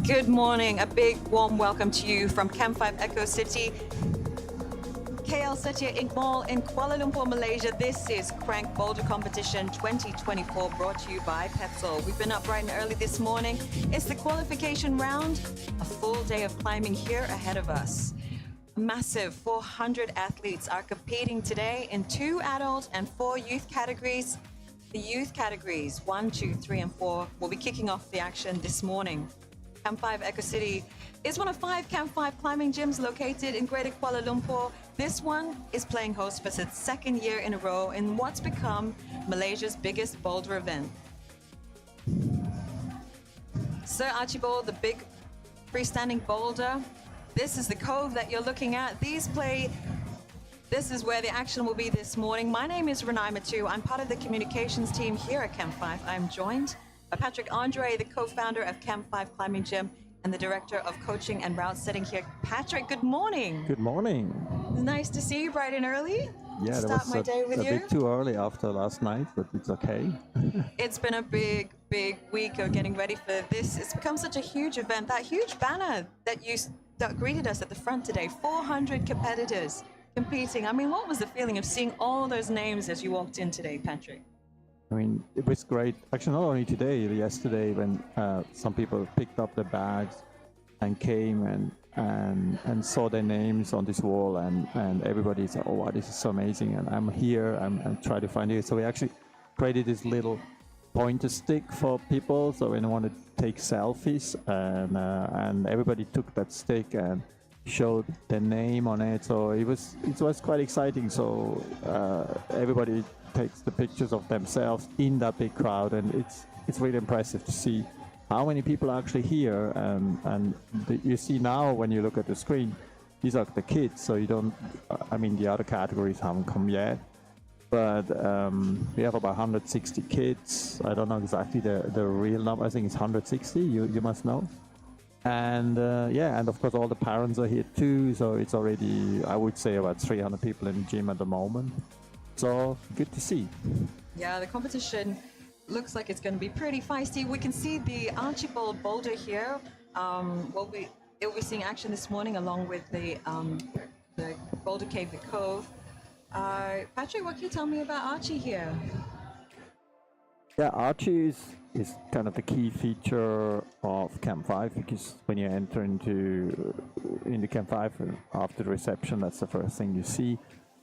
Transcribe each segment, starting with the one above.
Good morning. A big warm welcome to you from Camp5 Eco City, KL Setia Inc. Mall in Kuala Lumpur, Malaysia. This is CRANK Boulder Competition 2024, brought to you by Petzl. We've been up bright and early this morning. It's the qualification round. A full day of climbing here ahead of us. A massive 400 athletes are competing today in 2 adult and 4 youth categories. The youth categories 1, 2, 3, and 4 will be kicking off the action this morning. Camp5 Eco City is one of 5 Camp5 climbing gyms located in Greater Kuala Lumpur. This one is playing host for its 2nd year in a row in what's become Malaysia's biggest boulder event. Sir Archibald, the big freestanding boulder. This is the cove that you're looking at. This is where the action will be this morning. My name is Renai Matu. I'm part of the communications team here at Camp5. I'm joined by Patrick Andre, the co-founder of Camp5 Climbing Gym and the director of coaching and route setting here. Patrick, good morning. Good morning. Nice to see you bright and early. Yeah, Start my day with a you. bit too early after last night, but it's okay. It's been a big week of getting ready for this. It's become such a huge event. That huge banner that greeted us at the front today, 400 competitors competing. I mean, what was the feeling of seeing all those names as you walked in today, Patrick? I mean, it was great. Actually, not only today, yesterday when some people picked up their bags and came and saw their names on this wall, and everybody said, "Oh, wow, this is so amazing!" And I'm here. I'm trying to find it. So we actually created this little pointer stick for people, so when they want to take selfies, and everybody took that stick and showed their name on it. So it was quite exciting. So everybody takes the pictures of themselves in that big crowd, and it's really impressive to see how many people are actually here. And you see now when you look at the screen, these are the kids. So you don't. I mean, the other categories haven't come yet, but we have about 160 kids. I don't know exactly the real number. I think it's 160. You must know. And yeah, and of course all the parents are here too. So it's already, I would say, about 300 people in the gym at the moment. So good to see. Yeah, the competition looks like it's going to be pretty feisty. We can see the Archibald boulder here. We'll be seeing action this morning along with the boulder cave, the cove. Patrick, what can you tell me about Archie here? Yeah, Archie is kind of the key feature of Camp5, because when you enter into Camp5 after the reception, that's the first thing you see.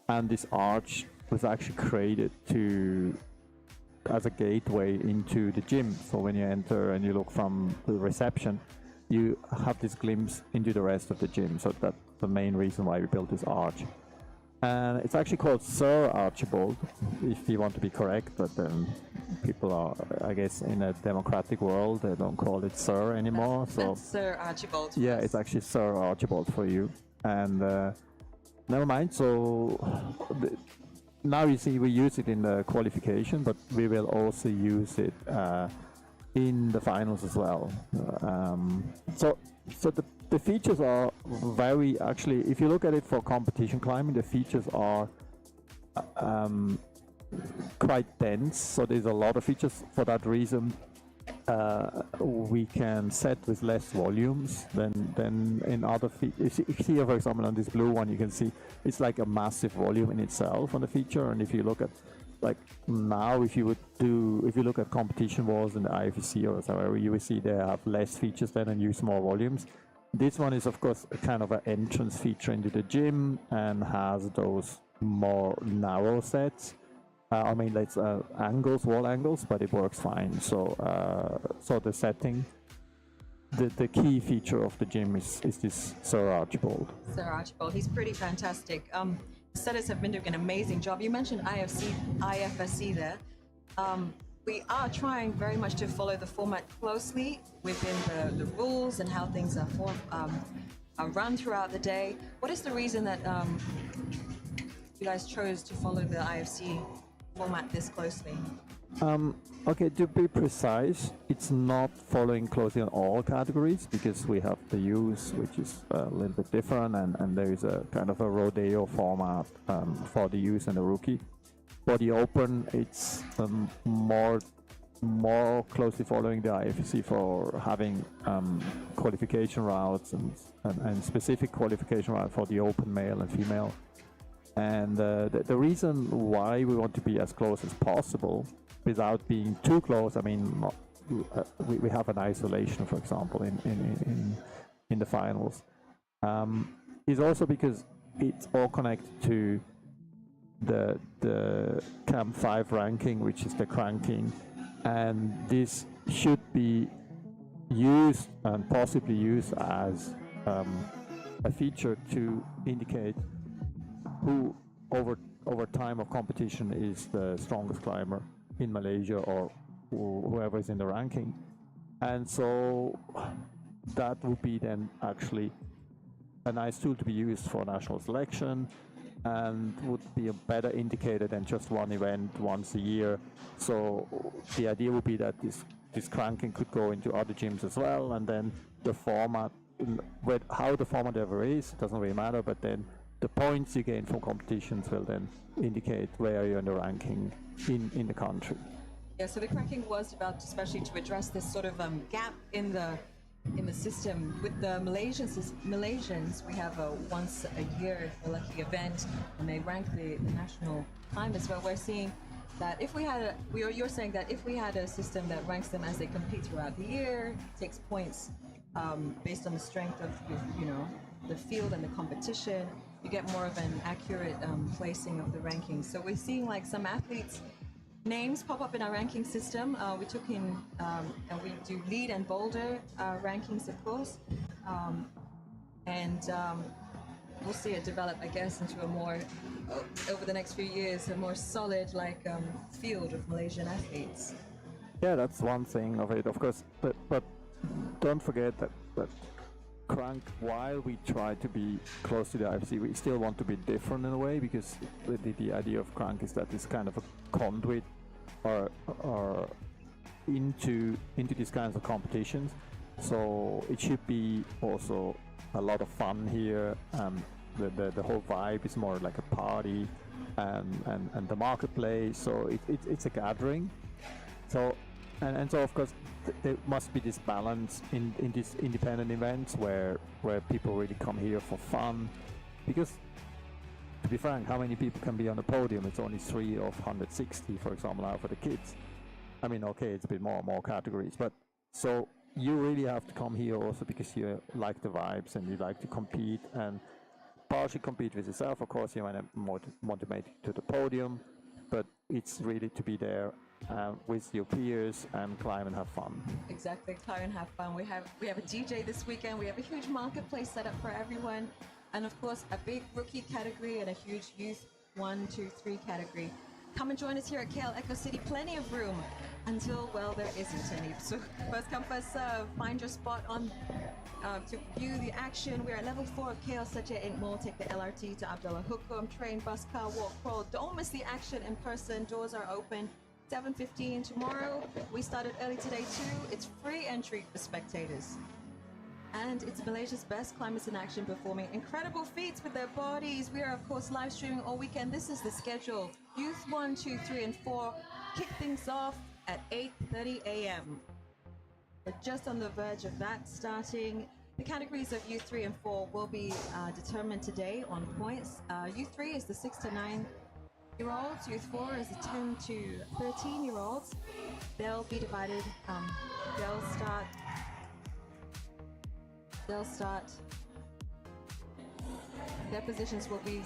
And this arch was actually created as a gateway into the gym. So when you enter and you look from the reception, you have this glimpse into the rest of the gym. So that's the main reason why we built this arch. And it's actually called Sir Archibald, if you want to be correct, but then people are, I guess, in a democratic world, they don't call it Sir anymore. That's Sir Archibald. Yeah, it's actually Sir Archibald for you. And never mind, so now you see we use it in the qualification, but we will also use it in the finals as well. So the features are very, actually, if you look at it for competition climbing, the features are quite dense. So there's a lot of features. For that reason, we can set with less volumes than in other features. Here, for example, on this blue one, you can see it's like a massive volume in itself on the feature. And if you look at, like now, if you look at competition walls in the IFSC or whatever, you will see they have less features then and use more volumes. This one is, of course, a kind of an entrance feature into the gym and has those more narrow sets. I mean, it's angles, wall angles, but it works fine. So, so the setting, the key feature of the gym is this Sir Archibald. Sir Archibald, he's pretty fantastic. The setters have been doing an amazing job. You mentioned IFSC there. We are trying very much to follow the format closely within the rules and how things are run throughout the day. What is the reason that you guys chose to follow the IFC format this closely? Okay, to be precise, it's not following closely on all categories, because we have the youth, which is a little bit different, and there is a kind of a Rodeo format for the youth and the rookie. For the open, it's more more closely following the IFSC for having qualification routes and specific qualification route for the open male and female. And the reason why we want to be as close as possible without being too close, I mean, we have an isolation, for example, in the finals, is also because it's all connected to the Camp5 ranking, which is the cranking, and this should be used and possibly used as a feature to indicate who over time of competition is the strongest climber in Malaysia or whoever is in the ranking. And so that would be then actually a nice tool to be used for national selection, and would be a better indicator than just one event once a year. So the idea would be that this cranking could go into other gyms as well, and then the format, how the format ever is, it doesn't really matter, but then the points you gain from competitions will then indicate where you're in the ranking in the country. Yeah, so the cranking was developed especially to address this sort of gap in the system. With the Malaysians, we have a once a year lucky event, and they rank the national climb as well. We're seeing that if we had you're saying that if we had a system that ranks them as they compete throughout the year, takes points based on the strength of the field and the competition, you get more of an accurate placing of the rankings. So we're seeing like some athletes' names pop up in our ranking system. We took in, and we do lead and boulder rankings, of course, and we'll see it develop, I guess, into a more, over the next few years, a more solid field of Malaysian athletes. Yeah, that's one thing of it, of course, but don't forget that crank, while we try to be close to the IFSC, we still want to be different in a way, because the idea of crank is that it's kind of a conduit or into these kinds of competitions. So it should be also a lot of fun here. The whole vibe is more like a party, and the marketplace. So it's a gathering. So and so of course there must be this balance in these independent events where people really come here for fun, because to be frank, how many people can be on the podium? It's only 3 of 160, for example, now for the kids. I mean, okay, it's a bit more categories, but so you really have to come here also because you like the vibes and you like to compete, and partially compete with yourself. Of course, you want to make it to the podium, but it's really to be there with your peers and climb and have fun. Exactly, climb and have fun. We have a DJ this weekend. We have a huge marketplace set up for everyone, and of course a big rookie category and a huge youth 1, 2, 3 category. Come and join us here at KL Eco City. Plenty of room until, well, there isn't any. So first come, first serve. Find your spot on to view the action. We're at level 4 of KL Satya Inc. Mall. Take the LRT to Abdullah Hukum. Train, bus, car, walk, crawl. Don't miss the action in person. Doors are open 7:15 tomorrow. We started early today too. It's free entry for spectators. And it's Malaysia's best climbers in action performing incredible feats with their bodies. We are, of course, live streaming all weekend. This is the schedule. Youth 1, 2, 3, and 4 kick things off at 8:30 a.m. We're just on the verge of that starting. The categories of Youth 3 and 4 will be determined today on points. Youth 3 is the 6 to 9-year-olds. Youth 4 is the 10 to 13-year-olds. They'll be divided. They'll start. Their positions will be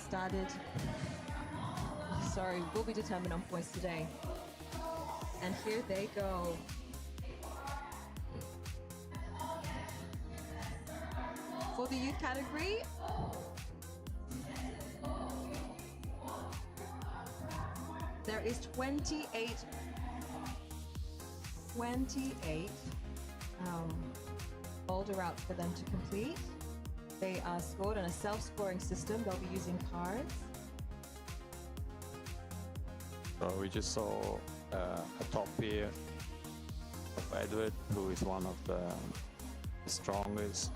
will be determined on points today. And here they go. For the youth category, there is 28 boulder routes for them to complete. They are scored on a self-scoring system. They'll be using cards. So we just saw a top here of Edward, who is one of the strongest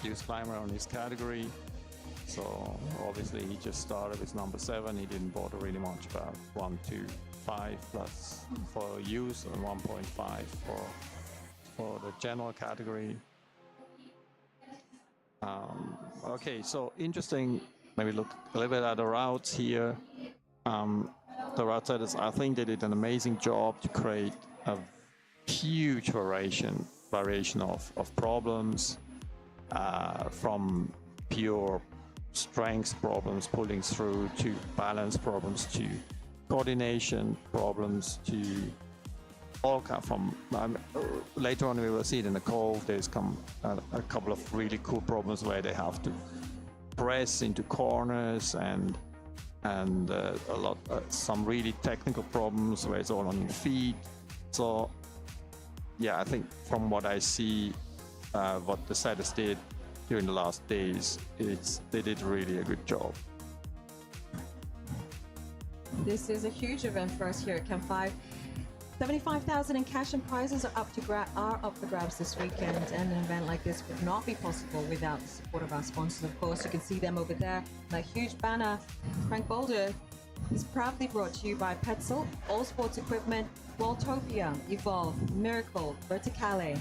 youth climber on his category. So obviously he just started with number 7. He didn't bother really much about 1, 2, 1.5 plus for youth and 1.5 for the general category. Okay, so interesting. Maybe look a little bit at the routes here. The route setters, I think they did an amazing job to create a huge variation of problems, from pure strength problems pulling through to balance problems to coordination problems to all kind from later on we will see it in the cove. There's a couple of really cool problems where they have to press into corners and some really technical problems where it's all on your feet. So yeah, I think from what I see, what the setters did during the last days, they did really a good job. This is a huge event for us here at Camp 5. 75,000 in cash and prizes are up for grabs this weekend, and an event like this would not be possible without the support of our sponsors. Of course, you can see them over there. That huge banner. CRANK Boulder is proudly brought to you by Petzl, All Sports Equipment, Waltopia, Evolve, Miracle, Verticale,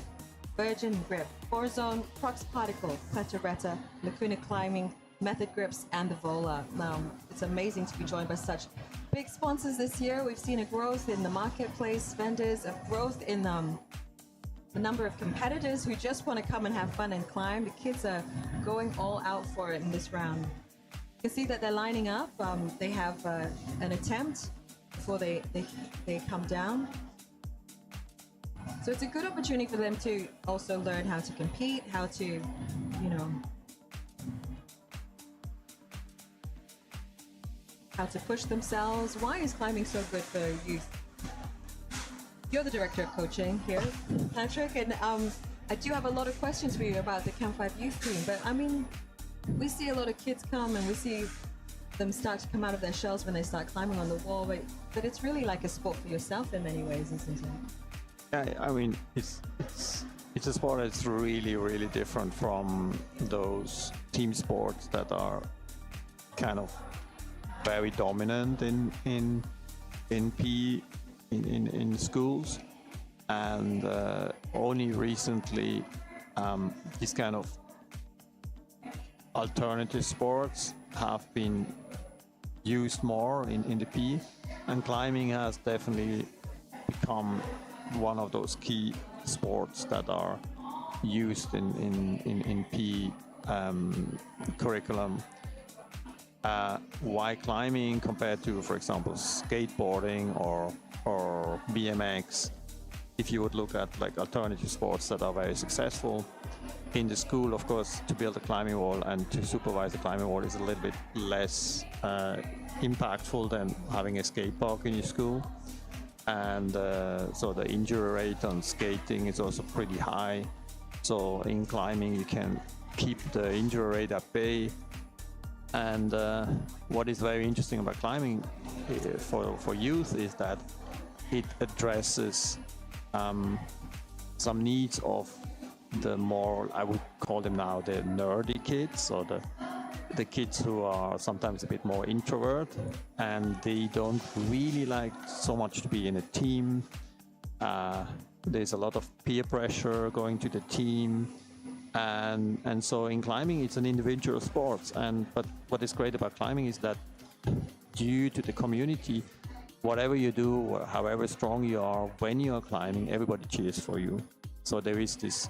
Virgin Grip, Forzone, Prox Particle, Petaretta, Lacuna Climbing, Method Grips, and the Vola. Now, it's amazing to be joined by such big sponsors this year. We've seen a growth in the marketplace vendors, a growth in the number of competitors who just want to come and have fun and climb. The kids are going all out for it in this round. You can see that they're lining up. They have an attempt before they come down. So it's a good opportunity for them to also learn how to compete, how to, how to push themselves. Why is climbing so good for youth? You're the director of coaching here, Patrick, and I do have a lot of questions for you about the Camp5 youth team, but I mean, we see a lot of kids come and we see them start to come out of their shells when they start climbing on the wall, but it's really like a sport for yourself in many ways, isn't it? Yeah, I mean, it's a sport that's really, really different from those team sports that are kind of very dominant in PE in schools, and only recently these kind of alternative sports have been used more in the PE, and climbing has definitely become one of those key sports that are used in PE curriculum. Why climbing compared to, for example, skateboarding or BMX? If you would look at like alternative sports that are very successful in the school, of course, to build a climbing wall and to supervise the climbing wall is a little bit less impactful than having a skate park in your school. And so the injury rate on skating is also pretty high. So in climbing, you can keep the injury rate at bay. And what is very interesting about climbing for youth is that it addresses some needs of the more, I would call them now, the nerdy kids, or the kids who are sometimes a bit more introvert, and they don't really like so much to be in a team. There's a lot of peer pressure going to the team. And so in climbing, it's an individual sport. But what is great about climbing is that due to the community, whatever you do, however strong you are, when you are climbing, everybody cheers for you. So there is this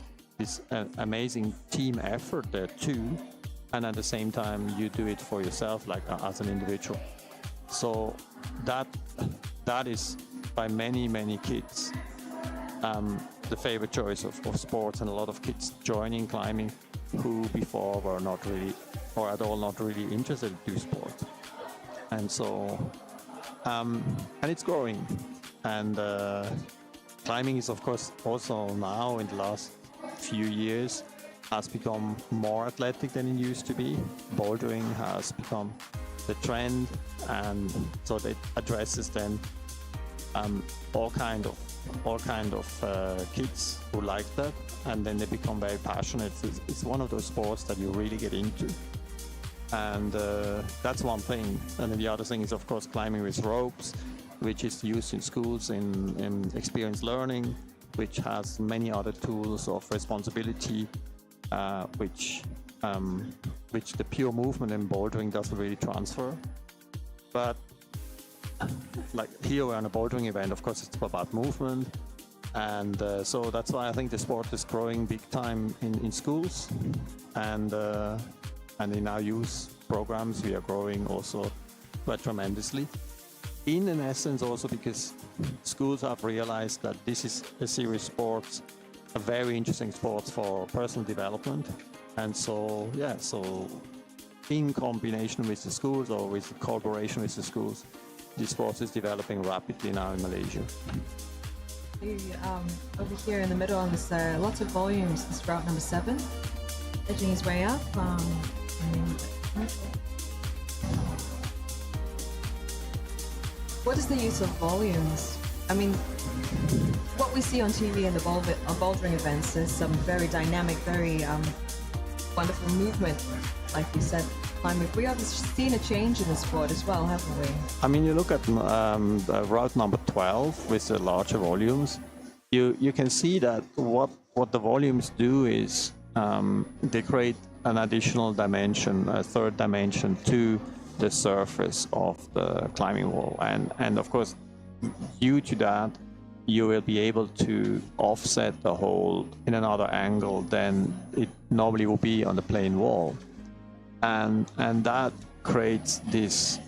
amazing team effort there too. And at the same time, you do it for yourself, like as an individual. So that is by many kids the favorite choice of sports, and a lot of kids joining climbing who before were not really, or at all not really interested to do sport. And so, and it's growing. And climbing is, of course, also now in the last few years has become more athletic than it used to be. Bouldering has become the trend, and so that addresses then all kind of kids who like that, and then they become very passionate. It's one of those sports that you really get into, and that's one thing. And then the other thing is, of course, climbing with ropes. which is used in schools in experience learning, which has many other tools of responsibility, which the pure movement in bouldering doesn't really transfer. But like here we're on a bouldering event, of course it's about movement, and so that's why I think the sport is growing big time in schools, and in our youth programs we are growing also quite tremendously. In essence also because schools have realized that this is a serious sport, a very interesting sport for personal development, and so in combination with the schools or with the collaboration with the schools, this sport is developing rapidly now in Malaysia. Over here in the middle on this, lots of volumes. This route number 7, edging his way up. What is the use of volumes? I mean, what we see on TV in the bouldering events is some very dynamic, very wonderful movement, like you said. We have seen a change in the sport as well, haven't we? I mean, you look at route number 12 with the larger volumes, you can see that what the volumes do is they create an additional dimension, a third dimension to the surface of the climbing wall. And of course, due to that, you will be able to offset the hold in another angle than it normally would be on the plain wall. And that creates this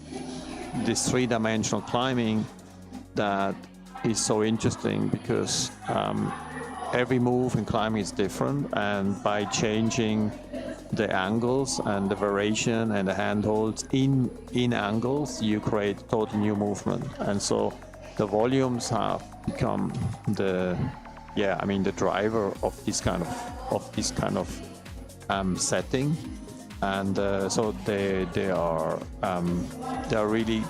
three-dimensional climbing that is so interesting because every move in climbing is different, and by changing the angles and the variation and the handholds in angles, you create totally new movement. And so the volumes have become the driver of this kind of setting. And so they are really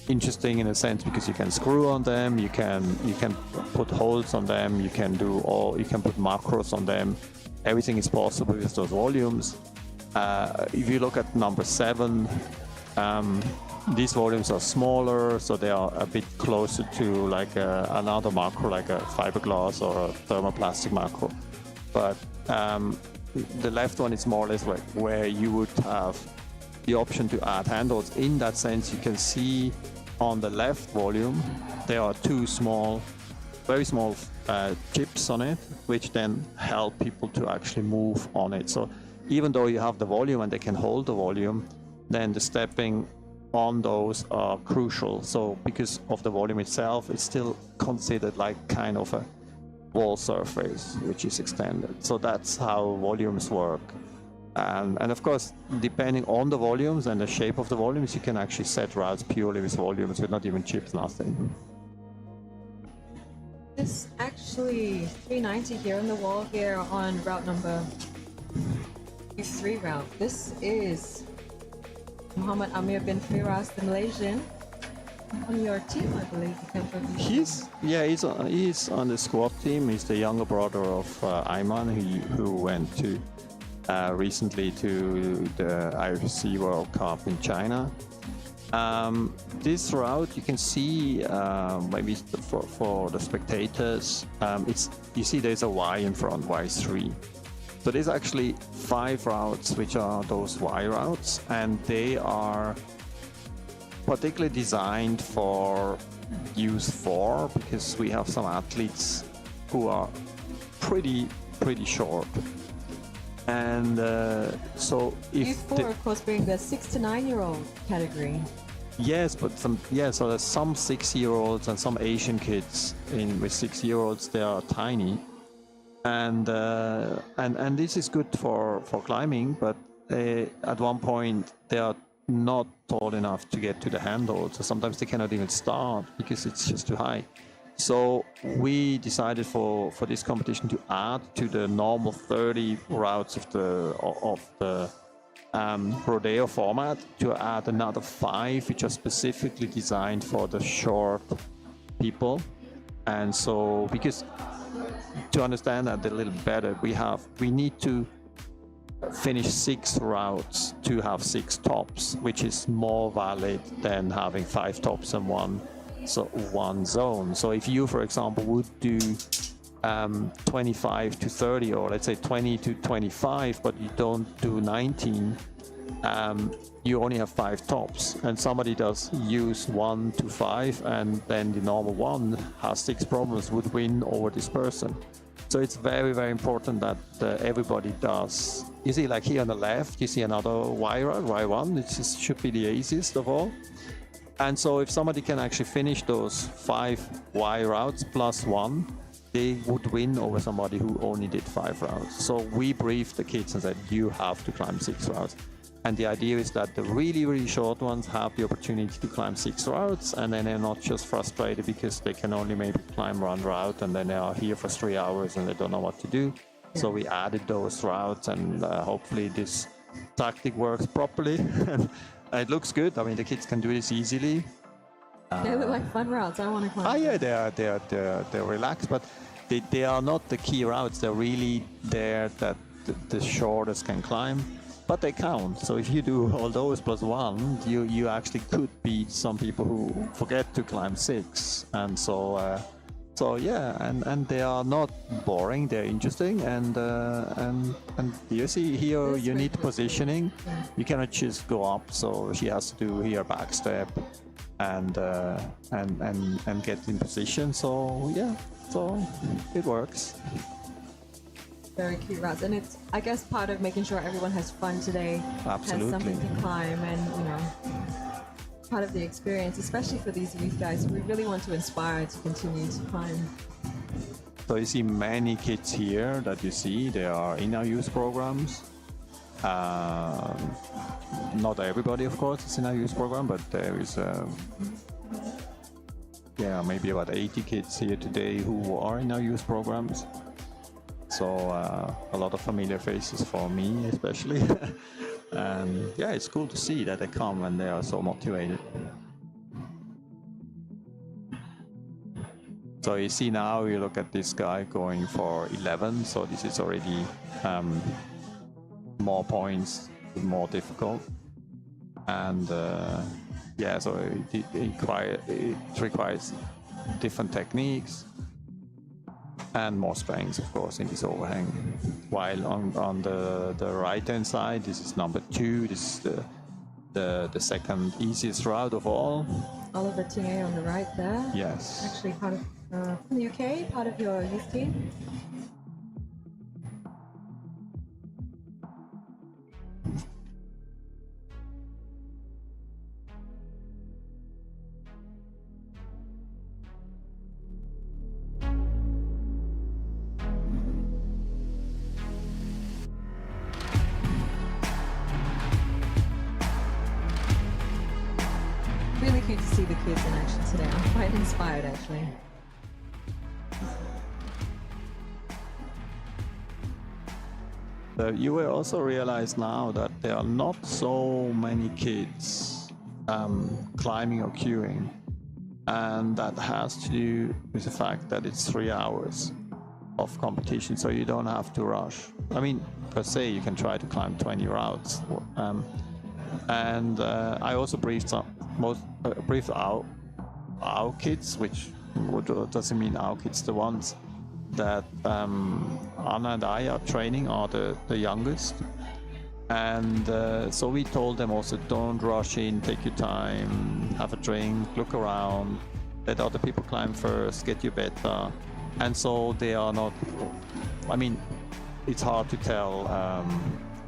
interesting in a sense because you can screw on them, you can put holds on them, you can put macros on them. Everything is possible with those volumes. If you look at number 7, these volumes are smaller, so they are a bit closer to like another macro, like a fiberglass or a thermoplastic macro. But the left one is more or less like where you would have the option to add handholds. In that sense, you can see on the left volume there are 2 very small chips on it, which then help people to actually move on it. So even though you have the volume and they can hold the volume, then the stepping on those are crucial. So because of the volume itself, it's still considered like kind of a wall surface which is extended. So that's how volumes work. And of course, depending on the volumes and the shape of the volumes, you can actually set routes purely with volumes, with not even chips, nothing. It's actually 390 here on the wall here on route number 3 route. This is Muhammad Amir bin Firas, the Malaysian, on your team, I believe. He's on the squad team. He's the younger brother of Ayman, who went to recently to the IFSC World Cup in China. This route, you can see maybe for the spectators, you see there's a Y in front, Y3. So there's actually 5 routes which are those Y routes, and they are particularly designed for youth 4 because we have some athletes who are pretty short. And so if youth 4, of course, being the 6 to 9-year-old category. Yes, but so there's some 6-year-olds and some Asian kids with 6-year-olds. They are tiny, and this is good for climbing. But at one point they are not tall enough to get to the handholds, so sometimes they cannot even start because it's just too high. So we decided for this competition to add to the normal 30 routes of the Rodeo format, to add another 5 which are specifically designed for the short people. And so, because to understand that a little better, we need to finish 6 routes to have 6 tops, which is more valid than having 5 tops and 1 one zone. So if you, for example, would do 25 to 30, or let's say 20 to 25, but you don't do 19, you only have 5 tops, and somebody does use 1 to 5, and then the normal one has 6 problems, would win over this person. So it's very, very important that everybody does. You see, like here on the left, you see another Y route, Y1, it should be the easiest of all. And so if somebody can actually finish those 5 Y routes plus 1, they would win over somebody who only did 5 routes. So we briefed the kids and said, you have to climb 6 routes. And the idea is that the really, really short ones have the opportunity to climb 6 routes, and then they're not just frustrated because they can only maybe climb 1 route, and then they are here for 3 hours and they don't know what to do. Yeah. So we added those routes, and hopefully this tactic works properly. It looks good. I mean, the kids can do this easily. They look like fun routes. I want to climb. Yeah, they're relaxed, but they are not the key routes. They're really there that the shortest can climb. But they count. So if you do all those plus 1, you actually could beat some people who forget to climb 6. And so yeah, and they are not boring. They're interesting. And you see here, you need positioning. You cannot just go up. So she has to do here back step and get in position. So yeah, so it works. Very cute routes, and it's, I guess, part of making sure everyone has fun today. Absolutely. Has something to climb, and part of the experience, especially for these youth guys. We really want to inspire to continue to climb. So you see many kids here that you see, they are in our youth programs. Not everybody, of course, is in our youth program, but there is maybe about 80 kids here today who are in our youth programs. So a lot of familiar faces for me, especially. And yeah, it's cool to see that they come and they are so motivated. So you see now, you look at this guy going for 11. So this is already more points, more difficult. And so it requires different techniques and more strength, of course, in this overhang. While on the right-hand side, this is number 2. This is the second easiest route of all. Oliver Tier on the right there. Yes. Actually part of from the UK, part of your youth team. Really cute to see the kids in action today. I'm quite inspired, actually. You will also realize now that there are not so many kids climbing or queuing, and that has to do with the fact that it's 3 hours of competition, so you don't have to rush. I mean, per se, you can try to climb 20 routes. I also briefed our kids, which doesn't mean our kids, the ones that Anna and I are training are the youngest. And so we told them also, don't rush in, take your time, have a drink, look around, let other people climb first, get you better. And so they are not, I mean, it's hard to tell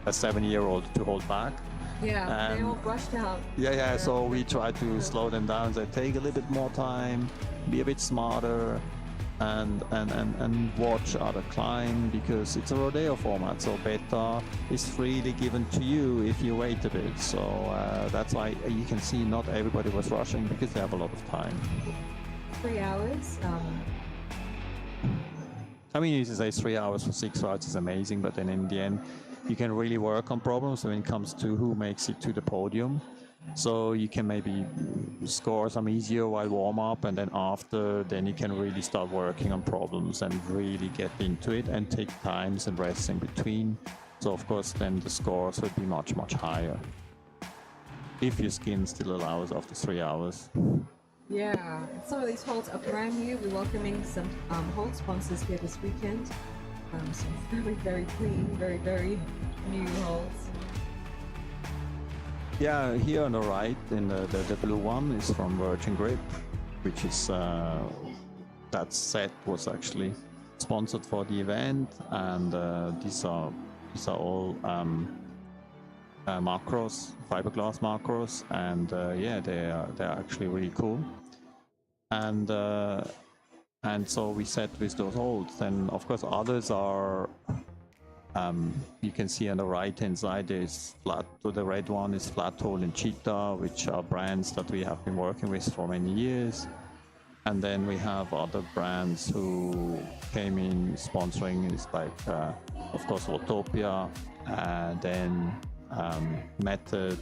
a 7-year-old to hold back. Yeah, they all rushed out. Yeah, so we try to slow them down, so take a little bit more time, be a bit smarter, and watch other climb, because it's a rodeo format, so beta is freely given to you if you wait a bit. So that's why you can see not everybody was rushing, because they have a lot of time. 3 hours. I mean, you say 3 hours for 6 routes is amazing, but then in the end, you can really work on problems when it comes to who makes it to the podium. So you can maybe score some easier while warm up, and then after, then you can really start working on problems and really get into it and take times and rests in between. So of course, then the scores would be much, much higher, if your skin still allows after 3 hours. Yeah, some of these holds are brand new. We're welcoming some hold sponsors here this weekend. Some very, very clean, very, very new holds. Yeah, here on the right, in the blue one is from Virgin Grip, which is that set was actually sponsored for the event, and these are all macros, fiberglass macros, and yeah, they're actually really cool. And so we set with those holds. Then of course others are. You can see on the right hand side there's flat. So the red one is Flat Hole and Cheetah, which are brands that we have been working with for many years. And then we have other brands who came in sponsoring. It's like, of course, Utopia, then Method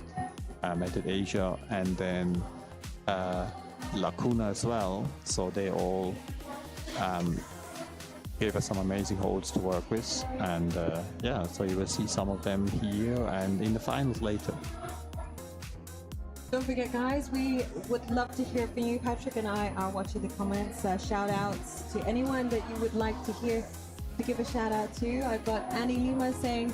Asia, and then Lacuna as well. So they all gave us some amazing holds to work with, and yeah, so you will see some of them here and in the finals later. Don't forget, guys, we would love to hear from you. Patrick and I are watching the comments. Shout outs to anyone that you would like to hear to give a shout out to. I've got Annie Lima saying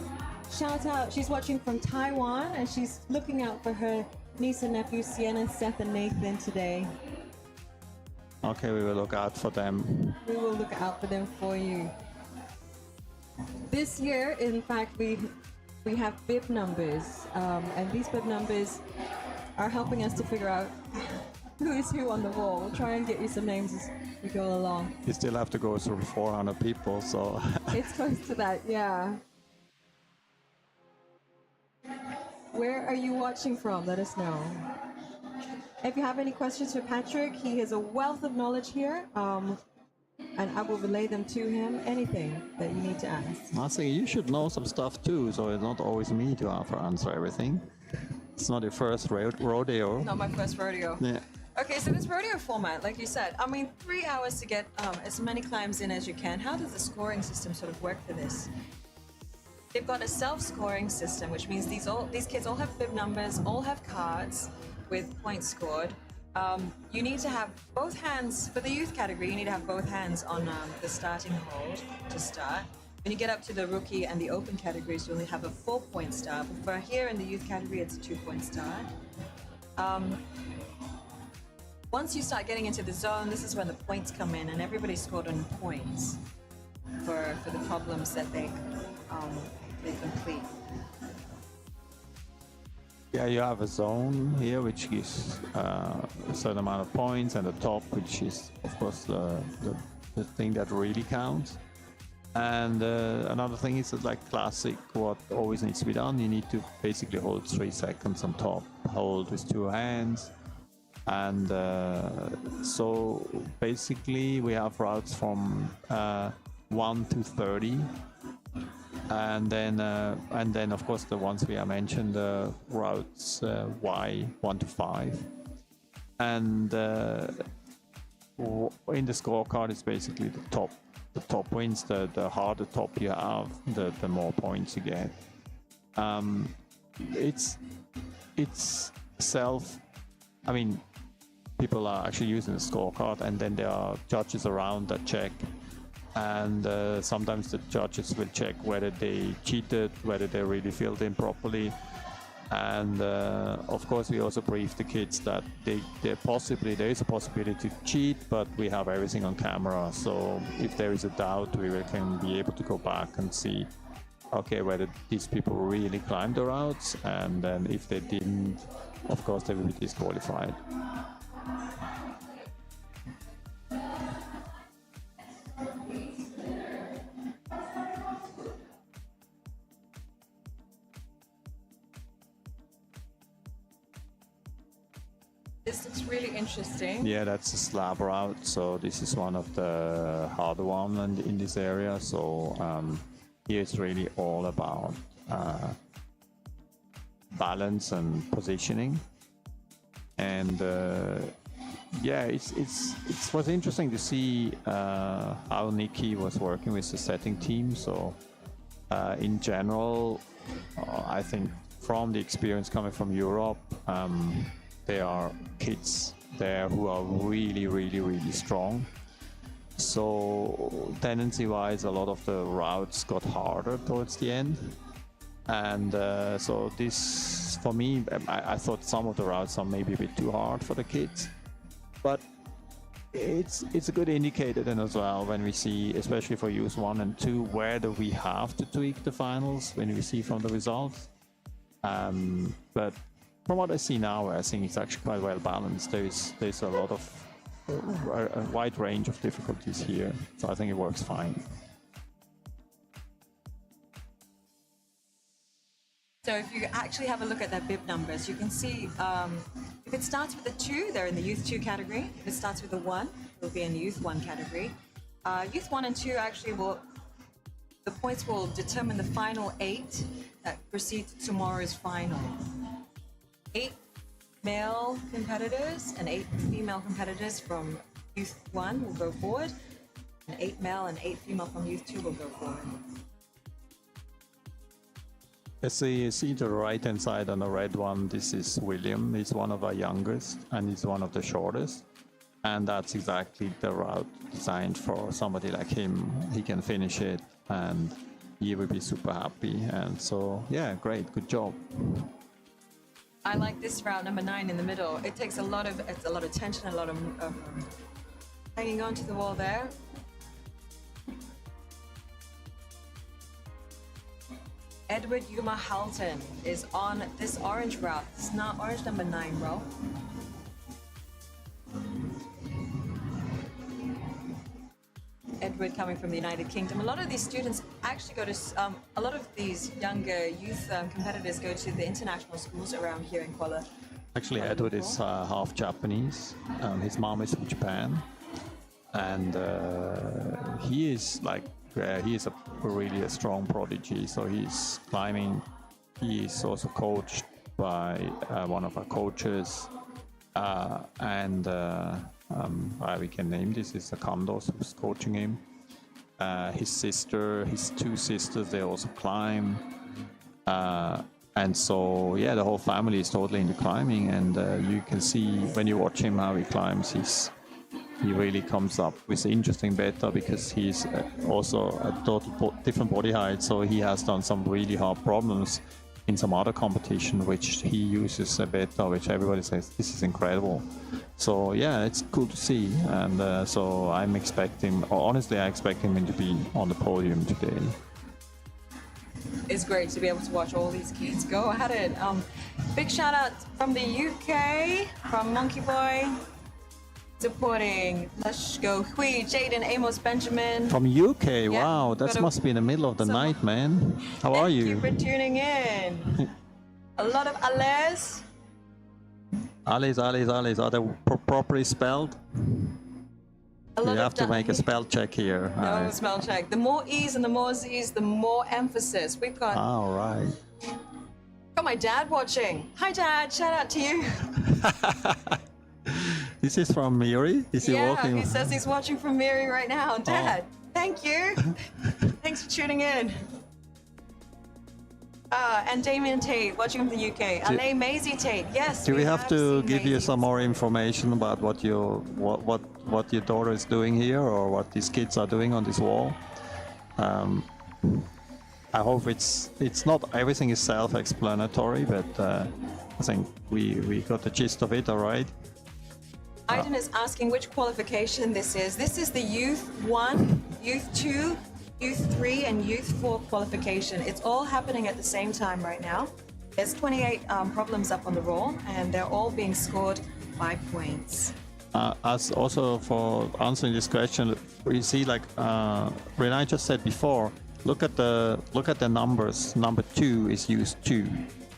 shout out. She's watching from Taiwan and she's looking out for her niece and nephew Sienna, Seth, and Nathan today. Okay, we will look out for them. We will look out for them for you. This year, in fact, we have bib numbers, and these bib numbers are helping us to figure out who is who on the wall. We'll try and get you some names as we go along. You still have to go through 400 people, so... It's close to that, yeah. Where are you watching from? Let us know. If you have any questions for Patrick, he has a wealth of knowledge here, and I will relay them to him. Anything that you need to ask. I think you should know some stuff too, so it's not always me to answer everything. It's not your first rodeo. Not my first rodeo. Yeah. Okay, so this rodeo format, like you said, I mean, 3 hours to get as many climbs in as you can. How does the scoring system sort of work for this? They've got a self-scoring system, which means these kids all have bib numbers, all have cards with points scored. You need to have both hands, for the youth category, you need to have both hands on the starting hold to start. When you get up to the rookie and the open categories, you only have a 4-point start. But for here in the youth category, it's a 2-point start. Once you start getting into the zone, this is when the points come in, and everybody's scored on points for the problems that they complete. Yeah, you have a zone here which gives a certain amount of points, and the top, which is of course the thing that really counts. And another thing is that, like classic, what always needs to be done, you need to basically hold 3 seconds on top, hold with 2 hands. And so basically we have routes from 1 to 30. And then of course the ones we have mentioned, routes Y 1 to 5, and in the scorecard is basically the top wins. The harder top you have, the more points you get. It's self. I mean, people are actually using the scorecard, and then there are judges around that check. And sometimes the judges will check whether they cheated, whether they really filled in properly. And of course we also brief the kids that there is a possibility to cheat, but we have everything on camera. So if there is a doubt, we can be able to go back and see, okay, whether these people really climbed the routes, and then if they didn't, of course they will be disqualified. This looks really interesting. Yeah, that's a slab route. So this is one of the harder ones in this area. So here it's really all about balance and positioning. And yeah, it was interesting to see how Nikki was working with the setting team. So in general, I think from the experience coming from Europe, they are kids there who are really, really, really strong. So tendency-wise, a lot of the routes got harder towards the end. And so this, for me, I thought some of the routes are maybe a bit too hard for the kids. But it's a good indicator then as well when we see, especially for youth 1 and 2, where do we have to tweak the finals when we see from the results. But from what I see now, I think it's actually quite well balanced. There's a lot of a wide range of difficulties here, so I think it works fine. So if you actually have a look at their bib numbers, you can see if it starts with a 2, they're in the Youth 2 category. If it starts with a 1, it'll be in the Youth 1 category. Youth 1 and 2 actually the points will determine the final 8 that proceed to tomorrow's final. 8 male competitors and 8 female competitors from Youth 1 will go forward, and 8 male and 8 female from Youth 2 will go forward. As you see to the right-hand side on the red one, this is William. He's one of our youngest, and he's one of the shortest. And that's exactly the route designed for somebody like him. He can finish it, and he will be super happy. And so, yeah, great, good job. I like this route, number 9 in the middle. It takes a lot of tension, a lot of hanging on to the wall there. Edward Yuma Halton is on this orange route. It's not orange number 9 row. Edward coming from the United Kingdom. A lot of these students actually go to, a lot of these younger youth competitors go to the international schools around here in Kuala. Actually, Edward is half Japanese. His mom is from Japan. And he is like, he is really a strong prodigy. So he's climbing. He is also coached by one of our coaches. We can name this is Akandos who's coaching him. His 2 sisters, they also climb. And so, yeah, the whole family is totally into climbing. And you can see when you watch him how he climbs, he really comes up with interesting beta because he's also a total different body height. So he has done some really hard problems in some other competition, which he uses a beta, which everybody says, this is incredible. So yeah, it's cool to see. And so I'm expecting, or honestly, I expect him to be on the podium today. It's great to be able to watch all these kids go at it. Big shout out from the UK, from Monkey Boy, supporting Let's Go Hui, Jaden, Amos, Benjamin. From UK, Yeah, wow, that must be in the middle of the night, man. How are you? Thank you for tuning in. A lot of Ales. Ales, are they properly spelled? You have to make a spell check here. No spell check. The more E's and the more Z's, the more emphasis. We've got. All right. Got my dad watching. Hi, Dad. Shout out to you. This is from Miri? Is he walking? He says he's watching from Miri right now. Dad, thank you. Thanks for tuning in. And Damien Tate, watching from the UK. Ale Maisie Tate, yes. Do we have to give you some more information about what your daughter is doing here, or what these kids are doing on this wall? I hope it's not everything is self-explanatory, but I think we got the gist of it. All right. Aiden is asking which qualification this is. This is the Youth 1, Youth 2, Youth 3, and Youth 4 qualification. It's all happening at the same time right now. There's 28 problems up on the roll, and they're all being scored by points. As also for answering this question, you see, like Renai just said before, look at the numbers. Number 2 is Youth 2,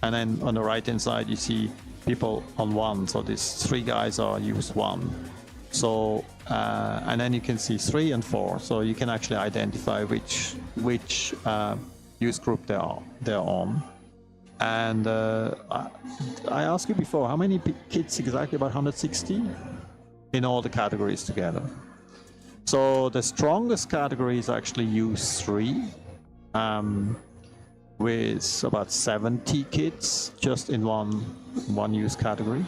and then on the right-hand side you see people on 1, so these 3 guys are Youth 1. So and then you can see 3 and 4, so you can actually identify which youth group they're on. And I asked you before, how many kids exactly? About 160 in all the categories together. So the strongest category is actually Youth 3. With about 70 kids just in one youth category.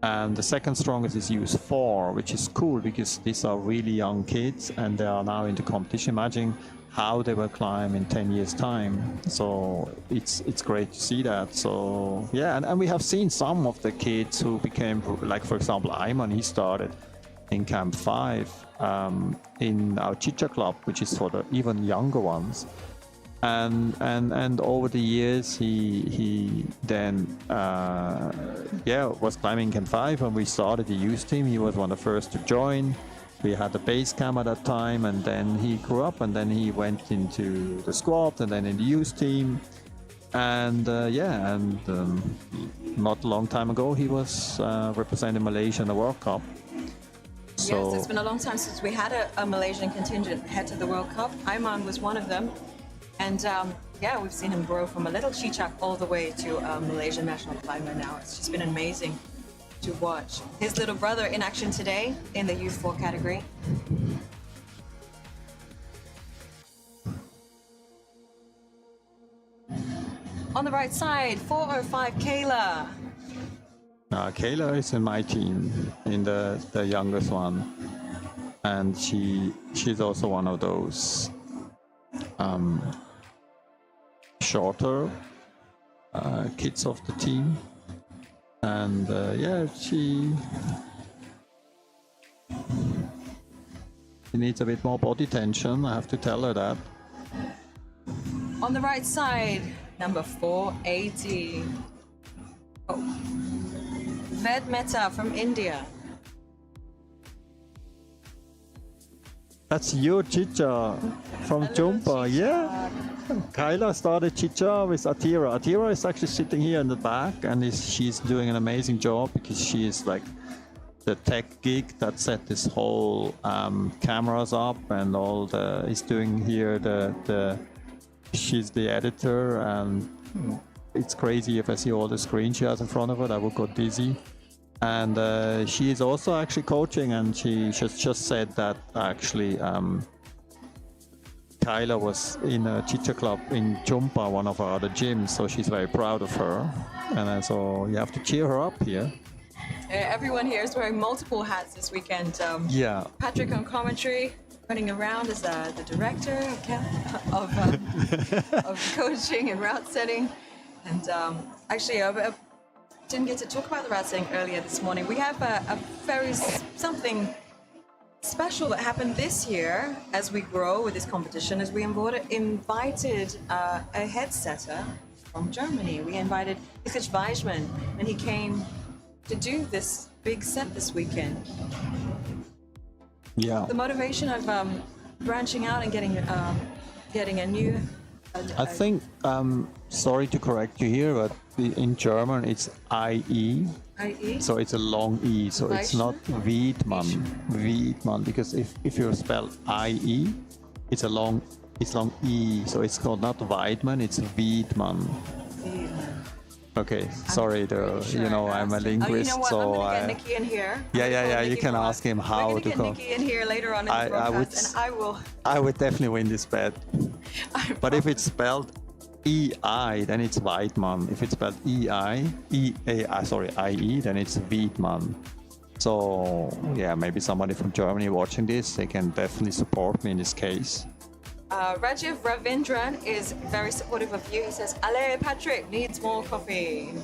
And the second strongest is US4, which is cool because these are really young kids and they are now in the competition. Imagine how they will climb in 10 years time. So it's great to see that. So yeah, and we have seen some of the kids who became, like for example, Ayman, he started in Camp5 in our Chicha club, which is for the even younger ones. And over the years he then was climbing Camp5 when we started the youth team. He was one of the first to join. We had the base camp at that time, and then he grew up, and then he went into the squad, and then in the youth team. And not a long time ago, he was representing Malaysia in the World Cup. So, yes, it's been a long time since we had a Malaysian contingent head to the World Cup. Ayman was one of them. And we've seen him grow from a little chichak all the way to a Malaysian national climber now. It's just been amazing to watch. His little brother in action today in the Youth 4 category. On the right side, 405 Kayla. Kayla is in my team, in the youngest one. And she's also one of those shorter kids of the team, and she needs a bit more body tension. I have to tell her that. On the right side, number 480. Ved Mehta from India. That's your Chicha from Jumpa, yeah. Kyla started Chicha with Atira. Atira is actually sitting here in the back, and she's doing an amazing job because she is like the tech geek that set this whole cameras up and all the. Is doing here she's the editor, and it's crazy if I see all the screens she has in front of her. I would go dizzy. And she is also actually coaching, and she just said that actually Kyla was in a Chicha club in Jumpa, one of our other gyms, so she's very proud of her. And so you have to cheer her up here. Everyone here is wearing multiple hats this weekend. Patrick on commentary, running around as the director of coaching and route setting. And actually, I didn't get to talk about the route setting earlier this morning. We have a very something special that happened this year as we grow with this competition, as we invited a head setter from Germany. We invited Iskich Weisman, and he came to do this big set this weekend. Yeah. The motivation of branching out and getting a new... I think, sorry to correct you here, but in German it's IE. IE? So it's a long E, so it's not Wiedmann, because if you spell IE, it's long E, so it's called not Weidmann, it's Wiedmann. Okay, sorry, I'm a linguist, you know what? so I'm gonna get Nikki in here. You can ask him how to get Nikki in here later on in the broadcast, I would definitely win this bet. But if it's spelled EI, then it's Weidmann. If it's spelled IE, then it's Wiedmann. So yeah, maybe somebody from Germany watching this, they can definitely support me in this case. Rajiv Ravindran is very supportive of you. He says, Ale, Patrick needs more coffee.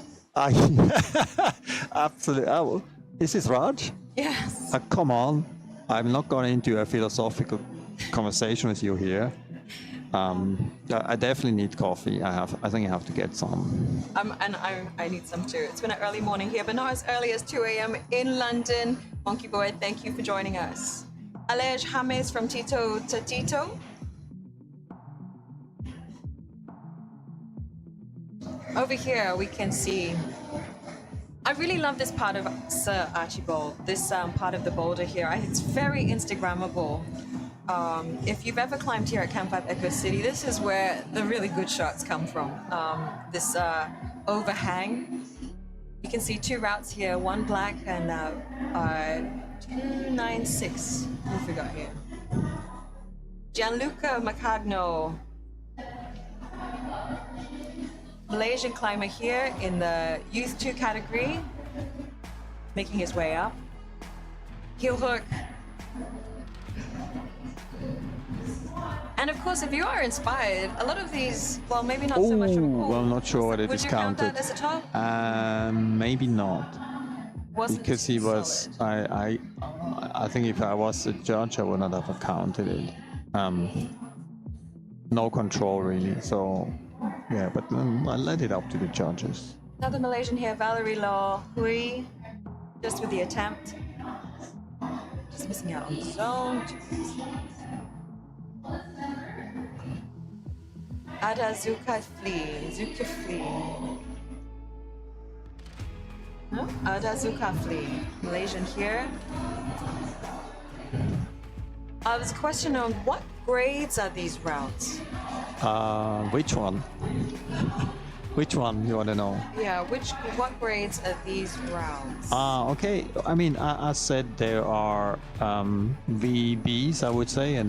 Absolutely. Oh, is this Raj? Yes. Come on. I'm not going into a philosophical conversation with you here. I definitely need coffee. I think I have to get some. And I need some too. It's been an early morning here, but not as early as 2 a.m. in London. Monkey Boy, thank you for joining us. Alej James from Tito to Tito. Over here, we can see, I really love this part of Sir Archibald, this part of the boulder here. It's very Instagrammable. If you've ever climbed here at Camp5 Eco City, this is where the really good shots come from. This overhang. You can see two routes here, one black and 296. What we got here? Gianluca Macagno, Malaysian climber here in the Youth 2 category. making his way up. Heel hook. And of course, if you are inspired, a lot of these, well, maybe not so much of a well, I'm not sure whether it Would is you count counted. that as a top? Maybe not. Wasn't Because he was, solid. I think if I was a judge, I would not have counted it. No control really. So, yeah, but I let it up to the judges. Another Malaysian here, Valerie Law Hui, just with the attempt. Just missing out on the zone. Ada Zulkifli. No? Ada Zulkifli, Malaysian here. There's a question on what grades are these routes? Which one? Which one you want to know? Yeah, what grades are these routes? Okay. I mean, I said there are VBs, I would say, in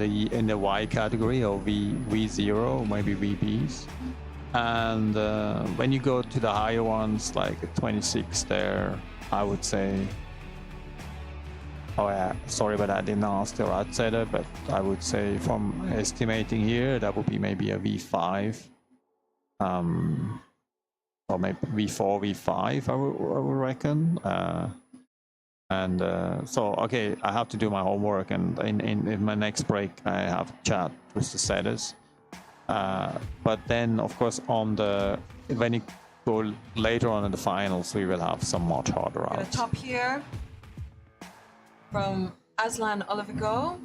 the Y category, or V0, maybe VBs. And when you go to the higher ones, like 26 there, I would say, oh yeah, sorry, but I didn't ask the right setter, but I would say from estimating here, that would be maybe a V5. Or maybe V4, V5, I would reckon. So, okay, I have to do my homework, and in my next break, I have a chat with the setters. But then, of course, when you go later on in the finals, we will have some much harder Got a routes. top here from Aslan Olivigo.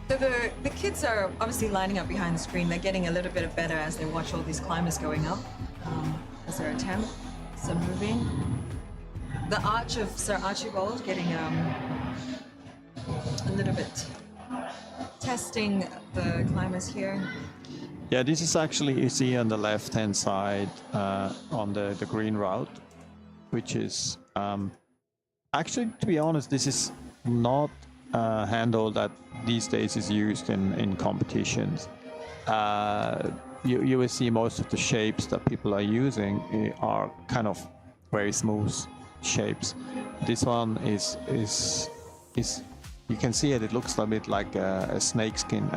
So the kids are obviously lining up behind the screen. They're getting a little bit better as they watch all these climbers going up as their attempt. So moving. The arch of Sir Archibald getting a little bit testing the climbers here. Yeah, this is actually, you see on the left-hand side on the green route, which is actually, to be honest, this is not a handle that these days is used in competitions. You will see most of the shapes that people are using are kind of very smooth shapes. This one is you can see it looks a bit like a snake skin,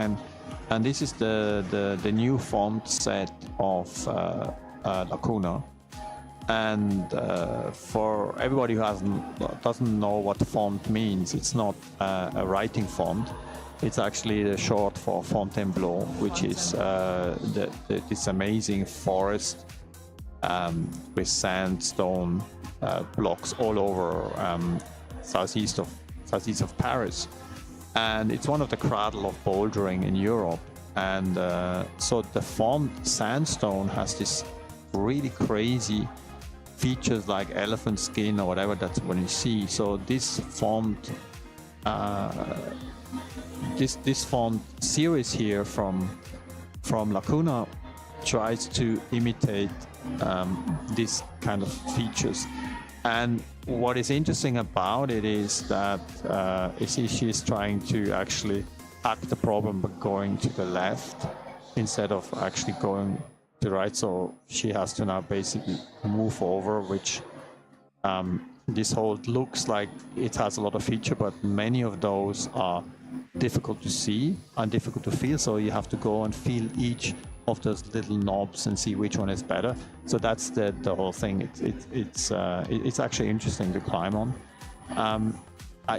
and this is the new font set of Lacuna. And for everybody who doesn't know what font means, it's not a writing font. It's actually the short for Fontainebleau, which is this amazing forest with sandstone blocks all over southeast of Paris. And it's one of the cradle of bouldering in Europe. And so the font sandstone has this really crazy features like elephant skin or whatever, that's what you see. So this font this font series here from Lacuna tries to imitate this kind of features. And what is interesting about it is that she is trying to actually hack the problem by going to the left instead of actually going to the right. So she has to now basically move over, which this hold looks like it has a lot of feature, but many of those are difficult to see and difficult to feel. So you have to go and feel each of those little knobs and see which one is better. So that's the whole thing. It's actually interesting to climb on.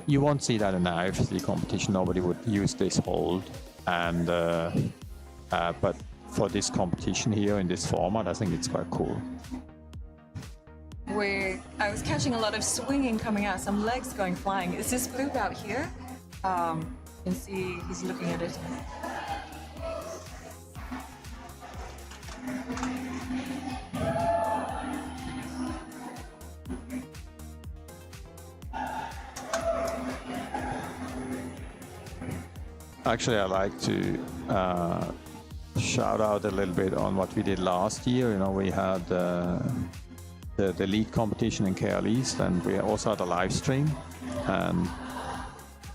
You won't see that in an IFSC competition. Nobody would use this hold, and but for this competition here in this format, I think it's quite cool. I was catching a lot of swinging coming out, some legs going flying. Is this blue out here? You can see he's looking at it. Actually, I like to shout out a little bit on what we did last year. You know, we had the lead competition in KL East, and we also had a live stream. And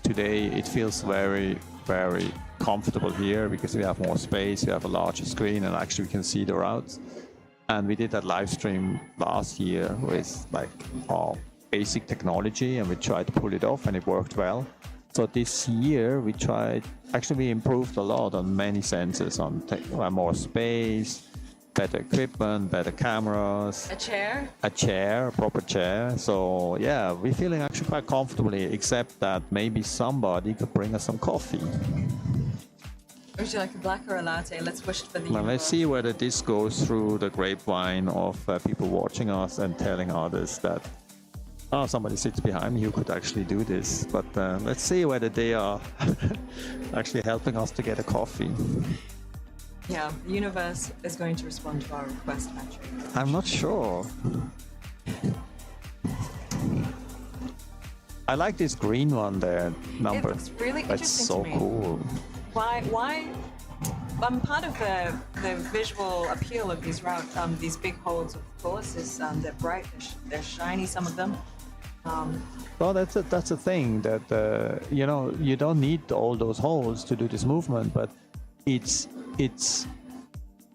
today it feels very, very comfortable here because we have more space, we have a larger screen, and actually we can see the routes. And we did that live stream last year with like our basic technology, and we tried to pull it off, and it worked well. So this year we improved a lot on many senses, on more space, better equipment, better cameras. A proper chair. So yeah, we're feeling actually quite comfortably, except that maybe somebody could bring us some coffee. Would you like a black or a latte? Let's push it for the Well, let's see whether this goes through the grapevine of people watching us and telling others that, oh, somebody sits behind me who could actually do this. But let's see whether they are actually helping us to get a coffee. Yeah, the universe is going to respond to our request, Patrick. I'm not sure. I like this green one there, number. It looks really That's interesting so to me. cool. Why? Part of the visual appeal of these routes, these big holes, of course, is they're bright, they're shiny, some of them. Well, that's a thing that you don't need all those holes to do this movement, but it's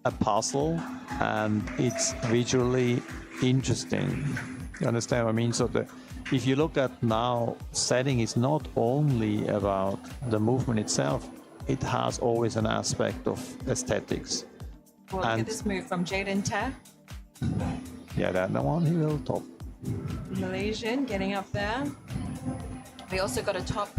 a puzzle and it's visually interesting. You understand what I mean? So if you look at now, setting is not only about the movement itself. It has always an aspect of aesthetics. Well, look at this move from Jaden Teh. Yeah, that one he will top. Malaysian getting up there. We also got a top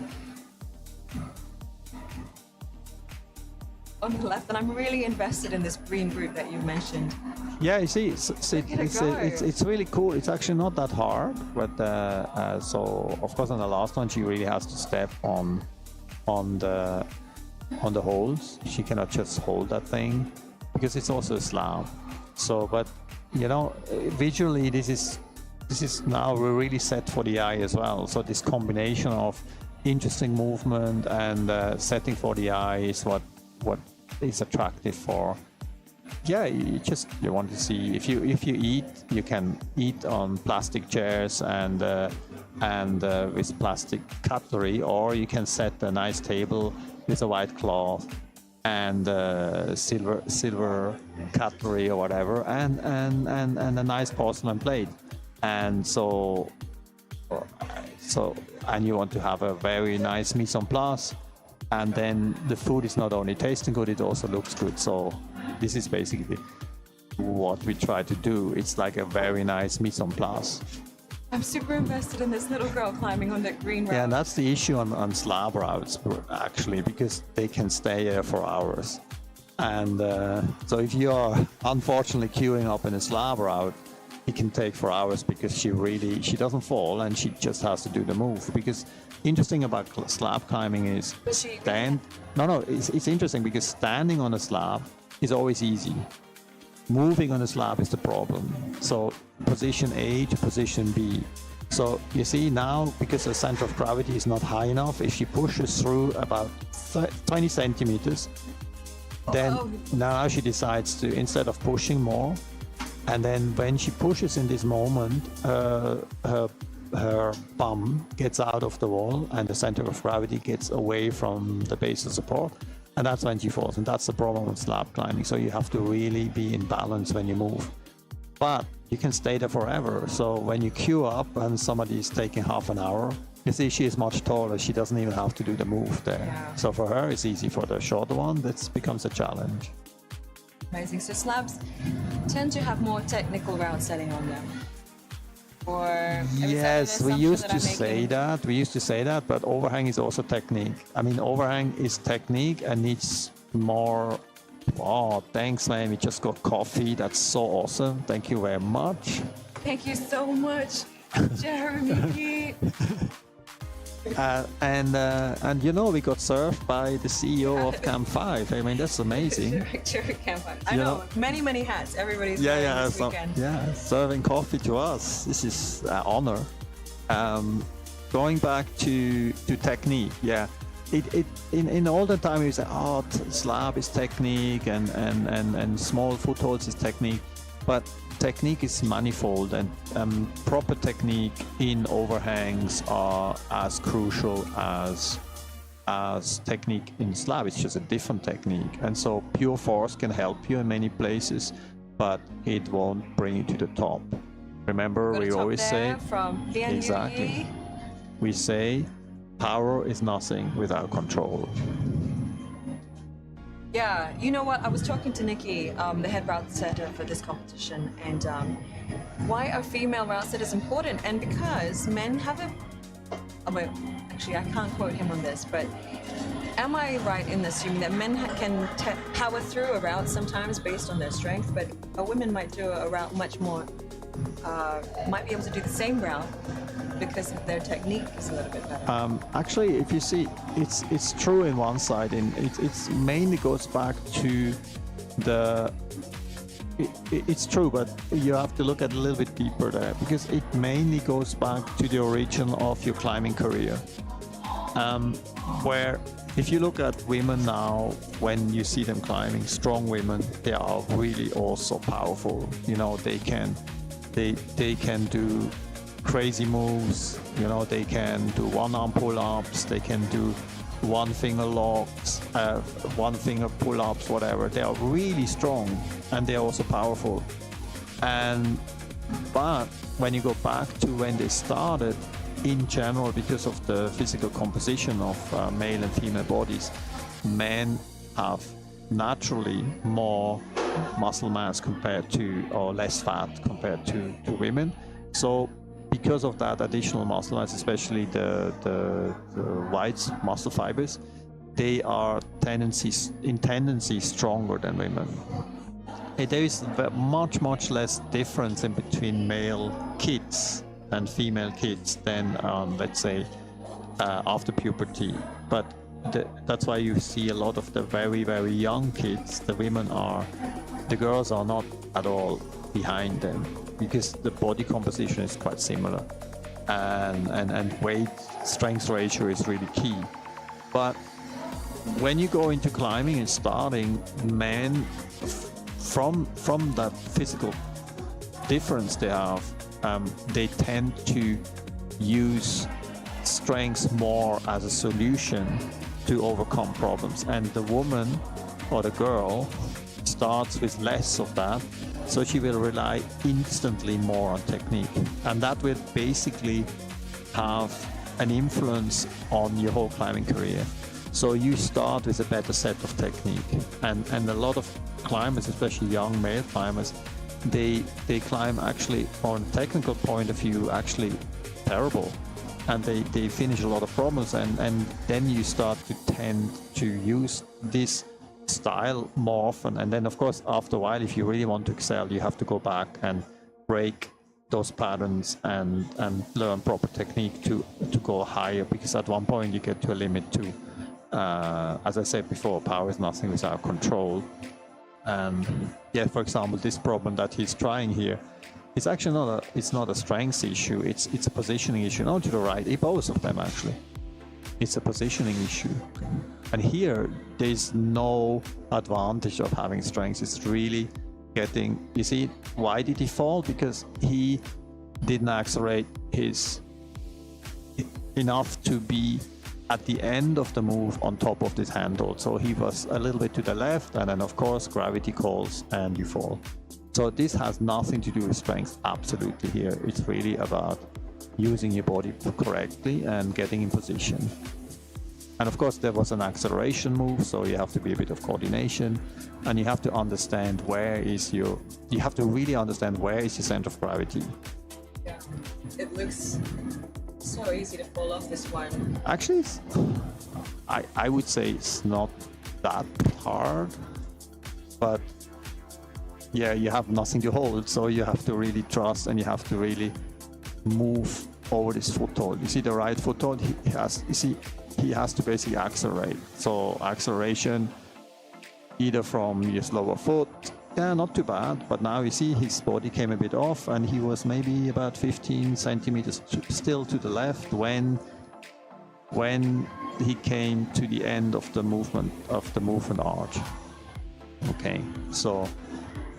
on the left, and I'm really invested in this green group that you mentioned. Yeah, you see, it's really cool. It's actually not that hard, but so of course on the last one she really has to step on the holes. She cannot just hold that thing because it's also a slab. So, but visually this is now we're really set for the eye as well. So this combination of interesting movement and setting for the eye is what is attractive for. Yeah, you want to see if you eat, you can eat on plastic chairs and with plastic cutlery, or you can set a nice table with a white cloth and silver cutlery or whatever, and a nice porcelain plate. And so and you want to have a very nice mise en place, and then the food is not only tasting good, it also looks good. So this is basically what we try to do. It's like a very nice mise en place. I'm super invested in this little girl climbing on that green route. Yeah, and that's the issue on slab routes, actually, because they can stay there for hours. And so if you are unfortunately queuing up in a slab route, it can take for hours because she doesn't fall and she just has to do the move. Because interesting about slab climbing is it's interesting because standing on a slab is always easy. Moving on a slab is the problem. So position A to position B. So you see now, because the center of gravity is not high enough, if she pushes through about 20 centimeters, then now she decides to, instead of pushing more, and then when she pushes in this moment, her bum gets out of the wall and the center of gravity gets away from the base of support. And that's when she falls, and that's the problem with slab climbing. So you have to really be in balance when you move. But you can stay there forever. So when you queue up and somebody is taking half an hour, you see she is much taller. She doesn't even have to do the move there. Yeah. So for her, it's easy. For the shorter one, that becomes a challenge. Amazing. So slabs tend to have more technical route setting on them. Yes, we used to say that, but overhang is also technique. I mean, overhang is technique and needs more. Oh, thanks, man. We just got coffee. That's so awesome. Thank you very much. Thank you so much, Jeremy. And we got served by the CEO of Camp5. I mean, that's amazing. Director of Camp5. I know, many hats. Everybody's this weekend. Yeah, serving coffee to us. This is an honor. Going back to technique, yeah. In all the time we say, slab is technique and small footholds is technique, but technique is manifold, and proper technique in overhangs are as crucial as technique in slab. It's just a different technique, and so pure force can help you in many places, but it won't bring you to the top. Remember, Got a we top always there say, from Lian exactly. Yu. We say, power is nothing without control. Yeah, you know what? I was talking to Nikki, the head route setter for this competition, and why are female route setters important? And because men have a... Oh, wait, actually, I can't quote him on this, but am I right in assuming that men can power through a route sometimes based on their strength, but a women might do a route much more, might be able to do the same route because their technique is a little bit better? Actually, if you see, it's true in one side, and it's mainly goes back to the... It's true, but you have to look at a little bit deeper there, because it mainly goes back to the origin of your climbing career. Where if you look at women now, when you see them climbing, strong women, they are really also powerful. You know, they can do crazy moves. You know, they can do one-arm pull-ups, they can do one-finger locks, one-finger pull-ups, whatever. They are really strong, and they are also powerful. But when you go back to when they started, in general, because of the physical composition of male and female bodies, men have naturally more muscle mass compared to, or less fat compared to women. So because of that additional muscle mass, especially the white muscle fibers, they are in tendency stronger than women. And there is much less difference in between male kids and female kids than, let's say, after puberty. But that's why you see a lot of the very young kids. The girls are not at all behind them, because the body composition is quite similar, and weight strength ratio is really key. But when you go into climbing and starting, men from that physical difference they have, they tend to use strength more as a solution to overcome problems, and the woman or the girl starts with less of that, so she will rely instantly more on technique, and that will basically have an influence on your whole climbing career. So you start with a better set of technique, and a lot of climbers, especially young male climbers, they climb actually on a technical point of view actually terrible, and they finish a lot of problems, and then you start to tend to use this style more often. And then of course after a while, if you really want to excel, you have to go back and break those patterns and learn proper technique to go higher, because at one point you get to a limit too. As I said before, power is nothing without control. And yeah, for example, this problem that he's trying here, it's actually not a strength issue, it's a positioning issue. No, to the right, both of them actually. It's a positioning issue. And here, there's no advantage of having strength. It's really getting, you see, why did he fall? Because he didn't accelerate enough to be at the end of the move on top of this handle. So he was a little bit to the left, and then of course gravity calls and you fall. So this has nothing to do with strength, absolutely here. It's really about using your body correctly and getting in position. And of course there was an acceleration move, so you have to be a bit of coordination, and you have to understand you have to really understand where is your center of gravity. Yeah, it looks so easy to fall off this one. Actually, I would say it's not that hard, but yeah, you have nothing to hold, so you have to really trust, and you have to really move over this foothold. You see the right foothold, he has to basically accelerate. So acceleration either from your lower foot, yeah, not too bad, but now you see his body came a bit off, and he was maybe about 15 centimeters still to the left when he came to the end of the movement arch. Okay, so,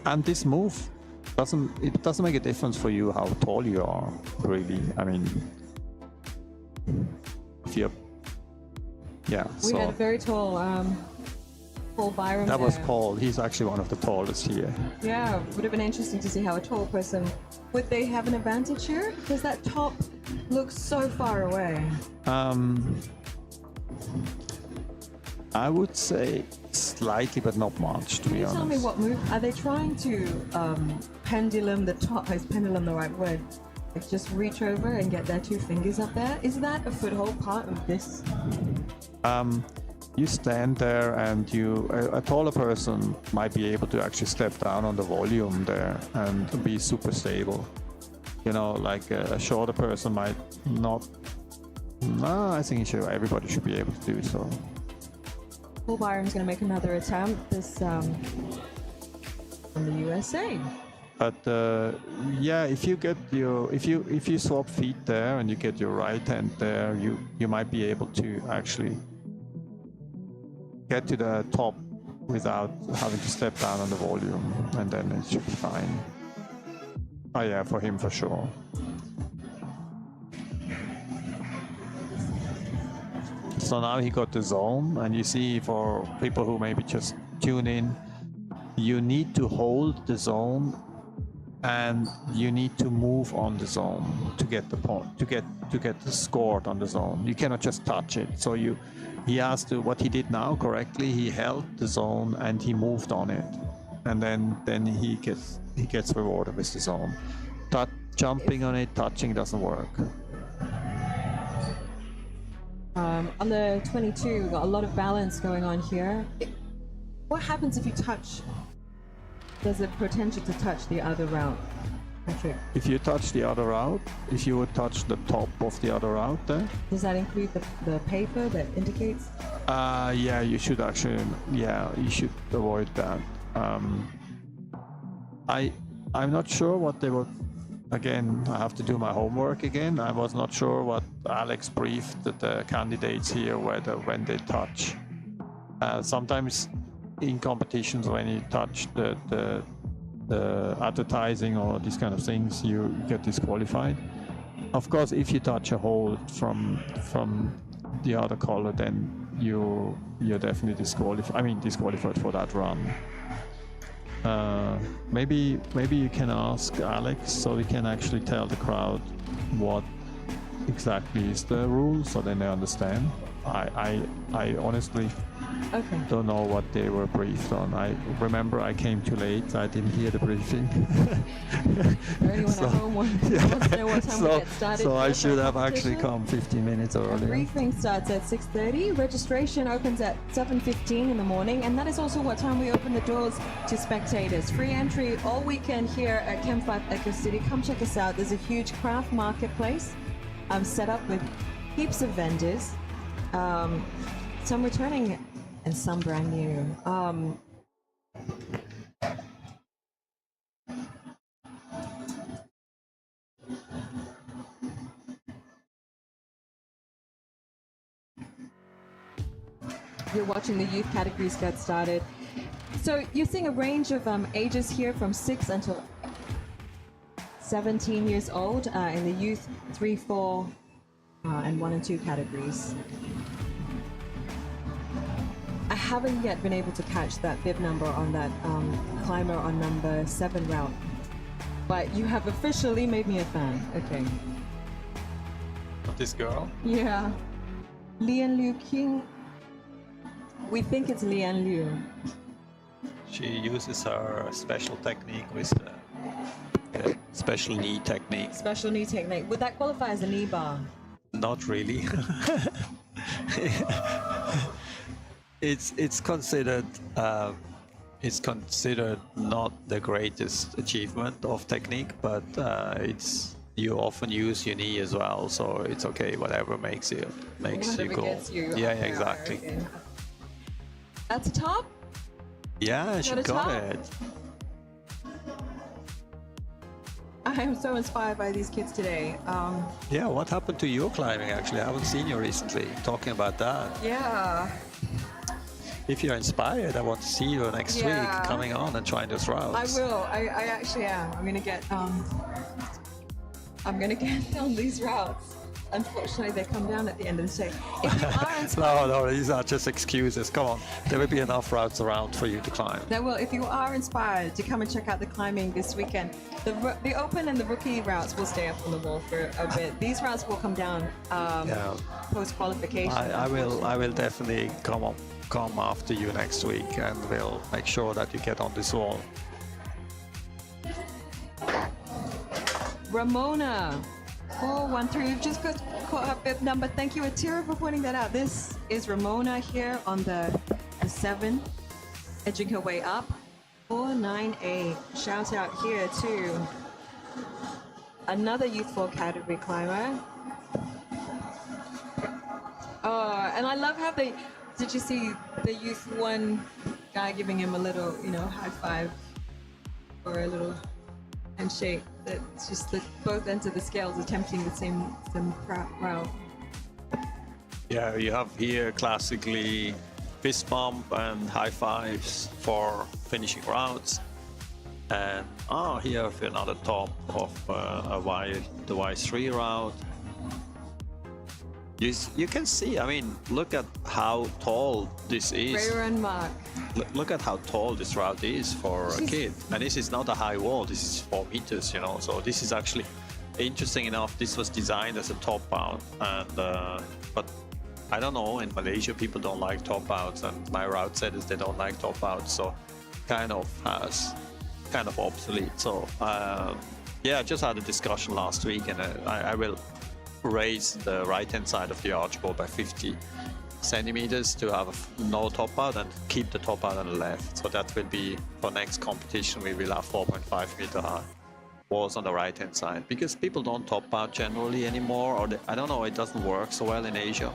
and this move doesn't make a difference for you how tall you are, really. I mean, if you're, yeah. We had a very tall Paul Byram That was there. Paul. He's actually one of the tallest here. Yeah, would have been interesting to see how a tall person, would they have an advantage here? Because that top looks so far away. I would say slightly, but not much, to be honest. Tell me what move, are they trying to pendulum the top, is pendulum the right word? Like just reach over and get their two fingers up there? Is that a foothold part of this? You stand there and a taller person might be able to actually step down on the volume there and be super stable. You know, like a shorter person might not. No, I think everybody should be able to do so. Paul Byron's going to make another attempt, this from the USA. But yeah, if you swap feet there and you get your right hand there, you might be able to actually get to the top without having to step down on the volume, and then it should be fine. Oh yeah, for him for sure. So now he got the zone, and you see, for people who maybe just tune in, you need to hold the zone and you need to move on the zone to get the point, to get scored on the zone. You cannot just touch it. So he has to, what he did now correctly, he held the zone and he moved on it, and then he gets rewarded with the zone. Jumping on it, touching doesn't work. On the 22, we've got a lot of balance going on here. What happens if you touch? There's a potential to touch the other route, Patrick. If you touch the other route, if you would touch the top of the other route there. Does that include the paper that indicates? Yeah, you should actually, you should avoid that. I'm not sure what they were. Again, I have to do my homework again. I was not sure what Alex briefed the candidates here when they touch. Sometimes in competitions, when you touch the advertising or these kind of things, you get disqualified. Of course, if you touch a hole from the other color, then you're definitely disqualified for that run. Maybe you can ask Alex so we can actually tell the crowd what exactly is the rule, so then they understand. I honestly don't know what they were briefed on. I remember I came too late, so I didn't hear the briefing. Anyone at home wants to know what time we get started. So I should have actually come 15 minutes earlier. The briefing starts at 6:30. Registration opens at 7:15 in the morning, and that is also what time we open the doors to spectators. Free entry all weekend here at Camp5 Eco City. Come check us out. There's a huge Kraft Marketplace set up with heaps of vendors. Some returning and some brand new. You're watching the youth categories get started. So you're seeing a range of ages here from 6 until 17 years old in the youth 3, 4, and 1 and 2 categories. I haven't yet been able to catch that bib number on that climber on number 7 route, but you have officially made me a fan. Okay. This girl? Yeah. Lian Liu King. We think it's Lian Liu. She uses her special technique with the special knee technique. Special knee technique. Would that qualify as a knee bar? Not really. It's considered not the greatest achievement of technique, but you often use your knee as well, so it's okay. Whatever makes you go. Yeah, exactly. Okay. That's a top? Yeah, she got it. I am so inspired by these kids today. Yeah, what happened to your climbing actually? I haven't seen you recently. Talking about that. Yeah. If you're inspired, I want to see you next week coming on and trying those routes. I will. I actually am. I'm gonna get on these routes. Unfortunately, they come down at the end of the day. If you are inspired, No, these are just excuses. Come on, there will be enough routes around for you to climb. if you are inspired to come and check out the climbing this weekend, the open and the rookie routes will stay up on the wall for a bit. These routes will come down post qualification. I will definitely come after you next week, and we'll make sure that you get on this wall. Ramona, 413. We've just got caught up bib number. Thank you, Atira, for pointing that out. This is Ramona here on the 7, edging her way up. 498. Shout out here to another Youth 4 category climber. Oh, and I love how did you see the Youth 1 guy giving him a little, high five or a little handshake? That's just both ends of the scales attempting the same route. Yeah, you have here classically fist bump and high fives for finishing routes. And here for another top of the Y3 route. You can see, I mean, look at how tall this is. Run Mark. Look at how tall this route is for a kid. And this is not a high wall, this is 4 meters, So this is actually, interesting enough, this was designed as a top out. And but I don't know, in Malaysia people don't like top outs, and my route setters, they don't like top outs. So kind of obsolete. So yeah, I just had a discussion last week, and I will raise the right hand side of the archboard by 50 centimeters to have no top out and keep the top out on the left. So that will be for next competition. We will have 4.5 meter high walls on the right hand side, because people don't top out generally anymore, or I don't know, it doesn't work so well in Asia.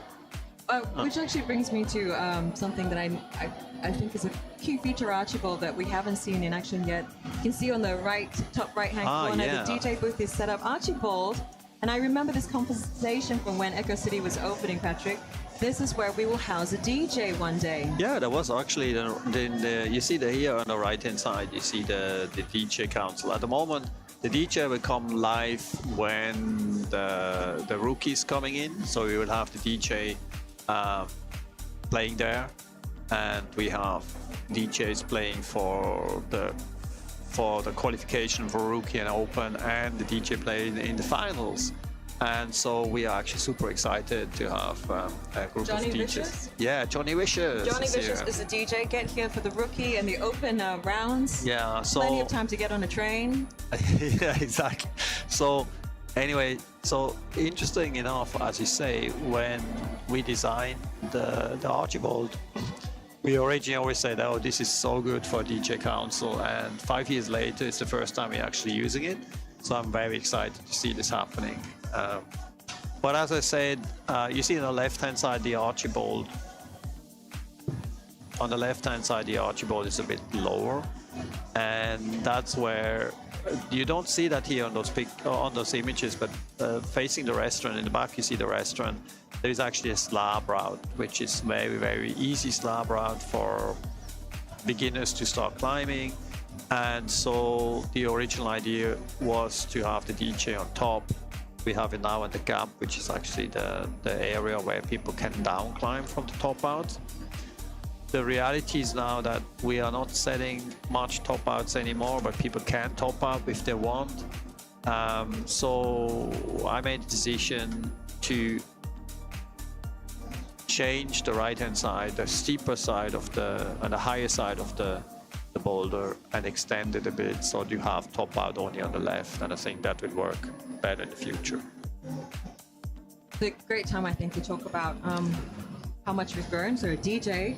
Which actually brings me to something that I think is a key feature Archibald that we haven't seen in action yet. You can see on the top right hand corner, yeah. the DJ booth is set up. Archibald, and I remember this conversation from when Eco City was opening, Patrick. This is where we will house a DJ one day. Yeah, there was actually, you see here on the right hand side, you see the DJ council. At the moment, the DJ will come live when the rookies coming in. So we will have the DJ playing there, and we have DJs playing for the qualification for rookie and open, and the DJ playing in the finals. And so we are actually super excited to have a group Johnny of DJs. Vicious? Yeah, Johnny Vicious. Johnny is Vicious here. is a DJ. Get here for the rookie and the open rounds. Yeah, so Plenty of time to get on a train. yeah, exactly. So anyway, so interesting enough, as you say, when we designed the Archibald, we originally always said, oh, this is so good for DJ Council, and 5 years later, it's the first time we're actually using it. So I'm very excited to see this happening. But as I said, you see on the left-hand side, the Archibald. On the left-hand side, the Archibald is a bit lower, and that's where you don't see that here on those images, but facing the restaurant in the back, you see the restaurant. There is actually a slab route, which is very, very easy slab route for beginners to start climbing. And so the original idea was to have the DJ on top. We have it now in the gap, which is actually the area where people can down climb from the top out. The reality is now that we are not setting much top outs anymore, but people can top out if they want. So I made a decision to change the right-hand side, the steeper side of and the higher side of the boulder, and extend it a bit so you have top out only on the left, and I think that will work better in the future. It's a great time, I think, to talk about how much we've grown. So DJ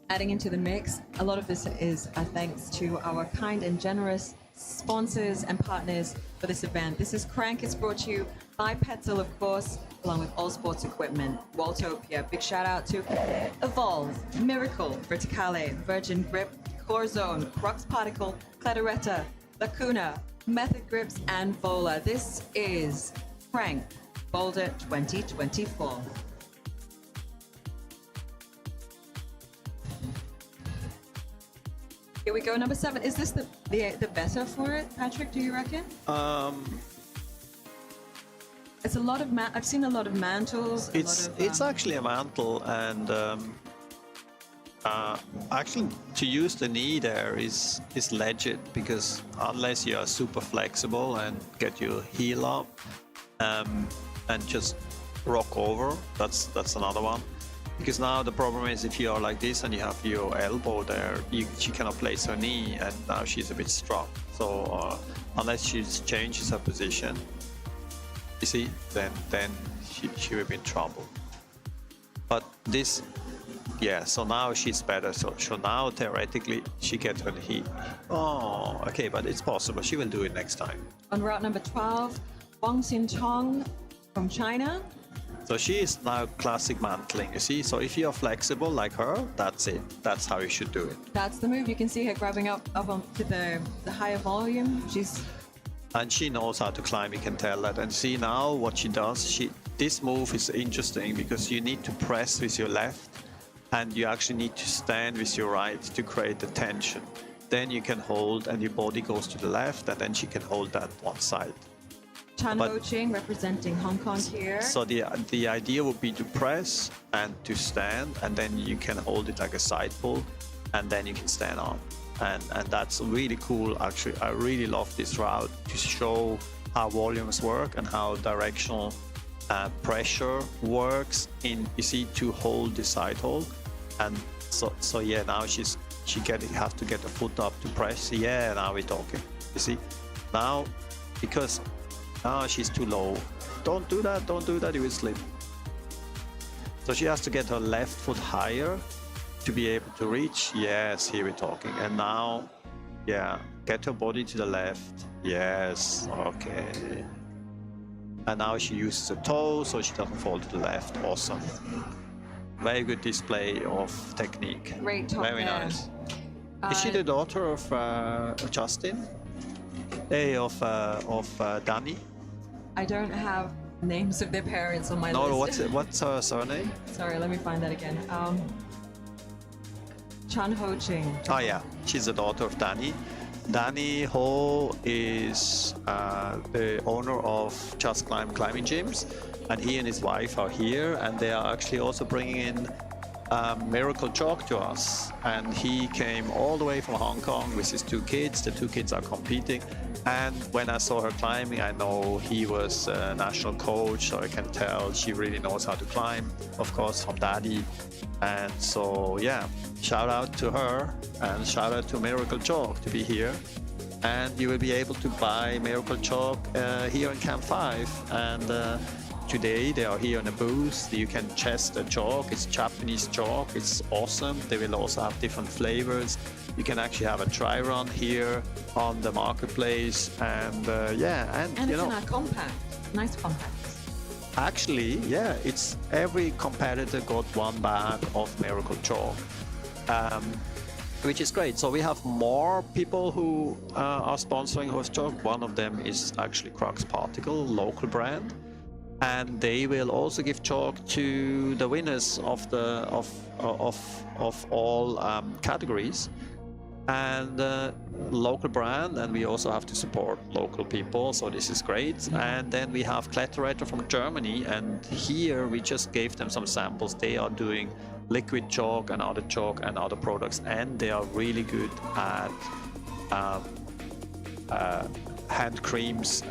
adding into the mix. A lot of this is thanks to our kind and generous sponsors and partners for this event. This is Crank. It's brought to you by Petzl, of course, along with all sports equipment. Waltopia. Big shout out to Evolve, Miracle, Verticale, Virgin Grip, Core Zone, Crux Particle, Claretta, Lacuna, Method Grips, and Vola. This is Crank Boulder 2024. Here we go, number 7. Is this the better for it, Patrick, do you reckon? There's a lot of I've seen a lot of mantles. It's actually a mantle, and actually to use the knee there is legit, because unless you are super flexible and get your heel up and just rock over, that's another one. Because now the problem is, if you are like this and you have your elbow there, she cannot place her knee, and now she's a bit struck. So unless she changes her position, you see, then she will be in trouble. But this, yeah, so now she's better. So now theoretically she gets her knee. Oh, okay, but it's possible. She will do it next time. On route number 12, Wang Xintong from China. So she is now classic mantling, you see? So if you're flexible like her, that's it. That's how you should do it. That's the move. You can see her grabbing up onto the higher volume. And she knows how to climb, you can tell that. And see now what she does. This move is interesting because you need to press with your left, and you actually need to stand with your right to create the tension. Then you can hold, and your body goes to the left, and then she can hold that one side. Chan Ho Ching representing Hong Kong here. So the idea would be to press and to stand, and then you can hold it like a side pull, and then you can stand up. And that's really cool, actually. I really love this route to show how volumes work and how directional pressure works in, you see, to hold the side hold. And so yeah, now has to get the foot up to press. Yeah, now we're talking. You see, now because she's too low. Don't do that, you will slip. So she has to get her left foot higher to be able to reach. Yes, here we're talking. And now, yeah, get her body to the left. Yes, okay. And now she uses a toe so she doesn't fall to the left. Awesome. Very good display of technique. Great top Very there. nice. Is she the daughter of Justin? Of Danny? I don't have names of their parents on my list. No, what's her surname? Sorry, let me find that again. Chan Ho Ching. Oh yeah, she's the daughter of Danny. Danny Ho is the owner of Just Climb Climbing Gyms, and he and his wife are here, and they are actually also bringing in Miracle Chalk to us. And he came all the way from Hong Kong with his two kids. The two kids are competing, and when I saw her climbing, I know he was a national coach, so I can tell she really knows how to climb, of course, from Daddy. And so yeah, shout out to her, and shout out to Miracle Chalk to be here. And you will be able to buy Miracle Chalk here in Camp 5. And today they are here in a booth. You can test the chalk. It's Japanese chalk. It's awesome. They will also have different flavors. You can actually have a try run here on the marketplace. And yeah, and you know, it's compact, nice compact. Actually, yeah, it's every competitor got one bag of Miracle Chalk, which is great. So we have more people who are sponsoring Horse Chalk. One of them is actually Kraft Particle, local brand, and they will also give chalk to the winners of all categories. And local brand, and we also have to support local people, so this is great. And then we have Kletterator from Germany, and here we just gave them some samples. They are doing liquid chalk and other products, and they are really good at hand creams.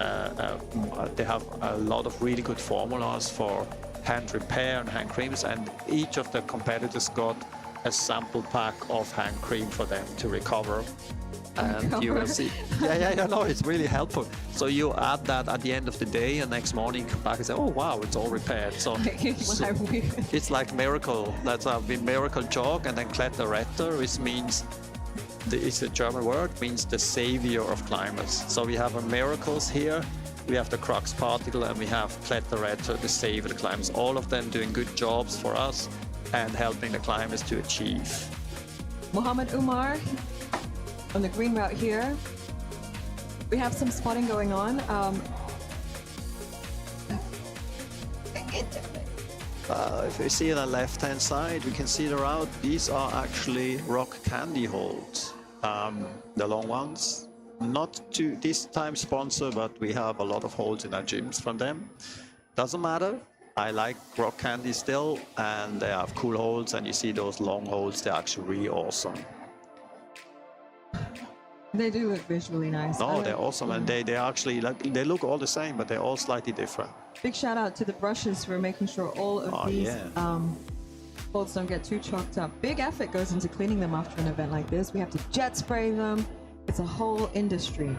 They have a lot of really good formulas for hand repair and hand creams, and each of the competitors got a sample pack of hand cream for them to recover. And you will see. Yeah, no, it's really helpful. So you add that at the end of the day, and next morning you come back and say, oh wow, it's all repaired. So, it's like miracle. That's been Miracle Chalk, and then Kletterator, which means it's a German word, means the savior of climbers. So we have a Miracles here, we have the Kraft Particle, and we have Kletterator, the savior of the climbers. All of them doing good jobs for us and helping the climbers to achieve. Muhammad Umar on the green route here. We have some spotting going on. If you see on the left-hand side, we can see the route. These are actually rock candy holds, the long ones. Not to this time sponsor, but we have a lot of holds in our gyms from them. doesn't matter. I like rock candy still, and they have cool holds, and you see those long holds, they're actually really awesome. They do look visually nice. No, they're awesome, and they actually they look all the same, but they're all slightly different. Big shout out to the brushes for making sure all of these holds don't get too chalked up. Big effort goes into cleaning them after an event like this. We have to jet spray them. It's a whole industry.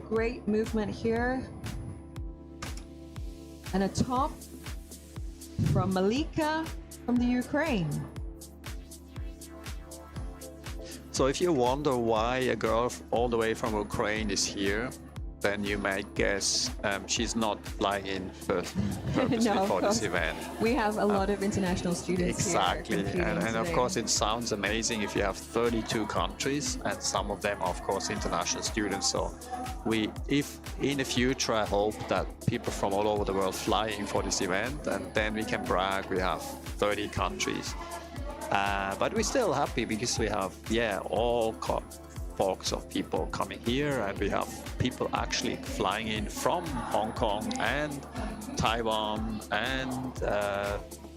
Great movement here. And a top from Malika from the Ukraine. So if you wonder why a girl all the way from Ukraine is here, then you might guess she's not flying in purposely No, for this event. We have a lot of international students Exactly, here. and of course it sounds amazing if you have 32 countries, and some of them are of course international students. So if in the future I hope that people from all over the world fly in for this event, and then we can brag we have 30 countries. But we're still happy because we have all folks of people coming here, and we have people actually flying in from Hong Kong and Taiwan and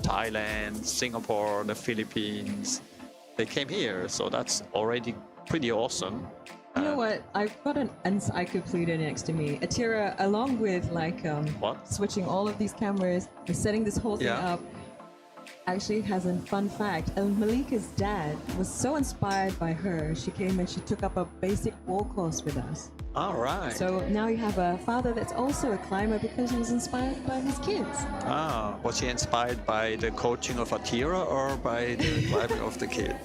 Thailand, Singapore, the Philippines. They came here, so that's already pretty awesome. You know what? I've got an encyclopedia next to me. Atira, along with switching all of these cameras and setting this whole thing up, actually has a fun fact. And Malika's dad was so inspired by her, she came and she took up a basic wall course with us. All right. So now you have a father that's also a climber because he was inspired by his kids. Ah, was he inspired by the coaching of Atira or by the climbing of the kid?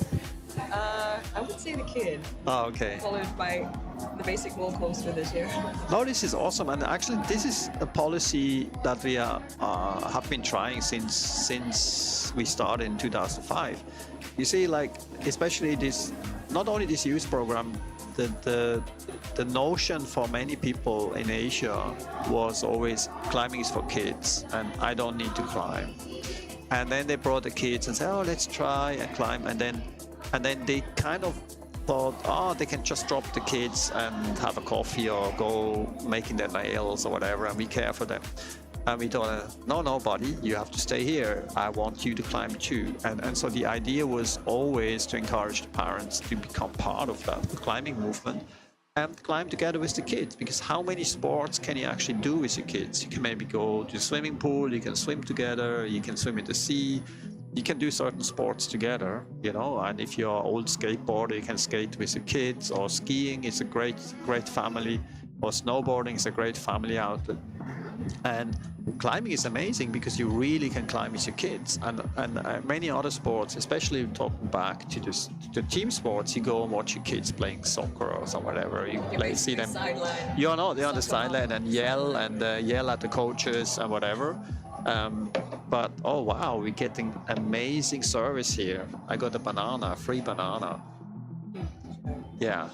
I would say the kid. Oh, okay. Followed by the basic wall course for this year. No, this is awesome, and actually, this is a policy that we have been trying since we started in 2005. You see, like especially this, not only this youth program, the notion for many people in Asia was always climbing is for kids, and I don't need to climb. And then they brought the kids and said, oh, let's try and climb, and then they kind of thought, oh, they can just drop the kids and have a coffee or go making their nails or whatever, and we care for them. And we thought, no, buddy, you have to stay here. I want you to climb too. And so the idea was always to encourage the parents to become part of that climbing movement and climb together with the kids, because how many sports can you actually do with your kids? You can maybe go to the swimming pool, you can swim together, you can swim in the sea, you can do certain sports together, you know, and if you're an old skateboarder, you can skate with your kids, or skiing is a great family, or snowboarding is a great family outlet. And climbing is amazing because you really can climb with your kids, and many other sports, especially talking back to the team sports, you go and watch your kids playing soccer or some whatever. You see them. They're on the sideline and yell at the coaches and whatever. But oh wow, we're getting amazing service here. I got a free banana. Yeah.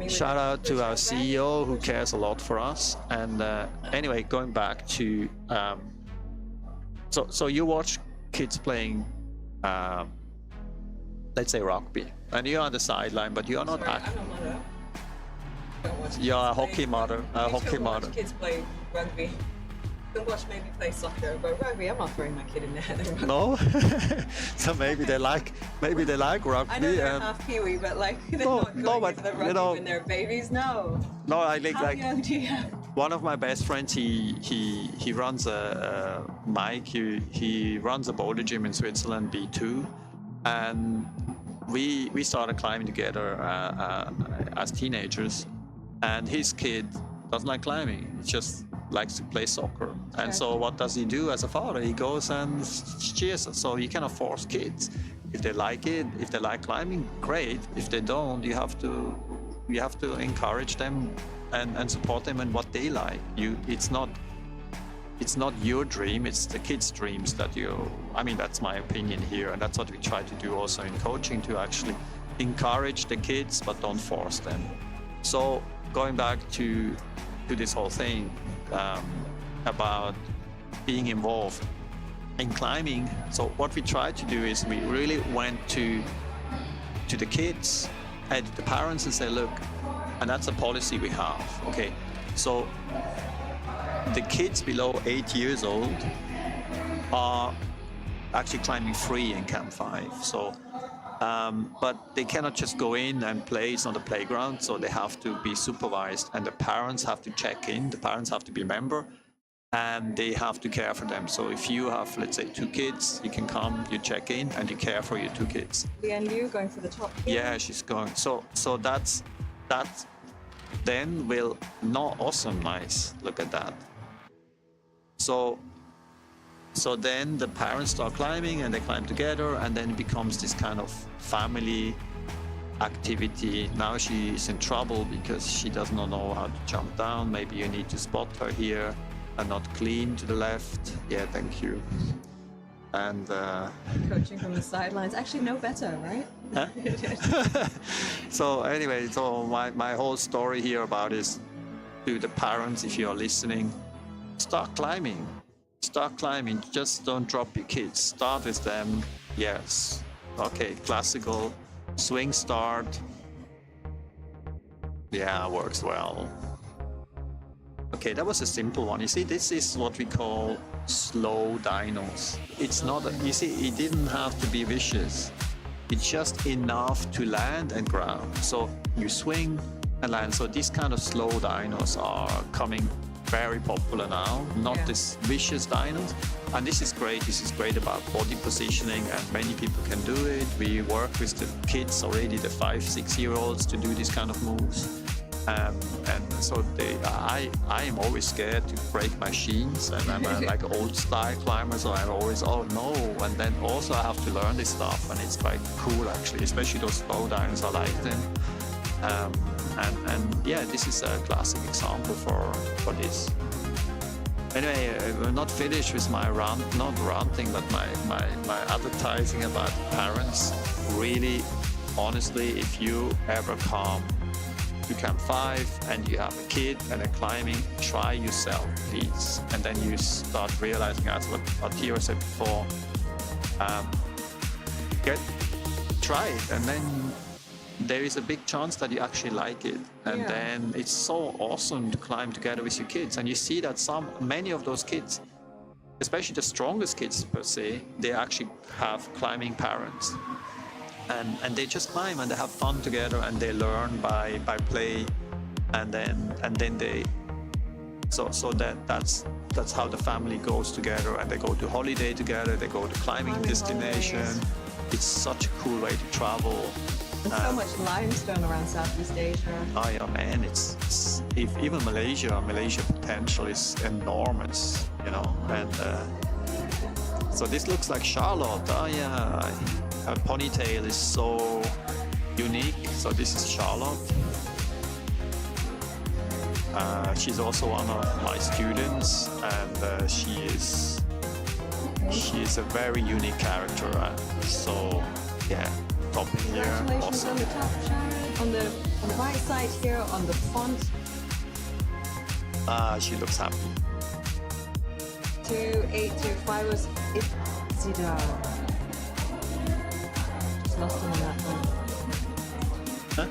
Shout out to our CEO who cares a lot for us. And anyway, going back to so you watch kids playing, let's say rugby, and you're on the sideline, but you're not active. You're a hockey mother. Kids play rugby. Can watch maybe play soccer, but rugby, I'm not throwing my kid in there. No, so maybe they like rugby. I know they're half Kiwi, but like they're not going into the rugby when they're babies. No. No, I think How young do you have? One of my best friends, he runs Mike. He runs a boulder gym in Switzerland, B2, and we started climbing together as teenagers, and his kid doesn't like climbing. He just likes to play soccer. And so what does he do as a father? He goes and cheers. So you cannot force kids. If they like it, if they like climbing, great. If they don't, you have to encourage them and support them in what they like. It's not your dream, it's the kids' dreams that that's my opinion here, and that's what we try to do also in coaching, to actually encourage the kids but don't force them. So going back to this whole thing about being involved in climbing. So what we tried to do is we really went to the kids and the parents and say, look, and that's a policy we have. Okay, So the kids below 8 years old are actually climbing free in Camp5. So, but they cannot just go in and play. It's not a playground, so they have to be supervised, and the parents have to check in. The parents have to be a member, and they have to care for them. So if you have, let's say, 2 kids, you can come, you check in, and you care for your 2 kids. Leanne Liu going for the top here. Yeah, she's going. So that then will not awesome nice. Look at that. So then the parents start climbing and they climb together, and then it becomes this kind of family activity. Now she's in trouble because she does not know how to jump down. Maybe you need to spot her here and not clean to the left. Yeah, thank you. And Coaching from the sidelines. Actually, no better, right? huh? So anyway, so my whole story here about is to the parents, if you are listening, start climbing. Start climbing. Just don't drop your kids. Start with them. Yes. Okay, classical swing start. Yeah, works well. Okay, that was a simple one. You see, this is what we call slow dynos. It's not, you see, it didn't have to be vicious. It's just enough to land and ground. So you swing and land. So these kind of slow dynos are coming very popular now, not this vicious dynos. And this is great. This is great about body positioning, and many people can do it. We work with the kids already, the 5-6-year-olds, to do these kind of moves. And so I am always scared to break my shins, and I'm like an old style climber, so I'm always, oh no. And then also I have to learn this stuff, and it's quite cool actually, especially those slow dynos. I like them. And yeah, this is a classic example for this. Anyway, we're not finished with my not ranting, but my advertising about parents. Really, honestly, if you ever come to Camp5 and you have a kid and a climbing, try yourself, please. And then you start realizing, as what Tira said before, try it, and then there is a big chance that you actually like it. And then it's so awesome to climb together with your kids. And you see that many of those kids, especially the strongest kids per se, they actually have climbing parents. And they just climb and they have fun together, and they learn by play, and then they that's how the family goes together, and they go to holiday together, they go to climbing destination. Holidays. It's such a cool way to travel. And so much limestone around Southeast Asia. Oh yeah, man, it's even Malaysia potential is enormous, you know. And so this looks like Charlotte. Oh yeah, her ponytail is so unique. So this is Charlotte. She's also one of my students, and she is a very unique character. So yeah. Here. Congratulations Awesome. on the top, Sharon. On the right side here, on the front. She looks happy. 2825 was Itzida. Just lost him on that one. Huh?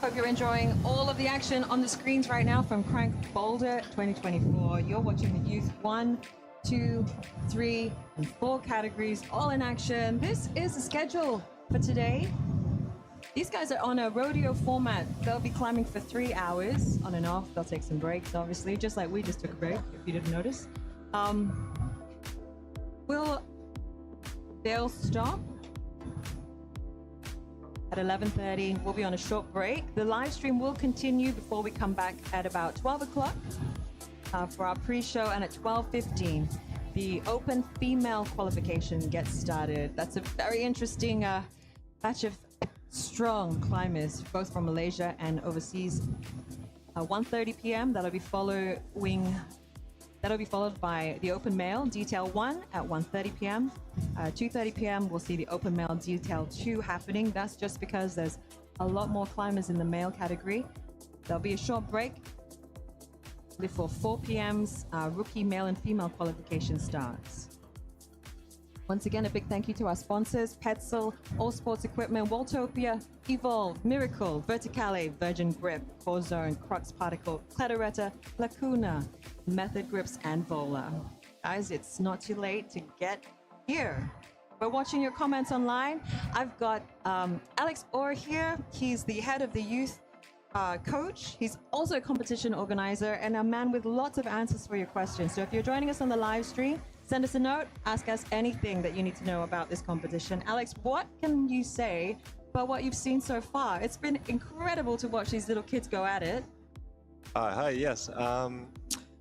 Hope you're enjoying all of the action on the screens right now from CRANK Boulder 2024. You're watching the youth 1, 2, 3, and 4 categories all in action. This is the schedule for today. These guys are on a rodeo format. They'll be climbing for 3 hours on and off. They'll take some breaks, obviously, just like we just took a break, if you didn't notice. They'll stop at 11:30. We'll be on a short break. The live stream will continue before we come back at about 12 o'clock for our pre-show, and at 12:15 the open female qualification gets started. That's a very interesting batch of strong climbers, both from Malaysia and overseas. 1:30 p.m. That'll be followed by the open male detail 1 at 1:30 p.m. 2:30 p.m. we'll see the open male detail 2 happening. That's just because there's a lot more climbers in the male category. There'll be a short break before 4 p.m.'s rookie male and female qualification starts. Once again, a big thank you to our sponsors: Petzl, All Sports Equipment, Waltopia, Evolve, Miracle, Verticale, Virgin Grip, Core Zone, Crux Particle, Cledaretta, Lacuna, Method Grips, and Vola. Guys, it's not too late to get here. We're watching your comments online. I've got Alex Orr here. He's the head of the youth coach. He's also a competition organizer and a man with lots of answers for your questions. So if you're joining us on the live stream, send us a note, ask us anything that you need to know about this competition. Alex, what can you say about what you've seen so far? It's been incredible to watch these little kids go at it. Hi, yes.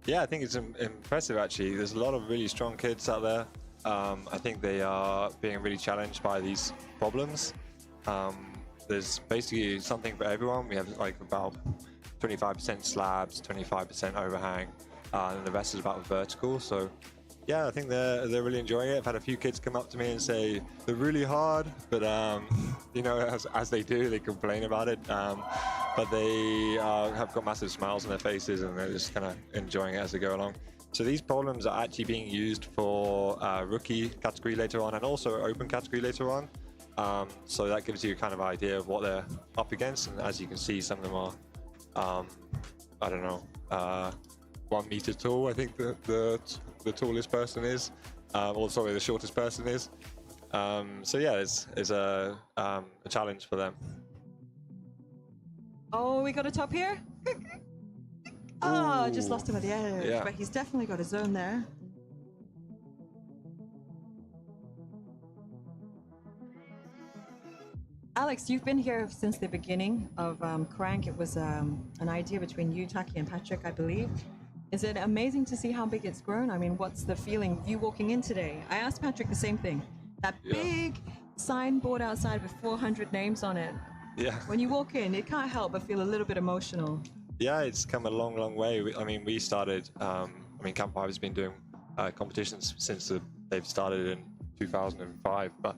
Yeah, I think it's impressive actually. There's a lot of really strong kids out there. I think they are being really challenged by these problems. There's basically something for everyone. We have like about 25% slabs, 25% overhang, and the rest is about vertical. So yeah, I think they're really enjoying it. I've had a few kids come up to me and say they're really hard, but you know, as they do, they complain about it. But they have got massive smiles on their faces, and they're just kind of enjoying it as they go along. So these problems are actually being used for rookie category later on, and also open category later on. So that gives you a kind of idea of what they're up against. And as you can see, some of them are, I don't know, 1 meter tall. I think the tallest person is, or sorry, the shortest person is. So yeah, it's a challenge for them. Oh, we got a top here. Oh, just lost him at the edge, yeah. But he's definitely got a zone there. Alex, you've been here since the beginning of CRANK. It was an idea between you, Taki, and Patrick, I believe. Is it amazing to see how big it's grown? I mean, what's the feeling you walking in today? I asked Patrick the same thing. That big signboard outside with 400 names on it. Yeah. When you walk in, it can't help but feel a little bit emotional. Yeah, it's come a long, long way. We started, Camp5 has been doing competitions since they've started in 2005. But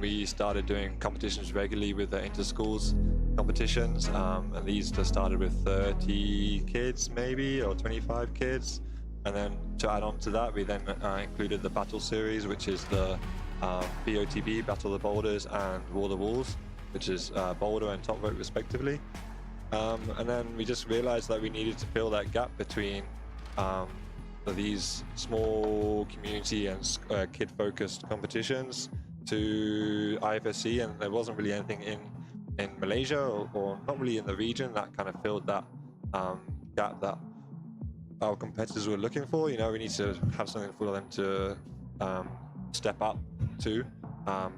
we started doing competitions regularly with the inter-schools competitions. And these just started with 30 kids maybe, or 25 kids. And then to add on to that, we then included the battle series, which is the BOTB, Battle of the Boulders, and Wall of Walls, which is boulder and top rope respectively. And then we just realized that we needed to fill that gap between these small community and kid-focused competitions to IFSC, and there wasn't really anything in Malaysia or not really in the region that kind of filled that gap that our competitors were looking for. You know, we need to have something for them to step up to,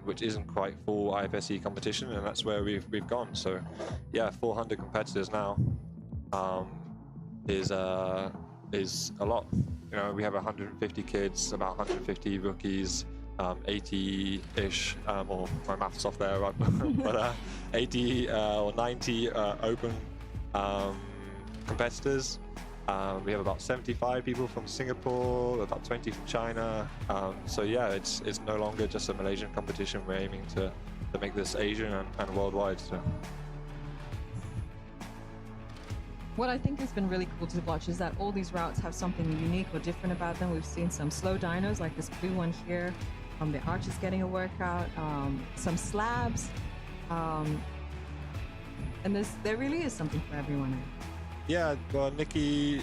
which isn't quite full IFSC competition, and that's where we've gone. So yeah, 400 competitors now is a lot. You know, we have 150 kids, about 150 rookies, 80-ish, or my math's off there, right? But 80 or 90 open competitors. We have about 75 people from Singapore, about 20 from China. So yeah, it's no longer just a Malaysian competition. We're aiming to make this Asian and worldwide. So. What I think has been really cool to watch is that all these routes have something unique or different about them. We've seen some slow dynos like this blue one here. The Archie's getting a workout. Some slabs. And there really is something for everyone. Yeah, well, Nikki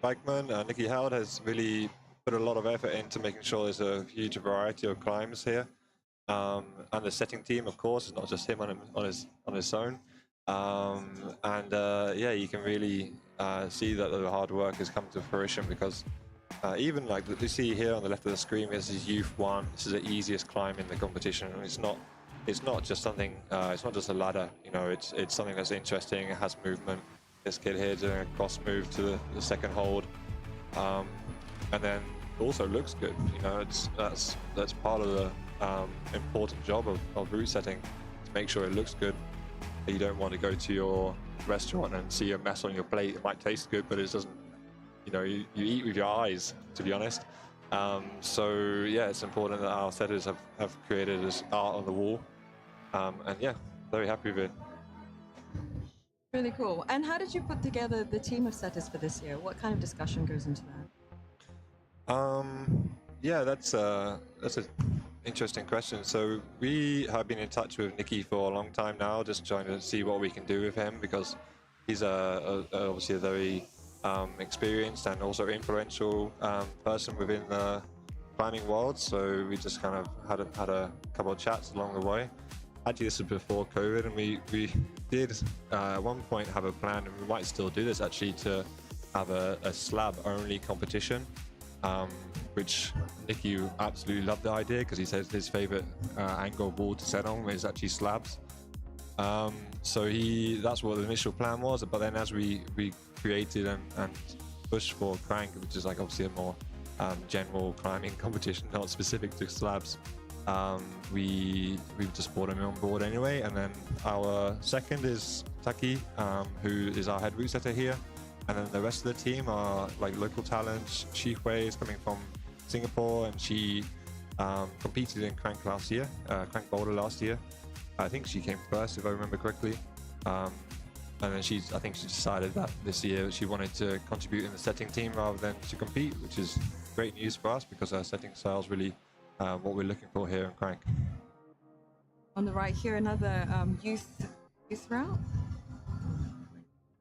Bikeman, Nikki Howard has really put a lot of effort into making sure there's a huge variety of climbs here. And the setting team, of course, it's not just him on his own. Yeah, you can really see that the hard work has come to fruition, because even like you see here on the left of the screen, this is Youth 1. This is the easiest climb in the competition, and it's not just something. It's not just a ladder. You know, it's something that's interesting. It has movement. This kid here doing a cross move to the second hold, and then also looks good. You know, that's part of the important job of route setting, to make sure it looks good. You don't want to go to your restaurant and see a mess on your plate. It might taste good, but it doesn't. You know, you eat with your eyes, to be honest. So yeah, it's important that our setters have created this art on the wall, and yeah, very happy with it. Really cool. And how did you put together the team of setters for this year? What kind of discussion goes into that? Yeah, that's an interesting question. So we have been in touch with Nikki for a long time now, just trying to see what we can do with him, because he's obviously a very experienced and also influential person within the climbing world. So we just kind of had a couple of chats along the way. Actually, this was before COVID, and we did at one point have a plan, and we might still do this actually, to have a slab only competition, which Nicky absolutely loved the idea, because he says his favorite angle wall to set on is actually slabs. So that's what the initial plan was, but then as we created and pushed for Crank, which is like obviously a more general climbing competition, not specific to slabs, we just brought him on board anyway. And then our second is Taki, who is our head route setter here, and then the rest of the team are like local talents. Shi Hui is coming from Singapore, and she competed in Crank last year, Crank Boulder last year. I think she came first, if I remember correctly. And then I think she decided that this year she wanted to contribute in the setting team rather than to compete, which is great news for us, because our setting style is really what we're looking for here in Crank. On the right here, another youth route.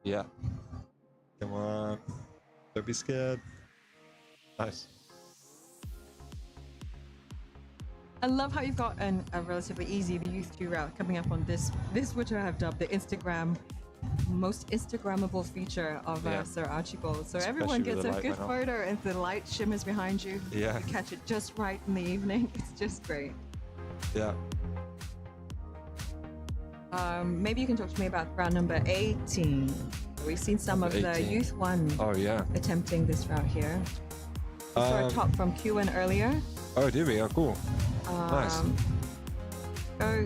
Yeah. Come on. Don't be scared. Nice. I love how you've got a relatively easy youth 2 route coming up on this which I have dubbed the most Instagrammable feature of Sir Archie Bowl. So everyone gets a good photo, and the light shimmers behind you. Yeah. You catch it just right in the evening. It's just great. Yeah. Maybe you can talk to me about route number 18. We've seen some of the youth 1 attempting this route here. We saw a top from Q1 earlier. Oh, did we? Oh, cool. Nice. Oh.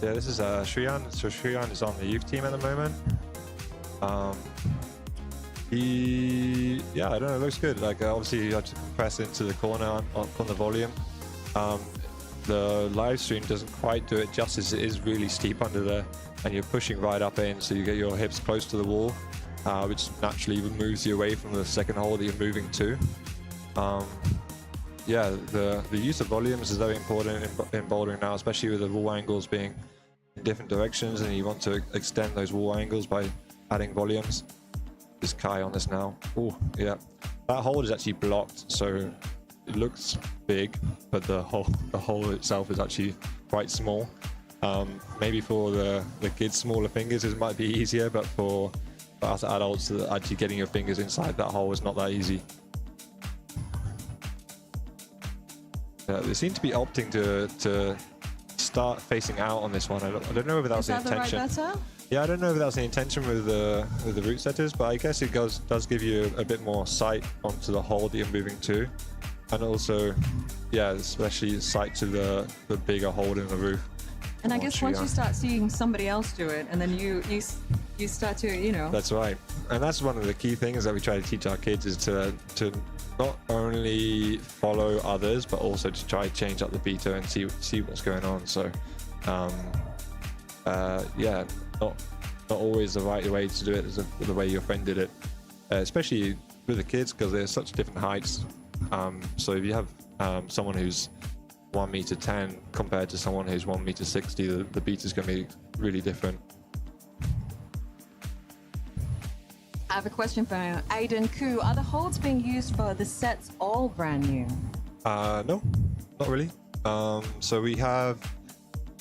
Yeah, this is Shriyan. So Shriyan is on the youth team at the moment. I don't know, it looks good. Like obviously you have to press into the corner on the volume. The live stream doesn't quite do it justice. It is really steep under there, and you're pushing right up in, so you get your hips close to the wall, which naturally moves you away from the second hole that you're moving to. Yeah, the use of volumes is very important in bouldering now, especially with the wall angles being in different directions, and you want to extend those wall angles by adding volumes. This Kai on this now. Oh, yeah. That hole is actually blocked, so it looks big, but the hole itself is actually quite small. Maybe for the kids' smaller fingers it might be easier, but for us adults, actually getting your fingers inside that hole is not that easy. They seem to be opting to start facing out on this one. I don't know if that was the intention. Is that the right better? Yeah, I don't know if that was the intention with the route setters, but I guess it does give you a bit more sight onto the hole that you're moving to, and also, yeah, especially sight to the bigger hole in the roof. And I guess once you start seeing somebody else do it, and then you start to, you know. That's right, and that's one of the key things that we try to teach our kids, is to not only follow others, but also to try to change up the beta and see what's going on. So, yeah, not always the right way to do it is the way your friend did it, especially with the kids, because they're such different heights. So if you have someone who's 1.10 meters compared to someone who's 1.60 meters, the beta is going to be really different. I have a question for Aidan Koo. Are the holds being used for the sets all brand new? No, not really. So we have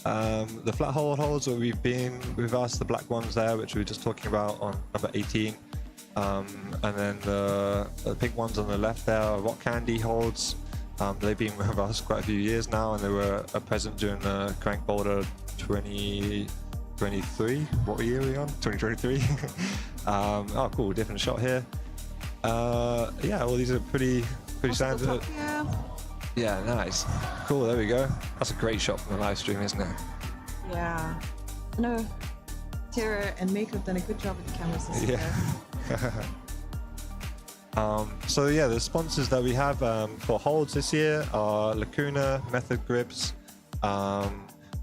the flat hold holds that we've been with us, the black ones there, which we were just talking about on number 18. And then the pink ones on the left there are rock candy holds. They've been with us quite a few years now, and they were present during the CRANK Boulder 2023. What year are we on? 2023. Oh, cool! Different shot here. Yeah, well, these are pretty standard. Yeah, nice. Cool. There we go. That's a great shot from the live stream, isn't it? Yeah. No, Tara and Miko have done a good job with the cameras this year. So yeah, the sponsors that we have for holds this year are Lacuna, Method Grips.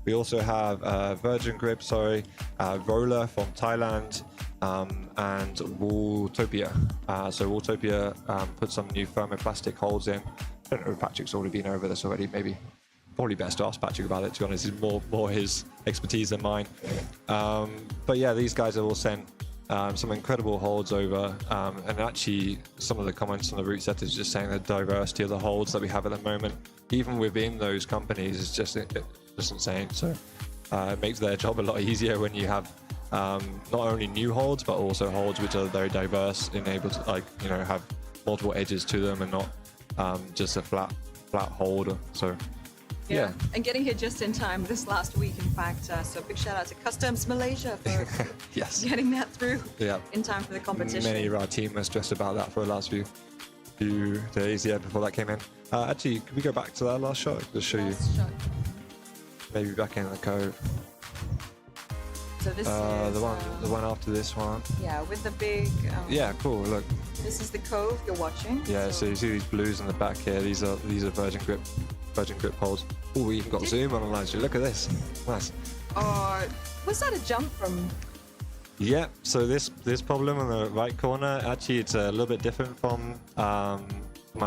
We also have Virgin Grip, Roller from Thailand, and Walltopia. So Walltopia put some new thermoplastic holds in. I don't know if Patrick's already been over this already, probably best to ask Patrick about it, to be honest. It's more his expertise than mine. But yeah, these guys have all sent some incredible holds over, and actually some of the comments on the route setters just saying the diversity of the holds that we have at the moment, even within those companies, is just insane. So it makes their job a lot easier when you have not only new holds but also holds which are very diverse and able to have multiple edges to them and not just a flat hold. So yeah. And getting here just in time this last week, in fact. So big shout out to Customs Malaysia for yes, getting that through in time for the competition. Many of our team were stressed about that for the last few days, before that came in. Actually, can we go back to that last shot? Just show you. Maybe back in the cove. So this is the one after this one. Yeah, with the big. Yeah, cool. Look. This is the cove you're watching. Yeah, so you see these blues in the back here. These are Virgin Grip poles. Oh, we even got zoom on the live stream. Look at this. Nice. Was that a jump from? Yeah. So this problem in the right corner, actually, it's a little bit different from our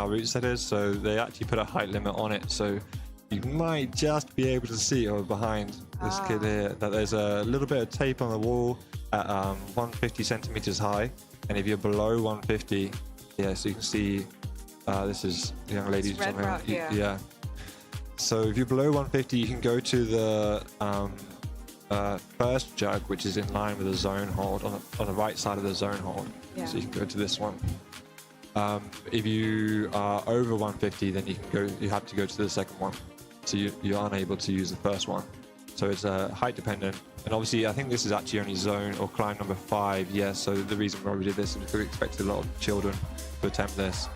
route setters. So they actually put a height limit on it. So you might just be able to see behind this kid here that there's a little bit of tape on the wall at 150 centimeters high, and if you're below 150, so you can see this is the young lady. Yeah. So if you're below 150, you can go to the first jug, which is in line with the zone hold on the right side of the zone hold. Yeah. So you can go to this one. If you are over 150, then you have to go to the second one. So you aren't able to use the first one. So it's height dependent. And obviously, I think this is actually only zone or climb number 5. Yes. So the reason why we did this is because we expected a lot of children to attempt this.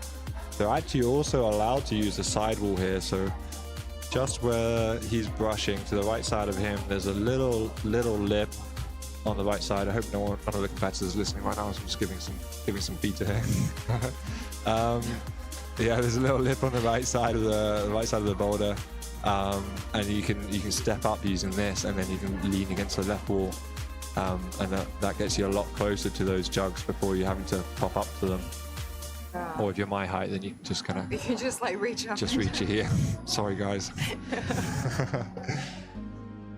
They're actually also allowed to use the sidewall here. So just where he's brushing to the right side of him, there's a little lip on the right side. I hope none of the competitors listening right now. So I'm just giving some feed to him. Yeah, there's a little lip on the right side of the boulder, and you can step up using this, and then you can lean against the left wall, and that gets you a lot closer to those jugs before you're having to pop up to them. Or if you're my height, then you can just kind of... You can just like reach up. Just reach it here. Sorry, guys.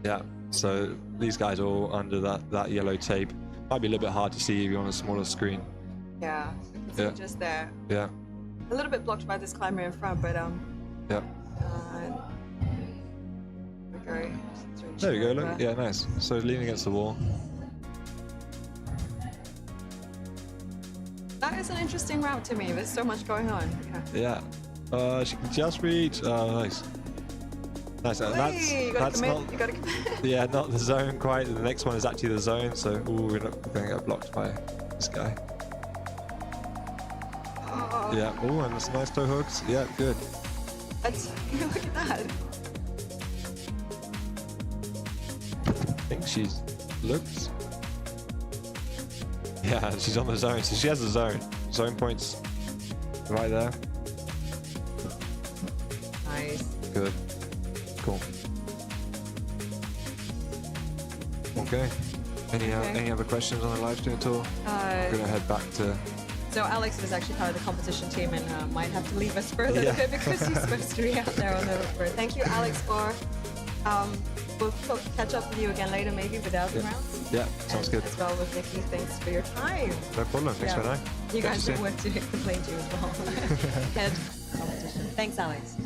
Yeah, so these guys are all under that yellow tape. Might be a little bit hard to see if you're on a smaller screen. Yeah, just there. Yeah. A little bit blocked by this climber in front, but yeah. Okay. There we go, look. Yeah, nice. So leaning against the wall. That is an interesting route to me. There's so much going on. Yeah. She can just reach. Oh, nice. Nice. And that's not. You gotta commit. Yeah, not the zone quite. The next one is actually the zone. So we're not going to get blocked by this guy. Oh. Yeah. Oh, and some nice toe hooks. Yeah, good. Look at that. I think she looks. Yeah, she's on the zone. So she has the zone. Zone points right there. Nice. Good. Cool. Okay. Any other questions on the live stream at all? I'm gonna head back to. So Alex is actually part of the competition team and might have to leave us for a little bit because he's supposed to be out there on the road. Thank you, Alex, for we'll catch up with you again later, maybe with the other rounds. Yeah, sounds good. As well with Nikki. Thanks for your time. No problem. Thanks for that. You guys have work to complain to as well. Head competition. Thanks, Alex.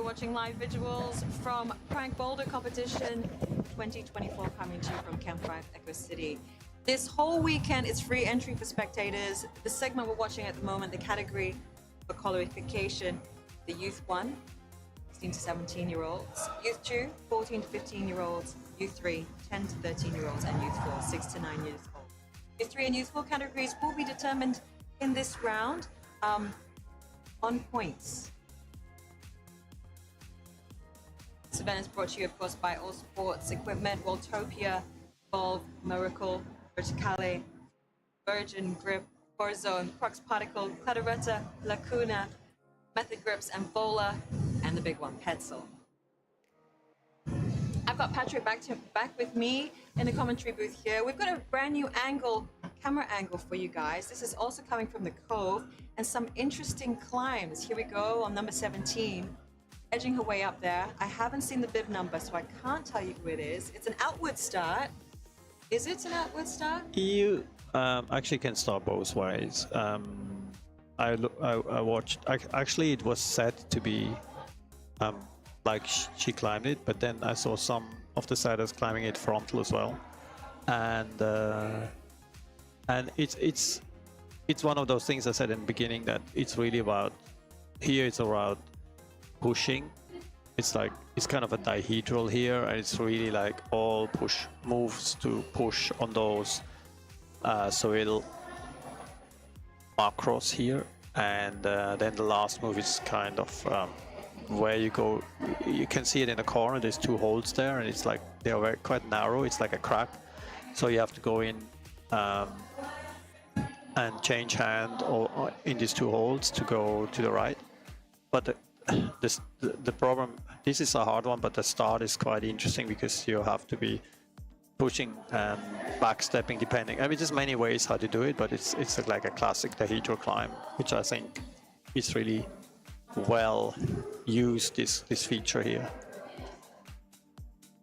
watching live visuals from CRANK Boulder Competition 2024 coming to you from Camp5 Eco City. This whole weekend is free entry for spectators. The segment we're watching at the moment, the category for qualification, the Youth 1, 16 to 17-year-olds, Youth 2, 14 to 15-year-olds, Youth 3, 10 to 13-year-olds, and Youth 4, 6 to 9 years old. Youth 3 and Youth 4 categories will be determined in this round on points. This event is brought to you, of course, by All Sports Equipment, Worldtopia, Volve, Miracle, Verticale, Virgin Grip, Horizon, Crux Particle, Claretta, Lacuna, Method Grips, and Vola, and the big one, Petzl. I've got Patrick back with me in the commentary booth here. We've got a brand new camera angle for you guys. This is also coming from the Cove and some interesting climbs. Here we go on number 17, edging her way up there. I haven't seen the bib number, so I can't tell you who it is. It's an outward start. Is it an outward start? You actually can start both ways. I watched. Actually, it was set to be like she climbed it, but then I saw some of the setters climbing it frontal as well, and it's one of those things I said in the beginning that it's really about. Here it's about pushing. It's like it's kind of a dihedral here, and it's really like all push moves to push on those. So it'll macros here, and then the last move is kind of where you go. You can see it in the corner. There's two holes there, and it's like they're quite narrow. It's like a crack, so you have to go in and change hand or in these two holes to go to the right. But the problem, this is a hard one, but the start is quite interesting because you have to be pushing and backstepping depending. I mean, there's many ways how to do it, but it's like a classic dihedral climb, which I think is really well used, this feature here.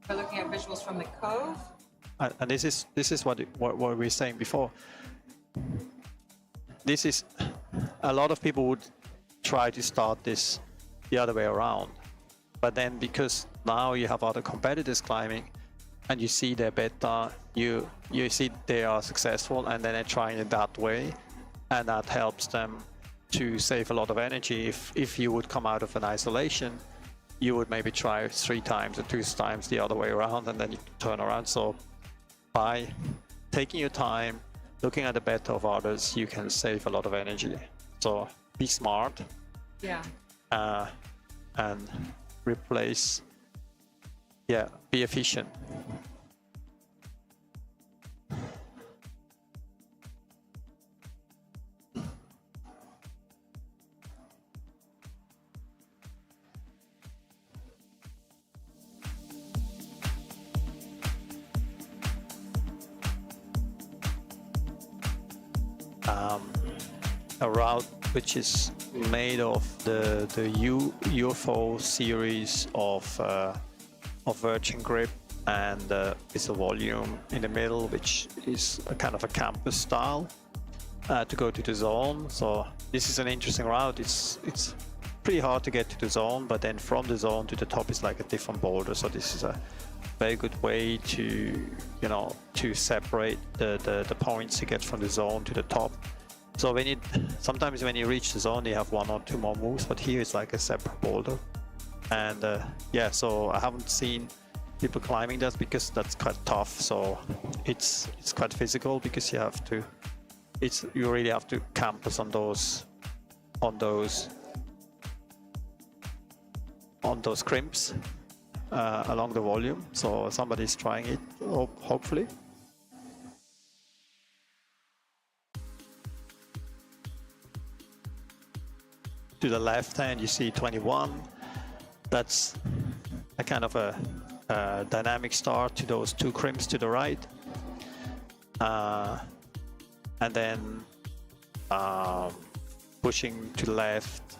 We're looking at visuals from the Cove. And this is what we were saying before. This is, a lot of people would try to start this the other way around, but then because now you have other competitors climbing and you see their beta, you see they are successful, and then they're trying it that way, and that helps them to save a lot of energy. If you would come out of an isolation, you would maybe try 3 times or 2 times the other way around, and then you turn around. So by taking your time, looking at the beta of others, you can save a lot of energy. So be smart. Yeah. And replace, be efficient. A route which is made of the UFO series of Virgin Grip, and it's a volume in the middle, which is a kind of a campus style to go to the zone. So this is an interesting route. It's pretty hard to get to the zone, but then from the zone to the top is like a different boulder. So this is a very good way to to separate the points you get from the zone to the top. So sometimes when you reach the zone, you have 1 or 2 more moves, but here it's like a separate boulder. And so I haven't seen people climbing that because that's quite tough. So it's quite physical because you have to, you really have to campus on those crimps along the volume. So somebody's trying it, hopefully. To the left hand, you see 21. That's a kind of a dynamic start to those 2 crimps to the right. And then pushing to the left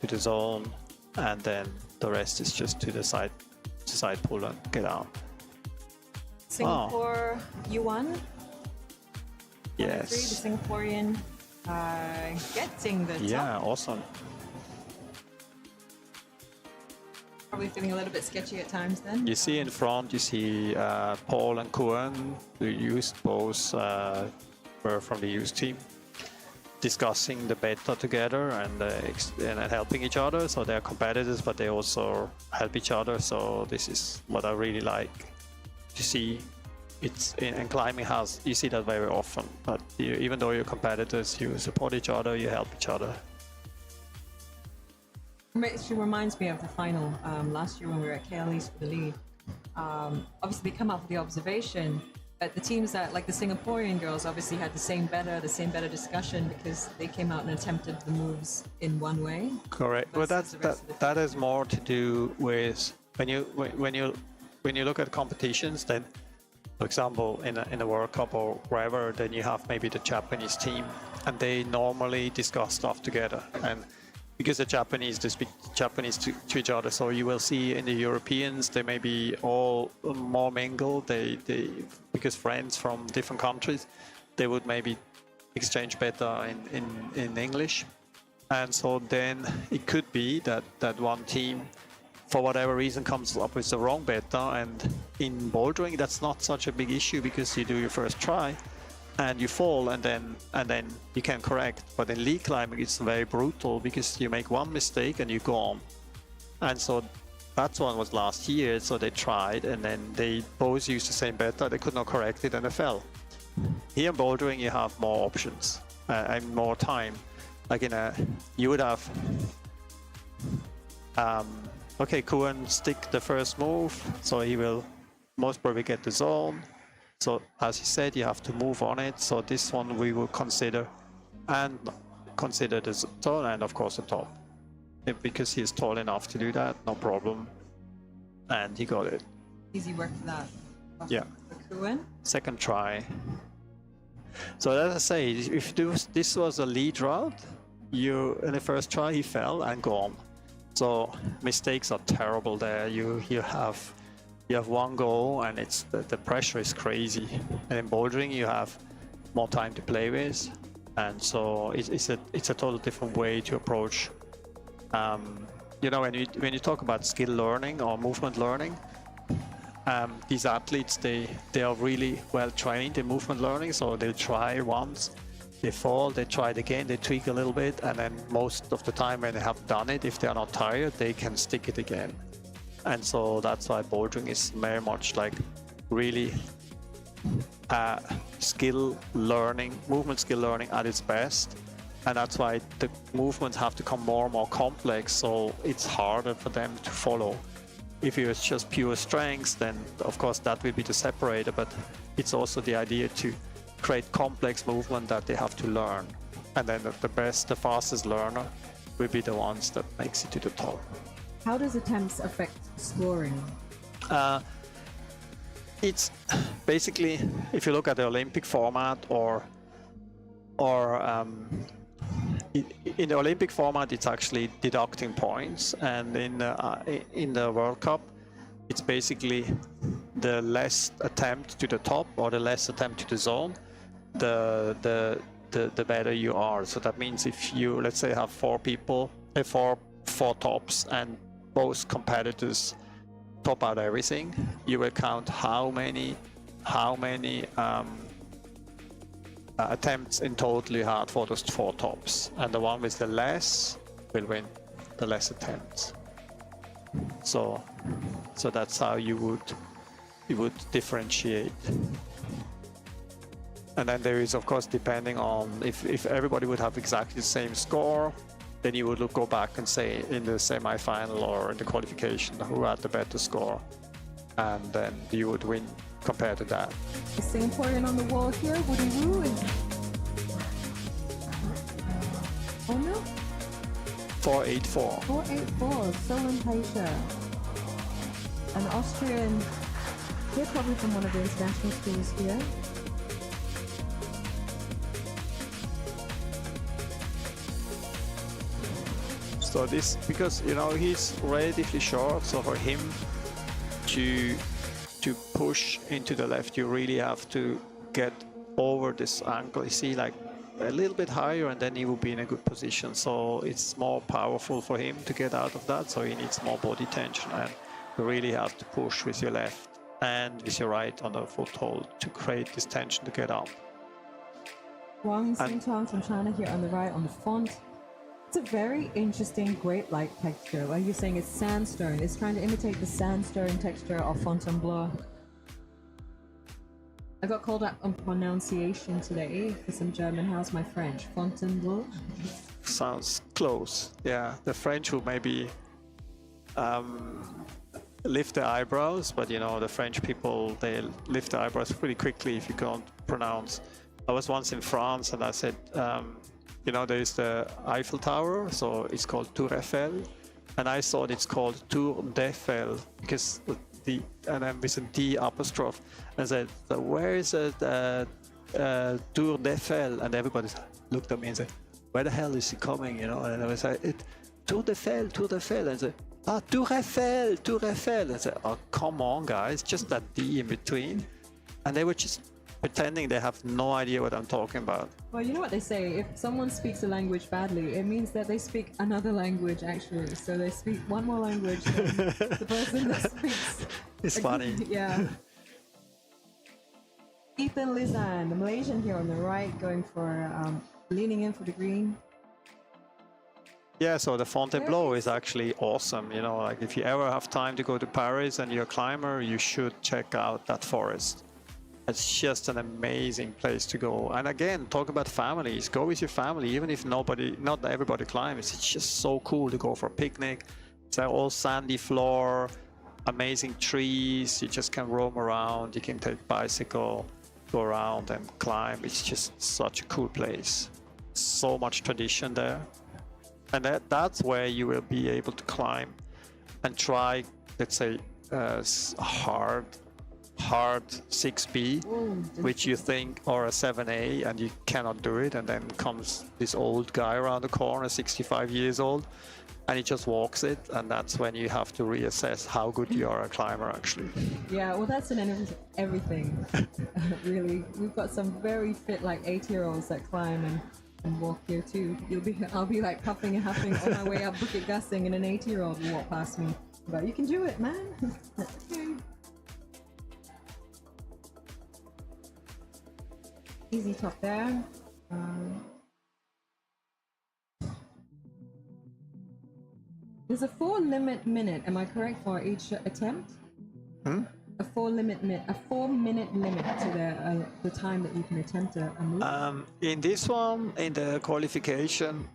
to the zone, and then the rest is just to the side pull and get out. Singapore U1. Yes. 3, the Singaporean getting the top. Yeah, awesome. Probably feeling a little bit sketchy at times then. You see in front, you see Paul and Kuan, the youth, both were from the youth team, discussing the beta together and helping each other. So they're competitors, but they also help each other. So this is what I really like to see. It's in climbing has, you see that very often, but even though you're competitors, you support each other, you help each other. It reminds me of the final last year when we were at KL East for the lead. Obviously, they come out for the observation, but the teams that, like the Singaporean girls, obviously had the same better discussion because they came out and attempted the moves in one way. Correct. Well, that has more to do with when you look at competitions. Then, for example, in a World Cup or wherever, then you have maybe the Japanese team, and they normally discuss stuff together. And because the Japanese, they speak Japanese to each other, so you will see in the Europeans, they may be all more mingled. They because friends from different countries, they would maybe exchange better in English. And so then it could be that one team, for whatever reason, comes up with the wrong beta. And in bouldering, that's not such a big issue because you do your first try and you fall, and then you can correct. But in lead climbing, it's very brutal because you make one mistake and you go on. And so that one was last year, so they tried, and then they both used the same beta. They could not correct it, and they fell. Here in bouldering, you have more options and more time. Like you would have, okay, Kuan stick the first move, so he will most probably get the zone. So as he said, you have to move on it. So this one we will consider the zone and of course the top. Because he is tall enough to do that, no problem. And he got it. Easy work for that. Yeah. For Kuan. Second try. So as I say, if this was a lead route, in the first try he fell and gone. So mistakes are terrible there. You have one goal and the pressure is crazy. And in bouldering you have more time to play with, and so it's a total different way to approach. You know, when you talk about skill learning or movement learning, these athletes they are really well trained in movement learning. So they'll try once, they fall, they try it again, they tweak a little bit, and then most of the time when they have done it, if they are not tired, they can stick it again. And so that's why bouldering is very much like really skill learning, movement skill learning at its best. And that's why the movements have to become more and more complex, so it's harder for them to follow. If it's just pure strengths, then of course that will be the separator, but it's also the idea to create complex movement that they have to learn. And then the fastest learner will be the ones that makes it to the top. How does attempts affect scoring? It's basically, if you look at the Olympic format in the Olympic format, it's actually deducting points, and in the World Cup, it's basically the less attempt to the top or the less attempt to the zone, the better you are. So that means if you, let's say, have four tops and both competitors top out everything, you will count how many attempts in total you had for those four tops, and the one with the less will win the less attempts. So that's how you would differentiate. And then there is, of course, depending on if everybody would have exactly the same score, then you would go back and say in the semi-final or in the qualification who had the better score, and then you would win compared to that. The Singaporean on the wall here, Woody Woo is... Oh no? 484. 484, Solon Paisha. An Austrian, they're probably from one of the international schools here. So this, because you know he's relatively short, so for him to push into the left, you really have to get over this angle. You see, like a little bit higher, and then he will be in a good position. So it's more powerful for him to get out of that. So he needs more body tension, and you really have to push with your left and with your right on the foothold to create this tension to get up. Wang Sintong from China here on the right on the font. It's a very interesting grape-like texture. Like you're saying, it's sandstone. It's trying to imitate the sandstone texture of Fontainebleau. I got called out on pronunciation today for some German. How's my French? Fontainebleau? Sounds close. Yeah, the French will maybe lift their eyebrows, but you know, the French people, they lift their eyebrows pretty quickly if you can't pronounce. I was once in France and I said, you know, there's the Eiffel Tower, so it's called Tour Eiffel, and I thought it's called Tour d'Eiffel because and then with a D apostrophe. And I said, so where is it, Tour d'Eiffel? And everybody looked at me and said, where the hell is he coming? You know, and I was like, Tour d'Eiffel, Tour d'Eiffel. And I said, Tour Eiffel, Tour Eiffel. And I said, oh, come on, guys, just that D in between. And they were just pretending they have no idea what I'm talking about. Well, you know what they say, if someone speaks a language badly, it means that they speak another language actually. So they speak one more language than the person that speaks. It's funny. Yeah. Ethan Lizan, the Malaysian here on the right, going for leaning in for the green. Yeah, so the Fontainebleau is actually awesome. You know, like if you ever have time to go to Paris and you're a climber, you should check out that forest. It's just an amazing place to go. And again, talk about families. Go with your family, even if not everybody climbs. It's just so cool to go for a picnic. It's an all sandy floor, amazing trees. You just can roam around. You can take bicycle, go around and climb. It's just such a cool place. So much tradition there. And that's where you will be able to climb and try, let's say, hard 6B, which you think, or a 7A, and you cannot do it, and then comes this old guy around the corner, 65 years old, and he just walks it, and that's when you have to reassess how good you are a climber actually. Yeah, well, that's in everything. Really, we've got some very fit, like 80-year-olds that climb and walk here too. I'll be like puffing and huffing on my way up Bukit Gasing, and an 80-year-old will walk past me. But you can do it, man. Okay. Easy top there. There's a 4 limit minute, am I correct, for each attempt? A 4 minute limit to the time that you can attempt a move? In this one, in the qualification,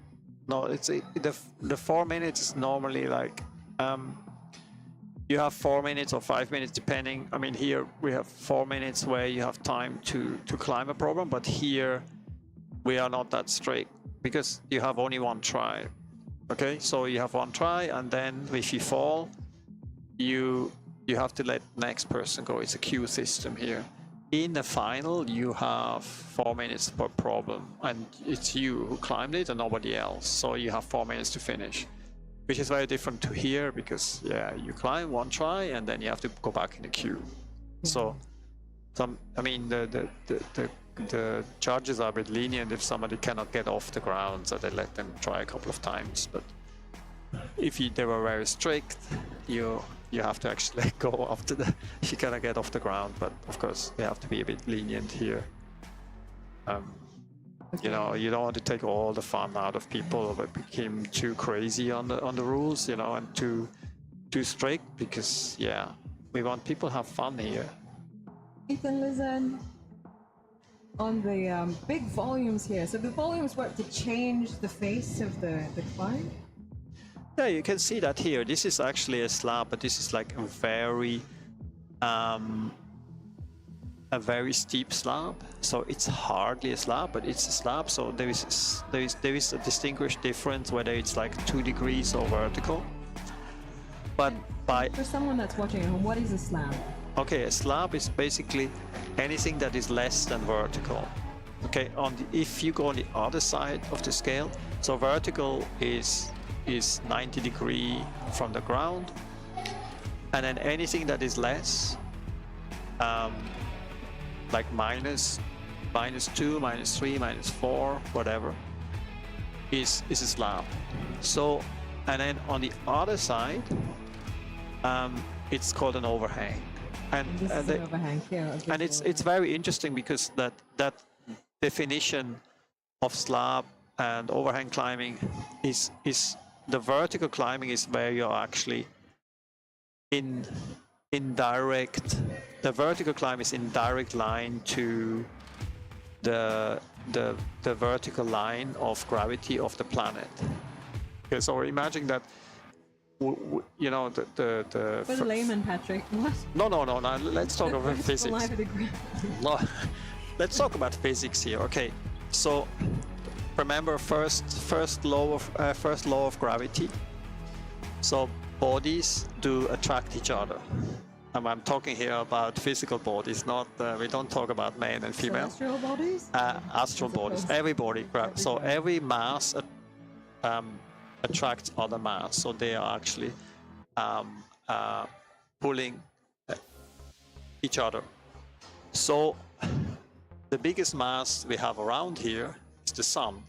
no, it's the 4 minutes is normally like you have 4 minutes or 5 minutes depending. I mean, here we have 4 minutes where you have time to climb a problem, but here we are not that strict because you have only one try. Okay, so you have one try, and then if you fall, you have to let the next person go. It's a queue system here. In the final, you have 4 minutes per problem, and it's you who climbed it and nobody else. So you have 4 minutes to finish, which is very different to here because, yeah, you climb one try and then you have to go back in the queue. So, I mean, the judges are a bit lenient if somebody cannot get off the ground, so they let them try a couple of times. But if they were very strict, you have to actually let go after you cannot get off the ground. But of course, you have to be a bit lenient here. You know, you don't want to take all the fun out of people that became too crazy on the rules, you know, and too strict, because yeah, we want people to have fun here. Ethan Lizan, on the big volumes here. So the volumes work to change the face of the climb? Yeah, you can see that here. This is actually a slab, but this is like a very steep slab. So it's hardly a slab, but it's a slab. So there is a distinguished difference whether it's like 2 degrees or vertical. But for someone that's watching at home, what is a slab? Okay, a slab is basically anything that is less than vertical. Okay, if you go on the other side of the scale, so vertical is 90 degrees from the ground, and then anything that is less, like minus -2, -3, -4, whatever, is a slab. So, and then on the other side, it's called an overhang. This is an overhang here. And it's very interesting because that definition of slab and overhang climbing is the vertical climbing is where you're actually in direct. The vertical climb is in direct line to the vertical line of gravity of the planet. Okay, so imagine that. You know the For the layman, Patrick. What? No. Let's talk about physics. Live degree. No, let's talk about physics here. Okay, so remember first law of gravity. So bodies do attract each other. I'm talking here about physical bodies, not we don't talk about men and female. Celestial bodies? Astral bodies. Everybody. So every mass attracts other mass. So they are actually pulling each other. So the biggest mass we have around here is the sun.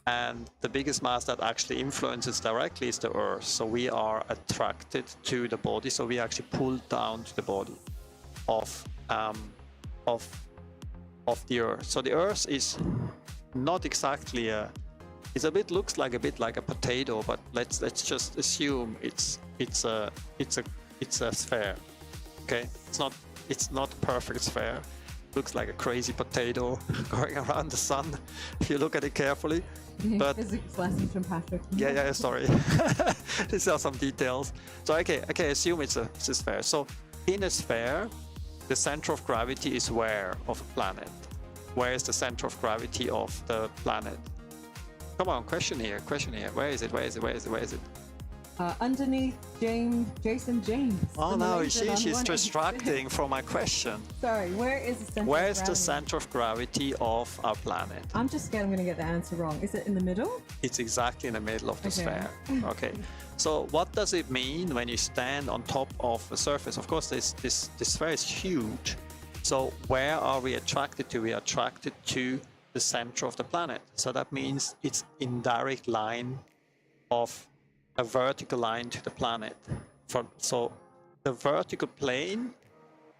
And the biggest mass that actually influences directly is the Earth. So we are attracted to the body. So we actually pull down to the body of the Earth. So the Earth is not exactly looks like a bit like a potato, but let's just assume it's a sphere. Okay, it's not a perfect sphere. Looks like a crazy potato going around the sun if you look at it carefully. But physics lessons from Patrick. Yeah, sorry. These are some details. So okay, assume it's a sphere. So in a sphere, the center of gravity is where of a planet? Where is the center of gravity of the planet? Come on, question here. Where is it? Underneath Jason James. Oh no, she's distracting from my question. Sorry, where is the center Where of is gravity? the center of gravity of our planet? I'm just scared I'm going to get the answer wrong. Is it in the middle? It's exactly in the middle of the Okay. sphere. Okay. So what does it mean when you stand on top of a surface? Of course, this sphere is huge. So where are we attracted to? We are attracted to the center of the planet. So that means it's in direct line of a vertical line to the planet. So the vertical plane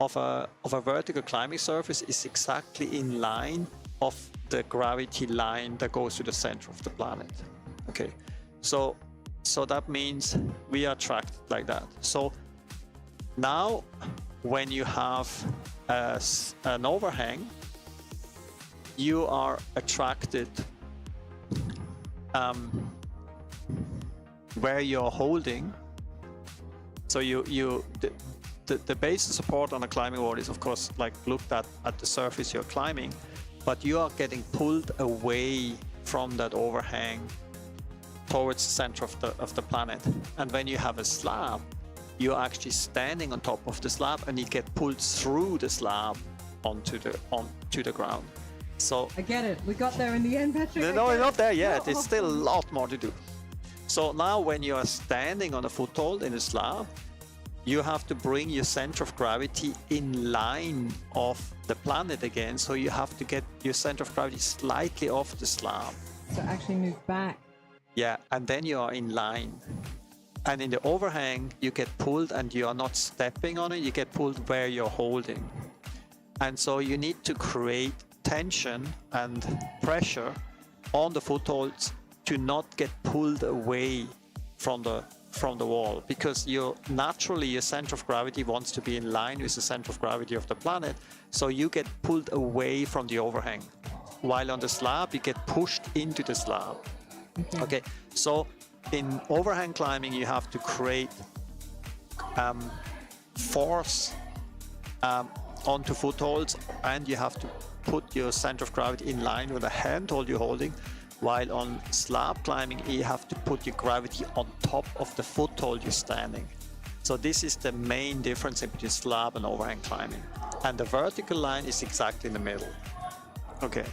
of a vertical climbing surface is exactly in line of the gravity line that goes to the center of the planet. Okay, so that means we are attracted like that. So now when you have an overhang, you are attracted where you're holding. So the base support on a climbing wall is of course like looked at the surface you're climbing, but you are getting pulled away from that overhang towards the center of the planet. And when you have a slab, you're actually standing on top of the slab and you get pulled through the slab onto the ground. So I get it. We got there in the end, Patrick. no, we're not there yet. No. It's still a lot more to do. So now when you are standing on a foothold in a slab, you have to bring your center of gravity in line of the planet again. So you have to get your center of gravity slightly off the slab. So actually move back. Yeah, and then you are in line. And in the overhang, you get pulled and you are not stepping on it, you get pulled where you're holding. And so you need to create tension and pressure on the footholds to not get pulled away from the wall, because naturally your center of gravity wants to be in line with the center of gravity of the planet, so you get pulled away from the overhang, while on the slab you get pushed into the slab. Okay, so in overhang climbing you have to create force onto footholds, and you have to put your center of gravity in line with the handhold you're holding, while on slab climbing you have to put your gravity on top of the foothold you're standing. So this is the main difference between slab and overhang climbing, and the vertical line is exactly in the middle. Okay.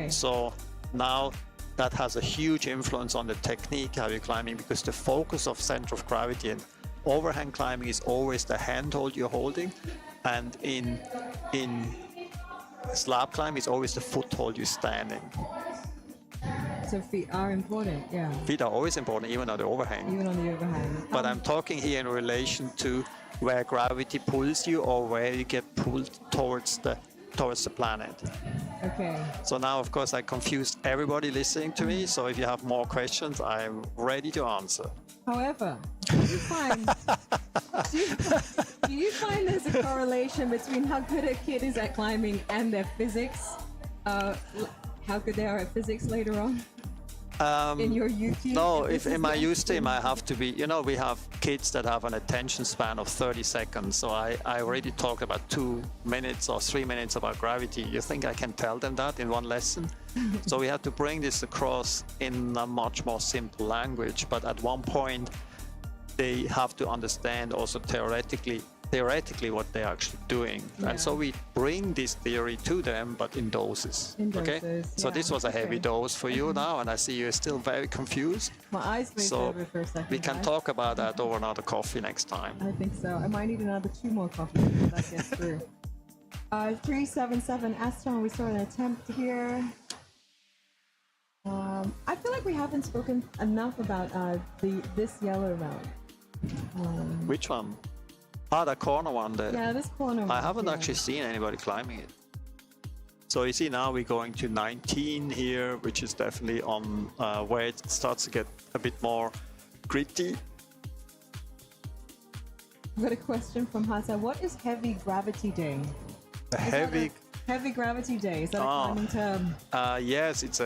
So now that has a huge influence on the technique how you're climbing, because the focus of center of gravity in overhang climbing is always the handhold you're holding, and in slab climb is always the foothold you're standing. So feet are important, yeah. Feet are always important, even on the overhang. Even on the overhang. But I'm talking here in relation to where gravity pulls you or where you get pulled towards the planet. Okay. So now, of course, I confused everybody listening to me. So if you have more questions, I'm ready to answer. However, do you find there's a correlation between how good a kid is at climbing and their physics? How good they are at physics later on? In your youth team? No, if in my youth team I have to be, we have kids that have an attention span of 30 seconds. So I already talked about 2 minutes or 3 minutes about gravity. You think I can tell them that in one lesson? So we have to bring this across in a much more simple language. But at one point, they have to understand also theoretically what they're actually doing. Yeah. And so we bring this theory to them, but in doses. Okay? So this was a heavy dose for you now, and I see you're still very confused. My eyes glazed over for a second. We can talk about that over another coffee next time. I think so. I might need another 2 more coffees if that gets through. 377 Aston, we saw an attempt here. I feel like we haven't spoken enough about this yellow route. Which one? The corner one there. Yeah, this corner one. I haven't actually seen anybody climbing it. So you see now we're going to 19 here, which is definitely on where it starts to get a bit more gritty. I've got a question from Hassan. What is heavy gravity day? Heavy gravity day. Is that a climbing term? Yes, it's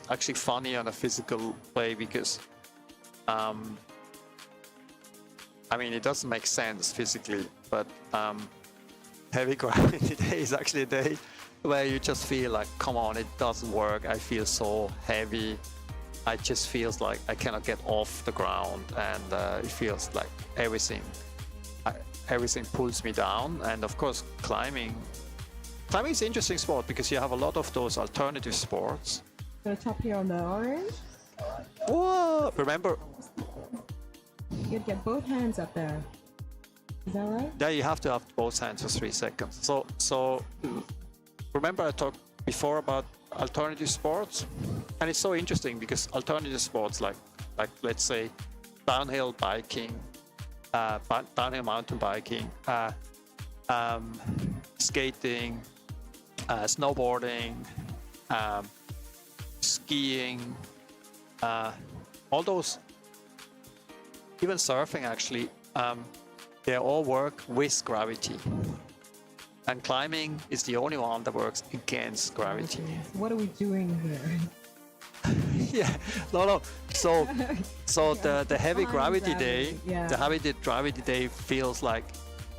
actually funny on a physical way because it doesn't make sense physically, but heavy gravity day is actually a day where you just feel like, come on, it doesn't work. I feel so heavy. I just feels like I cannot get off the ground, and it feels like everything pulls me down. And of course, climbing is an interesting sport because you have a lot of those alternative sports. Gonna chop here on the orange. Whoa! Remember, you'd get both hands up there. Is that right? Yeah, you have to have both hands for 3 seconds. So remember I talked before about alternative sports, and it's so interesting because alternative sports like let's say downhill biking, downhill mountain biking, skating, snowboarding, skiing, all those, even surfing actually, they all work with gravity. And climbing is the only one that works against gravity. What are we doing here? Yeah, no. So the heavy gravity day, yeah. the heavy gravity day feels like,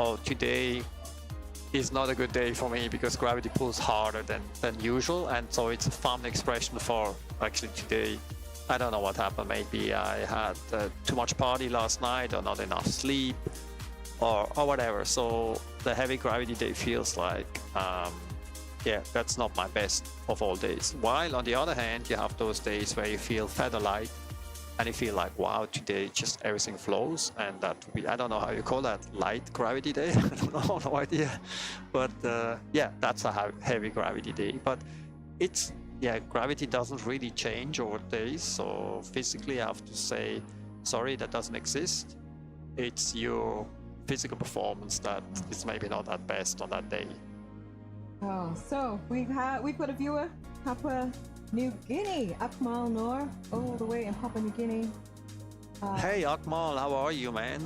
oh, today is not a good day for me because gravity pulls harder than usual, and so it's a fun expression for actually today. I don't know what happened. Maybe I had too much party last night or not enough sleep or whatever. So the heavy gravity day feels like, that's not my best of all days. While on the other hand, you have those days where you feel feather light and you feel like, wow, today just everything flows, and that would be, I don't know how you call that, light gravity day. I don't know, no idea. But that's a heavy gravity day. But it's, gravity doesn't really change over days. So physically, I have to say, sorry, that doesn't exist. It's your physical performance that is maybe not at best on that day. Oh, so we've got a viewer, Papua New Guinea, Akmal Noor, all the way in Papua New Guinea. Hey Akmal, how are you, man?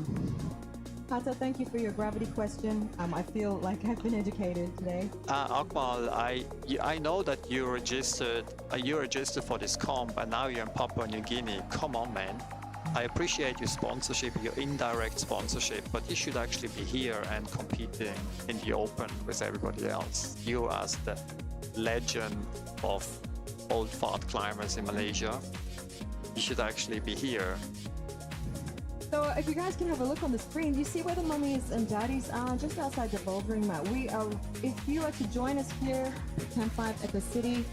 Pata, thank you for your gravity question. I feel like I've been educated today. Akmal, I know that you registered for this comp, and now you're in Papua New Guinea. Come on, man. I appreciate your sponsorship, your indirect sponsorship, but you should actually be here and competing in the open with everybody else. You as the legend of old fart climbers in Malaysia, you should actually be here. So if you guys can have a look on the screen, you see where the mummies and daddies are, just outside the bouldering mat. If you are to join us here at Camp5 Eco City,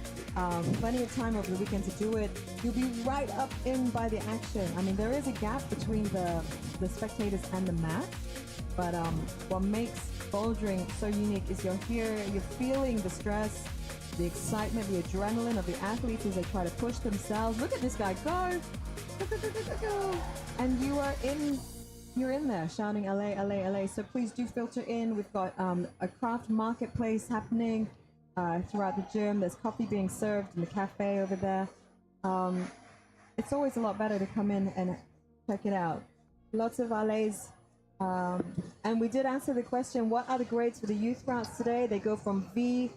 plenty of time over the weekend to do it. You'll be right up in by the action. I mean, there is a gap between the spectators and the mat, but what makes bouldering so unique is you're here, you're feeling the stress, the excitement, the adrenaline of the athletes as they try to push themselves. Look at this guy go, go, go, go, go, go, go. And you're in there shouting LA, LA, LA. So please do filter in. We've got a Kraft Marketplace happening throughout the gym. There's coffee being served in the cafe over there. It's always a lot better to come in and check it out. Lots of LAs. And we did answer the question, what are the grades for the youth routes today? They go from V0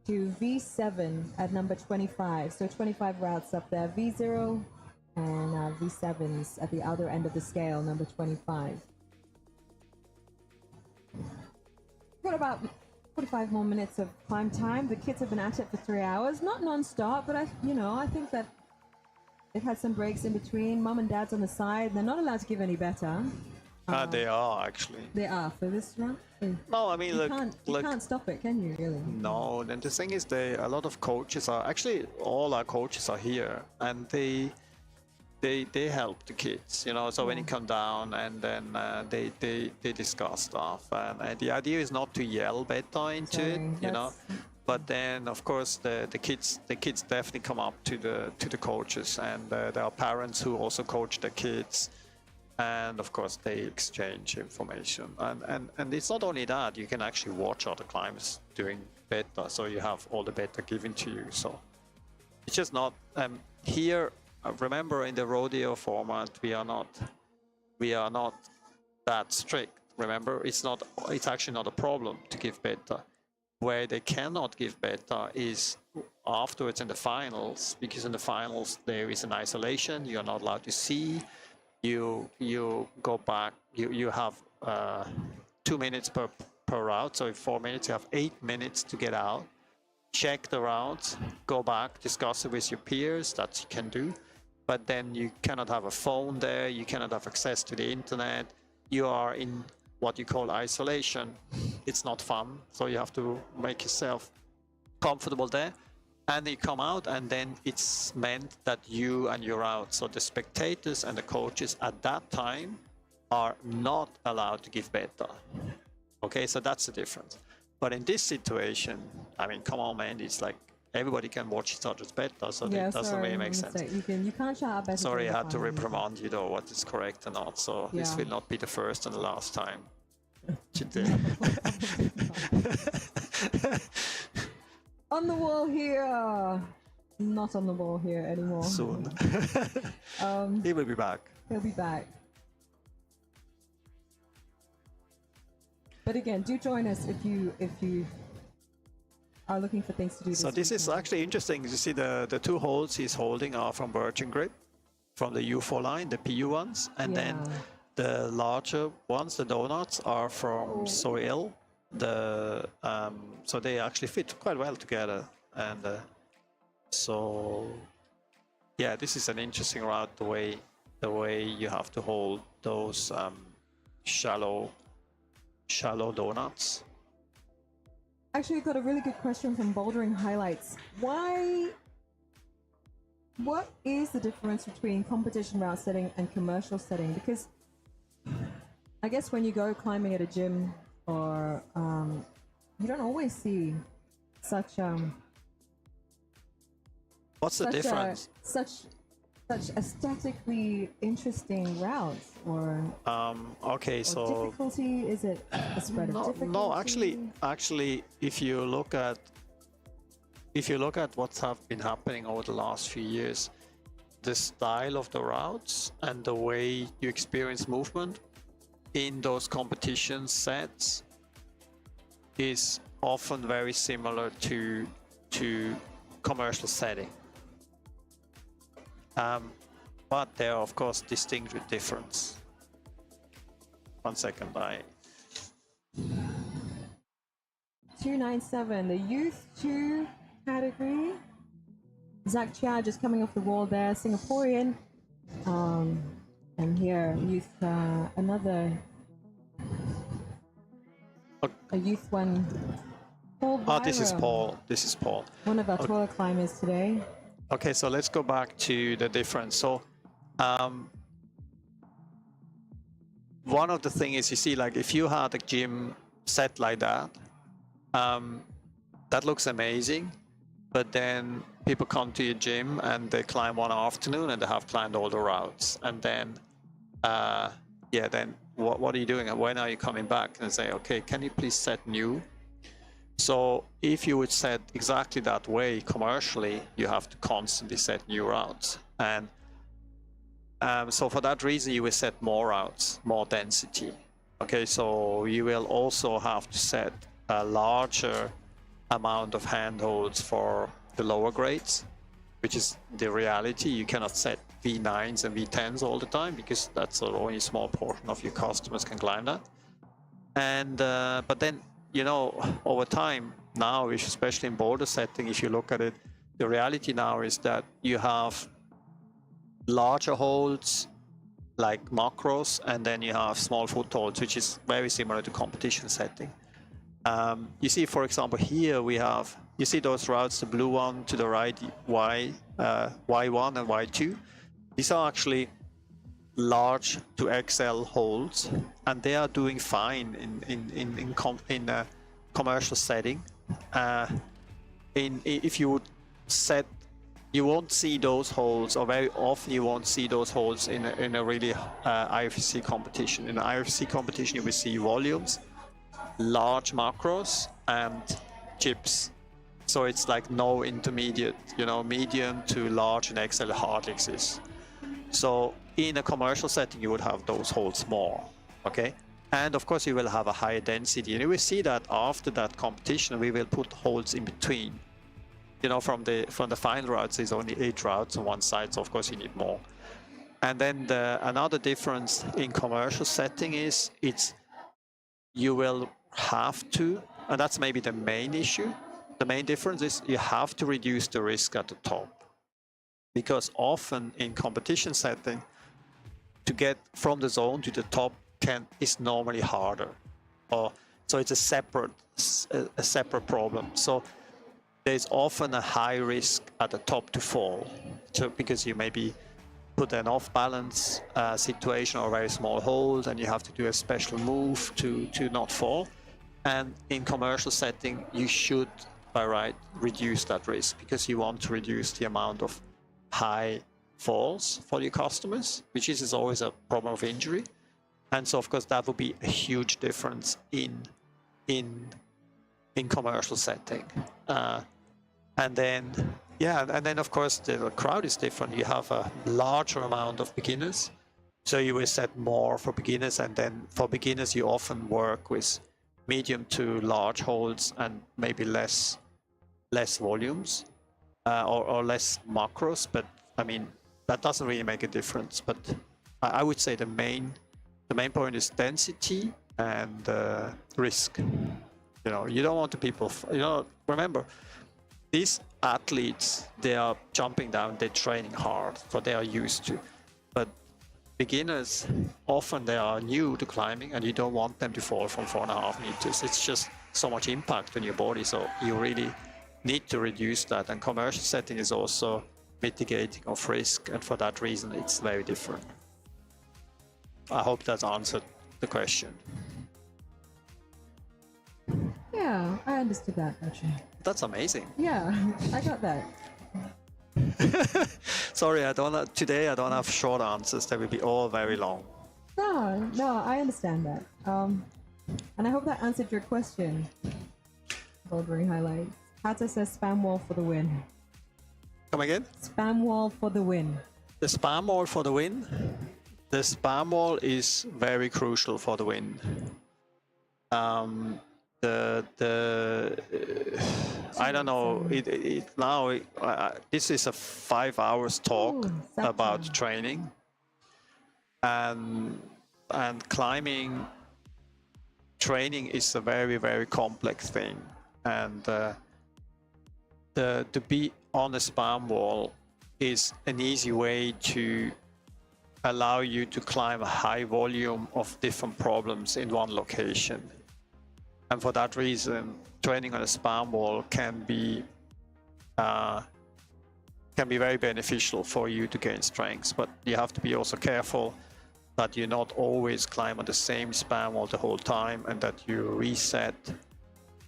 to V7 at number 25. So 25 routes up there, V0 and V7s at the other end of the scale, number 25. Got about 45 more minutes of climb time. The kids have been at it for 3 hours, not non-stop, but I think that they've had some breaks in between. Mom and dad's on the side. They're not allowed to give any better. They are actually. They are for this run. No, I mean, you can't stop it, can you? Really? No, and the thing is, a lot of coaches are actually, all our coaches are here, and they help the kids, you know. So when you come down, and then they discuss stuff, and the idea is not to yell better into it, you know. But then, of course, the kids definitely come up to the coaches, and there are parents who also coach the kids, and of course they exchange information. And it's not only that; you can actually watch other climbers doing better, so you have all the better given to you. So it's just not here. Remember, in the rodeo format, we are not that strict. Remember, it's actually not a problem to give better. Where they cannot give better is afterwards in the finals, because in the finals there is an isolation. You're not allowed to see. You go back. You have 2 minutes per route. So in 4 minutes, you have 8 minutes to get out. Check the routes. Go back. Discuss it with your peers. That you can do. But then you cannot have a phone there. You cannot have access to the internet. You are in what you call isolation. It's not fun, so you have to make yourself comfortable there, and you come out, and then it's meant that you and you're out. So the spectators and the coaches at that time are not allowed to give better. Okay, so that's the difference. But in this situation, I mean, come on, man, it's like everybody can watch each other's better, so it doesn't really make sense. You can't shout out better. Sorry, I had to reprimand you though, what is correct or not. So this will not be the first and the last time. On the wall here. Not on the wall here anymore. Soon. He will be back. He'll be back. But again, do join us if you are looking for things to do. So this is actually interesting. You see the two holds he's holding are from Virgin Grip, from the U4 line, the PU ones, and then the larger ones, the donuts, are from Soil. So they actually fit quite well together, and so yeah, this is an interesting route. The way you have to hold those shallow donuts. Actually, we got a really good question from Bouldering Highlights. What is the difference between competition route setting and commercial setting? Because I guess when you go climbing at a gym, or you don't always see such What's the difference? Such aesthetically interesting routes, or okay, so difficulty? Is it a spread of difficulty? No, actually, if you look at what's been happening over the last few years, the style of the routes and the way you experience movement in those competition sets is often very similar to commercial setting. But they are of course distinct with difference. 1 second, 297, the youth 2 category. Zach Chia just coming off the wall there, Singaporean. And here, youth, another, a youth one Paul Oh, this is Byram, Paul. This is Paul. one of our tour climbers today. Okay, so let's go back to the difference. So one of the things is, you see, like if you had a gym set like that, that looks amazing, but then people come to your gym and they climb one afternoon and they have climbed all the routes, and then then what are you doing and when are you coming back? And say, okay, can you please set new? So if you would set exactly that way commercially, you have to constantly set new routes. And so for that reason, you will set more routes, more density. Okay, so you will also have to set a larger amount of handholds for the lower grades, which is the reality. You cannot set V9s and V10s all the time because that's only a small portion of your customers can climb that. And but then, you know, over time now, especially in boulder setting, if you look at it, the reality now is that you have larger holds like macros, and then you have small footholds, which is very similar to competition setting. You see, for example, here we have, you see those routes, the blue one to the right, Y1 and Y2. These are actually large to XL holds, and they are doing fine in a commercial setting. If you would set, you won't see those holds, or very often you won't see those holds in a really IFSC competition. In an IFSC competition, you will see volumes, large macros, and chips. So it's like no intermediate, you know, medium to large and XL hardly exists. So in a commercial setting, you would have those holds more, okay? And of course, you will have a higher density. And you will see that after that competition, we will put holds in between. You know, from the final routes, there's only 8 routes on one side, so of course you need more. And then another difference in commercial setting is you will have to, and that's maybe the main issue. The main difference is you have to reduce the risk at the top. Because often in competition setting, to get from the zone to the top is normally harder. So it's a separate problem. So there's often a high risk at the top to fall. So because you maybe put an off-balance situation or a very small hold, and you have to do a special move to not fall. And in commercial setting, you should, by right, reduce that risk, because you want to reduce the amount of high falls for your customers, which is always a problem of injury. And so of course that would be a huge difference in commercial setting. And then of course the crowd is different. You have a larger amount of beginners, so you will set more for beginners, and then for beginners you often work with medium to large holds and maybe less volumes. Or less macros, but I mean that doesn't really make a difference. But I would say the main point is density and risk. You know, you don't want the people. You know, remember, these athletes, they are jumping down, they're training hard, so they are used to. But beginners, often they are new to climbing, and you don't want them to fall from 4.5 meters. It's just so much impact on your body, so you really need to reduce that. And commercial setting is also mitigating of risk, and for that reason it's very different. I hope that answered the question. Yeah, I understood that actually. That's amazing. Yeah, I got that. Sorry, today I don't have short answers. They will be all very long. No, I understand that. And I hope that answered your question. Bouldering highlights. Hata says spam wall for the win. Come again? Spam wall for the win. The spam wall for the win? The spam wall is very crucial for the win. I don't know. This is a 5 hours talk about training, and climbing training is a very, very complex thing, and to be on a spam wall is an easy way to allow you to climb a high volume of different problems in one location. And for that reason, training on a span wall can be very beneficial for you to gain strength. But you have to be also careful that you not always climb on the same span wall the whole time, and that you reset,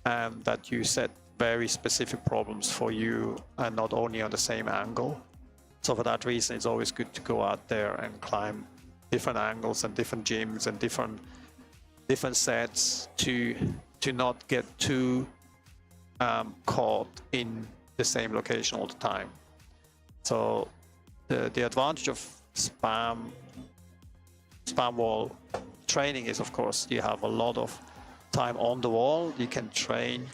and that you set very specific problems for you and not only on the same angle. So for that reason, it's always good to go out there and climb different angles and different gyms and different sets to not get too caught in the same location all the time. So the advantage of span wall training is, of course, you have a lot of time on the wall. You can train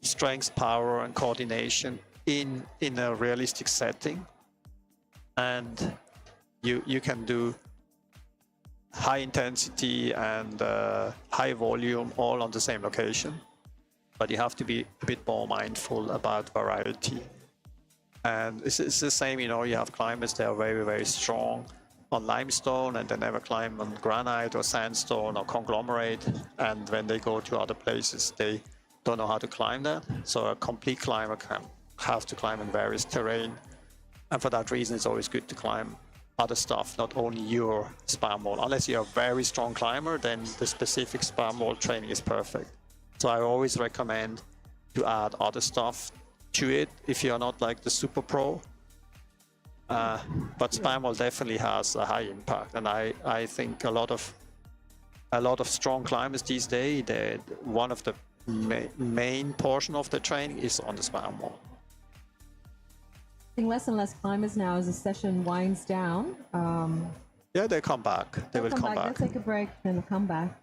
strength, power, and coordination in a realistic setting, and you can do high intensity and high volume all on the same location. But you have to be a bit more mindful about variety. And it's the same, you know, you have climbers that are very, very strong on limestone and they never climb on granite or sandstone or conglomerate. And when they go to other places, they don't know how to climb that. So a complete climber can have to climb in various terrain. And for that reason, it's always good to climb other stuff, not only your span wall. Unless you're a very strong climber, then the specific span wall training is perfect. So I always recommend to add other stuff to it if you're not like the super pro. But span wall definitely has a high impact, and I think a lot of strong climbers these days, one of the main portion of the training is on the span wall. Less and less climbers now as the session winds down. Yeah, they come back. They will come back. They'll take a break and they'll come back.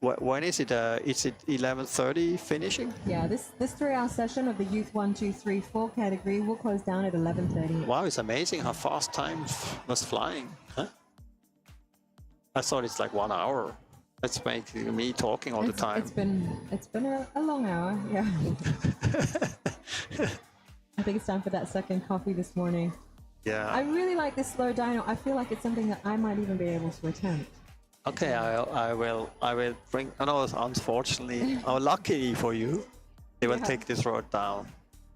When is it? Is it 11:30 finishing? Yeah, this 3-hour session of the Youth 1, 2, 3, 4 category will close down at 11:30. Wow, it's amazing how fast time was flying. Huh? I thought it's like 1 hour. That's making me talking all the time. It's been a long hour. Yeah. I think it's time for that second coffee this morning. Yeah. I really like this slow dyno. I feel like it's something that I might even be able to attempt. Okay, I will bring. Oh, no, unfortunately, lucky for you, they will take this road down.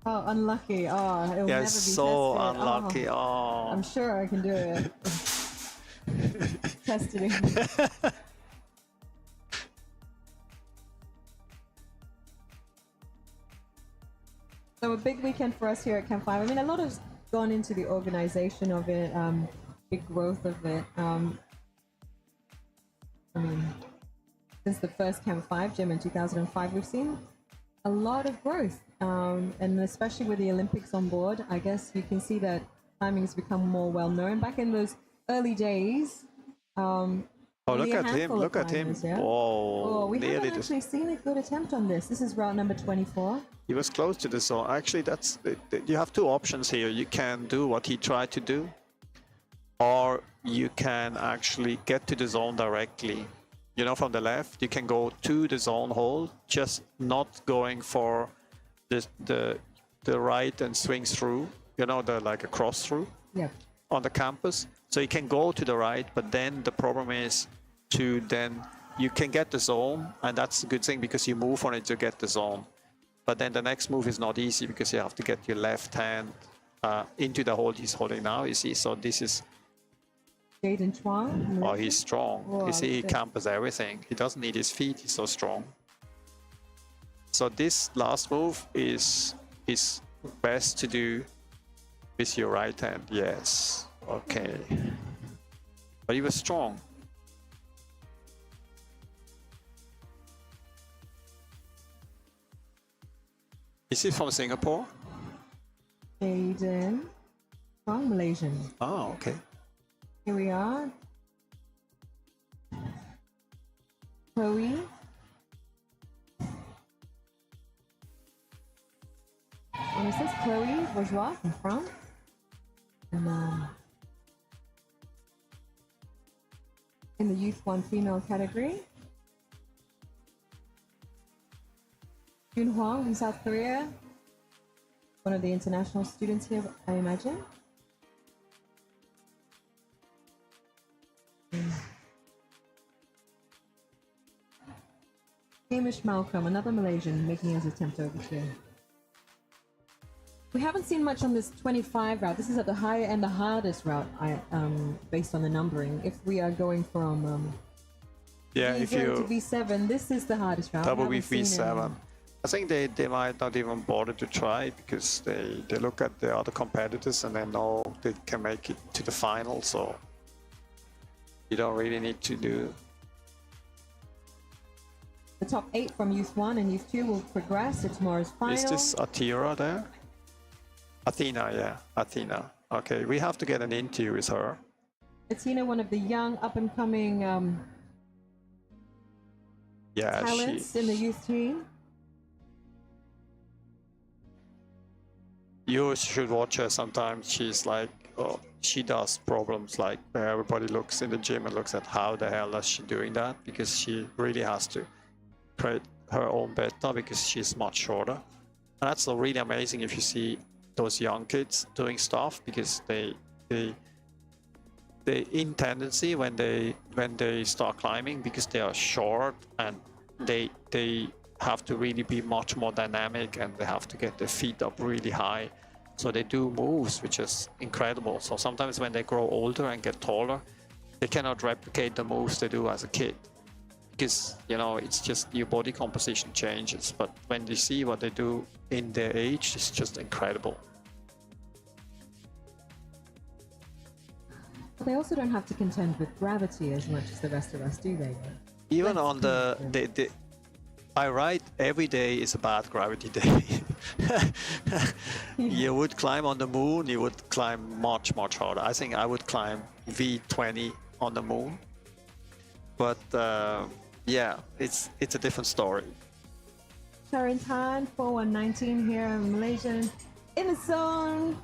Oh, unlucky. Oh, it'll never be so tested. unlucky. Oh. I'm sure I can do it. Tested it. So a big weekend for us here at Camp 5. I mean, a lot has gone into the organization of it, big growth of it. I mean, since the first Camp 5 gym in 2005, we've seen a lot of growth, and especially with the Olympics on board, I guess you can see that climbing has become more well known. Back in those early days, oh, look at him! Look at him! Yeah? Whoa! Oh, we haven't actually seen a good attempt on this. This is route number 24. He was close to the zone. Actually, you have two options here. You can do what he tried to do, or you can actually get to the zone directly. You know, from the left, you can go to the zone hole, just not going for the right and swing through. You know, like a cross through. Yep. On the campus. So you can go to the right, but then the problem is you can get the zone, and that's a good thing because you move on it to get the zone. But then the next move is not easy because you have to get your left hand into the hold he's holding now, you see. So this is... Jaden Chuang. Oh, he's strong. Whoa, you see, he campers everything. He doesn't need his feet, he's so strong. So this last move is best to do with your right hand, yes. Okay. But he was strong. Is he from Singapore? Jaden from Malaysian. Oh, okay. Here we are. Chloe. And it says Chloe Bourgeois from France. And in the Youth 1 female category. Jun Huang from South Korea. One of the international students here, I imagine. Hamish Malcolm, another Malaysian, making his attempt over here. We haven't seen much on this 25 route. This is at the higher and the hardest route, based on the numbering. If we are going from Yeah, V0 if you to V7, this is the hardest route. double We haven't seen V7. any. I think they might not even bother to try it because they look at the other competitors and they know they can make it to the final, so you don't really need to do. The top 8 from Youth 1 and Youth 2 will progress to tomorrow's final. Is this Atira there? Athena, yeah, Athena. Okay, we have to get an interview with her. Athena, one of the young, up-and-coming Yeah, talents in the youth team. You should watch her sometimes. She's like, oh, she does problems like where everybody looks in the gym and looks at how the hell is she doing that, because she really has to create her own beta because she's much shorter. And that's really amazing if you see those young kids doing stuff, because they in tendency when they start climbing, because they are short and they have to really be much more dynamic and they have to get their feet up really high. So they do moves which is incredible. So sometimes when they grow older and get taller, they cannot replicate the moves they do as a kid, because you know it's just your body composition changes. But when you see what they do in their age, it's just incredible. But they also don't have to contend with gravity as much as the rest of us, do they? Even on the I write every day is a bad gravity day. You would climb on the moon, you would climb much harder. I think I would climb V20 on the moon. But yeah, it's a different story. Sharon Tan, 4119 here in Malaysia, in the zone.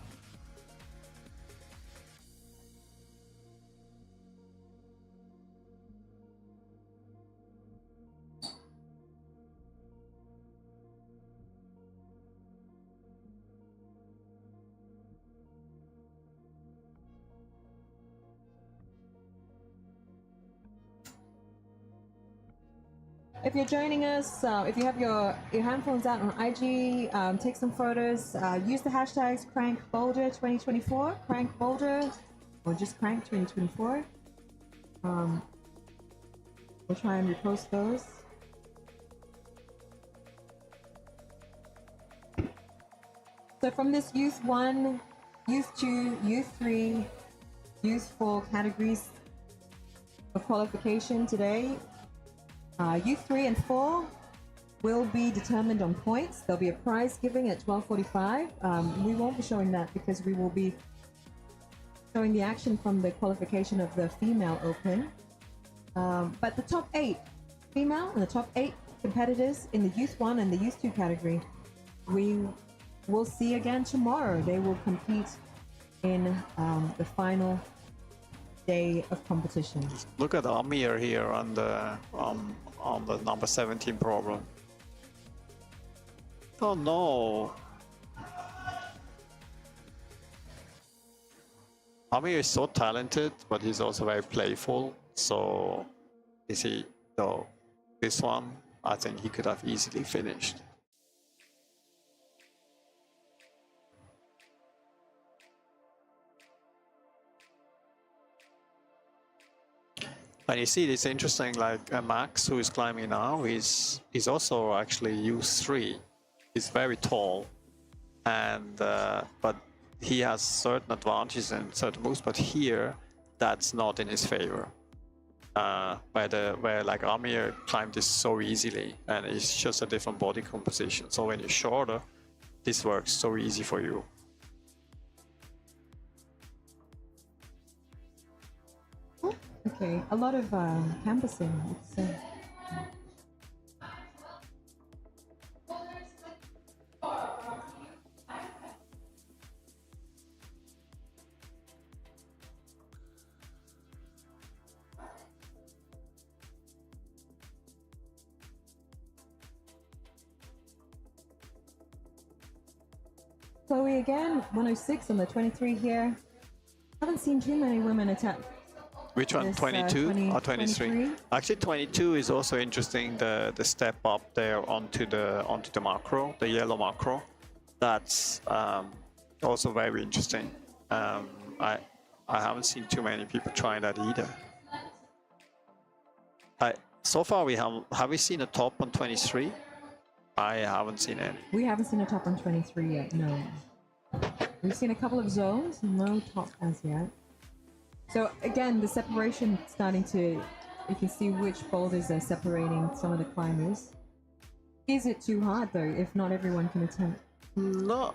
If you're joining us, if you have your handphones out on IG, take some photos. Use the hashtags CRANK Boulder 2024, CRANK Boulder, or just CRANK 2024. We'll try and repost those. So from this Youth 1, Youth 2, Youth 3, Youth 4 categories of qualification today, Youth 3 and 4 will be determined on points. There'll be a prize giving at 12:45. We won't be showing that because we will be showing the action from the qualification of the female open. But the top 8 female and the top 8 competitors in the Youth 1 and the Youth 2 category, we will see again tomorrow. They will compete in the final day of competition. Look at Amir here on the number 17 problem. Oh no. Amir is so talented, but he's also very playful. So you see, though, this one, I think he could have easily finished. And you see, it's interesting, like Max, who is climbing now, is also actually U3. He's very tall, and but he has certain advantages and certain moves, but here, that's not in his favor. Where like Amir climbed this so easily, and it's just a different body composition. So when you're shorter, this works so easy for you. Okay, a lot of campusing. Chloe again, 106 on the 23 here. Haven't seen too many women attempt Which one? This, 22 or 23? 23? Actually, 22 is also interesting. The step up there onto the macro, the yellow macro. That's also very interesting. I haven't seen too many people trying that either. So far we have we seen a top on 23? I haven't seen any. We haven't seen a top on 23 yet, no. We've seen a couple of zones, no top as yet. So again, the separation starting to, you can see which boulders are separating some of the climbers. Is it too hard though, if not everyone can attempt? No,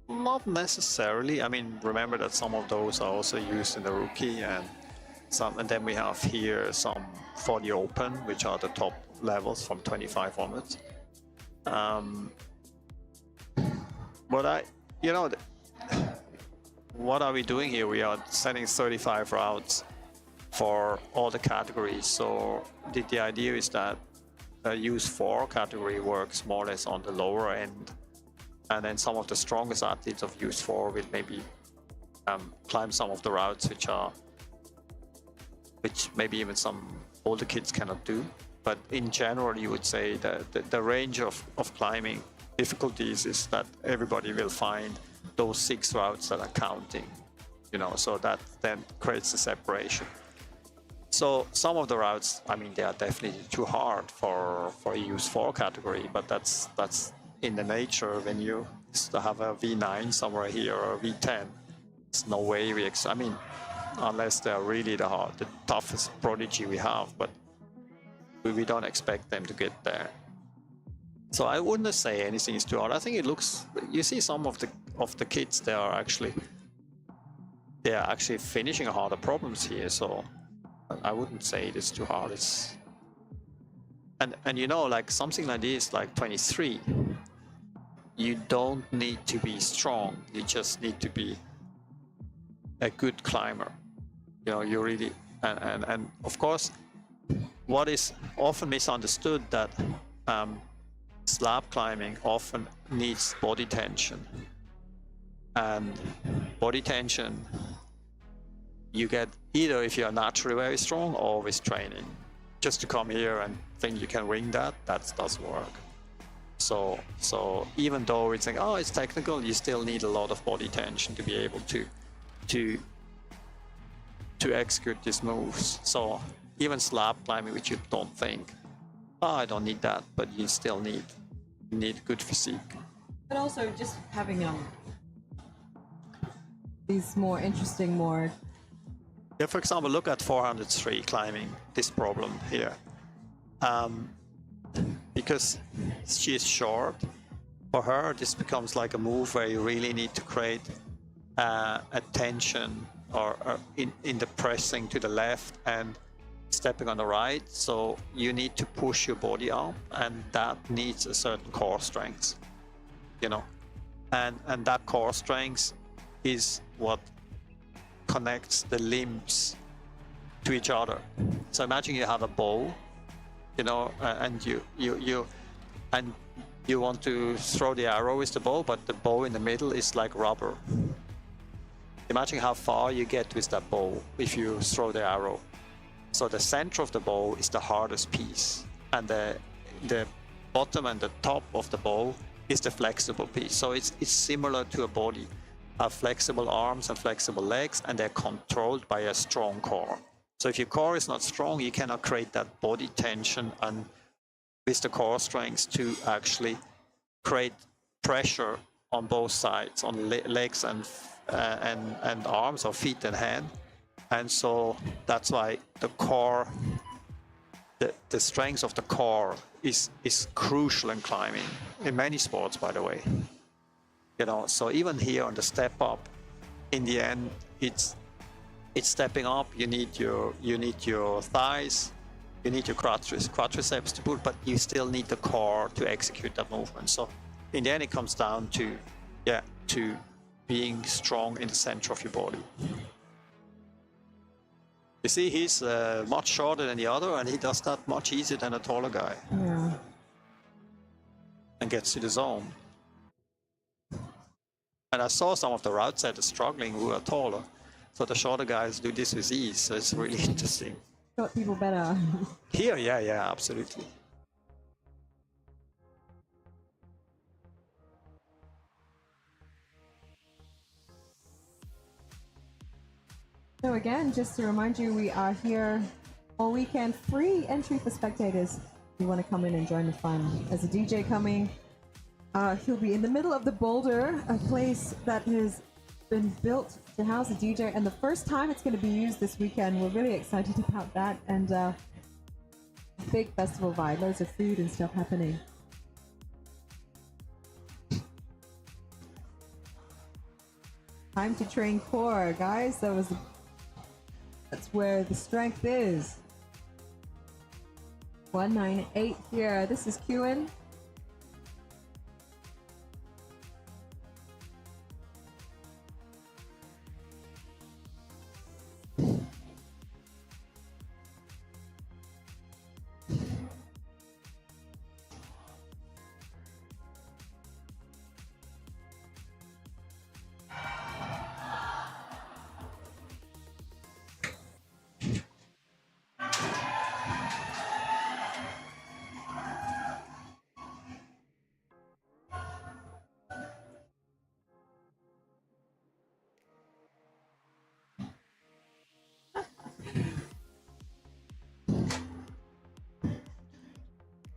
not necessarily. I mean, remember that some of those are also used in the rookie, and then we have here some for the open, which are the top levels from 25 onwards. But what are we doing here? We are setting 35 routes for all the categories. So the idea is that use 4 category works more or less on the lower end, and then some of the strongest athletes of use 4 will maybe climb some of the routes which maybe even some older kids cannot do. But in general, you would say that the range of climbing difficulties is that everybody will find those 6 routes that are counting, so that then creates a separation. So some of the routes, I mean, they are definitely too hard for use 4 category, but that's in the nature. When you have a V9 somewhere here or a V10, there's no way I mean, unless they're really the toughest prodigy we have, but we don't expect them to get there. So I wouldn't say anything is too hard. I think it looks, you see some of the kids, they are actually finishing harder problems here. So I wouldn't say it is too hard. And like something like this, like 23, you don't need to be strong. You just need to be a good climber. You really, and of course, what is often misunderstood that slab climbing often needs body tension, and body tension you get either if you're naturally very strong or with training. Just to come here and think you can wing that doesn't work. So even though it's like, oh, it's technical, you still need a lot of body tension to be able to execute these moves. So even slab climbing, which you don't think, oh, I don't need that, but you still need good physique. But also just having these more interesting, more... Yeah, for example, look at 403 climbing this problem here. Because she is short, for her this becomes like a move where you really need to create a tension or in the pressing to the left and stepping on the right. So you need to push your body up, and that needs a certain core strength, and that core strength is what connects the limbs to each other. So imagine you have a bow, and you want to throw the arrow with the bow, but the bow in the middle is like rubber. Imagine how far you get with that bow if you throw the arrow. So the center of the bow is the hardest piece, and the bottom and the top of the bow is the flexible piece. So it's similar to a body. Have flexible arms and flexible legs, and they're controlled by a strong core. So if your core is not strong, you cannot create that body tension and with the core strength to actually create pressure on both sides, on legs and arms, or feet and hand. And so that's why the core, the strength of the core is crucial in climbing, in many sports, by the way. So even here on the step up, in the end, it's stepping up. You need your thighs, you need your quadriceps to pull, but you still need the core to execute that movement. So in the end, it comes down to being strong in the center of your body. You see, he's much shorter than the other, and he does that much easier than a taller guy. Yeah. And gets to the zone. And I saw some of the route setters struggling who are taller. So the shorter guys do this with ease. So it's really interesting. Short people better. Here, yeah, absolutely. So again, just to remind you, we are here all weekend, free entry for spectators. If you want to come in and join the fun. There's a DJ coming. He'll be in the middle of the boulder, a place that has been built to house a DJ, and the first time it's going to be used this weekend. We're really excited about that, and big festival vibe, loads of food and stuff happening. Time to train core, guys. That's where the strength is. 198 here. This is Qin.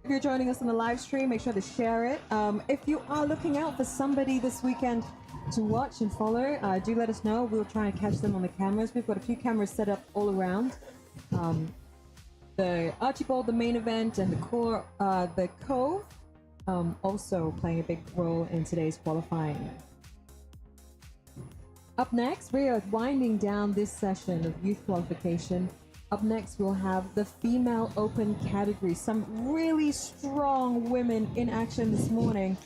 If you're joining us on the live stream, make sure to share it. If you are looking out for somebody this weekend to watch and follow, do let us know. We'll try and catch them on the cameras. We've got a few cameras set up all around. The Archie Bowl, the main event, and the Cove also playing a big role in today's qualifying. Up next, we are winding down this session of youth qualification. Up next, we'll have the female open category. Some really strong women in action this morning,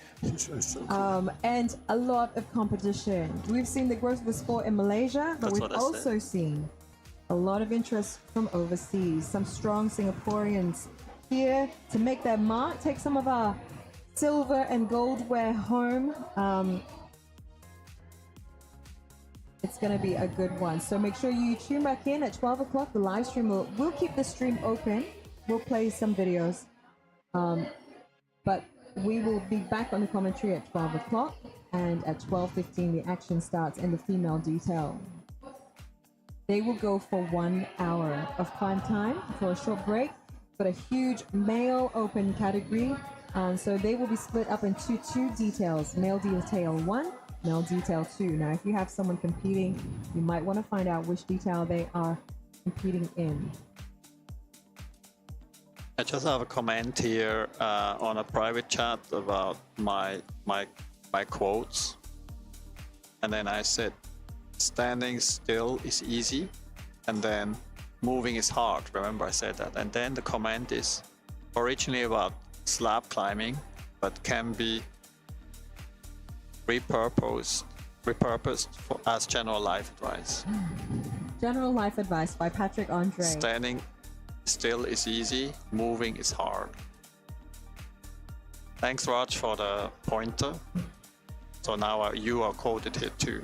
and a lot of competition. We've seen the growth of the sport in Malaysia, but we've also seen a lot of interest from overseas. Some strong Singaporeans here to make their mark, take some of our silver and goldware home. It's going to be a good one. So make sure you tune back in at 12 o'clock. The live stream we'll keep the stream open. We'll play some videos. But we will be back on the commentary at 12 o'clock. And at 12:15, the action starts in the female detail. They will go for 1 hour of prime time for a short break. But a huge male open category. So they will be split up into two details. Male detail 1. Male detail 2. Now, if you have someone competing, you might want to find out which detail they are competing in. I just have a comment here on a private chat about my quotes, and then I said, "Standing still is easy, and then moving is hard." Remember, I said that. And then the comment is originally about slab climbing, but can be repurposed as general life advice. General life advice by Patrick Andre. Standing still is easy, moving is hard. Thanks, Raj, for the pointer. So now you are quoted here too.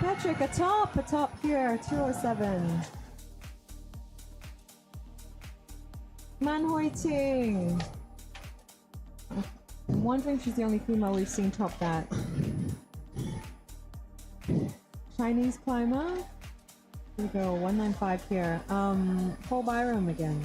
Patrick, atop here, 207. Man Hoi Ting. I'm wondering if she's the only female we've seen top that. Chinese climber. Here we go, 195 here. Paul Byram again.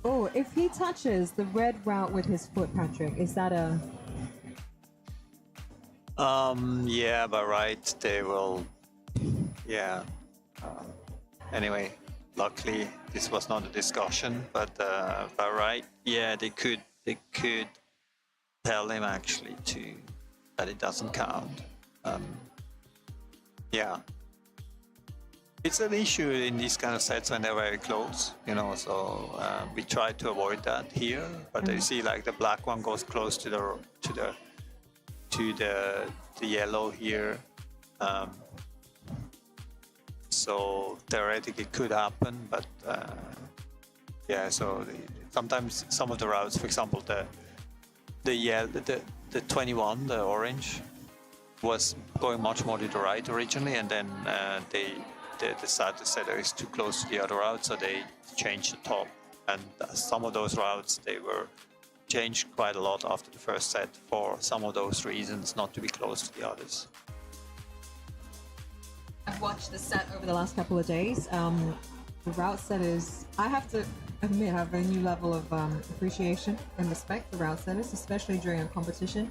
Oh, if he touches the red route with his foot, Patrick, is that a... Yeah, but right, they will... Yeah. Anyway, luckily this was not a discussion, but right, yeah, they could tell him actually that it doesn't count. Yeah, it's an issue in these kind of sets when they're very close, you know. So we try to avoid that here, but you see, like the black one goes close to the yellow here. So theoretically it could happen, but yeah. So sometimes some of the routes, for example, the 21, the orange, was going much more to the right originally, and then they decided that it is too close to the other route, so they changed the top. And some of those routes, they were changed quite a lot after the first set for some of those reasons, not to be close to the others. I've watched the set over the last couple of days. The route setters, I have to admit, have a new level of appreciation and respect for route setters, especially during a competition.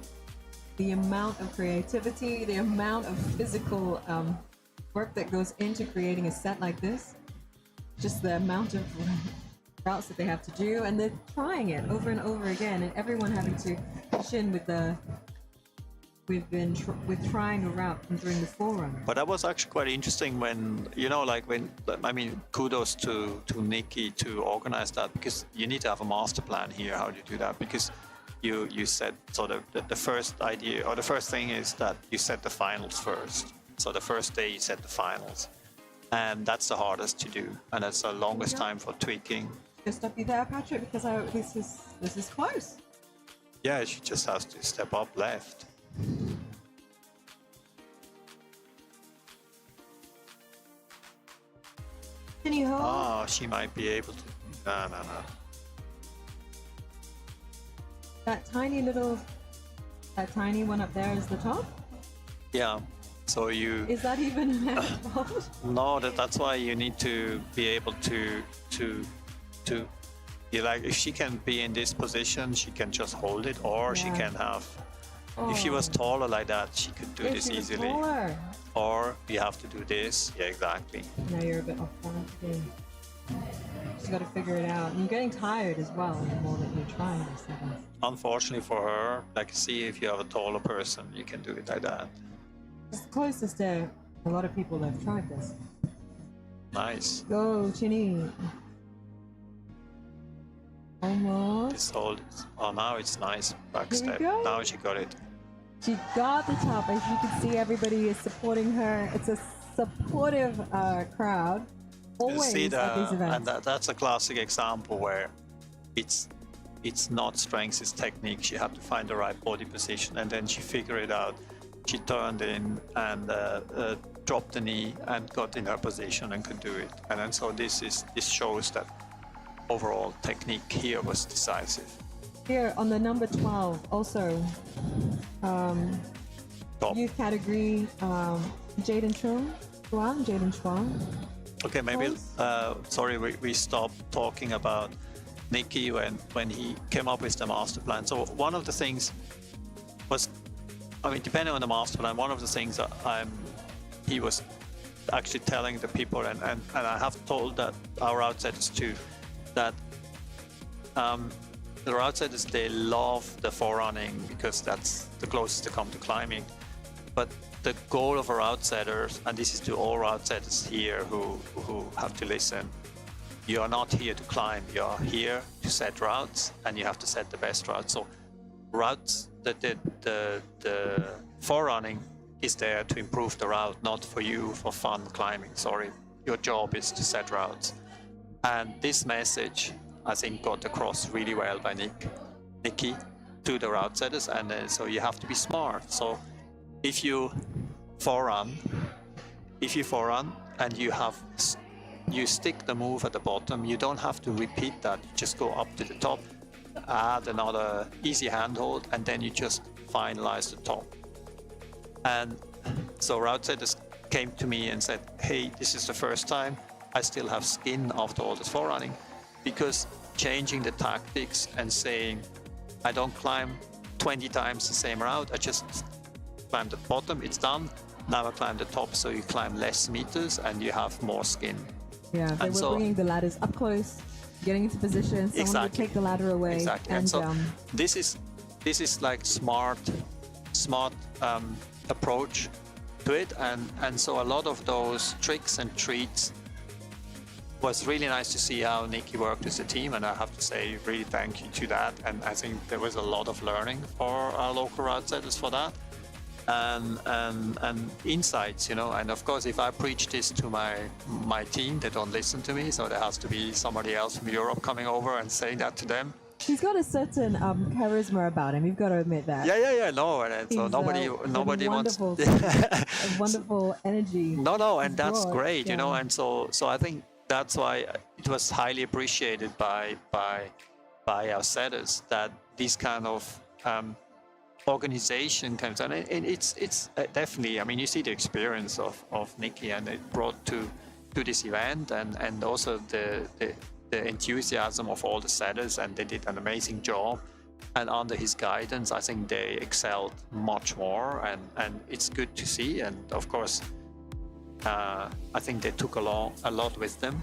The amount of creativity, the amount of physical work that goes into creating a set like this, just the amount of routes that they have to do, and they're trying it over and over again, and everyone having to push in with trying a route during the forerunner. But that was actually quite interesting when, you know, like I mean, kudos to Nikki to organize that, because you need to have a master plan here how do you do that, because you set sort of the first idea, or the first thing is that you set the finals first. So the first day you set the finals, and that's the hardest to do, and that's the longest time for tweaking. Just stop you there, Patrick, because this is close. Yeah, she just has to step up left. Can you hold? Oh, she might be able to. No. That tiny one up there is the top? Yeah. So you. Is that even an fault? No, that's why you need to be able to. You like, if she can be in this position, she can just hold it, or she can have. If she was taller like that, she could do this easily. Taller. Or you have to do this. Yeah, exactly. Now you're a bit off balance. She's got to figure it out. And you're getting tired as well the more that you're trying this. Unfortunately for her, like, see, if you have a taller person, you can do it like that. It's the closest to a lot of people that have tried this. Nice. Go, Chinny. Almost. This hold. Oh, now it's nice. Back Here we step. go. Now she got it. She got the top. As you can see, everybody is supporting her. It's a supportive crowd. Always See at these events. and that's a classic example where it's not strength, it's technique. She had to find the right body position, and then she figured it out. She turned in and dropped the knee and got in her position and could do it. And then so this shows that overall technique here was decisive. Here on the number 12, also Top. youth category, Jaden Chuang. Okay, maybe, sorry, we stopped talking about Nicky when he came up with the master plan. So one of the things was, I mean, depending on the master plan, one of the things that he was actually telling the people, and I have told that our outsiders too, that the outsiders, they love the forerunning because that's the closest they come to climbing. But the goal of our outsiders, and this is to all outsiders here who have to listen, you are not here to climb, you are here to set routes, and you have to set the best routes. So routes, the forerunning is there to improve the route, not for you for fun climbing. Sorry, your job is to set routes. And this message, I think, got across really well by Nikki to the route setters, and so you have to be smart. So if you forerun and you stick the move at the bottom, you don't have to repeat that. You just go up to the top, add another easy handhold, and then you just finalize the top. And so route setters came to me and said, hey, this is the first time I still have skin after all this forerunning, because changing the tactics and saying, I don't climb 20 times the same route, I just climb the bottom, it's done, now I climb the top, so you climb less meters and you have more skin. Yeah, they And were so- bringing the ladders up close, getting into position. Someone would Exactly. take the ladder away. Exactly. And so this is like smart approach to it, and so a lot of those tricks and treats was really nice to see how Nikki worked as a team, and I have to say really thank you to that. And I think there was a lot of learning for our local route setters for that, and insights, you know. And of course, if I preach this to my team, they don't listen to me, so there has to be somebody else from Europe coming over and saying that to them. he's got a certain charisma about him. You've got to admit that. Yeah, no, and so He's, nobody wants. a wonderful energy. No, and that's abroad, great, you know, yeah. and so I think that's why it was highly appreciated by our setters, that this kind of organization comes, and it's definitely, I mean, you see the experience of Nikki, and it brought to this event, and also the enthusiasm of all the setters, and they did an amazing job. And under his guidance, I think they excelled much more, and it's good to see. And of course, I think they took a lot with them.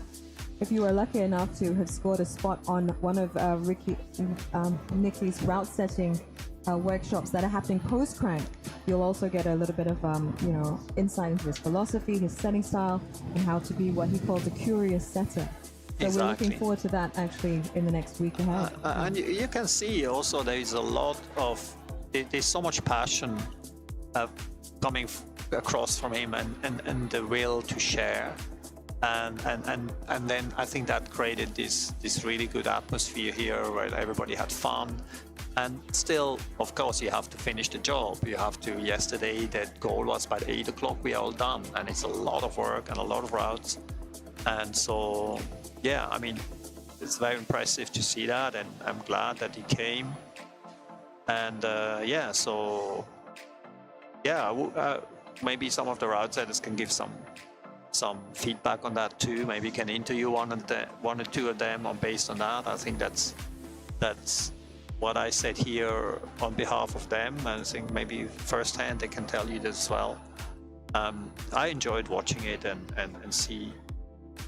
If you were lucky enough to have scored a spot on one of Nikki's route setting workshops that are happening post-crank, you'll also get a little bit of insight into his philosophy, his setting style, and how to be what he calls a curious setter. So we're Exactly. looking forward to that actually in the next week ahead. And you can see also there is a lot of, there's so much passion coming across from him, and the will to share. And then I think that created this really good atmosphere here where everybody had fun. And still, of course, you have to finish the job. You have to, yesterday, that goal was by 8 o'clock, we are all done. And it's a lot of work and a lot of routes. And so, yeah, I mean, it's very impressive to see that. And I'm glad that he came. And maybe some of the route setters can give some feedback on that too. Maybe can interview one or two of them based on that. I think that's what I said here on behalf of them, and I think maybe firsthand they can tell you this as well. I enjoyed watching it and see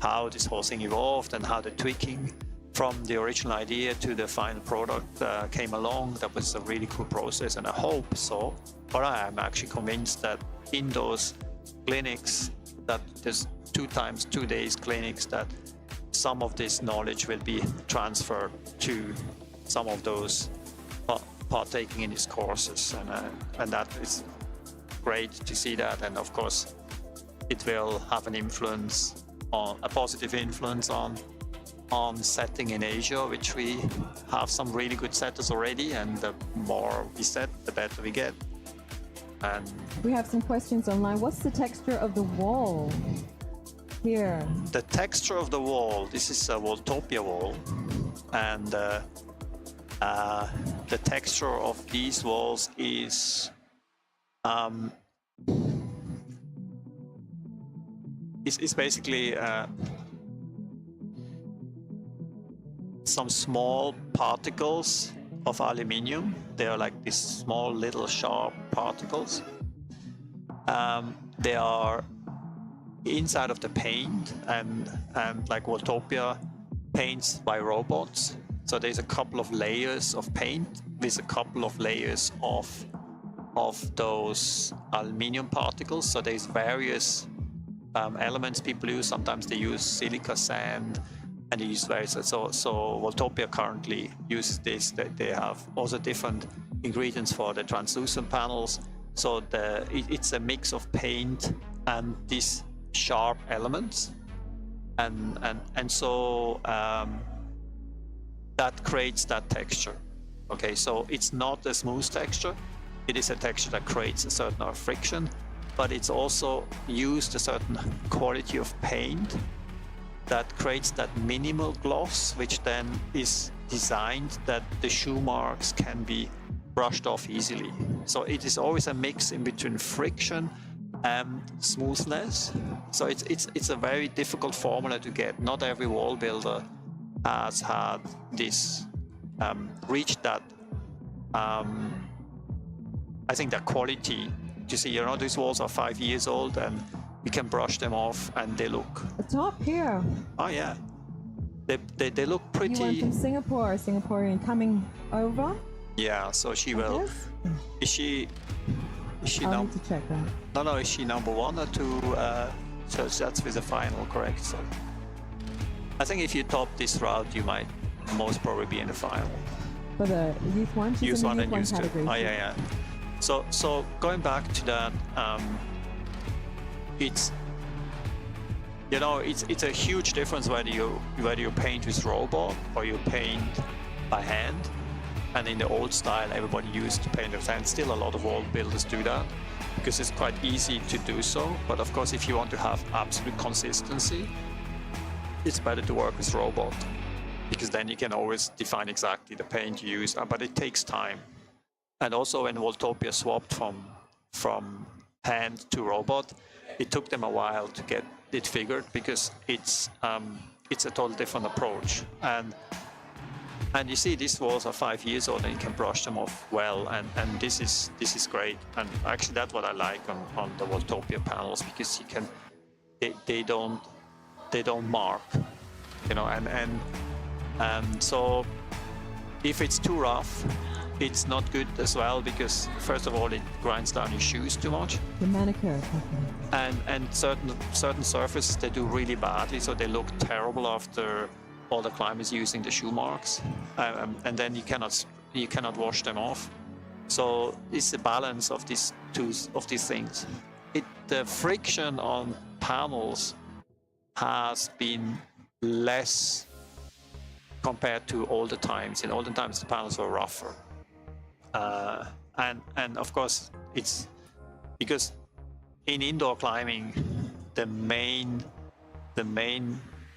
how this whole thing evolved, and how the tweaking from the original idea to the final product came along. That was a really cool process, and I hope so. But I am actually convinced that in those clinics, that there's 2 times 2 days clinics, that some of this knowledge will be transferred to some of those partaking in these courses, and that is great to see that. And of course, it will have an influence, a positive influence on setting in Asia, which we have some really good setters already, and the more we set, the better we get. And We have some questions online. What's the texture of the wall here? the texture of the wall, this is a Voltopia wall, and the texture of these walls is basically some small particles of aluminium. They are like these small little sharp particles. They are inside of the paint, and like Voltopia paints by robots. So there's a couple of layers of paint with a couple of layers of those aluminium particles. So there's various elements people use. Sometimes they use silica sand, and they use various. So Voltopia currently uses this. They have also different ingredients for the translucent panels. So it's a mix of paint and these sharp elements, and so that creates that texture. Okay, so it's not a smooth texture. It is a texture that creates a certain amount of friction, but it's also used a certain quality of paint that creates that minimal gloss, which then is designed that the shoe marks can be brushed off easily. So it is always a mix in between friction and smoothness. So it's a very difficult formula to get. Not every wall builder has had this reached that I think that quality. You see, these walls are 5 years old, and you can brush them off and they look, The top here. oh yeah, they look You went pretty. from Singapore, Singaporean, coming over. Yeah, so she will. Yes? Is she I'll number? need to check that. No, is she number 1 or 2? So that's with the final, correct? So I think if you top this route, you might most probably be in the final. For the youth one, she's Use in the one youth and one use 2. category. Oh yeah. So going back to that, it's it's a huge difference whether you paint with robot or you paint by hand. And in the old style, everybody used to paint with hand. Still, a lot of old builders do that because it's quite easy to do so. But of course, if you want to have absolute consistency, it's better to work with robot because then you can always define exactly the paint you use. But it takes time. And also, when Voltopia swapped from hand to robot, it took them a while to get it figured because it's a totally different approach. And you see, these walls are 5 years old, and you can brush them off well. And this is great. And actually, that's what I like on the Voltopia panels because you can they don't mark, and so if it's too rough, it's not good as well because first of all, it grinds down your shoes too much. The manicure. And certain surfaces they do really badly, so they look terrible after all the climbers using the shoe marks, and then you cannot wash them off. So it's a balance of these things. The friction on panels has been less compared to older times. In older times, the panels were rougher, and of course it's because in indoor climbing, the main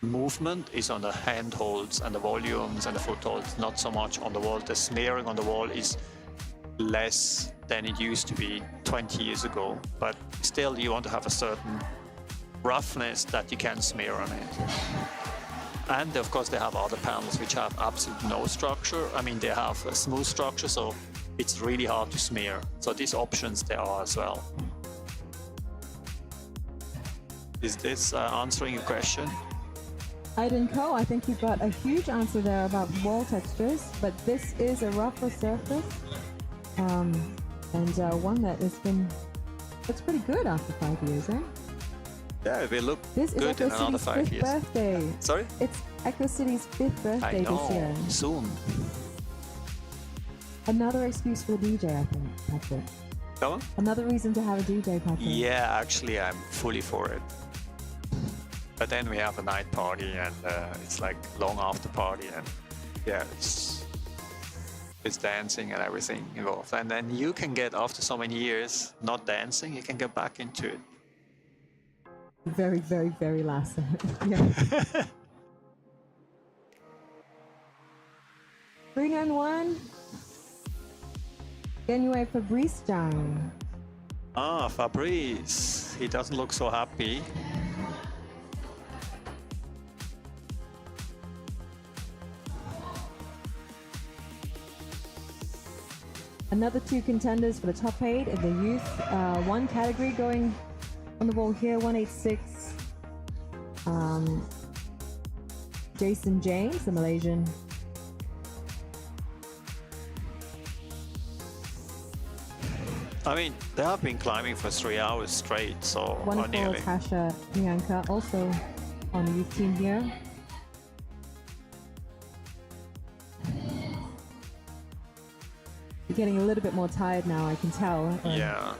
movement is on the handholds and the volumes and the footholds, not so much on the wall. The smearing on the wall is less than it used to be 20 years ago, but still you want to have a certain roughness that you can smear on it. And of course they have other panels which have absolutely no structure. I mean, they have a smooth structure, so it's really hard to smear. So these options there are as well. Is this answering your question? Aiden Co, I think you got a huge answer there about wall textures, but this is a rougher surface, and one that looks pretty good after 5 years, eh? Yeah, it will look This is good Echo in another City's 5 5th years. birthday. Sorry? It's Echo City's 5th birthday I know, this year. soon. Another excuse for the DJ, I think, Patrick. Come on? Another reason to have a DJ, Patrick. Yeah, actually I'm fully for it. But then we have a night party and it's like long after party and yeah, it's dancing and everything involved. And then you can get, after so many years not dancing, you can get back into it. Very, very, very last yeah. 391. Anyway, Fabrice Jang. Ah, Fabrice, he doesn't look so happy. Another 2 contenders for the top 8 in the youth 1 category going on the wall here, 186. Jason James, the Malaysian. I mean, they have been climbing for 3 hours straight, so or Wonderful nearly. Tasha Priyanka, also on the youth team here. You're getting a little bit more tired now, I can tell. Yeah.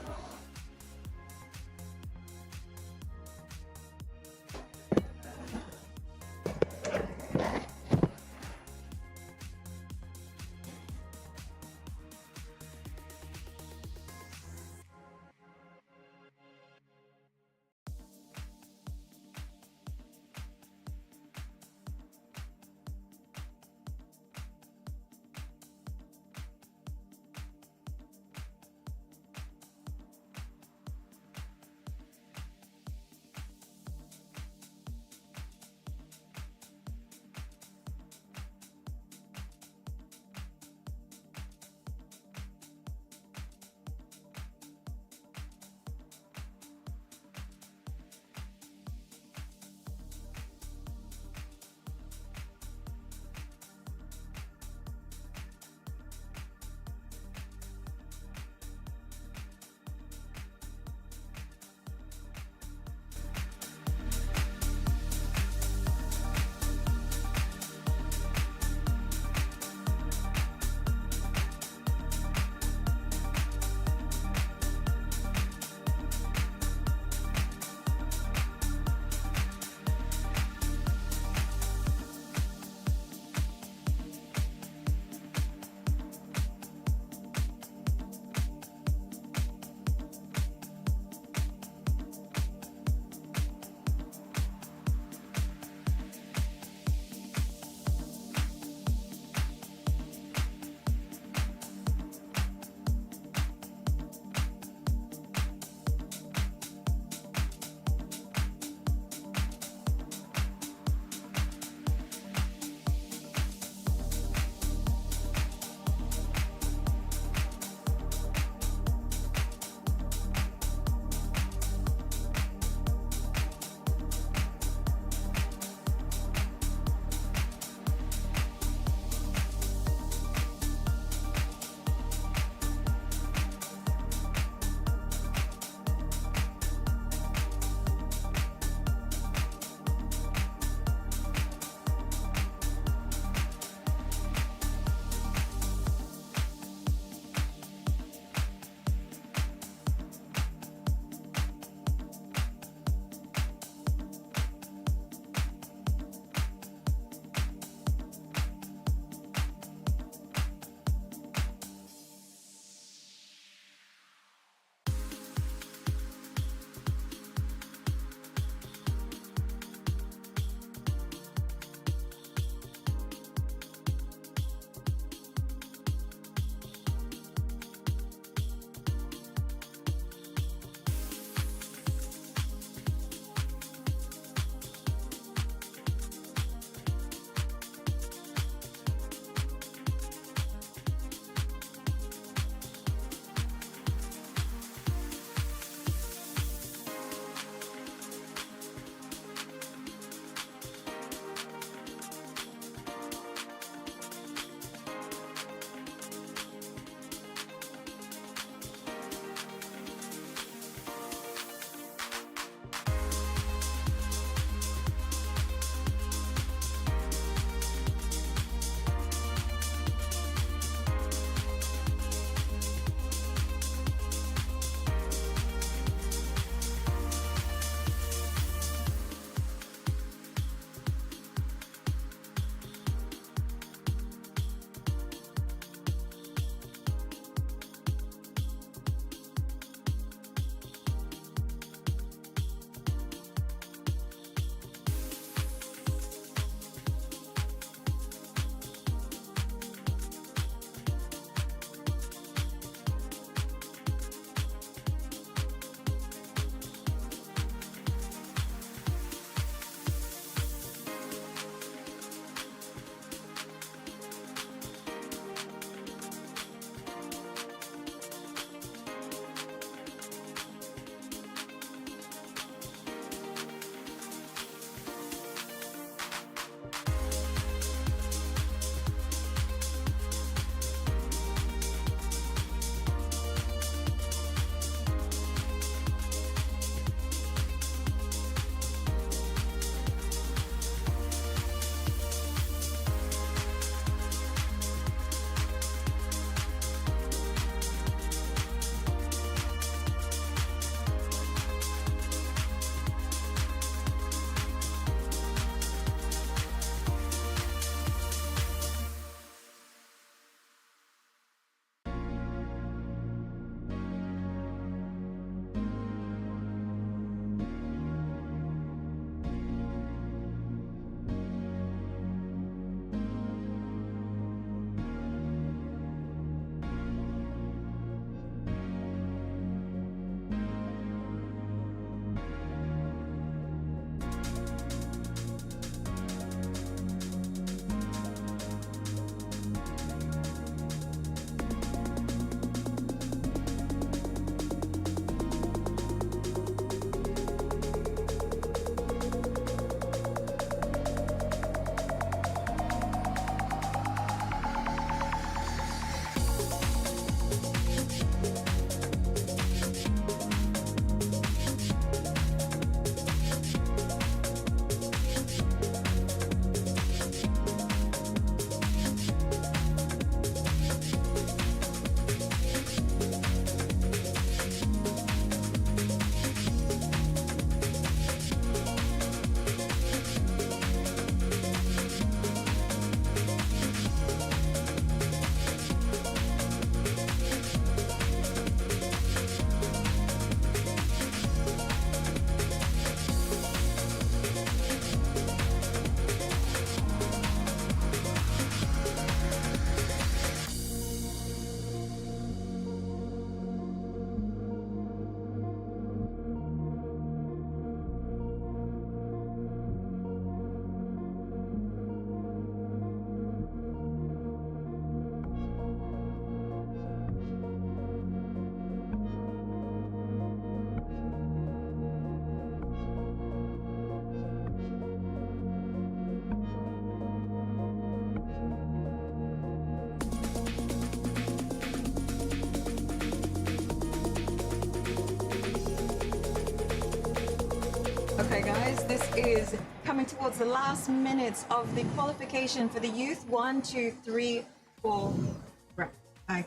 guys. This is coming towards the last minutes of the qualification for the youth 1, 2, 3, 4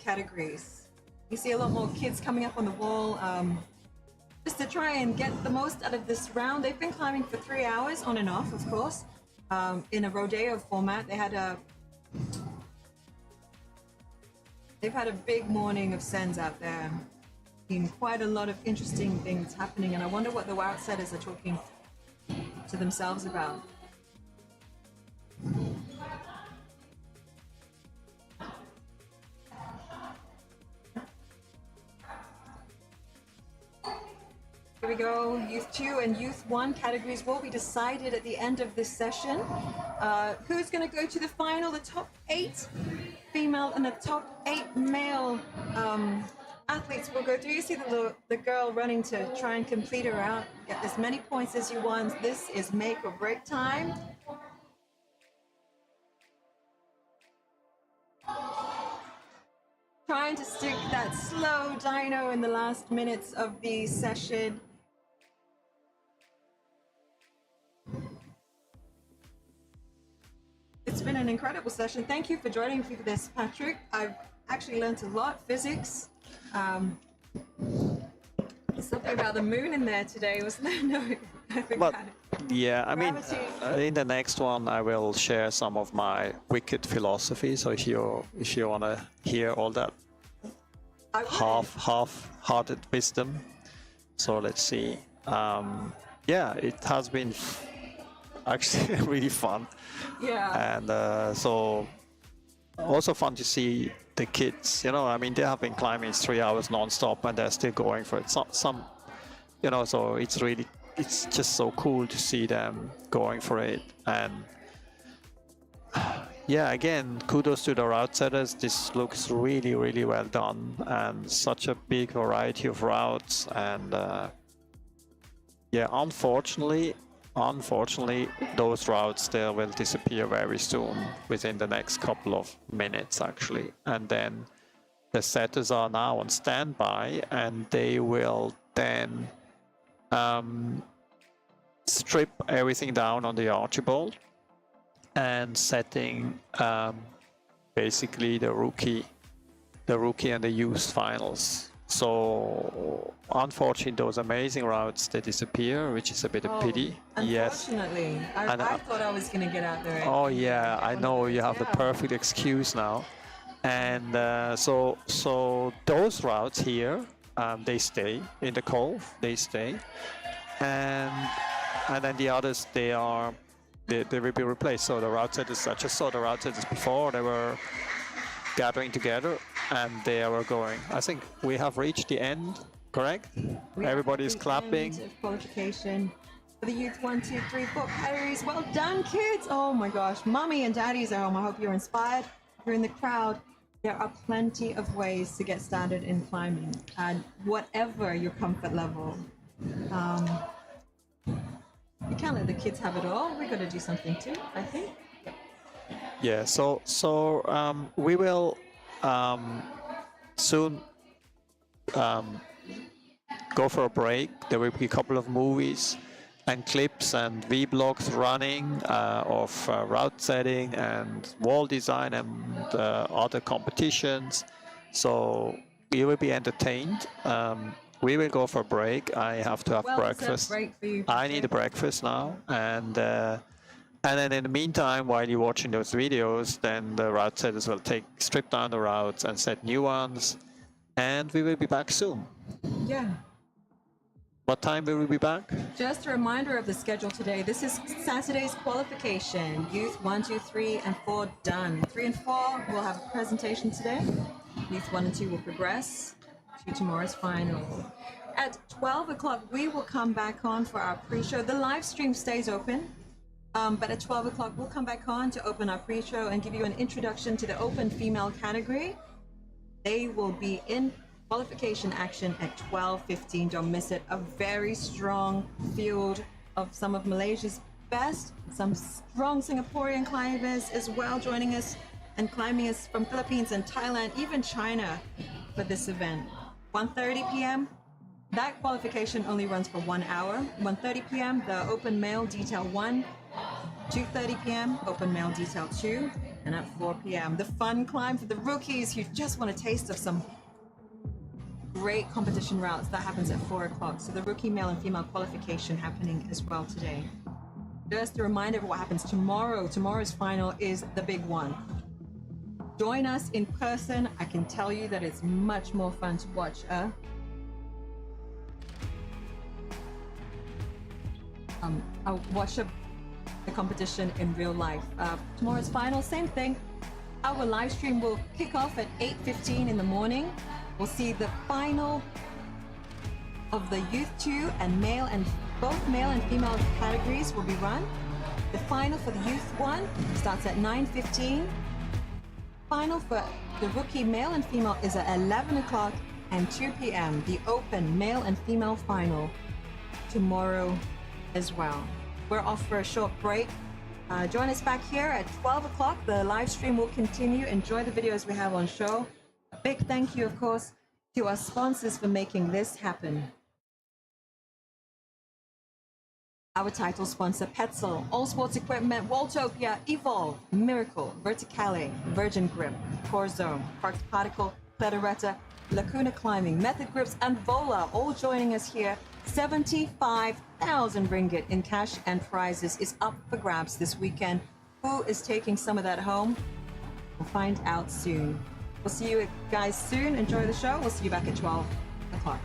categories. You see a lot more kids coming up on the wall just to try and get the most out of this round. They've been climbing for 3 hours on and off, of course, in a Rodeo format. They've had a big morning of sends out there. Been quite a lot of interesting things happening, and I wonder what the outsiders are talking to themselves about. Here we go. Youth 2 and Youth 1 categories will be decided at the end of this session. Who's going to go to the final? The top 8 female and the top 8 male athletes will go through. You see the girl running to try and complete her out, get as many points as you want. This is make or break time. Trying to stick that slow dyno in the last minutes of the session. It's been an incredible session. Thank you for joining me for this, Patrick. I've actually learned a lot. Physics. Something about the moon in there today, wasn't there? No, I think But yeah, I mean, in the next one, I will share some of my wicked philosophy. So if you want to hear all that half-hearted wisdom, so let's see. Yeah, it has been actually really fun. Yeah. And so also fun to see the kids, you know, I mean, they have been climbing 3 hours non-stop and they're still going for it. Some, you know, so it's just so cool to see them going for it. And yeah, again, kudos to the route setters. This looks really, really well done, and such a big variety of routes. And yeah, unfortunately, those routes there will disappear very soon, within the next couple of minutes actually. And then the setters are now on standby, and they will then strip everything down on the Archibald and setting basically the rookie and the youth finals. So unfortunately, those amazing routes, they disappear, which is a bit of pity. Unfortunately, Yes. I thought I was going to get out there. Oh yeah, I know you have the perfect excuse now. And so those routes here, they stay in the cove, they stay, and then the others, they will be replaced. So the route setters, I just saw the route setters before, they were gathering together and they were going. I think we have reached the end, correct? Everybody is clapping. End of qualification for the youth 1, 2, 3, 4 categories. Well done, kids. Oh my gosh, mommy and daddy's at home. I hope you're inspired. If you're in the crowd, there are plenty of ways to get started in climbing, and whatever your comfort level. You can't let the kids have it all. We got to do something too, I think. Yeah, so we will soon go for a break. There will be a couple of movies and clips and vlogs running of route setting and wall design and other competitions. So you will be entertained. We will go for a break. I have to have breakfast. Break for you, I need a breakfast now, and then in the meantime, while you're watching those videos, then the route setters will strip down the routes and set new ones, and we will be back soon. Yeah. What time will we be back? Just a reminder of the schedule today. This is Saturday's qualification. Youth 1, 2, 3, and 4 done. 3 and 4 will have a presentation today. Youth 1 and 2 will progress to tomorrow's final. At 12 o'clock, we will come back on for our pre-show. The live stream stays open, but at 12 o'clock, we'll come back on to open our pre-show and give you an introduction to the open female category. They will be in qualification action at 12:15. Don't miss it. A very strong field of some of Malaysia's best, some strong Singaporean climbers as well joining us, and climbing us from Philippines and Thailand, even China, for this event. 1:30 p.m. That qualification only runs for 1 hour. 1:30 p.m. the open male detail 1, 2:30 p.m. open male detail 2, and at 4 p.m. the fun climb for the rookies who just want a taste of some great competition routes. That happens at 4 o'clock. So the rookie male and female qualification happening as well today. Just a reminder of what happens tomorrow. Tomorrow's final is the big one. Join us in person. I can tell you that it's much more fun to watch the competition in real life. Tomorrow's final, same thing. Our live stream will kick off at 8:15 in the morning. We'll see the final of the youth 2 and both male and female categories will be run. The final for the youth 1 starts at 9:15. Final for the rookie male and female is at 11 o'clock and 2 p.m. The open male and female final tomorrow as well. We're off for a short break. Join us back here at 12 o'clock. The live stream will continue. Enjoy the videos we have on show. A big thank you, of course, to our sponsors for making this happen. Our title sponsor, Petzl, All Sports Equipment, Waltopia, Evolve, Miracle, Verticale, Virgin Grip, Core Zone, Parks Particle, Federetta, Lacuna Climbing, Method Grips, and Vola, all joining us here. 75,000 ringgit in cash and prizes is up for grabs this weekend. Who is taking some of that home? We'll find out soon. We'll see you guys soon. Enjoy the show. We'll see you back at 12 o'clock.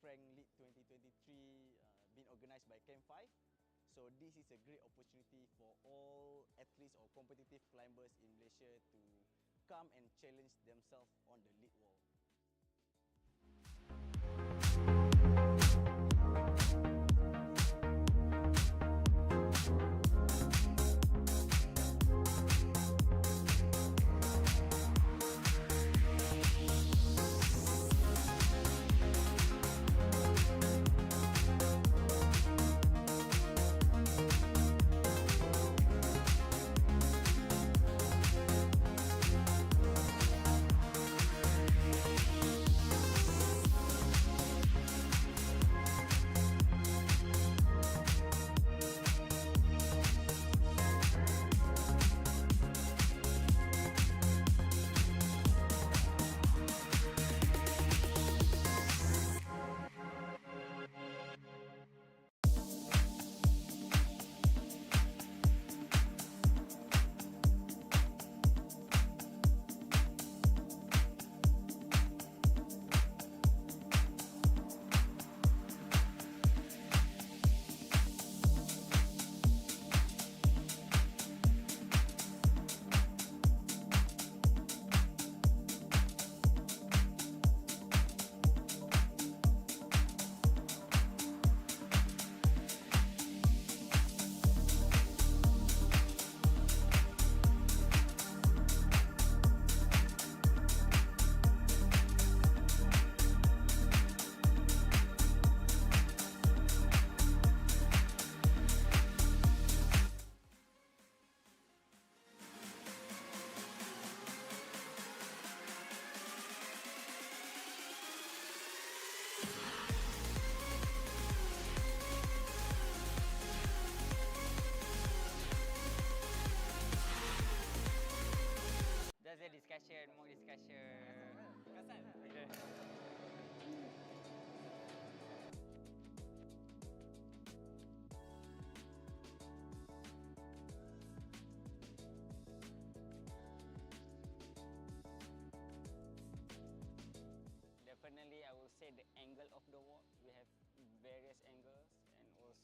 CRANK Lead 2023 being organized by Camp5. So this is a great opportunity for all athletes or competitive climbers in Malaysia to come and challenge themselves on the lead wall.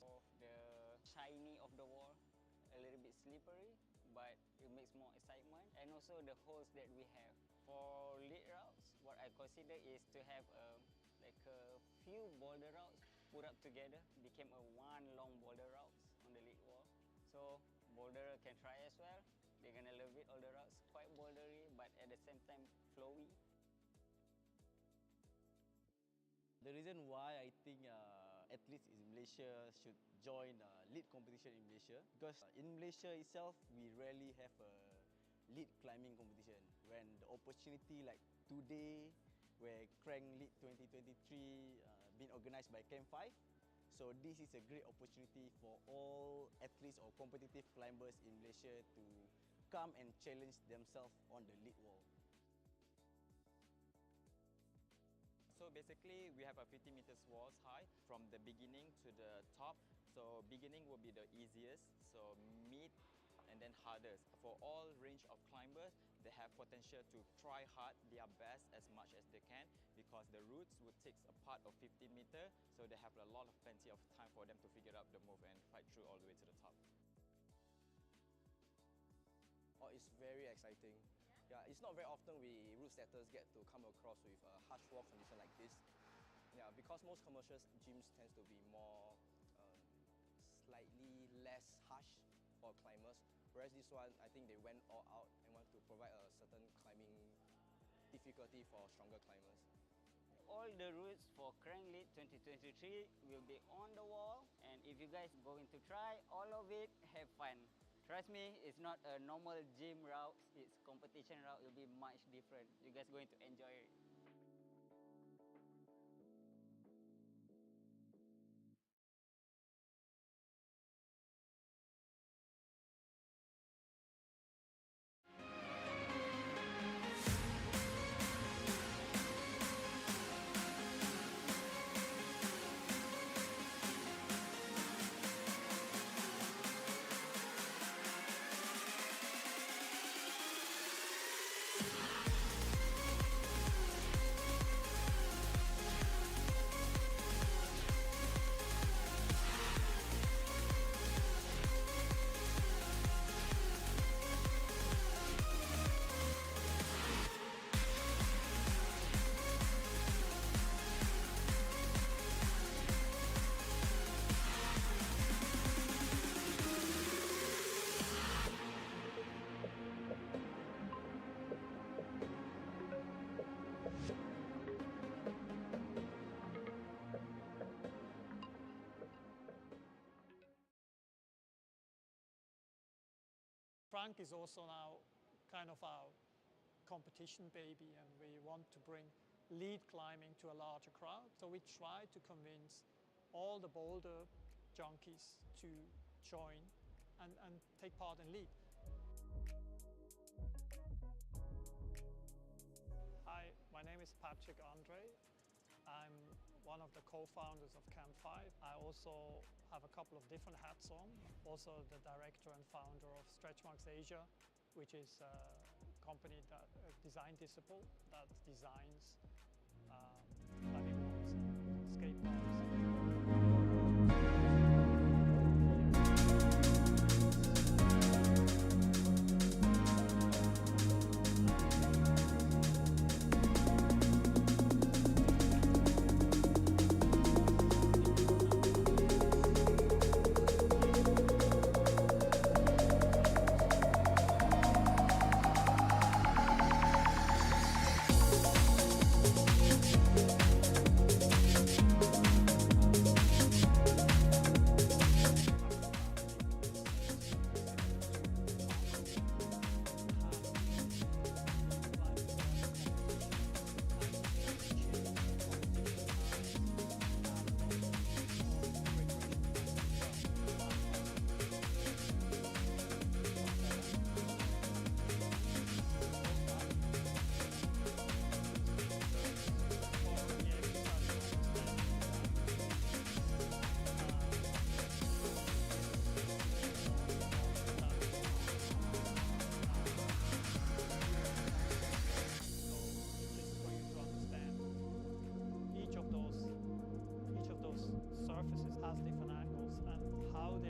Of the shiny of the wall, a little bit slippery, but it makes more excitement. And also the holes that we have. For lead routes, what I consider is to have like a few boulder routes put up together, became a one long boulder routes on the lead wall. So boulder can try as well. They're gonna love it. All the routes quite bouldery, but at the same time flowy. The reason why I think athletes in Malaysia should join lead competition in Malaysia, because in Malaysia itself, we rarely have a lead climbing competition. When the opportunity like today, where CRANK Lead 2023 being organized by Camp5, so this is a great opportunity for all athletes or competitive climbers in Malaysia to come and challenge themselves on the lead wall. So basically, we have a 50 meters walls high from the beginning to the top. So beginning will be the easiest, so mid and then hardest. For all range of climbers, they have potential to try hard their best as much as they can, because the routes would take a part of 50 meters, so they have a lot of plenty of time for them to figure out the move and fight through all the way to the top. Oh, it's very exciting. Yeah, it's not very often we route setters get to come across with a harsh wall condition like this. Yeah, because most commercial gyms tends to be more slightly less harsh for climbers, whereas this one, I think they went all out and want to provide a certain climbing difficulty for stronger climbers. All the routes for CRANK Lead 2023 will be on the wall, and if you guys going to try all of it, have fun. Trust me, it's not a normal gym route, it's competition route. It will be much different. You guys are going to enjoy it. CRANK is also now kind of our competition baby, and we want to bring lead climbing to a larger crowd. So we try to convince all the boulder junkies to join and take part in lead. Hi, my name is Patrick Andre. I'm one of the co-founders of Camp5. I also have a couple of different hats on. Also the director and founder of Stretch Marks Asia, which is a company, that a design discipline that designs climbing walls and skate parks.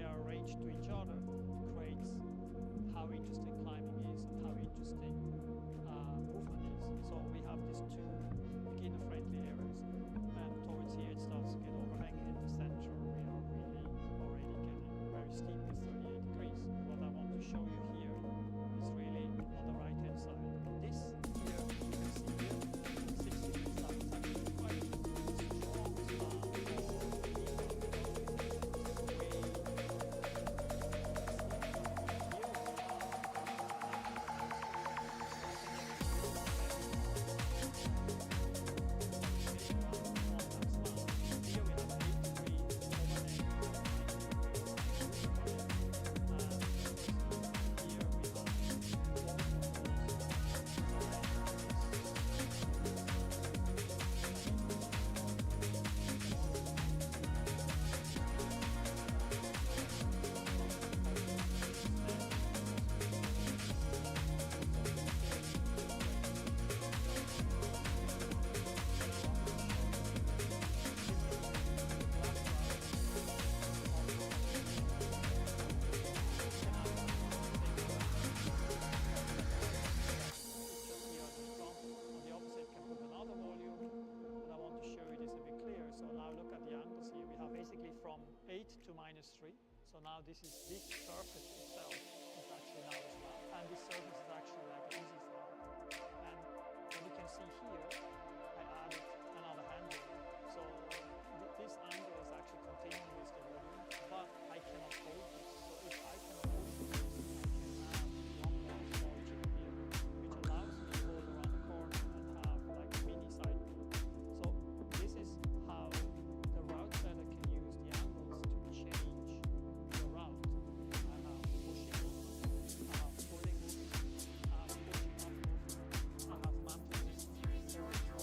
they are arranged to each other, creates how interesting climbing is and how interesting movement is. So we have these two beginner-friendly areas, and towards here it starts to get overhanging in the center. We are really already getting very steep with 38 degrees. What I want to show you here is really on the right-hand side. This here, you can see here, 60 minutes up, it's actually quite strong from 8 to -3. So now this surface itself is actually now a slab. And this surface is actually like an easy slab. And what you can see here, I added another handle. So this angle is actually continuing with the volume, but I cannot hold this. So if I cannot hold this, I can add one more small chip here, which allows me to hold around the corner and have like a mini side pull. So this is how the route setter can use the angles to change the route. I have pushing movement, I have pulling movement, I have pushing up movement, I have mounting distance. There is no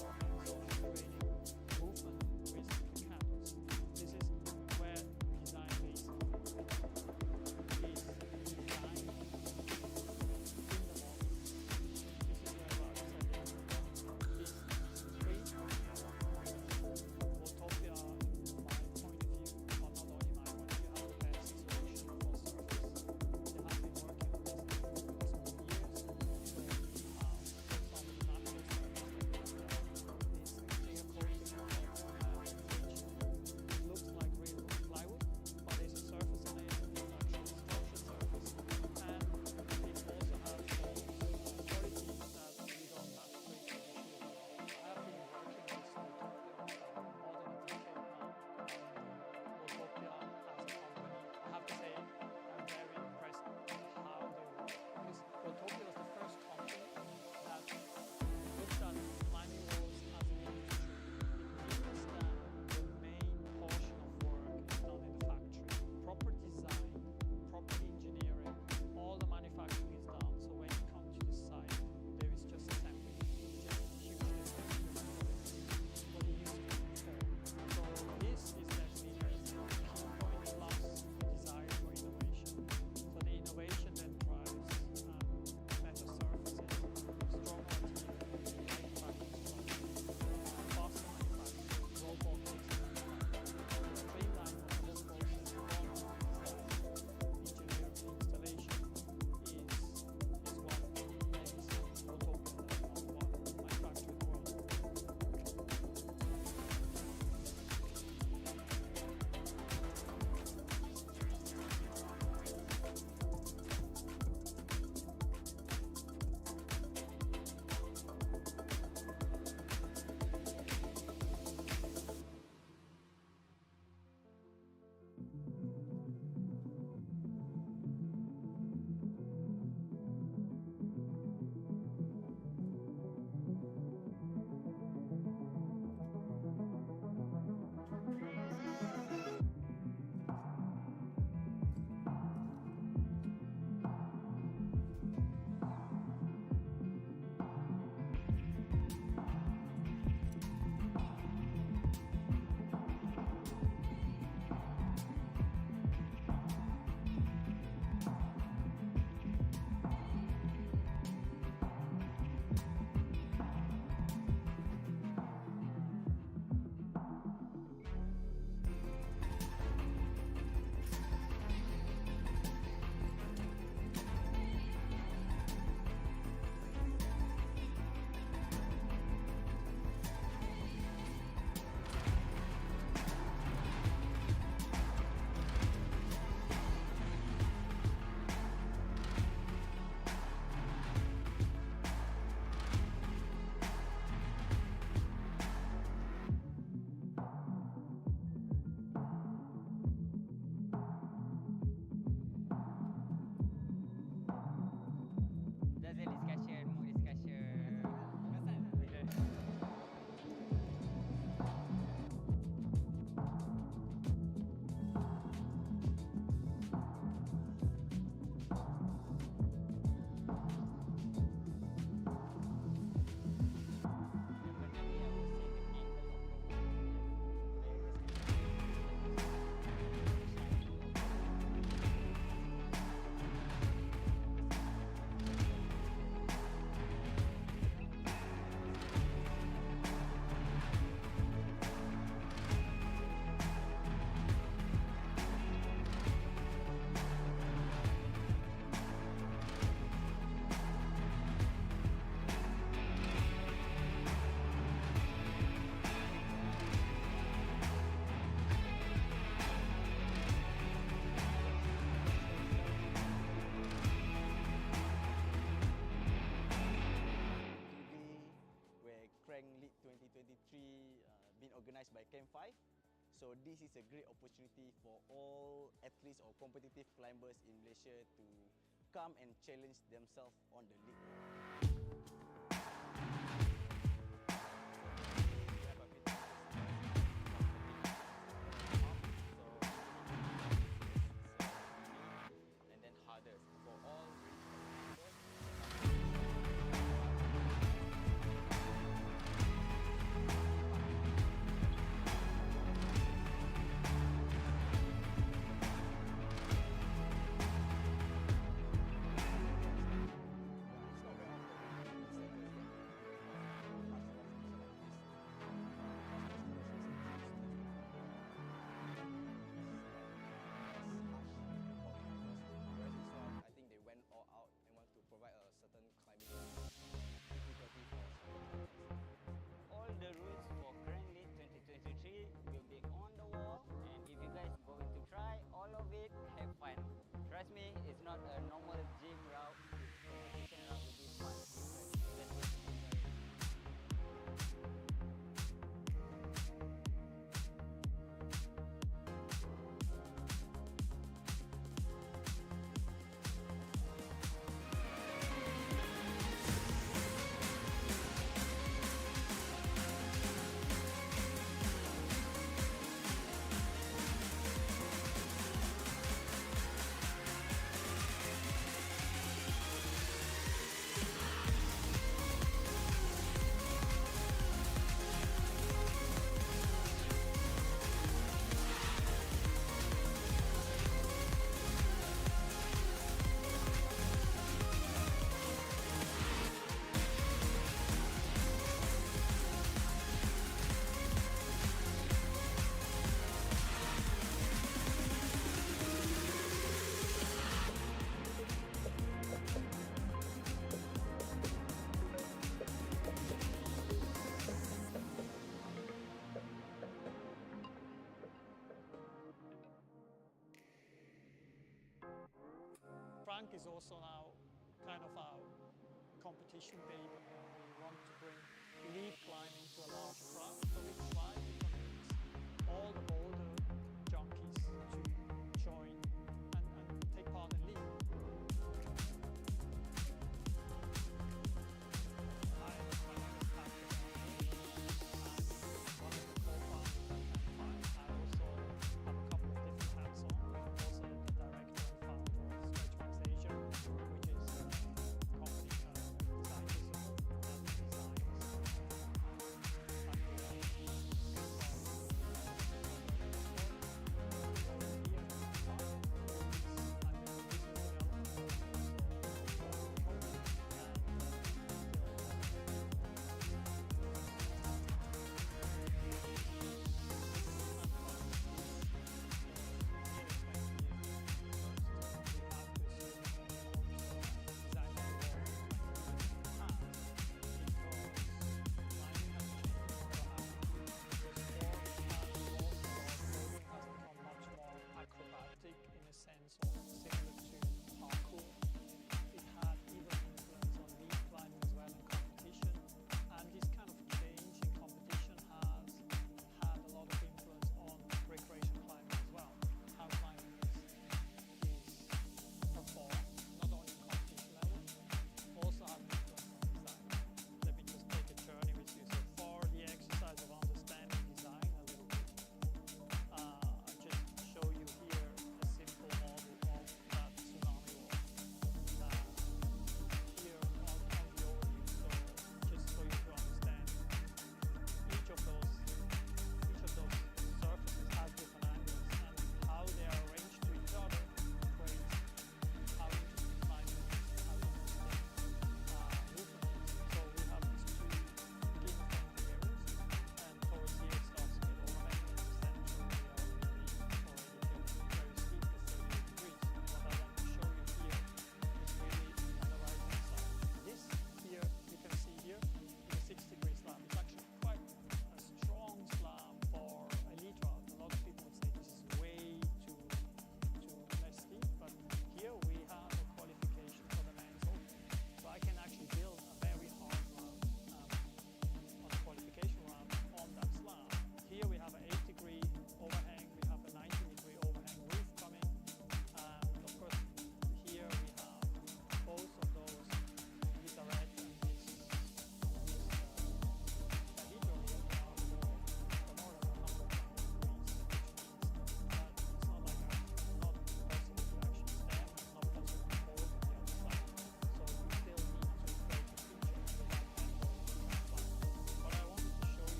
Camp5. So this is a great opportunity for all athletes or competitive climbers in Malaysia to come and challenge themselves on the league. And then hardest for all provide a certain climbing difficulty for spectators. All the rules for CRANK League 2023 will be on the wall, and if you guys going to try all of it, have fun. Trust me, it's not a normal gym route. Competition route will be much different. That's what you enjoy. CRANK is also now kind of our competition baby. We want to bring lead climbing to a larger crowd, so we try to convince all the boulder junkies to join and take part in league. Hi, my name is Patrick. I'm one of the co-founders of Camp5. I also have a couple of different hats on. I'm also the director and founder of Asia, which is a company design physical and designs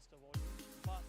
increase the volume. But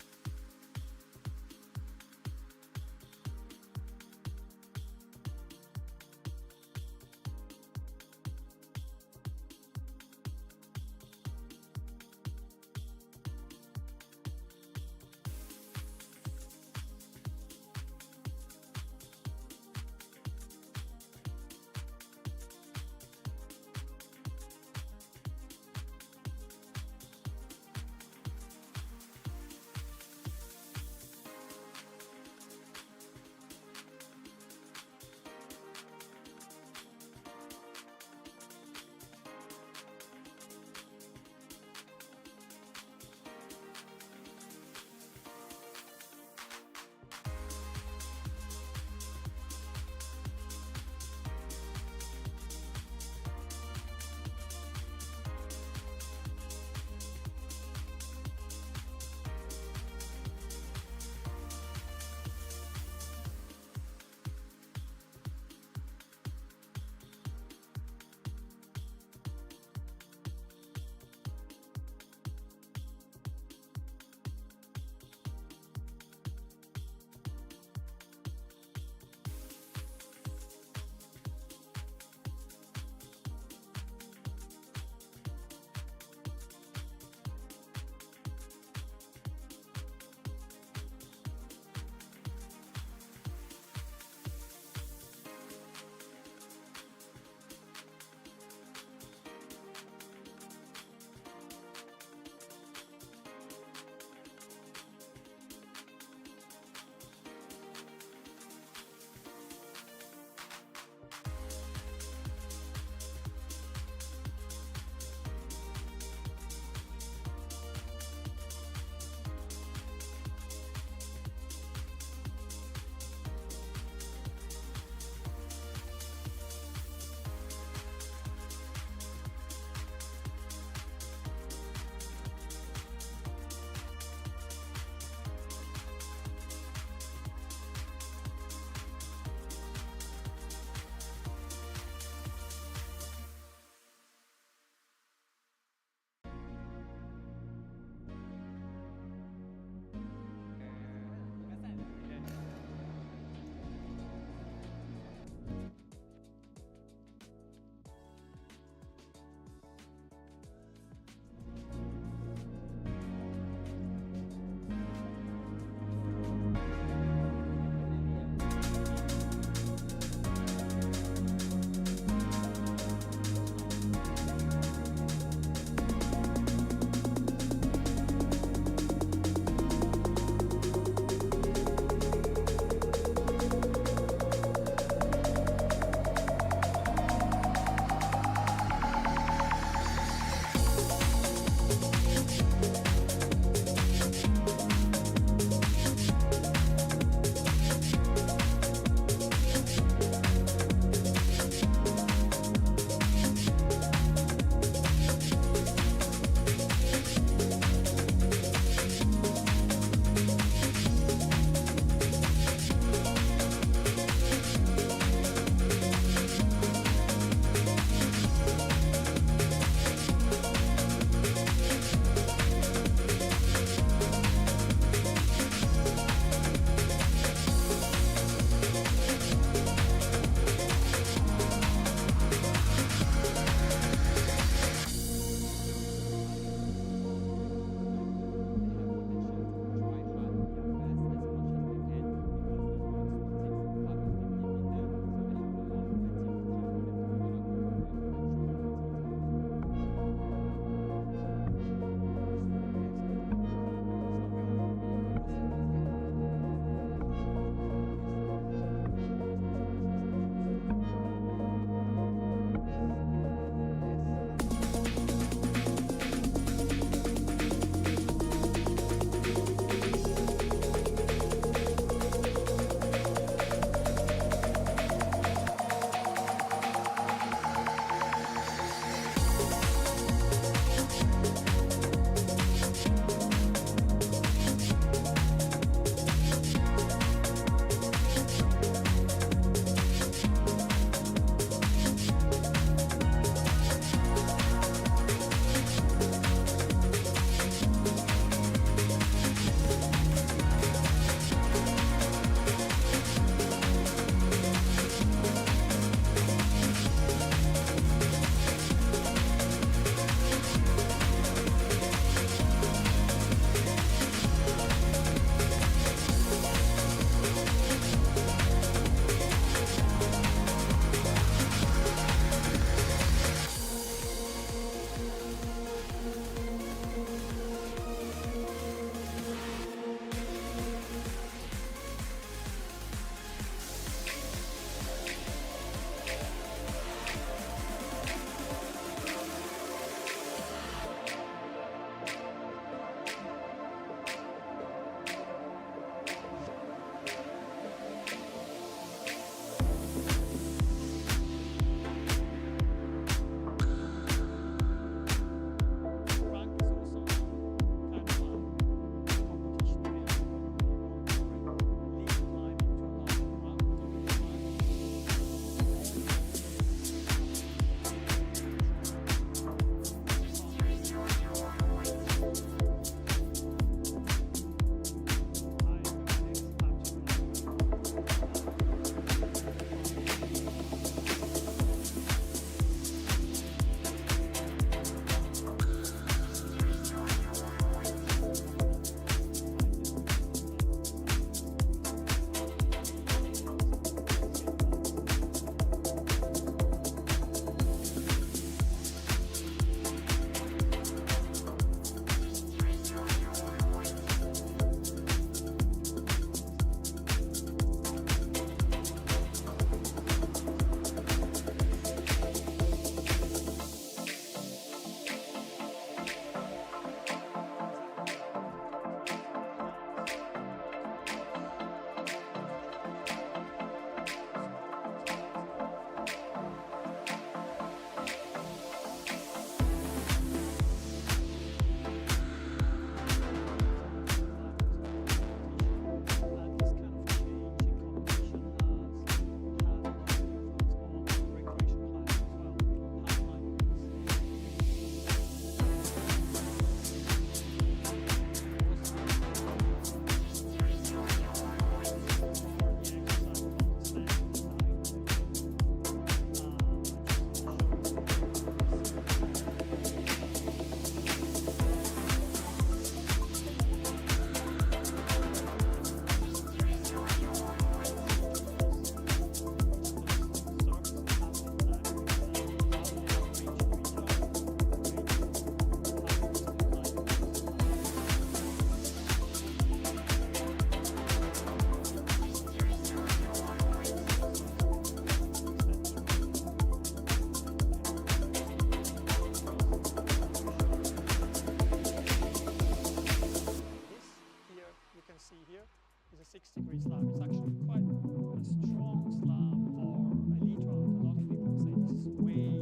is a 6-degree slab. It's actually quite a strong slab for a lead round. A lot of people say this is way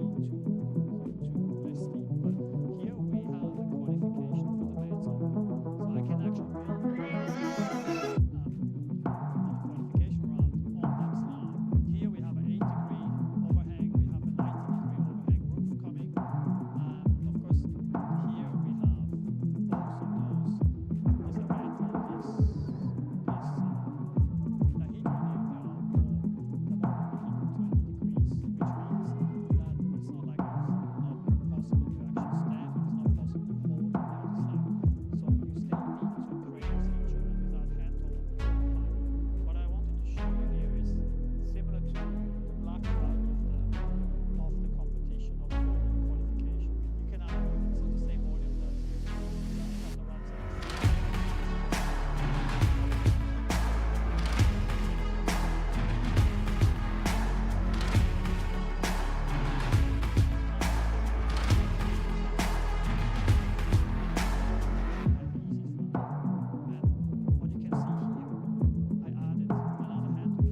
too less steep, but here we have the qualification for the main zone. So I can actually build the qualification round on that slab. Here we have an 8-degree overhang, we have a 90-degree overhang roof coming, and of course here we have both of those disadvantages. The heat here, they are more than 120 degrees, which means that it's not like it's not possible to actually stand, it's not possible to hold on the other side. So you still need to praise each other without hand hold. What I wanted to show you here is similar to the black route of the competition, of the qualification. You can have the same volume that the routes what you can see here, I added another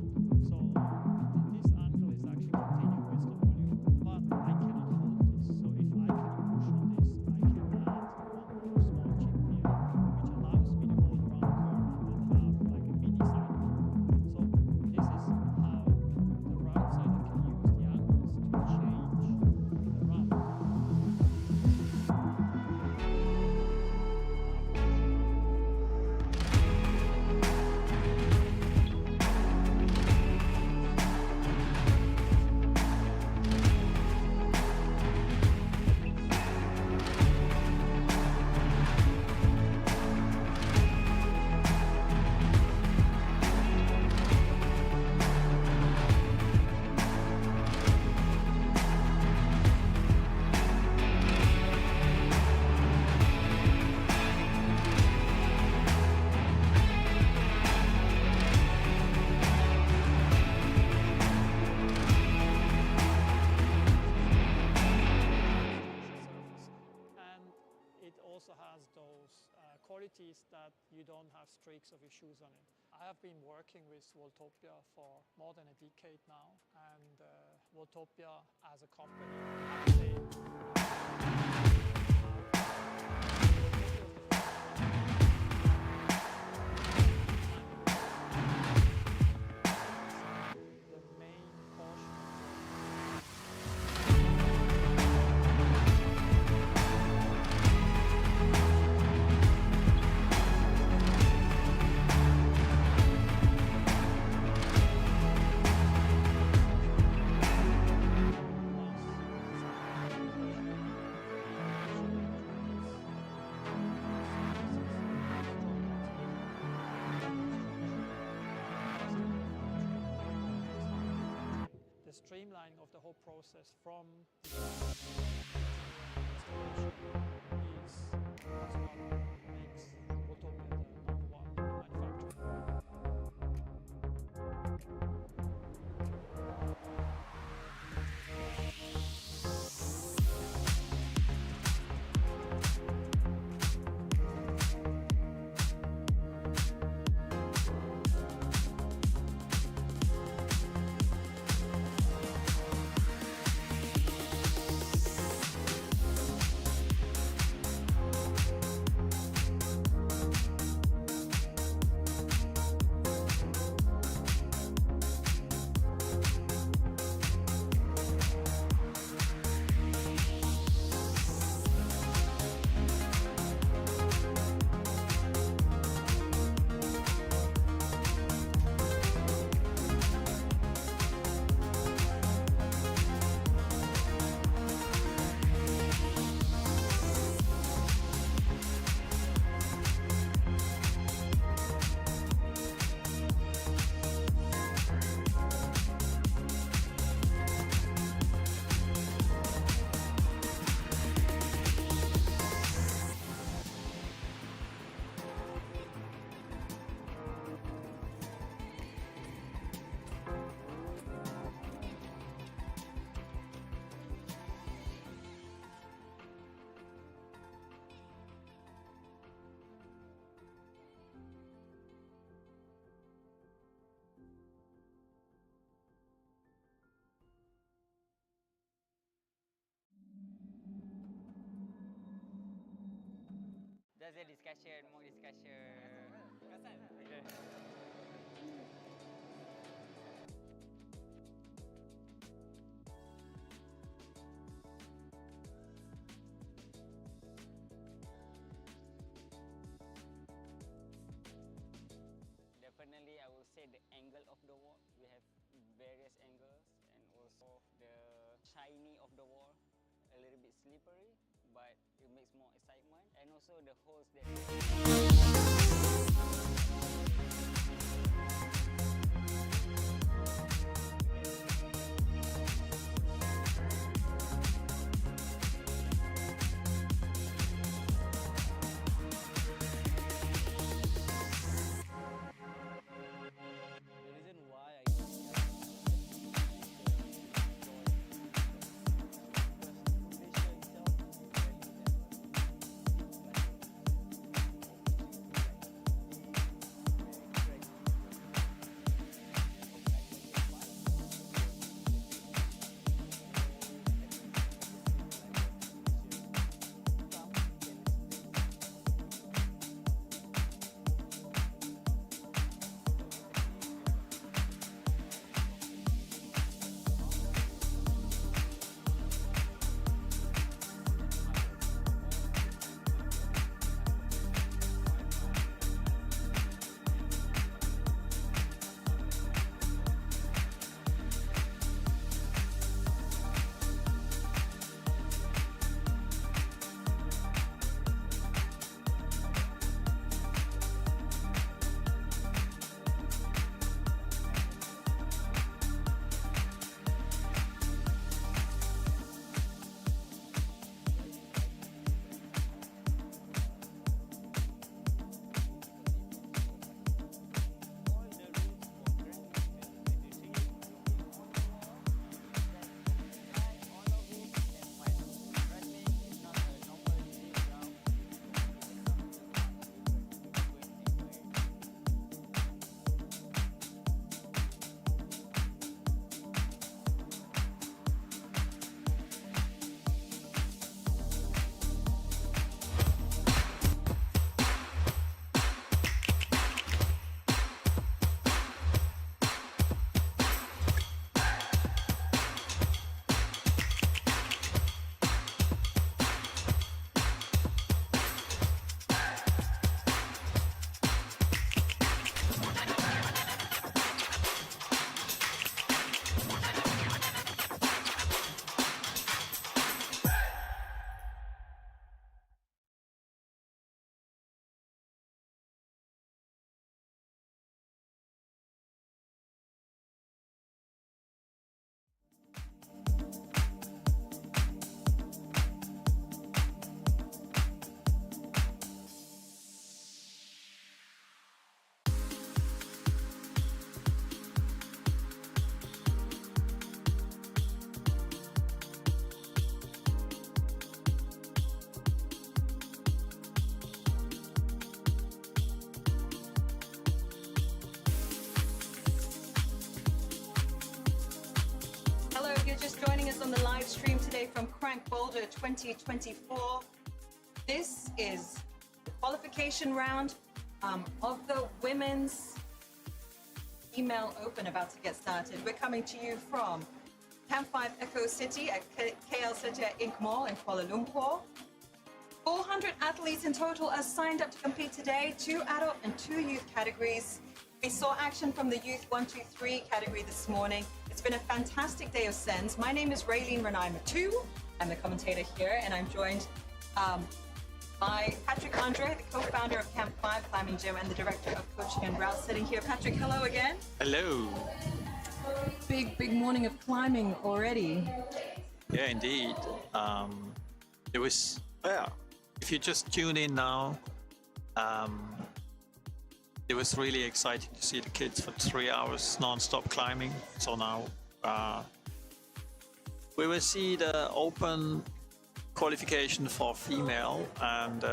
handle. So this angle is actually continuous the volume, but I cannot hold this. So if I can push on this, I can add one more small chip here, which allows me to hold around the corner and have like a mini side. So this is how the right sider can use the angles to change the route. Surface, and it also has those qualities that you don't have streaks of your shoes on it. I have been working with Voltopia for more than a decade now, and Voltopia as a company, I would say, the main portion the streamlining of the whole process from design to installation is what makes Voltopia the #1 manufacturer. Just a discussion, more discussion. Definitely, I will say the angle of the wall. We have various angles, and also the shiny of the wall, a little bit slippery, but it makes more excitement. And also the holes that. Just joining us on the live stream today from CRANK Boulder 2024. This is the qualification round of the women's email open about to get started. We're coming to you from Camp5 Eco City at KL City Inc Mall in Kuala Lumpur. 400 athletes in total are signed up to compete today, 2 adult and 2 youth categories. We saw action from the Youth 1, 2, 3 category this morning. It's been a fantastic day of sends. My name is Raylene Renai Matu. I'm the commentator here, and I'm joined by Patrick Andre, the co-founder of Camp5 Climbing Gym and the director of coaching and route setting here. Patrick, hello again. Hello. Big morning of climbing already. Yeah, indeed. It was, if you just tune in now, it was really exciting to see the kids for 3 hours non-stop climbing. So now we will see the open qualification for female, and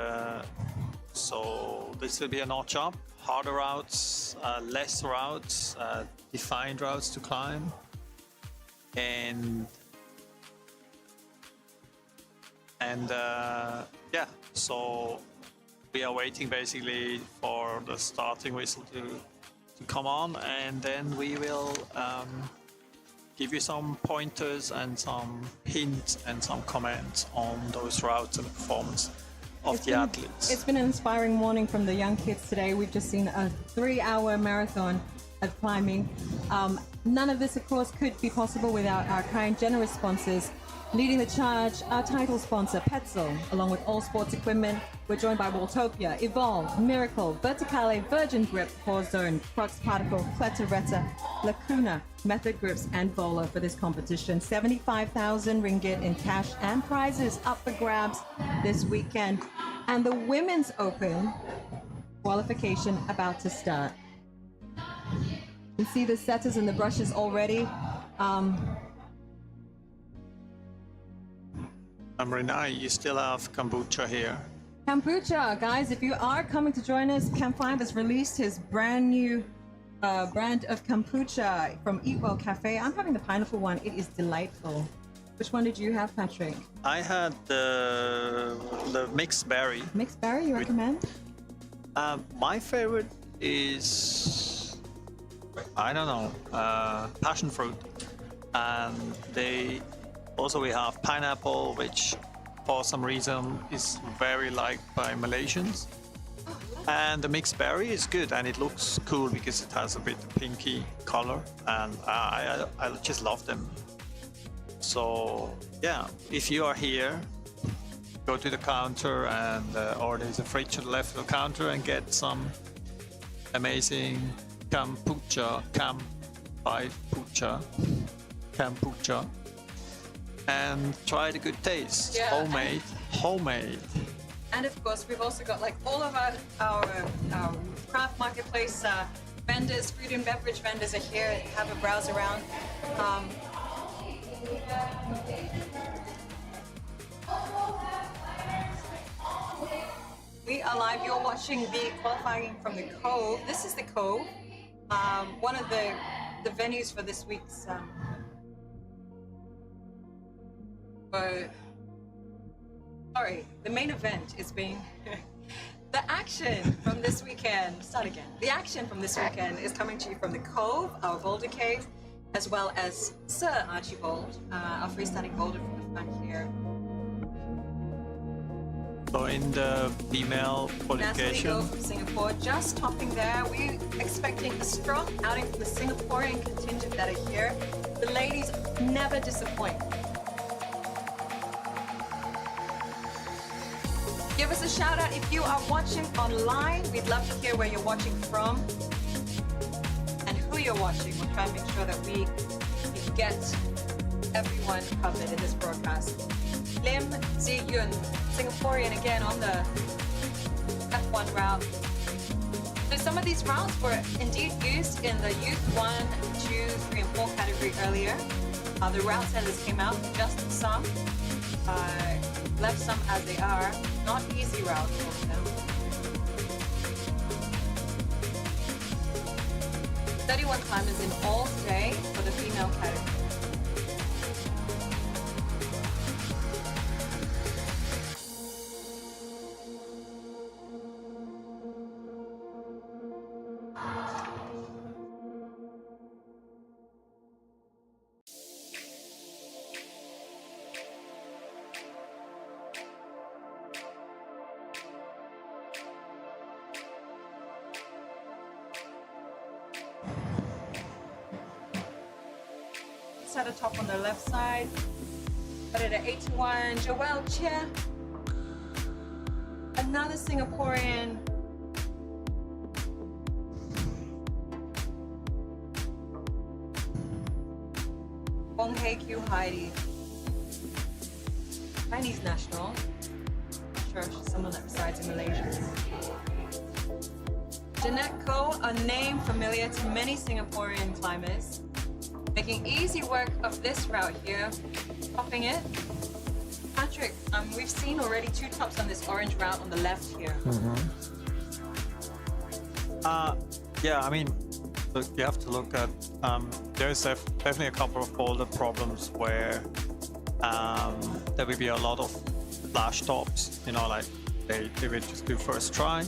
so this will be an odd job, harder routes, less routes, defined routes to climb, and yeah, so we are waiting basically for the starting whistle to come on, and then we will give you some pointers and some hints and some comments on those routes and performance of the athletes. It's been an inspiring morning from the young kids today. We've just seen a 3-hour marathon of climbing. None of this, of course, could be possible without our kind, generous sponsors. Leading the charge, our title sponsor, Petzl, along with all sports equipment. We're joined by Waltopia, Evolve, Miracle, Verticale, Virgin Grip, Core Zone, Crux Particle, Cletaretta, Lacuna, Method Grips, and Bowler for this competition. 75,000 ringgit in cash and prizes up for grabs this weekend. And the Women's Open qualification about to start. You can see the setters and the brushes already. Renai, you still have kombucha here. Kombucha, guys, if you are coming to join us, Camp5 has released his brand new brand of kombucha from Eat Well Cafe. I'm having the pineapple one. It is delightful. Which one did you have, Patrick? I had the mixed berry. Mixed berry, you recommend? My favorite is, I don't know, passion fruit. And we have pineapple, which for some reason is very liked by Malaysians. And the mixed berry is good, and it looks cool because it has a bit pinky color, and I just love them. So yeah, if you are here, go to the counter and or there's a fridge to the left of the counter and get some amazing kombucha, Camp5 kombucha, and try the good taste. Yeah. Homemade. And of course, we've also got like all of our Kraft Marketplace vendors, food and beverage vendors are here. Have a browse around. We are live. You're watching the qualifying from the Cove. This is the Cove, one of the venues for this week's. The main event is being. The action from this weekend. Start again. The action from this weekend is coming to you from the Cove, our boulder cave, as well as Sir Archie Bold, our freestanding boulder from the front here. So in the female qualification, Natalie from Singapore, just topping there. We're expecting a strong outing from the Singaporean contingent that are here. The ladies never disappoint. Give us a shout out if you are watching online. We'd love to hear where you're watching from and who you're watching. We'll try and make sure that we get everyone covered in this broadcast. Lim Zi-yun, Singaporean again on the F1 route. So some of these routes were indeed used in the Youth 1, 2, 3, and 4 category earlier. The route tenders came out, just some, left some as they are. Not easy routes for them. 31 climbers in all today for the female category. At the top on the left side, but at 81, Joelle Chia, another Singaporean. Wong Hei Kyu Heidi, Chinese national. Not sure if she's someone that resides in Malaysia. Jeanette Ko, a name familiar to many Singaporean climbers. Making easy work of this route here, topping it. Patrick, we've seen already 2 tops on this orange route on the left here. yeah, I mean, look, you have to look at, there's definitely a couple of boulder problems where there will be a lot of flash tops, you know, like they will just do first try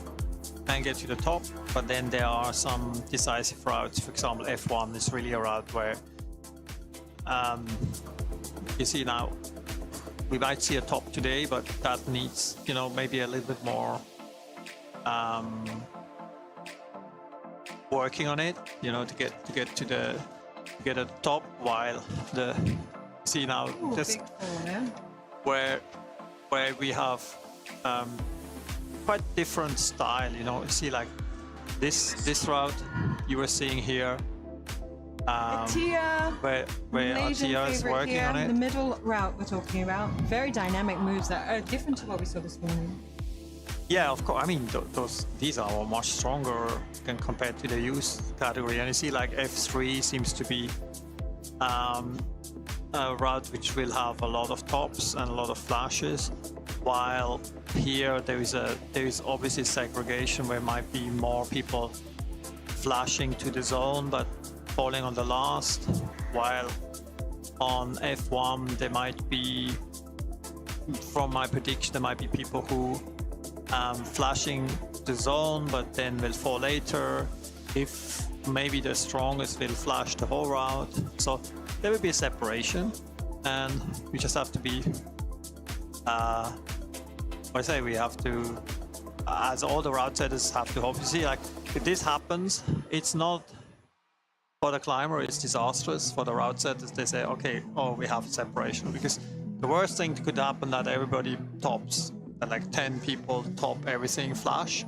and get to the top. But then there are some decisive routes. For example, F1 is really a route where you see now we might see a top today, but that needs, you know, maybe a little bit more working on it, you know, to get to the top. While the see now just where we have quite different style, you know. You see like this route you were seeing here, where Archie is working here, on it. the middle route we're talking about. Very dynamic moves that are different to what we saw this morning. Yeah, of course. I mean, these are much stronger than compared to the youth category. And you see, like F3 seems to be a route which will have a lot of tops and a lot of flashes, while here there is obviously segregation where might be more people flashing to the zone but falling on the last, while on F1 there might be, from my prediction, there might be people who flashing the zone but then will fall later. If maybe the strongest will flash the whole route, so there will be a separation, and we just have to be we have to, as all the route setters have to obviously, like, if this happens, it's not for the climber, it's disastrous. For the route setters, they say, okay, oh, we have separation, because the worst thing that could happen that everybody tops, and like 10 people top everything flash,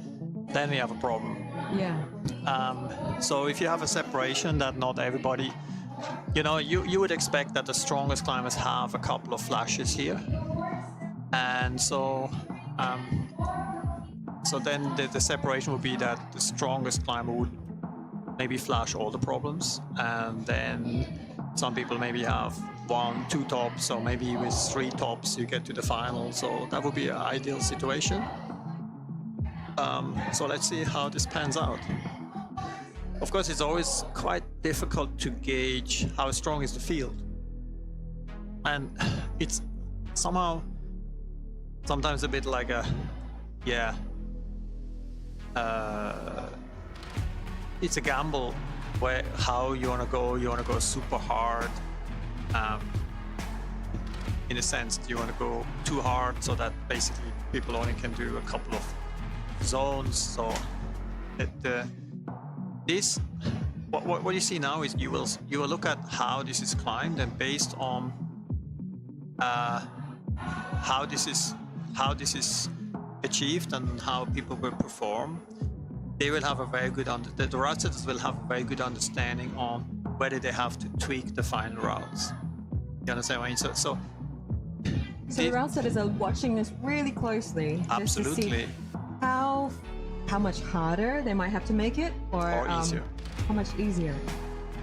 then we have a problem. Yeah. So if you have a separation that not everybody, you know, you would expect that the strongest climbers have a couple of flashes here, and so then the separation would be that the strongest climber would maybe flash all the problems, and then some people maybe have 1, 2 tops, or maybe with 3 tops you get to the final. So that would be an ideal situation. So let's see how this pans out. Of course, it's always quite difficult to gauge how strong is the field, and it's somehow sometimes a bit like a it's a gamble where how you want to go. You want to go super hard, in a sense. You want to go too hard so that basically people only can do a couple of zones. So what you see now is you will look at how this is climbed, and based on how this is achieved and how people will perform, they will have a very good the route setters will have a very good understanding on whether they have to tweak the final routes. You understand what I mean? So the route setters are watching this really closely. Absolutely. Just to see how much harder they might have to make it, or easier. How much easier.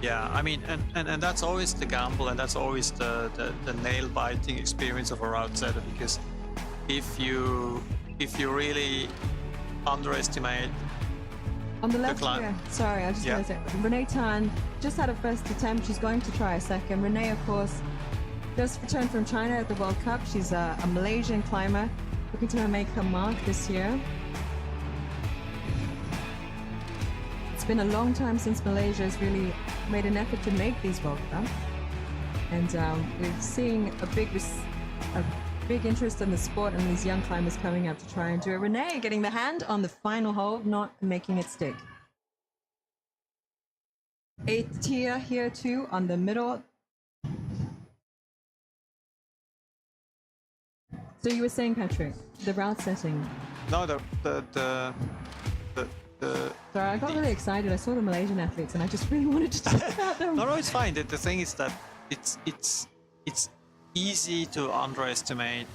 Yeah, I mean, and that's always the gamble, and that's always the nail-biting experience of a route setter, because if you really underestimate on the left climb. here, sorry, I just want to say, Renee Tan just had a first attempt. She's going to try a second. Renee, of course, just returned from China at the World Cup. She's a Malaysian climber looking to make her mark this year. It's been a long time since Malaysia has really made an effort to make these World Cups, and we're seeing a big interest in the sport and these young climbers coming up to try and do it. Renee getting the hand on the final hold, not making it stick. Tia here too on the middle. So you were saying, Patrick, the route setting. No, Sorry, I got really excited. I saw the Malaysian athletes and I just really wanted to talk about them. No, it's fine. The thing is that it's easy to underestimate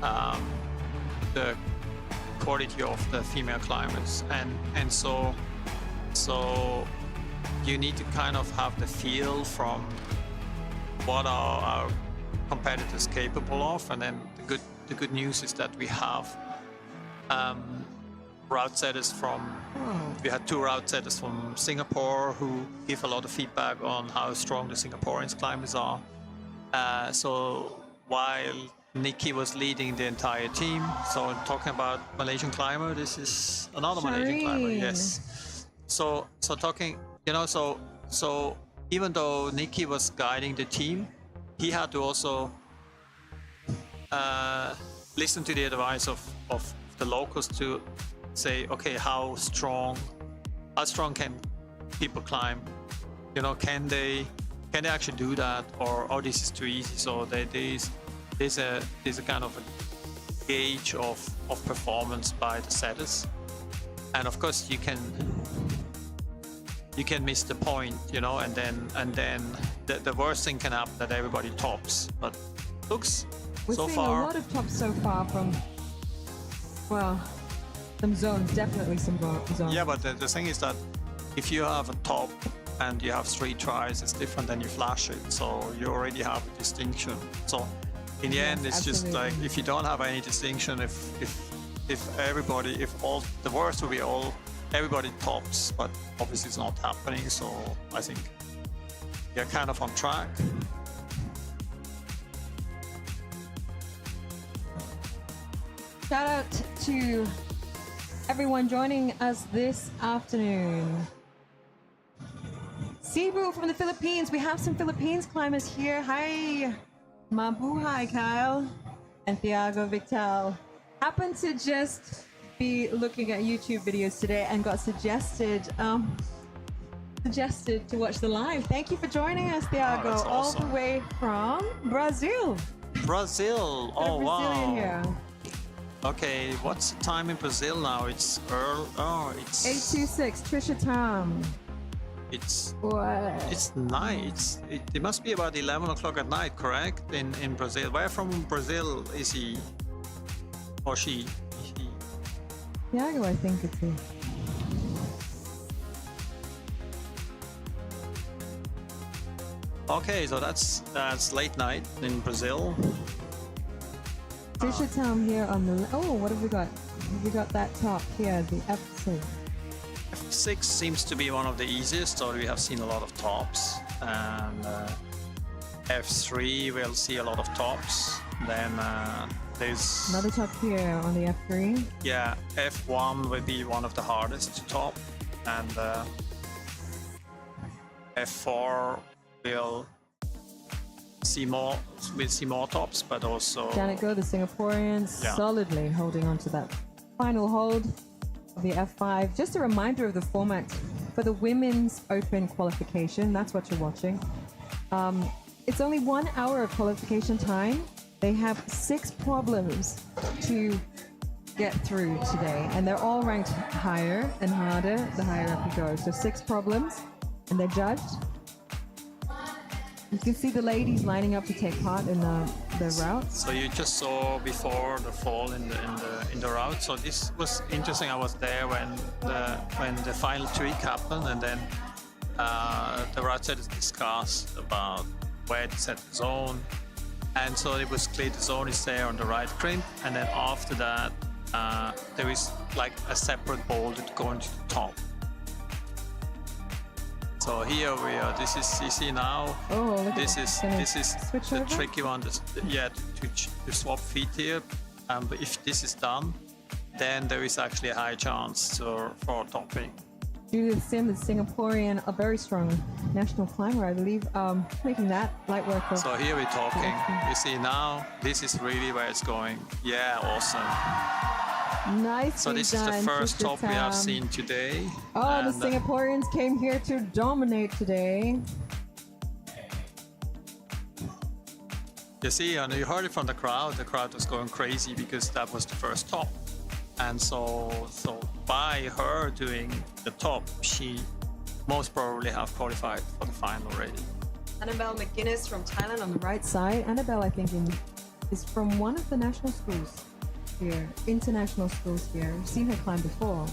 the quality of the female climbers, and so you need to kind of have the feel from what are our competitors capable of, and then the good news is that we have route setters we had 2 route setters from Singapore who give a lot of feedback on how strong the Singaporean climbers are. So while Nikki was leading the entire team. So talking about Malaysian climber, this is another Malaysian climber. Shireen. Yes. So talking, you know, so even though Nikki was guiding the team, he had to also listen to the advice of the locals to say, okay, how strong can people climb? You know, can they actually do that, or oh, this is too easy? So there's a kind of a gauge of performance by the setters, and of course you can miss the point, you know, and then the worst thing can happen, that everybody tops. But looks We're so seeing far a lot of tops so far from, well, some zones, definitely some zones. Yeah, but the thing is that if you have a top and you have 3 tries, it's different than you flash it. So you already have a distinction. So in the end, it's just like, if you don't have any distinction, if all the worst will be everybody tops, but obviously it's not happening. So I think you're kind of on track. Shout out to everyone joining us this afternoon. Cebu from the Philippines. We have some Philippines climbers here. Hi, Mabuhay, Kyle, and Thiago Victal. Happened to just be looking at YouTube videos today and got suggested to watch the live. Thank you for joining us, Thiago, that's all awesome. the way from Brazil. Brazil. Got a Oh Brazilian wow. here. Okay, what's the time in Brazil now? It's early. Oh, it's 826 Trisha Tom. It's What? It's night. It must be about 11 o'clock at night, correct? In Brazil. Where from Brazil is he? Or she? Thiago, I think it's here. Okay, so that's late night in Brazil. Trisha Tom here on the. Oh, what have we got? We got that top here, the F6. F6 seems to be one of the easiest, so we have seen a lot of tops. And F3 we'll see a lot of tops. Then there's Another top here on the F3. yeah, F1 will be one of the hardest to top, and F4 will see more tops, but also Janet Go, the Singaporeans, Yeah. solidly holding on to that final hold of the F5. Just a reminder of the format for the Women's Open qualification. That's what you're watching. It's only 1 hour of qualification time. They have 6 problems to get through today, and they're all ranked higher and harder the higher up you go. So 6 problems, and they're judged. You can see the ladies lining up to take part in the routes. So you just saw before the fall in the route. So this was interesting. I was there when the final tweak happened, and then the route set is discussed about where to set the zone, and so it was clear the zone is there on the right crimp, and then after that there is like a separate boulder to go into the top. So here we are. This is, you see now. Oh, look this at is that. this is Switch the over? tricky one. To swap feet here. But if this is done, then there is actually a high chance for topping. Judith Sim, the Singaporean, a very strong national climber, I believe, making that light work of. So here we're talking. You see now, this is really where it's going. Yeah, awesome. Nice. So this is the first top we have seen today. Oh, the And, Singaporeans came here to dominate today. you see, and you heard it from the crowd. The crowd was going crazy because that was the first top. And so by her doing the top, she most probably have qualified for the final already. Annabelle McGuinness from Thailand on the right side. Annabelle, I think, is from one of the national schools here, international schools here. I've seen her climb before.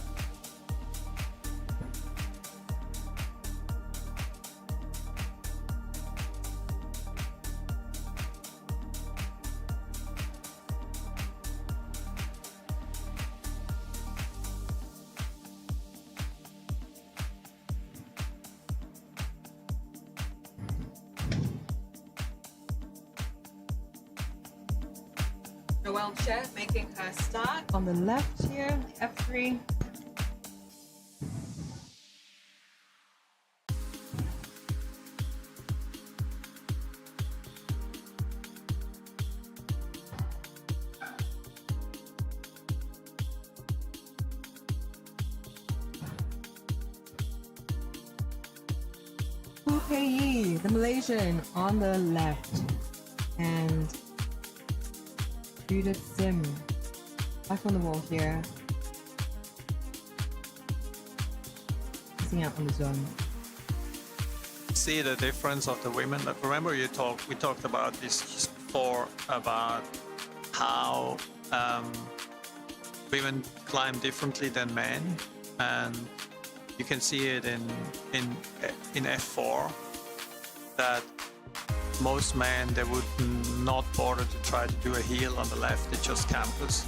Noel Che making her start. On the left here, F3. Yi, the Malaysian, on the left, and Judith Sim back on the wall here, missing out on the zone. See the difference of the women. Like, remember we talked about this before, about how women climb differently than men, and you can see it in F4 that most men, they would not bother to try to do a heel on the left, they just campus,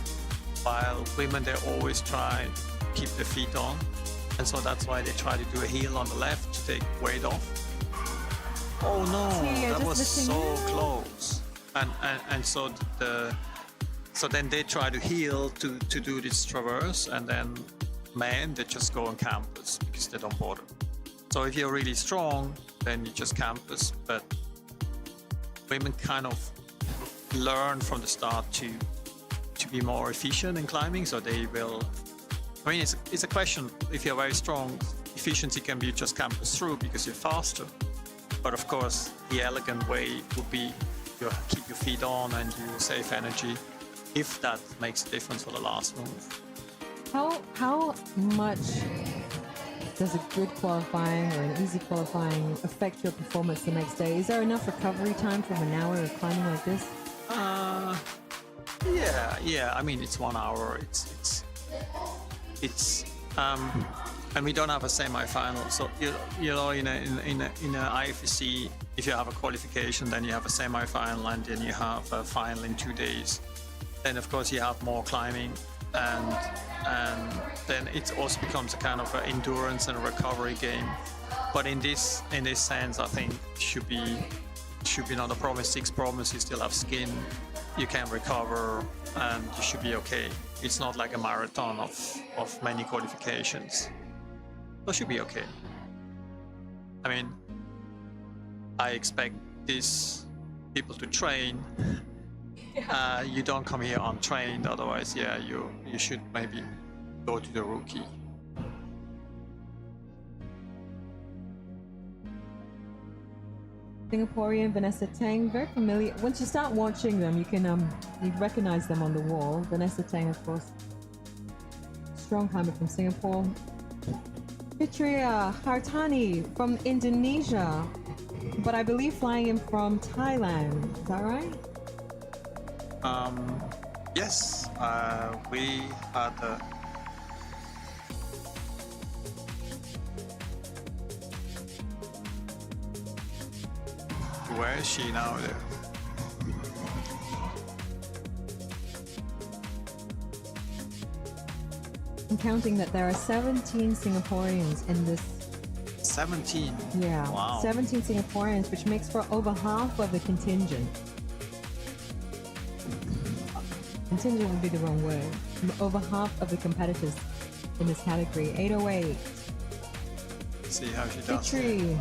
while women, they always try to keep their feet on, and so that's why they try to do a heel on the left to take weight off. Oh no, that was so close. And so then they try to heel to do this traverse, and then men, they just go on campus because they don't bother. So if you're really strong, then you just campus, but women kind of learn from the start to be more efficient in climbing, so they will, I mean, it's a question, if you're very strong, efficiency can be just campus through because you're faster. But of course, the elegant way would be you keep your feet on and you save energy, if that makes a difference for the last move. How much does a good qualifying or an easy qualifying affect your performance the next day? Is there enough recovery time from an hour of climbing like this? Yeah. I mean, it's 1 hour. It's and we don't have a semi-final. So you know, in a IFSC, if you have a qualification, then you have a semi-final, and then you have a final in 2 days. Then of course you have more climbing, and then it also becomes a kind of an endurance and a recovery game. But in this sense, I think should be not a problem. 6 problems, you still have skin, you can recover, and you should be okay. It's not like a marathon of many qualifications. So it should be okay. I mean, I expect these people to train. You don't come here untrained, otherwise, yeah, you should maybe go to the rookie. Singaporean Vanessa Tang, very familiar. Once you start watching them, you can you recognize them on the wall. Vanessa Tang, of course, strong climber from Singapore. Fitria Hartani from Indonesia, but I believe flying in from Thailand. Is that right? Yes, we had where is she now? There. I'm counting that there are 17 Singaporeans in this. 17? Yeah, wow. 17 Singaporeans, which makes for over half of the contingent. Contingent would be the wrong word. Over half of the competitors in this category. 808. See how she does. Fitri.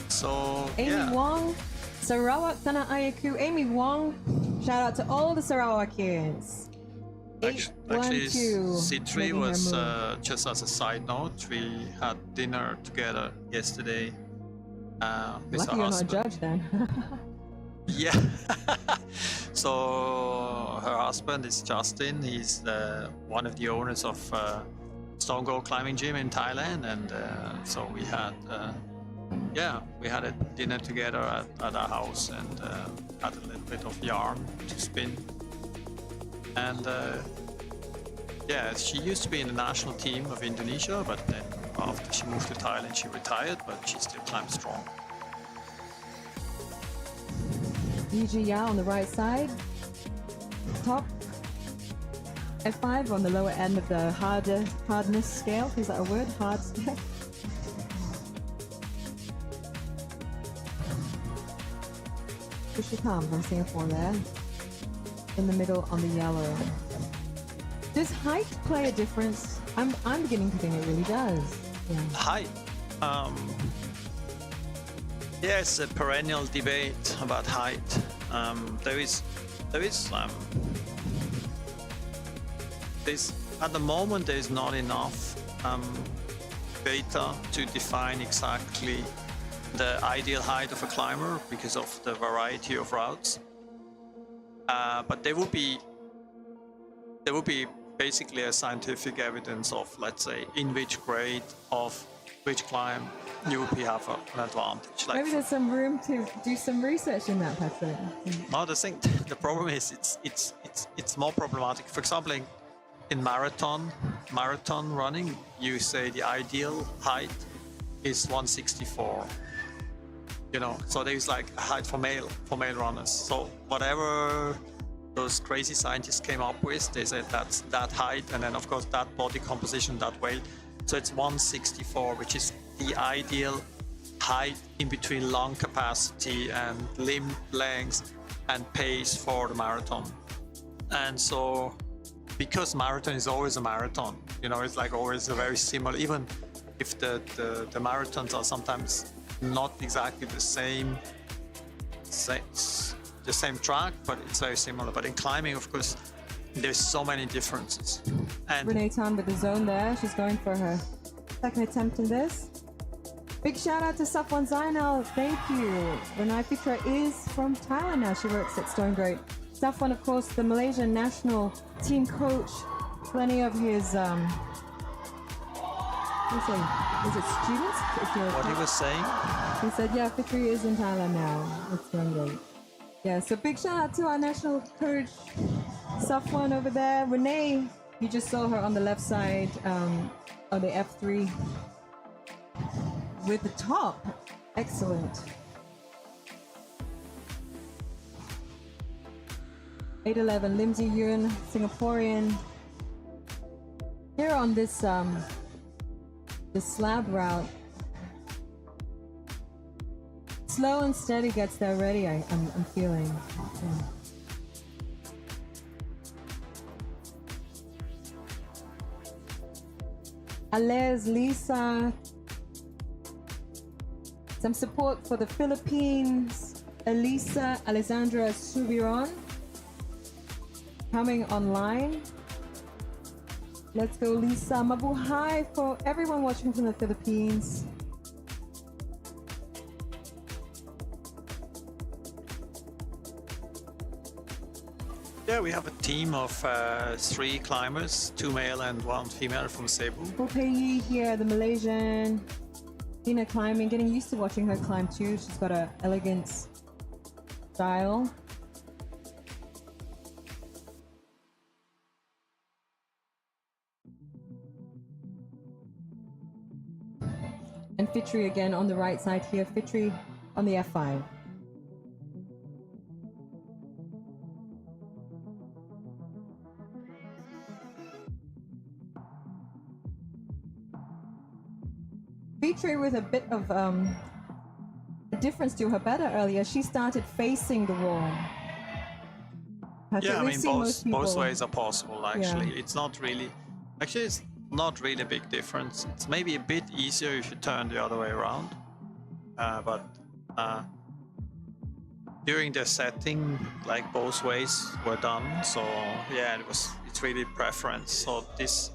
So, Amy yeah. Wong, Sarawak Tanah Airku. Amy Wong, shout out to all the Sarawakians. Actually, C3 was just as a side note. We had dinner together yesterday. With Lucky her you're husband. not a judge then. Yeah. So her husband is Justin. He's one of the owners of Stone Gold Climbing Gym in Thailand, and so we had a dinner together at our house, and had a little bit of yarn to spin. And yeah, she used to be in the national team of Indonesia, but then after she moved to Thailand, she retired, but she still climbs strong. Yiji Yao on the right side. Top. F5 on the lower end of the hardness scale. Is that a word? Hard scale. Here she comes from Singapore there. In the middle on the yellow. Does height play a difference? I'm beginning to think it really does. Yeah. Height. Yeah, it's a perennial debate about height. There's at the moment there is not enough data to define exactly the ideal height of a climber because of the variety of routes. But there would be basically a scientific evidence of, let's say, in which grade of which climb you would have an advantage. Like Maybe there's some room to do some research in that, Patrick. no, the problem is it's more problematic. For example, in marathon running, you say the ideal height is 164. You know, so there's like a height for male runners. So whatever those crazy scientists came up with, they said that's that height, and then of course that body composition, that weight. So it's 164, which is the ideal height in between lung capacity and limb length and pace for the marathon. And so, because marathon is always a marathon, you know, it's like always a very similar, even if the marathons are sometimes not exactly the same track, but it's very similar. But in climbing, of course, there's so many differences. And Renee Tan with the zone there. She's going for her second attempt in this. Big shout out to Safwan Zainal. Thank you. Renai Fitra is from Thailand now. She works at Stone Great. Safwan, of course, the Malaysian national team coach. Plenty of his, what do you say? Is it students? what he was saying, He said, yeah, Fitri is in Thailand now. It's going great. Yeah, so big shout out to our national coach, Safwan over there. Renee, you just saw her on the left side of the F3 with the top. Excellent. 811, Lim Ji Yun, Singaporean. Here on this the slab route, slow and steady gets there ready, I'm feeling. Yeah. Alez, Lisa, some support for the Philippines. Elisa Alessandra Subiron coming online. Let's go, Lisa. Mabuhay for everyone watching from the Philippines. yeah, we have a team of 3 climbers, 2 male and 1 female from Cebu. Yi here, the Malaysian. Dina climbing, getting used to watching her climb too. She's got an elegant style. And Fitri again on the right side here. Fitri on the F5. Fitri with a bit of a difference to her better earlier. She started facing the wall. Yeah, I mean, both ways are possible, actually. Yeah. It's not really a big difference. It's maybe a bit easier if you turn the other way around. But during the setting, like, both ways were done. So yeah, it's really preference. So this.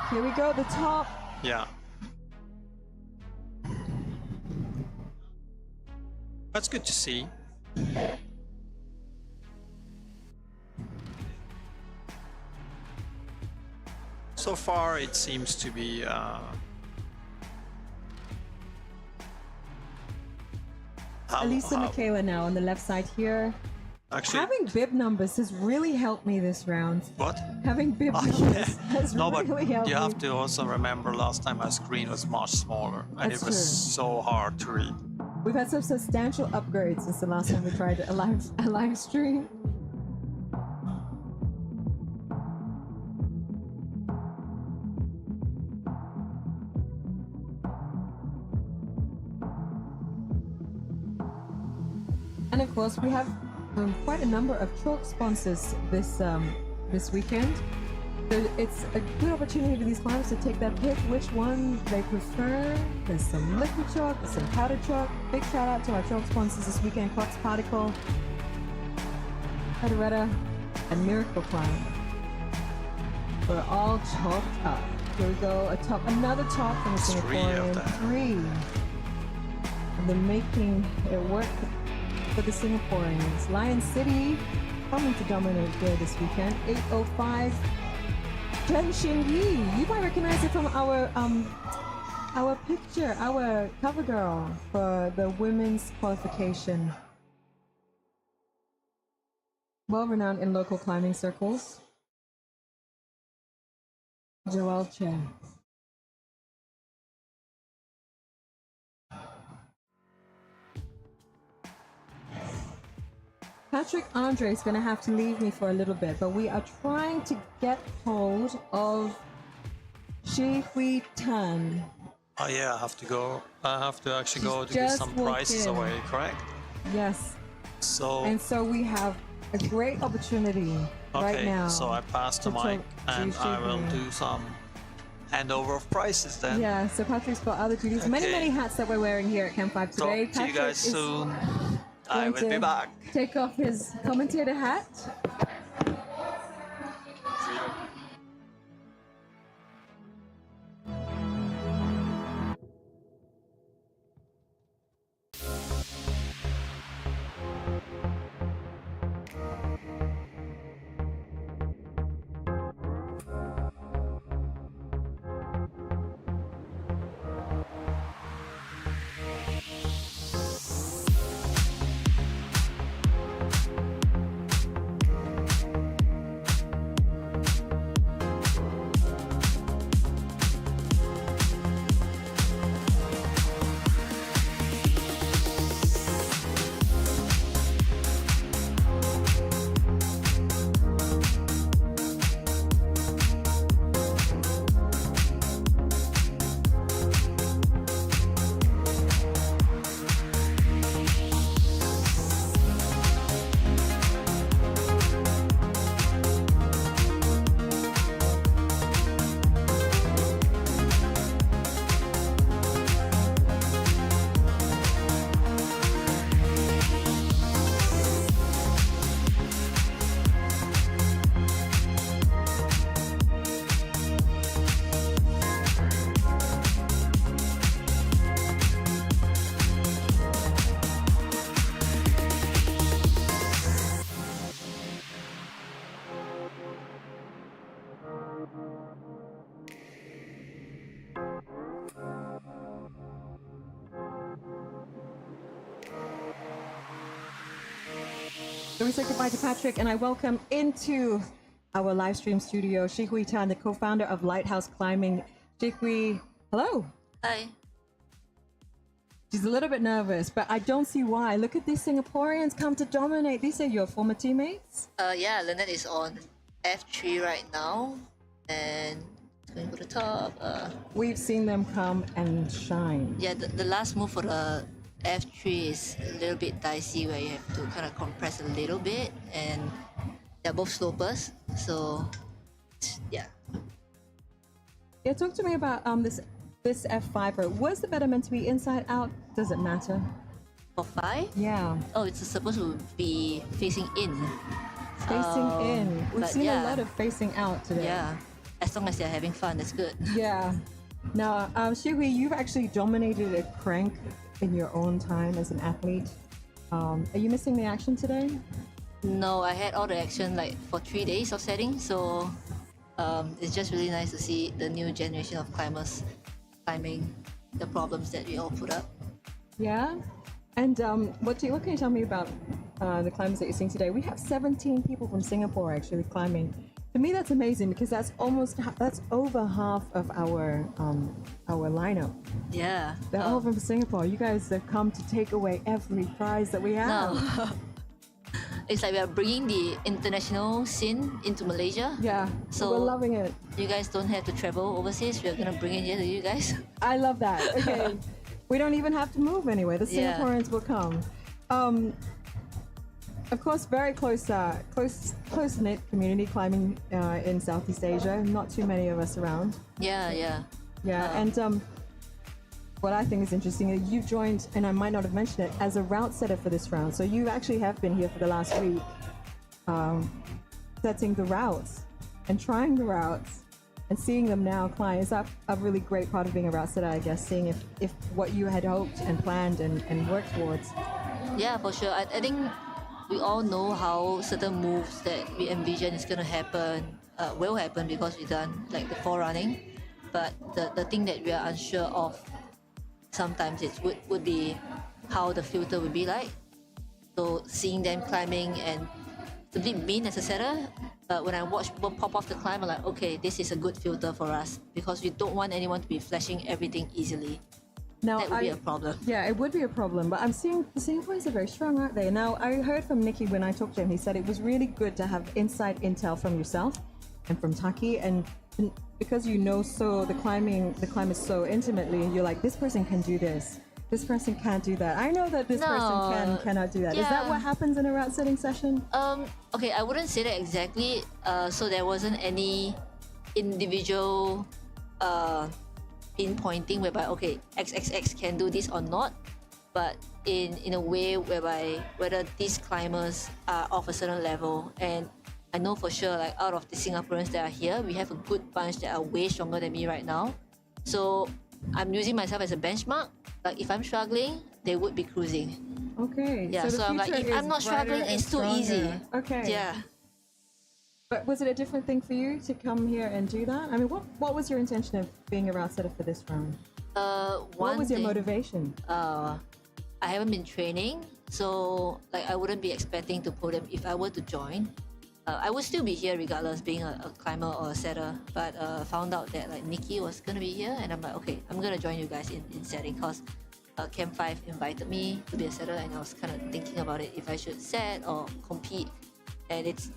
Here we go, the top. Yeah. That's good to see. So far, it seems to be Elisa Michaela now on the left side here. actually, Having bib numbers has really helped me this round. what? Having bib Oh, numbers yeah. has No, but really helped you have me. to also remember last time our screen was much smaller and That's it was true. so hard to read. We've had some substantial upgrades since the last time we tried a live stream. And of course, we have quite a number of chalk sponsors this weekend. So it's a good opportunity for these climbers to take their pick, which one they prefer. There's some liquid chalk, there's some powdered chalk. Big shout out to our chalk sponsors this weekend, Cox Particle, Hedoretta, and Miracle Climb. We're all chalked up. Here we go, another top from the Singaporean. Three. And they're making it work for the Singaporeans. Lion City coming to dominate here this weekend. 8:05. Chen Xingyi, you might recognize it from our picture, our cover girl for the women's qualification. Well renowned in local climbing circles. Joelle Chen. Patrick Andre is going to have to leave me for a little bit, but we are trying to get hold of Shi Hui Tan. Oh yeah, I have to actually go to give just some walked prizes in. away, correct? Yes. So So we have a great opportunity right now. so I pass the to mic talk to and I will Shi Hui. do some handover of prizes then. Yeah, so Patrick's got other duties. Many, Okay. many hats that we're wearing here at Camp5 today. Talk to you Patrick guys is soon. I going will be to back. take off his commentator hat. So we say goodbye to Patrick, and I welcome into our live stream studio Shi Hui Tan, the co-founder of Lighthouse Climbing. Shi Hui, hello. Hi. She's a little bit nervous, but I don't see why. Look at these Singaporeans come to dominate. These are your former teammates? Yeah, Lynette is on F3 right now, and it's going to the top. We've seen them come and shine. Yeah, the last move for the F3 is a little bit dicey, where you have to kind of compress a little bit, and they're both slopers, so yeah. Yeah, talk to me about this F5. Was the better meant to be inside out? Does it matter? For 5? Yeah. Oh, it's supposed to be facing in. Facing in. We've but seen yeah. a lot of facing out today. Yeah, as long as they're having fun, that's good. Yeah. Now, Shi Hui, you've actually dominated a crank in your own time as an athlete. Are you missing the action today? No, I had all the action like for 3 days of setting, so it's just really nice to see the new generation of climbers climbing the problems that we all put up. Yeah. And what can you tell me about the climbers that you're seeing today? We have 17 people from Singapore actually climbing. To me, that's amazing because that's over half of our lineup. Yeah. They're all from Singapore. You guys have come to take away every prize that we have. No. It's like we are bringing the international scene into Malaysia. Yeah. So we're loving it. You guys don't have to travel overseas. We're gonna bring it here to you guys. I love that. Okay. We don't even have to move anyway. The Yeah. Singaporeans will come. of course, very close knit community climbing in Southeast Asia. Not too many of us around. Yeah. And what I think is interesting is you've joined, and I might not have mentioned it, as a route setter for this round. So you actually have been here for the last week, setting the routes and trying the routes and seeing them now climb. Is that a really great part of being a route setter, I guess, seeing if what you had hoped and planned and worked towards? Yeah, for sure. I think we all know how certain moves that we envision is going to happen, will happen because we've done like the forerunning. But the thing that we are unsure of sometimes it would be how the filter would be like. So seeing them climbing and it's a bit mean as a setter, but when I watch people pop off the climb, I'm like, okay, this is a good filter for us because we don't want anyone to be flashing everything easily. Now, that would be a problem. Yeah, it would be a problem, but I'm seeing the Singaporeans are very strong, aren't they? Now, I heard from Nicky when I talked to him, he said it was really good to have inside intel from yourself and from Taki, and because you know the climb is so intimately, you're like, this person can do this, this person can't do that. I know that this person cannot do that. Yeah. Is that what happens in a route setting session? Okay, I wouldn't say that exactly. So there wasn't any individual pinpointing whereby okay, XXX can do this or not, but in a way whereby whether these climbers are of a certain level. And I know for sure, like out of the Singaporeans that are here, we have a good bunch that are way stronger than me right now. So I'm using myself as a benchmark. Like if I'm struggling, they would be cruising. Okay. Yeah. So I'm like, if I'm not struggling, it's too easy. Okay. Yeah. But was it a different thing for you to come here and do that? I mean, what was your intention of being a route setter for this round? What was your motivation? I haven't been training, so like I wouldn't be expecting to podium if I were to join. I would still be here regardless, being a climber or a setter. But found out that like Nikki was gonna be here, and I'm like, okay, I'm gonna join you guys in setting because Camp5 invited me to be a setter, and I was kind of thinking about it if I should set or compete. And it's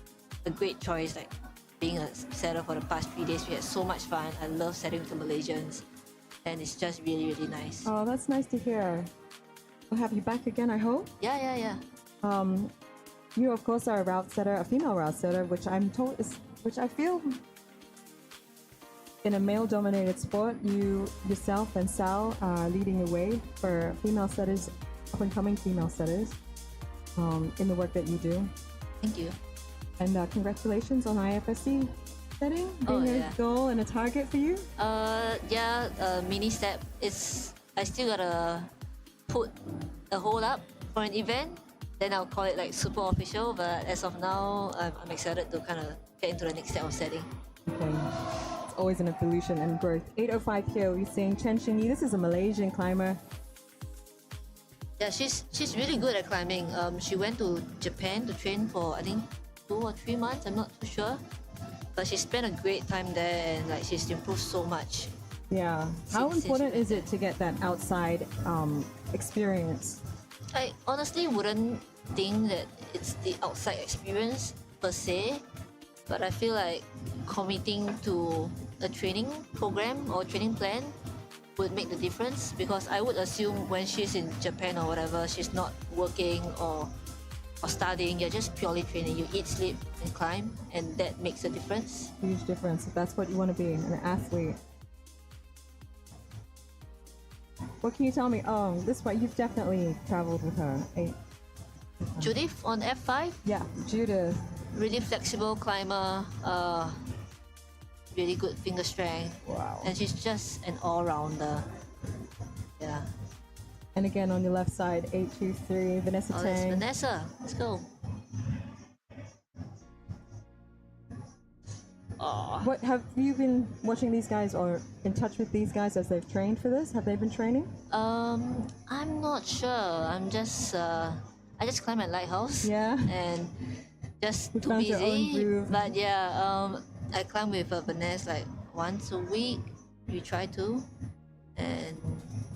a great choice, like being a setter for the past 3 days. We had so much fun. I love setting with the Malaysians, and it's just really, really nice. Oh, that's nice to hear. We'll have you back again, I hope. Yeah. You, of course, are a route setter, a female route setter, which I'm told which I feel in a male-dominated sport, you yourself and Sal are leading the way for female setters, up-and-coming female setters, in the work that you do. Thank you. And congratulations on IFSC setting, being a goal and a target for you. Mini step. I still gotta put a hold up for an event. Then I'll call it like super official. But as of now, I'm excited to kind of get into the next step of setting. Okay. It's always an evolution and growth. 805 here, we're seeing Chen Xingyi. This is a Malaysian climber. Yeah, she's really good at climbing. She went to Japan to train for I think 2 or 3 months. I'm not too sure, but she spent a great time there, and like she's improved so much. Yeah. How important is it to get that outside experience? I honestly wouldn't think that it's the outside experience per se, but I feel like committing to a training program or training plan would make the difference, because I would assume when she's in Japan or whatever, she's not working or studying. You're just purely training. You eat, sleep, and climb, and that makes a difference. Huge difference. If that's what you want to be, an athlete. What can you tell me? Oh, this one, you've definitely traveled with her. Judith on F5? Yeah, Judith. Really flexible climber, really good finger strength. Wow. And she's just an all-rounder. Yeah. And again, on your left side, 823, Vanessa Tang. That's Vanessa. Let's go. What have you been watching these guys or in touch with these guys as they've trained for this? Have they been training? I'm not sure. I'm just I just climb at Lighthouse. Yeah. And just You too found your own busy. groove. But yeah, I climb with Vanessa like once a week. We try to, and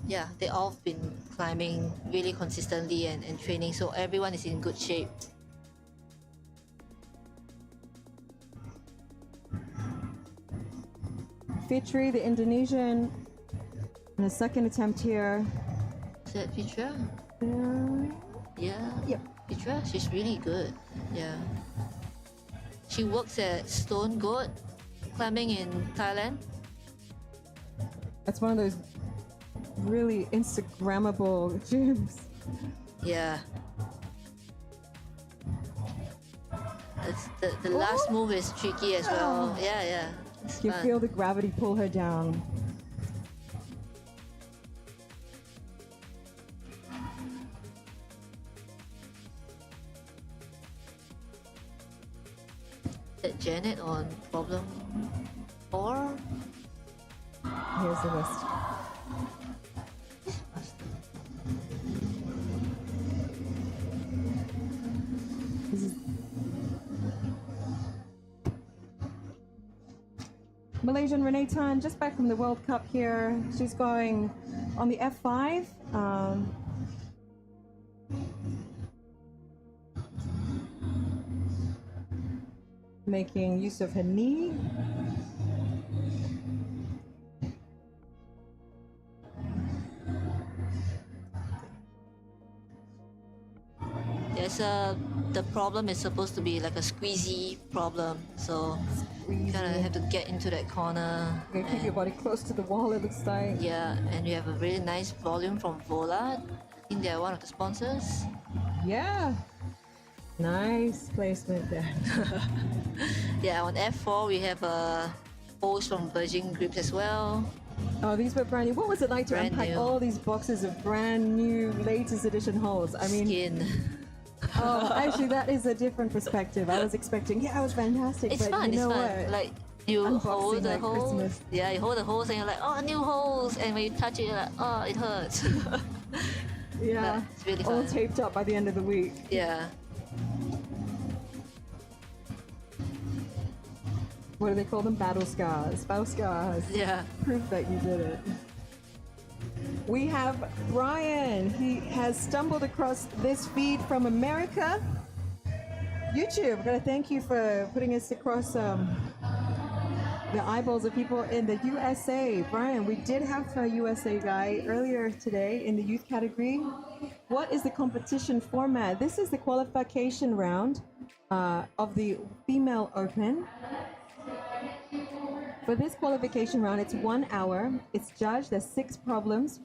yeah, they all been climbing really consistently and training, so everyone is in good shape. Fitri, the Indonesian, in a second attempt here. Is that Fitra? Yeah. Yeah. Yep. Petra, she's really good. Yeah. She works at Stone Goat Climbing in Thailand. That's one of those really Instagrammable gyms. Yeah. The last move is tricky as well. Yeah, yeah. It's You fun. feel the gravity pull her down. That Janet on problem 4. Here's the list. This is Malaysian Renee Tan, just back from the World Cup here. She's going on the F5. Making use of her knee. The problem is supposed to be like a squeezy problem, so you kind of have to get into that corner. You're gonna keep your body close to the wall, it looks like. Yeah, and you have a really nice volume from Vola. I think they're one of the sponsors. Yeah. Nice placement there. Yeah, on F4 we have a hose from Virgin Grips as well. Oh, these were brand new. What was it like to Brand unpack new. all these boxes of brand new, latest edition holes? I mean, Skin. oh, actually, that is a different perspective. I was expecting, yeah, it was fantastic. It's but fun, you it's know fun. what? Like you Unboxing hold the like hose. Christmas. Yeah, you hold the hose and you're like, oh, new holes. And when you touch it, you're like, oh, it hurts. Yeah, It's really all fun. taped up by the end of the week. Yeah. What do they call them? Battle scars. Battle scars. Yeah. Proof that you did it. We have Brian. He has stumbled across this feed from America. YouTube, gotta thank you for putting us across the eyeballs of people in the USA. Brian, we did have a USA guy earlier today in the youth category. What is the competition format? This is the qualification round of the Female Open. For this qualification round, it's 1 hour. It's judged. There's 6 problems.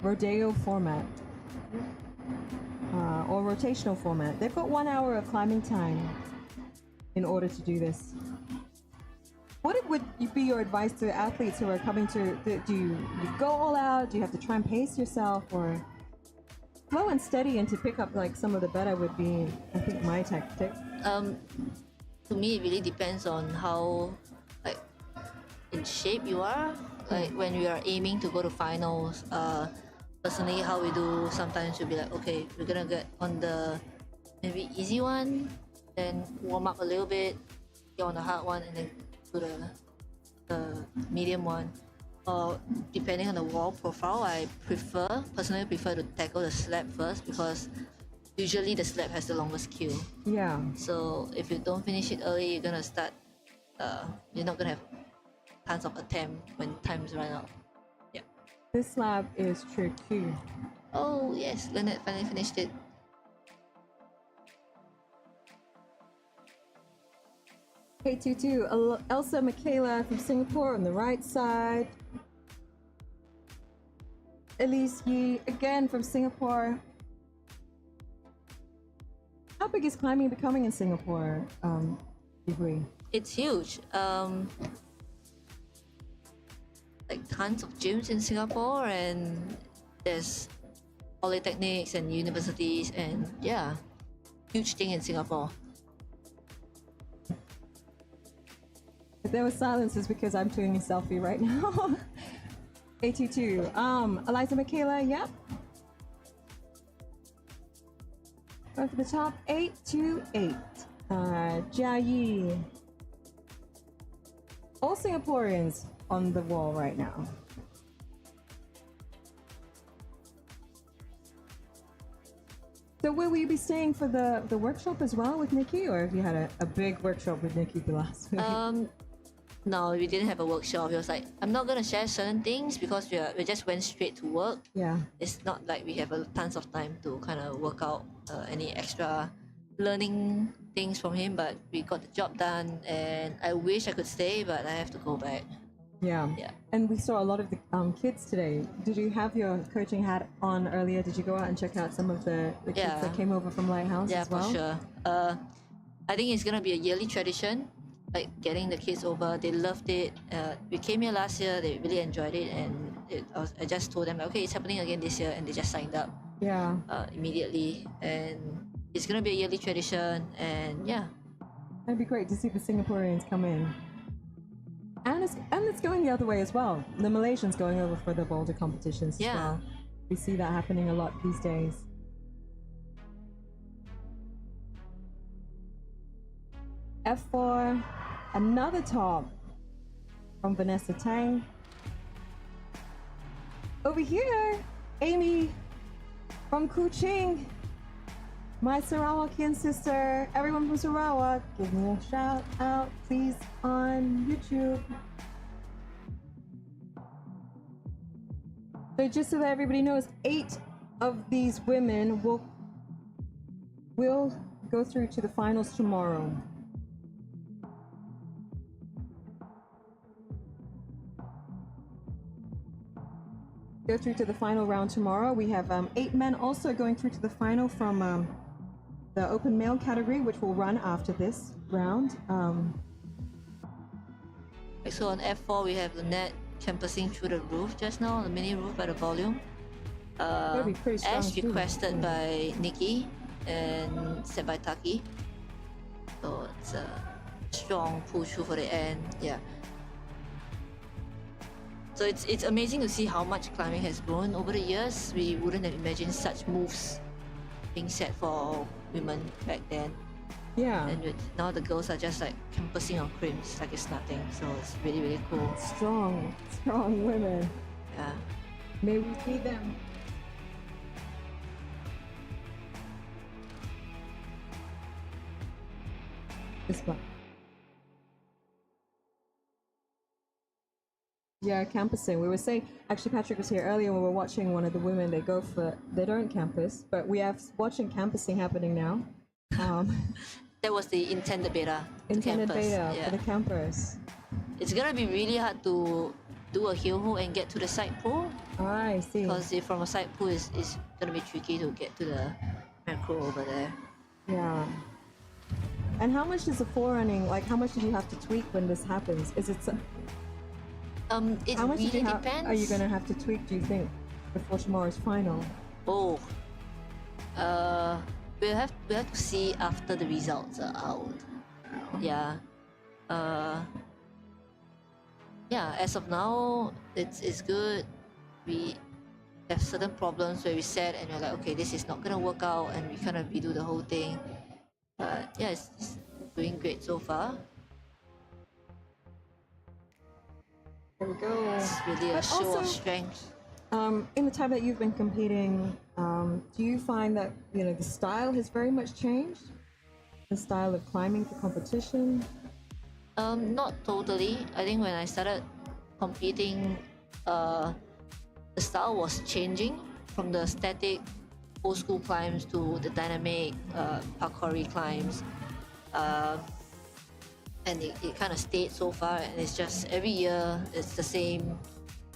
Rodeo format or rotational format. They've got 1 hour of climbing time in order to do this. What would be your advice to athletes who are coming to? Do you go all out? Do you have to try and pace yourself, or slow and steady and to pick up like some of the better would be, I think, my tactic. To me, it really depends on how like in shape you are. Like when we are aiming to go to finals, personally, how we do sometimes we'll be like, okay, we're gonna get on the maybe easy one, then warm up a little bit, get on the hard one, and then to the medium one. Or depending on the wall profile, I personally prefer to tackle the slab first because usually the slab has the longest queue. Yeah. So if you don't finish it early, you're gonna start. You're not gonna have tons of attempt when times run out. Yeah. This slab is tricky. Oh yes, Lynette finally finished it. K22, Elsa Michaela from Singapore on the right side. Elise Yi, again from Singapore. How big is climbing becoming in Singapore, Yibui? It's huge. Like tons of gyms in Singapore, and there's polytechnics and universities, and yeah, huge thing in Singapore. If there was silence, it's because I'm doing a selfie right now. A22, Eliza Michaela, yep. Go for the top, 828. Jia Yi. All Singaporeans on the wall right now. So where will you be staying for the workshop as well with Nikki, or have you had a big workshop with Nikki the last week? No, we didn't have a workshop. It was like, I'm not gonna share certain things because we just went straight to work. Yeah. It's not like we have tons of time to kind of work out any extra learning things from him, but we got the job done, and I wish I could stay, but I have to go back. Yeah. Yeah. And we saw a lot of the kids today. Did you have your coaching hat on earlier? Did you go out and check out some of the kids Yeah. that came over from Lighthouse Yeah, as well? for sure. I think it's gonna be a yearly tradition, like getting the kids over. They loved it. We came here last year. They really enjoyed it, and I just told them, okay, it's happening again this year, and they just signed up Yeah. immediately. And it's gonna be a yearly tradition, and yeah. It'd be great to see the Singaporeans come in. And it's going the other way as well. The Malaysians going over for the boulder competitions Yeah. as well. We see that happening a lot these days. F4, another top from Vanessa Tang. Over here, Amy from Kuching. My Sarawakian sister, everyone from Sarawak, give me a shout out, please, on YouTube. So just so that everybody knows, 8 of these women will go through to the finals tomorrow. Go through to the final round tomorrow. We have 8 men also going through to the final from the open male category, which will run after this round. So on F4, we have Lynette campusing through the roof just now, the mini roof by the volume. That'd be pretty strong As too. requested by Nikki and set by Taki. So it's a strong pull through for the end. Yeah. So it's amazing to see how much climbing has grown over the years. We wouldn't have imagined such moves being set for women back then. Yeah. And now the girls are just like campusing on crimps like it's nothing. So it's really, really cool. Strong women. Yeah. May we see them. This one. Yeah, campusing. We were saying, actually Patrick was here earlier when we were watching one of the women, they don't campus, but we have watching campusing happening now. That was the intended beta. Intended campus. beta Yeah. for the campers. It's gonna be really hard to do a heel hook and get to the side pool. I see. Because from a side pool, it's gonna be tricky to get to the macro over there. Yeah. And how much is the forerunning, like how much did you have to tweak when this happens? Is it It how much really are you depends. going to have to tweak, do you think, before tomorrow's final? Oh, we'll have to see after the results are out. Yeah, yeah. As of now, it's good. We have certain problems where we said and we're like, okay, this is not gonna work out, and we kind of redo the whole thing. But yeah, it's doing great so far. There we go. It's really a But show of also, strength. in the time that you've been competing, do you find that the style has very much changed? The style of climbing for competition? Not totally. I think when I started competing, the style was changing from the static old school climbs to the dynamic parkoury climbs. And it kind of stayed so far, and it's just every year it's the same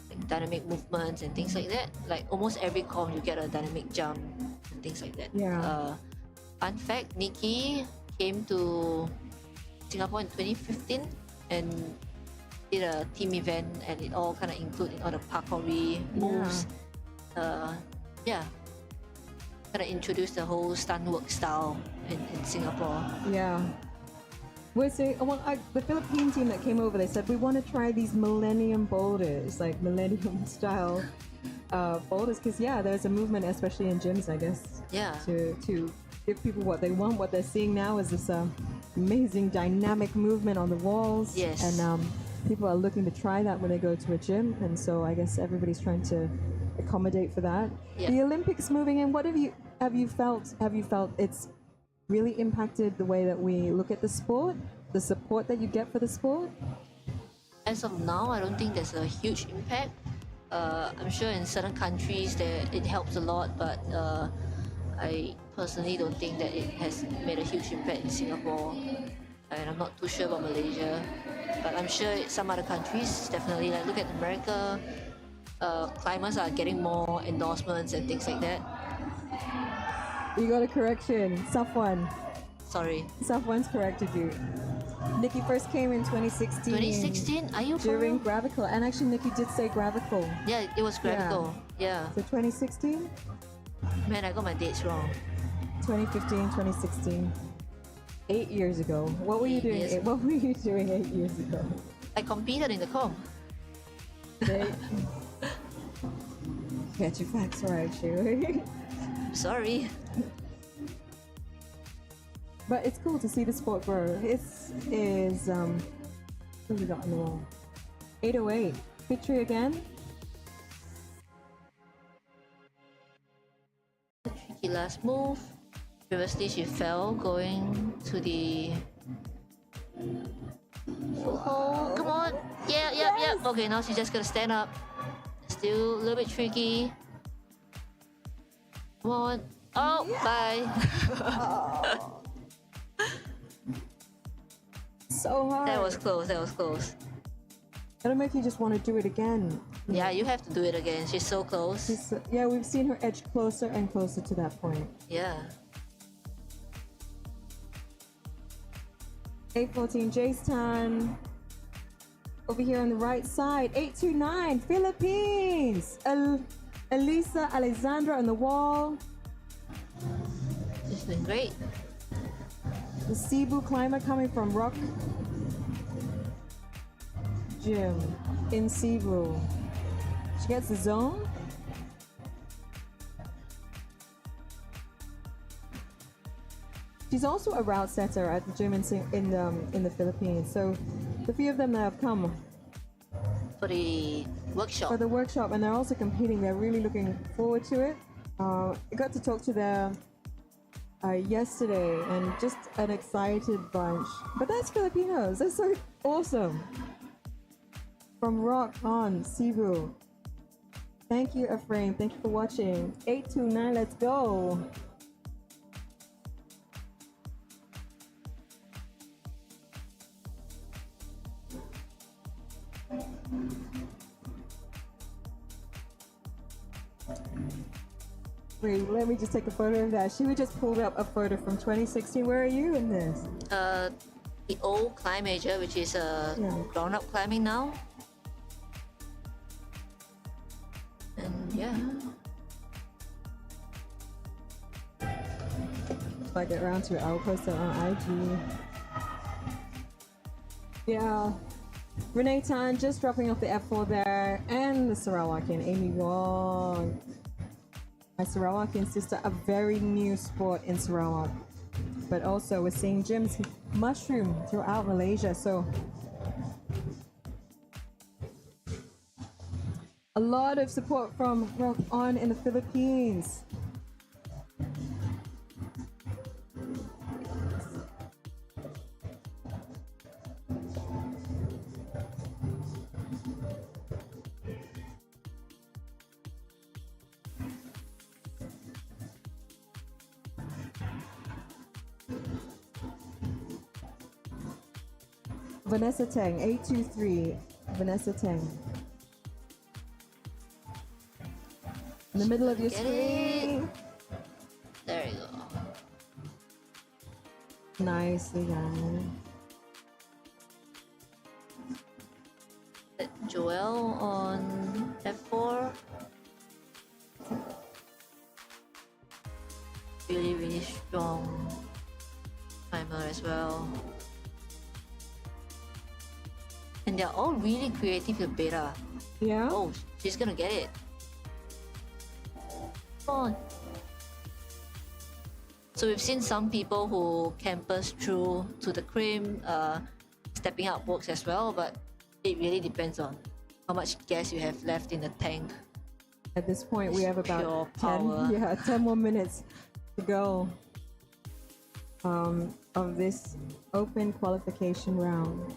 like, dynamic movements and things like that. Like almost every comp you get a dynamic jump and things like that. Yeah. Fun fact, Nikki came to Singapore in 2015 and did a team event, and it all kind of included all the parkoury moves. Yeah. Kind of introduced the whole stunt work style in Singapore. Yeah. The Philippine team that came over, they said, we want to try these millennium boulders, like millennium style boulders, because there's a movement, especially in gyms, I guess, to give people what they want. What they're seeing now is this amazing dynamic movement on the walls. Yes. And people are looking to try that when they go to a gym, and so I guess everybody's trying to accommodate for that. Yeah. The Olympics moving in, have you felt it's really impacted the way that we look at the sport, the support that you get for the sport? As of now, I don't think there's a huge impact. I'm sure in certain countries that it helps a lot, but I personally don't think that it has made a huge impact in Singapore. And I'm not too sure about Malaysia, but I'm sure some other countries definitely. Like look at America, climbers are getting more endorsements and things like that. You got a correction, Safwan. Sorry. Safwan's corrected you. Nikki first came in 2016. 2016? Are you for during real? Gravical, and actually Nikki did say Gravical. Yeah, it was Gravical. Yeah. So 2016, Man, I got my dates wrong. 2015, 2016. 8 years ago. What were you doing? years. What were you doing 8 years ago? I competed in the comp. Get your facts right, Shu. Sorry. But it's cool to see the sport grow. What have we got on the wall? 808. Victory again. Tricky last move. Previously she fell going to the oh, come on. Yeah. Okay, now she's just gonna stand up. Still a little bit tricky. Come on. Oh, bye. So hard. That was close. It'll make you just want to do it again. Yeah, you have to do it again. She's so close. Yeah, we've seen her edge closer and closer to that point. Yeah. 814 Jason. Over here on the right side, 829 Philippines. Elisa Alexandra on the wall. She's doing great. The Cebu climber coming from Rock Gym in Cebu. She gets the zone. She's also a route setter at the gym in the Philippines. So the few of them that have come For the workshop. and they're also competing. They're really looking forward to it. I got to talk to them yesterday, and just an excited bunch. But that's Filipinos. That's so awesome. From Rock on Cebu. Thank you, Ephraim. Thank you for watching. 829, let's go. Wait, let me just take a photo of that. She would just pulled up a photo from 2016. Where are you in this? The old climb major, which is grown up climbing now. And yeah. If I get around to it, I'll post it on IG. Yeah. Renee Tan just dropping off the F4 there, and the Sarawakian Amy Wong. My Sarawakian sister, a very new sport in Sarawak. But also we're seeing gyms mushroom throughout Malaysia, so a lot of support from Rock On in the Philippines. Vanessa Teng, 823. Vanessa Teng. In the middle of your screen. There you go. Nicely done. Joel on F4. Really, really strong climber as well. And they're all really creative with beta. Yeah? Oh, she's gonna get it. Come on. So we've seen some people who campus through to the cream, stepping up works as well, but it really depends on how much gas you have left in the tank. At this point, we have about Pure 10 power. 10 more minutes to go of this open qualification round.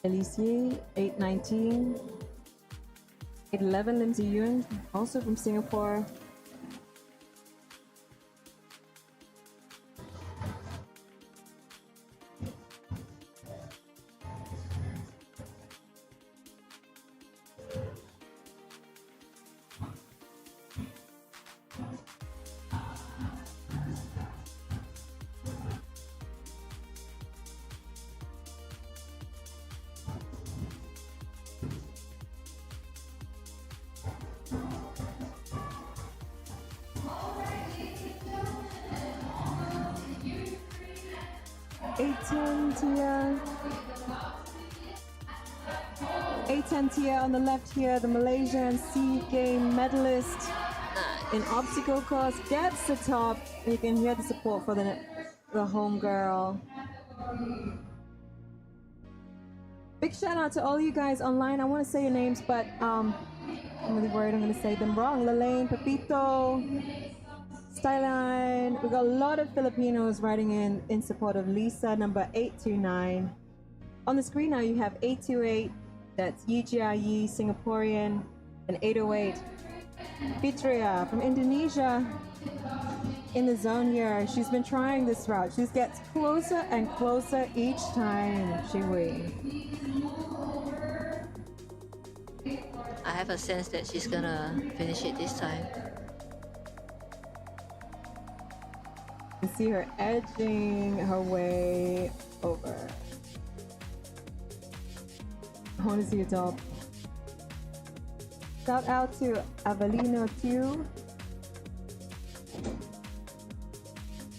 Alicia, 8:19. 8:11, Lindsay Yuen, also from Singapore. Tia on the left here, the Malaysian SEA Game medalist in obstacle course, gets the top. You can hear the support for the home girl. Big shout out to all you guys online. I want to say your names, but I'm really worried I'm going to say them wrong. Lalaine, Pepito, Styline. We got a lot of Filipinos writing in support of Lisa, number 829. On the screen now you have 828. That's Yi, Singaporean, and 808. Fitria from Indonesia in the zone here. She's been trying this route. She gets closer and closer each time, Shiwi. I have a sense that she's gonna finish it this time. You see her edging her way over. I want to see your top. Shout out to Avelino too.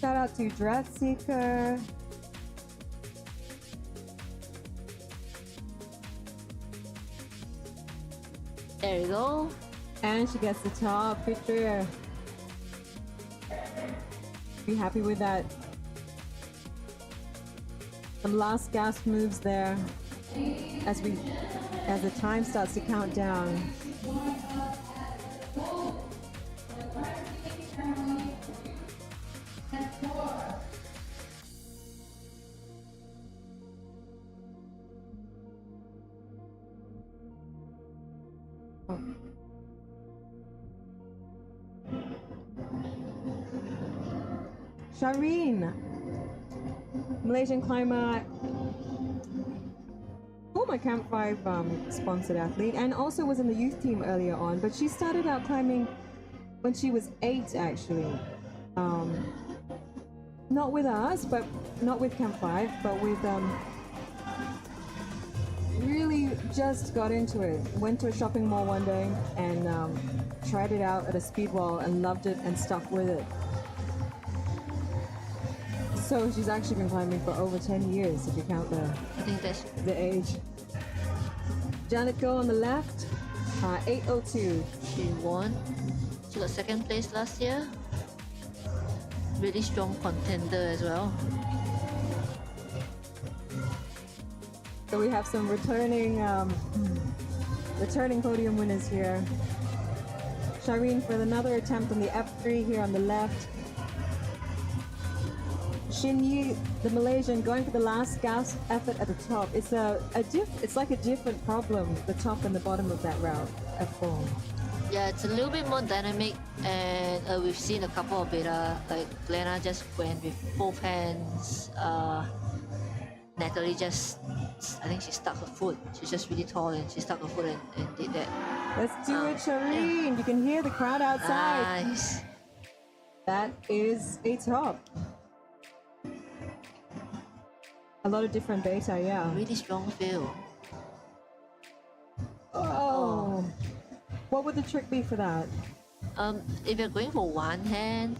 Shout out to Dress Seeker. There you go. And she gets the top picture. Be happy with that. Some last gasp moves there as the time starts to count down. Shireen, Malaysian climber, former Camp5 sponsored athlete, and also was in the youth team earlier on, but she started out climbing when she was 8 actually. Not with us, but not with Camp5, but with really just got into it. Went to a shopping mall one day and tried it out at a speed wall and loved it and stuck with it. So she's actually been climbing for over 10 years, if you count I think that's the age. Janet Go on the left, 8:02. she won. She got second place last year. Really strong contender as well. So we have some returning podium winners here. Shireen for another attempt on the F3 here on the left. Shin Yi, the Malaysian, going for the last gasp effort at the top. It's it's like a different problem, the top and the bottom of that route, F4. Yeah, it's a little bit more dynamic, and we've seen a couple of beta, like Glenna just went with both hands. Natalie just, I think she stuck her foot. She's just really tall and she stuck her foot and did that. Let's do it, Shireen. Yeah. You can hear the crowd outside. Nice. That is a top. A lot of different beta, yeah. Really strong feel. Oh. What would the trick be for that? If you're going for one hand,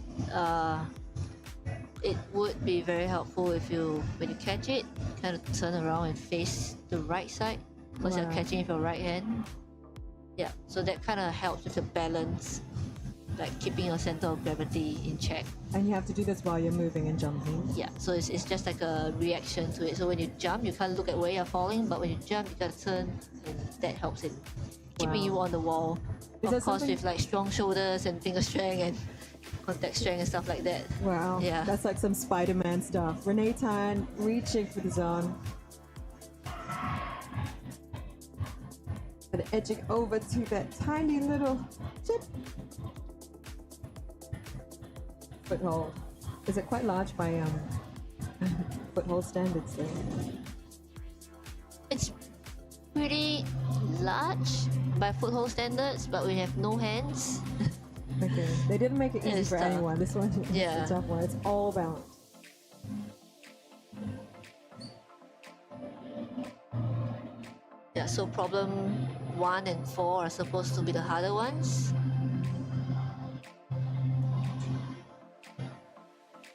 it would be very helpful if when you catch it, kind of turn around and face the right side, because you're catching with your right hand. Yeah, so that kind of helps with the balance, like keeping your center of gravity in check. And you have to do this while you're moving and jumping. Yeah, so it's just like a reaction to it. So when you jump, you can't look at where you're falling, but when you jump, you gotta turn, and that helps in keeping you on the wall. Is that Of course, something- with like strong shoulders and finger strength and contact strength and stuff like that. Wow. Yeah. That's like some Spider-Man stuff. Renee Tan reaching for the zone. And edging over to that tiny little chip. Foothold. Is it quite large by foothold standards though? It's pretty large by foothold standards, but we have no hands. Okay. They didn't make it easy It's for tough. anyone. This one is Yeah. a tough one. It's all balance. Yeah, so problem 1 and 4 are supposed to be the harder ones.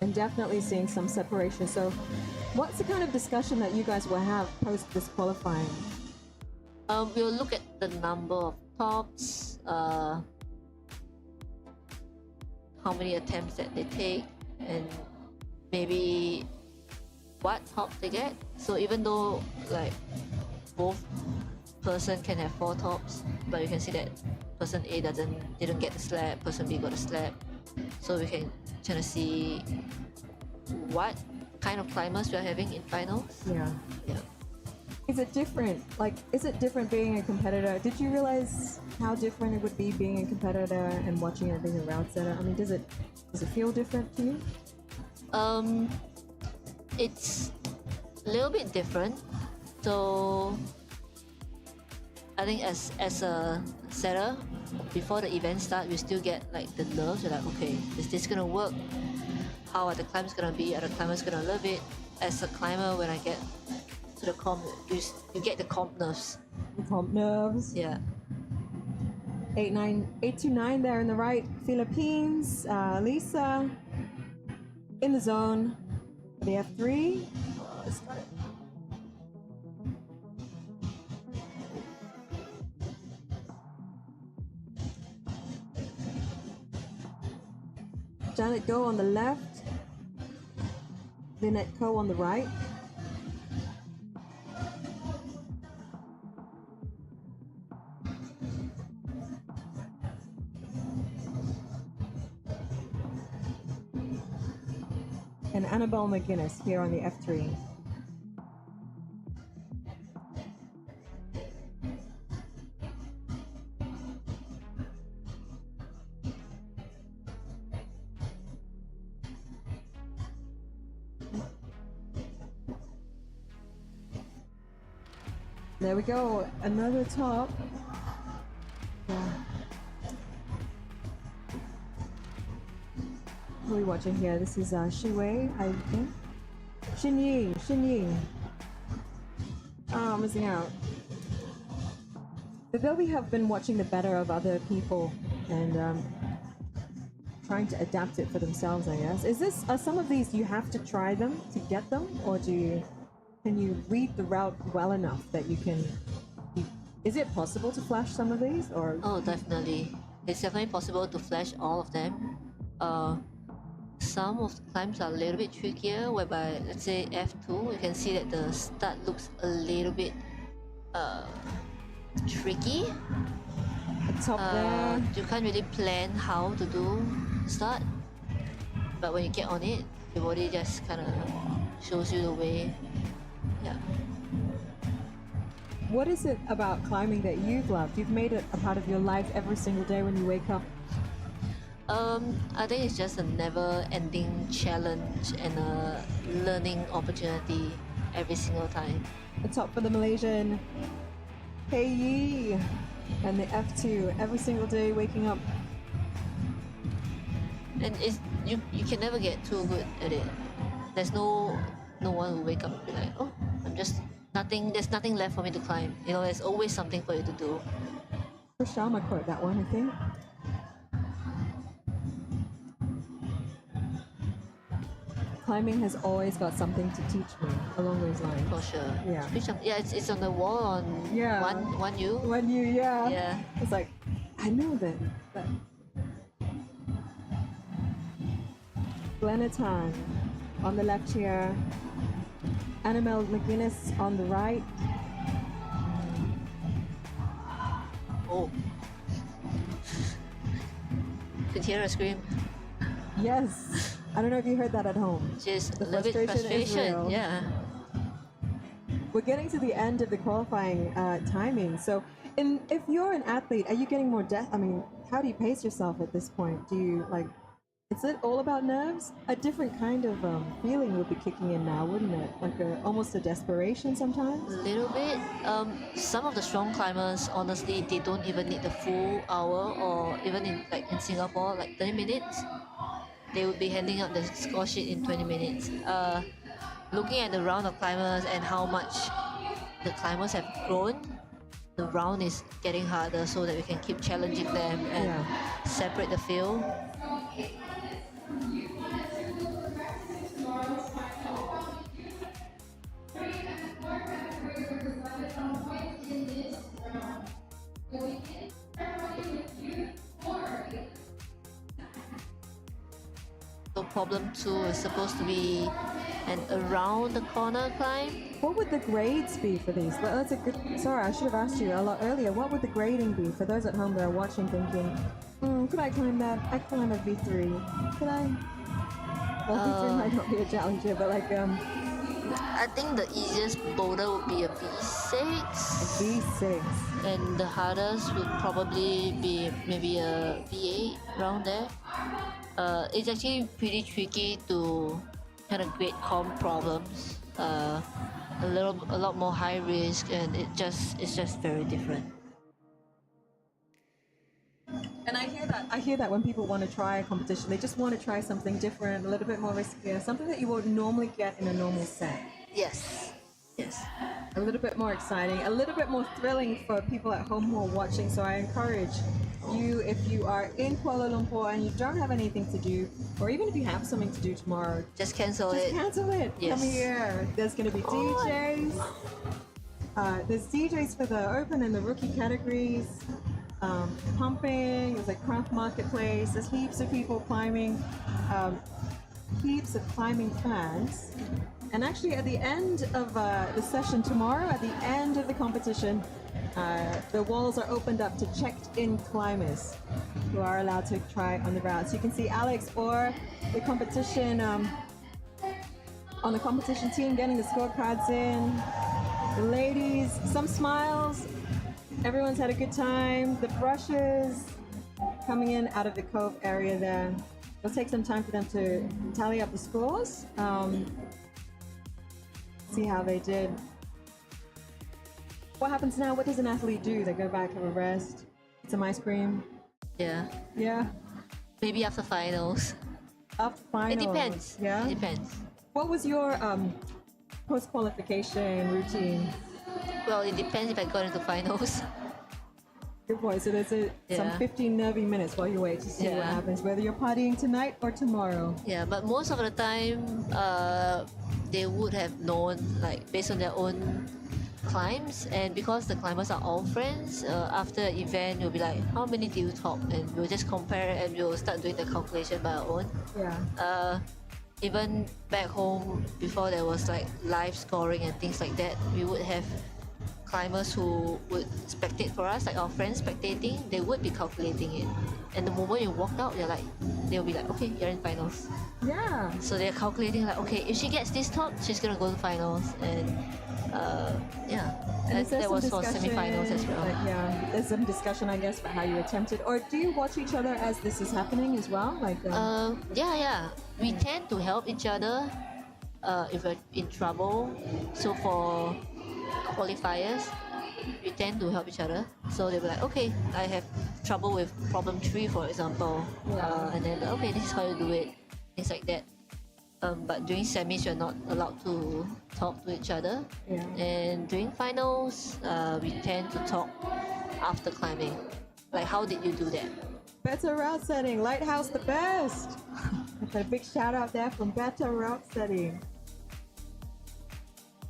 And definitely seeing some separation. So what's the kind of discussion that you guys will have post this qualifying? We'll look at the number of tops, how many attempts that they take, and maybe what top they get. So even though like both person can have 4 tops, but you can see that person A didn't get the slab, person B got a slab. So we can try to see what kind of climbers we are having in finals. Yeah. Yeah. Is it different? Like, is it different being a competitor? Did you realize how different it would be being a competitor and watching it being a route setter? I mean, does it feel different to you? It's a little bit different. So I think as a setter, before the event start, we still get like the nerves. We're like, okay, is this gonna work? How are the climbs gonna be? Are the climbers gonna love it? As a climber, when I get to the comp, you get the comp nerves. The comp nerves. Yeah. 829 there in the right. Philippines. Lisa in the zone. The F3. Let's start it. Janet Go on the left. Lynette Ko on the right. And Annabelle McGuinness here on the F3. There we go, another top. Yeah. Who are we watching here? This is Shiwei, I think. Xinyi. Oh, missing out. But though we have been watching the better of other people and trying to adapt it for themselves, I guess. Are some of these you have to try them to get them, or can you read the route well enough that you can? Is it possible to flash some of these, or? Oh, definitely. It's definitely possible to flash all of them. Some of the climbs are a little bit trickier, whereby, let's say F2, you can see that the start looks a little bit tricky. The top there. You can't really plan how to do start, but when you get on it, your body just kind of shows you the way. Yeah. What is it about climbing that you've loved? You've made it a part of your life every single day when you wake up. I think it's just a never-ending challenge and a learning opportunity every single time. The top for the Malaysian Pei Yi and the F2 every single day waking up. And it's, you can never get too good at it. There's no one who wake up and be like, oh, there's nothing left for me to climb. You know, there's always something for you to do. Chris Sharma quote that one, I think. Climbing has always got something to teach me along those lines. For sure. Yeah. Yeah, it's on the wall on Yeah. one U. 1U, yeah. Yeah. It's like, I know that. But Glenatan on the left here. Annabelle McGuinness on the right. Oh. Could hear her scream. Yes. I don't know if you heard that at home. Just The a little bit frustration is frustration. real. Yeah. We're getting to the end of the qualifying timing. So, if you're an athlete, are you getting more I mean, how do you pace yourself at this point? Do you like? Is it all about nerves? A different kind of feeling would be kicking in now, wouldn't it? Like almost a desperation sometimes. A little bit. Some of the strong climbers, honestly, they don't even need the full hour, or even in Singapore, like 30 minutes. They would be handing out the score sheet in 20 minutes. Looking at the round of climbers and how much the climbers have grown, the round is getting harder so that we can keep challenging them and separate the field. So problem 2 is supposed to be an around the corner climb. What would the grades be for these? Well, that's a good. Sorry, I should have asked you a lot earlier. What would the grading be for those at home that are watching, thinking, could I climb that? I climb a V3. Could I? Well, V3 might not be a challenge here, but like I think the easiest boulder would be a V6. A V6. And the hardest would probably be maybe a V8 around there. It's actually pretty tricky to kind of grade comp problems. A lot more high risk, and it's just very different. And I hear that when people want to try a competition, they just want to try something different, a little bit more riskier, something that you won't normally get in a normal set. Yes. A little bit more exciting, a little bit more thrilling for people at home who are watching. So I encourage you, if you are in Kuala Lumpur and you don't have anything to do, or even if you have something to do tomorrow, just cancel it. Just cancel it. Yes. Come here. There's going to be DJs. There's DJs for the open and the rookie categories. Pumping. There's a Kraft Marketplace. There's heaps of people climbing. Heaps of climbing fans. And actually, at the end of the session tomorrow, at the end of the competition, the walls are opened up to checked-in climbers who are allowed to try on the route. So you can see Alex or the competition on the competition team getting the scorecards in. The ladies, some smiles. Everyone's had a good time. The brushes coming in out of the cove area there. It'll take some time for them to tally up the scores. See how they did. What happens now? What does an athlete do? They go back, have a rest, eat some ice cream. Yeah. Yeah. Maybe after finals. After finals. It depends. Yeah. It depends. What was your post-qualification routine? Well, it depends if I got into finals. Good boy. So there's some 15 nervy minutes while you wait to see what happens, whether you're partying tonight or tomorrow. Yeah, but most of the time, they would have known, like, based on their own climbs, and because the climbers are all friends, after the event, you'll be like, how many do you top? And we'll just compare and we'll start doing the calculation by our own. Yeah. Even back home, before there was like live scoring and things like that, we would have climbers who would spectate for us, like our friends spectating. They would be calculating it, and the moment you walk out, they'll be like, okay, you're in finals. Yeah. So they're calculating like, okay, if she gets this top, she's gonna go to finals, and And that was for semi-finals as well. There's some discussion, I guess, about how you attempted. Or do you watch each other as this is happening as well? We tend to help each other if we're in trouble. So for qualifiers, we tend to help each other. So they'll be like, okay, I have trouble with problem 3, for example, and then okay, this is how you do it, things like that. But during semis, you're not allowed to talk to each other. Yeah. And during finals, we tend to talk after climbing. Like, how did you do that? Better route setting, Lighthouse the best. A big shout out there from Better Route Setting.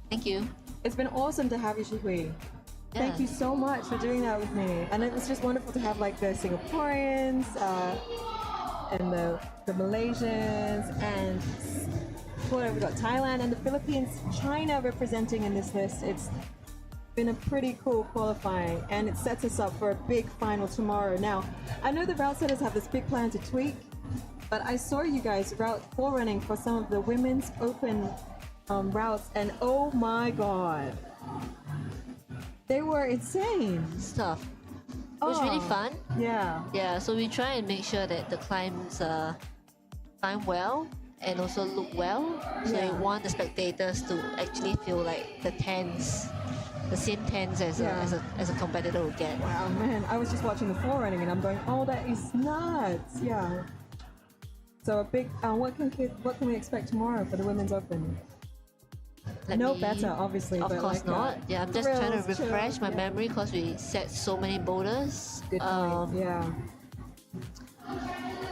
Thank you. It's been awesome to have you, Shihui. Thank you so much for doing that with me. And it was just wonderful to have like the Singaporeans and the Malaysians and what have we got? Thailand and the Philippines, China representing in this list. been a pretty cool qualifying, and it sets us up for a big final tomorrow. Now, I know the route setters have this big plan to tweak, but I saw you guys route forerunning for some of the women's open routes, and oh my god, they were insane. Stuff. It was really fun. Yeah. Yeah, so we try and make sure that the climbs climb well and also look well. So we want the spectators to actually feel like the same tens as a competitor would get. Wow, man, I was just watching the forerunning and I'm going, oh, that is nuts. Yeah. So a big, what can we expect tomorrow for the Women's Open? Better, obviously. Of but course like, not. Yeah, I'm just trying to refresh my memory because we set so many boulders. Good point. Yeah.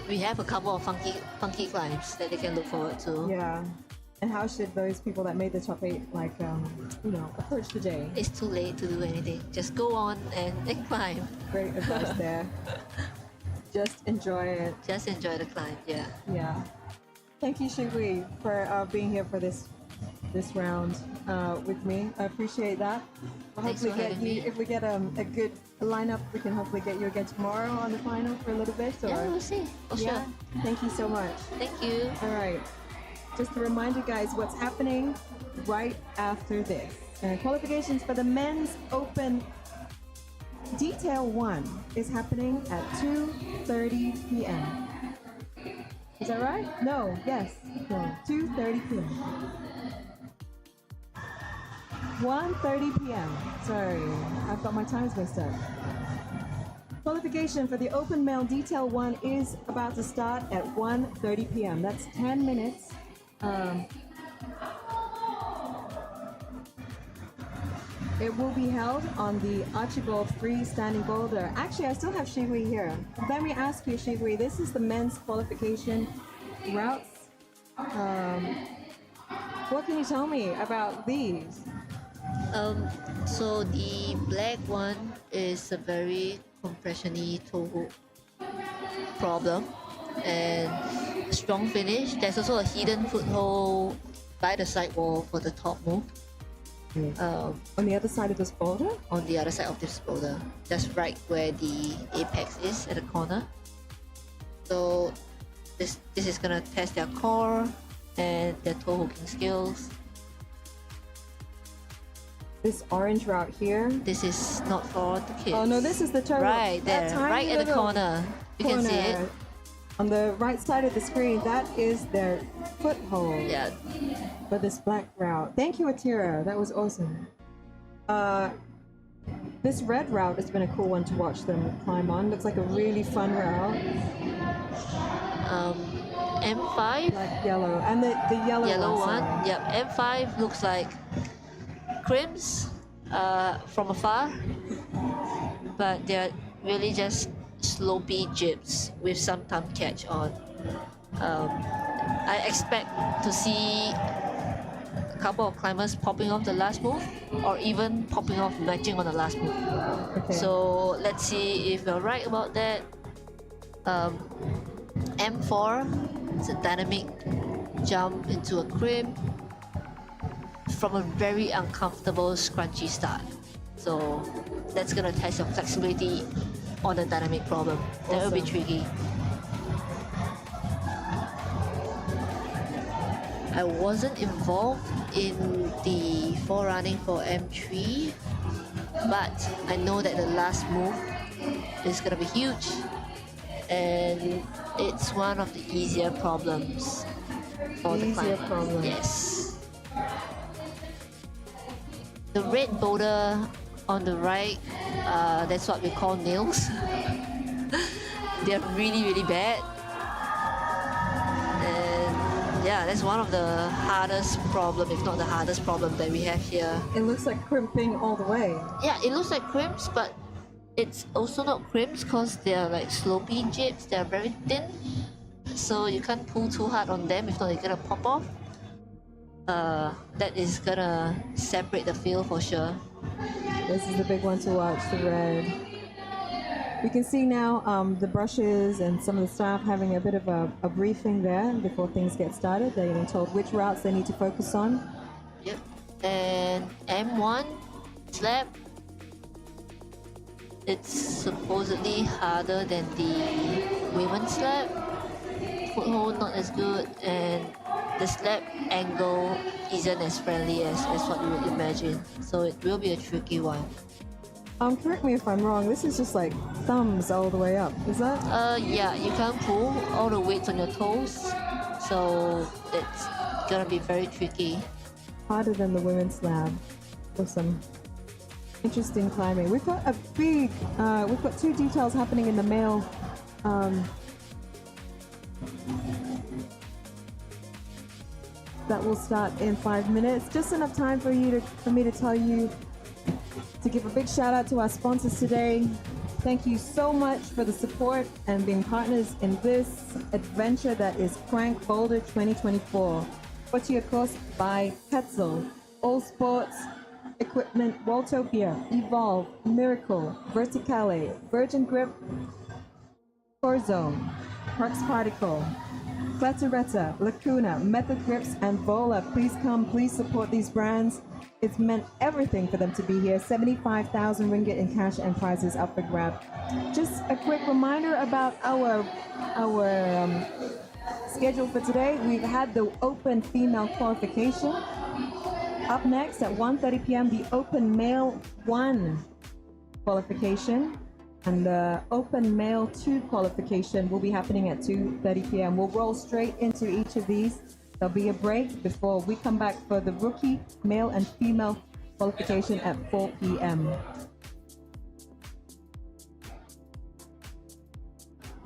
We have a couple of funky climbs that they can look forward to. Yeah. And how should those people that made the top 8, like, approach the day? It's too late to do anything. Just go on and climb. Great advice there. Just enjoy it. Just enjoy the climb. Yeah. Yeah. Thank you, Shigui, for being here for this round with me. I appreciate that. We'll hopefully get you, if we get a good lineup, we can hopefully get you again tomorrow on the final for a little bit. Or, yeah, we'll see. For sure. Thank you so much. Thank you. All right. Just to remind you guys what's happening right after this. Qualifications for the men's open detail 1 is happening at 2:30 p.m. Is that right? No. Yes. No. 2:30 p.m. 1:30 p.m. Sorry, I've got my times mixed up. Qualification for the open male detail 1 is about to start at 1:30 p.m. That's 10 minutes. It will be held on the Archibald freestanding boulder. Actually, I still have Shigui here. Let me ask you, Shigui, this is the men's qualification routes. What can you tell me about these? So the black one is a very compression-y toe hook problem and strong finish. There's also a hidden foothold by the sidewall for the top move. On the other side of this boulder? On the other side of this boulder. That's right where the apex is at the corner. So this is gonna test their core and their toe hooking skills. This orange route here. This is not for the kids. Oh no, this is the toe. Right there, right at the corner. You can see it. On the right side of the screen, that is their foothold. Yeah. For this black route. Thank you, Atira. That was awesome. This red route has been a cool one to watch them climb on. Looks like a really fun route. M5. Like yellow. And the yellow one. Yep. M5 looks like crimps from afar, but they're really just slopey jibs with some thumb catch on. I expect to see a couple of climbers popping off the last move or even popping off matching on the last move. Okay. So let's see if we're right about that. M4 is a dynamic jump into a crimp from a very uncomfortable scrunchy start. So that's gonna test your flexibility on the dynamic problem. That will be tricky. I wasn't involved in the forerunning for M3, but I know that the last move is gonna be huge, and it's one of the easier problems for the climber. Yes. The red boulder on the right, that's what we call nails. They're really, really bad. And yeah, that's one of the hardest problem, if not the hardest problem that we have here. It looks like crimping all the way. Yeah, it looks like crimps, but it's also not crimps because they're like slopey jibs. They're very thin, so you can't pull too hard on them, if not they're gonna pop off. That is gonna separate the field for sure. This is the big one to watch, the red. We can see now the brushes and some of the staff having a bit of a briefing there before things get started. They're getting told which routes they need to focus on. Yep. And M1 Slab, it's supposedly harder than the women's slab. Foothold not as good, and the slab angle isn't as friendly as what you would imagine. So it will be a tricky one. Correct me if I'm wrong. This is just like thumbs all the way up. Is that? Yeah, you can't pull all the weights on your toes, so it's gonna be very tricky. Harder than the women's slab. Awesome. Interesting climbing. We've got a big, we've got two details happening in the male. That will start in 5 minutes. Just enough time for me to tell you to give a big shout out to our sponsors today. Thank you so much for the support and being partners in this adventure that is CRANK Boulder 2024. Brought to you, of course, by Petzl, All Sports Equipment, Waltopia, Evolve, Miracle, Verticale, Virgin Grip, Corzone, Parks Particle, Clatteretta, Lacuna, Method Grips, and Vola. Please come, please support these brands. It's meant everything for them to be here. 75,000 ringgit in cash and prizes up for grab. Just a quick reminder about our schedule for today. We've had the open female qualification. Up next at 1:30 p.m., the open male 1 qualification. And the open male 2 qualification will be happening at 2:30 p.m. We'll roll straight into each of these. There'll be a break before we come back for the rookie male and female qualification at 4 p.m.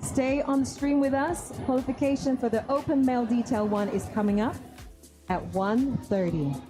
Stay on the stream with us. Qualification for the open male detail 1 is coming up at 1:30.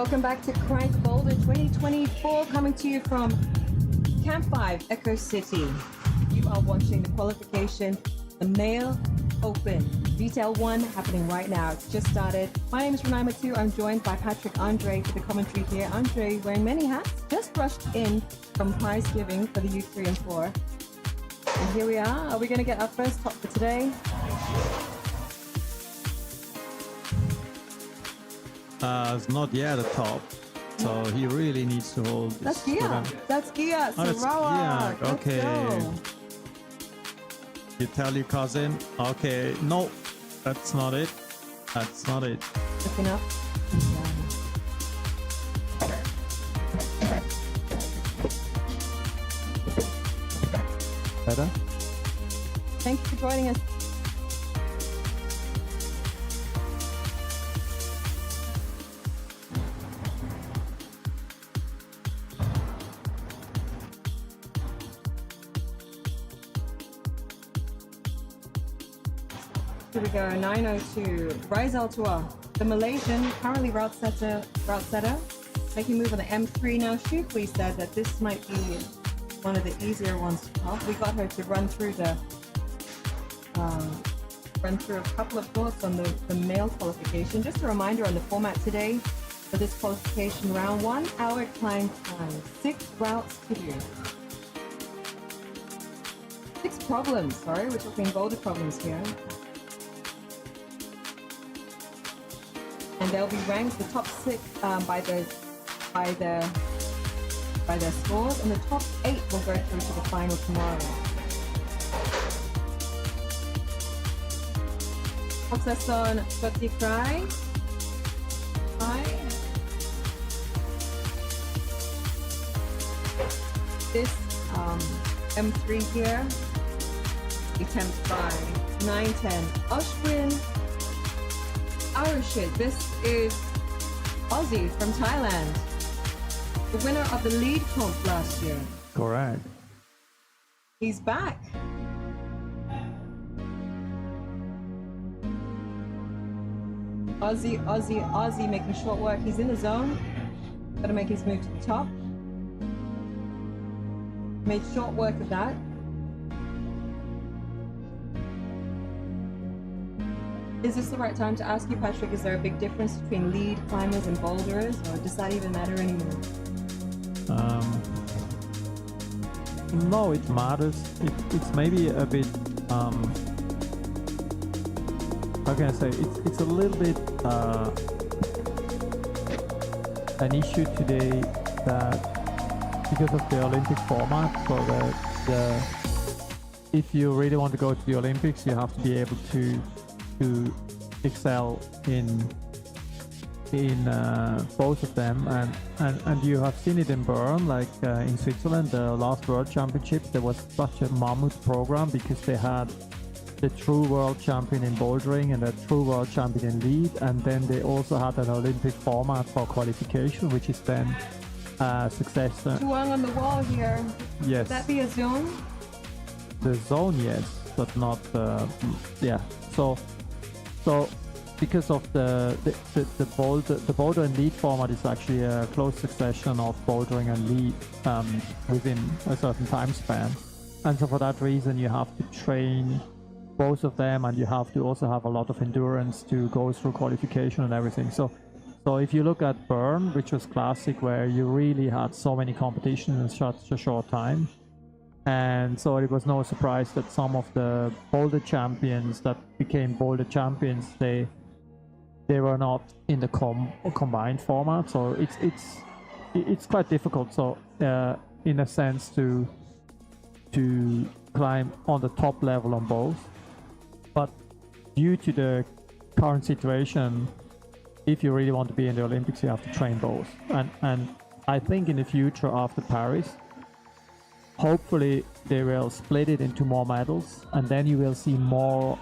welcome back to Crank Boulder 2024, coming to you from Camp5 Eco City. You are watching the qualification, the male open, detail 1 happening right now. It's just started. My name is Renai Matu. I'm joined by Patrick Andre for the commentary here. Andre wearing many hats, just rushed in from prize giving for the U3 and 4. And here we are. Are we going to get our first top for today? It's not yet a top, so he really needs to hold. That's Gia. That's Gia. Oh, that's Sarawak. Gia. Okay. Let's go. You tell your cousin. Okay, no, that's not it. That's not it. Looking up. Better? Thank you for joining us. Here we go, 902. Rise Altua, the Malaysian, currently route setter, making move on the M3 now. Shukli said that this might be one of the easier ones to top. We got her to run through a couple of thoughts on the male qualification. Just a reminder on the format today for this qualification round, 1 hour climb time, 6 routes to do. 6 problems, sorry, we're talking boulder problems here. And they'll be ranked the top 6 by their scores, and the top 8 will go through to the final tomorrow. Oksason Shoti Cry. Hi. This M3 here, attempt by 910. Ashwin Archie, this is Aussie from Thailand, the winner of the lead comp last year. Correct. He's back. Aussie making short work. He's in the zone. Gotta make his move to the top. Made short work of that. Is this the right time to ask you, Patrick, is there a big difference between lead climbers and boulderers, or does that even matter anymore? No, it matters. It's maybe a bit, how can I say, it's a little bit an issue today that because of the Olympic format, so if you really want to go to the Olympics, you have to be able to excel in both of them, and you have seen it in Bern, like in Switzerland, the last World Championship. There was such a mammoth program because they had the true world champion in bouldering and a true world champion in lead, and then they also had an Olympic format for qualification, which is then success. Chuang on the wall here. Yes. Would that be a zone? The zone, yes, but not yeah. So because of the boulder and lead format is actually a close succession of bouldering and lead within a certain time span, and so for that reason you have to train both of them, and you have to also have a lot of endurance to go through qualification and everything. So if you look at Bern, which was classic, where you really had so many competitions in such a short time, and so it was no surprise that some of the boulder champions that became boulder champions, they were not in the combined format. So it's quite difficult. So in a sense to climb on the top level on both, but due to the current situation, if you really want to be in the Olympics, you have to train both. And I think in the future after Paris, hopefully they will split it into more medals, and then you will see more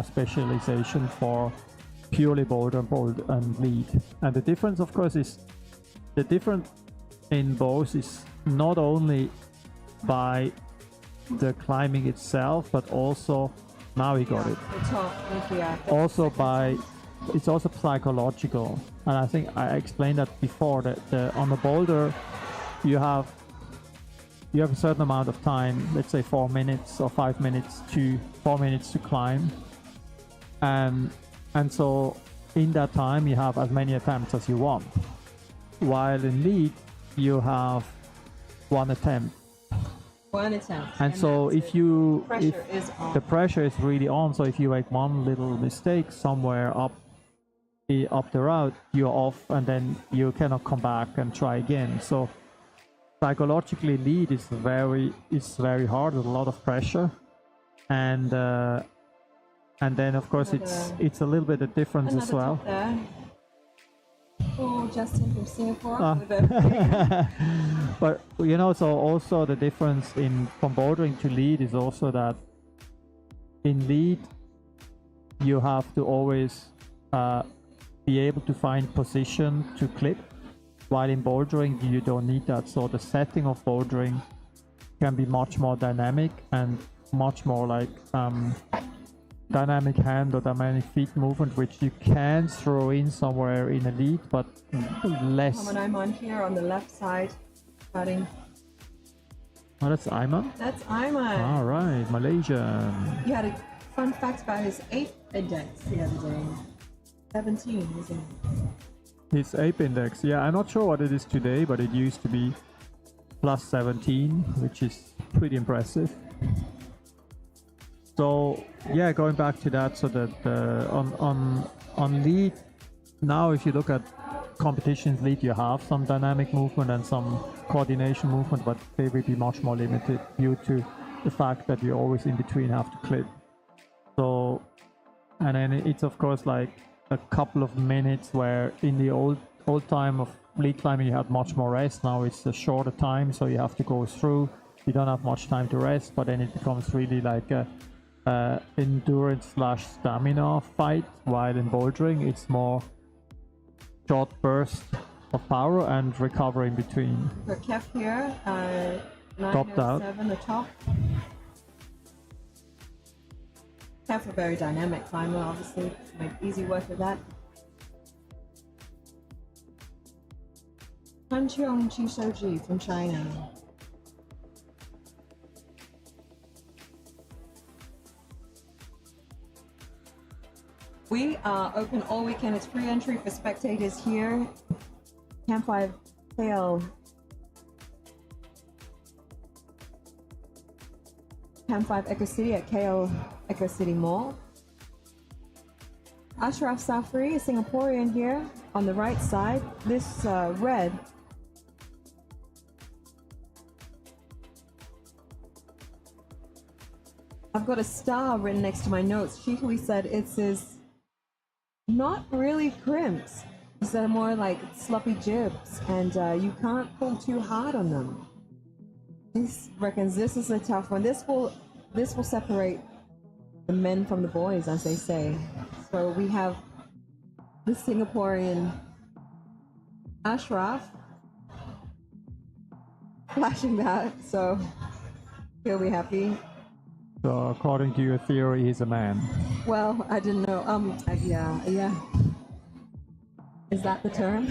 specialization for purely boulder and lead. And the difference, of course, is the difference in both is not only by the climbing itself, but also now we got it. The top, yeah. Also by it's also psychological, and I think I explained that before, that on the boulder you have a certain amount of time, let's say 4 minutes or 5 minutes to 4 minutes to climb, and so in that time you have as many attempts as you want, while in lead you have one attempt. One attempt. And so if you Pressure is on. the pressure is really on, so if you make one little mistake somewhere up the route, you're off, and then you cannot come back and try again. So psychologically, lead is very hard with a lot of pressure, and then of course it's a little bit of difference as well. Oh, Justin from Singapore. With a But you know, so also the difference from bouldering to lead is also that in lead you have to always be able to find position to clip, while in bouldering you don't need that. So the setting of bouldering can be much more dynamic and much more like dynamic hand or dynamic feet movement, which you can throw in somewhere in a lead, but less. I'm on here on the left side, cutting. Oh, that's Ayman? That's Ayman. All right, Malaysia. You had a fun fact about his ape index the other day. 17, isn't it? His ape index, yeah, I'm not sure what it is today, but it used to be plus 17, which is pretty impressive. So yeah, going back to that, so that on lead, now if you look at competitions lead, you have some dynamic movement and some coordination movement, but they will be much more limited due to the fact that you always in between have to clip. So, and then it's of course like a couple of minutes, where in the old time of lead climbing you had much more rest. Now it's a shorter time, so you have to go through. You don't have much time to rest, but then it becomes really like a endurance / stamina fight, while in bouldering it's more short burst of power and recover in between. For Kef here, Topped out. 907 the top. Kef a very dynamic climber, obviously, make easy work of that. Han Cheong Chi Shouji from China. We are open all weekend. It's free entry for spectators here. Camp5 KL. Camp5 Eco City at KL Eco City Mall. Ashraf Safri, a Singaporean here on the right side. This red. I've got a star written next to my notes. Shikui said it's his not really crimps. These are more like sloppy jibs, and you can't pull too hard on them. He reckons this is a tough one. This will separate the men from the boys, as they say. So we have the Singaporean Ashraf flashing that, so he'll be happy. So according to your theory, he's a man. Well, I didn't know. Yeah. Is that the term?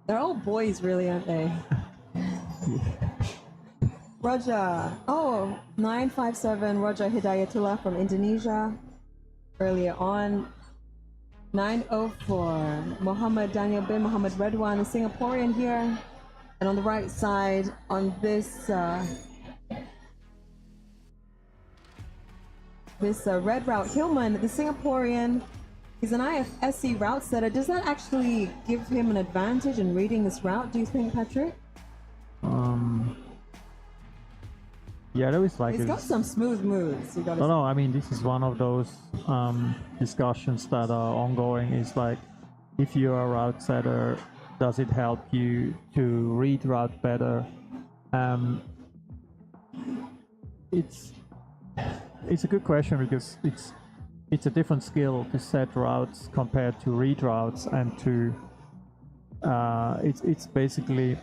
They're all boys, really, aren't they? Roger. Oh, 957 Roger Hidayatullah from Indonesia. Earlier on. 904 Muhammad Daniel bin Muhammad Redwan, a Singaporean here. And on the right side, on this red route, Hillman, the Singaporean, he's an IFSC route setter. Does that actually give him an advantage in reading this route, do you think, Patrick? Yeah, there is like he's got some smooth moves. No, I mean, this is one of those discussions that are ongoing. Is like, if you're a route setter, does it help you to read route better? It's a good question, because it's a different skill to set routes compared to read routes, and to it's basically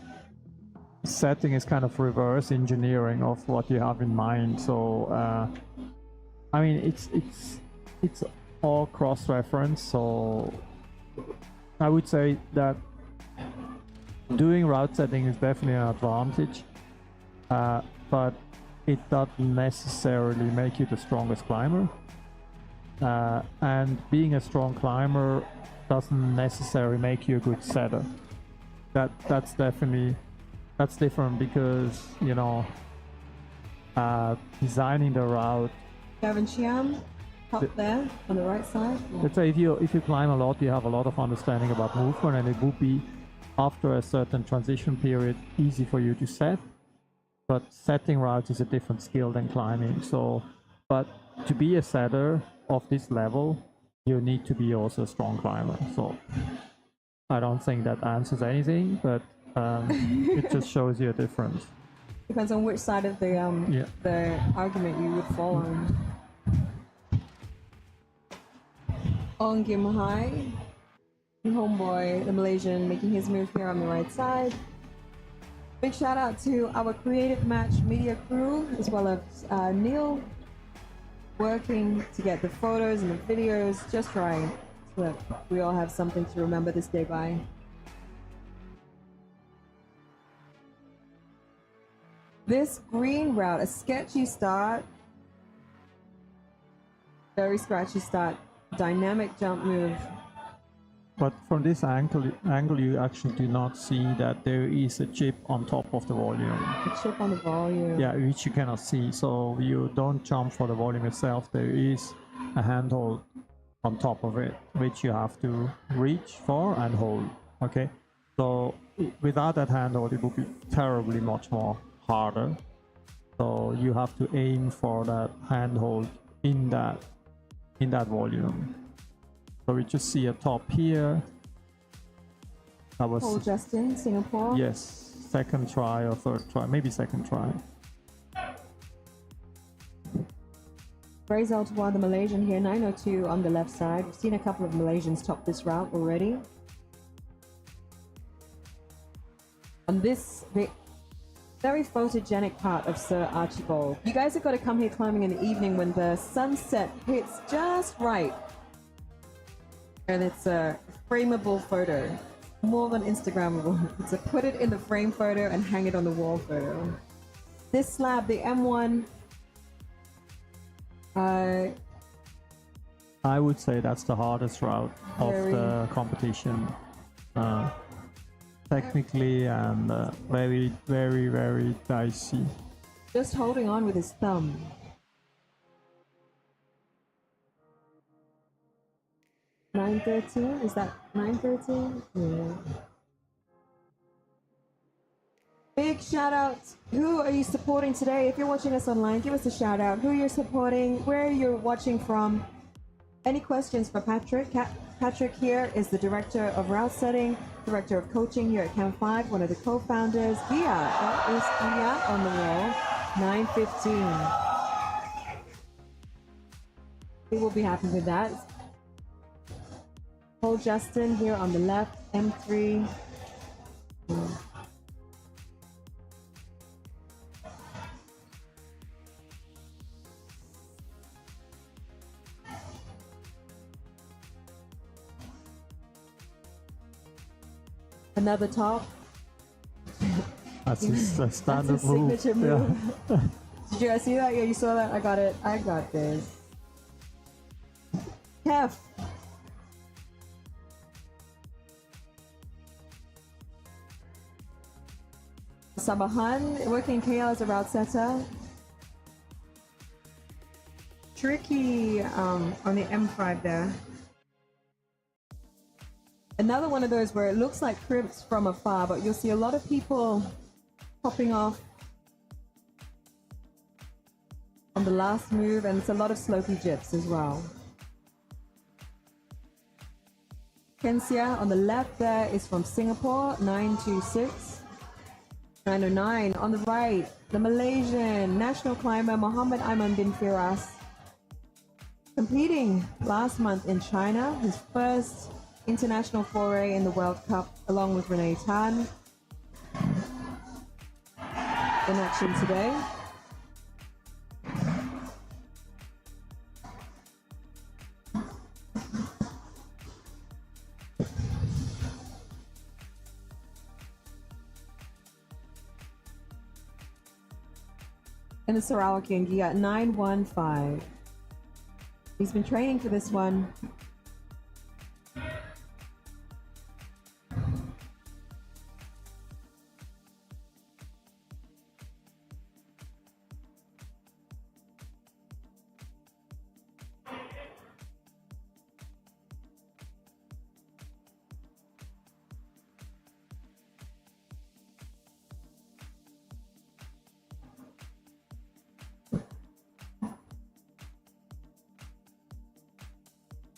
setting is kind of reverse engineering of what you have in mind. So I mean, it's all cross-reference, so I would say that doing route setting is definitely an advantage, but it doesn't necessarily make you the strongest climber. And being a strong climber doesn't necessarily make you a good setter. That's different because, you know, designing the route. Gavin Chiam, up there on the right side. Let's say if you climb a lot, you have a lot of understanding about movement, and it would be, after a certain transition period, easy for you to set. But setting routes is a different skill than climbing. So, but to be a setter of this level, you need to be also a strong climber. So I don't think that answers anything, but it just shows you a difference. Depends on which side of the argument you would fall on. Ong Gim Hai, homeboy, the Malaysian, making his move here on the right side. Big shout out to our Creative Match media crew, as well as Neil, working to get the photos and the videos just right, so that we all have something to remember this day by. This green route, a sketchy start, very scratchy start, dynamic jump move. But from this angle, you actually do not see that there is a chip on top of the volume. A chip on the volume. Yeah, which you cannot see. So you don't jump for the volume itself. There is a handhold on top of it, which you have to reach for and hold. Okay. So without that handhold, it would be terribly much more harder. So you have to aim for that handhold in that volume. So we just see a top here. That was Paul Justin, Singapore. Yes, second try or third try, maybe second try. Grace Altois, the Malaysian here, 902 on the left side. We've seen a couple of Malaysians top this route already. On this very photogenic part of Sir Archie. You guys have got to come here climbing in the evening when the sunset hits just right. And it's a frameable photo, more than Instagrammable. It's a put it in the frame photo and hang it on the wall photo. This slab, the M1, I would say that's the hardest route of the competition, technically, and very, very, very dicey. Just holding on with his thumb. $9.13? Is that $9.13? Yeah. Big shout out. Who are you supporting today? If you're watching us online, give us a shout out. Who you're supporting, where you're watching from. Any questions for Patrick? Patrick here is the Director of Route Setting, Director of Coaching here at Camp5, one of the co-founders. Gia, that is Gia on the wall, 9:15. We will be happy with that. Paul Justin here on the left, M3. Another top. That's a standard That's a signature move. Yeah. Did you guys see that? Yeah, you saw that? I got it. I got this. Kev. Sabahan, working in KL as a route setter. Tricky on the M5 there. Another one of those where it looks like cribs from afar, but you'll see a lot of people popping off on the last move, and it's a lot of slopey jips as well. Kensia on the left there is from Singapore, 926. 909 on the right, the Malaysian national climber Muhammad Aiman bin Firas, competing last month in China, his first international foray in the World Cup, along with Renee Tan. In action today. in the Sarawak King. He got 915. He's been training for this one.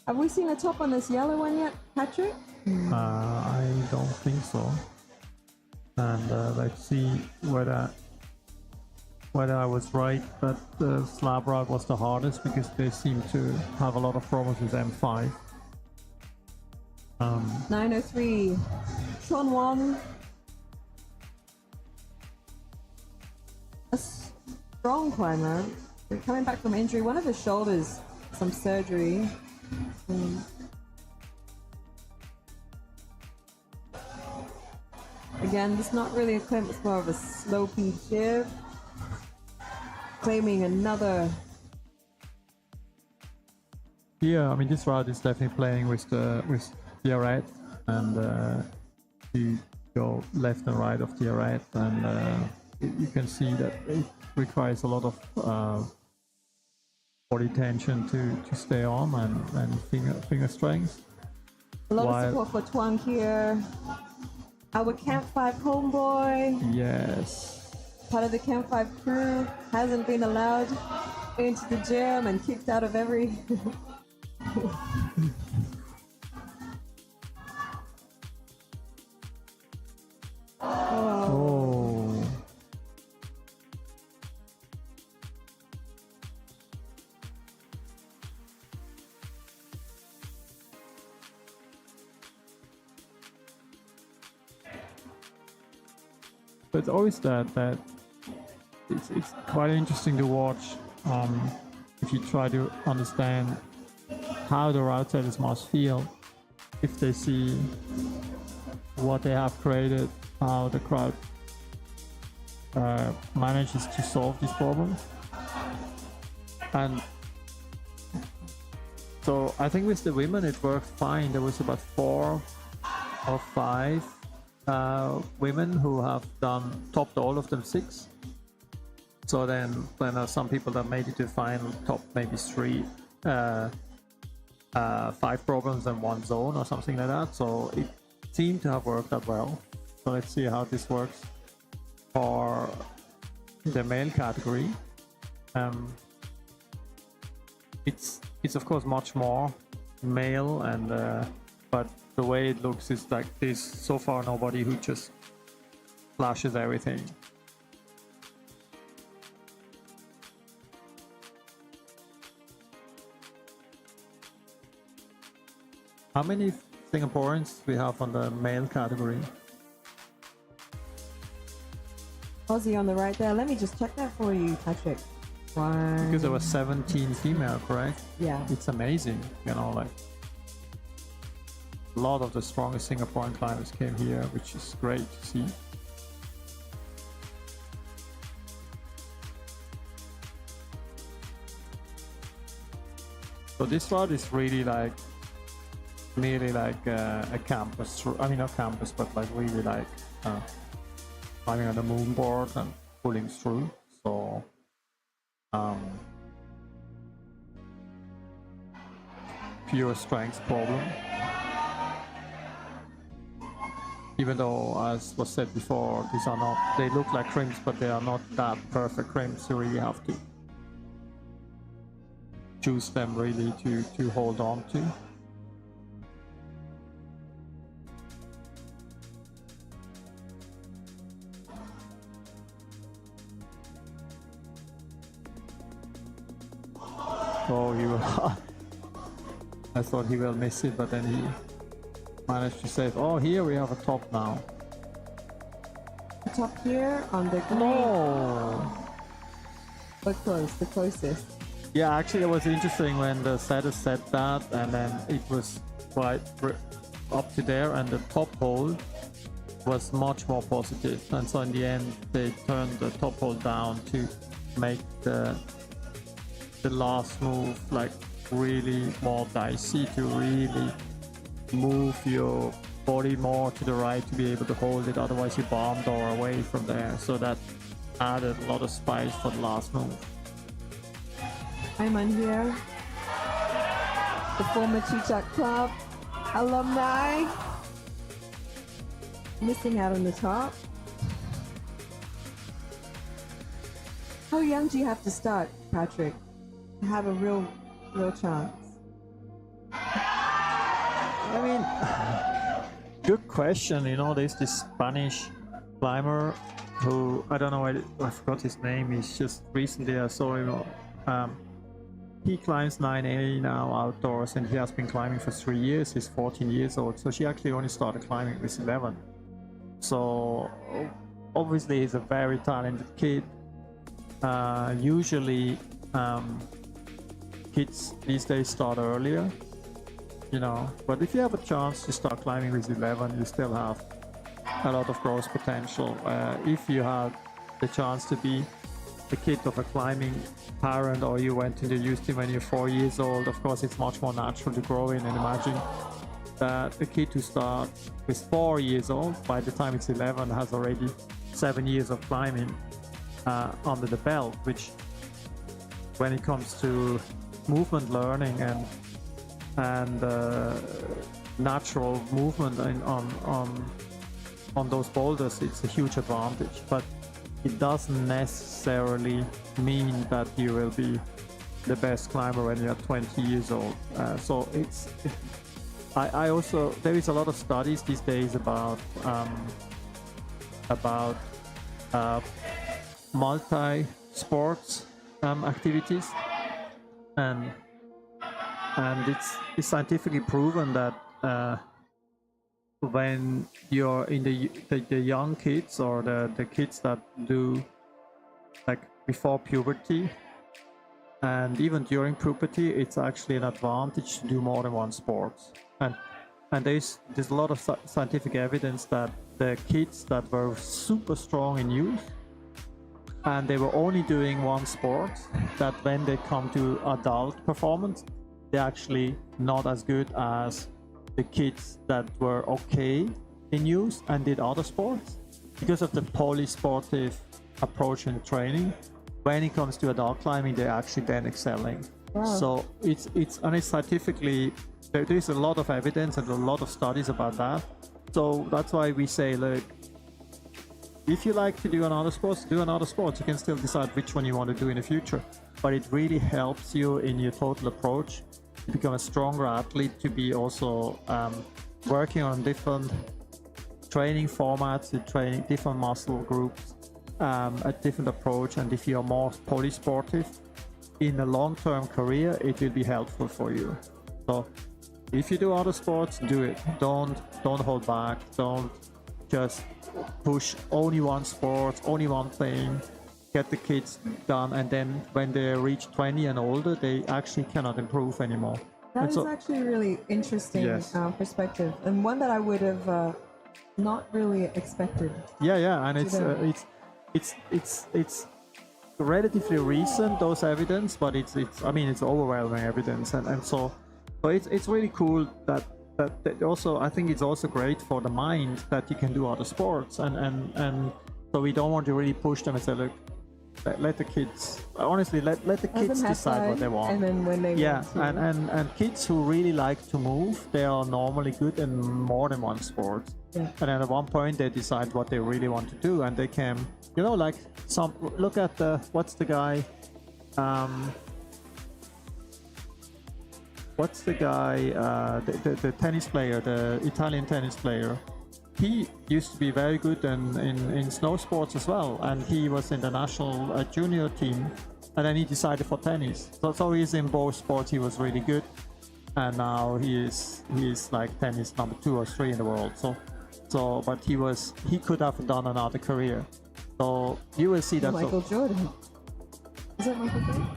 Have we seen a top on this yellow one yet, Patrick? I don't think so. And let's see whether I was right, but the slab route was the hardest because they seem to have a lot of problems with M5. 903. Sean Wong. A strong climber. Coming back from injury. One of his shoulders, some surgery. Again, this is not really a climb, it's more of a slopey jib. Claiming another. Yeah, I mean this route is definitely playing with the red, and you go left and right of the red, and you can see that it requires a lot of body tension to stay on, and finger strength. A lot of support for Twang here. Our Camp5 homeboy. Yes. Part of the Camp5 crew. Hasn't been allowed into the gym and kicked out of every... Oh. But it's always that it's quite interesting to watch if you try to understand how the route setters must feel if they see what they have created, how the crowd manages to solve these problems. And so I think with the women it worked fine. There was about 4 or 5 women who have topped all of them 6. So then there are some people that made it to final, top maybe 3, 5 problems and 1 zone or something like that. So it seemed to have worked out well. So let's see how this works for the male category. It's of course much more male, and but the way it looks is like there's so far nobody who just flashes everything. How many Singaporeans we have on the male category? Aussie on the right there. Let me just check that for you, Patrick. Because there was 17 female, correct? Yeah. It's amazing, you know, like a lot of the strongest Singaporean climbers came here, which is great to see. So this route is really like nearly like a campus, I mean not campus, but like really like climbing on the moon board and pulling through. So pure strength problem. Even though, as was said before, these are not, they look like crimps, but they are not that perfect crimps. You really have to choose them really to hold on to. Oh, he will. I thought he will miss it, but then he managed to save. Oh, here we have a top now. Top here on the green. No. But close, the closest. Yeah, actually it was interesting when the setters said that, and then it was quite up to there, and the top hole was much more positive. And so in the end, they turned the top hole down to make the last move like really more dicey, to really move your body more to the right to be able to hold it, otherwise you bombed or away from there. So that added a lot of spice for the last move. Ayman here, the former Chuchak Club alumni, missing out on the top. How young do you have to start, Patrick, to have a real chance? I mean, good question. You know, there's this Spanish climber who, I don't know, I forgot his name. He's just recently, I saw him. He climbs 9A now outdoors, and he has been climbing for 3 years. He's 14 years old, so she actually only started climbing with 11. So obviously he's a very talented kid. Usually kids these days start earlier, you know, but if you have a chance to start climbing with 11, you still have a lot of growth potential. If you had the chance to be the kid of a climbing parent, or you went into youth team when you're 4 years old, of course it's much more natural to grow in. And imagine that a kid who starts with 4 years old, by the time it's 11, has already 7 years of climbing under the belt, which when it comes to movement learning and natural movement on those boulders, it's a huge advantage. But it doesn't necessarily mean that you will be the best climber when you're 20 years old. So I also, there is a lot of studies these days about multi-sports activities, and it's scientifically proven that when you're in the young kids, or the kids that do like before puberty and even during puberty, it's actually an advantage to do more than one sport. And there's a lot of scientific evidence that the kids that were super strong in youth and they were only doing one sport, that when they come to adult performance, they're actually not as good as the kids that were okay in youth and did other sports, because of the polysportive approach in training. When it comes to adult climbing, they're actually then excelling. Wow. So it's scientifically, there's a lot of evidence and a lot of studies about that. So that's why we say, look, if you like to do another sport, do another sport. You can still decide which one you want to do in the future, but it really helps you in your total approach to become a stronger athlete, to be also working on different training formats, to train different muscle groups, a different approach. And if you're more polysportive in a long-term career, it will be helpful for you. So if you do other sports, do it. Don't hold back. Don't just push only one sport, only one thing. Get the kids done, and then when they reach 20 and older, they actually cannot improve anymore. That is actually a really interesting perspective, and one that I would have not really expected. Yeah, and it's relatively recent, those evidence, but it's overwhelming evidence, and so it's really cool that also, I think it's also great for the mind that you can do other sports, and so we don't want to really push them and say, look, let the kids, honestly, let the kids decide what they want. And then when they and kids who really like to move, they are normally good in more than one sport. Yeah. And then at one point they decide what they really want to do, and they can, like look at what's the guy, the tennis player, the Italian tennis player. He used to be very good in snow sports as well, and he was in the national junior team, and then he decided for tennis. So he's in both sports. He was really good, and now he is like tennis number 2 or 3 in the world. But he could have done another career. So you will see that. Michael Jordan. Is that Michael Jordan?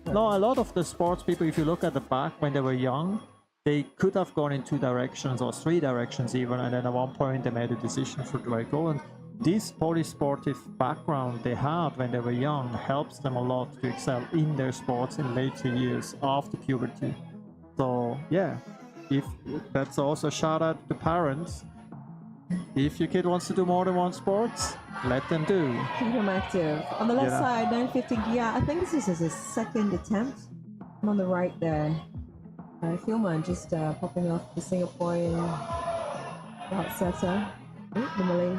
No, a lot of the sports people, if you look at the back when they were young, they could have gone in 2 directions or 3 directions even, and then at one point they made a decision for where to go. And this polysportive background they had when they were young helps them a lot to excel in their sports in later years after puberty. So yeah, if that's also a shout out to parents. If your kid wants to do more than one sport, let them do. Keep him active. On the left Yeah. side, 950 Gia. I think this is his second attempt. And on the right there, Hilman just popping off the Singaporean outsetter. The Malay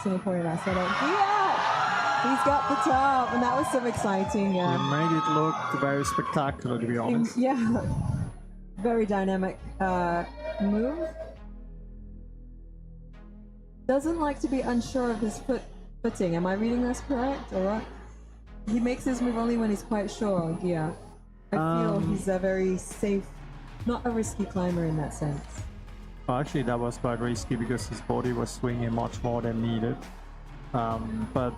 Singaporean outsetter. Gia! He's got the top, and that was so exciting. You made it look very spectacular, to be honest. Yeah. Very dynamic move. Doesn't like to be unsure of his footing. Am I reading this correct or what? He makes his move only when he's quite sure. Yeah, I feel he's a very safe, not a risky climber in that sense. Actually, that was quite risky because his body was swinging much more than needed. But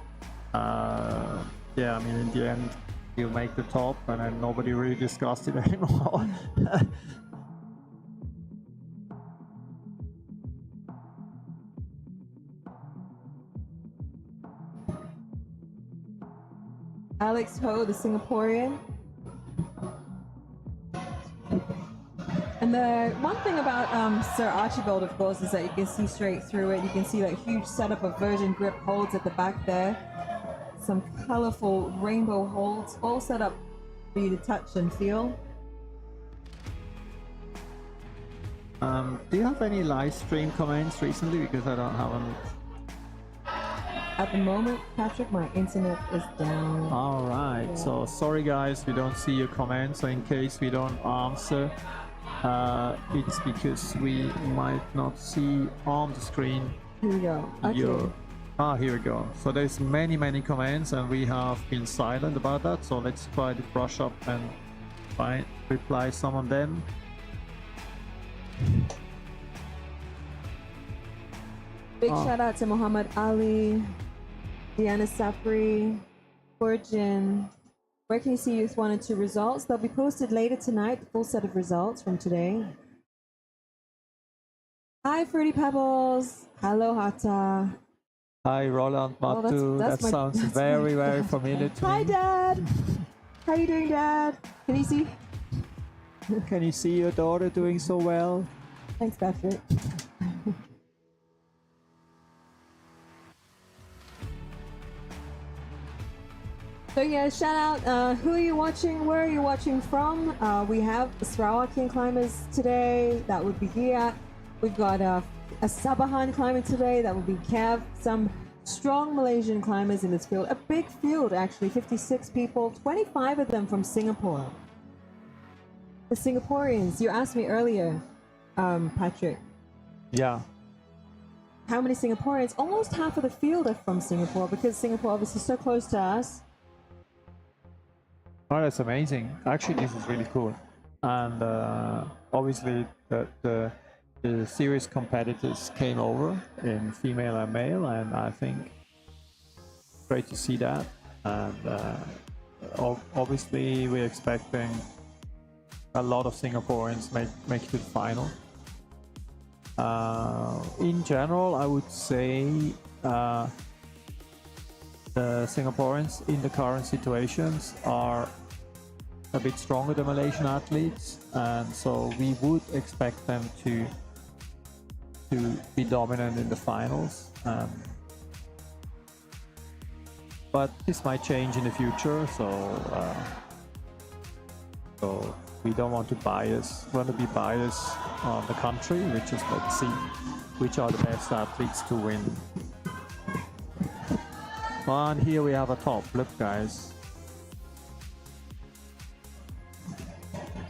yeah, I mean, in the end, he'll make the top, and then nobody really discussed it anymore. Alex Ho, the Singaporean. And the one thing about Sir Archibald, of course, is that you can see straight through it. You can see that huge setup of version grip holds at the back there. Some colorful rainbow holds, all set up for you to touch and feel. Do you have any live stream comments recently? Because I don't have them. At the moment, Patrick, my internet is down. All right. Yeah. So sorry, guys, we don't see your comments. So in case we don't answer, it's because we might not see on the screen. Here we go. Okay. Here we go. So there's many comments, and we have been silent about that. So let's try to brush up and reply some of them. Big shout out to Muhammad Ali, Diana Sapri, Fortune. Where can you see Youth 1 and 2 results? They'll be posted later tonight, the full set of results from today. Hi, Fruity Pebbles. Hello, Hata. Hi, Roland Matu. that's that sounds very familiar to Hi, me. Dad. How you doing, Dad? Can you see? Can you see your daughter doing so well? Thanks, Patrick. So yeah, shout out, who are you watching? Where are you watching from? We have the Sarawakian climbers today. That would be Giat. We've got a Sabahan climber today. That would be Kev. Some strong Malaysian climbers in this field. A big field, actually. 56 people, 25 of them from Singapore. The Singaporeans, you asked me earlier, Patrick. Yeah. How many Singaporeans? Almost half of the field are from Singapore because Singapore obviously is so close to us. Oh, that's amazing. Actually, this is really cool. And obviously, the serious competitors came over in female and male, and I think great to see that. And obviously, we're expecting a lot of Singaporeans make it to the final. In general, I would say the Singaporeans in the current situations are a bit stronger than Malaysian athletes, and so we would expect them to be dominant in the finals. But this might change in the future, so we don't want to be biased on the country. We just let's see which are the best athletes to win. And here we have a top. Look, guys.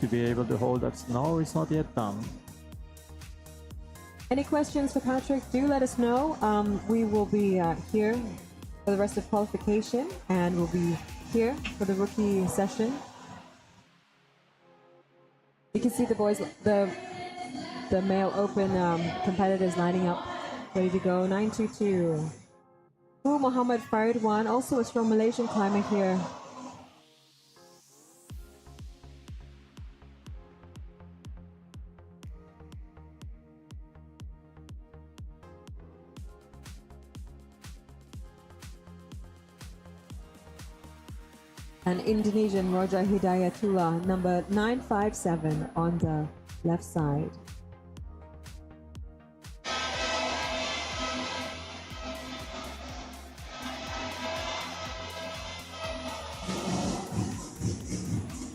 To be able to hold that. No, it's not yet done. Any questions for Patrick? Do let us know. We will be here for the rest of qualification, and we'll be here for the rookie session. You can see the boys, the male open competitors lining up, ready to go. 922. Ooh, Muhammad Farid won. Also a strong Malaysian climber here. and Indonesian Roger Hidayatullah, number 957 on the left side.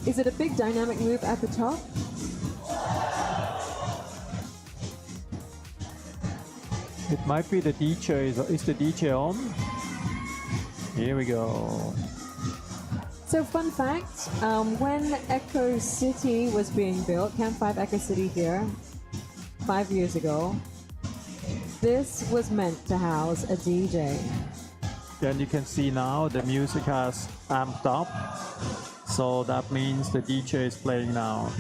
Is it a big dynamic move at the top? It might be the DJ. Is the DJ on? Here we go. So fun fact, when Eco City was being built, Camp5 Eco City here, 5 years ago, this was meant to house a DJ. And you can see now the music has amped up. So that means the DJ is playing now.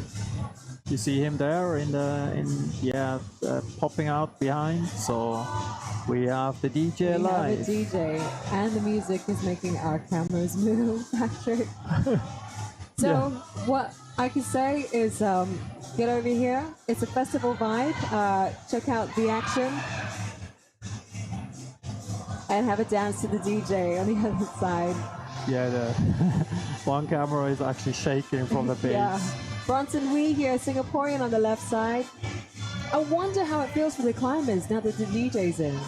You see him there popping out behind. So we have the DJ live. We have a DJ, and the music is making our cameras move, Patrick. So what I can say is get over here. It's a festival vibe. Check out the action. And have a dance to the DJ on the other side. Yeah, the one camera is actually shaking from the bass. Yeah. Bronson Wee here, Singaporean on the left side. I wonder how it feels for the climbers now that the DJ's in.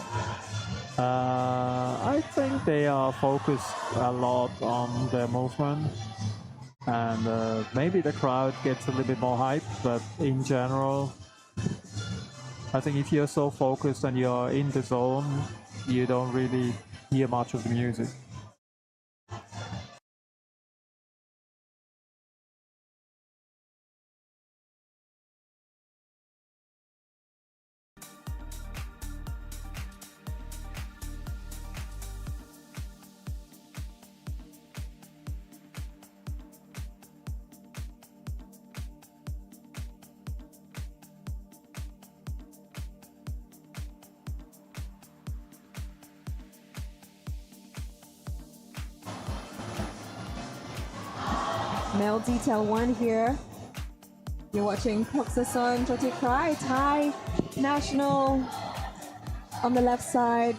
I think they are focused a lot on their movement, and maybe the crowd gets a little bit more hype, but in general, I think if you're so focused and you're in the zone, you don't really hear much of the music. Male detail 1 here. You're watching Poksason Choti Krai, Thai national on the left side.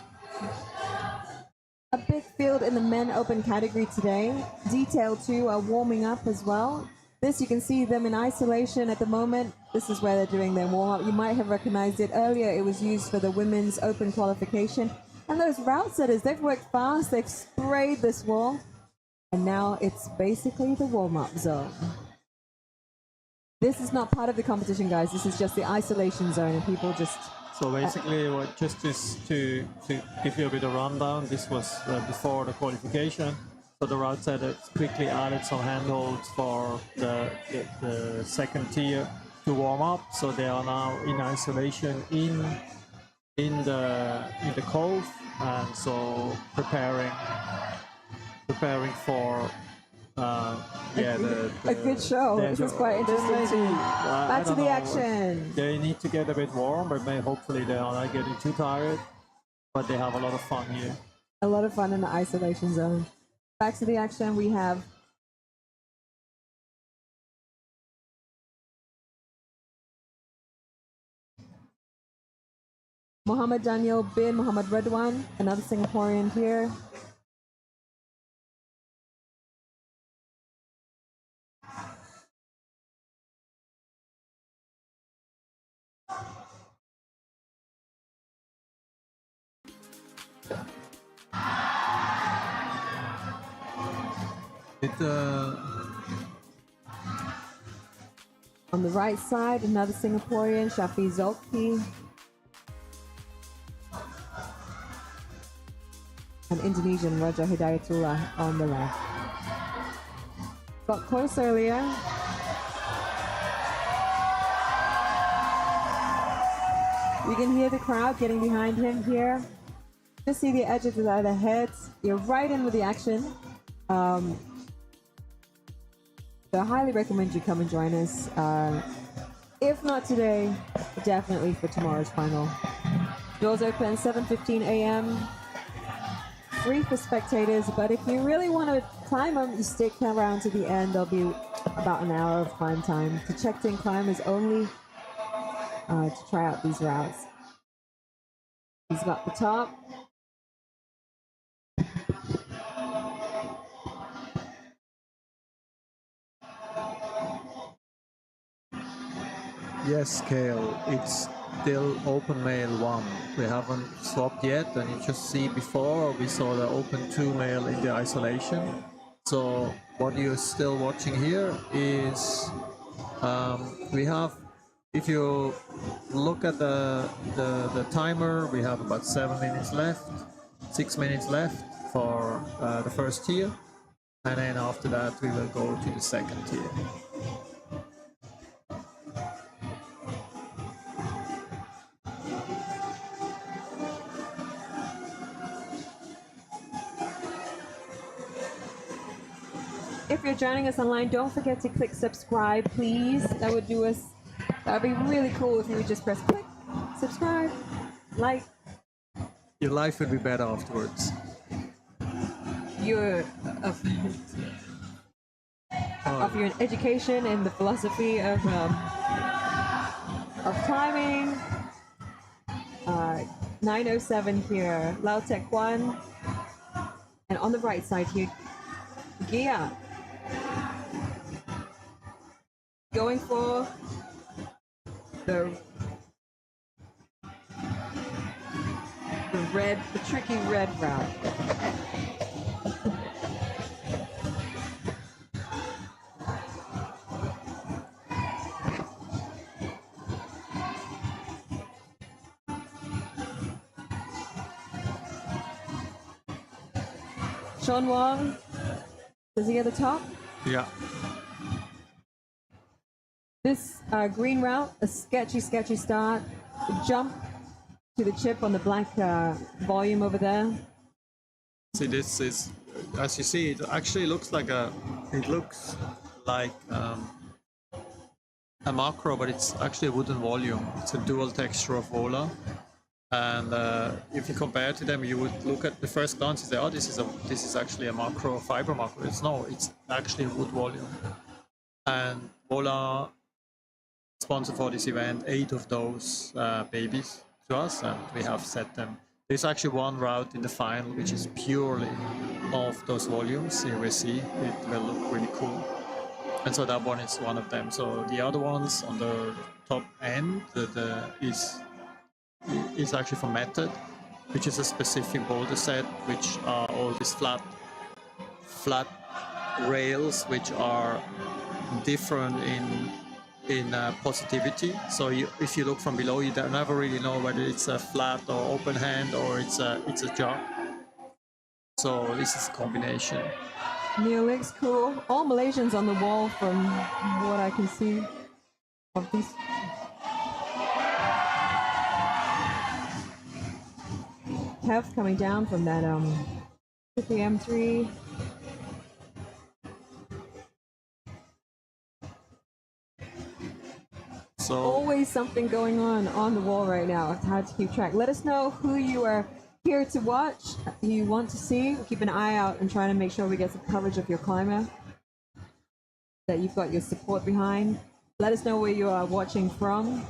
A big field in the men open category today. Detail 2 are warming up as well. This, you can see them in isolation at the moment. This is where they're doing their warm up. You might have recognized it earlier. It was used for the women's open qualification. And those route setters, they've worked fast. They've sprayed this wall. And now it's basically the warm-up zone. This is not part of the competition, guys. This is just the isolation zone, and people just... So basically, just to give you a bit of rundown, this was before the qualification. So the route setters quickly added some handholds for the second tier to warm up. So they are now in isolation in the cove, and so preparing for a good show. This is quite interesting too. Back to the action. They need to get a bit warm, but hopefully they are not getting too tired. But they have a lot of fun here. A lot of fun in the isolation zone. Back to the action. We have Muhammad Daniel bin Muhammad Redwan, another Singaporean here. On the right side, another Singaporean, Shafi Zolki. And Indonesian, Raja Hidayatullah on the left. Got close earlier. You can hear the crowd getting behind him here. Just see the edges of their heads. You're right in with the action. So I highly recommend you come and join us. If not today, definitely for tomorrow's final. Doors open 7:15 a.m. Free for spectators, but if you really want to climb them, you stick around to the end. There'll be about an hour of climb time to checked-in climbers only to try out these routes. He's got the top. Yes, Kale, it's still open male 1. We haven't swapped yet, and you just see before we saw the open 2 male in the isolation. So what you're still watching here is we have, if you look at the timer, we have about 7 minutes left, 6 minutes left for the first tier, and then after that we will go to the second tier. If you're joining us online, don't forget to click subscribe, please. That would do us. That would be really cool if you would just press click, subscribe, like. Your life would be better afterwards. Your of your education and the philosophy of climbing. 907 here, Lao Tech 1, and on the right side here, Gia. Going for the tricky red route. Sean Wong, is he at the top? Yeah. This green route, a sketchy start. Jump to the chip on the black volume over there. See, this is, as you see, it actually looks like a macro, but it's actually a wooden volume. It's a dual texture of Vola. And if you compare to them, you would look at the first glance and say, oh, this is actually a macro, fiber macro. It's actually a wood volume. And Vola sponsored for this event 8 of those babies to us, and we have set them. There's actually one route in the final which is purely of those volumes. You will see it will look really cool, and so that one is one of them. So the other ones on the top end is actually from Method, which is a specific boulder set, which are all these flat rails, which are different in positivity. So if you look from below, you never really know whether it's a flat or open hand or it's a jog. So this is a combination. Neolix, cool. All Malaysians on the wall from what I can see of these. Kev coming down from that 50M3. So always something going on the wall right now. It's hard to keep track. Let us know who you are here to watch, who you want to see. Keep an eye out and try to make sure we get some coverage of your climber, that you've got your support behind. Let us know where you are watching from.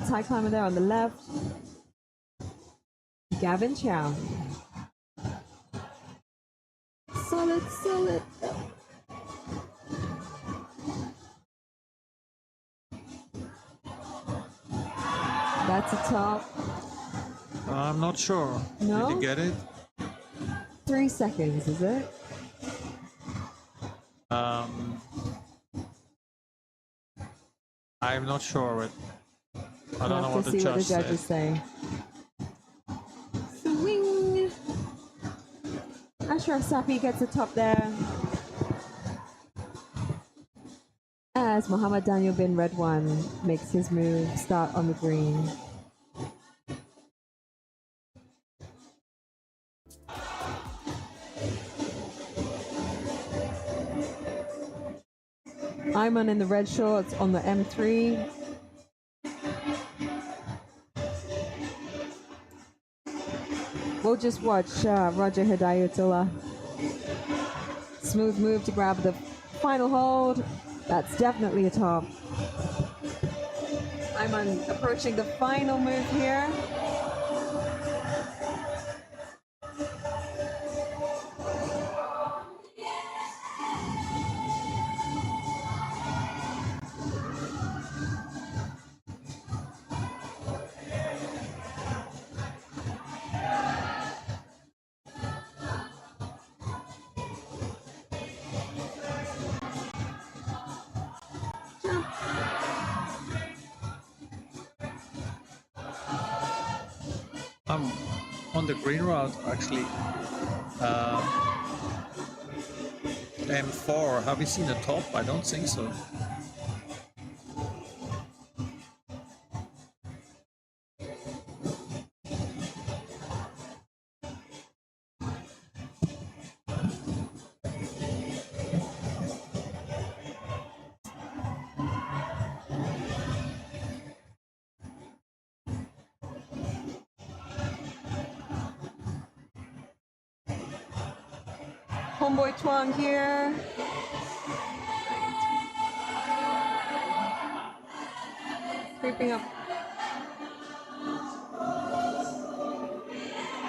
High climber there on the left. Gavin Chow. Solid. That's a top. I'm not sure. No? Did you get it? 3 seconds, is it? I'm not sure. I don't know what the judges said. say. Swing. Ashraf Sapi gets the top there. As Muhammad Daniel bin Redwan makes his move, start on the green. Ayman in the red shorts on the M3. We'll just watch Roger Hidayatullah. Smooth move to grab the final hold. That's definitely a top. I'm approaching the final move here. I'm on the green route actually. M4, have we seen the top? I don't think so. Homeboy Twang here. Creeping up.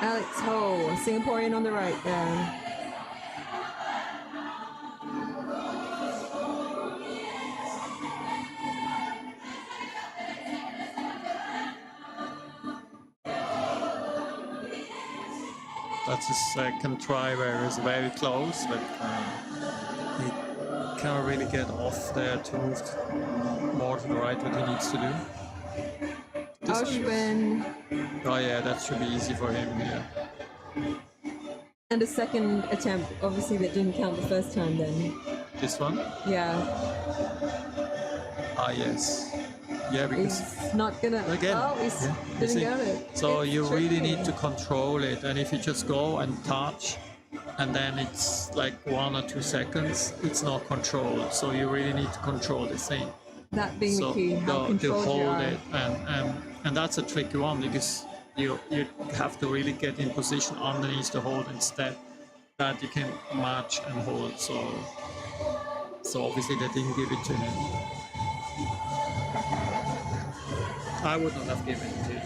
Alex Ho, Singaporean on the right there. That's his second try where he's very close, but he can't really get off there to move more to the right what he needs to do. Ashwin. Oh yeah, that should be easy for him, yeah. And a second attempt, obviously that didn't count the first time then. This one? Yeah. Ah yes. Yeah, because He's not gonna. again, Oh, he yeah, you didn't see? get it. So It's you really tricky. need to control it, and if you just go and touch, and then it's like 1 or 2 seconds, it's not controlled. So you really need to control the thing. That being So the key, how to controlled you hold are. it, and that's a tricky one because you have to really get in position underneath the hold instead that you can match and hold. So obviously they didn't give it to him. I would not have given it to him.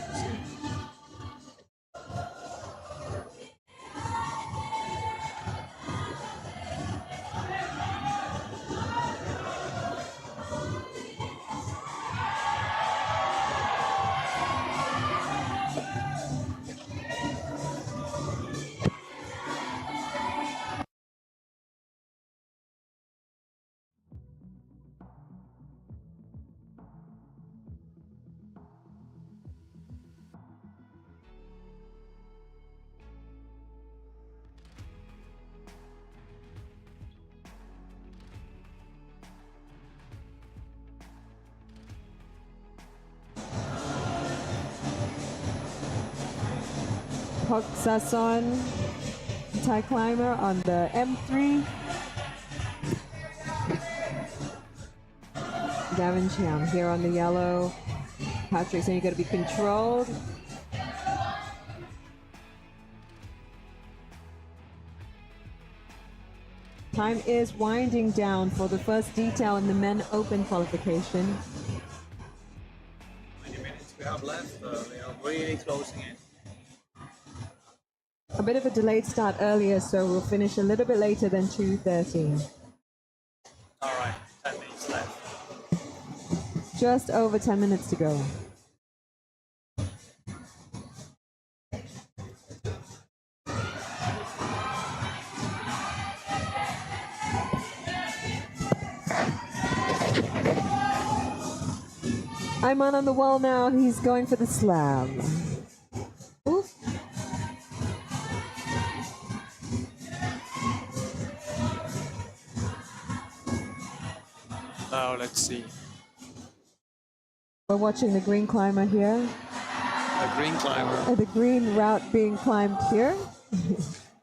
Hok Sason, Thai climber on the M3. Gavin Chiang here on the yellow. Patrick saying you got to be controlled. Time is winding down for the first detail in the men open qualification. How many minutes we have left? We are really closing in. A bit of a delayed start earlier, so we'll finish a little bit later than 2:30. All right, 10 minutes left. Just over 10 minutes to go. Ayman on the wall now. He's going for the slab. Oof. Now let's see. We're watching the green climber here. A green climber. The green route being climbed here.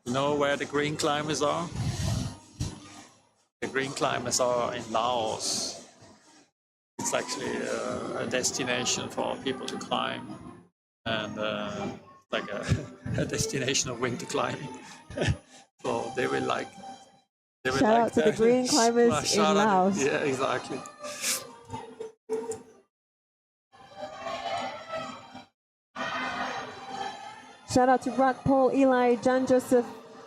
You know where the green climbers are? The green climbers are in Laos. It's actually a destination for people to climb, and like a destination of winter climbing. So they will like. They will Shout like out to the that. green climbers in Shout out- Laos. Yeah, exactly. Shout out to Rock, Paul, Eli, John Joseph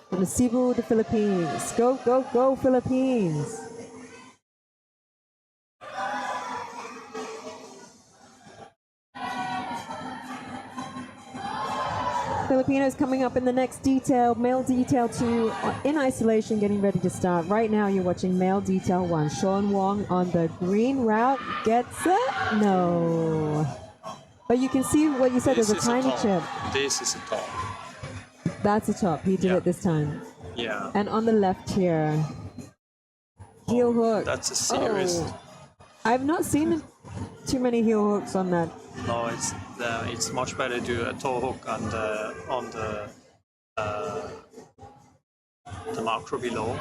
from Cebu, the Philippines. Go, go, go, Philippines. Filipinos coming up in the next detail, male detail 2 in isolation, getting ready to start. Right now you're watching male detail 1. Sean Wong on the green route gets it? No. But you can see what you said, This there's a is tiny top. chip. This is a top. That's a top, he did Yeah. it this time. Yeah. And on the left here, heel hook. That's a serious. Oh. I've not seen too many heel hooks on that. No, it's much better to do a toe hook on the macro below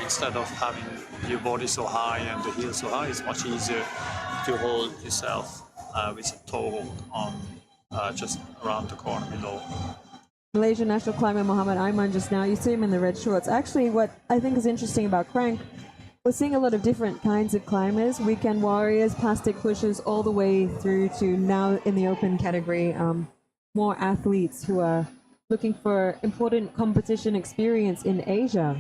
instead of having your body so high and the heel so high. It's much easier to hold yourself with a toe hook on just around the corner below. Malaysian national climber Muhammad Aiman just now, you see him in the red shorts. Actually, what I think is interesting about Crank, we're seeing a lot of different kinds of climbers, weekend warriors, plastic pushers, all the way through to now in the open category, more athletes who are looking for important competition experience in Asia.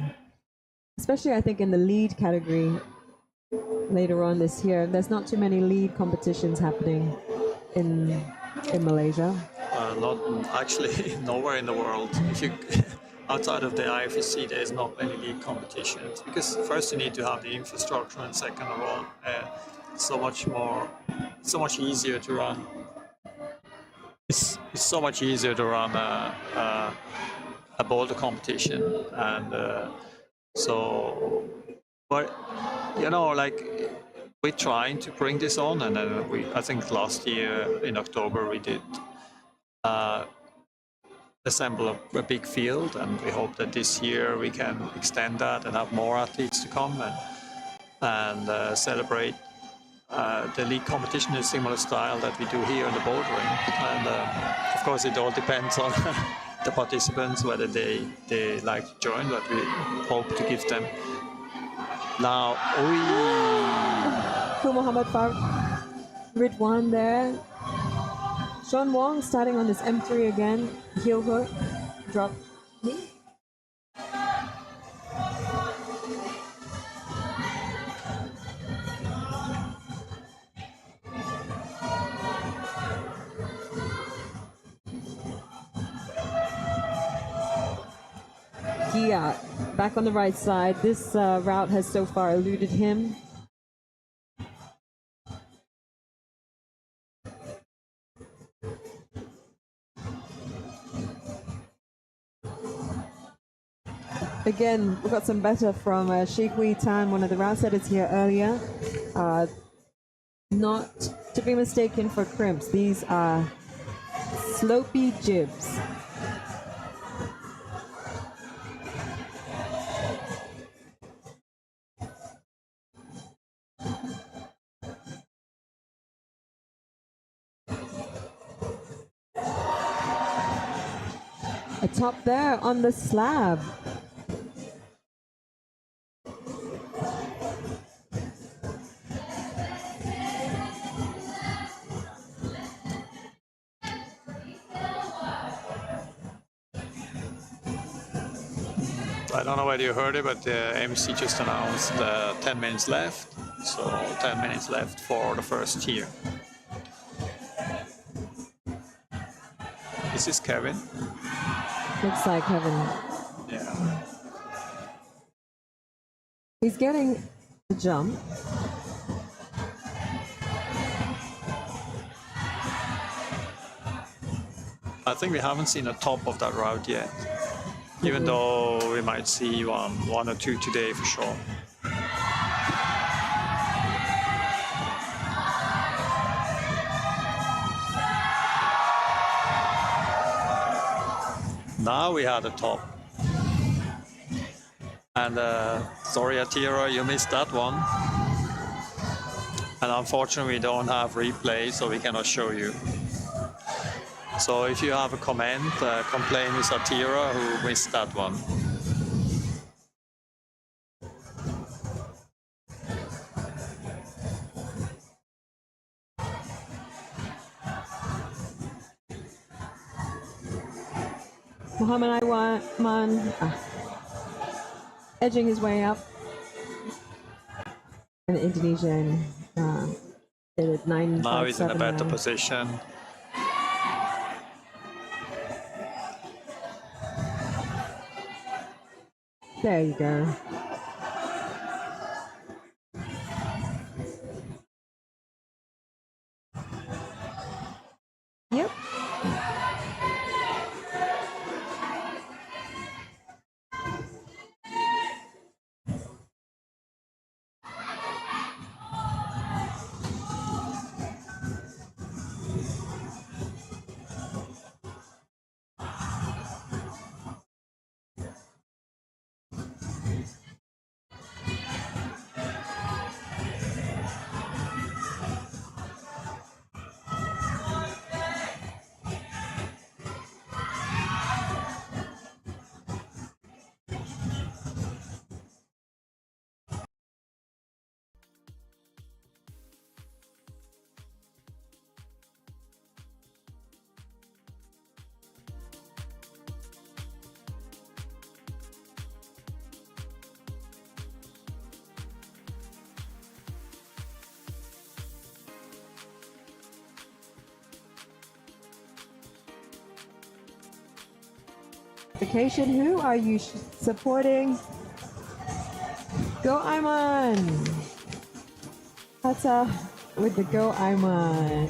Especially, I think, in the lead category later on this year. There's not too many lead competitions happening in Malaysia. Not actually nowhere in the world. If you outside of the IFSC, there is not many league competitions because first you need to have the infrastructure, and second of all, it's so much easier to run. It's so much easier to run a boulder competition, and but you know, like we're trying to bring this on, and then I think last year in October we did. Assemble a big field, and we hope that this year we can extend that and have more athletes to come and celebrate the league competition in a similar style that we do here in the bouldering. And of course it all depends on the participants whether they like to join, but we hope to give them now. Cool, Muhammad Farooq, Ridwan there. Sean Wong starting on this M3 again, heel hook, drop knee. Gia back on the right side. This route has so far eluded him. Again, we got some better from Sheikh Wee Tan, one of the route setters here earlier. Not to be mistaken for crimps. These are slopey jibs. A top there on the slab. I don't know whether you heard it, but the MC just announced 10 minutes left. So 10 minutes left for the first tier. Is this Kevin? Looks like Kevin. Yeah. He's getting the jump. I think we haven't seen a top of that route yet, even though we might see one or two today for sure. Now we had a top. And sorry, Atira, you missed that one. And unfortunately, we don't have replay, so we cannot show you. So if you have a comment, complain with Atira who missed that one. Muhammad Iwan edging his way up. And the Indonesian did it 9. Now he's in a better position. There you go. Yep. Qualification, who are you supporting? Go Aiman! Hata with the Go Aiman.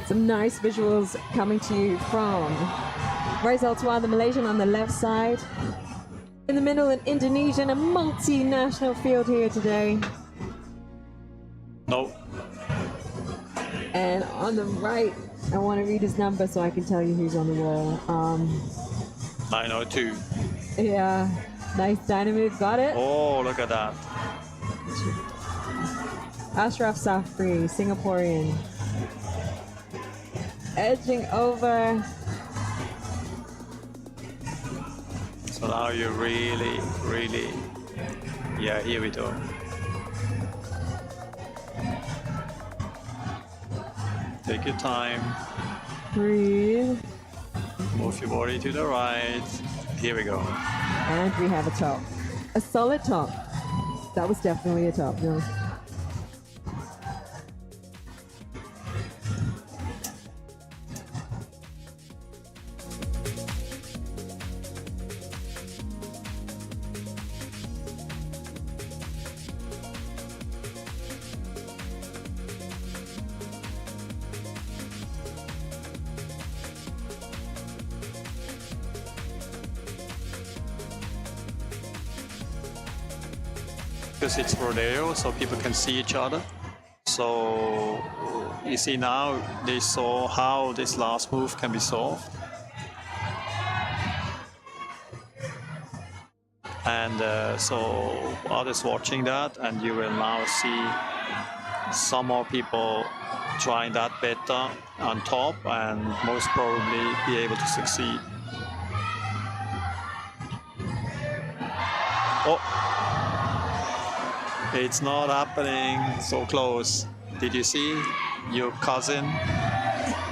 Some nice visuals coming to you from Rizal Tuan, the Malaysian on the left side. In the middle, an Indonesian, a multinational field here today. No. And on the right, I want to read his number so I can tell you who's on the wall. 902. Yeah, nice dynamite, got it. Oh, look at that. Ashraf Safri, Singaporean. Edging over. So now you really, yeah, here we go. Take your time. Breathe. Move your body to the right. Here we go. And we have a top. A solid top. That was definitely a top, no. Because it's Rodeo, so people can see each other. So you see now they saw how this last move can be solved. And so others watching that, and you will now see some more people trying that better on top and most probably be able to succeed. Oh! It's not happening so close. Did you see your cousin?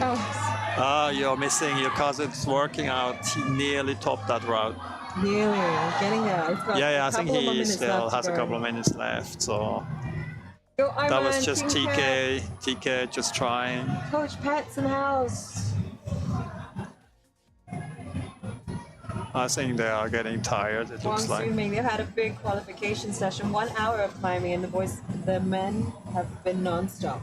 Oh. You're missing your cousin's working out. He nearly topped that route. Nearly, getting there. It's got Yeah, I a think couple of he minutes still left to has a go. couple of minutes left. So Go that was Iman, just Team TK just trying. Coach Pat's in the house. I think they are getting tired, it looks like. Swimming. They've had a big qualification session, 1 hour of climbing, and the men have been non-stop.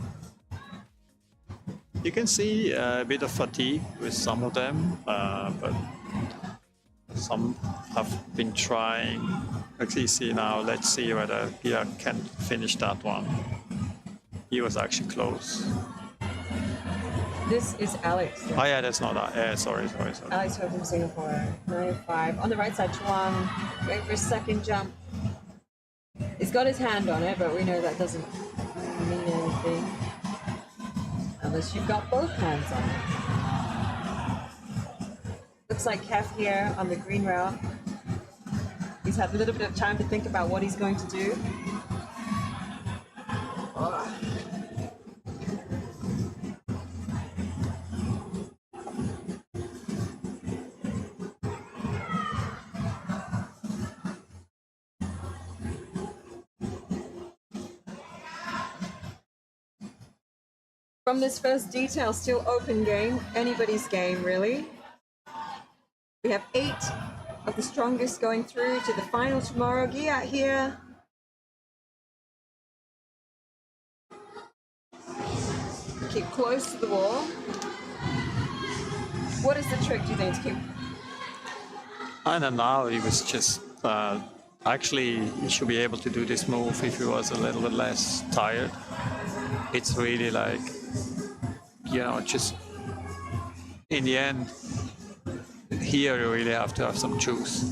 You can see a bit of fatigue with some of them, but some have been trying. Actually, see now, let's see whether Pia can finish that one. He was actually close. This is Alex. Oh yeah, that's not that. Sorry. Alex Ho from Singapore, 9.5. On the right side, Chuang, going for a second jump. He's got his hand on it, but we know that doesn't mean anything. Unless you've got both hands on it. Looks like Kev here on the green route. He's had a little bit of time to think about what he's going to do. From this first detail, still open game, anybody's game really. We have 8 of the strongest going through to the final tomorrow. Gia here. Keep close to the wall. What is the trick, do you think, to keep? I don't know, he was just, actually he should be able to do this move if he was a little bit less tired. It's really like, you know, just in the end, here you really have to have some juice.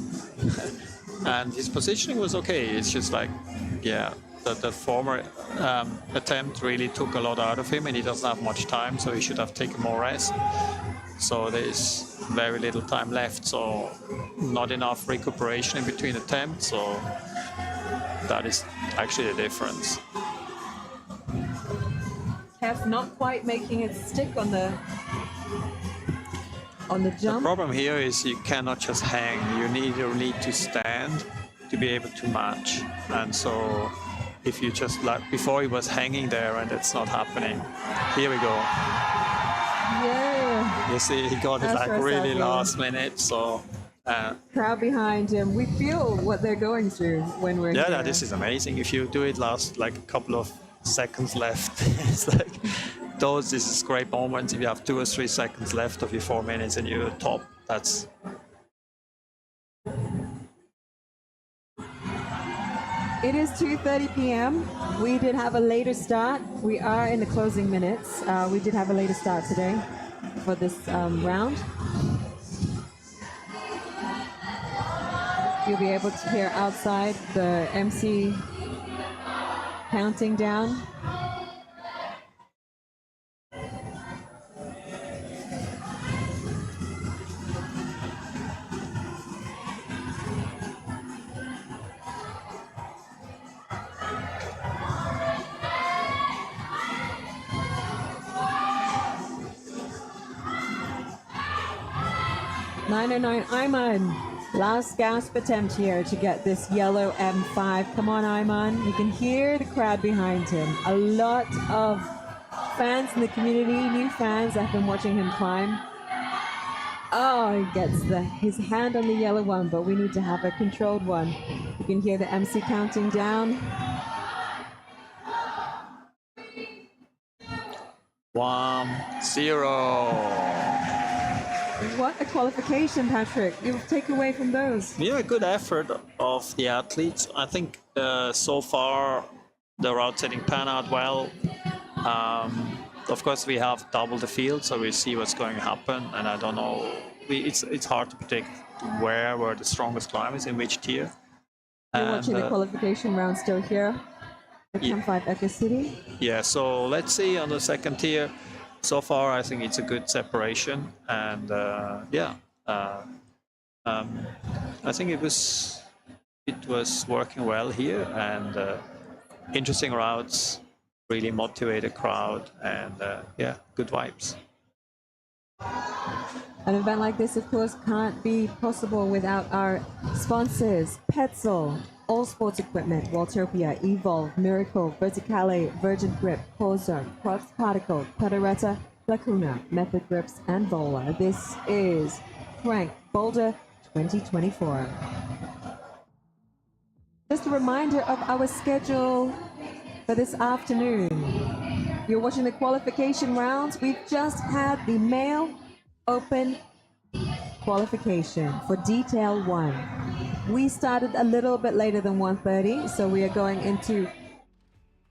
And his positioning was okay. It's just like, yeah, the former attempt really took a lot out of him, and he doesn't have much time, so he should have taken more rest. So there's very little time left, so not enough recuperation in between attempts. So that is actually the difference. Kev not quite making it stick on the jump. The problem here is you cannot just hang. You need to stand to be able to match. And so if you just, like before, he was hanging there and it's not happening. Here we go. Yeah. You see, he got it like really last minute. So crowd behind him. We feel what they're going through when we're here. Yeah, this is amazing. If you do it last like a couple of seconds left, it's like this is great moments. If you have 2 or 3 seconds left of your 4 minutes and you're top, that's. It is 2:30 p.m. We did have a later start. We are in the closing minutes. We did have a later start today for this round. You'll be able to hear outside the MC counting down. .909 Ayman, last gasp attempt here to get this yellow M5. Come on, Ayman. You can hear the crowd behind him. A lot of fans in the community, new fans that have been watching him climb. Oh, he gets his hand on the yellow one, but we need to have a controlled one. You can hear the MC counting down. 1-0. What a qualification, Patrick. You'll take away from those. Yeah, good effort of the athletes. I think so far the route setting pan out well. Of course, we have double the field, so we see what's going to happen. And I don't know, it's hard to predict where were the strongest climbers in which tier. You're watching the qualification round still here at Camp5 Eco City. Yeah, so let's see on the second tier. So far, I think it's a good separation, and I think it was working well here, and interesting routes, really motivate a crowd, and good vibes. An event like this, of course, can't be possible without our sponsors: Petzl, All Sports Equipment, Waltopia, Evolve, Miracle, Verticale, Virgin Grip, Corzo, Kraft Particle, Cataretta, Lacuna, Method Grips, and Vola. This is CRANK Boulder 2024. Just a reminder of our schedule for this afternoon. You're watching the qualification rounds. We've just had the male open qualification for detail 1. We started a little bit later than 1:30, so we are going into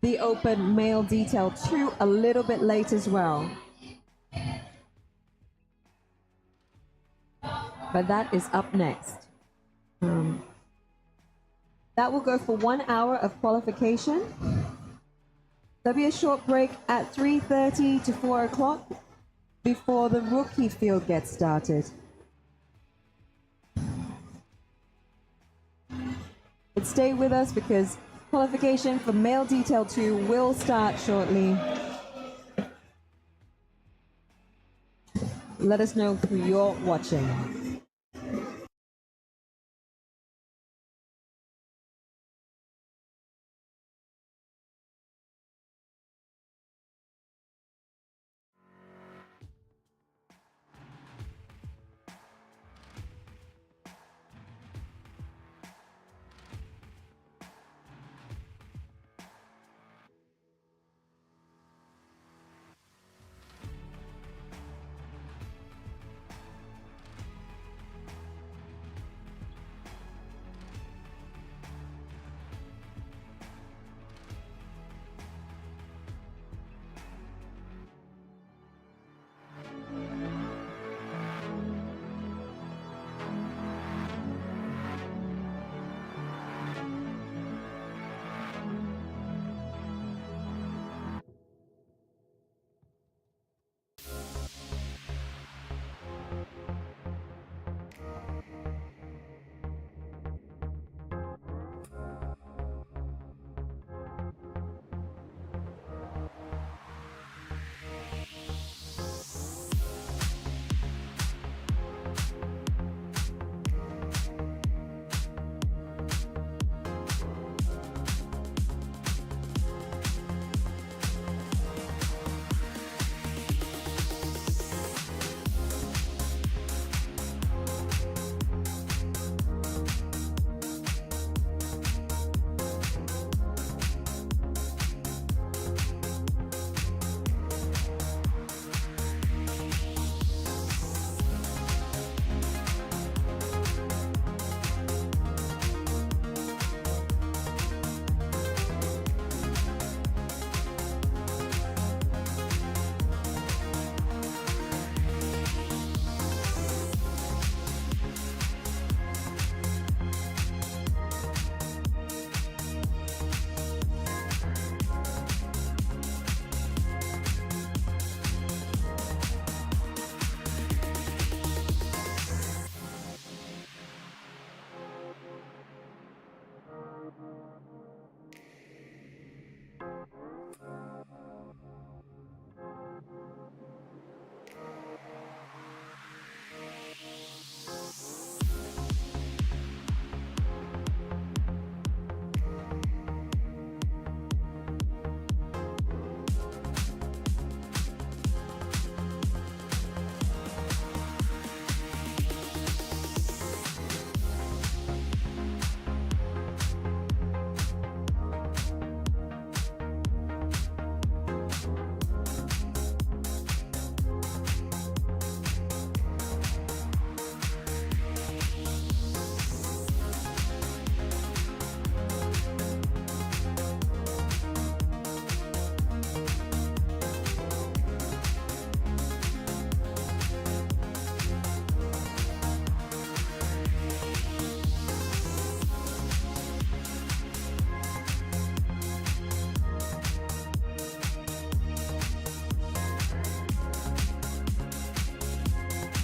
the open male detail 2 a little bit late as well. But that is up next. That will go for 1 hour of qualification. There'll be a short break at 3:30 to 4 o'clock before the rookie field gets started. But stay with us because qualification for male detail 2 will start shortly. Let us know who you're watching.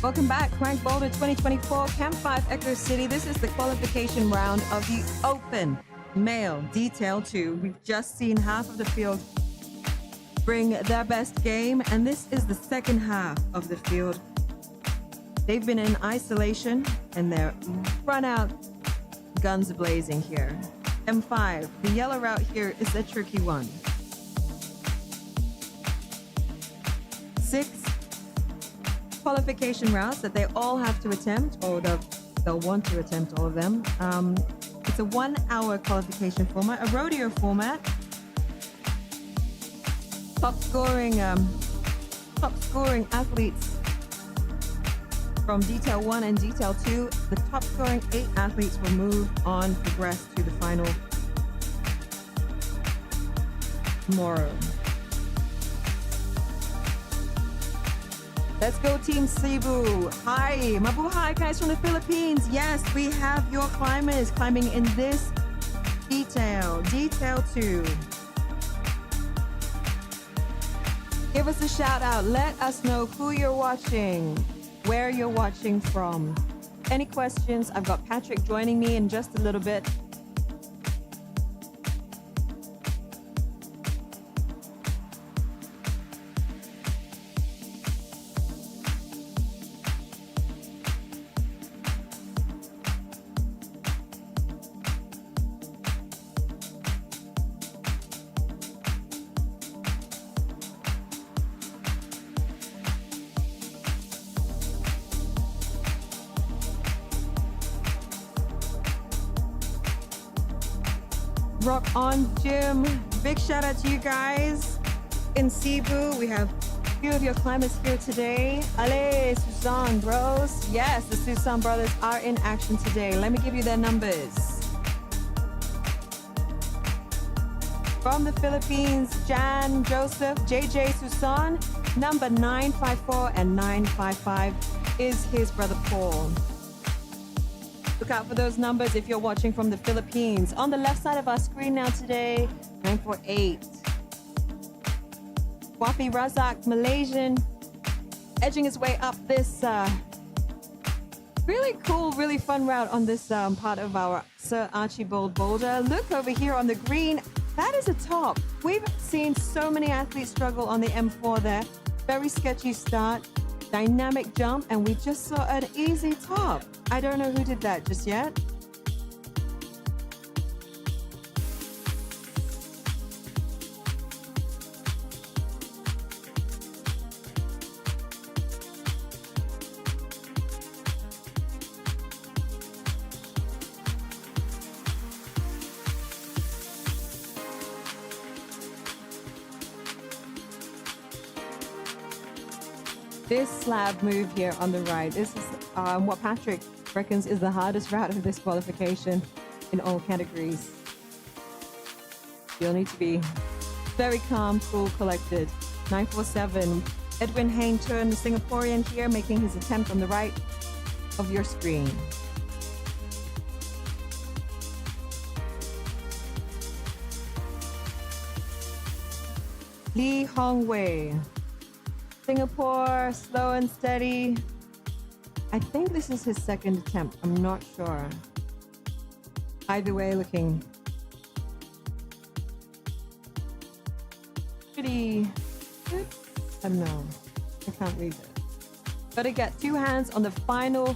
Welcome back, CRANK Boulder 2024, Camp5 Eco City. This is the qualification round of the open male detail 2. We've just seen half of the field bring their best game, and this is the second half of the field. They've been in isolation, and they're run out, guns blazing here. M5, the yellow route here is a tricky one. 6 qualification routes that they all have to attempt, or they'll want to attempt all of them. It's a 1 hour qualification format, a rodeo format. top scoring athletes from Detail 1 and Detail 2. The top scoring 8 athletes will move on, progress to the final tomorrow. Let's go Team Cebu. Hi, mabuhay guys from the Philippines. Yes, we have your climbers climbing in this detail 2. Give us a shout out. Let us know who you're watching, where you're watching from. Any questions? I've got Patrick joining me in just a little bit. Rock on Gym. Big shout out to you guys in Cebu. We have a few of your climbers here today. Ale, Susan, bros. Yes, the Susan brothers are in action today. Let me give you their numbers. From the Philippines, Jan, Joseph, JJ, Susan, number 954 and 955 is his brother Paul. Look out for those numbers if you're watching from the Philippines. On the left side of our screen now today, 948. Wafi Razak, Malaysian, edging his way up this really cool, really fun route on this part of our Sir Archibald Boulder. Look over here on the green. That is a top. We've seen so many athletes struggle on the M4 there. Very sketchy start, dynamic jump, and we just saw an easy top. I don't know who did that just yet. This slab move here on the right, this is what Patrick reckons is the hardest route of this qualification in all categories. You'll need to be very calm, cool, collected. 947, Edwin Hain Turn, the Singaporean here, making his attempt on the right of your screen. Lee Hongwei, Singapore, slow and steady. I think this is his second attempt. I'm not sure. Either way, looking pretty good. I don't know. I can't read it. Gotta get 2 hands on the final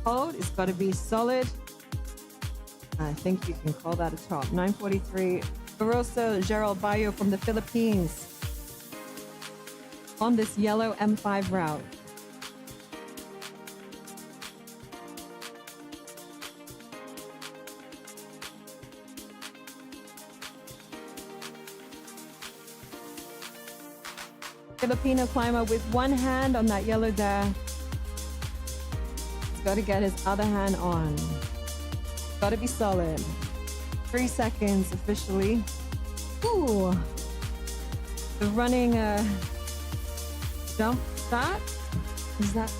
hold. It's gotta be solid. I think you can call that a top. 943. Barossa Gerald Bayo from the Philippines on this yellow M5 route. Filipino climber with one hand on that yellow there. He's got to get his other hand on. Got to be solid. 3 seconds officially. Ooh. The running jump start. Is that?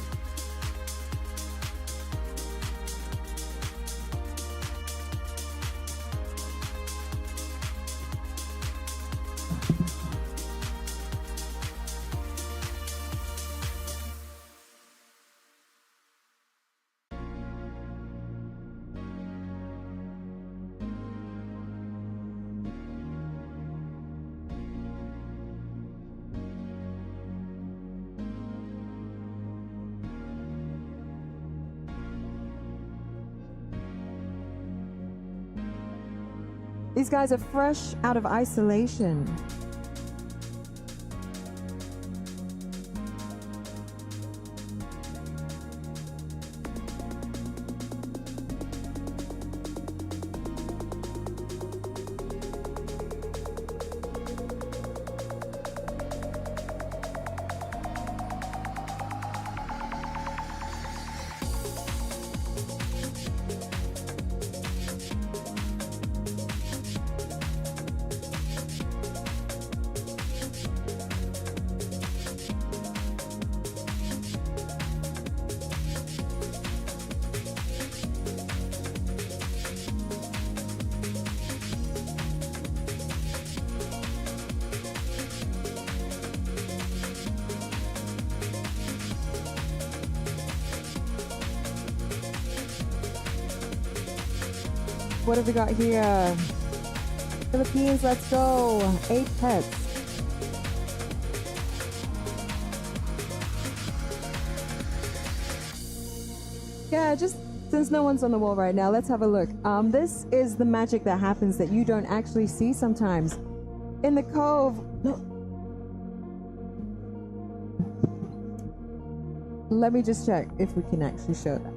These guys are fresh out of isolation. What have we got here? Philippines, let's go. 8 pets. Yeah, just since no one's on the wall right now, let's have a look. This is the magic that happens that you don't actually see sometimes. In the cove, let me just check if we can actually show that.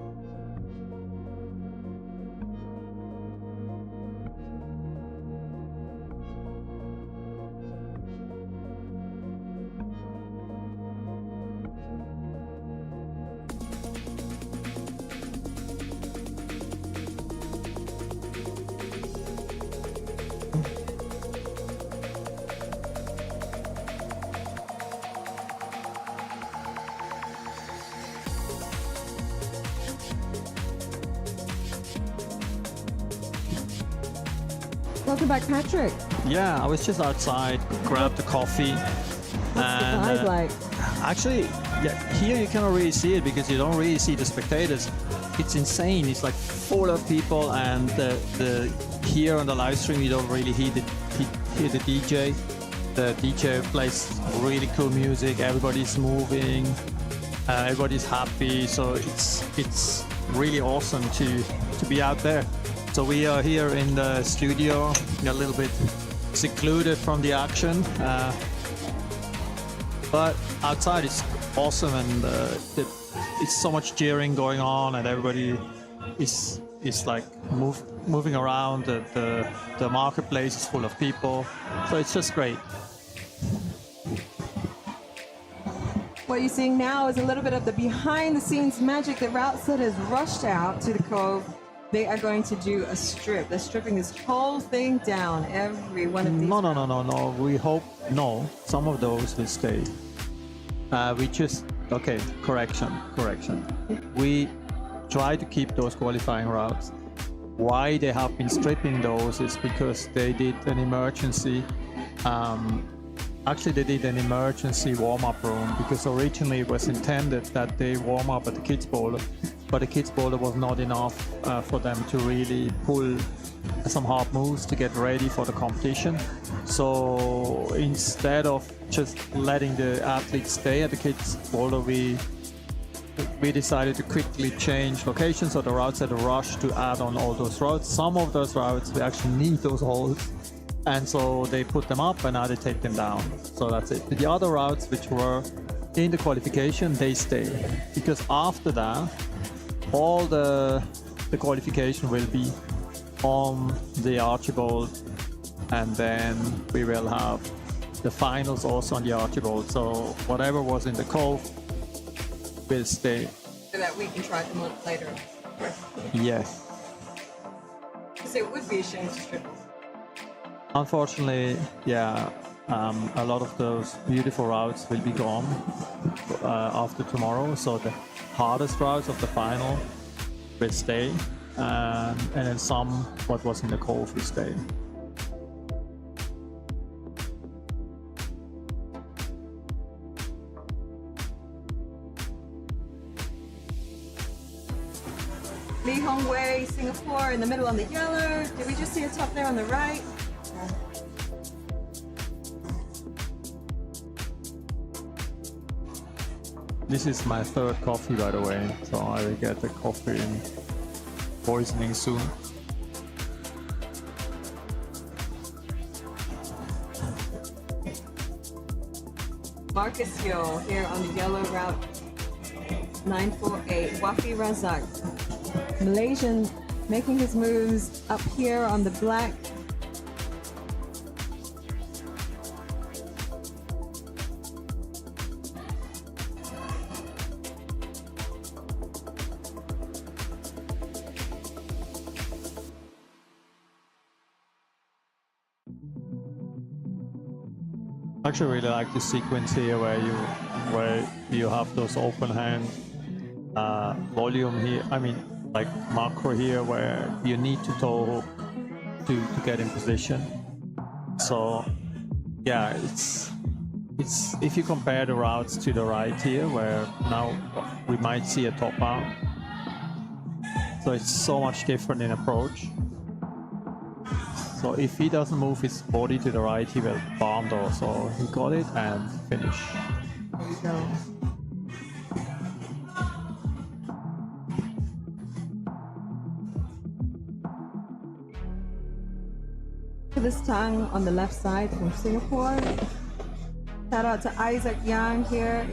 Welcome back, Patrick. Yeah, I was just outside, grabbed a coffee. What's the vibe like? Actually, yeah, here you cannot really see it because you don't really see the spectators. It's insane. It's like full of people, and here on the live stream you don't really hear the DJ. The DJ plays really cool music. Everybody's moving. Everybody's happy. So it's really awesome to be out there. So we are here in the studio, a little bit secluded from the action, but outside it's awesome, and it's so much cheering going on, and everybody is like moving around. The marketplace is full of people, so it's just great. What you're seeing now is a little bit of the behind-the-scenes magic. The route set has rushed out to the cove. They are going to do a strip. They're stripping this whole thing down. Every one of these. No. We hope no. Some of those will stay. Correction. We try to keep those qualifying routes. Why they have been stripping those is because they did an emergency. Actually, they did an emergency warm-up room because originally it was intended that they warm up at the kids' boulder, but the kids' boulder was not enough for them to really pull some hard moves to get ready for the competition. So instead of just letting the athletes stay at the kids' boulder, we decided to quickly change locations, so the routes had a rush to add on all those routes. Some of those routes we actually need those holes, and so they put them up and now they take them down. So that's it. The other routes which were in the qualification, they stay, because after that all the qualification will be on the Archibald, and then we will have the finals also on the Archibald. So whatever was in the cove will stay. So that we can try them on later. Yes. Because it would be a shame to strip them. Unfortunately, yeah, a lot of those beautiful routes will be gone after tomorrow. So the hardest routes of the final will stay, and then some what was in the cove will stay. Lee Hong Wei, Singapore, in the middle on the yellow. Did we just see a top there on the right? This is my third coffee, by the way, so I will get the coffee poisoning soon. Marcus Hill here on the yellow route 948. Wafi Razak, Malaysian, making his moves up here on the black. I actually really like the sequence here where you have those open hand volume here. I mean, like macro here, where you need to toe hook to get in position. So yeah, it's if you compare the routes to the right here, where now we might see a top out. So it's so much different in approach. So if he doesn't move his body to the right, he will bomb though. So he got it and finish. There you go. This tongue on the left side from Singapore. Shout out to Isaac Yang here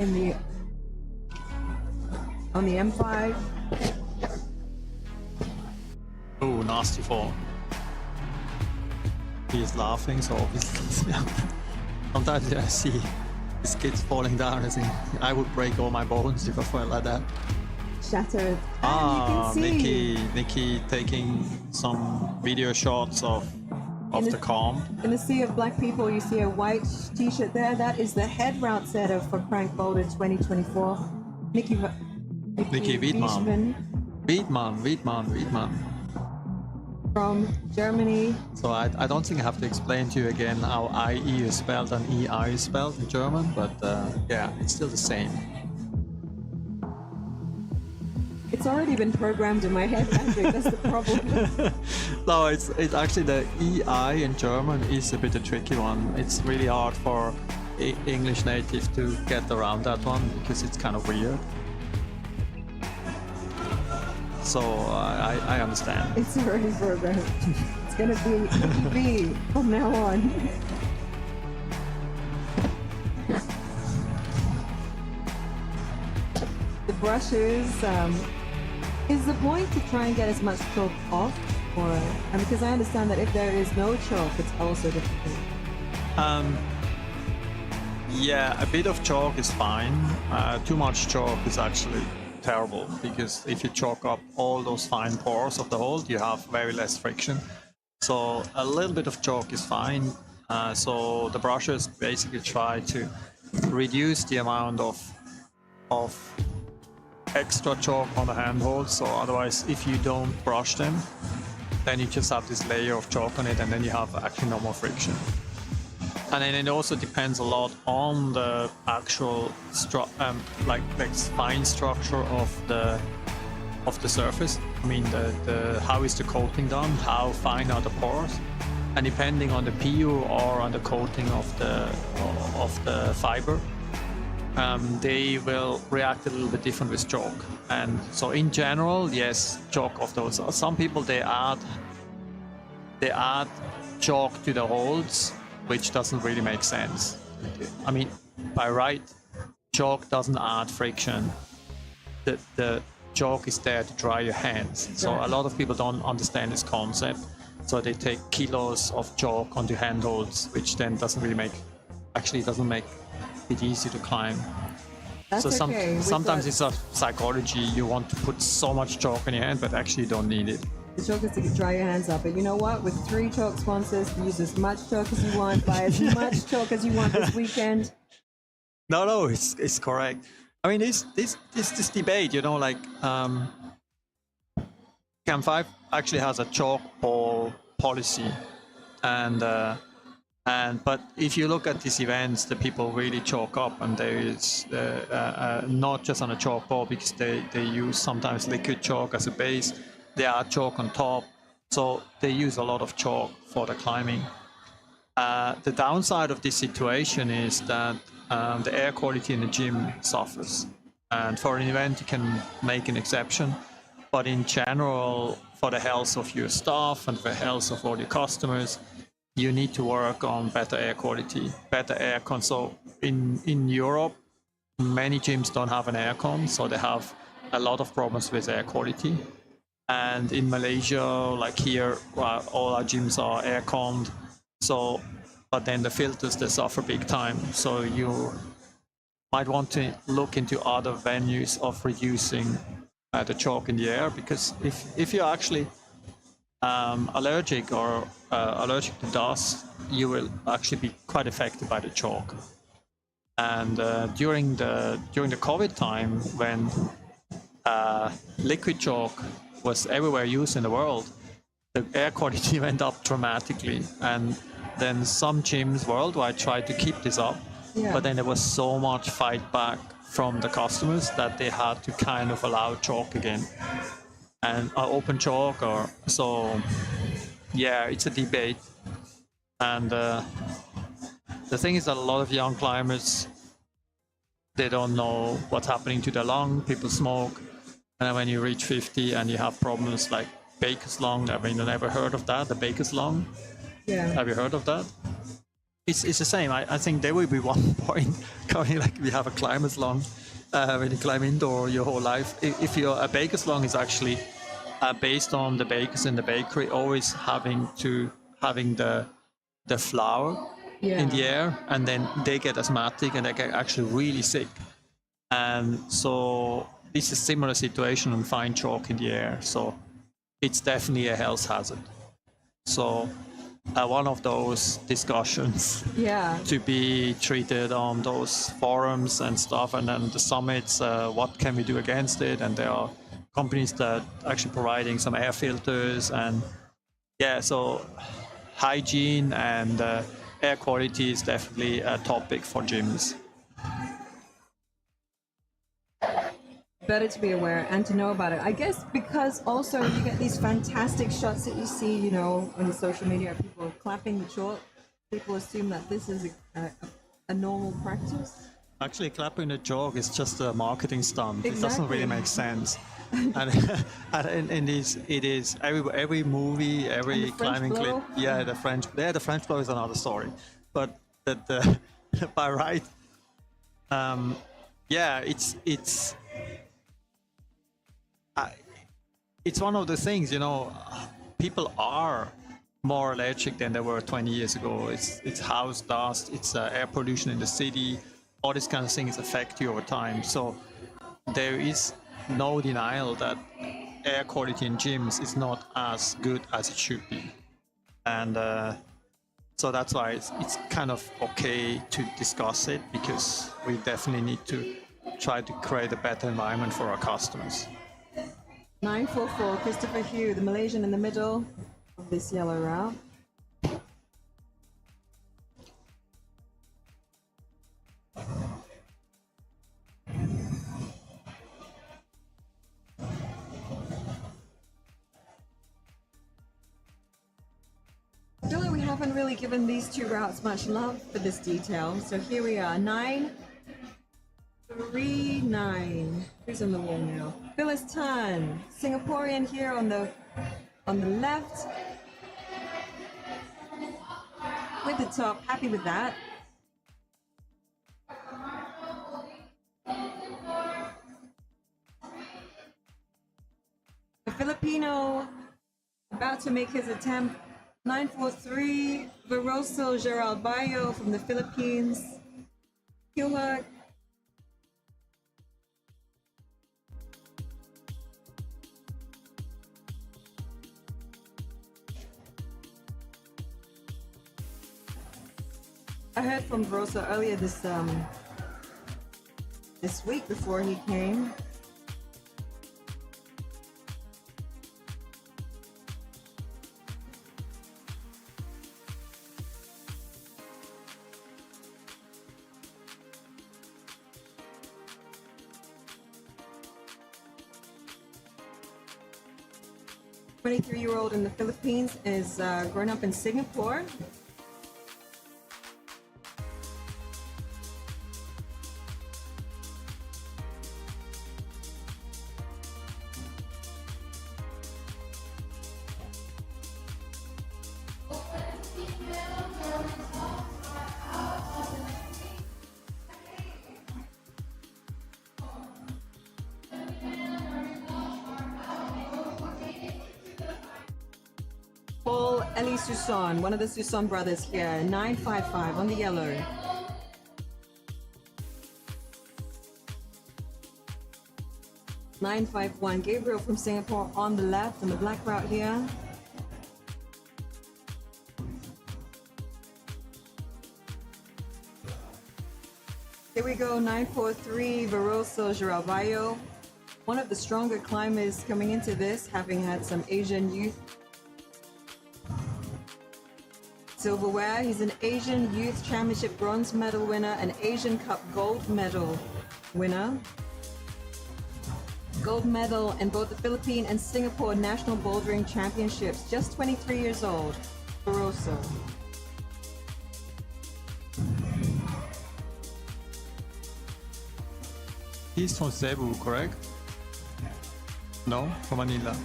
on the M5. Oh, nasty fall. He is laughing, so obviously. Sometimes I see these kids falling down. I think I would break all my bones if I fell like that. Shattered. Ah, and you can see Nikki taking some video shots of the calm. in the sea of black people, you see a white t-shirt there. That is the head route setter for CRANK Boulder 2024. Nikki Wiedmann. Wiedmann. From Germany. So I don't think I have to explain to you again how IE is spelled and EI is spelled in German, but yeah, it's still the same. It's already been programmed in my head, Patrick. That's the problem. No, it's actually the EI in German is a bit a tricky one. It's really hard for English native to get around that one because it's kind of weird. So I understand. It's already programmed. It's gonna be EB from now on. The brushes. Is the point to try and get as much chalk off, or because I understand that if there is no chalk, it's also difficult. Yeah, a bit of chalk is fine. Too much chalk is actually terrible because if you chalk up all those fine pores of the hold, you have very less friction. So a little bit of chalk is fine. So the brushes basically try to reduce the amount of extra chalk on the handholds. So otherwise, if you don't brush them, then you just have this layer of chalk on it, and then you have actually no more friction. And then it also depends a lot on the actual like fine structure of the surface. I mean, the how is the coating done? How fine are the pores? And depending on the PU or on the coating of the fiber, they will react a little bit different with chalk. And so in general, yes, chalk of those. Some people they add chalk to the holds, which doesn't really make sense. I mean, by right, chalk doesn't add friction. The chalk is there to dry your hands. So a lot of people don't understand this concept. So they take kilos of chalk onto handholds, which then doesn't make it easy to climb. That's so okay. Sometimes it's a psychology. You want to put so much chalk in your hand, but actually you don't need it. The chalk is to dry your hands up. But you know what? With 3 chalk sponsors, use as much chalk as you want, buy as much chalk as you want this weekend. No, it's correct. I mean, this debate, you know, like Camp5 actually has a chalk ball policy, but if you look at these events, the people really chalk up, and there is not just on a chalk ball, because they use sometimes liquid chalk as a base. They add chalk on top, so they use a lot of chalk for the climbing. The downside of this situation is that the air quality in the gym suffers, and for an event you can make an exception, but in general, for the health of your staff and for the health of all your customers, you need to work on better air quality, better aircon. So in Europe, many gyms don't have an aircon, so they have a lot of problems with air quality. And in Malaysia, like here, all our gyms are air-conned. So, but then the filters, they suffer big time. So you might want to look into other venues of reducing the chalk in the air, because if you're actually allergic or allergic to dust, you will actually be quite affected by the chalk. And during the COVID time, when liquid chalk was everywhere used in the world, the air quality went up dramatically, and then some gyms worldwide tried to keep this up, but then there was so much fight back from the customers that they had to kind of allow chalk again, and open chalk. Or so yeah, it's a debate. And the thing is that a lot of young climbers, they don't know what's happening to their lung. People smoke, and then when you reach 50 and you have problems like Baker's lung, I mean, you never heard of that, the Baker's lung? Yeah. Have you heard of that? It's the same. I think there will be one point coming, like we have a climber's lung when you climb indoor your whole life. If you're a baker's lung is actually based on the bakers in the bakery always having the flour in the air, and then they get asthmatic and they get actually really sick. And so this is a similar situation on fine chalk in the air. So it's definitely a health hazard. So one of those discussions to be treated on those forums and stuff, and then the summits, what can we do against it? And there are companies that are actually providing some air filters, and so hygiene and air quality is definitely a topic for gyms. Better to be aware and to know about it. I guess because also you get these fantastic shots that you see, you know, on the social media of people clapping the chalk. People assume that this is a normal practice. Actually, clapping the chalk is just a marketing stunt. It doesn't really make sense. and it is every movie, every climbing clip. Yeah, the French blow is another story. But the by right, it's one of the things, you know, people are more allergic than they were 20 years ago. It's house dust, it's air pollution in the city, all these kind of things affect you over time. So there is no denial that air quality in gyms is not as good as it should be. And so that's why it's kind of okay to discuss it, because we definitely need to try to create a better environment for our customers. 944, Christopher Hugh, the Malaysian in the middle of this yellow route. I feel like we haven't really given these two routes much love for this detail. So here we are, 939. Who's on the wall now? Phyllis Tan, Singaporean here on the left. With the top, happy with that. A Filipino about to make his attempt. 943, Veroso Gerald Bayo from the Philippines. Hilma. I heard from Veroso earlier this week before he came. A 23-year-old in the Philippines is grown up in Singapore. Paul Eli Suson, one of the Suson brothers here, 955 on the yellow. (951) Gabriel from Singapore on the left on the black route here. Here we go, 943 Veroso Geralbayo, one of the stronger climbers coming into this, having had some Asian youth silverware. He's an Asian Youth Championship bronze medal winner, an Asian Cup gold medal winner. Gold medal in both the Philippine and Singapore National Bouldering Championships. Just 23 years old, Veroso. He's from Cebu, correct? No, from Manila.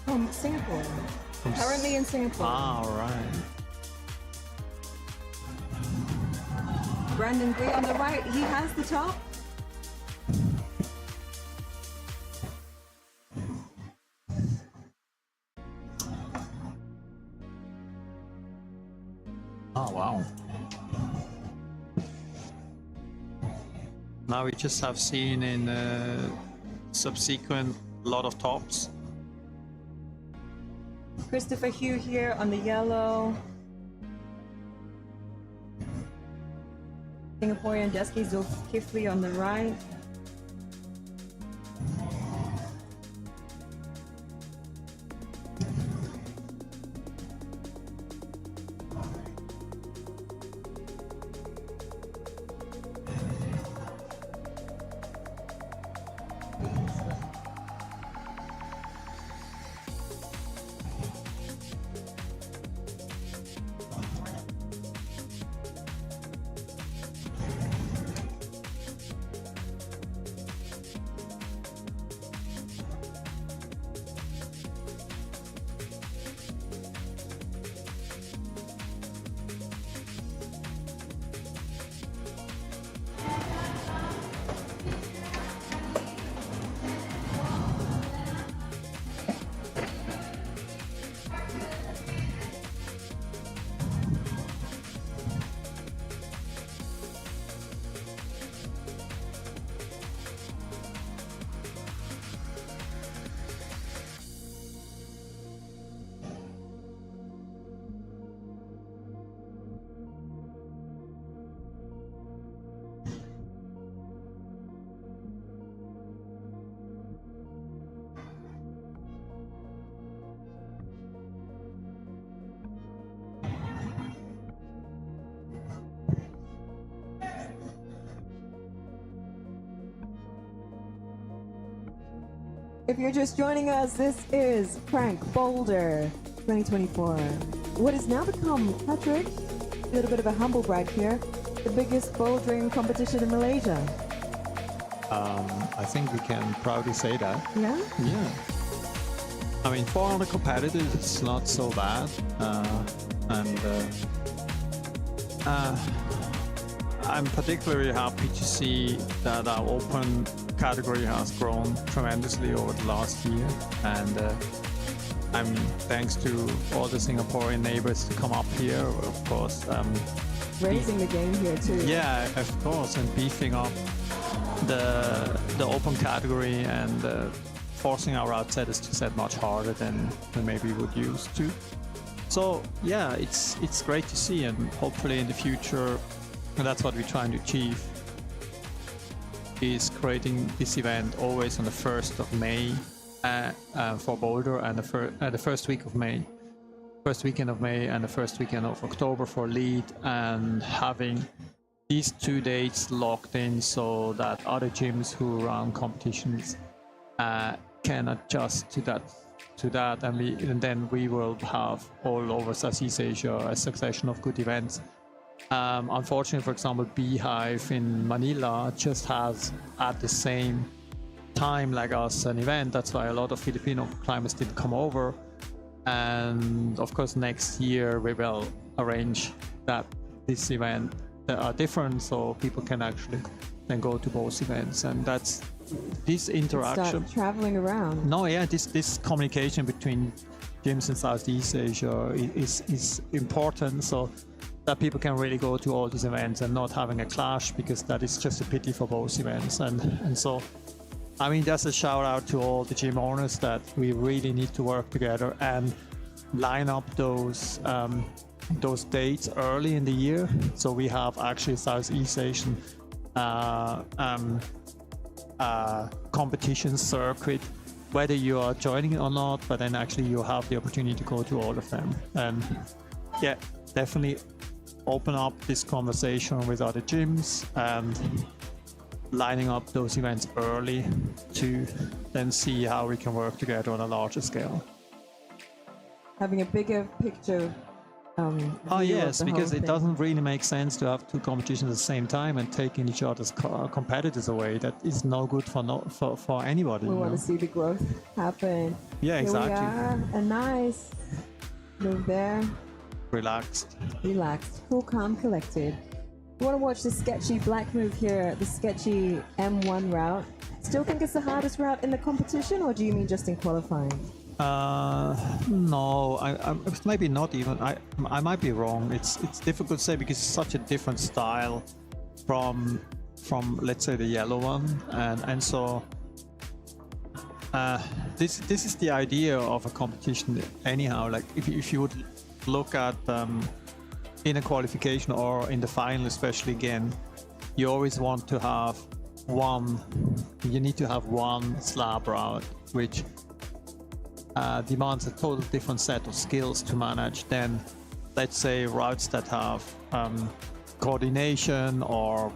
From Singapore. Currently in Singapore. Ah, all right. Brandon Gray on the right, he has the top. Oh, wow. Now we just have seen in subsequent lot of tops. Christopher Hugh here on the yellow. Singaporean Deski Zulkifli on the right. If you're just joining us, this is CRANK Boulder 2024. What has now become, Patrick, a little bit of a humble brag here, the biggest bouldering competition in Malaysia. I think we can proudly say that. Yeah? Yeah. I mean, 400 competitors is not so bad. I'm particularly happy to see that our open category has grown tremendously over the last year. And I'm thanks to all the Singaporean neighbors to come up here, of course. Raising the game here too. Yeah, of course, and beefing up the open category and forcing our outsiders to set much harder than maybe we would used to. So yeah, it's great to see, and hopefully in the future, and that's what we're trying to achieve, is creating this event always on the 1st of May for Boulder, and the first week of May. First weekend of May and the first weekend of October for Lead, and having these 2 dates locked in so that other gyms who run competitions can adjust to that, and then we will have all over Southeast Asia a succession of good events. Unfortunately, for example, Beehive in Manila just has at the same time like us an event. That's why a lot of Filipino climbers didn't come over. And of course, next year we will arrange that this event are different, so people can actually then go to both events. And that's this interaction. Start traveling around. No, yeah, this communication between gyms in Southeast Asia is important, so that people can really go to all these events and not having a clash, because that is just a pity for both events. And so, I mean, that's a shout out to all the gym owners that we really need to work together and line up those dates early in the year. So we have actually Southeast Asian competition circuit, whether you are joining it or not, but then actually you have the opportunity to go to all of them. And yeah, definitely open up this conversation with other gyms and lining up those events early to then see how we can work together on a larger scale. Having a bigger picture Oh view of yes, the because whole it thing. doesn't really make sense to have two competitions at the same time and taking each other's competitors away. That is no good for anybody. We you want know? to see the growth happen. Yeah, exactly. Here we are. A nice move there. Relaxed. Relaxed. Cool, calm, collected. You want to watch the sketchy black move here, the sketchy M1 route. Still think it's the hardest route in the competition, or do you mean just in qualifying? No, maybe not even. I might be wrong. It's difficult to say because it's such a different style from let's say the yellow one, and so this is the idea of a competition anyhow. Like if you would look at in a qualification or in the final, especially again, you always want to have you need to have one slab route, which demands a totally different set of skills to manage than, let's say, routes that have coordination or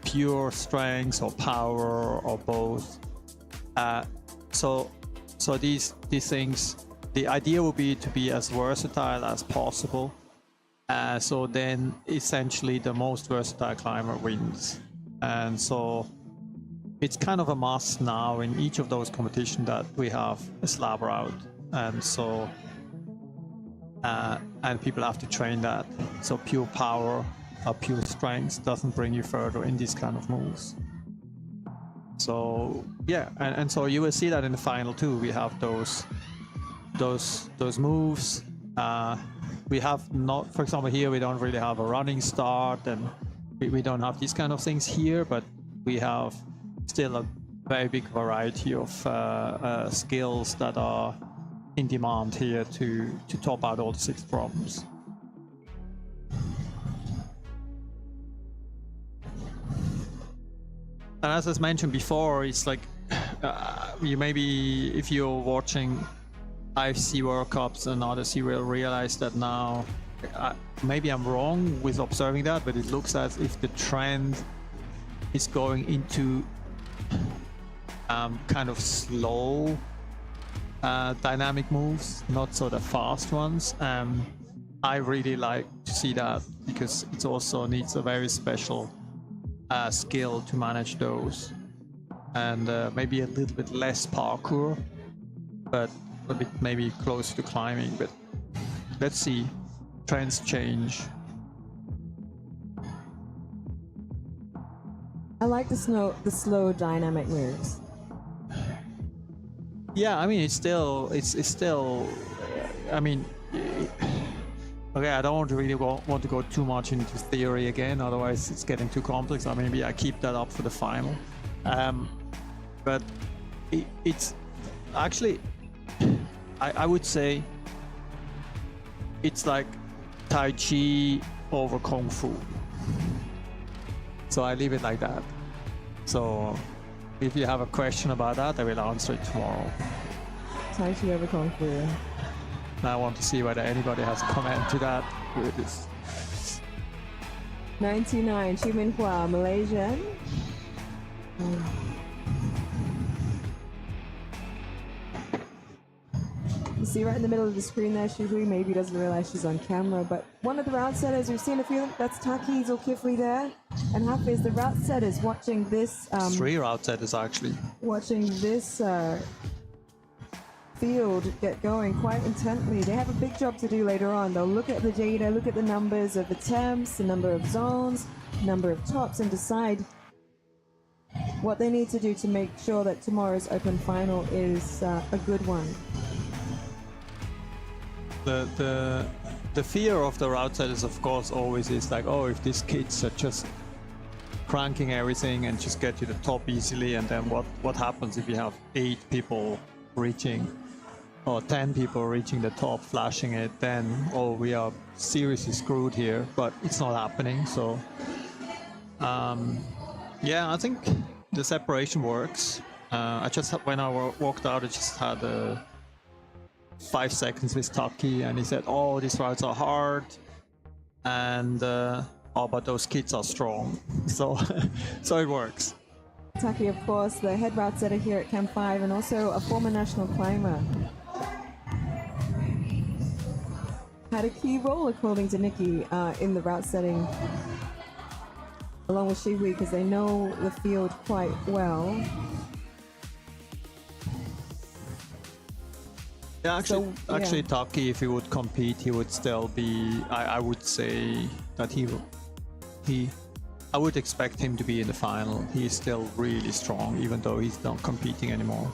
pure strength or power or both. So these things, the idea would be to be as versatile as possible. So then essentially the most versatile climber wins. And so it's kind of a must now in each of those competitions that we have a slab route. And so and people have to train that. So pure power or pure strength doesn't bring you further in these kind of moves. So yeah, and so you will see that in the final too. We have those moves. We have not, for example, here we don't really have a running start, and we don't have these kind of things here, but we have still a very big variety of skills that are in demand here to top out all the 6 problems. And as I mentioned before, it's like you maybe, if you're watching IFSC World Cups and others, you will realize that now, maybe I'm wrong with observing that, but it looks as if the trend is going into kind of slow dynamic moves, not so the fast ones. I really like to see that because it also needs a very special skill to manage those, and maybe a little bit less parkour, but a bit maybe close to climbing. But let's see, trends change. I like the slow dynamic moves. Yeah, I mean, it's still, I mean, okay, I don't really want to go too much into theory again, otherwise it's getting too complex. Maybe I keep that up for the final. But it's actually, I would say it's like Tai Chi over Kung Fu. So I leave it like that. So if you have a question about that, I will answer it tomorrow. Tai Chi over Kung Fu. And I want to see whether anybody has a comment to that. 99, Chi Min Hua, Malaysian. You see right in the middle of the screen there, Shuhui maybe doesn't realize she's on camera, but one of the route setters, we've seen a few, that's Taki Zulkifli there, and Hafiz, the route setters watching this... 3 route setters actually. Watching this field get going quite intently. They have a big job to do later on. They'll look at the data, look at the numbers of attempts, the number of zones, number of tops, and decide what they need to do to make sure that tomorrow's open final is a good one. The fear of the route setters, of course, always is like, oh, if these kids are just cranking everything and just get to the top easily, and then what happens if you have 8 people reaching, or 10 people reaching the top, flashing it, then, oh, we are seriously screwed here. But it's not happening. So yeah, I think the separation works. I just, when I walked out, I just had 5 seconds with Taki, and he said, oh, these routes are hard, and oh, but those kids are strong. So so it works. Taki, of course, the head route setter here at Camp 5, and also a former national climber. had a key role according to Nikki in the route setting, along with Shiwi, because they know the field quite well. Yeah, So, actually, yeah. Taki, if he would compete, he would still be. I would say that I would expect him to be in the final. He is still really strong, even though he's not competing anymore.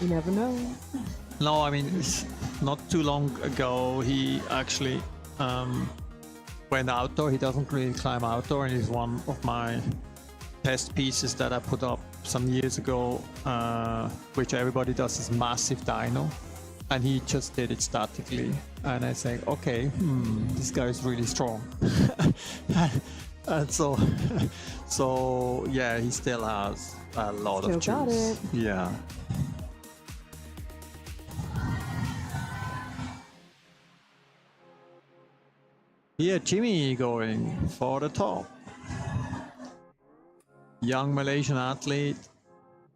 You never know. No, I mean, not too long ago, he actually went outdoor. He doesn't really climb outdoor, and he's one of my test pieces that I put up some years ago, which everybody does, is massive dyno, and he just did it statically. And I say, okay, this guy is really strong. And so yeah, he still has a lot of Still got juice. it. Yeah. Here, Jimmy going for the top. Young Malaysian athlete,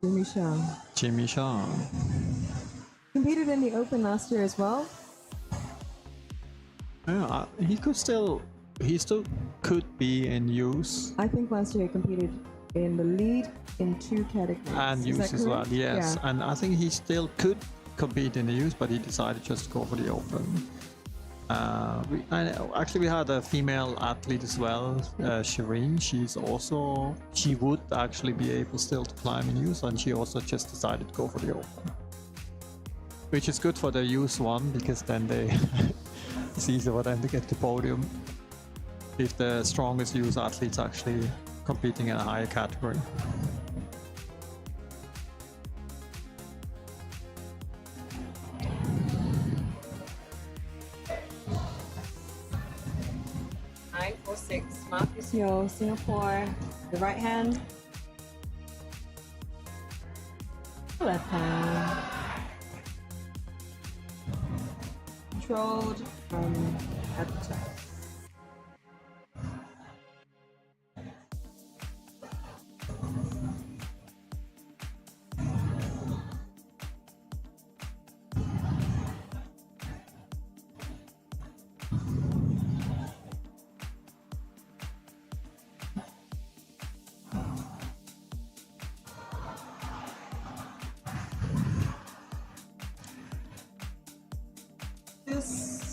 Jimmy Shaw. Competed in the Open last year as well. Yeah, he still could be in use. I think last year he competed in the lead in 2 categories. And Is use that as well, correct? yes. Yeah. And I think he still could compete in the use, but he decided just to go for the Open. Actually, we had a female athlete as well, Shireen. She would actually be able still to climb in use, and she also just decided to go for the Open. Which is good for the use one, because then it's easier for them to get the podium if the strongest use athletes actually competing in a higher category. Marcus Yo, Singapore. The right hand. Left hand. Controlled from at the top.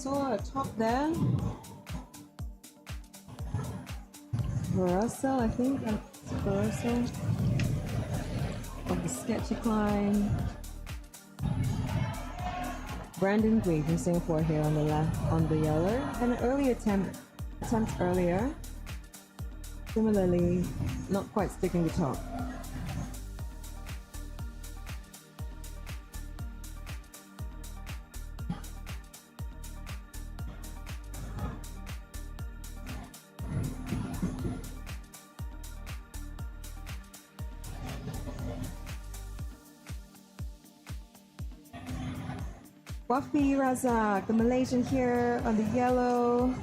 Saw a top there. Verosa, I think. That's Verosa. Of the sketchy climb. Brandon Green from Singapore here on the left, on the yellow. And an early attempt earlier. Similarly, not quite sticking the top. Wafi Razak, the Malaysian here on the yellow.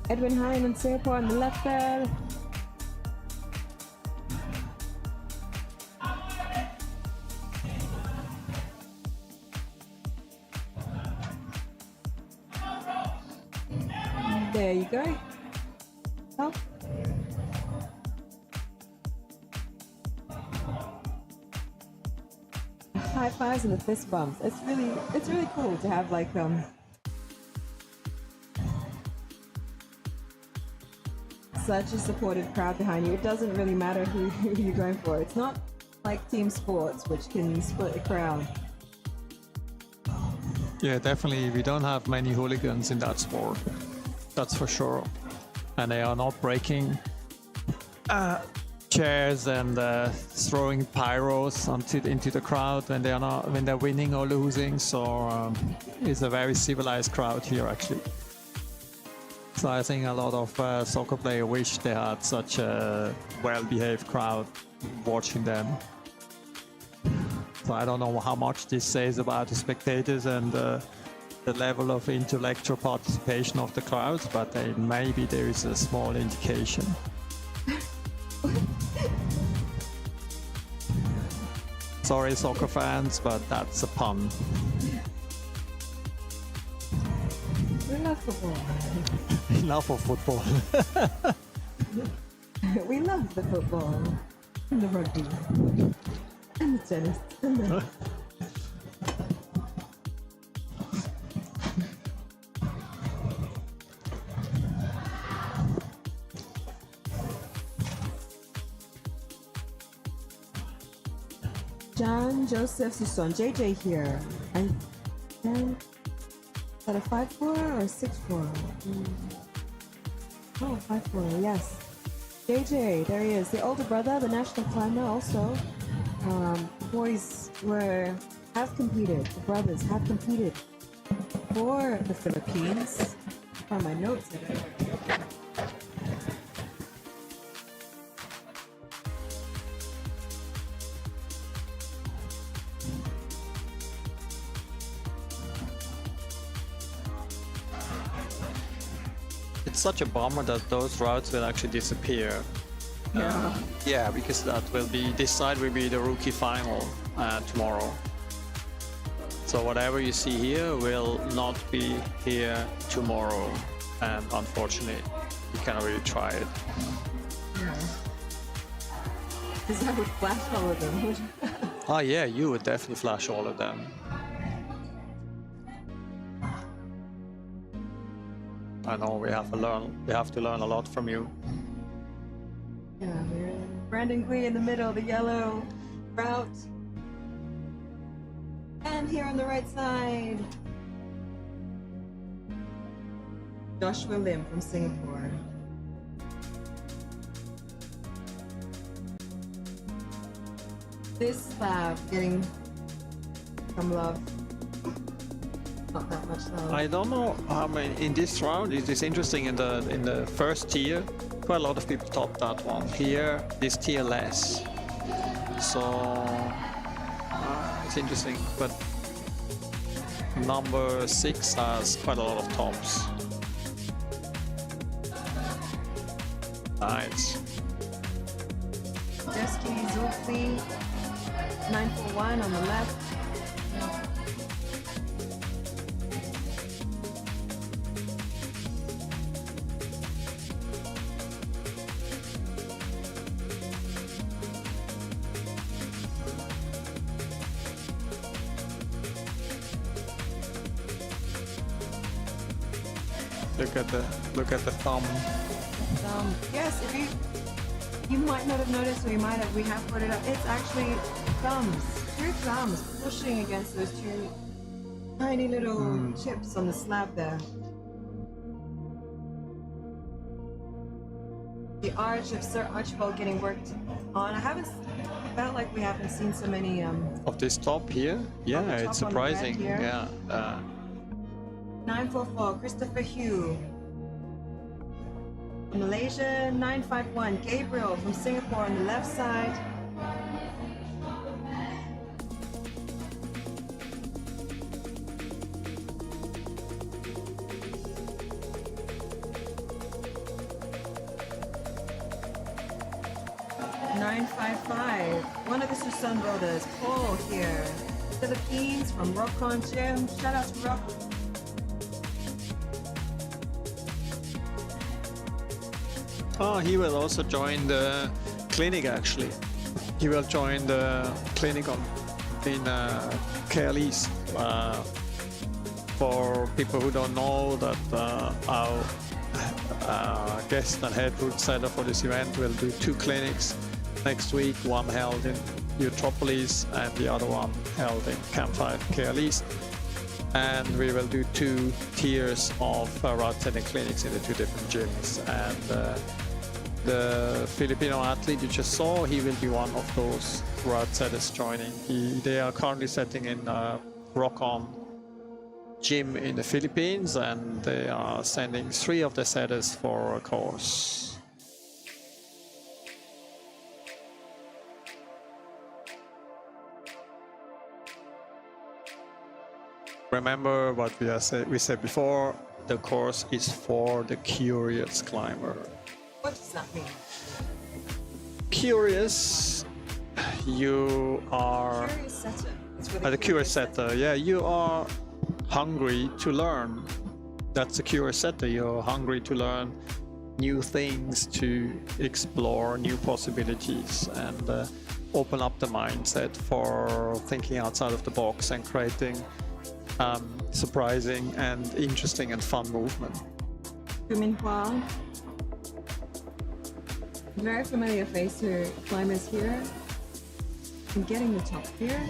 Edwin Hein in Singapore on the left there. There you go. Oh. High fives and the fist bumps. It's really cool to have like such a supportive crowd behind you. It doesn't really matter who you're going for. It's not like team sports, which can split a crowd. Yeah, definitely. We don't have many hooligans in that sport. That's for sure. And they are not breaking chairs and throwing pyros into the crowd when they're winning or losing. So it's a very civilized crowd here, actually. So I think a lot of soccer players wish they had such a well-behaved crowd watching them. So I don't know how much this says about the spectators and the level of intellectual participation of the crowds, but maybe there is a small indication. Sorry, soccer fans, but that's a pun. We love football. Enough of football. We love the football and the rugby and the tennis. And the... John Joseph Suson, JJ here. And is that a 5'4" or 6'4"? Oh, 5'4", yes. JJ, there he is. The older brother, the national climber also. Boys have competed, the brothers have competed for the Philippines. From my notes, It's such a bummer that those routes will actually disappear. Yeah, because this side will be the rookie final tomorrow. So whatever you see here will not be here tomorrow, and unfortunately, you cannot really try it. because I would flash all of them. Oh yeah, you would definitely flash all of them. I know we have to learn a lot from you. Yeah, Brandon Gui in the middle, the yellow route. And here on the right side, Joshua Lim from Singapore. This slab getting some love. Not that much love. I don't know how many in this round. It is interesting in the first tier. Quite a lot of people topped that one. Here, this tier less. So it's interesting. But number 6 has quite a lot of tops. Nice. Jeski Zulfi, 941 on the left. Look at the thumb. Yes, if you might not have noticed, or we have put it up. It's actually thumbs, 2 thumbs pushing against those 2 tiny little chips on the slab there. The arch of Sir Archibald getting worked on. Felt like we haven't seen so many Of this top here? Yeah, it's surprising. Yeah. 944, Christopher Hugh. From Malaysia, 951, Gabriel from Singapore on the left side. One of the Susan brothers, Paul here. Philippines from Rockon Gym. Shout out to Rock. Oh, he will also join the clinic actually. He will join the clinic in KL East. For people who don't know that our guest and head route setter for this event will do 2 clinics next week, one held in Metropolis and the other one held in Camp5 KL East. and we will do 2 tiers of route setting clinics in the 2 different gyms. And the Filipino athlete you just saw, he will be one of those route setters joining. They are currently setting in Rock-On gym in the Philippines, and they are sending 3 of the setters for a course. Remember what we said before, the course is for the curious climber. What does that mean? Curious, you are Curious setter. It's really the curious setter. Yeah, you are hungry to learn. That's a curious setter. You're hungry to learn new things, to explore new possibilities, and open up the mindset for thinking outside of the box and creating surprising and interesting and fun movement. Minhua. Very familiar face to climbers here. And getting the top here.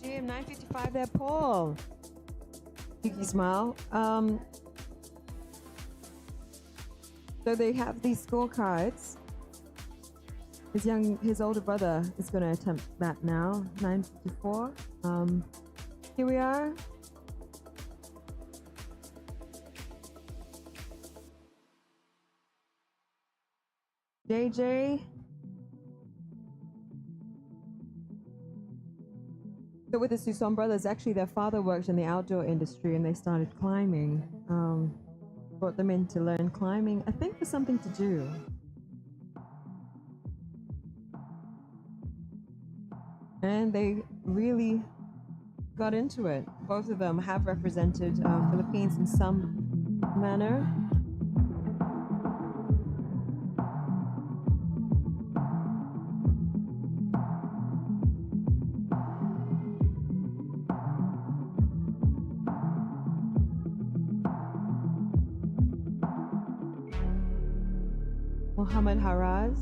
Gym 9:55 there, Paul. Cheeky smile. So they have these scorecards. His older brother is going to attempt that now. 9:54. Here we are. JJ. So with the Suson brothers, actually their father worked in the outdoor industry and they started climbing. Brought them in to learn climbing, I think for something to do. And they really got into it. Both of them have represented Philippines in some manner. Mohammed Haraz.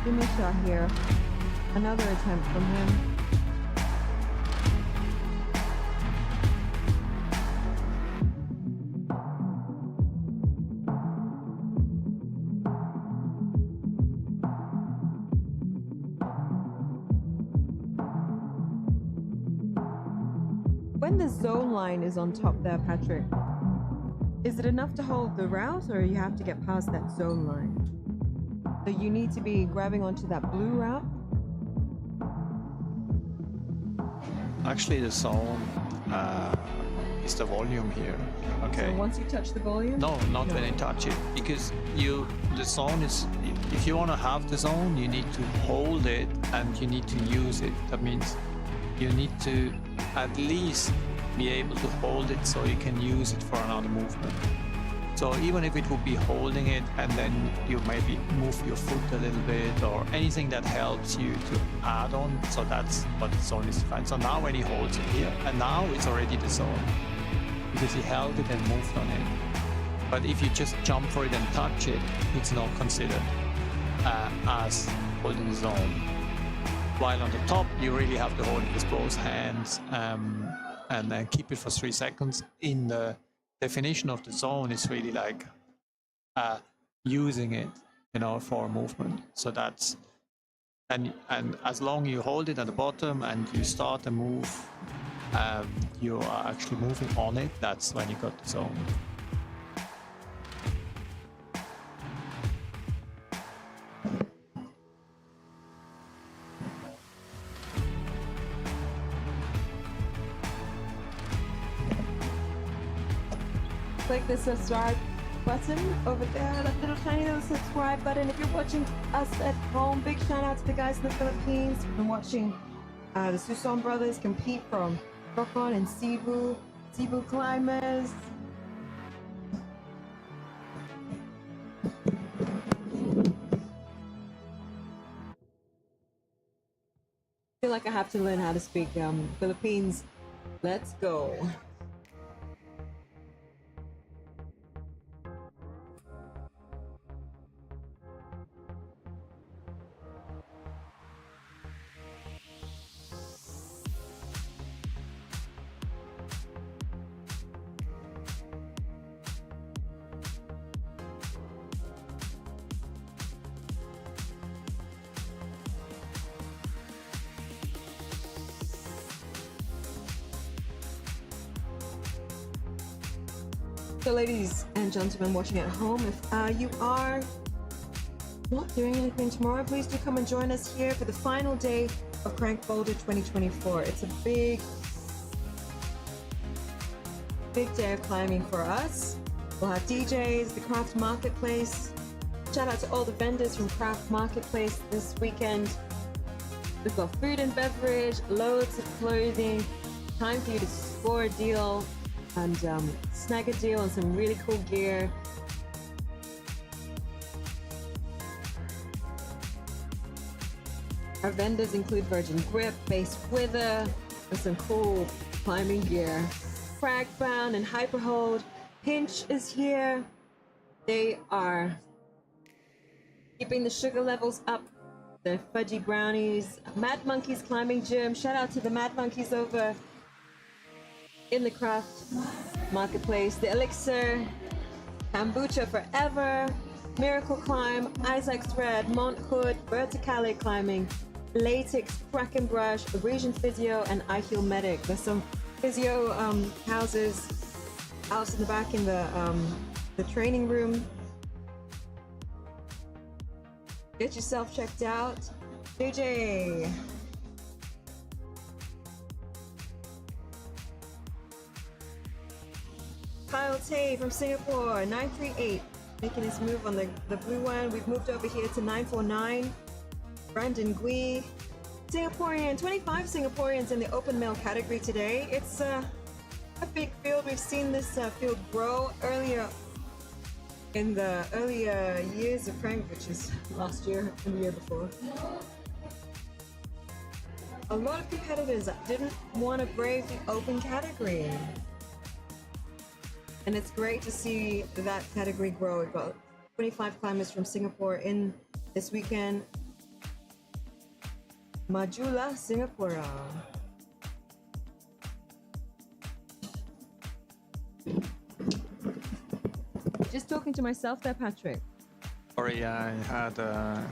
Dimisha here. Another attempt from him. When the zone line is on top there, Patrick, is it enough to hold the route or you have to get past that zone line? So you need to be grabbing onto that blue route? Actually, the zone is the volume here. Okay. So once you touch the volume? No, not when you touch it, because the zone is. If you want to have the zone, you need to hold it and you need to use it. That means you need to at least be able to hold it so you can use it for another movement. So even if it would be holding it and then you maybe move your foot a little bit or anything that helps you to add on, so that's what the zone is defined. So now when he holds it here, and now it's already the zone because he held it and moved on it. But if you just jump for it and touch it, it's not considered as holding the zone. While on the top, you really have to hold it with both hands and then keep it for 3 seconds. In the definition of the zone, it's really like using it, you know, for movement. So that's and as long as you hold it at the bottom and you start a move, you are actually moving on it. That's when you got the zone. Click the subscribe button over there, that little tiny little subscribe button. If you're watching us at home, big shout out to the guys in the Philippines. We've been watching the Suson brothers compete from Rokon and Cebu climbers. I feel like I have to learn how to speak Philippines. Let's go. So ladies and gentlemen watching at home, if you are not doing anything tomorrow, please do come and join us here for the final day of CRANK Boulder 2024. It's a big day of climbing for us. We'll have DJs, the Kraft Marketplace. Shout out to all the vendors from Kraft Marketplace this weekend. We've got food and beverage, loads of clothing, time for you to score a deal and snag a deal on some really cool gear. Our vendors include Virgin Grip, Base Wither, and some cool climbing gear. Cragbound and Hyperhold. Pinch is here. They are keeping the sugar levels up. The fudgy brownies. Mad Monkeys Climbing Gym. Shout out to the Mad Monkeys over in the Kraft Marketplace. The Elixir, Kombucha Forever, Miracle Climb, Isaac Thread, Mont Hood, Verticale Climbing, Latex, Crack and Brush, Region Physio, and iHeal Medic. There's some physio houses out in the back in the training room. Get yourself checked out. JJ. Kyle Tay from Singapore, 938, making his move on the blue one. We've moved over here to 949. Brandon Gui, Singaporean, 25 Singaporeans in the open male category today. It's a big field. We've seen this field grow earlier in the earlier years of CRANK, which is last year and the year before. A lot of competitors didn't want to brave the open category. And it's great to see that category grow. We've got 25 climbers from Singapore in this weekend. Majulah, Singapore. Just talking to myself there, Patrick. Sorry, I had a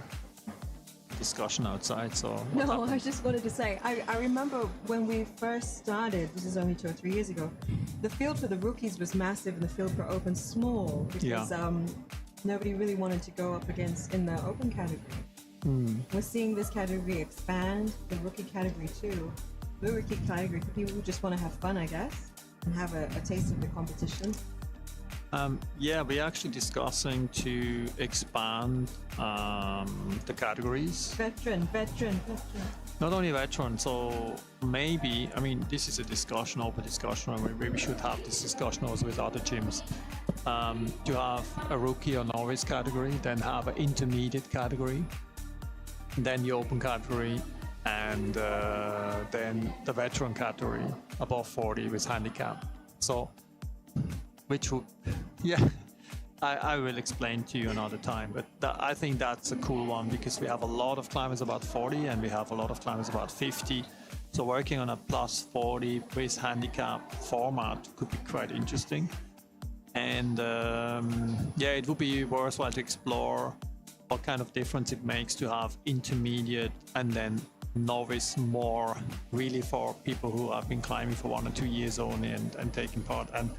discussion outside, so... No, I just wanted to say, I remember when we first started, this is only 2 or 3 years ago, the field for the rookies was massive and the field for open small, because nobody really wanted to go up against in the open category. We're seeing this category expand, the rookie category too. The rookie category for people who just want to have fun, I guess, and have a taste of the competition. Yeah, we're actually discussing to expand the categories. Veteran. Not only veterans, so maybe, I mean, this is a discussion, open discussion, and we should have this discussion also with other gyms. To have a rookie or novice category, then have an intermediate category, then the open category, and then the veteran category above 40 with handicap. So, which would, yeah, I will explain to you another time, but I think that's a cool one because we have a lot of climbers about 40 and we have a lot of climbers about 50. So working on a plus 40 with handicap format could be quite interesting. And yeah, it would be worthwhile to explore what kind of difference it makes to have intermediate and then novice more really for people who have been climbing for 1 or 2 years only and taking part. And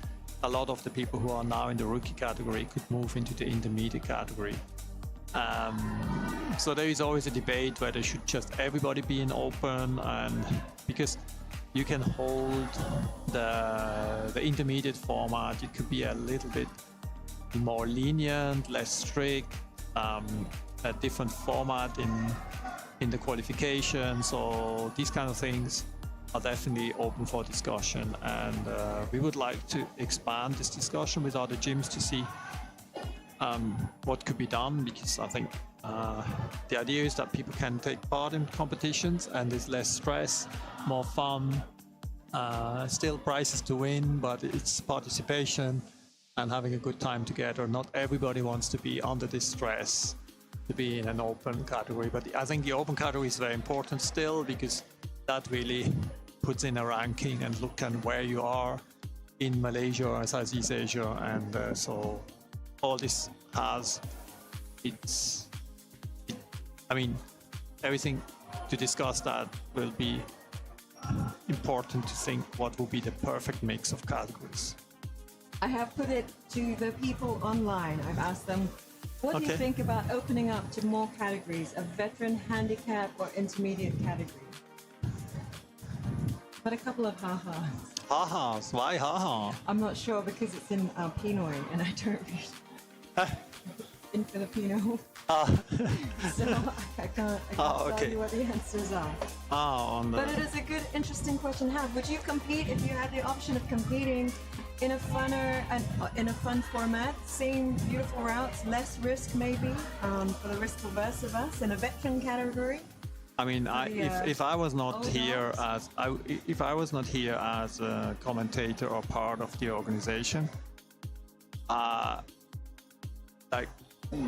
a lot of the people who are now in the rookie category could move into the intermediate category. So there is always a debate whether should just everybody be in open, and because you can hold the intermediate format, it could be a little bit more lenient, less strict, a different format in the qualification. So these kind of things are definitely open for discussion, and we would like to expand this discussion with other gyms to see what could be done, because I think the idea is that people can take part in competitions and there's less stress, more fun, still prizes to win, but it's participation and having a good time together. Not everybody wants to be under this stress to be in an open category, but I think the open category is very important still, because that really puts in a ranking and look at where you are in Malaysia or Southeast Asia, and so all this has I mean, everything to discuss that will be important to think what will be the perfect mix of categories. I have put it to the people online. I've asked them, what do you think about opening up to more categories, a veteran, handicap, or intermediate category? But a couple of ha-has. Ha-has? Why ha-ha? I'm not sure because it's in Pinoy and I don't read in Filipino. So I can't tell you what the answers are. But it is a good, interesting question to have. Would you compete if you had the option of competing in a fun format, same beautiful routes, less risk maybe, for the risk averse of us, in a veteran category? I mean, if I was not here as a commentator or part of the organization, like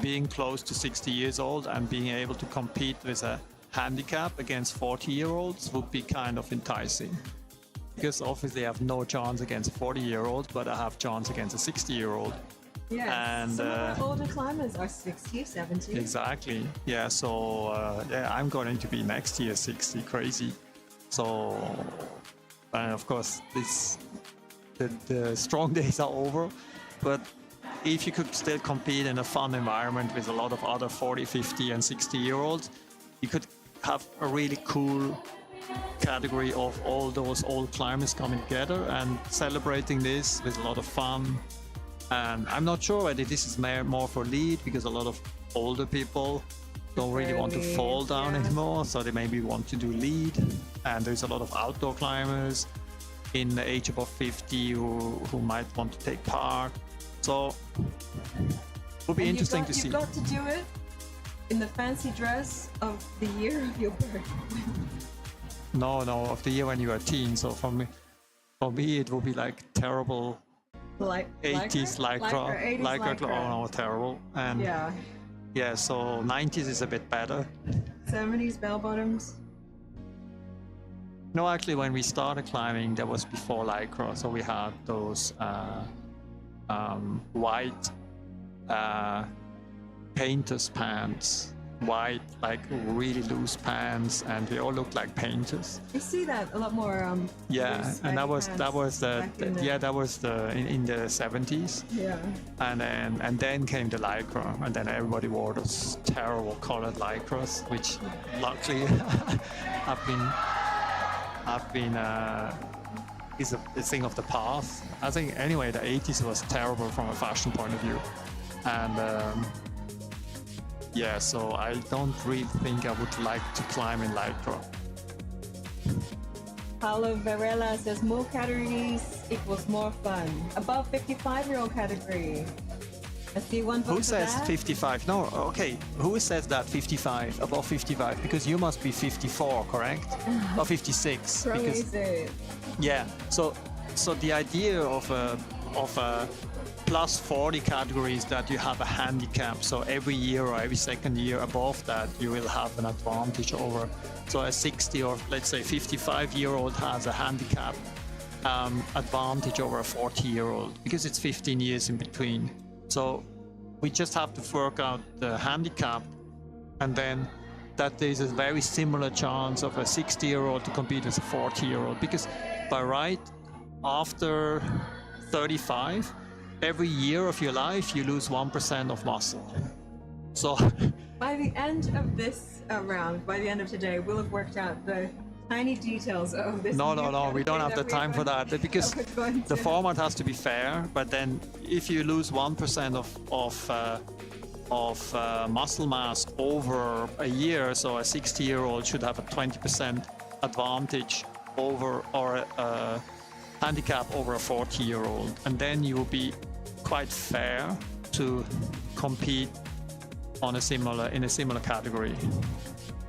being close to 60 years old and being able to compete with a handicap against 40-year-olds would be kind of enticing. Because obviously I have no chance against a 40-year-old, but I have chance against a 60-year-old. Yeah, some of our older climbers are 60, 70. Exactly. Yeah, so yeah, I'm going to be next year 60, crazy. So, and of course, the strong days are over, but if you could still compete in a fun environment with a lot of other 40, 50 and 60-year-olds, you could have a really cool category of all those old climbers coming together and celebrating this with a lot of fun. And I'm not sure whether this is more for lead, because a lot of older people don't really want to fall down anymore, so they maybe want to do lead. And there's a lot of outdoor climbers in the age above 50 who might want to take part. So it will be interesting to see. You've got to do it in the fancy dress of the year of your birth. No, of the year when you are a teen. So for me it will be like terrible 80s lycra. Oh no, terrible. And yeah, so 90s is a bit better. 70s bell bottoms. No, actually, when we started climbing, that was before lycra, so we had those white painters pants, white, like really loose pants, and we all looked like painters. You see that a lot more. Yeah, and that was the in the 70s. Yeah. And then came the lycra, and then everybody wore those terrible colored lycras, which luckily have been is a thing of the past. I think anyway the 80s was terrible from a fashion point of view, and yeah, so I don't really think I would like to climb in lycra. Paulo Varela says more categories equals more fun. Above 55-year-old category. I see one vote Who for says that. 55? No, okay. Who says that 55, above 55? Because you must be 54, correct? Or 56? Pro Because, is it? yeah. So the idea of a plus 40 category is that you have a handicap. So every year or every second year above that, you will have an advantage over. So a 60 or let's say 55-year-old has a handicap advantage over a 40-year-old because it's 15 years in between. So we just have to work out the handicap, and then that there's a very similar chance of a 60-year-old to compete with a 40-year-old, because by right, after 35, every year of your life, you lose 1% of muscle. So By the end of this round, by the end of today, we'll have worked out the tiny details of this. no, new we don't have the category time for that, because we're going the to- format has to be fair. But then, if you lose 1% of muscle mass over a year, so a 60-year-old should have a 20% advantage over, or a handicap over a 40-year-old, and then you will be quite fair to compete on in a similar category.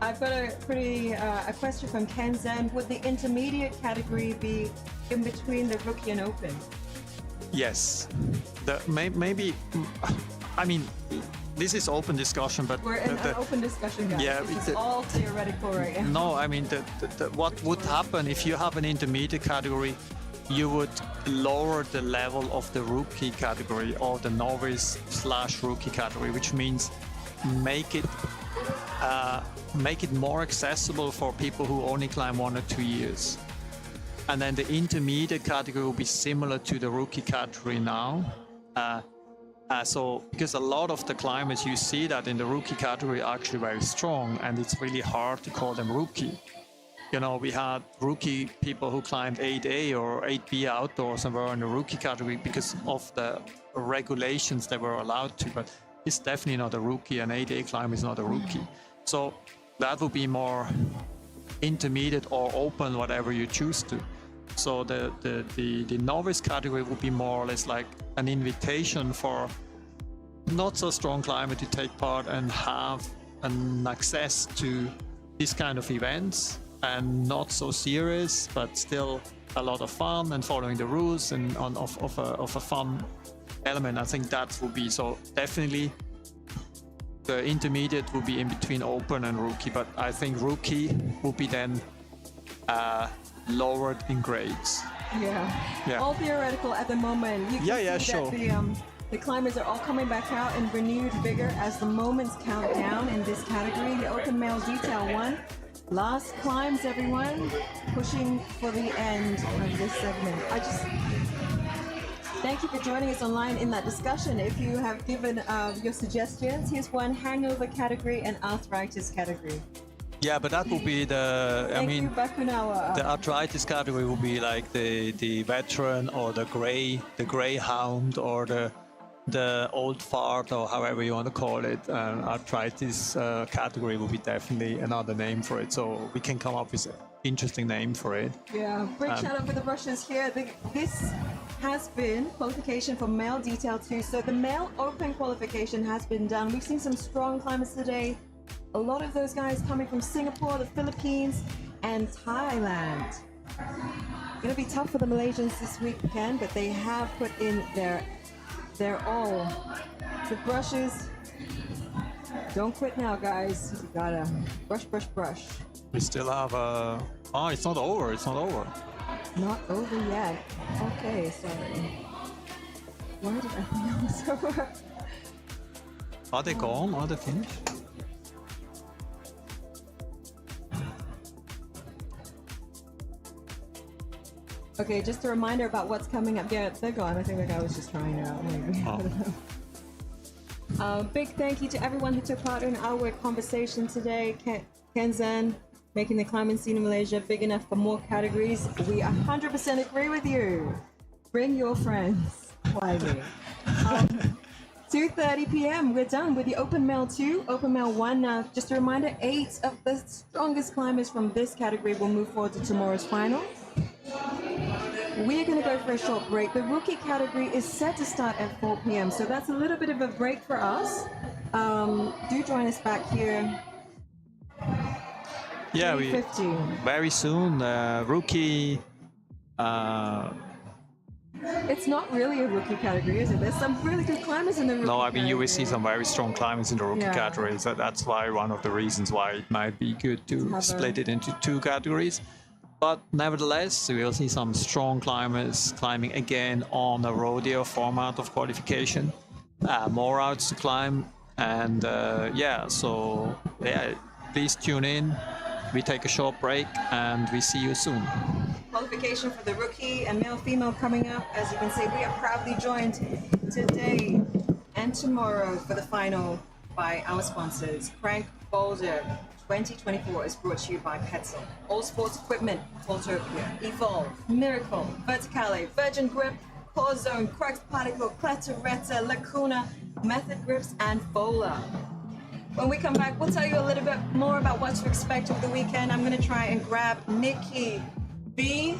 I've got a question from Ken Zen. Would the intermediate category be in between the rookie and open? Yes, maybe. I mean, this is open discussion, but We're in an open discussion, guys. Yeah, This is all theoretical right now. no, I mean, what would happen if you have an intermediate category? You would lower the level of the rookie category or the novice/rookie category, which means make it more accessible for people who only climb 1 or 2 years. And then the intermediate category will be similar to the rookie category now. So because a lot of the climbers, you see that in the rookie category are actually very strong, and it's really hard to call them rookie. You know, we had rookie people who climbed 8A or 8B outdoors and were in the rookie category because of the regulations they were allowed to, but it's definitely not a rookie. An 8A climber is not a rookie. So that would be more intermediate or open, whatever you choose to. So the novice category would be more or less like an invitation for not so strong climber to take part and have an access to this kind of events, and not so serious, but still a lot of fun and following the rules and of a fun element. I think that would be, so definitely the intermediate will be in between open and rookie, but I think rookie will be then lowered in grades. Yeah. All theoretical at the moment. You can see sure. that the climbers are all coming back out in renewed vigor as the moments count down in this category. The open male detail 1. Last climbs, everyone. Pushing for the end of this segment. Thank you for joining us online in that discussion. If you have given your suggestions, here's one: hangover category and arthritis category. Yeah, but that will be the, Thank you, Bakunawa. the arthritis category will be like the veteran or the greyhound or the old fart, or however you want to call it. Arthritis category will be definitely another name for it. So we can come up with an interesting name for it. Yeah, big shout out for the Russians here. This has been qualification for male detail 2. So the male open qualification has been done. We've seen some strong climbers today. A lot of those guys coming from Singapore, the Philippines, and Thailand. It'll be tough for the Malaysians this weekend, but they have put in their all. The brushes. Don't quit now, guys. You gotta brush. We still have oh, it's not over. Not over yet. Okay, sorry. Why did I think it was over? Are they gone? Are they finished? Okay, just a reminder about what's coming up. Yeah, they're gone. I think the guy was just trying it out. Maybe. Big thank you to everyone who took part in our conversation today. Kenzan, making the climbing scene in Malaysia big enough for more categories. We 100% agree with you. Bring your friends climbing. 2:30 p.m. We're done with the Open Mail 2, Open Mail 1. Now, just a reminder, 8 of the strongest climbers from this category will move forward to tomorrow's final. We are going to go for a short break. The rookie category is set to start at 4 p.m., so that's a little bit of a break for us. Do join us back here. Yeah, we 3:15. very soon. Rookie. It's not really a rookie category, is it? There's some really good climbers in the rookie No, I mean you will see category. some very strong climbers in the rookie Yeah. category. So that's why one of the reasons why it might be good to Have a- split it into 2 categories. But nevertheless, we will see some strong climbers climbing again on a rodeo format of qualification. More routes to climb, and please tune in. We take a short break, and we see you soon. Qualification for the rookie and male-female coming up. As you can see, we are proudly joined today and tomorrow for the final by our sponsors. CRANK Boulder 2024 is brought to you by Petzl. All sports equipment, Voltopia, Evolve, Miracle, Verticale, Virgin Grip, Core Zone, Crux Particle, Clatteretta, Lacuna, Method Grips, and Fola. When we come back, we'll tell you a little bit more about what to expect over the weekend. I'm going to try and grab Nikki B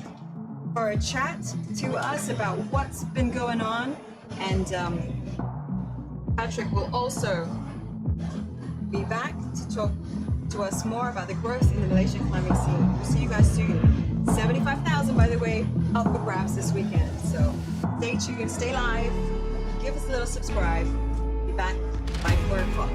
for a chat to us about what's been going on. And Patrick will also be back to talk to us more about the growth in the Malaysian climbing scene. We'll see you guys soon. 75,000, by the way, up for grabs this weekend. So stay tuned, stay live, give us a little subscribe. Be back by 4 o'clock.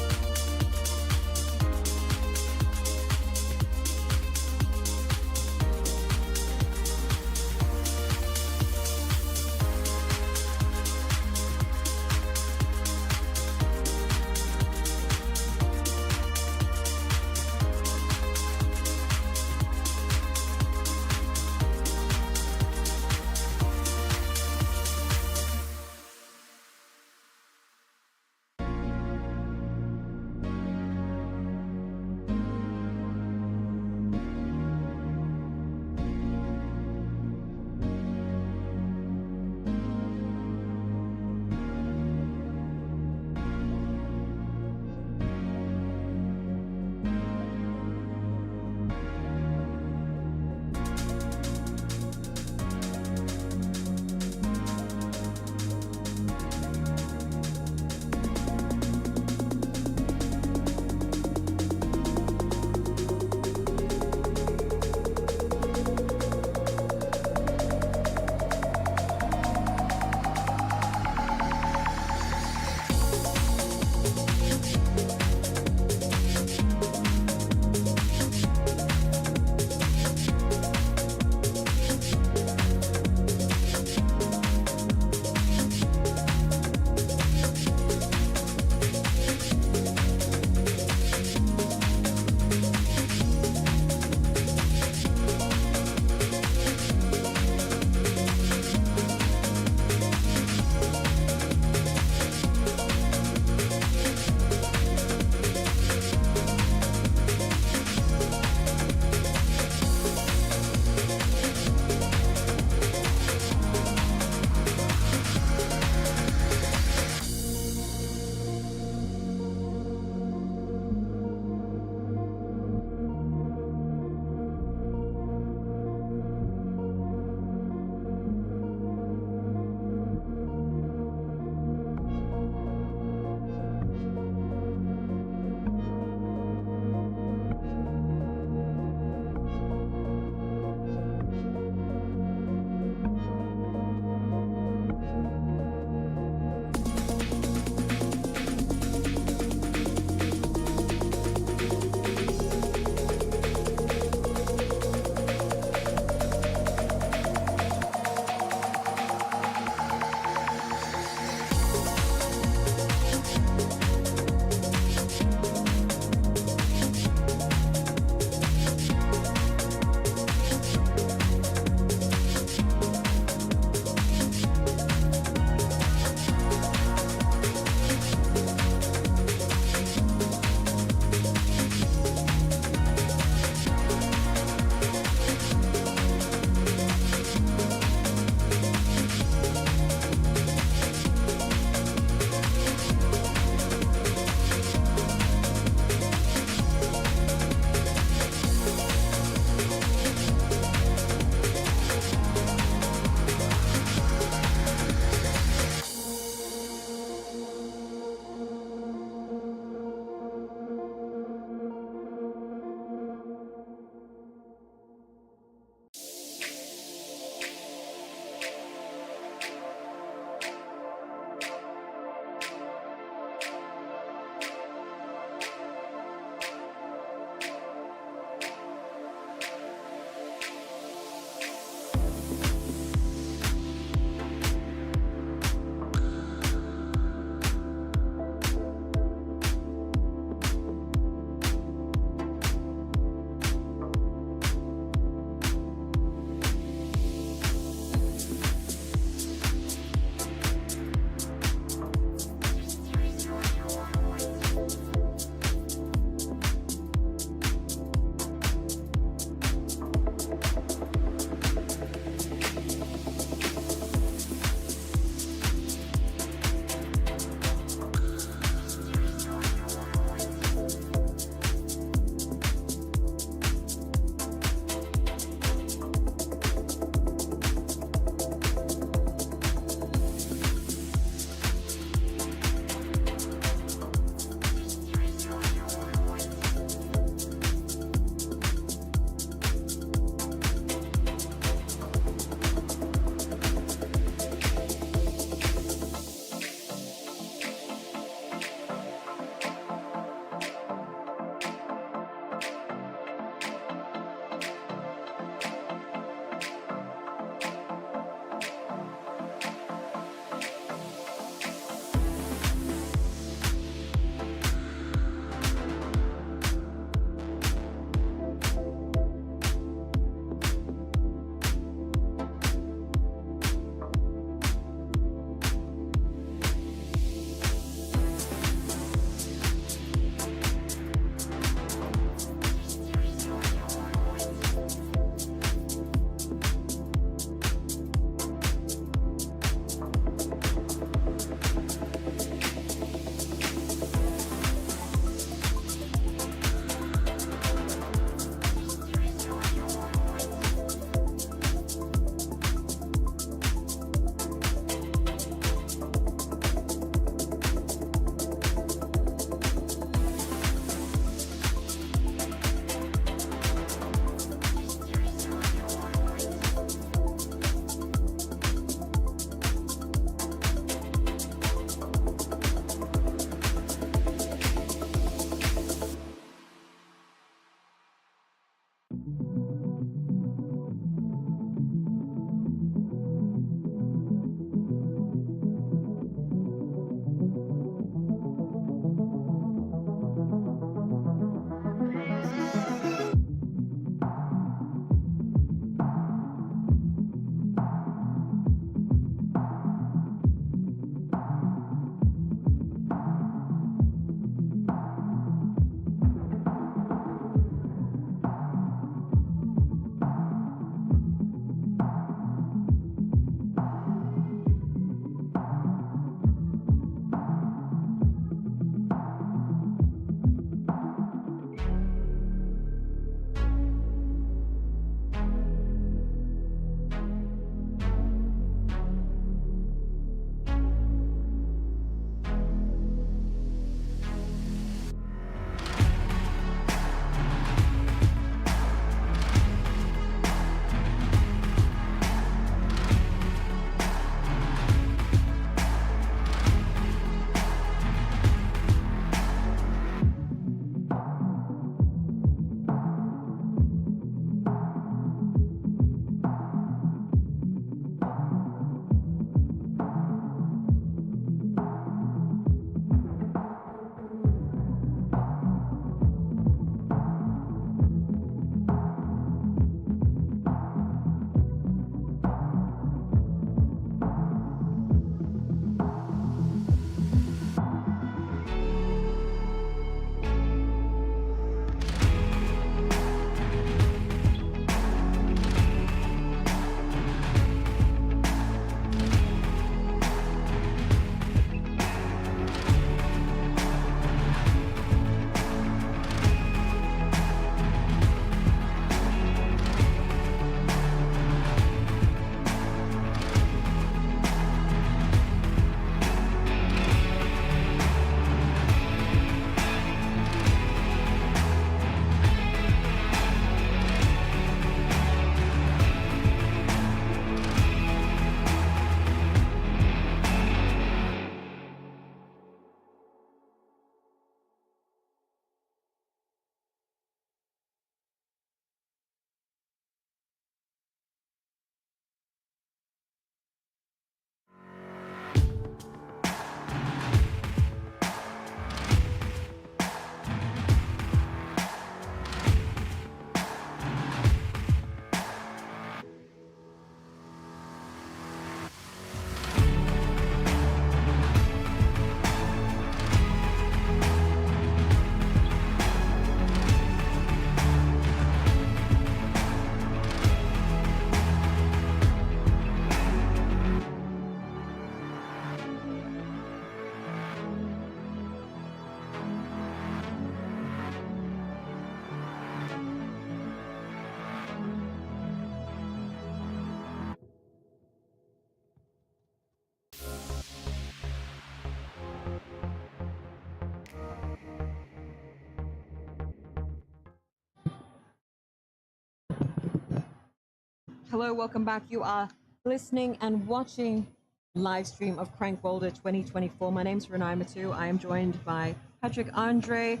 Hello, welcome back. You are listening and watching live stream of Crank Boulder 2024. My name's Renai Matu. I am joined by Patrick Andre,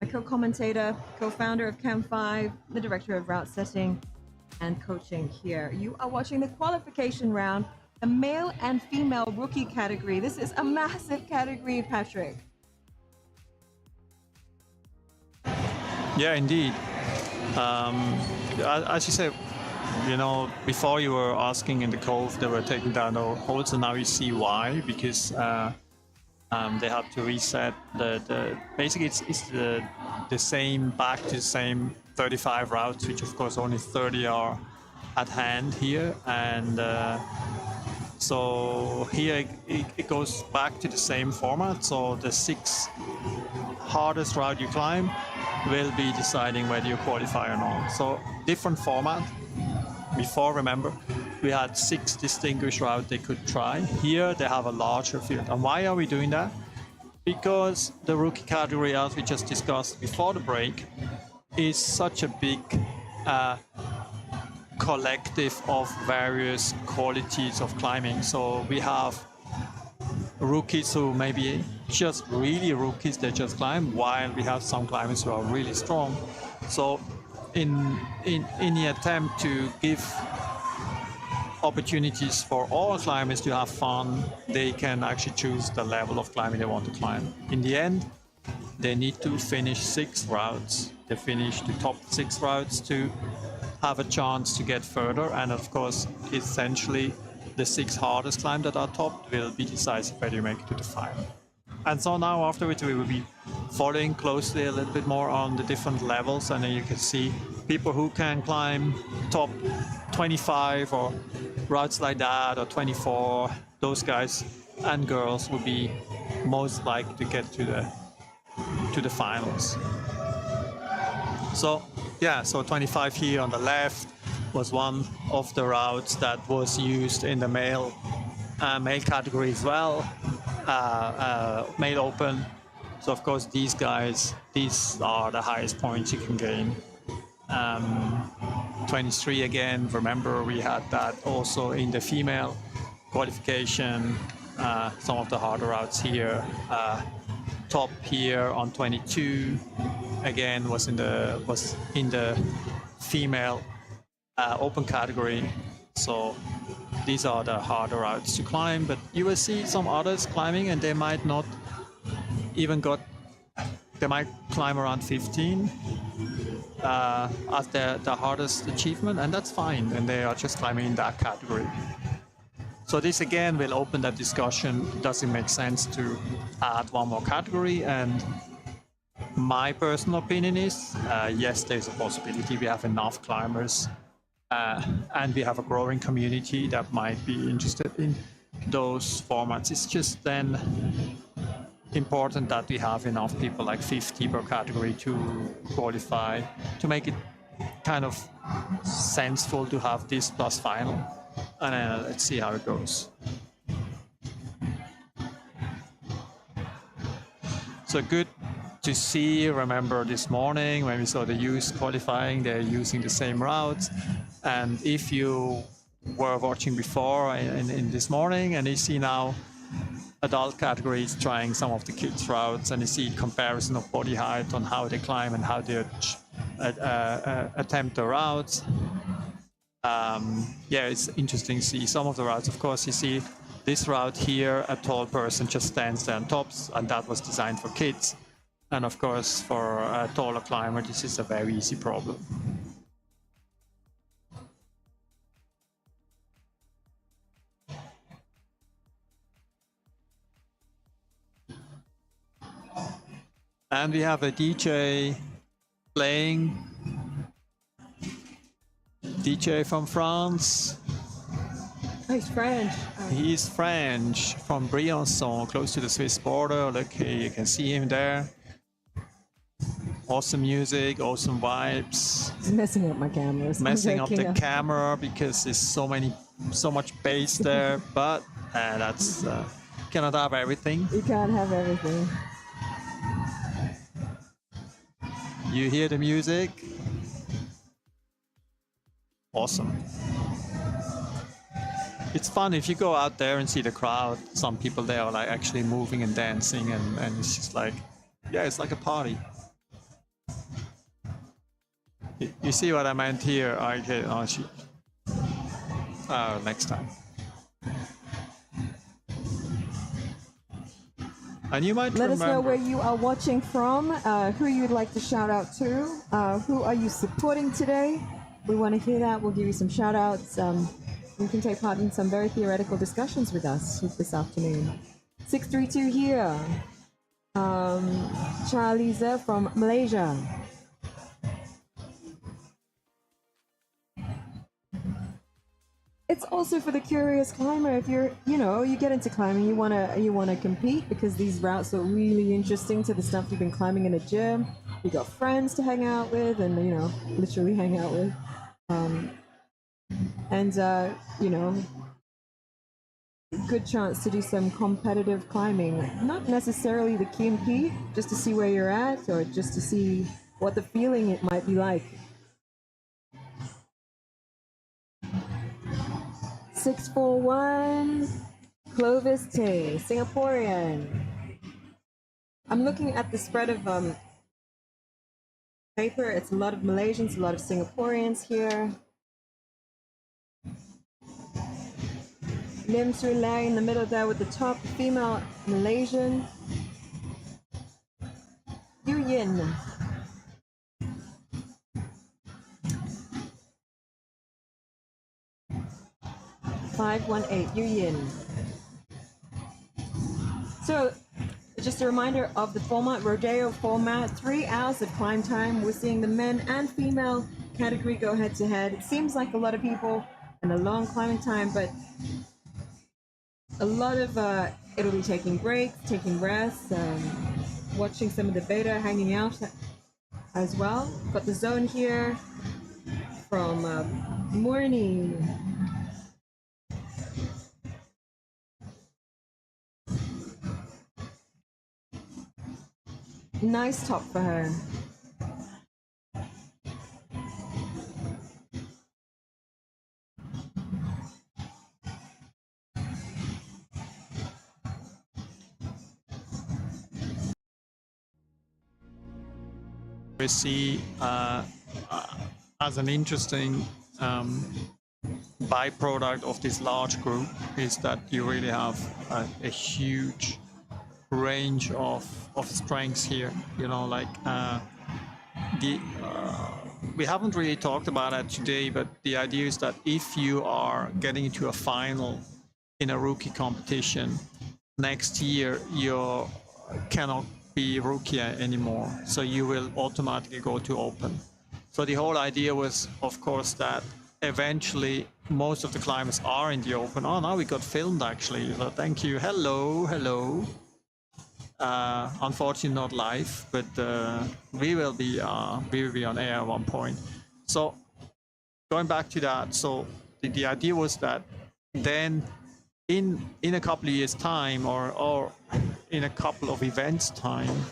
a co-commentator, co-founder of Camp5, the director of route setting and coaching here. You are watching the qualification round, the male and female rookie category. This is a massive category, Patrick. Yeah, indeed. As you said, you know, before you were asking in the cove, they were taking down the holes, and now you see why, because they have to reset the basically it's the same, back to the same 35 routes, which of course only 30 are at hand here, and so here it goes back to the same format. So the 6 hardest route you climb will be deciding whether you qualify or not. So different format. Before, remember, we had 6 distinguished routes they could try. Here they have a larger field. And why are we doing that? Because the rookie category, as we just discussed before the break, is such a big collective of various qualities of climbing. So we have rookies who maybe just really rookies, they just climb, while we have some climbers who are really strong. So in the attempt to give opportunities for all climbers to have fun, they can actually choose the level of climbing they want to climb. In the end, they need to finish 6 routes. They finish the top 6 routes to have a chance to get further, and of course, essentially, the 6 hardest climbs that are topped will be decisive whether you make it to the final. And so now afterwards we will be following closely a little bit more on the different levels, and then you can see people who can climb top 25 or routes like that, or 24, those guys and girls will be most likely to get to the finals. So yeah, so 25 here on the left was one of the routes that was used in the male category as well. Male open. So of course these guys, these are the highest points you can gain. 23 again, remember we had that also in the female qualification. Some of the harder routes here. Top here on 22 again was in the female open category. So these are the harder routes to climb, but you will see some others climbing and they might not even they might climb around 15 as the hardest achievement, and that's fine, and they are just climbing in that category. So this again will open that discussion, does it make sense to add one more category? And my personal opinion is yes, there's a possibility. We have enough climbers and we have a growing community that might be interested in those formats. It's just then important that we have enough people, like 50 per category, to qualify, to make it kind of senseful to have this plus final. And then let's see how it goes. So good to see. Remember this morning when we saw the youth qualifying, they're using the same routes. And if you were watching before in this morning, and you see now adult categories trying some of the kids' routes, and you see comparison of body height on how they climb and how they attempt the routes. Yeah, it's interesting to see some of the routes. Of course, you see this route here, a tall person just stands there on tops, and that was designed for kids. And of course, for a taller climber, this is a very easy problem. And we have a DJ playing. DJ from France. Oh, he's French. Oh. He's French, from Briançon, close to the Swiss border. Look, you can see him there. Awesome music, awesome vibes. He's messing up my camera. Messing up the camera because there's so much bass there, but that's cannot have everything. You can't have everything. You hear the music? Awesome. it's fun if you go out there and see the crowd. Some people there are like actually moving and dancing, and it's just like, yeah, it's like a party. You see what I meant here, Archie? Next time. And you might Let us know remember- where you are watching from, who you'd like to shout out to, who are you supporting today. We want to hear that. We'll give you some shout outs. You can take part in some very theoretical discussions with us this afternoon. 632 here. Charliza from Malaysia. It's also for the curious climber. If you're, you get into climbing, you wanna compete because these routes are really interesting to the stuff you've been climbing in a gym. You got friends to hang out with, and literally hang out with, good chance to do some competitive climbing. Not necessarily the key and peak, just to see where you're at, or just to see what the feeling it might be like. 641, Clovis Tay, Singaporean. I'm looking at the spread of paper. It's a lot of Malaysians, a lot of Singaporeans here. Lim Sri Lai in the middle there with the top, female Malaysian. Yu Yin. Yu Yin. So, just a reminder of the format, Rodeo format, 3 hours of climb time. We're seeing the men and female category go head to head. It seems like a lot of people and a long climbing time, but a lot of it'll be taking breaks, taking rests, watching some of the beta, hanging out as well. Got the zone here from morning. Nice top for her. We see as an interesting byproduct of this large group is that you really have a huge range of strengths here. We haven't really talked about it today, but the idea is that if you are getting into a final in a rookie competition next year, you cannot be rookie anymore, so you will automatically go to open. So the whole idea was, of course, that eventually most of the climbers are in the open. Oh, now we got filmed actually, so thank you. Hello. Unfortunately not live, but we will be on air at one point. So going back to that, so the idea was that then in a couple of years time, or in a couple of events time,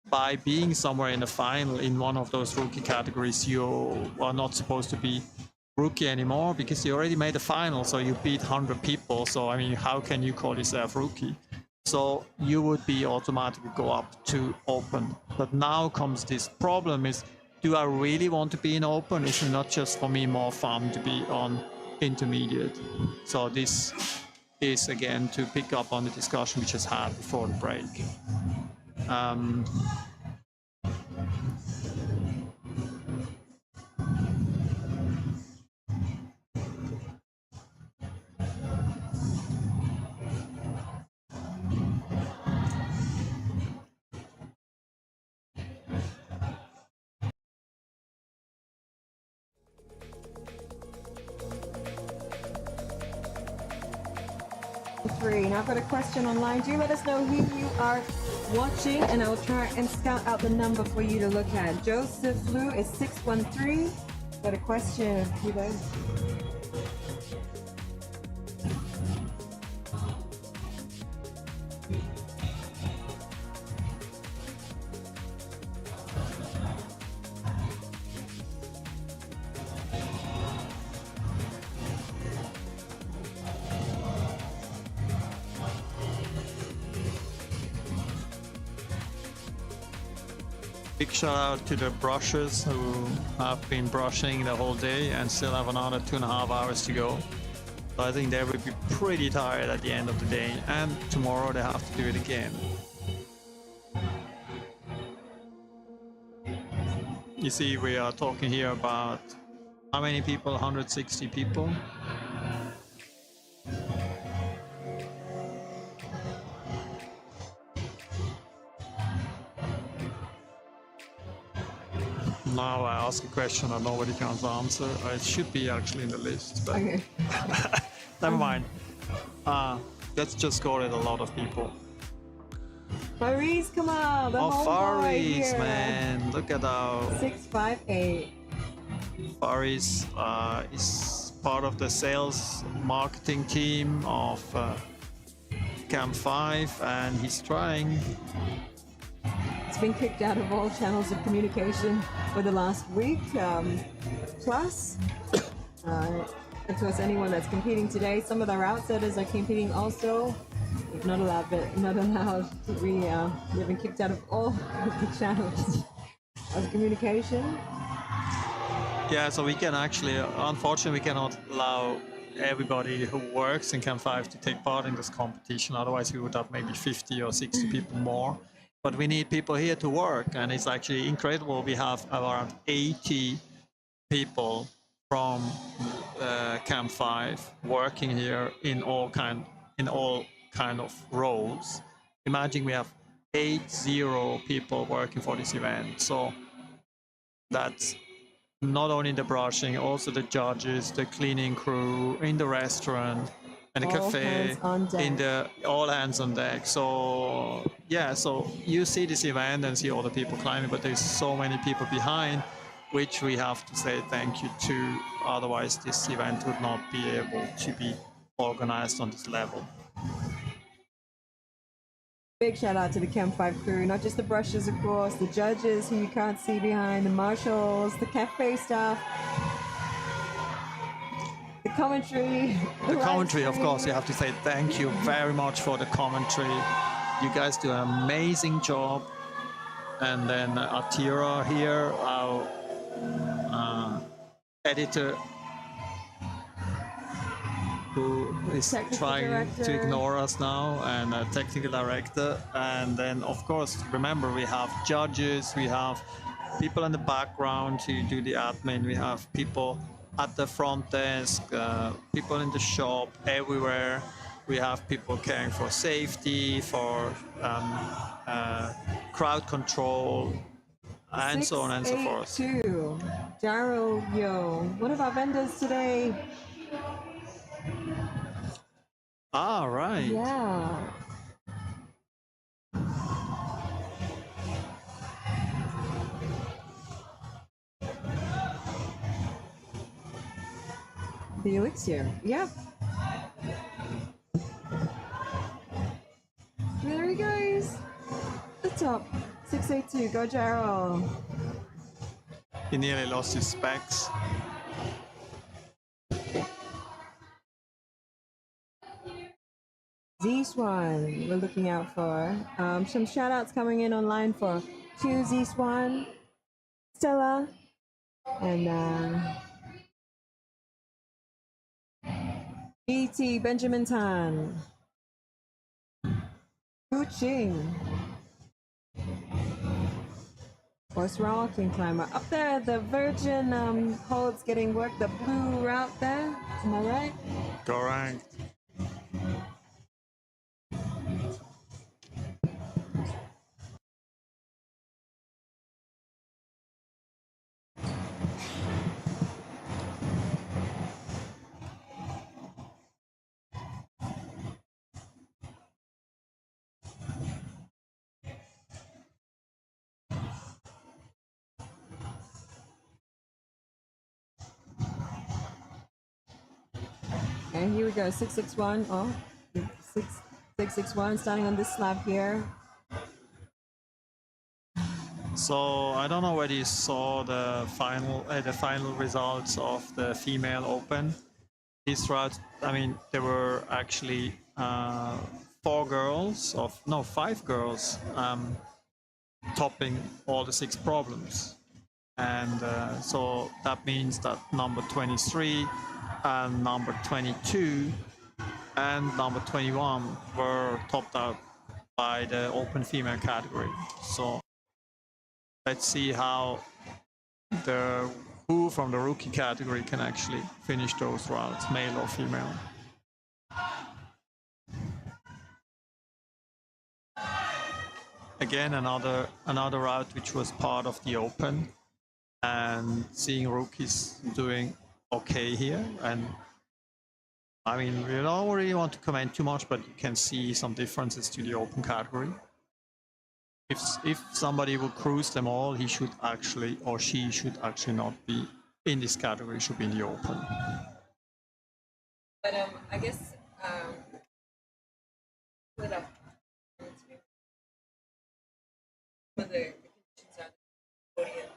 by being somewhere in the final in one of those rookie categories, you are not supposed to be rookie anymore because you already made a final, so you beat 100 people. So I mean, how can you call yourself rookie? So you would be automatically go up to open. But now comes this problem is, do I really want to be in open? Is it not just for me more fun to be on intermediate? So this is again to pick up on the discussion we just had before the break. Now I've got a question online. Do let us know who you are watching, and I will try and scout out the number for you to look at. Joseph Liu is 613. Got a question, Hugo. Big shout out to the brushers who have been brushing the whole day and still have another 2.5 hours to go. So I think they will be pretty tired at the end of the day, and tomorrow they have to do it again. You see, we are talking here about how many people? 160 people. Now I ask a question that nobody can answer. It should be actually in the list, but Okay. never mind. Let's just call it a lot of people. Faris, come on, the Oh, homeboy Faris, here. man, look at how 658. Faris is part of the sales marketing team of Camp5, and he's trying. It's been kicked out of all channels of communication for the last week plus. Of course, anyone that's competing today, some of their outsiders are competing also. We've not allowed, we've been kicked out of all the channels of communication. Yeah, so we can actually, unfortunately, we cannot allow everybody who works in Camp5 to take part in this competition. Otherwise, we would have maybe 50 or 60 people more. But we need people here to work, and it's actually incredible. We have around 80 people from Camp5 working here in all kind of roles. Imagine we have 80 people working for this event. So that's not only the brushing, also the judges, the cleaning crew in the restaurant and the All cafe, hands on deck. in the all hands on deck. So yeah, so you see this event and see all the people climbing, but there's so many people behind, which we have to say thank you to. Otherwise, this event would not be able to be organized on this level. Big shout out to the Camp5 crew, not just the brushers, of course, the judges who you can't see behind, the marshals, the cafe staff, the commentary. The commentary, of course, you have to say thank you very much for the commentary. You guys do an amazing job. And then Atira here, our editor, who is Technical trying director. to ignore us now, and a technical director. And then, of course, remember, we have judges, we have people in the background to do the admin, we have people at the front desk, people in the shop, everywhere. We have people caring for safety, for crowd control, and so on and so forth. 682. Daryl Yo, one of our vendors today. Ah, right. Yeah. The elixir, yeah. There he goes. The top, 682, go Gerald. He nearly lost his specs. Z-Swan, we're looking out for. Some shout outs coming in online for Q, Z-Swan, Stella, and BT, Benjamin Tan, Hu Ching, Horse Rocking Climber. Up there, the Virgin holds getting work, the blue route there. Am I right? Correct. And here we go, 661. Oh, 661, starting on this slab here. So I don't know whether you saw the final results of the female open. This route, I mean, there were actually 5 girls topping all the 6 problems. And so that means that number 23 and number 22 and number 21 were topped out by the open female category. So let's see how who from the rookie category can actually finish those routes, male or female. Again, another route which was part of the open, and seeing rookies doing okay here. And I mean, we don't really want to comment too much, but you can see some differences to the open category. If somebody would cruise them all, he should actually, or she should actually not be in this category, should be in the open. But I guess split up. The conditions are podium.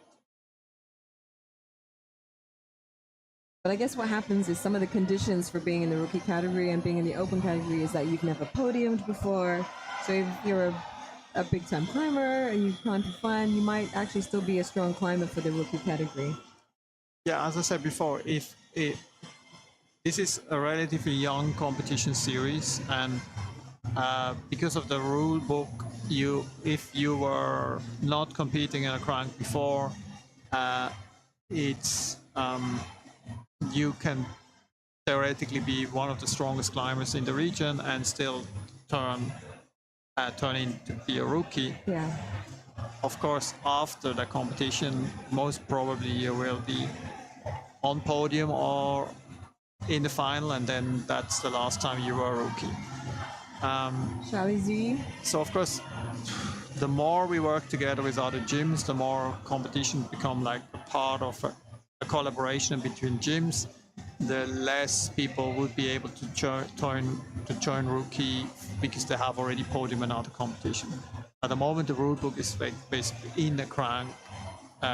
But I guess what happens is some of the conditions for being in the rookie category and being in the open category is that you've never podiumed before. So if you're a big-time climber and you climb for fun, you might actually still be a strong climber for the rookie category. Yeah, as I said before, this is a relatively young competition series, and because of the rule book, if you were not competing in a crank before, you can theoretically be one of the strongest climbers in the region and still turn into be a rookie. Yeah. Of course, after the competition, most probably you will be on podium or in the final, and then that's the last time you were a rookie. So of course, the more we work together with other gyms, the more competition become like a part of a collaboration between gyms, the less people would be able to join rookie because they have already podium in other competition. At the moment, the rule book is basically in the crank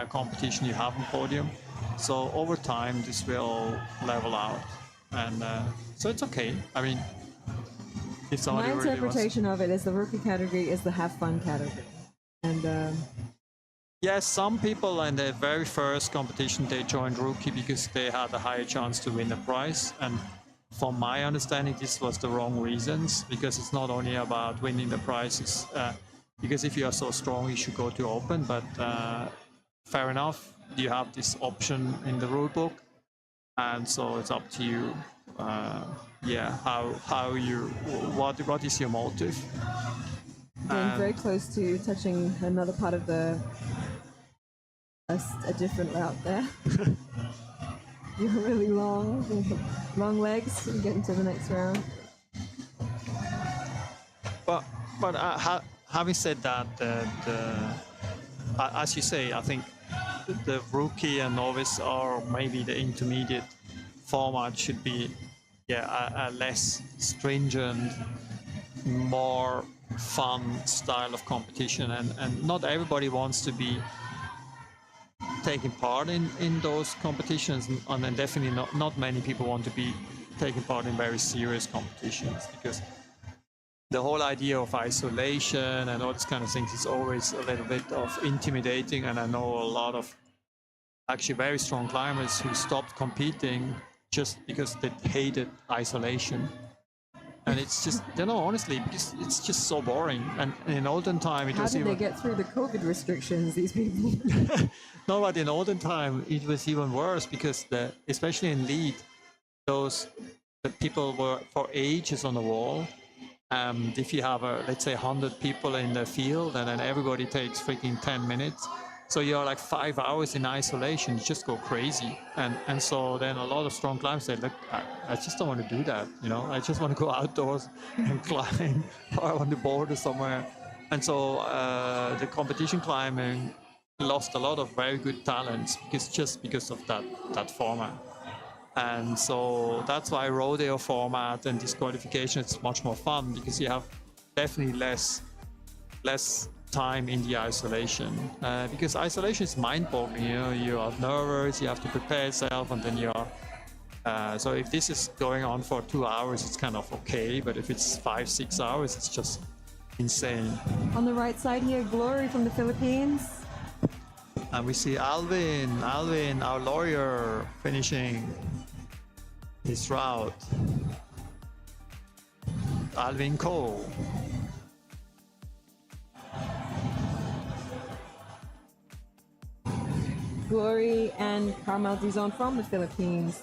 competition you have a podium. So over time, this will level out, and so it's okay. I mean, if somebody My really interpretation of it is the rookie category is the have fun category, and yes, some people in the very first competition they joined rookie because they had a higher chance to win the prize. And from my understanding, this was the wrong reasons, because it's not only about winning the prizes. Because if you are so strong, you should go to open. But fair enough, you have this option in the rule book, and so it's up to you. Yeah, what is your motive? getting very close to touching another part of a different route there. You're really long legs. You get into the next round. But having said that, as you say, I think the rookie and novice, or maybe the intermediate format, should be a less stringent, more fun style of competition, and not everybody wants to be taking part in those competitions, and then definitely not many people want to be taking part in very serious competitions, because the whole idea of isolation and all these kind of things is always a little bit of intimidating. And I know a lot of actually very strong climbers who stopped competing just because they hated isolation. And it's just, honestly, because it's just so boring. And in olden time, it was How did they get through the COVID restrictions, these people? No, but in olden time, it was even worse, because especially in lead, the people were for ages on the wall. If you have, let's say, 100 people in the field, and then everybody takes freaking 10 minutes, so you're like 5 hours in isolation, you just go crazy. And so then a lot of strong climbers say, look, I just don't want to do that, I just want to go outdoors and climb, or on the border somewhere. And so the competition climbing lost a lot of very good talents because of that format. And so that's why rodeo format and this qualification is much more fun, because you have definitely less time in the isolation, because isolation is mind-boggling. You are nervous, you have to prepare yourself, and then so if this is going on for 2 hours, it's kind of okay, but if it's 5-6 hours, it's just insane. On the right side here, Glory from the Philippines. And we see Alvin, our lawyer, finishing his route. Alvin Cole. Glory and Carmel Dizon from the Philippines.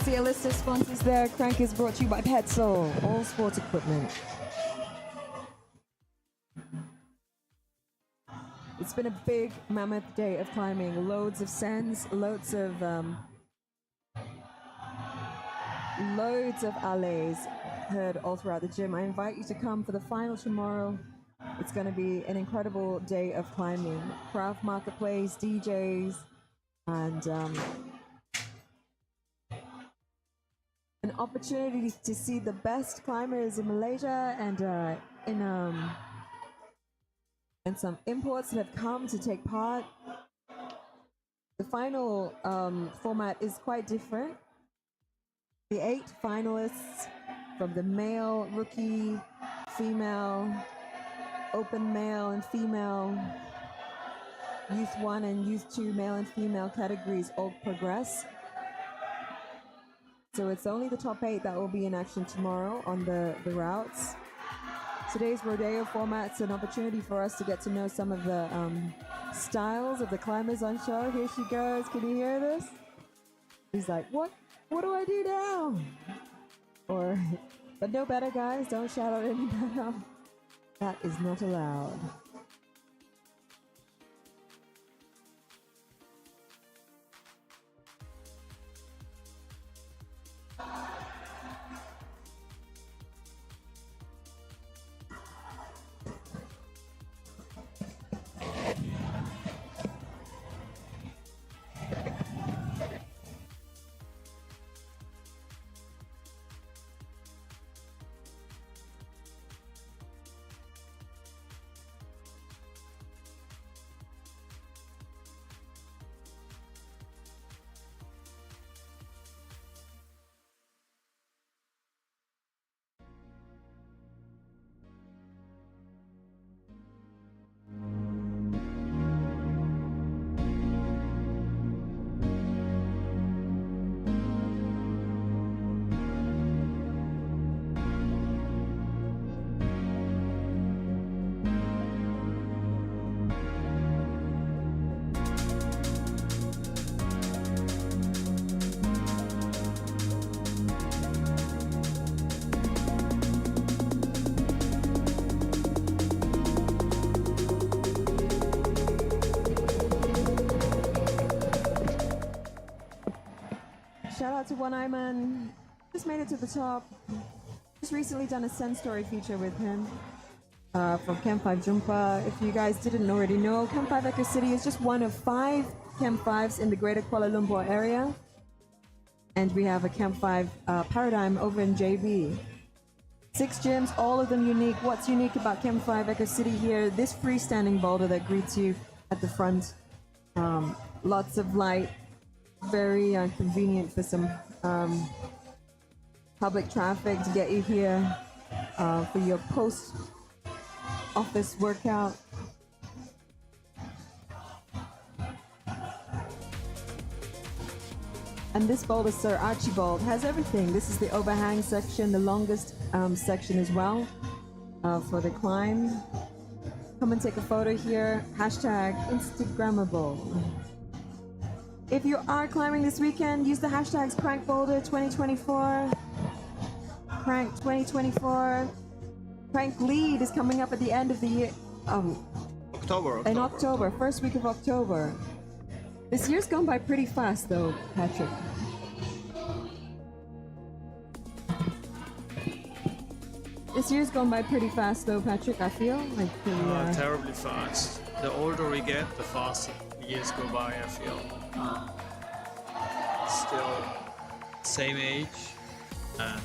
See a list of sponsors there. Crank is brought to you by Petzl, all sports equipment. It's been a big mammoth day of climbing. Loads of sends, loads of allées heard all throughout the gym. I invite you to come for the final tomorrow. It's going to be an incredible day of climbing. Kraft Marketplace, DJs, and an opportunity to see the best climbers in Malaysia and some imports that have come to take part. The final format is quite different. The 8 finalists from the male, rookie, female, open male and female, youth 1 and youth 2 male and female categories all progress. So it's only the top 8 that will be in action tomorrow on the routes. Today's Rodeo format's an opportunity for us to get to know some of the styles of the climbers on show. Here she goes. Can you hear this? She's like, what do I do now? But no better, guys. Don't shout out any better. That is not allowed. Shout out to One Eye Man. Just made it to the top. Just recently done a Send Story feature with him from Camp5 Jumpa. If you guys didn't already know, Camp5 Eco City is just one of 5 Camp 5s in the greater Kuala Lumpur area. And we have a Camp 5 paradigm over in JB. 6 gyms, all of them unique. What's unique about Camp 5 Eco City here? This freestanding boulder that greets you at the front. Lots of light, very convenient for some public traffic to get you here for your post-office workout. And this boulder, Sir Archie boulder, has everything. This is the overhang section, the longest section as well for the climb. Come and take a photo here. Hashtag Instagrammable. If you are climbing this weekend, use the hashtags CRANK Boulder 2024, CRANK 2024. CRANK Lead is coming up at the end of the year. In October, first week of October. This year's gone by pretty fast though, Patrick. This year's gone by pretty fast though, Patrick, I feel. Like terribly fast. The older we get, the faster the years go by, I feel. Still same age, and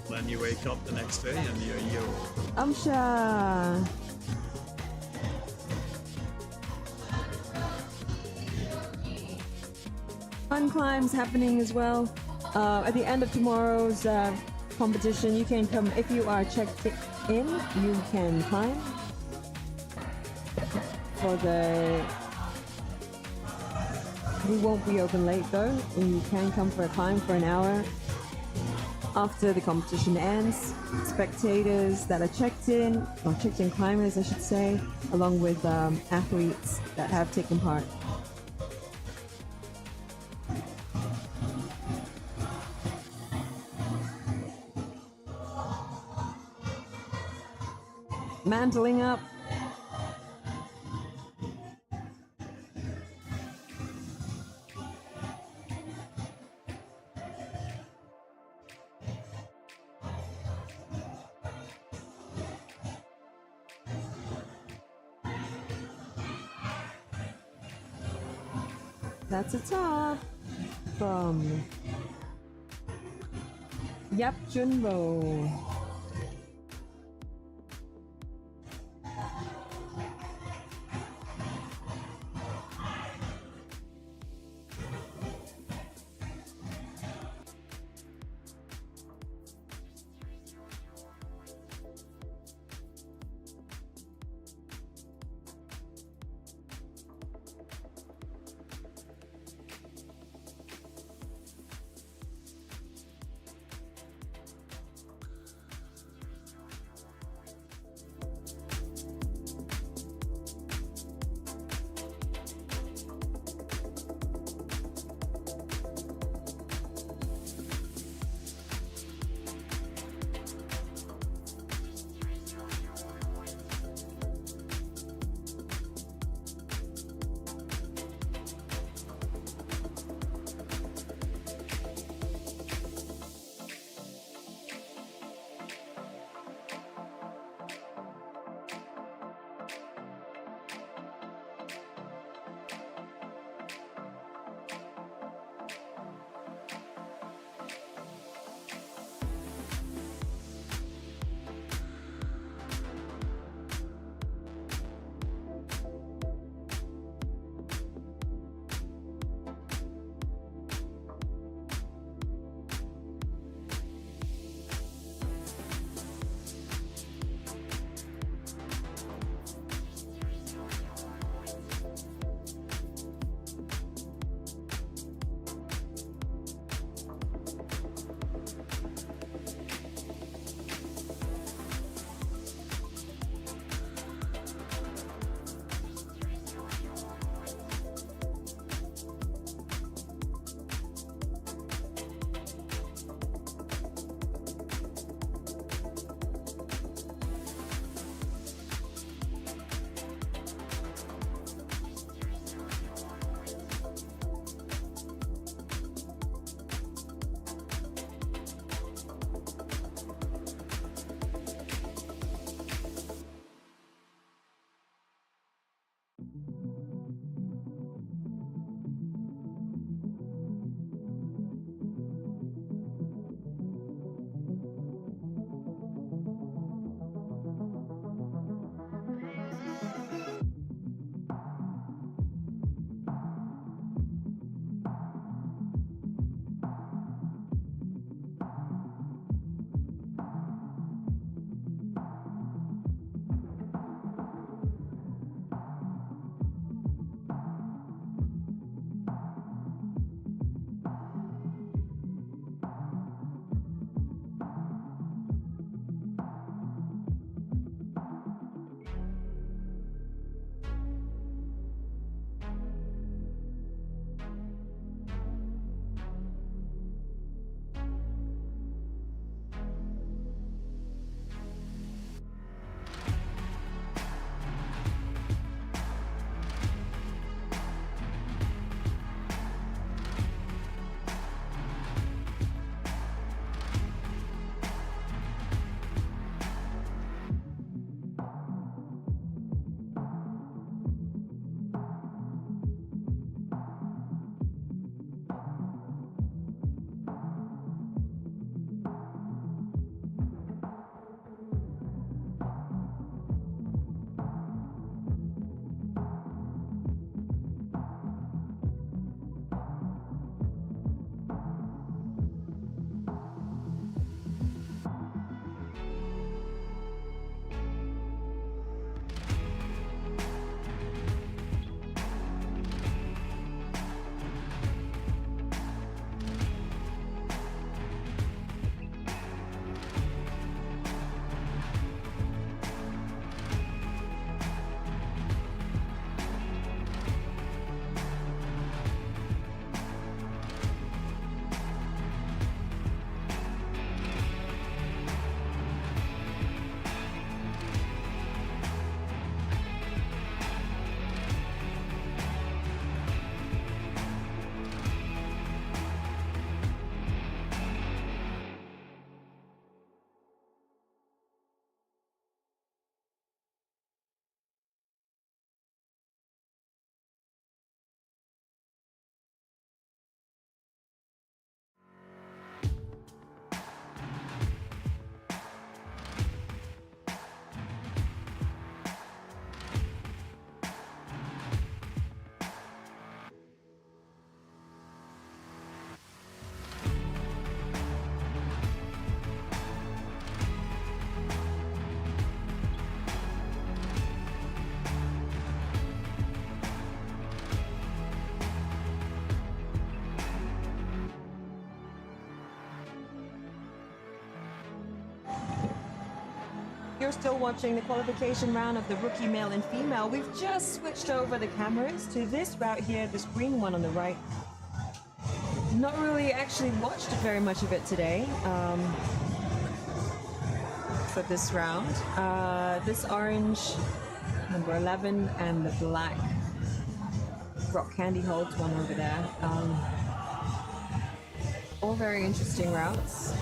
when you wake up the next day and you're a year old. Amsha. Fun climbs happening as well. At the end of tomorrow's competition, you can come, if you are checked in, you can climb. We won't be open late though, and you can come for a climb for an hour after the competition ends. Spectators that are checked in, or checked in climbers I should say, along with athletes that have taken part. Mantling up. That's a top from Yap Junbo. you're still watching the qualification round of the rookie male and female, we've just switched over the cameras to this route here, this green one on the right. Not really actually watched very much of it today for this round. This orange, number 11, and the black rock candy holds one over there. All very interesting routes.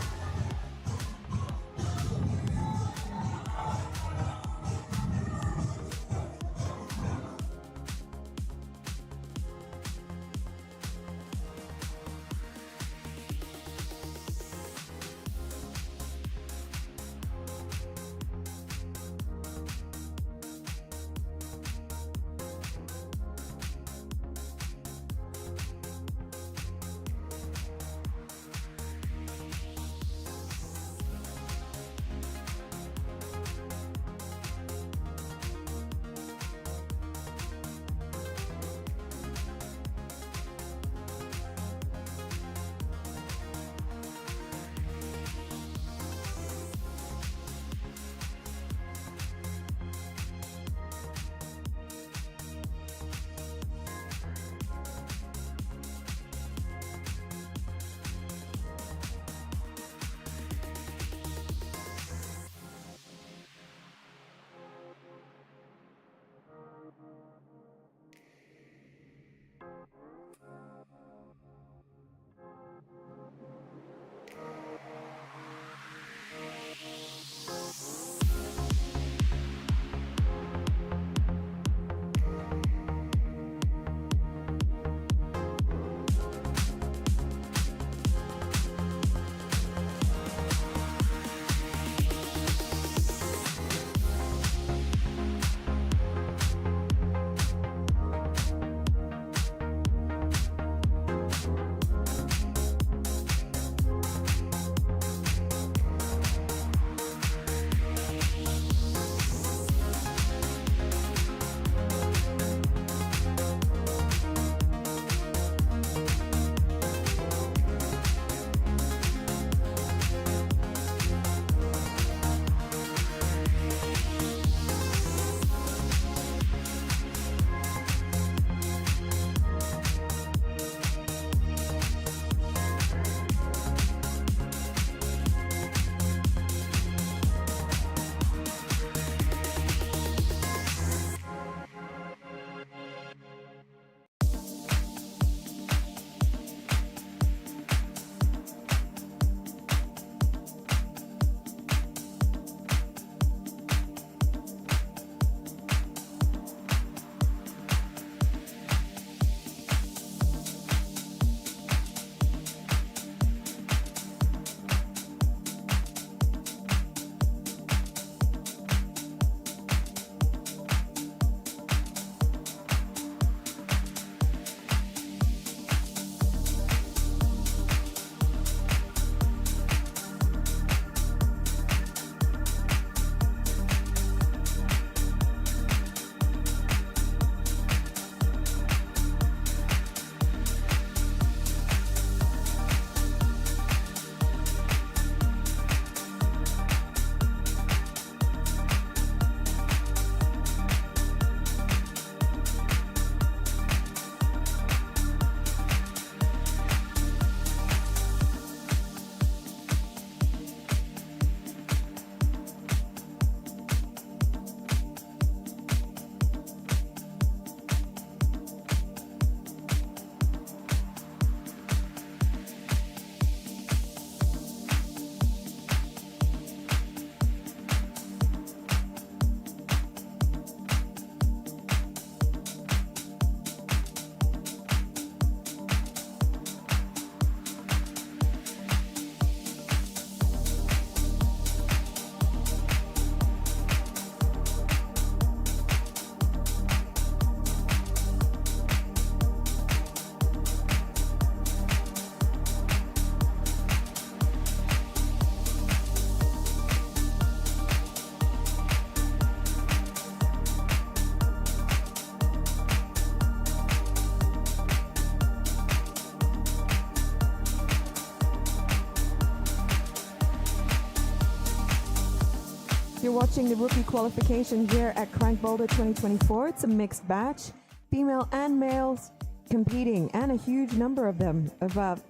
You're watching the rookie qualification here at CRANK Boulder 2024. It's a mixed batch, female and males competing, and a huge number of them, about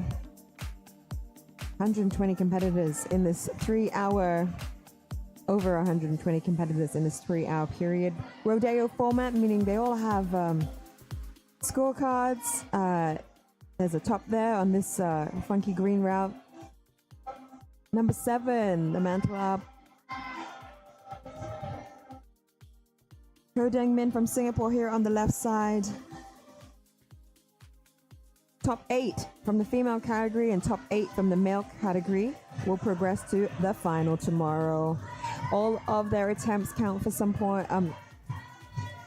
120 competitors in this 3-hour, over 120 competitors in this 3-hour period. Rodeo format, meaning they all have scorecards. There's a top there on this funky green route. Number 7, the mantle up. Ho Deng Min from Singapore here on the left side. Top 8 from the female category and top 8 from the male category will progress to the final tomorrow. All of their attempts count for some point.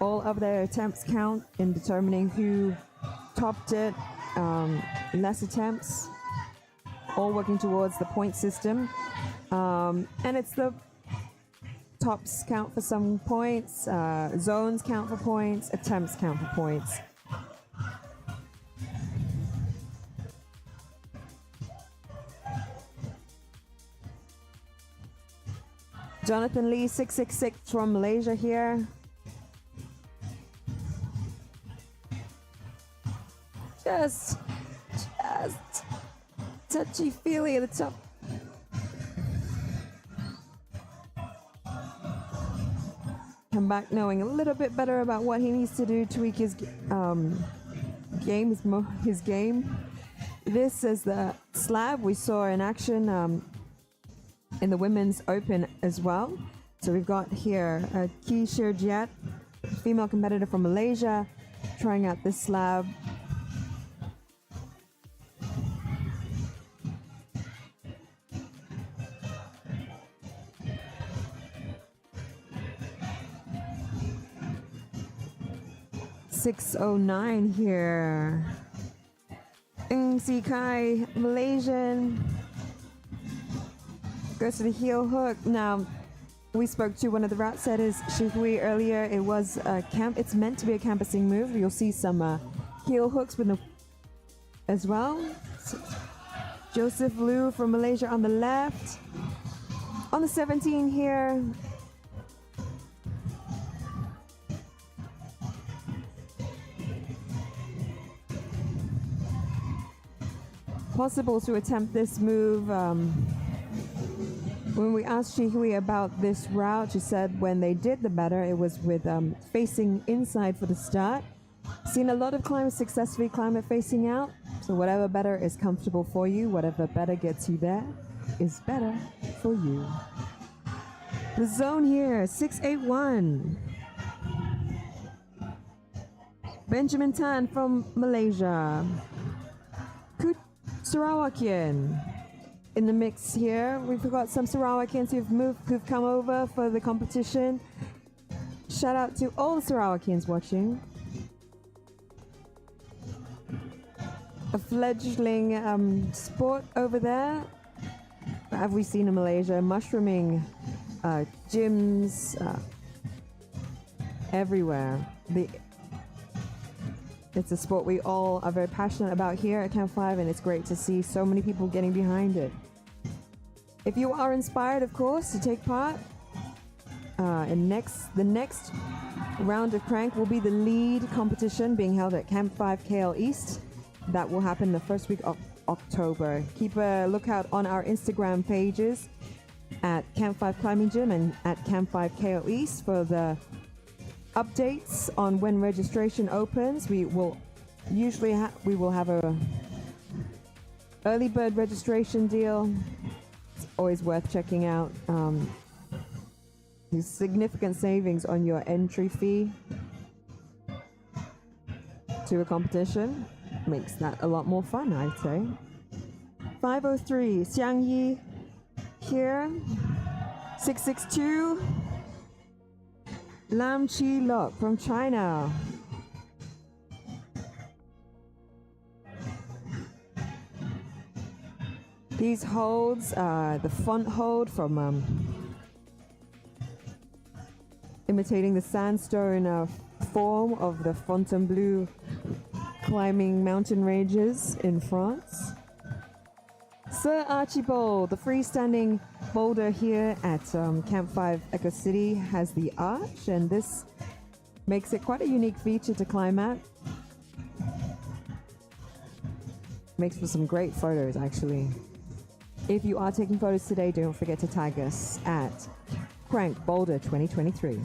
All of their attempts count in determining who topped it. Less attempts, all working towards the point system. And it's the tops count for some points, zones count for points, attempts count for points. Jonathan Lee, 666 from Malaysia here. Just touchy-feely at the top. Come back knowing a little bit better about what he needs to do, tweak his game. This is the slab we saw in action in the Women's Open as well. So we've got here Ki Shirjiat, female competitor from Malaysia, trying out this slab. .609 here. Ng Si Kai, Malaysian, goes to the heel hook. Now, we spoke to one of the route setters, Shihui, earlier. It was a camp. It's meant to be a campusing move. You'll see some heel hooks with the as well. So, Joseph Liu from Malaysia on the left. On the 17 here. Possible to attempt this move. When we asked Shihui about this route, she said when they did the better, it was with facing inside for the start. Seen a lot of climbers successfully climb it facing out. So whatever better is comfortable for you, whatever better gets you there, is better for you. The zone here, 681. Benjamin Tan from Malaysia. Sarawakian in the mix here. We've got some Sarawakians who've come over for the competition. Shout out to all the Sarawakians watching. A fledgling sport over there. What have we seen in Malaysia? Mushrooming gyms everywhere. It's a sport we all are very passionate about here at Camp 5, and it's great to see so many people getting behind it. If you are inspired, of course, to take part, the next round of Crank will be the lead competition being held at Camp 5 KL East. That will happen the first week of October. Keep a lookout on our Instagram pages at Camp 5 Climbing Gym and at Camp 5 KL East for the updates on when registration opens. We will have a early bird registration deal. It's always worth checking out. There's significant savings on your entry fee to a competition. Makes that a lot more fun, I'd say. 503 Xiang Yi here. 662 Lam Chi Lok from China. These holds, the front hold from imitating the sandstone form of the Fontainebleau climbing mountain ranges in France. Sir Archibald, the freestanding boulder here at Camp5 Eco City has the arch, and this makes it quite a unique feature to climb at. Makes for some great photos, actually. If you are taking photos today, don't forget to tag us at CRANK Boulder 2023.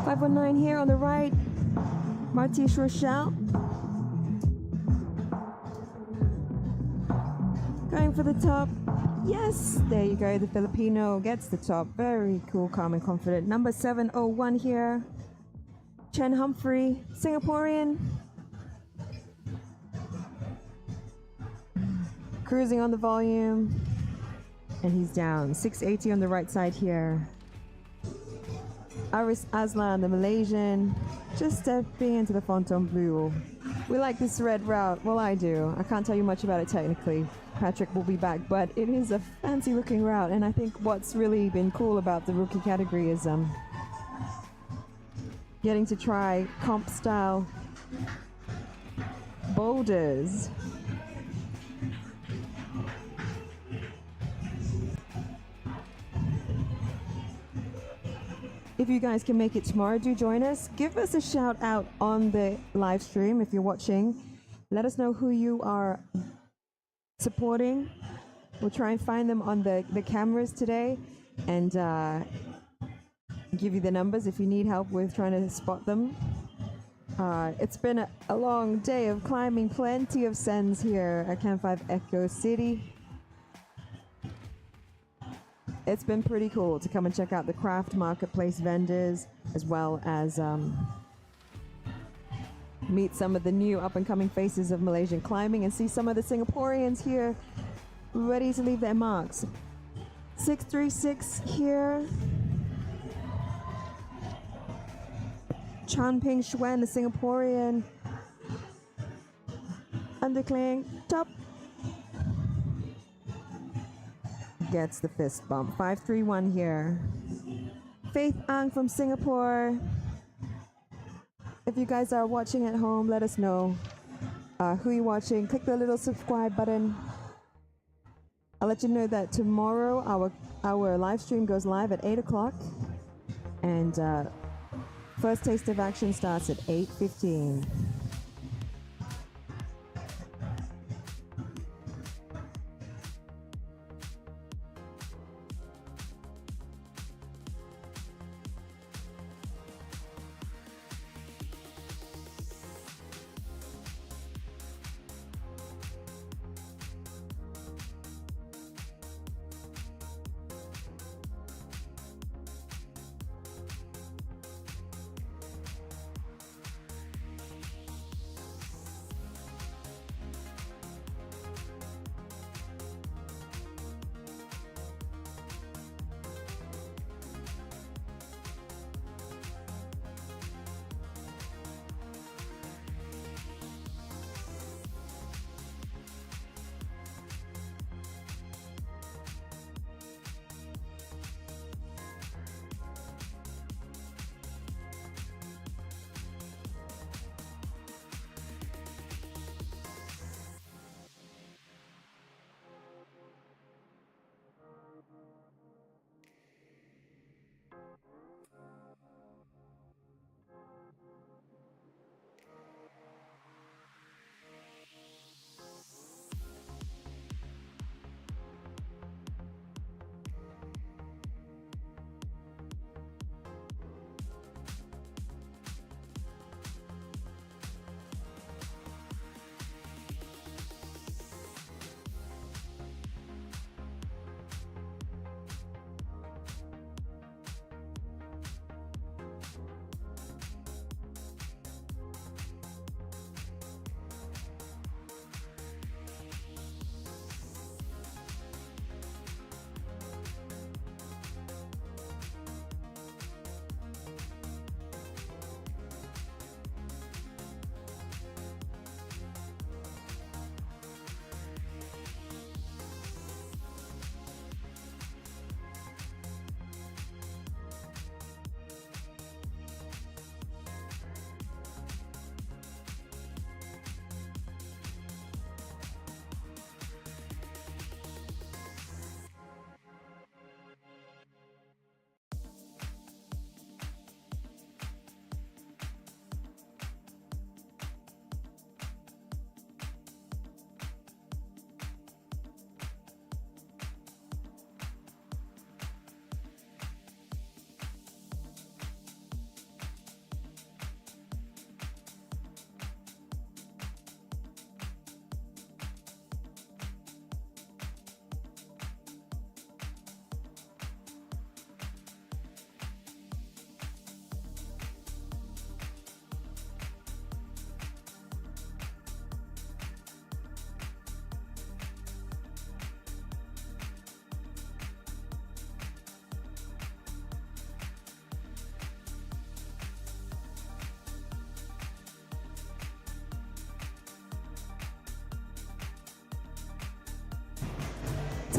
519 here on the right. Martish Rochelle. Going for the top. Yes, there you go. The Filipino gets the top. Very cool, calm, and confident. Number 701 here. Chen Humphrey, Singaporean. Cruising on the volume. And he's down. 680 on the right side here. Aris Aslan, the Malaysian, just stepping into the Fontainebleau. We like this red route. Well, I do. I can't tell you much about it technically. Patrick will be back, but it is a fancy looking route. And I think what's really been cool about the rookie category is getting to try comp style boulders. If you guys can make it tomorrow, do join us. Give us a shout out on the live stream if you're watching. Let us know who you are supporting. We'll try and find them on the cameras today and give you the numbers if you need help with trying to spot them. It's been a long day of climbing, plenty of sends here at Camp5 Eco City. It's been pretty cool to come and check out the Kraft Marketplace vendors, as well as meet some of the new up-and-coming faces of Malaysian climbing and see some of the Singaporeans here ready to leave their marks. 636 here. Chan Ping Xuan, the Singaporean. Undercling, top. Gets the fist bump. 531 here. Faith Ang from Singapore. If you guys are watching at home, let us know who you're watching. Click the little subscribe button. I'll let you know that tomorrow our live stream goes live at 8 o'clock. And first taste of action starts at 8:15.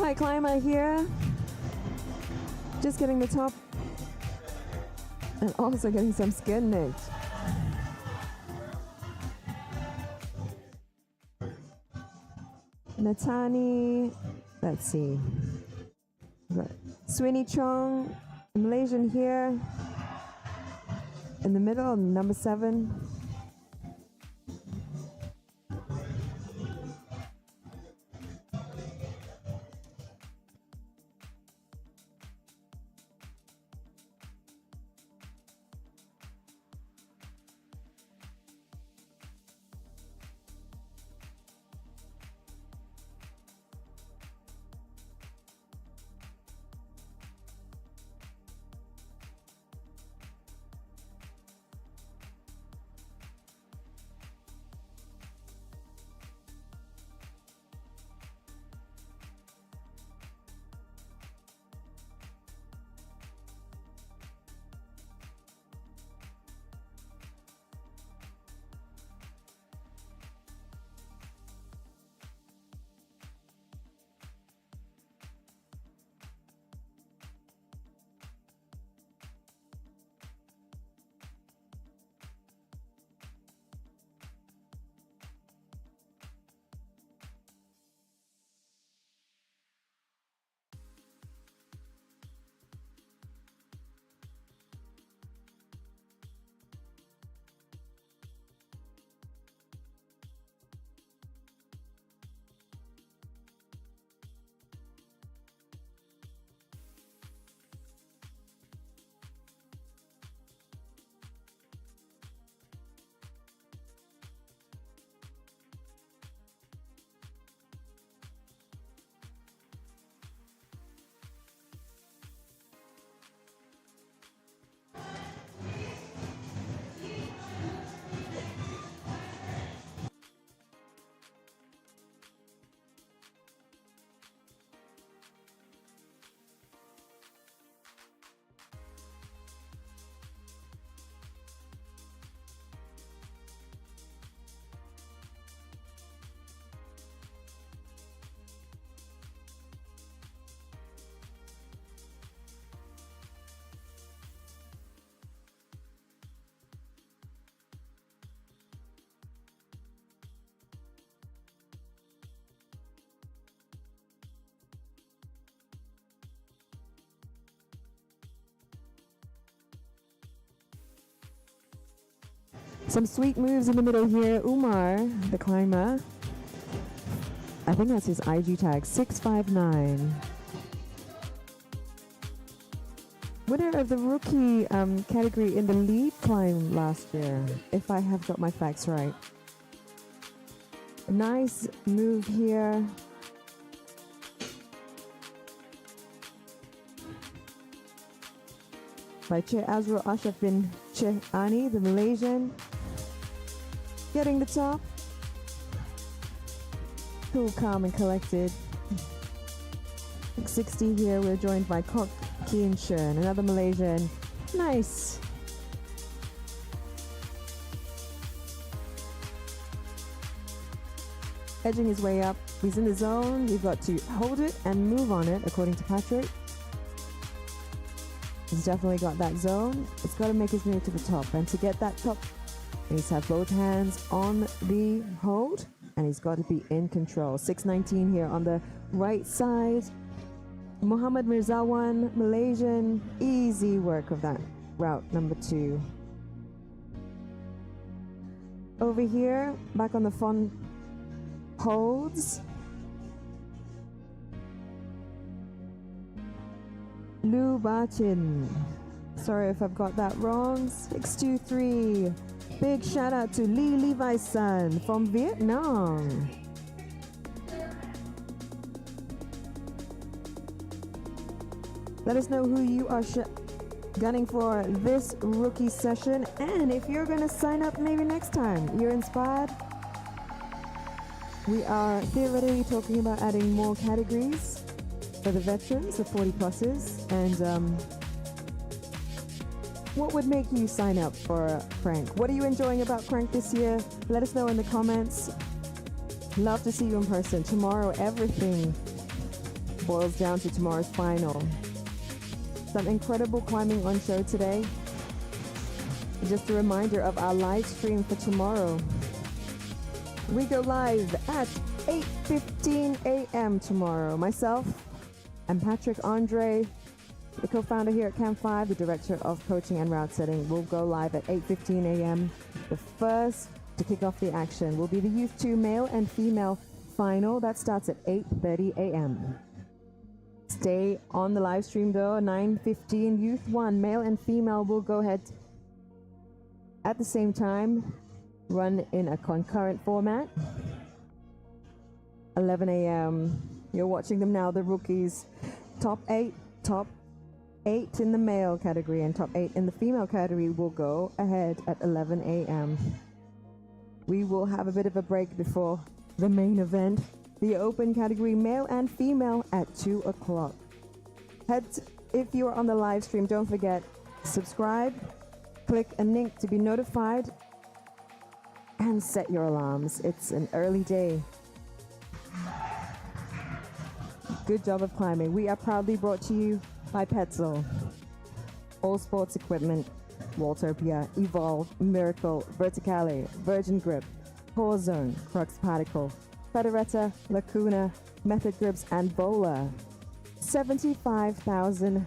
High climber here. Just getting the top. And also getting some skin nicked. Natani, let's see. Sweeney Chong, Malaysian here. In the middle, number 7. Some sweet moves in the middle here. Umar, the climber. I think that's his IG tag, 659. Winner of the rookie category in the lead climb last year, if I have got my facts right. Nice move here. By Che Azrul Ashraf bin Che Ani, the Malaysian. Getting the top. Cool, calm, and collected. 60 here, we're joined by Kok Kien Shen, another Malaysian. Nice. Edging his way up. He's in the zone. You've got to hold it and move on it, according to Patrick. He's definitely got that zone. It's got to make his move to the top. And to get that top, he needs to have both hands on the hold. And he's got to be in control. 619 here on the right side. Muhammad Mirzawan, Malaysian. Easy work of that route, number 2. Over here, back on the front holds. Lu Bachin. Sorry if I've got that wrong. 623. Big shout out to Lee Levi's son from Vietnam. Let us know who you are gunning for this rookie session, and if you're going to sign up maybe next time, you're inspired. We are theoretically talking about adding more categories for the veterans, the 40 pluses, and what would make you sign up for Crank? What are you enjoying about Crank this year? Let us know in the comments. Love to see you in person. Tomorrow, everything boils down to tomorrow's final. Some incredible climbing on show today. Just a reminder of our live stream for tomorrow. We go live at 8:15 a.m. tomorrow. Myself and Patrick Andre, the co-founder here at Camp5, the director of coaching and route setting, will go live at 8:15 a.m. The first to kick off the action will be the Youth 2 male and female final. That starts at 8:30 a.m. Stay on the live stream though. 9:15 Youth 1 male and female will go ahead at the same time, run in a concurrent format. 11 a.m. You're watching them now, the rookies. Top eight in the male category and top 8 in the female category will go ahead at 11 a.m. We will have a bit of a break before the main event, the open category male and female at 2 o'clock. If you are on the live stream, don't forget, subscribe, click a link to be notified, and set your alarms. It's an early day. Good job of climbing. We are proudly brought to you by Petzl, All Sports Equipment, Waltopia, Evolve, Miracle, Verticale, Virgin Grip, Core Zone, Crux Particle, Federetta, Lacuna, Method Grips, and Bowler. 75,000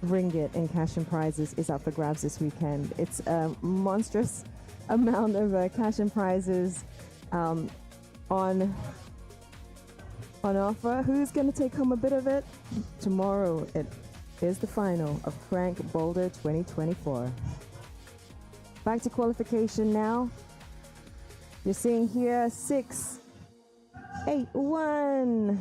ringgit in cash and prizes is up for grabs this weekend. It's a monstrous amount of cash and prizes on offer. Who's going to take home a bit of it? Tomorrow it is the final of CRANK Boulder 2024. Back to qualification now. You're seeing here 6, 8, 1.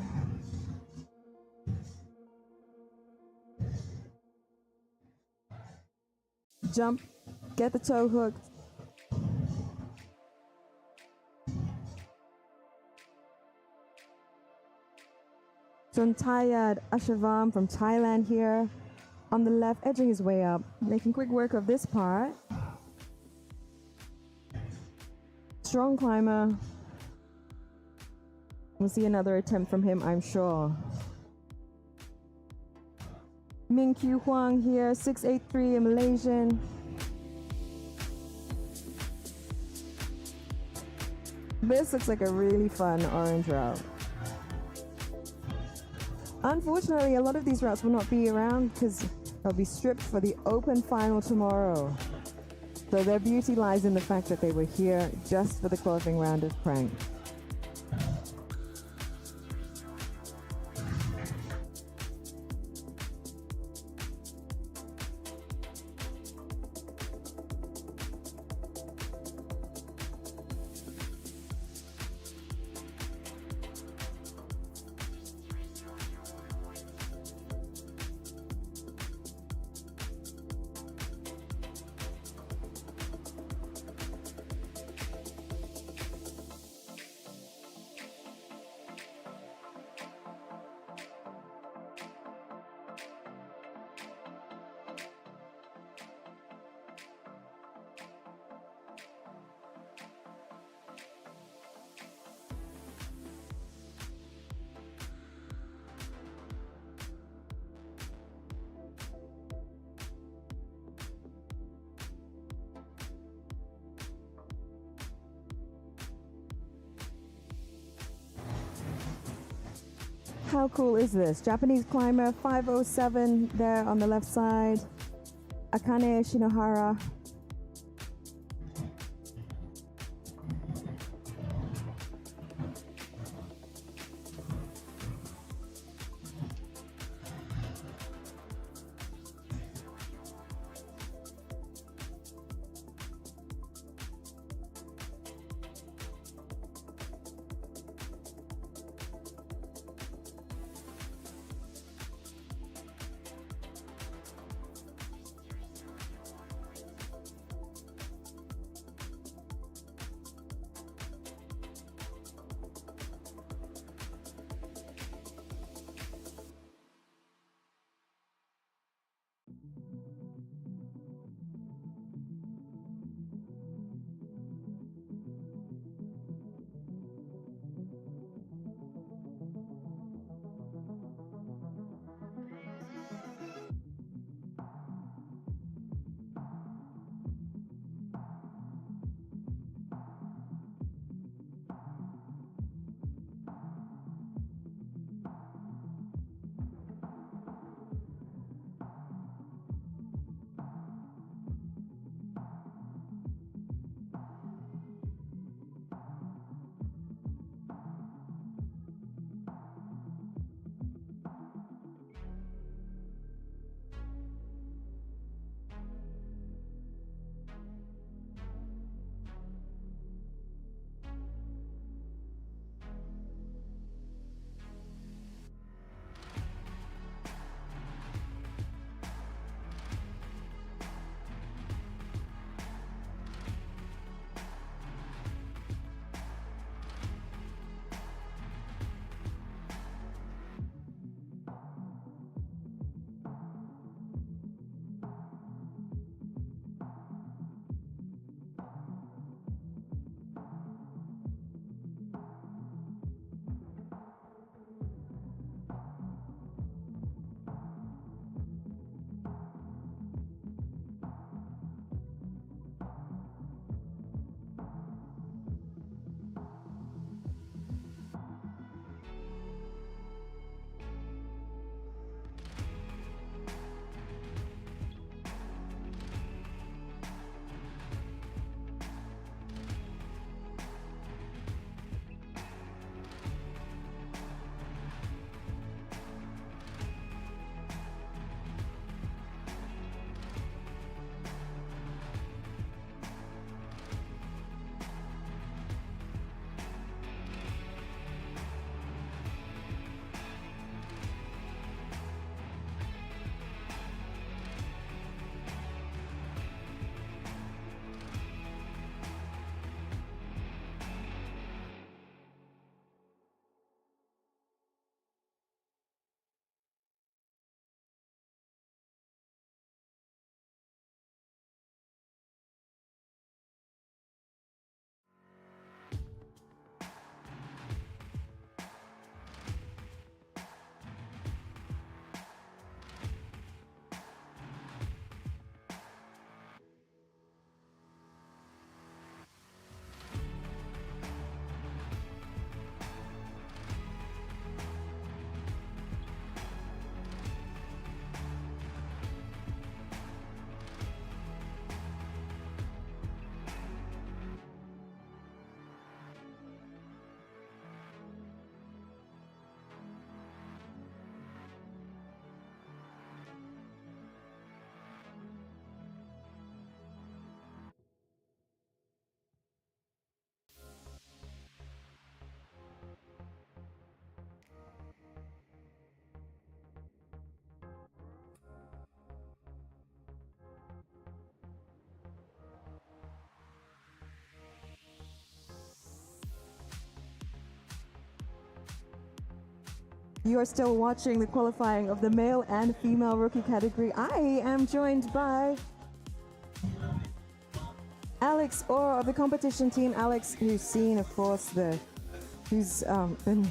Jump, get the toe hooked. Suntayad Ashavam from Thailand here on the left, edging his way up, making quick work of this part. Strong climber. We'll see another attempt from him, I'm sure. Ming Q Huang here, 683, a Malaysian. This looks like a really fun orange route. Unfortunately, a lot of these routes will not be around because they'll be stripped for the open final tomorrow. So their beauty lies in the fact that they were here just for the qualifying round of CRANK. How cool is this? Japanese climber 507 there on the left side. Akane Shinohara. You are still watching the qualifying of the male and female rookie category. I am joined by Alex Orr of the competition team. Alex, who's seen, of course, who's been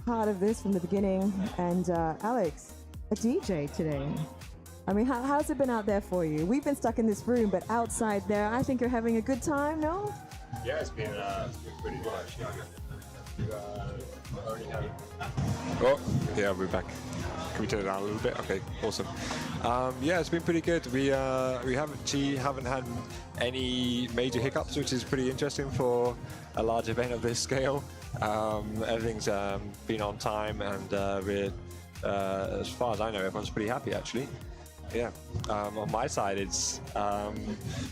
part of this from the beginning. And Alex, a DJ today. I mean, how's it been out there for you? We've been stuck in this room, but outside there, I think you're having a good time, no? Yeah, it's been pretty good actually. Already had. Oh, yeah, we're back. Can we turn it down a little bit? Okay, awesome. Yeah, it's been pretty good. We haven't had any major hiccups, which is pretty interesting for a large event of this scale. Everything's been on time, and we're, as far as I know, everyone's pretty happy actually. Yeah, on my side, it's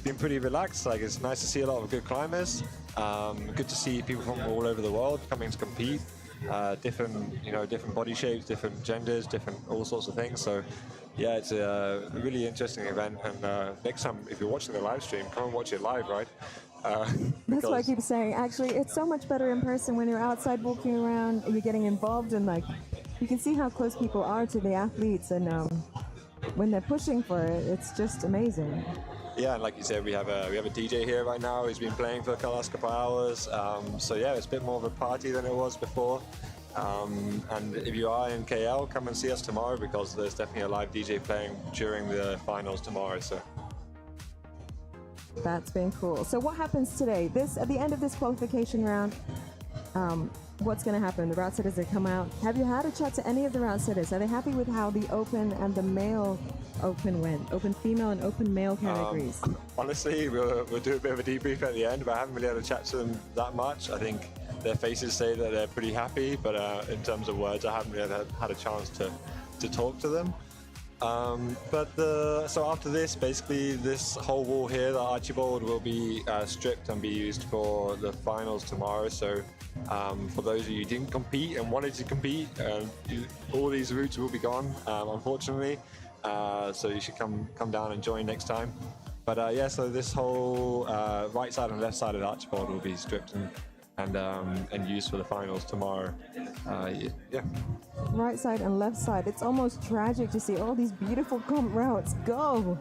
been pretty relaxed. Like, it's nice to see a lot of good climbers. Good to see people from all over the world coming to compete. Different body shapes, different genders, different all sorts of things. So, yeah, it's a really interesting event. And next time, if you're watching the live stream, come and watch it live, right? That's why I keep saying, actually, it's so much better in person when you're outside walking around. You're getting involved, and like, you can see how close people are to the athletes, and when they're pushing for it, it's just amazing. Yeah, and like you said, we have a DJ here right now who's been playing for the last couple of hours. So yeah, it's a bit more of a party than it was before. And if you are in KL, come and see us tomorrow, because there's definitely a live DJ playing during the finals tomorrow. So that's been cool. So what happens today? At the end of this qualification round, what's going to happen? The route setters that come out. Have you had a chat to any of the route setters? Are they happy with how the open and the male open went? Open female and open male categories? Honestly, we'll do a bit of a debrief at the end, but I haven't really had a chat to them that much. I think their faces say that they're pretty happy, but in terms of words, I haven't really had a chance to talk to them. So after this, basically this whole wall here, the Archie board, will be stripped and be used for the finals tomorrow. So for those of you who didn't compete and wanted to compete, all these routes will be gone, unfortunately. So you should come down and join next time. But yeah, so this whole right side and left side of the Archie board will be stripped and used for the finals tomorrow. Yeah. Right side and left side. It's almost tragic to see all these beautiful comp routes go.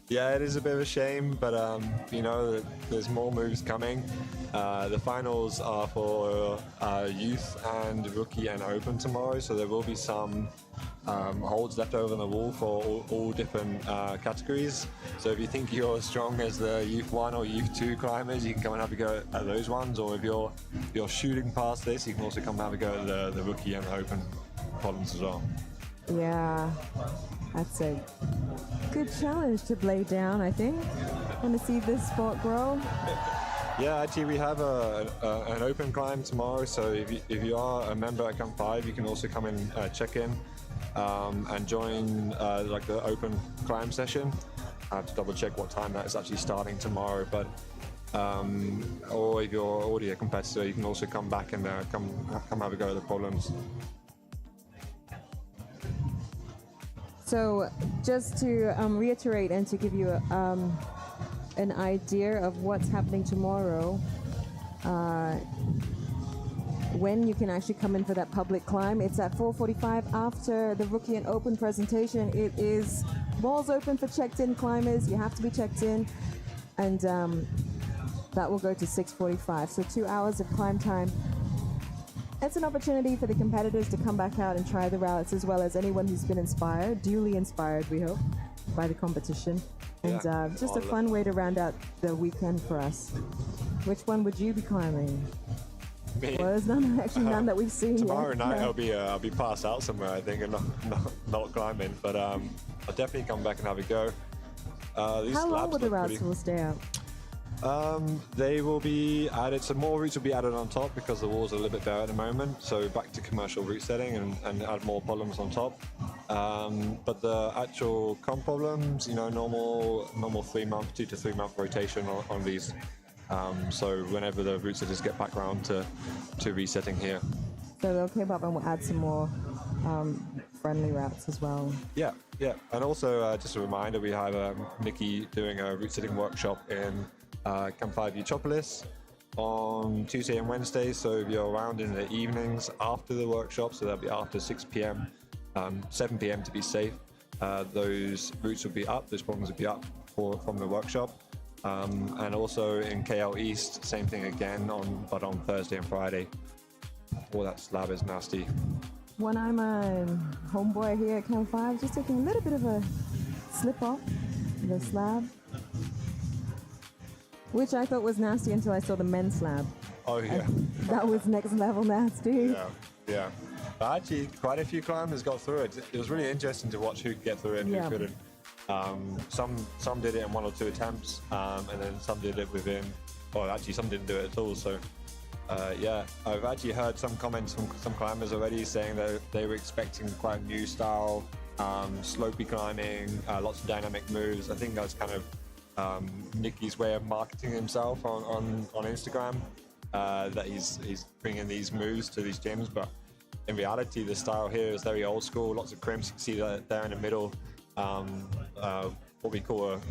Yeah, it is a bit of a shame, but there's more moves coming. The finals are for youth and rookie and open tomorrow, so there will be some holds left over on the wall for all different categories. So if you think you're as strong as the Youth 1 or Youth 2 climbers, you can come and have a go at those ones. Or if you're shooting past this, you can also come and have a go at the rookie and the open columns as well. Yeah, that's a good challenge to lay down, I think. Want to see this sport grow. Yeah, actually we have an open climb tomorrow, so if you are a member at Camp5, you can also come and check in and join like the open climb session. I have to double check what time that is actually starting tomorrow, but or if you're already a competitor, you can also come back and come have a go at the problems. So just to reiterate and to give you an idea of what's happening tomorrow, when you can actually come in for that public climb, it's at 4:45 after the rookie and open presentation. It is walls open for checked-in climbers. You have to be checked in, and that will go to 6:45. So 2 hours of climb time. It's an opportunity for the competitors to come back out and try the routes, as well as anyone who's been inspired, duly inspired, we hope, by the competition. And just a fun way to round out the weekend for us. Which one would you be climbing? Me. Well, there's none that we've seen tomorrow yet. night. No. I'll be passed out somewhere, I think, and not climbing. But I'll definitely come back and have a go. How long will the routes will stay out? They will be added, so more routes will be added on top because the walls are a little bit bare at the moment. So back to commercial route setting and add more problems on top. But the actual comp problems, normal 3 month, 2 to 3 month rotation on these. So whenever the route setters get back around to resetting here. So they'll keep up and we'll add some more friendly routes as well. Yeah. And also just a reminder, we have Nikki doing a route setting workshop in Camp5 Eco City on Tuesday and Wednesday. So if you're around in the evenings after the workshop, so that'll be after 6 p.m., 7 p.m. to be safe, those routes will be up, those problems will be up from the workshop. And also in KL East, same thing again, but on Thursday and Friday. All that slab is nasty. When I'm a homeboy here at Camp 5, just taking a little bit of a slip off the slab, which I thought was nasty until I saw the men's slab. Oh yeah. That was next level nasty. Yeah. But actually, quite a few climbers got through it. It was really interesting to watch who could get through it and who couldn't. Some did it in 1 or 2 attempts, and then some did it within, well, actually some didn't do it at all. So yeah, I've actually heard some comments from some climbers already saying that they were expecting quite a new style, slopey climbing, lots of dynamic moves. I think that's kind of Nicky's way of marketing himself on Instagram, that he's bringing these moves to these gyms. But in reality, the style here is very old school. Lots of crimps. You can see that there in the middle. What we call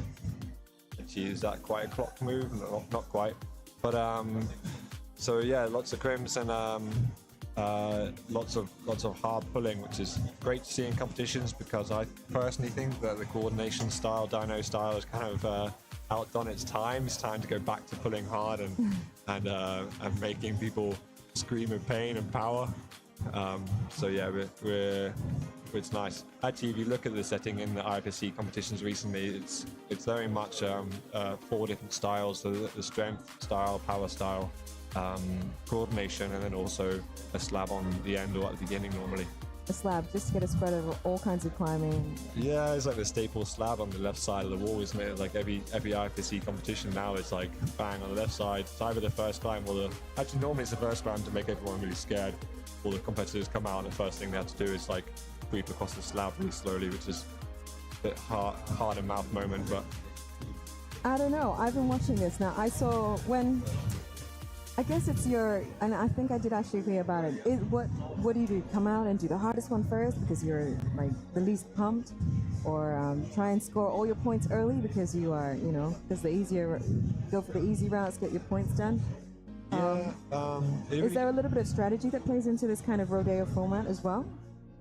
is that quite a clock move? No, not quite. But so yeah, lots of crimps and lots of hard pulling, which is great to see in competitions, because I personally think that the coordination style, dyno style, is kind of outdone its time. It's time to go back to pulling hard and making people scream in pain and power. So yeah, it's nice. Actually, if you look at the setting in the IFSC competitions recently, it's very much 4 different styles: so the strength style, power style, coordination, and then also a slab on the end or at the beginning normally. A slab, just to get a spread of all kinds of climbing. Yeah, it's like the staple slab on the left side of the wall, isn't it? Like every IFSC competition now, it's like bang on the left side. It's either the first climb or actually normally it's the first climb to make everyone really scared. All the competitors come out and the first thing they have to do is like creep across the slab really slowly, which is a bit hard and mouth moment, but I don't know. I've been watching this now. I saw when, I guess it's your, and I think I did actually agree about it. What do you do? Come out and do the hardest one first because you're like the least pumped, or try and score all your points early because you are, because go for the easy routes, get your points done. Is there a little bit of strategy that plays into this kind of rodeo format as well?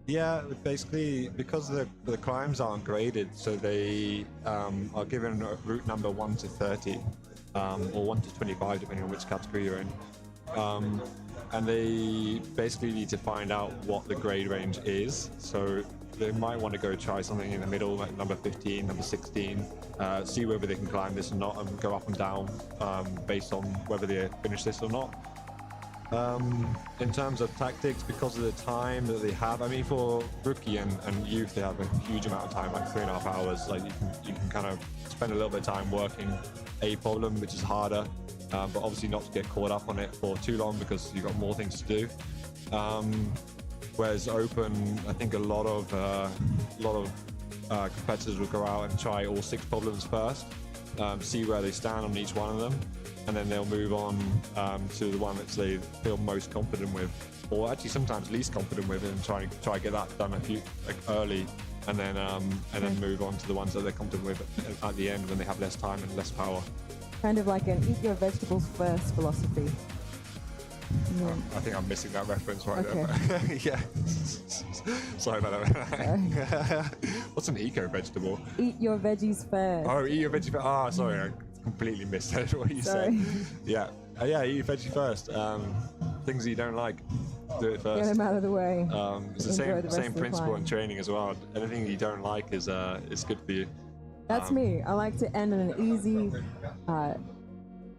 Yeah, basically because the climbs aren't graded, so they are given route number 1 to 30, or 1 to 25 depending on which category you're in, and they basically need to find out what the grade range is. So they might want to go try something in the middle, like number 15, number 16, see whether they can climb this or not, and go up and down based on whether they finish this or not. In terms of tactics, because of the time that they have, I mean, for rookie and youth, they have a huge amount of time, like 3.5 hours. Like you can kind of spend a little bit of time working a problem, which is harder, but obviously not to get caught up on it for too long because you've got more things to do. Whereas open, I think a lot of competitors will go out and try all 6 problems first, see where they stand on each one of them, and then they'll move on to the one that they feel most confident with, or actually sometimes least confident with, and try to get that done early, and then move on to the ones that they're confident with at the end when they have less time and less power. Kind of like an eat your vegetables first philosophy. Yeah. I think I'm missing that reference right Okay. there. Yeah. Sorry about that. What's an eco vegetable? Eat your veggies first. Oh, eat your veggie first. Ah, sorry, I completely missed what you Sorry. said. Yeah. Yeah, eat your veggie first. Things that you don't like, do it first. Get them out of the way. It's the Enjoy the rest same of the principle climb. in training as well. Anything you don't like is good for you. That's me. I like to end in an easy,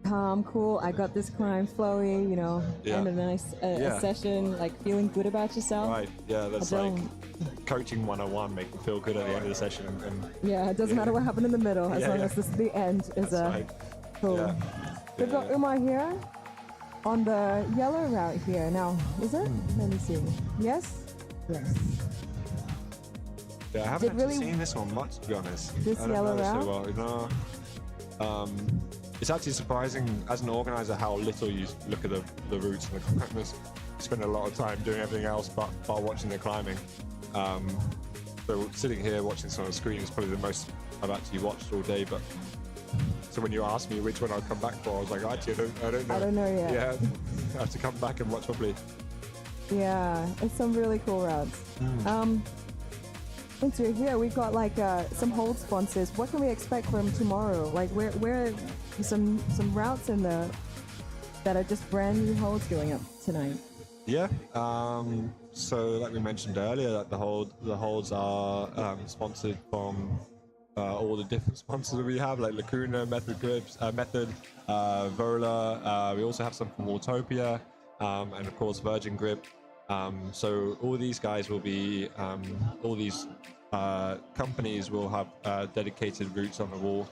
calm, cool. I got this climb, flowy. Yeah. End a nice a session, like feeling good about yourself. Right. Yeah, that's I like don't- coaching 101, make you feel good at the end of the session. And Yeah, it doesn't matter what happened in the middle, as Yeah, long yeah. as the end is That's right. cool. Yeah. We've got Umar here on the yellow route here. Now, is it? Let me see. Yes? Yes. Yeah, I haven't Did actually really- seen this one much, to be honest. This I don't yellow know route? so well. No. It's actually surprising as an organizer how little you look at the routes and the climbers. You spend a lot of time doing everything else but watching the climbing. So sitting here watching this on the screen is probably the most I've actually watched all day. But So when you asked me which one I'd come back for, I was like, actually, I don't know. I don't know yet. Yeah, I have to come back and watch properly. Yeah, it's some really cool routes. Since you're here, we've got like some hold sponsors. What can we expect from tomorrow? Like where are some routes in the that are just brand new holds going up tonight? Yeah. So like we mentioned earlier, that the holds are sponsored from all the different sponsors that we have, like Lacuna, Method Grips, Vola. We also have some from Autopia, and of course Virgin Grip. So all these guys will be, all these companies will have dedicated routes on the wall,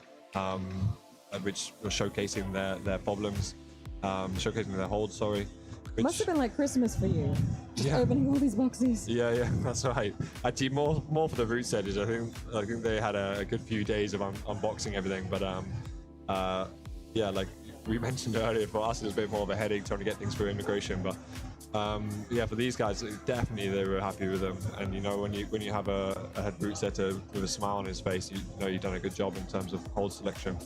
which are showcasing their problems, showcasing their holds. Sorry. Must have been like Christmas for you, just opening all these boxes. Yeah, that's right. Actually, more for the route setters. I think they had a good few days of unboxing everything, but yeah, like we mentioned earlier, for us it was a bit more of a headache trying to get things through immigration, but yeah, for these guys, definitely they were happy with them. And you know, when you have a head route setter with a smile on his face, you know you've done a good job in terms of hold selection.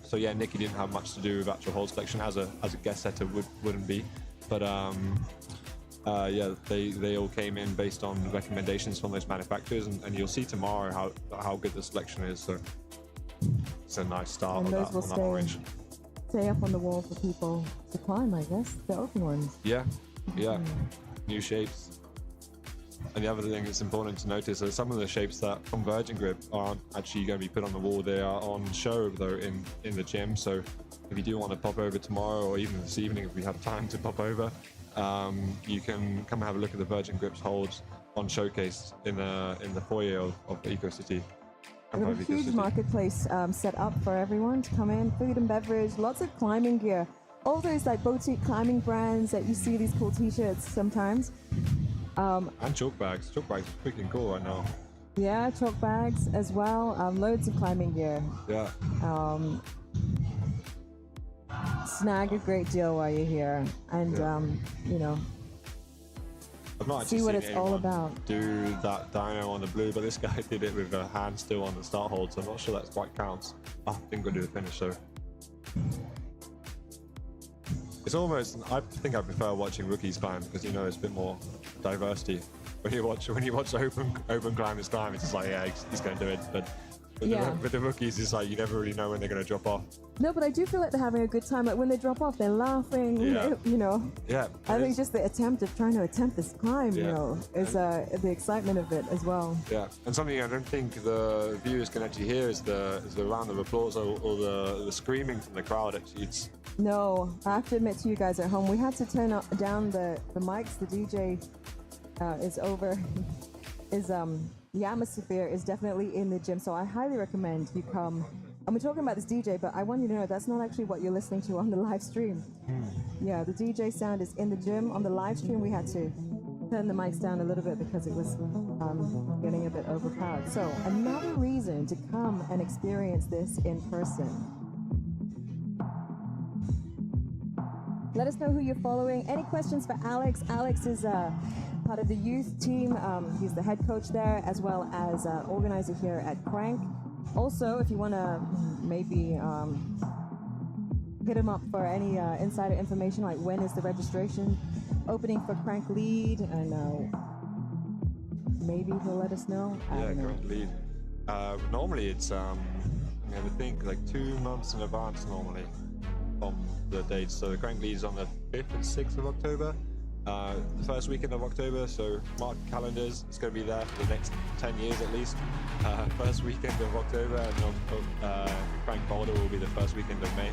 So yeah, Nicky didn't have much to do with actual hold selection, as a guest setter wouldn't be, but yeah, they all came in based on recommendations from those manufacturers, and you'll see tomorrow how good the selection is. So it's a nice start on that orange. Stay up on the wall for people to climb, I guess, the open ones. Yeah, new shapes. And the other thing that's important to notice is some of the shapes that from Virgin Grip aren't actually going to be put on the wall. They are on show though in the gym. So if you do want to pop over tomorrow, or even this evening if we have time to pop over, you can come and have a look at the Virgin Grips holds on showcase in the foyer of Eco City. We have a huge marketplace set up for everyone to come in. Food and beverage, lots of climbing gear. All those like boutique climbing brands that you see, these cool t-shirts sometimes. And chalk bags. Chalk bags are freaking cool right now. Yeah, chalk bags as well. Loads of climbing gear. Yeah. Snag a great deal while you're here, and you know, I've not actually see what seen it's all about. Do that dyno on the blue, but this guy did it with a hand still on the start hold, so I'm not sure that quite counts. I think we'll do the finish, so. It's almost, I think I prefer watching rookies climb, because you know it's a bit more diversity. When you watch open climbers climb, it's just like, yeah, he's going to do it. But with the rookies, it's like you never really know when they're going to drop off. No, but I do feel like they're having a good time. Like when they drop off, they're laughing. Yeah. You know. Yeah. I think just the attempt of trying to attempt this climb, you know, is the excitement of it as well. Yeah, and something I don't think the viewers can actually hear is the round of applause or the screaming from the crowd. Actually, No, I have to admit to you guys at home, we had to turn down the mics. The DJ is over. The atmosphere is definitely in the gym, so I highly recommend you come. And we're talking about this DJ, but I want you to know that's not actually what you're listening to on the live stream. Yeah, the DJ sound is in the gym. On the live stream, we had to turn the mics down a little bit because it was getting a bit overpowered. So another reason to come and experience this in person. Let us know who you're following. Any questions for Alex? Alex is part of the youth team. He's the head coach there, as well as organizer here at CRANK. Also, if you want to maybe hit him up for any insider information, like when is the registration opening for CRANK Lead, and maybe he'll let us know. CRANK Lead. Normally it's I would think like 2 months in advance normally from the dates. So the CRANK Lead is on the 5th and 6th of October. The first weekend of October, so mark calendars. It's going to be there for the next 10 years at least. First weekend of October, and CRANK Boulder will be the first weekend of May.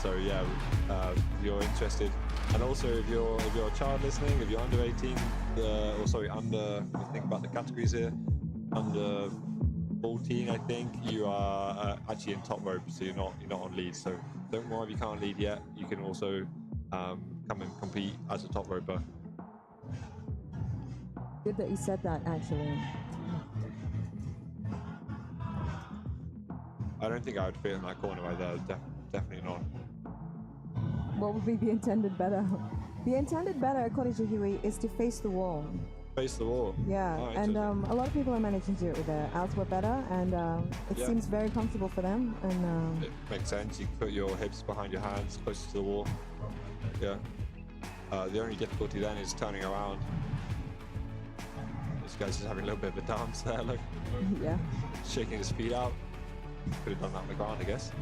So yeah, if you're interested, and also if you're a child listening, if you're under 18, under, I think about the categories here, under 14, I think you are actually in top rope, so you're not on lead. So don't worry if you can't lead yet. You can also come and compete as a top roper. Good that you said that, actually. I don't think I would fit in that corner right there. Definitely not. What would be the intended better? The intended better, according to Huey, is to face the wall. face the wall. Yeah, Oh, and interesting. a lot of people are managing to do it with their outerwear better, and it Yeah. seems very comfortable for them. And It makes sense. You can put your hips behind your hands, closer to the wall. Yeah. The only difficulty then is turning around. This guy's just having a little bit of a dance there, look. yeah, Shaking his feet out. Could have done that on the ground, I guess.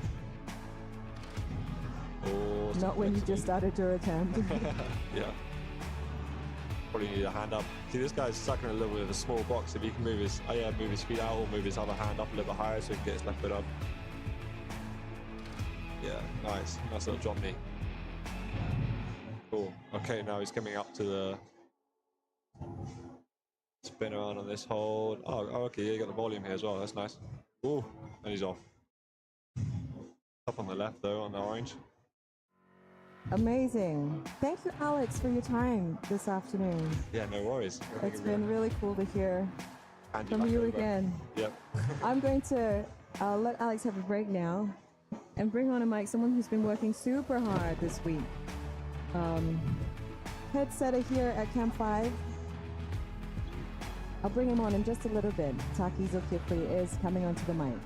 Oh, not when you just started your attempt. Yeah. Probably need a hand up. See, this guy's stuck in a little bit of a small box. If he can move his, move his feet out or move his other hand up a little bit higher so he can get his left foot up. Yeah, nice. Nice little drop knee. Cool. Okay, now he's coming up to the spin around on this hold. Oh, okay, yeah, you got the volume here as well. That's nice. Ooh, and he's off. Up on the left though, on the orange. Amazing. Thank you, Alex, for your time this afternoon. Yeah, no worries. It's been really cool to hear Hand from back you over. again. Yep. I'm going to let Alex have a break now and bring on a mic someone who's been working super hard this week. Head setter here at Camp 5. I'll bring him on in just a little bit. Taki Zulkifli is coming onto the mics.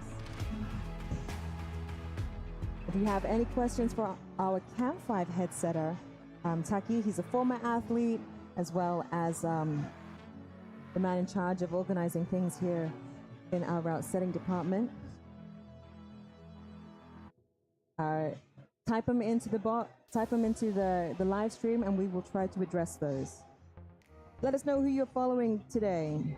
If you have any questions for our Camp 5 head setter, Taki, he's a former athlete as well as the man in charge of organizing things here in our route setting department. Type them into the type them into the live stream, and we will try to address those. Let us know who you're following today.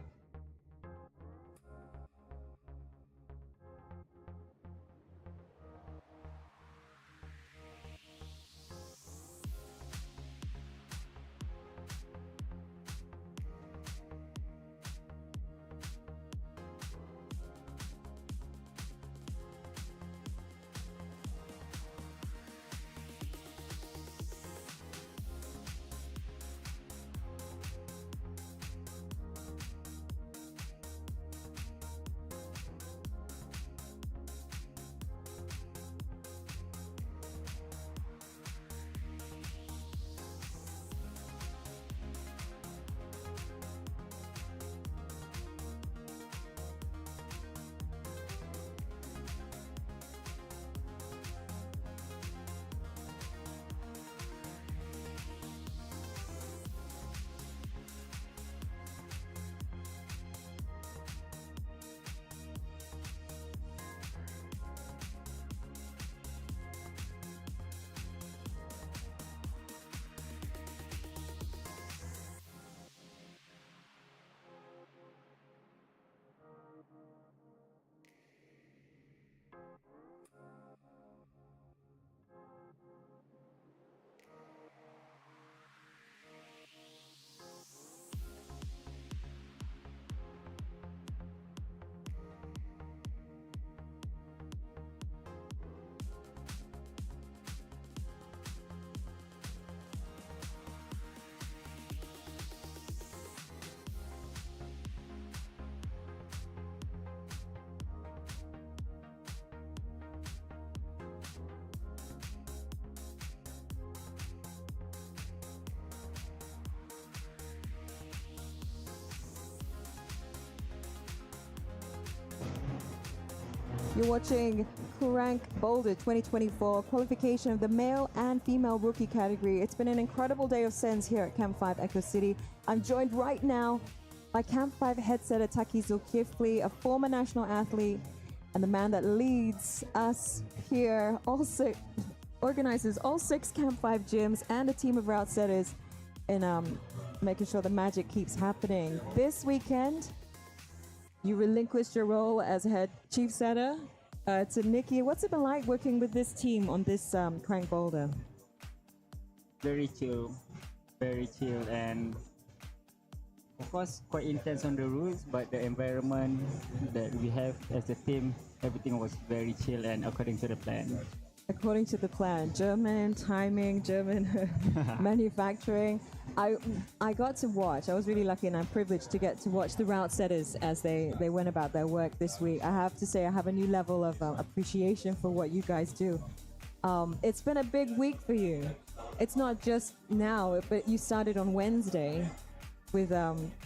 You're watching CRANK Boulder 2024 qualification of the male and female rookie category. It's been an incredible day of sends here at Camp 5 Eco City. I'm joined right now by Camp 5 head setter Taki Zulkifli, a former national athlete and the man that leads us here, organizes all 6 Camp 5 gyms and a team of route setters in making sure the magic keeps happening. This weekend, you relinquished your role as head chief setter to Nikki. What's it been like working with this team on this CRANK Boulder? Very chill, and of course quite intense on the routes, but the environment that we have as a team, everything was very chill and according to the plan. According to the plan, German timing, German manufacturing. I got to watch. I was really lucky and I'm privileged to get to watch the route setters as they went about their work this week. I have to say I have a new level of appreciation for what you guys do. It's been a big week for you. It's not just now, but you started on Wednesday. with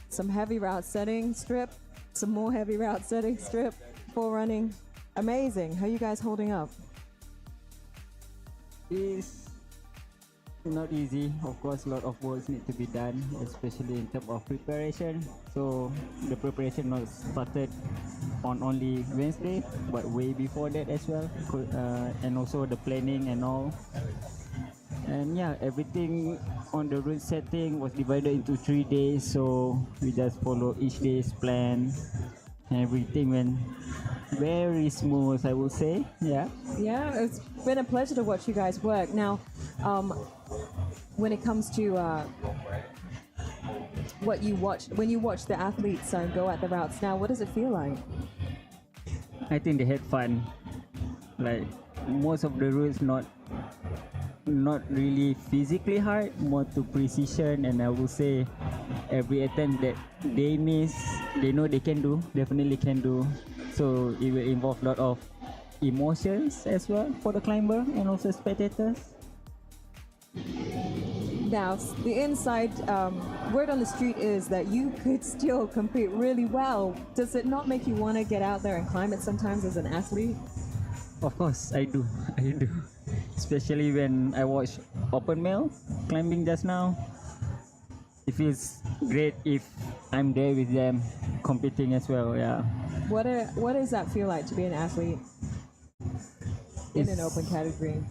some heavy route setting strip, some more heavy route setting strip, full running. Amazing. How are you guys holding up? It's not easy. Of course, a lot of work need to be done, especially in terms of preparation. So the preparation was started on only Wednesday, but way before that as well, and also the planning and all. And yeah, everything on the route setting was divided into 3 days, so we just follow each day's plan. Everything went very smooth, I would say. Yeah. Yeah, it's been a pleasure to watch you guys work. Now, when it comes to what you watch, when you watch the athletes go at the routes now, what does it feel like? I think they had fun. Like most of the routes not really physically hard, more to precision, and I will say every attempt that they miss, they know they can do, definitely can do. So it will involve a lot of emotions as well for the climber and also spectators. Now, the inside word on the street is that you could still compete really well. Does it not make you want to get out there and climb it sometimes as an athlete? Of course, I do. I do. Especially when I watch open male climbing just now. It feels great if I'm there with them competing as well. Yeah. What does that feel like to be an athlete in an open category?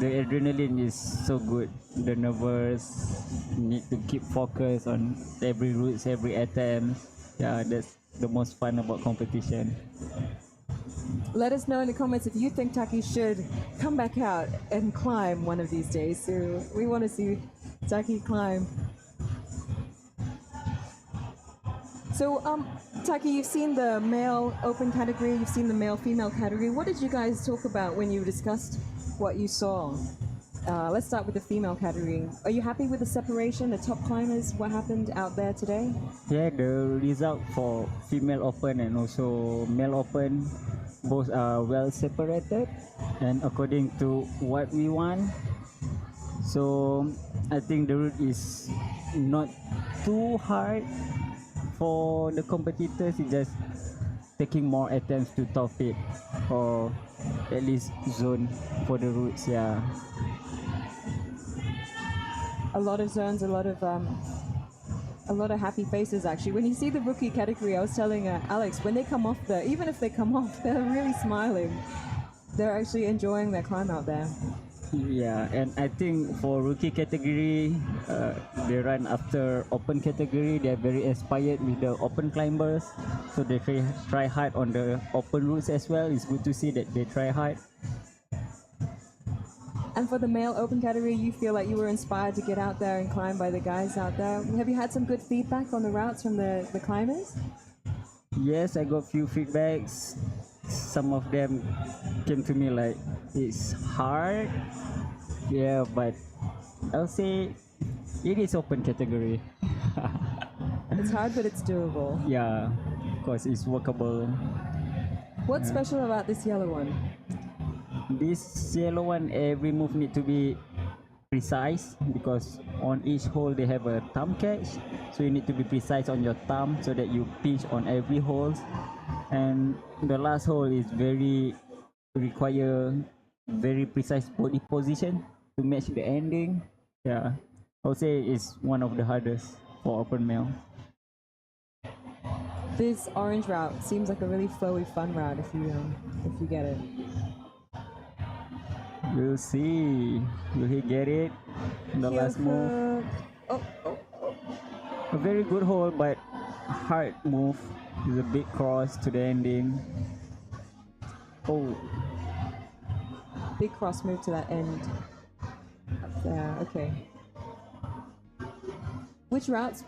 The adrenaline is so good. The nervous, need to keep focus on every route, every attempt. Yeah, that's the most fun about competition. Let us know in the comments if you think Taki should come back out and climb one of these days. So we want to see Taki climb. So, Taki, you've seen the male open category, you've seen the male-female category. What did you guys talk about when you discussed what you saw? Let's start with the female category. Are you happy with the separation, the top climbers, what happened out there today? Yeah, the result for female open and also male open, both are well separated and according to what we want. So I think the route is not too hard for the competitors. It's just taking more attempts to top it or at least zone for the routes. Yeah. A lot of zones, a lot of happy faces actually. When you see the rookie category, I was telling Alex, when they come off there, even if they come off, they're really smiling. They're actually enjoying their climb out there. Yeah, and I think for rookie category, they run after open category. They're very inspired with the open climbers, so they try hard on the open routes as well. It's good to see that they try hard. And for the male open category, you feel like you were inspired to get out there and climb by the guys out there. Have you had some good feedback on the routes from the climbers? Yes, I got few feedbacks. Some of them came to me like, it's hard. Yeah, but I'll say it is open category. It's hard, but it's doable. Yeah, of course, it's workable. What's special about this yellow one? This yellow one, every move need to be precise because on each hole they have a thumb catch, so you need to be precise on your thumb so that you pinch on every hole. And the last hole is require very precise body position to match the ending. Yeah, I would say it's one of the hardest for open male. This orange route seems like a really flowy, fun route if you get it. We'll see. Will he get it? The last move. Oh. A very good hole, but hard move. It's a big cross to the ending. Oh. Big cross move to that end. Up there, okay. Which routes?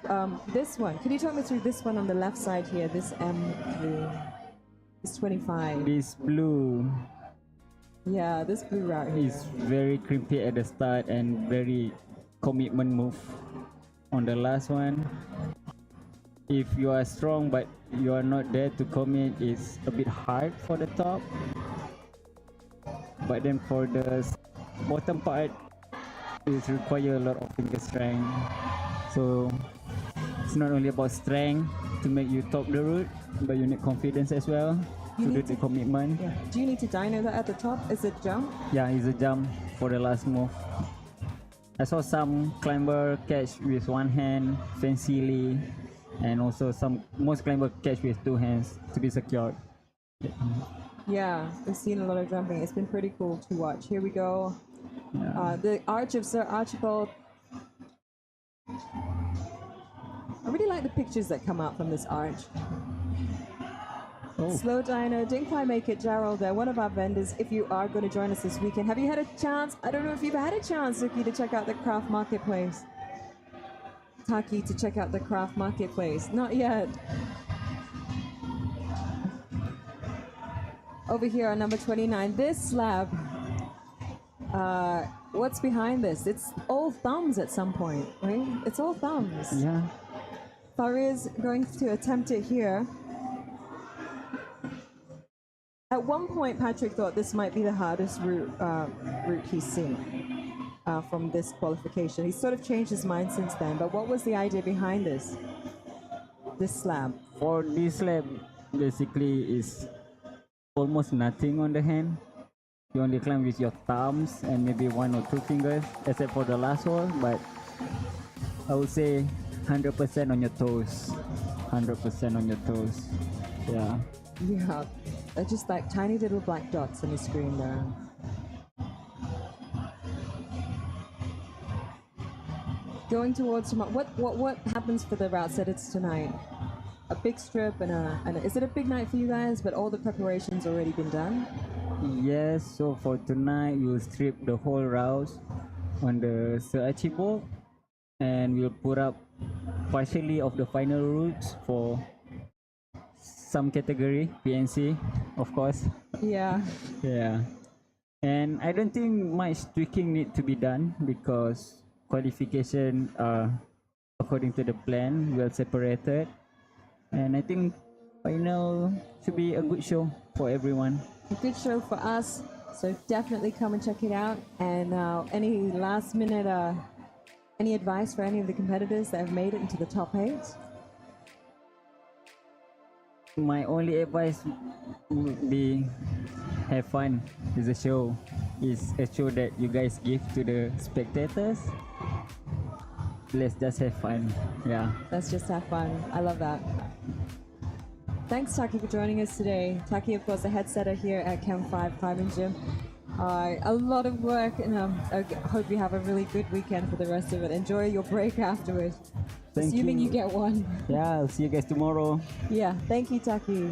This one. Can you talk me through this one on the left side here? This M3. This 25. This blue. Yeah, this blue route here. Is very crimpy at the start and very commitment move on the last one. If you are strong but you are not there to commit, it's a bit hard for the top. But then for the bottom part, it requires a lot of finger strength. So not only about strength to make you top the route, but you need confidence as well You to do need the to- commitment. Yeah. Do you need to dyno that at the top? Is it jump? Yeah, it's a jump for the last move. I saw some climber catch with one hand fancily, and also most climber catch with two hands to be secured. Yeah, we've seen a lot of jumping. It's been pretty cool to watch. Here we go. The arch of Sir Archibald. I really like the pictures that come out from this arch. Oh. Slow Dino, didn't quite make it, Gerald. They're one of our vendors. If you are going to join us this weekend, have you had a chance? I don't know if you've had a chance, Suki, to check out the Kraft Marketplace. Taki, to check out the Kraft Marketplace. Not yet. Over here on number 29, this slab. What's behind this? It's all thumbs at some point, right? It's all thumbs. Yeah. Fariz going to attempt it here. At one point, Patrick thought this might be the hardest route he's seen from this qualification. He's sort of changed his mind since then, but what was the idea behind this slab? For this slab, basically is almost nothing on the hand. You only climb with your thumbs and maybe one or two fingers, except for the last one, but I would say 100% on your toes. 100% on your toes. Yeah. Yeah, they're just like tiny little black dots on the screen there. Going towards tomorrow, what happens for the route setters tonight? A big strip and is it a big night for you guys? But all the preparations already been done. Yes, so for tonight we'll strip the whole route on the Sir Archibald, and we'll put up partially of the final routes for some category, PNC, of course. Yeah. Yeah. And I don't think much tweaking need to be done because qualification are according to the plan, well separated. And I think final should be a good show for everyone. A good show for us, so definitely come and check it out. And any last minute, any advice for any of the competitors that have made it into the top 8? My only advice would be have fun. It's a show. It's a show that you guys give to the spectators. Let's just have fun. Yeah. Let's just have fun. I love that. Thanks, Taki, for joining us today. Taki, of course, the head setter here at Camp5 Climbing Gym. A lot of work, and I hope you have a really good weekend for the rest of it. Enjoy your break afterwards. Thank Assuming you you. get one. Yeah, I'll see you guys tomorrow. Yeah, thank you, Taki.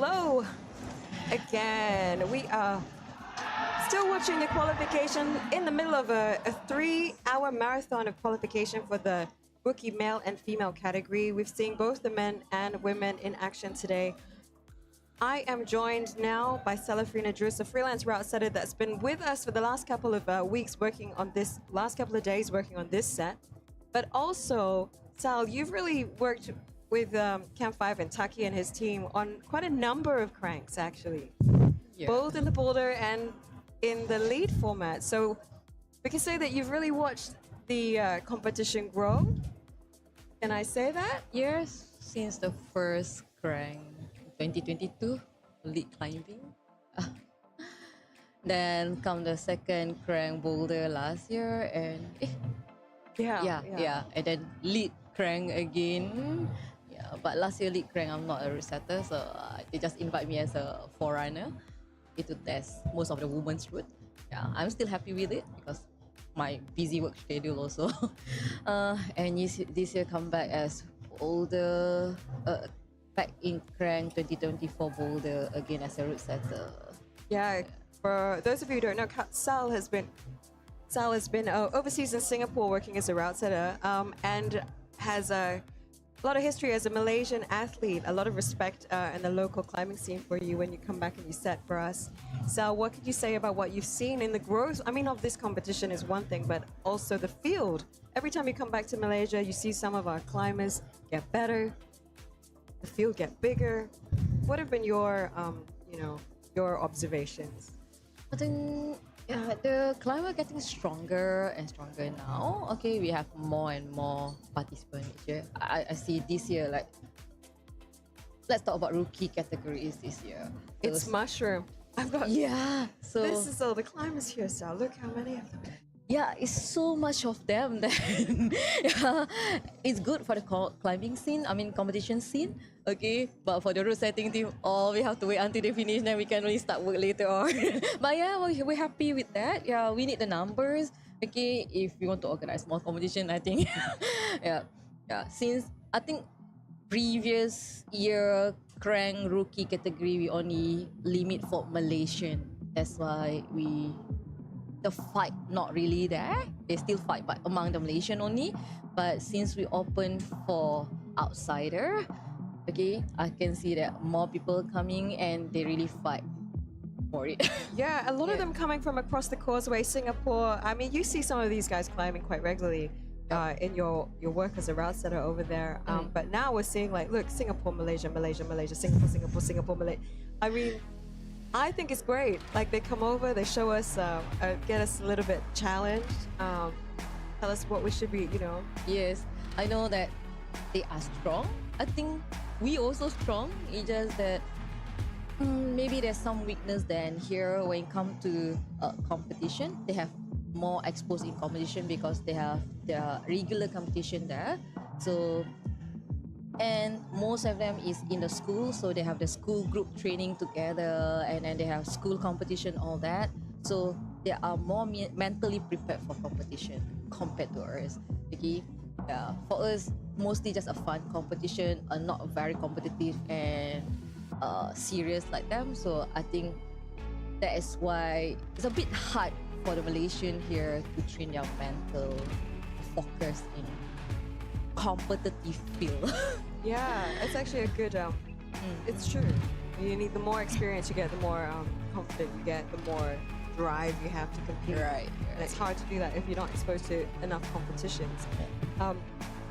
hello again. We are still watching the qualification in the middle of a 3-hour marathon of qualification for the rookie male and female category. We've seen both the men and women in action today. I am joined now by Salafrina Drus, a freelance route setter that's been with us for the last couple of weeks working on this, last couple of days working on this set. But also, Sal, you've really worked with Camp5 and Taki and his team on quite a number of cranks, actually. Yeah. Both in the boulder and in the lead format. So we can say that you've really watched the competition grow. Can I say that? Yes, since the first crank 2022 lead climbing. Then come the second crank boulder last year and and then lead crank again. Yeah, but last year lead crank I'm not a route setter, so they just invite me as a forerunner to test most of the women's route. Yeah, I'm still happy with it because my busy work schedule also. And this year come back as older, back in crank 2024 boulder again as a route setter. Yeah, for those of you who don't know, Sal has been overseas in Singapore working as a route setter and has a lot of history as a Malaysian athlete, a lot of respect in the local climbing scene for you when you come back and you set for us. Sal, what could you say about what you've seen in the growth? I mean, of this competition is one thing, but also the field. Every time you come back to Malaysia, you see some of our climbers get better, the field get bigger. What have been your, your observations? I think the climber getting stronger and stronger now. Okay, we have more and more participants each year. I see this year, like, let's talk about rookie categories this year. It's mushroom. I've got so this is all the climbers here, Sal. Look how many of them. Yeah, it's so much of them that it's good for the climbing scene, I mean competition scene, okay? But for the route setting team, we have to wait until they finish, then we can only start work later on. But yeah, we're happy with that. Yeah, we need the numbers, okay? If we want to organize more competition, I think, yeah. Since I think previous year crank rookie category, we only limit for Malaysian. That's why the fight not really there. They still fight, but among the Malaysian only. But since we open for outsider, okay, I can see that more people coming and they really fight for it. Yeah, a lot of them coming from across the causeway, Singapore. I mean, you see some of these guys climbing quite regularly in your work as a route setter over there. But now we're seeing, like, look, Singapore, Malaysia, Singapore, Malaysia. I mean, I think it's great. Like, they come over, they show us, get us a little bit challenged, tell us what we should be, Yes, I know that they are strong. I think we also strong. It's just that maybe there's some weakness than here when it comes to competition. They have more exposed in competition because they have their regular competition there. So, and most of them is in the school, so they have the school group training together, and then they have school competition, all that. So they are more mentally prepared for competition compared to us. Okay, yeah. For us, mostly just a fun competition, not very competitive and serious like them. So I think that is why it's a bit hard for the Malaysian here to train their mental focus in competitive field. Yeah, it's actually a good, it's true. You need, the more experience you get, the more confident you get, the more drive you have to compete. Right. And it's hard to do that if you're not exposed to enough competitions.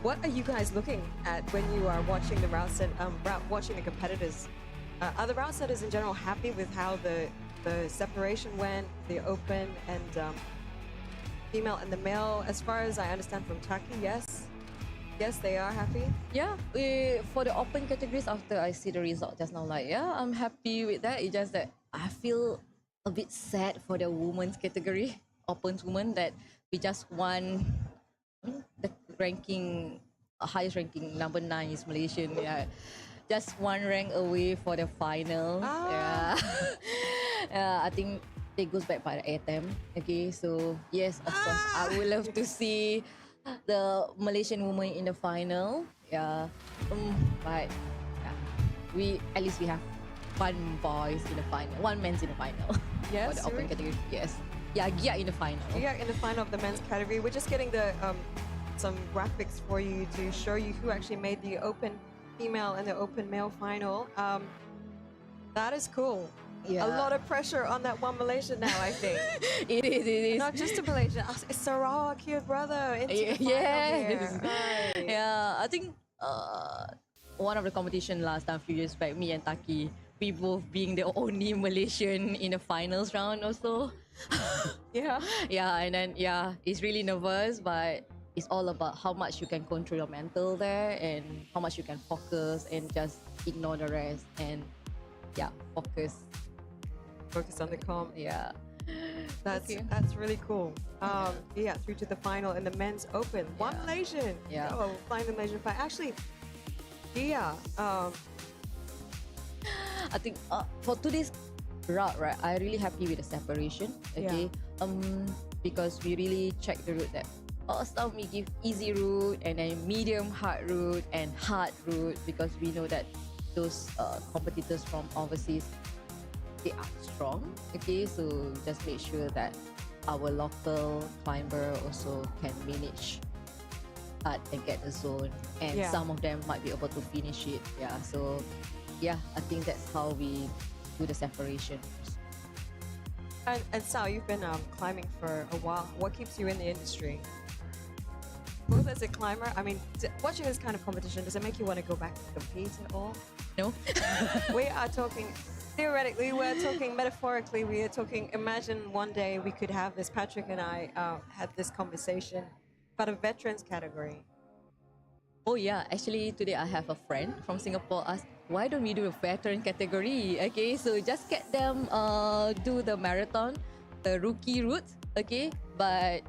What are you guys looking at when you are watching the watching the competitors? Are the route setters in general happy with how the separation went, the open and female and the male? As far as I understand from Taki, yes. Yes, they are happy. Yeah, for the open categories, after I see the result just now, like, yeah, I'm happy with that. It's just that I feel a bit sad for the women's category, open women, that we just won the ranking, highest ranking, number 9 is Malaysian. Yeah, just one rank away for the final. Yeah, I think it goes back by the attempt. Okay, so yes, of course, I would love to see the Malaysian woman in the final. Yeah, but yeah, at least we have one boys in the final, one men's in the final. Yes, For the open category, yes. Yeah, Gia in the final. Yeah, in the final of the men's category. We're just getting the some graphics for you to show you who actually made the open female and the open male final. That is cool. Yeah. A lot of pressure on that one Malaysia now, I think. It is. Not just a Malaysian, it's Sarawak here, brother. Into the final Yes. here. Right. Yeah, I think one of the competition last time, a few years back, me and Taki, we both being the only Malaysian in the finals round also. Yeah. Yeah, and then it's really nervous, but it's all about how much you can control your mental there and how much you can focus and just ignore the rest and focus on the comp. Yeah. That's Okay. that's really cool. Yeah, through to the final in the men's open. One Malaysian. Yeah. Oh, flying the Malaysian flag. Actually, I think for today's route, right, I'm really happy with the separation. Okay. Because we really check the route that some we give easy route and then medium hard route and hard route because we know that those competitors from overseas, they are strong. Okay, so just make sure that our local climber also can manage hard and get the zone, and some of them might be able to finish it. Yeah, so I think that's how we do the separation. And Sal, you've been climbing for a while. What keeps you in the industry? Both as a climber, I mean, watching this kind of competition, does it make you want to go back and compete at all? No. We are talking theoretically, we're talking metaphorically, we are talking, imagine one day we could have this, Patrick and I had this conversation about a veterans category. Oh yeah, actually today I have a friend from Singapore asked, why don't we do a veteran category? Okay, so just get them do the marathon, the rookie route, okay, but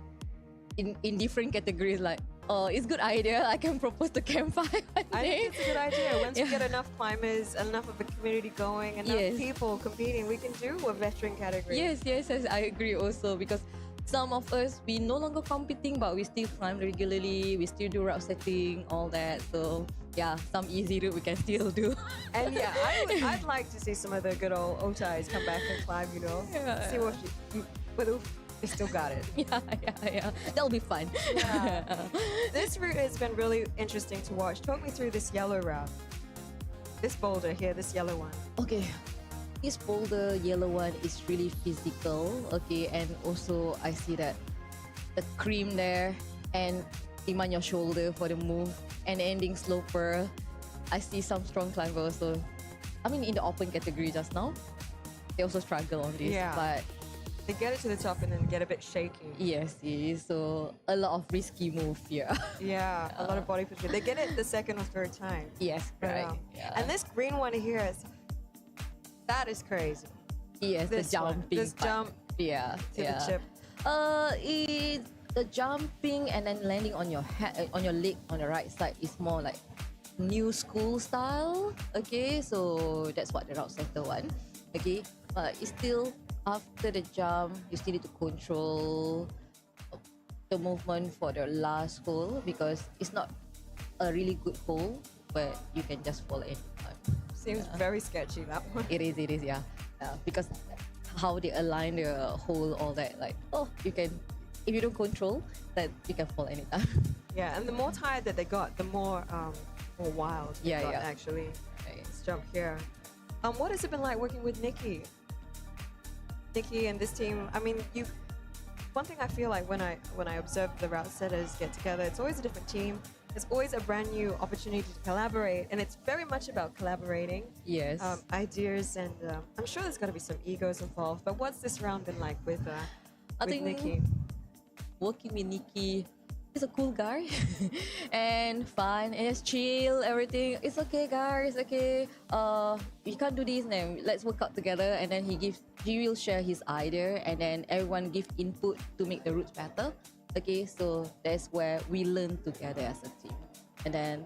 in different categories like, it's a good idea. I can propose to Camp 5. I think it's a good idea. Once we get enough climbers, enough of a community going, enough people competing, we can do a veteran category. Yes, I agree also because some of us, we no longer competing, but we still climb regularly. We still do route setting, all that. So some easy route we can still do. And I'd like to see some of the good old Otais come back and climb, you know. See what they still got it. Yeah. That'll be fun. Yeah. This route has been really interesting to watch. Talk me through this yellow route. This boulder here, this yellow one. Okay. This boulder, yellow one, is really physical. Okay, and also I see that the cream there and iman your shoulder for the move and ending sloper. I see some strong climbers. So, I mean, in the open category just now, they also struggle on this. But they get it to the top and then get a bit shaky. Yes. So a lot of risky move here. Yeah, a lot of body position. They get it the second or third time. Yes, right. Yeah. And this green one here that is crazy. Yes, this the jumping. This jump. To the chip. It's the jumping and then landing on your head, on your leg on the right side is more like new school style. Okay, so that's what the route setter one. Okay, but it's still after the jump, you still need to control the movement for the last hole because it's not a really good hole, but you can just fall in. Seems very sketchy, that one. It is, because how they align the hole, all that, like, you can, if you don't control, that you can fall anytime. Yeah, and the more tired that they got, the more wild they got, actually. Right. Let's jump here. What has it been like working with Nikki? Nikki and this team, I mean, one thing I feel like when I observe the route setters get together, it's always a different team. It's always a brand new opportunity to collaborate, and it's very much about collaborating. Yes. Ideas, and I'm sure there's got to be some egos involved. But what's this round been like with Nikki? Working with Nikki, he's a cool guy and fun and it's chill. Everything, it's okay, guys. It's okay. You can't do this now. Let's work out together. And then he will share his idea, and then everyone give input to make the routes better. Okay, so that's where we learn together as a team. And then,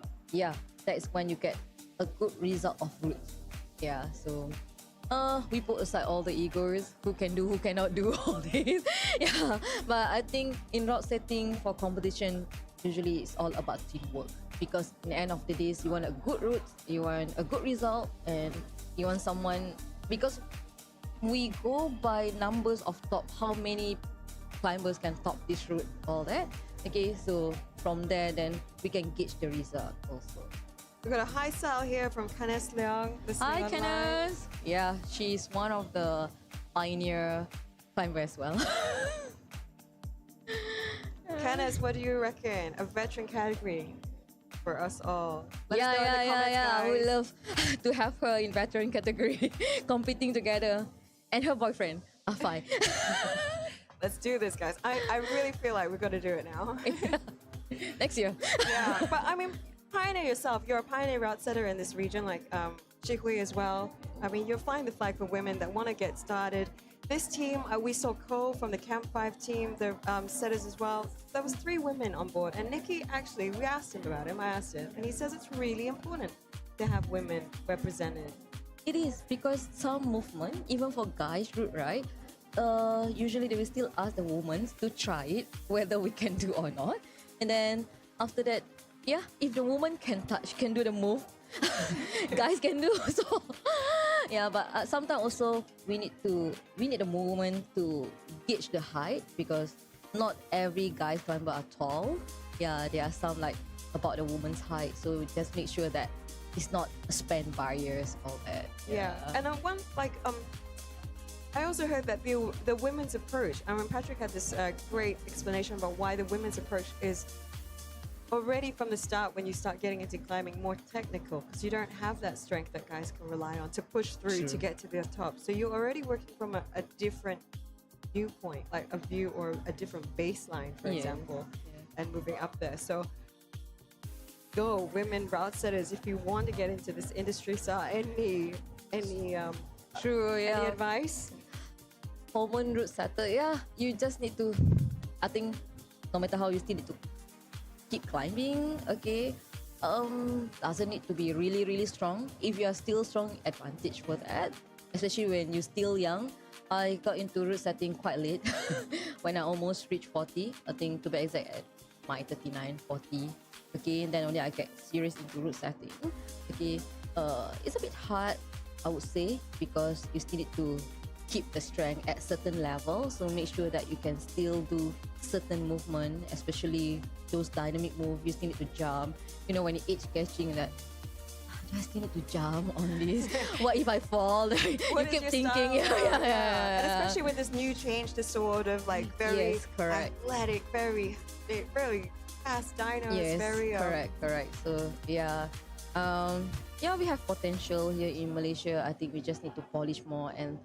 that's when you get a good result of routes. Yeah, so we put aside all the egos, who can do, who cannot do all this. But I think in route setting for competition, usually it's all about teamwork. Because in the end of the day, you want a good route, you want a good result, and You want someone, because we go by numbers of top, how many climbers can top this route, all that. Okay, so from there, then we can gauge the result also. We've got a hi Sal here from Kenneth Leong. Hi, Kenneth. Yeah, she's one of the pioneer climber as well. Kenneth, what do you reckon? A veteran category for us all. Let us know in the Yeah. comments, I would guys. love to have her in veteran category competing together, and her boyfriend. Fine. Let's do this, guys. I really feel like we're gonna do it now. Next year. Yeah, but I mean, pioneer yourself. You're a pioneer route setter in this region, like Chihui as well. I mean, you're flying the flag for women that want to get started. This team, we saw Cole from the Camp5 team, the setters as well. There was 3 women on board, and Nikki, actually, we asked him about him. I asked him, and he says it's really important to have women represented. It is, because some movement, even for guys route, right? Usually they will still ask the women to try it, whether we can do or not. And then after that, yeah, if the woman can touch, can do the move, guys can do so. Yeah, but sometimes also we need the movement to gauge the height, because not every guy climber are tall. Yeah, there are some like about the woman's height, so we just make sure that it's not span barriers, all that. Yeah, and one like I also heard that the women's approach. I mean, Patrick had this great explanation about why the women's approach is already from the start, when you start getting into climbing, more technical, because you don't have that strength that guys can rely on to push through to get to the top. So you're already working from a different viewpoint, like a view or a different baseline, for example, and moving up there. So go, women route setters, if you want to get into this industry. So any any advice? Woman route setter, yeah, you just need to, I think, no matter how, you still need to keep climbing. Okay, doesn't need to be really strong. If you are still strong, advantage for that, especially when you're still young. I got into route setting quite late when I almost reached 40, I think, to be exact, at my 39, 40. Okay, and then only I get serious into route setting. Okay, it's a bit hard, I would say, because you still need to keep the strength at certain level, so make sure that you can still do certain movement, especially those dynamic moves. You still need to jump. You know, when you age catching, that do I still need to jump on this? What if I fall? You keep thinking, And especially with this new change, this sort of like very athletic, very fast dynos. Yes, very correct. So yeah, we have potential here in Malaysia. I think we just need to polish more and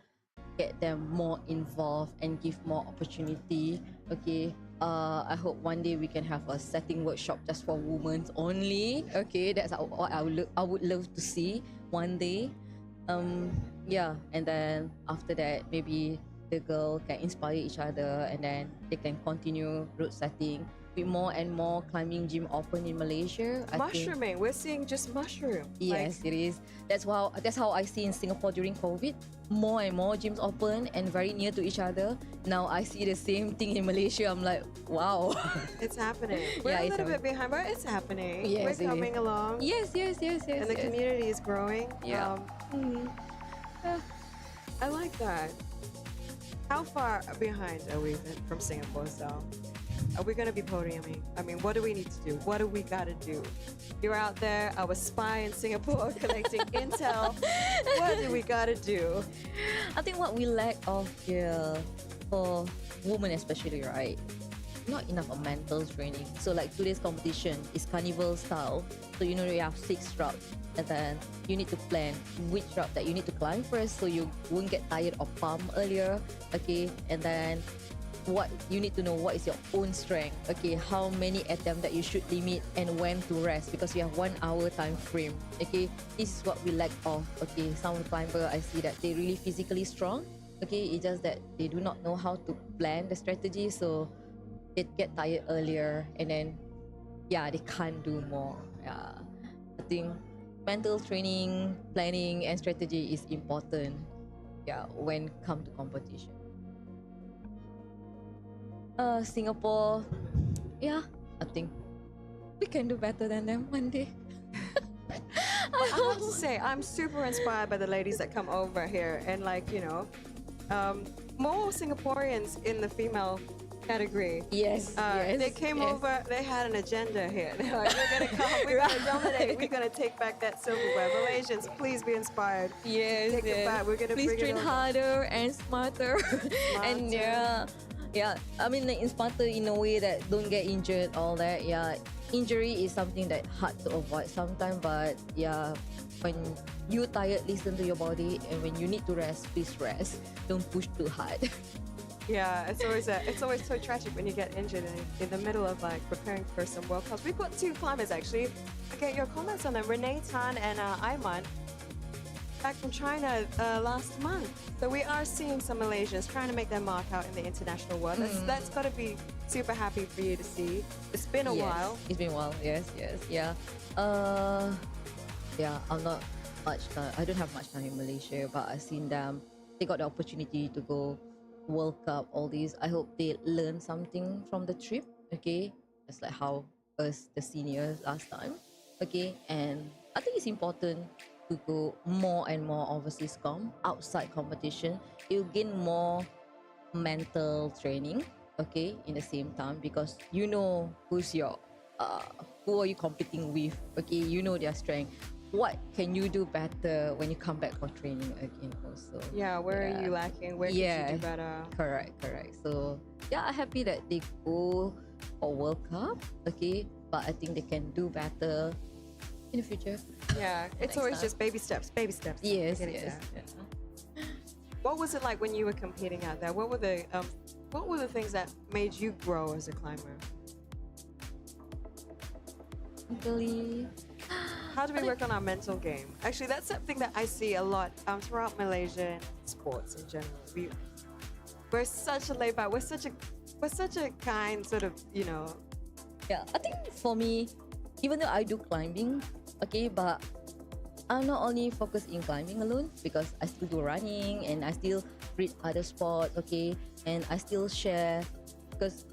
get them more involved and give more opportunity. Okay, I hope one day we can have a setting workshop just for women only. Okay, that's what I would love to see one day. And then after that, maybe the girl can inspire each other, and then they can continue route setting. With more and more climbing gym open in Malaysia, mushrooming. We're seeing just mushroom. Yes, it is. That's how I see in Singapore during COVID. More and more gyms open and very near to each other. Now I see the same thing in Malaysia. I'm like, wow. It's happening. We're a little bit behind, but it's happening. Yes, we're coming along. Yes. And the community is growing. Yeah. I like that. How far behind are we from Singapore, so? Are we going to be podiuming? I mean, what do we need to do? What do we got to do? You're out there, our spy in Singapore, collecting intel. What do we got to do? I think what we lack of here, for women especially, right? Not enough of mental training. So like today's competition is carnival style. So you have 6 routes, and then you need to plan which route that you need to climb first, so you won't get tired or pump earlier. Okay, and then what you need to know, what is your own strength. Okay, how many attempts that you should limit, and when to rest, because you have 1 hour time frame. Okay, this is what we lack of. Okay, some climber, I see that they really physically strong. Okay, it's just that they do not know how to plan the strategy, so they get tired earlier, and then they can't do more. I think mental training, planning, and strategy is important. When come to competition. Singapore, I think we can do better than them one day. I have to say, I'm super inspired by the ladies that come over here, and like, you know, more Singaporeans in the female category. Yes, they came over, they had an agenda here. They're like, we're gonna come, we're gonna dominate, we're gonna take back that silverware. Malaysians, please be inspired. Yes, Take it back. We're gonna please bring train it over. harder and smarter. And yeah. I mean, like, smarter in a way that don't get injured, all that. Yeah, injury is something that hard to avoid sometimes, but yeah, when you tired, listen to your body, and when you need to rest, please rest. Don't push too hard. Yeah, it's always so tragic when you get injured in the middle of like preparing for some World Cups. We've got two climbers actually. Get your comments on them. Renee Tan and Ayman, back from China last month. So we are seeing some Malaysians trying to make their mark out in the international world. That's got to be super happy for you to see. It's been a while. It's been a while. Yes, yeah. I'm not much time. I don't have much time in Malaysia, but I've seen them. They got the opportunity to go World Cup, all these. I hope they learn something from the trip. Okay, just like how us the seniors last time. Okay, and I think it's important to go more and more overseas outside competition. You'll gain more mental training. Okay, in the same time, because you know who's your who are you competing with. Okay, you know their strength. What can you do better when you come back for training again also? Yeah, where are you lacking? Where can you do better? Correct. So yeah, I'm happy that they go for World Cup. Okay, but I think they can do better in the future. Yeah, it's always just baby steps. Yes. What was it like when you were competing out there? What were the things that made you grow as a climber? Mentally. How do we work on our mental game? Actually, that's something that I see a lot throughout Malaysian sports in general. We're such a laid back, we're such a kind sort of, you know. Yeah, I think for me, even though I do climbing, okay, but I'm not only focused in climbing alone, because I still do running and I still read other sports, okay, and I still share, because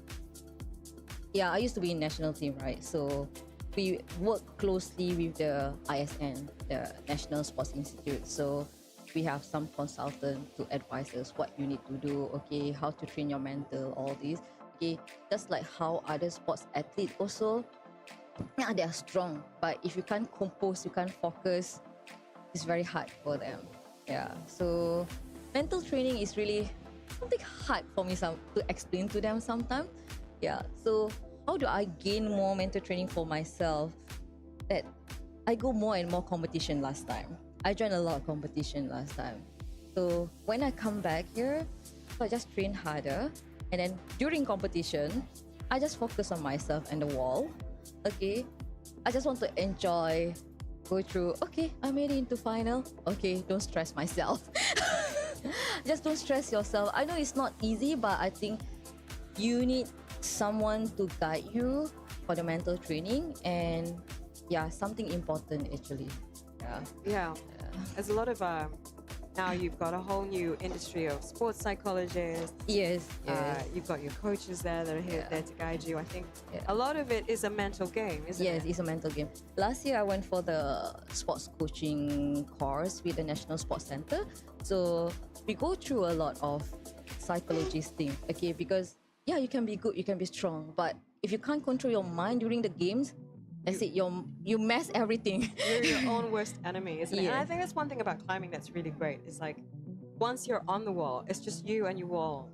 yeah, I used to be in national team, right? So we work closely with the ISN, the National Sports Institute. So we have some consultant to advise us what you need to do, okay, how to train your mental, all these, okay, just like how other sports athletes also, yeah, they are strong, but if you can't compose, you can't focus, it's very hard for them. Yeah, so mental training is really something hard for me to explain to them sometimes. Yeah, so how do I gain more mental training for myself? That I go more and more competition last time. I joined a lot of competition last time. So when I come back here, I just train harder. And then during competition, I just focus on myself and the wall. Okay, I just want to enjoy, go through, okay, I made it into final. Okay, don't stress myself. Just don't stress yourself. I know it's not easy, but I think you need someone to guide you for the mental training, and yeah, something important actually. Yeah. There's a lot of now you've got a whole new industry of sports psychologists. Yes. You've got your coaches there that are there to guide you. I think a lot of it is a mental game, isn't it? Yes, it's a mental game. Last year I went for the sports coaching course with the National Sports Center. So we go through a lot of psychologist thing, okay, because yeah, you can be good, you can be strong, but if you can't control your mind during the games, that's it, you mess everything. You're your own worst enemy, isn't it? Yeah. And I think that's one thing about climbing that's really great. It's like once you're on the wall, it's just you and your wall.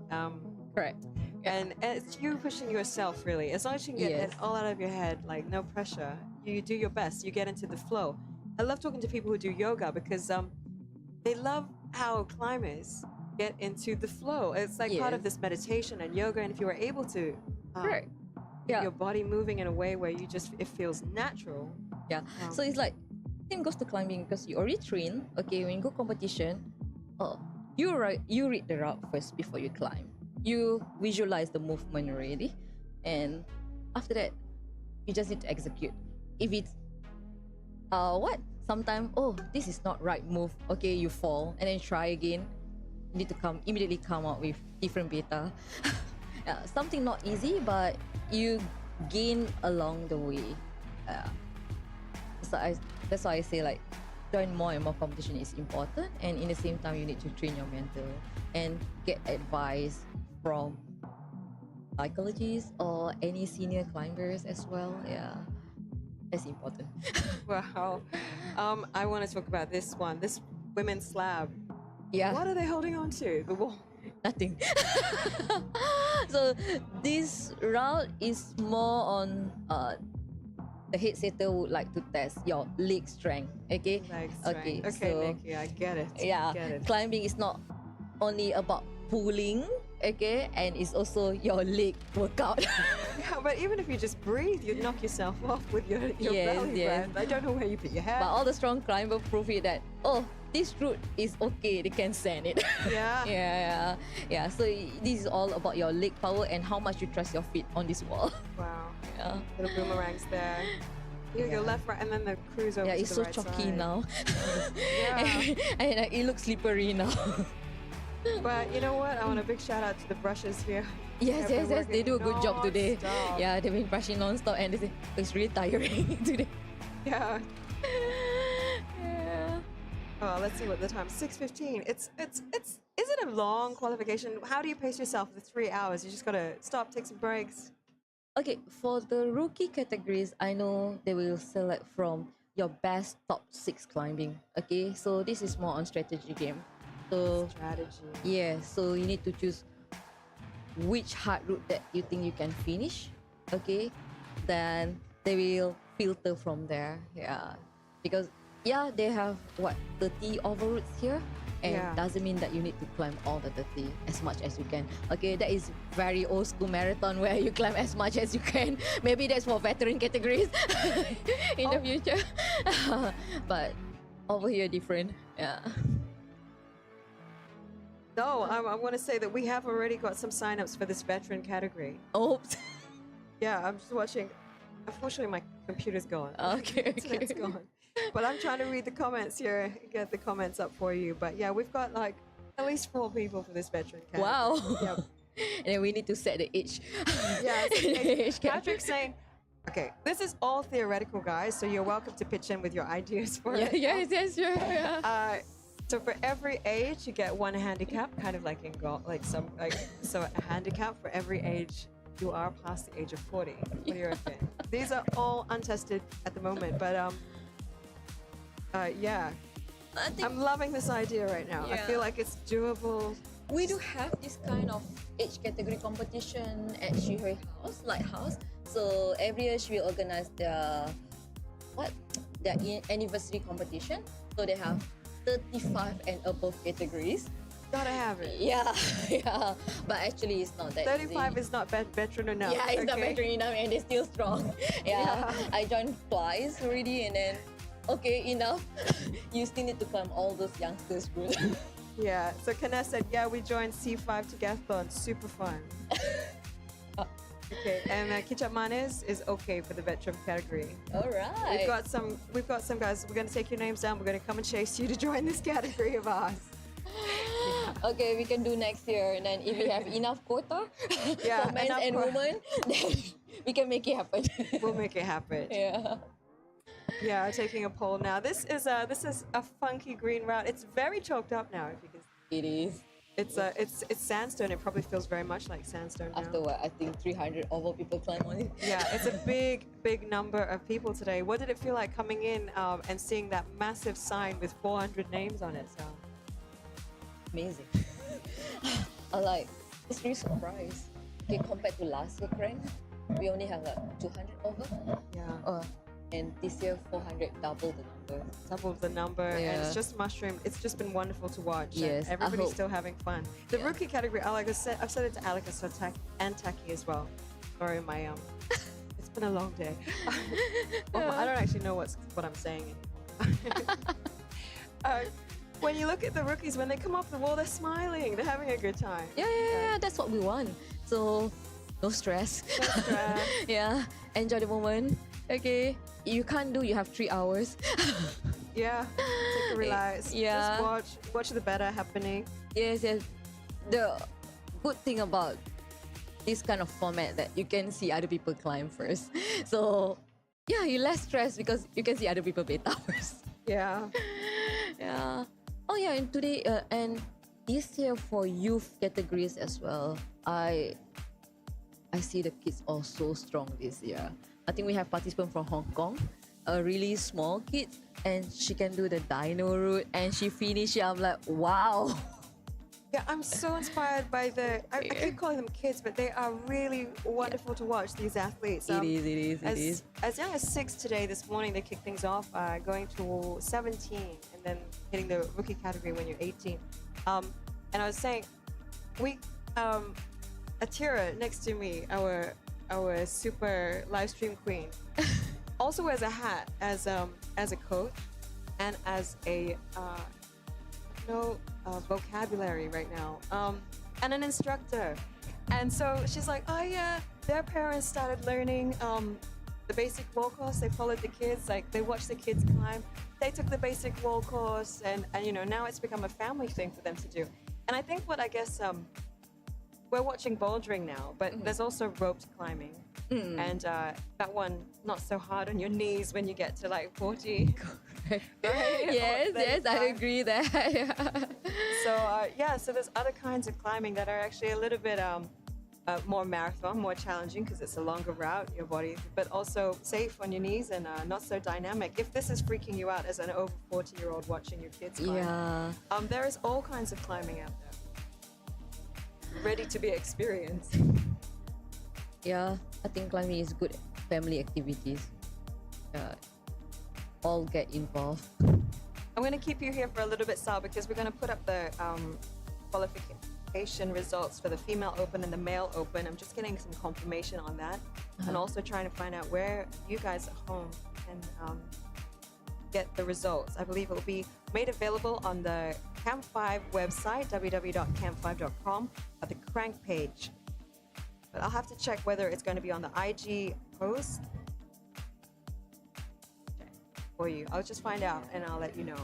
Correct. And it's you pushing yourself, really. As long as you can get it all out of your head, like no pressure, you do your best, you get into the flow. I love talking to people who do yoga because they love how climbers get into the flow. It's like part of this meditation and yoga, and if you were able to get your body moving in a way where it feels natural. Yeah. So it's like same goes to climbing, because you already train. Okay, when you go competition, you read the route first before you climb. You visualize the movement already, and after that, you just need to execute. If it's sometimes this is not right move. Okay, you fall and then try again. You need to immediately come out with different beta. Something not easy, but you gain along the way. So that's why I say like join more and more competition is important, and in the same time you need to train your mental and get advice from psychologists or any senior climbers as well. Yeah, that's important. Wow. I want to talk about this one, this women's slab. Yeah. What are they holding on to? The wall? Nothing. So this route is more on the head setter would like to test your leg strength. Okay. Leg strength. Okay. Okay, So Nikki, I get it. yeah, Get it. climbing is not only about pulling. Okay, and it's also your leg workout. Yeah, but even if you just breathe, you'd knock yourself off with your Yes, belly yes. breath. I don't know where you put your head. But all the strong climber prove it that this route is okay. They can send it. Yeah. yeah. So this is all about your leg power and how much you trust your feet on this wall. Wow. Yeah. Little boomerangs there. You go left, right, and then the cruise over Yeah, to it's the so right chalky side. now. Yeah. and it looks slippery now. But you know what? I want a big shout out to the brushes here. Yes, They've been they do a good job today. non-stop. Yeah, they've been brushing non-stop and they say, it's really tiring today. Yeah. Yeah. Oh, let's see what the time. 6:15. It's. Is it a long qualification? How do you pace yourself for 3 hours? You just gotta stop, take some breaks. Okay, for the rookie categories, I know they will select from your best top 6 climbing. Okay, so this is more on strategy game. So Strategy. yeah, so you need to choose which hard route that you think you can finish. Okay, then they will filter from there. Yeah, because yeah, they have 30 over routes here, and Yeah. doesn't mean that you need to climb all the 30 as much as you can. Okay, that is very old school marathon where you climb as much as you can. Maybe that's for veteran categories in the future. But over here different. Yeah. No, I want to say that we have already got some signups for this veteran category. Oops. Yeah, I'm just watching. Unfortunately, my computer's gone. Okay. Internet's gone. But I'm trying to read the comments here, get the comments up for you. But yeah, we've got like at least 4 people for this veteran category. Wow. Yep. And then we need to set the age. Yeah, Age cap. Patrick's saying, okay, this is all theoretical, guys, so you're welcome to pitch in with your ideas for Yeah, it. yes, sure. Yeah. So for every age, you get 1 handicap, kind of like in golf, so a handicap for every age you are past the age of 40. What do you reckon? These are all untested at the moment, but yeah, I'm loving this idea right now. I feel like it's doable. We do have this kind of age category competition at Shihui House, Lighthouse. So every year she will organize their anniversary competition. So they have 35 and above categories. Gotta have it. Yeah. But actually it's not that 35 easy. is not veteran enough. Yeah, it's not okay? veteran enough and they're still strong. Yeah. I joined twice already and then okay, enough. You still need to climb all those youngsters route. Yeah, so Kanes said, yeah, we joined C5 Together, super fun. Okay, and Kicap Manes is okay for the veteran category. All right. We've got some guys. We're going to take your names down. We're going to come and chase you to join this category of ours. Okay, we can do next year, and then if we have enough quota for men enough and women, then we can make it happen. We'll make it happen. Yeah. Yeah, taking a poll now. This is a funky green route. It's very choked up now. If you can. It is. It's sandstone. It probably feels very much like sandstone now. After what, I think 300 over people climb on it. Yeah, it's a big number of people today. What did it feel like coming in and seeing that massive sign with 400 names on it? So amazing. It's really surprised. Okay, compared to last year, Crank, we only have 200 over. Yeah. And this year 400, double the number. Double the number, and it's just mushroomed. It's just been wonderful to watch. Yes, and everybody's still having fun. The rookie category, I've said it to Alec, so and Taki as well. Sorry, my it's been a long day. I don't actually know what I'm saying anymore. When you look at the rookies, when they come off the wall, they're smiling. They're having a good time. Yeah, that's what we want. So no stress. No stress. Yeah, enjoy the moment. Okay, you can't do. You have 3 hours. Yeah, take a relax. Yeah. Just watch the better happening. Yes. The good thing about this kind of format that you can see other people climb first. So yeah, you're less stressed because you can see other people pay towers. Yeah. Yeah. Oh yeah, and today and this year for youth categories as well. I see the kids all so strong this year. I think we have participants from Hong Kong, a really small kid, and she can do the dino route, and she finished it. I'm like, wow. Yeah, I'm so inspired by I keep calling them kids, but they are really wonderful to watch, these athletes. It is. As young as 6 today, this morning, they kicked things off, going to 17 and then hitting the rookie category when you're 18. And I was saying, Atira next to me, our super live stream queen, also wears a hat as a coach and as a vocabulary right now, and an instructor. And so she's like, oh yeah, their parents started learning the basic wall course. They followed the kids, like they watched the kids climb. They took the basic wall course, and now it's become a family thing for them to do. And I think we're watching bouldering now, but there's also roped climbing. And that one, not so hard on your knees when you get to like 40. Right? Yes, I agree there. Yeah. So there's other kinds of climbing that are actually a little bit more marathon, more challenging because it's a longer route, your body, but also safe on your knees and not so dynamic. If this is freaking you out as an over 40-year-old watching your kids climb, there is all kinds of climbing out there, ready to be experienced. Yeah, I think climbing is good family activities. All get involved. I'm going to keep you here for a little bit, Sal, because we're going to put up the qualification results for the female open and the male open. I'm just getting some confirmation on that, and also trying to find out where you guys at home can get the results. I believe it will be made available on the Camp5 website, www.camp5.com, at the CRANK page. But I'll have to check whether it's going to be on the IG post for you. I'll just find out and I'll let you know.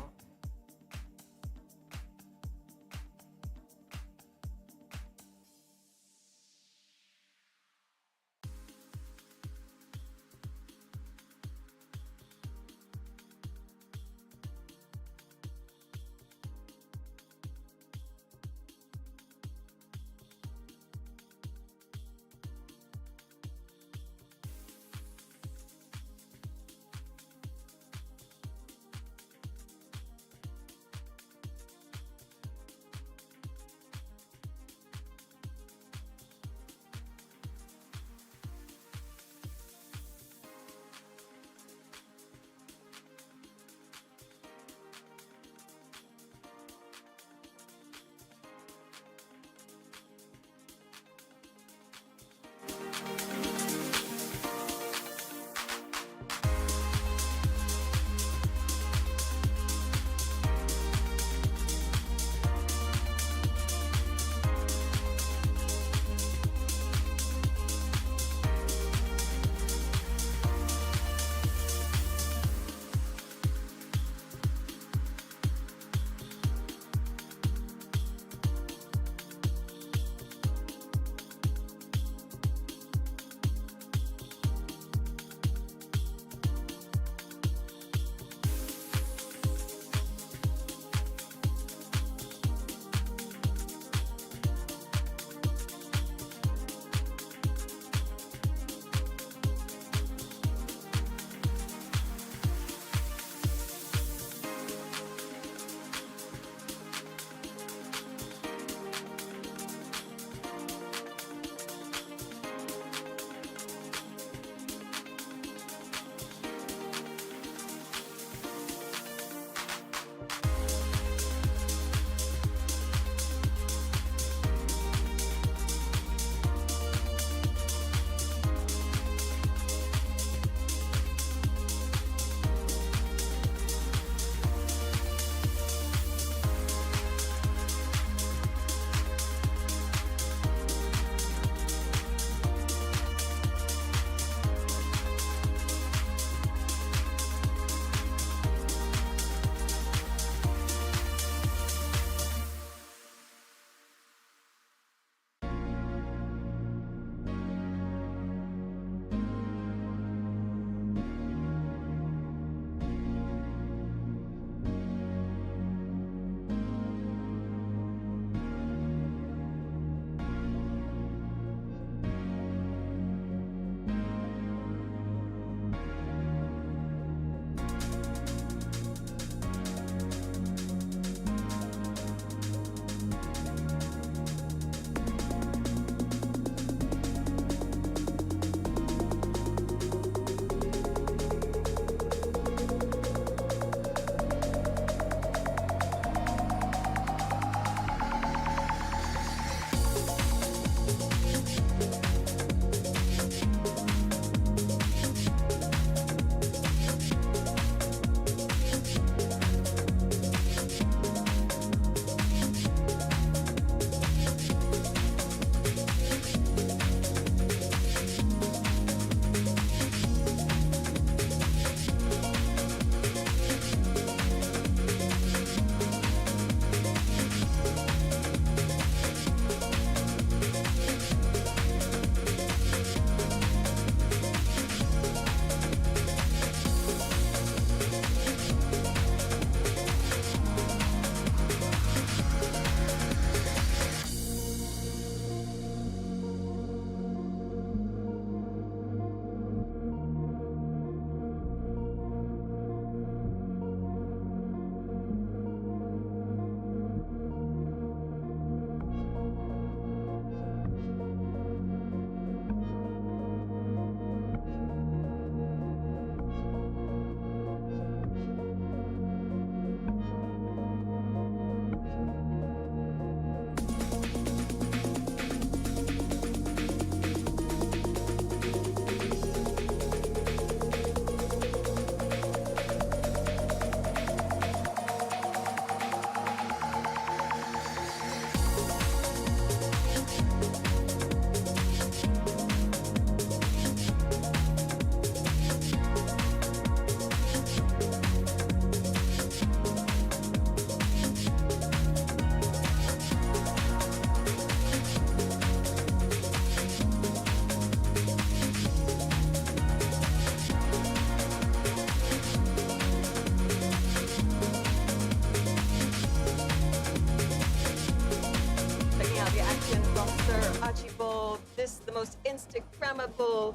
most Instagrammable,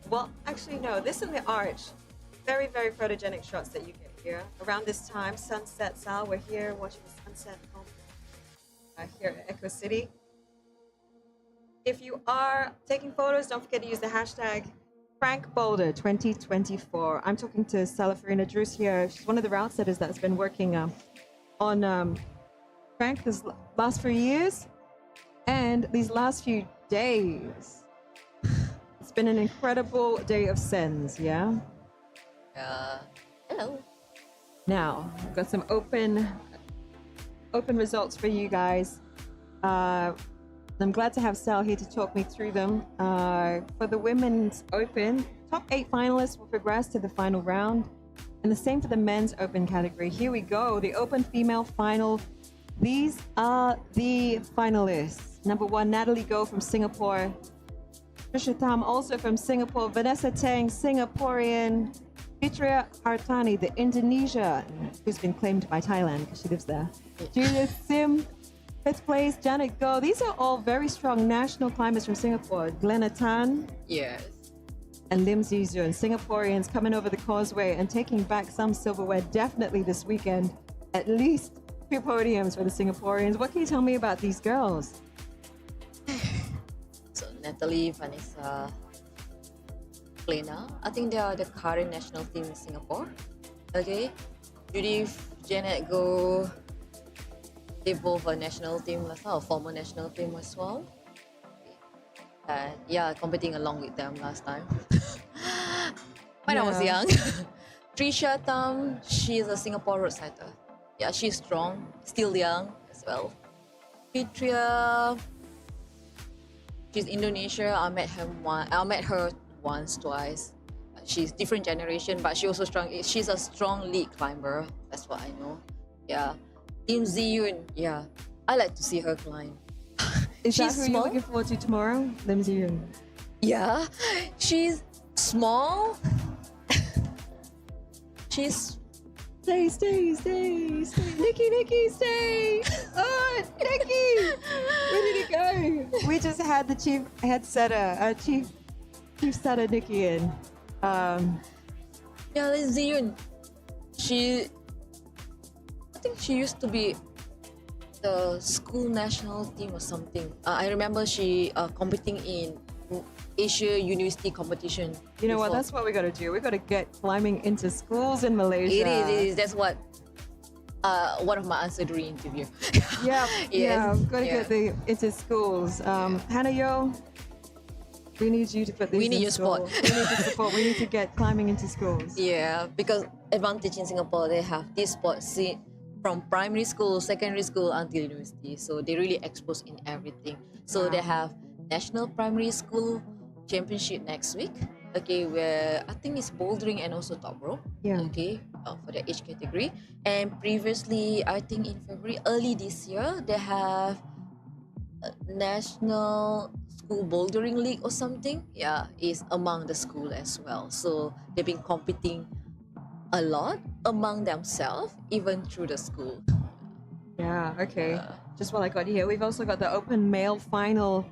well, actually no, this and the arch. Very, very photogenic shots that you get here. Around this time, sunset Sal, we're here watching the sunset here at Eco City. If you are taking photos, don't forget to use the hashtag CRANK Boulder 2024. I'm talking to Sala Farina Drews here. She's one of the route setters that's been working on CRANK this last few years and these last few days. It's been an incredible day of sends, yeah? Hello. Now, I've got some open results for you guys. I'm glad to have Sal here to talk me through them. For the women's open, top 8 finalists will progress to the final round. And the same for the men's open category. Here we go, the open female final. These are the finalists. Number 1, Natalie Goh from Singapore. Trisha Tam, also from Singapore. Vanessa Tang, Singaporean. Fitria Hartani, the Indonesian, who's been claimed by Thailand because she lives there. Judith Sim, 5th place. Janet Goh. These are all very strong national climbers from Singapore. Glenna Tan. Yes. And Lim Zizun, Singaporeans coming over the causeway and taking back some silverware definitely this weekend. At least 2 podiums for the Singaporeans. What can you tell me about these girls? So Natalie, Vanessa, Plena, I think they are the current national team in Singapore. Okay. Judith, Janet Go, they both are national team as well, former national team as well. Yeah, competing along with them last time. When I was young. Trisha Tam, she's a Singapore road sighter. Yeah, she's strong, still young as well. Fitria, she's Indonesia. I met her once, twice. She's different generation, but she also strong. She's a strong lead climber. That's what I know. Yeah. Lim Ziyun. Yeah, I like to see her climb. Is that who you're looking forward to tomorrow? Lim Ziyun. Yeah, she's small. She's stay. Nikki, stay. Oh, Nikki, where did it go? We just had the chief setter Nikki in. Yeah, Lim Ziyun. I think she used to be the school national team or something. I remember she competing in Asia University competition. You know what? That's what we got to do. We got to get climbing into schools in Malaysia. It is. That's what one of my answers during interview. Yeah, Yes. We've got to get into schools. Hannah Yo, we need you to put these. We need in your school. support. We need your support. We need to get climbing into schools. Yeah, because advantage in Singapore, they have this sport from primary school, secondary school until university. So they really exposed in everything. So they have National Primary School Championship next week. Okay, where I think it's bouldering and also top rope. Yeah. Okay, for the age category. And previously, I think in February, early this year, they have a National School Bouldering League or something. Yeah, is among the school as well. So they've been competing a lot among themselves, even through the school. Yeah, okay. Just while I got you here, we've also got the open male final.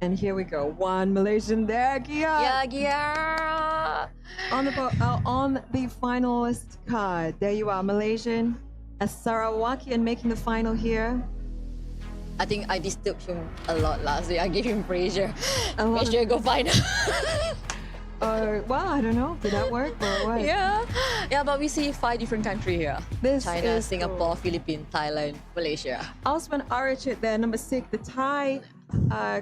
And here we go. One Malaysian there, Gia. Yeah, Gia. On the finalist card, there you are, Malaysian. A Sarawakian making the final here. I think I disturbed him a lot last week. I gave him pressure. Make sure you go final. Well, I don't know. Did that work or what? Yeah, but we see 5 different countries here. China, Singapore, cool. Philippines, Thailand, Malaysia. Osman Archie there, number 6, the Thai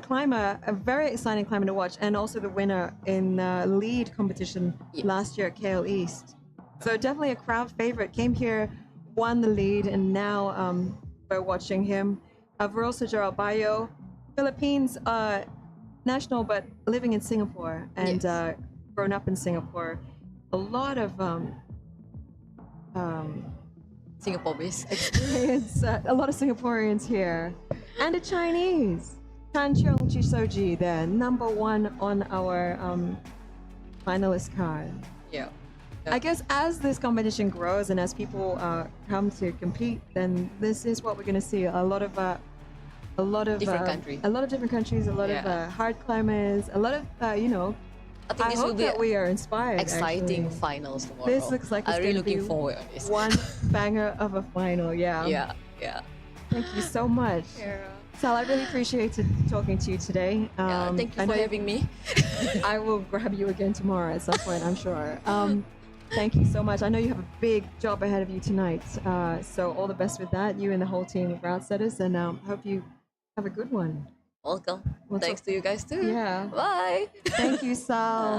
climber, a very exciting climber to watch, and also the winner in lead competition last year at KL East. So definitely a crowd favorite. Came here, won the lead, and now we're watching him. Verosa Jarabayo, Philippines national, but living in Singapore and grown up in Singapore. A lot of Singapore-based experience. A lot of Singaporeans here, and a Chinese. Tan Cheong Chisoji there, number 1 on our finalist card. Yeah. I guess as this competition grows and as people come to compete, then this is what we're going to see. A lot of a lot of Different country. a lot of different countries, a lot of Yeah. hard climbers, a lot of you know. I think I this will hope be that we are inspired. exciting actually. finals tomorrow. This looks like it's I'm really gonna be looking forward to this. one banger of a final. Yeah. Yeah. Thank you so much. Sal, I really appreciated talking to you today. Thank you I for know having me. I will grab you again tomorrow at some point, I'm sure. Thank you so much. I know you have a big job ahead of you tonight. So all the best with that, you and the whole team of route setters, and hope you have a good one. Welcome. We'll Thanks to you guys too. Yeah. Bye. Thank you, Sal.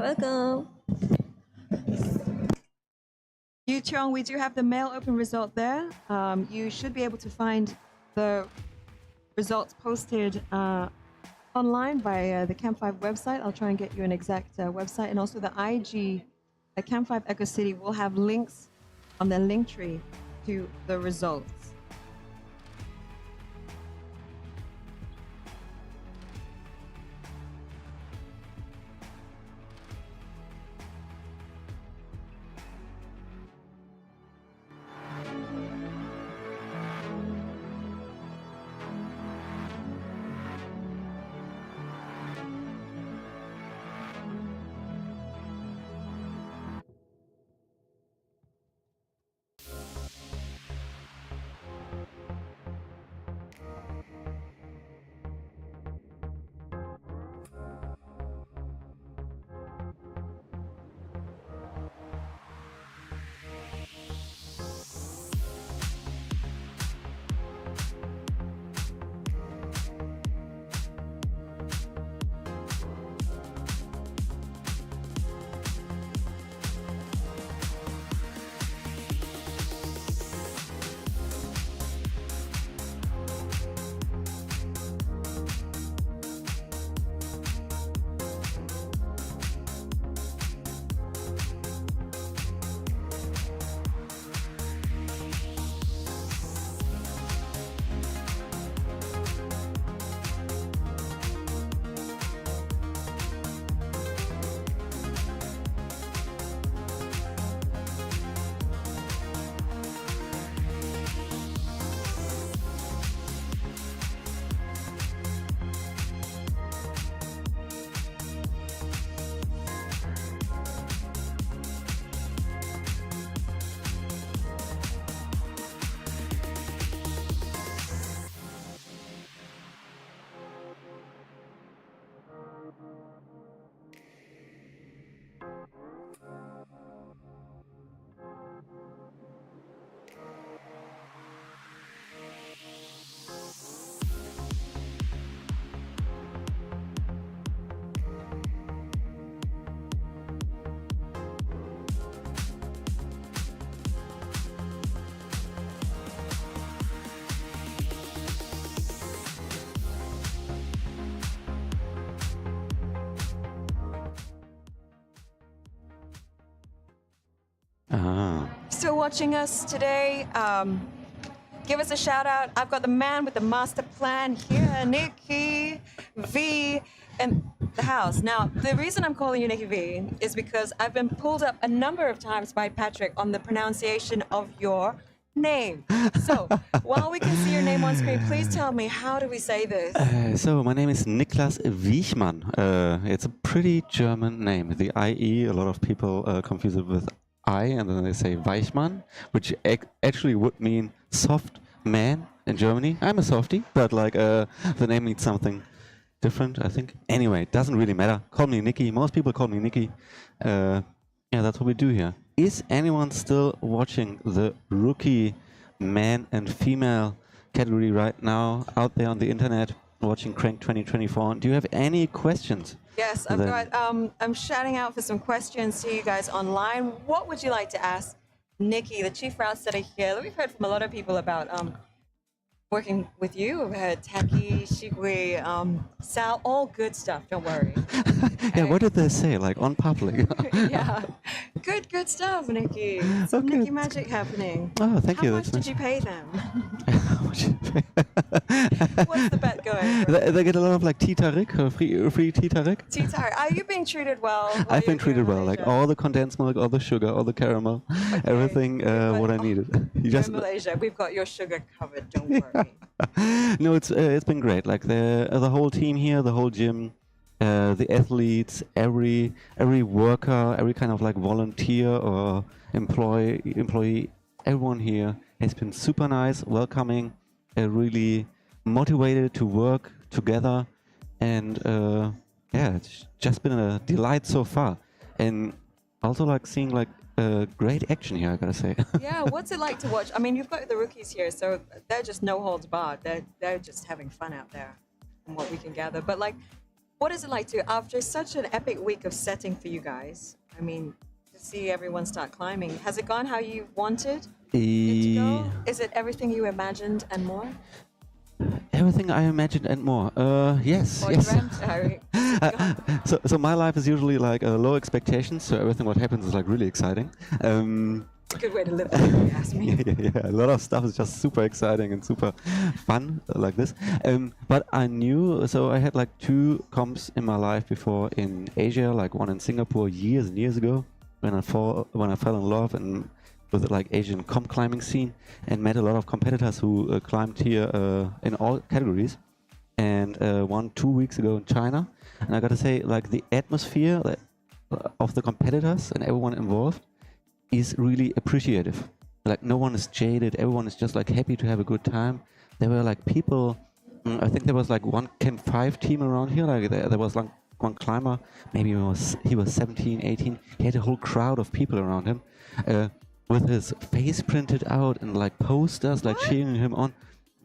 Welcome. Yu Chong, we do have the mail open result there. You should be able to find the results posted online by the Camp5 website. I'll try and get you an exact website. And also the IG, the Camp5 Eco City will have links on their link tree to the results. Still watching us today, give us a shout out. I've got the man with the master plan here, Nikki V, in the house. Now, the reason I'm calling you Nikki V is because I've been pulled up a number of times by Patrick on the pronunciation of your name. So, while we can see your name on screen, please tell me, how do we say this? So my name is Niklas Wiechmann. It's a pretty German name. The IE, a lot of people confuse it with I, and then they say Weichmann, which actually would mean soft man in Germany. I'm a softie, but like the name means something different, I think. Anyway, it doesn't really matter. Call me Nikki. Most people call me Nikki. Yeah, that's what we do here. Is anyone still watching the rookie man and female category right now out there on the internet, watching Crank 2024? Do you have any questions? Yes, I've got, I'm shouting out for some questions to you guys online. What would you like to ask Nikki, the chief route setter here? We've heard from a lot of people about working with you. We've heard Taki, Shigui, Sal, all good stuff, don't worry. Yeah, what did they say, like on public? Yeah, Good stuff, Nikki. Some Nikki magic happening. Oh, thank you. How much That's did you pay them? How much did you pay? What's the bet going? They get a lot of like tea tarik, free tea tarik. Tea tart. Are you being treated well? I've been treated well, like all the condensed milk, all the sugar, all the caramel, everything what I needed. You You're in Malaysia. We've got your sugar covered. Don't worry. No, it's been great. Like the whole team here, the whole gym, the athletes, every worker, every kind of like volunteer or employee, everyone here has been super nice, welcoming, really motivated to work together, and yeah, it's just been a delight so far, and also like seeing like great action here, I gotta say. Yeah, what's it like to watch? I mean, you've got the rookies here, so they're just no holds barred. They're just having fun out there, from what we can gather. But like, what is it like to, after such an epic week of setting for you guys? I mean, to see everyone start climbing, has it gone how you wanted it to go? Is it everything you imagined and more? Everything I imagined and more. Yes, Or yes. dreamt, Harry? So my life is usually like low expectations. So everything what happens is like really exciting. It's a good way to live, if you ask me. Yeah. A lot of stuff is just super exciting and super fun like this. But I knew, so I had like 2 comps in my life before in Asia, like one in Singapore years and years ago, when I fell in love and with like Asian comp climbing scene, and met a lot of competitors who climbed here in all categories. And 2 weeks ago in China, and I gotta say, like the atmosphere of the competitors and everyone involved is really appreciative. Like no one is jaded, everyone is just like happy to have a good time. There were like people, I think there was like one Camp5 team around here, like there was like one climber, maybe he was 17, 18, he had a whole crowd of people around him with his face printed out and like posters like cheering him on.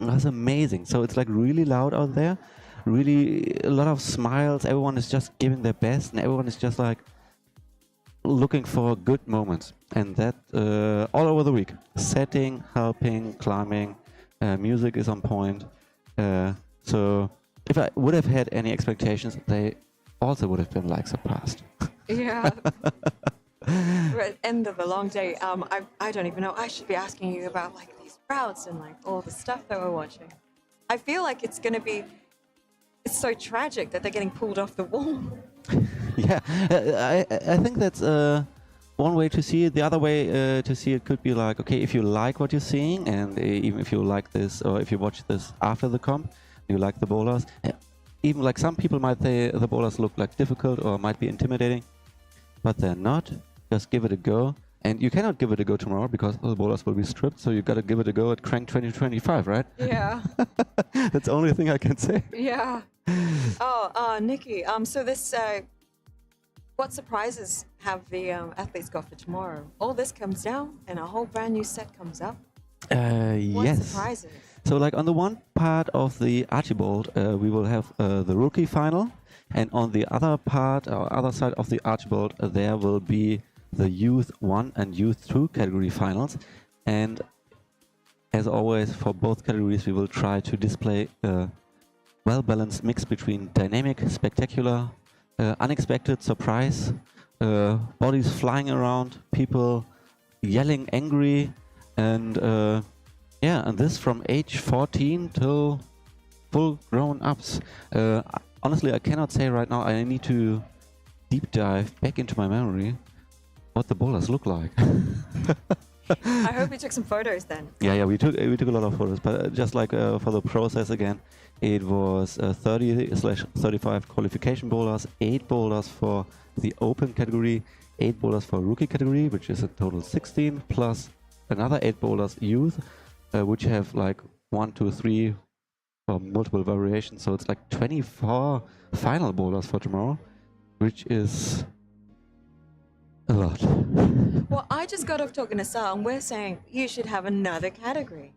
It was amazing. So it's like really loud out there, really a lot of smiles, everyone is just giving their best, and everyone is just like looking for good moments, and that all over the week. Setting, helping, climbing, music is on point. So if I would have had any expectations, they also would have been like surpassed. Yeah. We're at the end of a long day. I don't even know. I should be asking you about like these routes and like all the stuff that we're watching. I feel like it's so tragic that they're getting pulled off the wall. Yeah, I think that's one way to see it. The other way to see it could be like, okay, if you like what you're seeing, and even if you like this, or if you watch this after the comp, you like the bowlers, even like some people might say the bowlers look like difficult or might be intimidating, but they're not. Just give it a go. And you cannot give it a go tomorrow because the bowlers will be stripped, so you got to give it a go at CRANK 2025, right? Yeah. That's the only thing I can say. Yeah. Oh, Nikki. So this, what surprises have the athletes got for tomorrow? All this comes down, and a whole brand new set comes up. What Yes. surprises? So like on the one part of the Archibald, we will have the rookie final, and on the other part, or other side of the Archibald, there will be the Youth 1 and Youth 2 category finals. And as always, for both categories, we will try to display a well-balanced mix between dynamic, spectacular, unexpected, surprise, bodies flying around, people yelling angry, and yeah, and this from age 14 till full grown-ups. Honestly, I cannot say right now. I need to deep dive back into my memory what the bowlers look like. I hope you took some photos then. Yeah, we took a lot of photos, but just like for the process again, it was 30/35 qualification bowlers, 8 bowlers for the open category, 8 bowlers for rookie category, which is a total 16, plus another 8 bowlers youth, which have like 1, 2, 3 or multiple variations. So it's like 24 final bowlers for tomorrow, which is a lot. Well, I just got off talking to Sal, and we're saying you should have another category.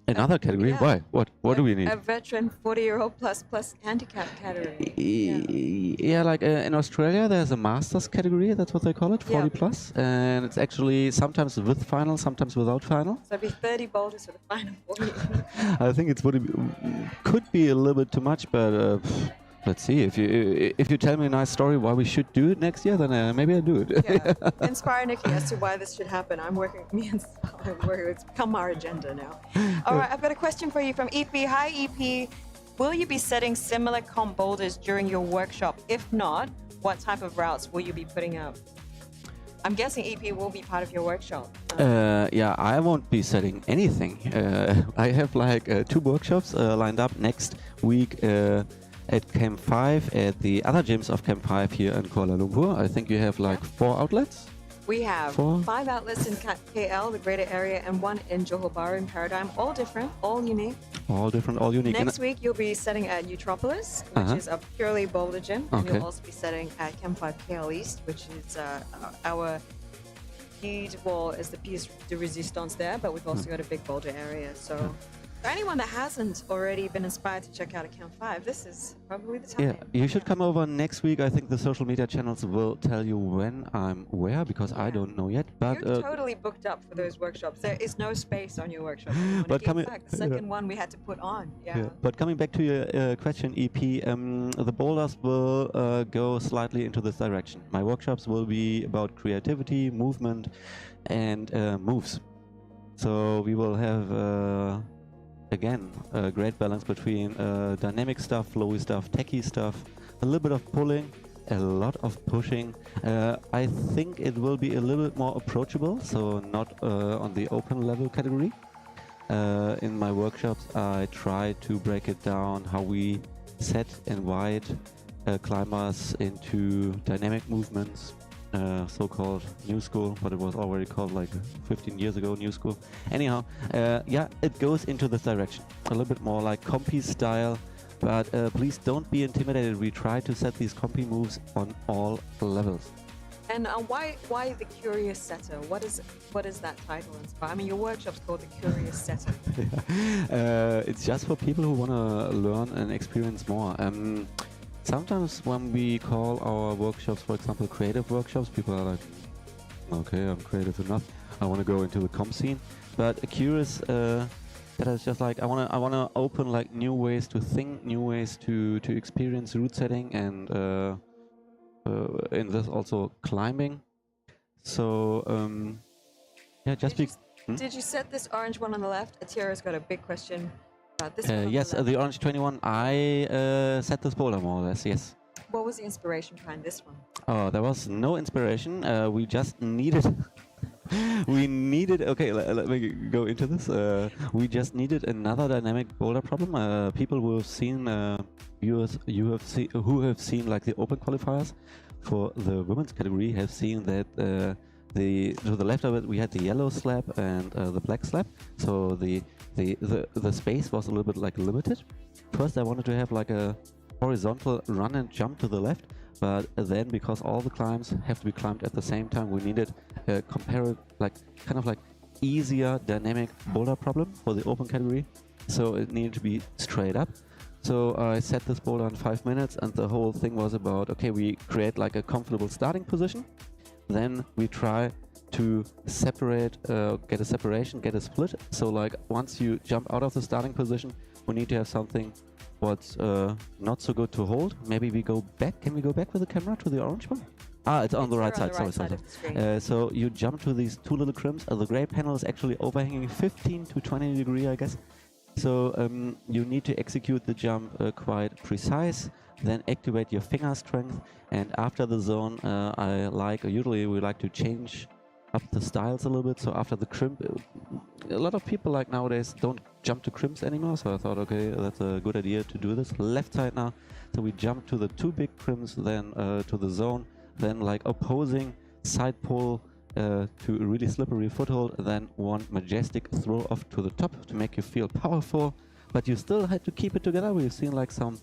Another category? Yeah. Why? What do we need? A veteran 40-year-old plus handicap category. Yeah, like in Australia, there's a masters category. That's what they call it, 40 plus, and it's actually sometimes with final, sometimes without final. So it'd be 30 boulders for the final 40. I think could be a little bit too much, but Let's see. If you tell me a nice story why we should do it next year, then maybe I'll do it. Yeah. Inspire Nikki as to why this should happen. I'm working. It's become our agenda now. All right, I've got a question for you from EP. Hi, EP. Will you be setting similar comp boulders during your workshop? If not, what type of routes will you be putting up? I'm guessing EP will be part of your workshop. Yeah, I won't be setting anything. I have like 2 workshops lined up next week at Camp5 at the other gyms of Camp5 here in Kuala Lumpur. I think you have like 4 outlets. We have 4? 5 outlets in KL, the greater area, and 1 in Johor Bahru in Paradigm. All different, all unique. All different, all unique. Next week, you'll be setting at Neutropolis, which is a purely boulder gym. And Okay. you'll also be setting at Camp5 KL East, which is our lead wall is the piece de resistance there, but we've also got a big boulder area. So for anyone that hasn't already been inspired to check out a Camp5, this is probably the time. Yeah, you should come over next week. I think the social media channels will tell you when I'm where, because I don't know yet. But You're totally booked up for those workshops. There is no space on your workshop. But In fact, the second one we had to put on. Yeah. But coming back to your question, EP, the boulders will go slightly into this direction. My workshops will be about creativity, movement, and moves. So we will have, again, a great balance between dynamic stuff, flowy stuff, techie stuff, a little bit of pulling, a lot of pushing. I think it will be a little bit more approachable, so not on the open level category. In my workshops, I try to break it down how we set and invite climbers into dynamic movements, so-called new school, but it was already called like 15 years ago, new school. Anyhow, yeah, it goes into this direction. A little bit more like compy style, but please don't be intimidated. We try to set these compy moves on all levels. And why the Curious Setter? What is that title inspire? I mean, your workshop's called the Curious Setter. It's just for people who want to learn and experience more. Sometimes when we call our workshops, for example, creative workshops, people are like, okay, I'm creative enough. I want to go into the comp scene. But curious, that is just like I want to open like new ways to think, new ways to experience route setting, and in this also climbing. So yeah, just Did you set this orange one on the left? Atira's got a big question about this one. yes, the Orange 21. I set this boulder more or less. Yes. What was the inspiration behind this one? Oh, there was no inspiration. We just needed. Okay, let me go into this. We just needed another dynamic boulder problem. People who have seen viewers, who have seen like the open qualifiers for the women's category have seen that to the left of it we had the yellow slab and the black slab. So the space was a little bit like limited. First, I wanted to have like a horizontal run and jump to the left, but then because all the climbs have to be climbed at the same time, we needed a kind of like easier dynamic boulder problem for the open category. So it needed to be straight up. So I set this boulder in 5 minutes, and the whole thing was about, okay, we create like a comfortable starting position. Then we try to separate, get a separation, get a split. So like once you jump out of the starting position, we need to have something what's not so good to hold. Maybe we go back. Can we go back with the camera to the orange one? Ah, it's on the right side. Sorry. So you jump to these 2 little crimps. The gray panel is actually overhanging 15 to 20 degrees, I guess. So you need to execute the jump quite precise. Then activate your finger strength. And after the zone, usually we like to change up the styles a little bit. So after the crimp, a lot of people like nowadays don't jump to crimps anymore. So I thought, okay, that's a good idea to do this. Left side now. So we jump to the 2 big crimps, then to the zone, then like opposing side pull to a really slippery foothold, then one majestic throw off to the top to make you feel powerful. But you still had to keep it together. We've seen like some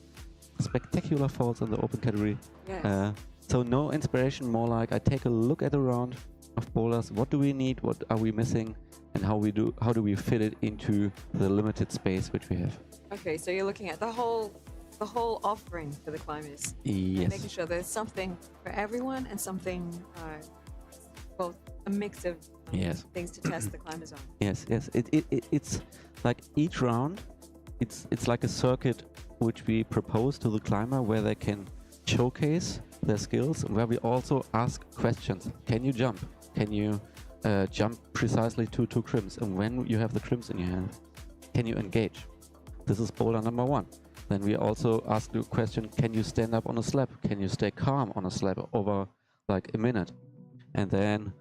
spectacular falls in the open category. Yes. So no inspiration, more like I take a look at a round of boulders. What do we need? What are we missing? And how do we fit it into the limited space which we have? Okay, so you're looking at the whole offering for the climbers. Yes. And making sure there's something for everyone and something, a mix of Yes. things to test the climbers on. Yes. It's like each round it's like a circuit which we propose to the climber where they can showcase their skills, and where we also ask questions. Can you jump? Can you jump precisely to 2 crims? And when you have the crims in your hand, can you engage? This is boulder number 1. Then we also ask the question, can you stand up on a slab? Can you stay calm on a slab over like a minute? And then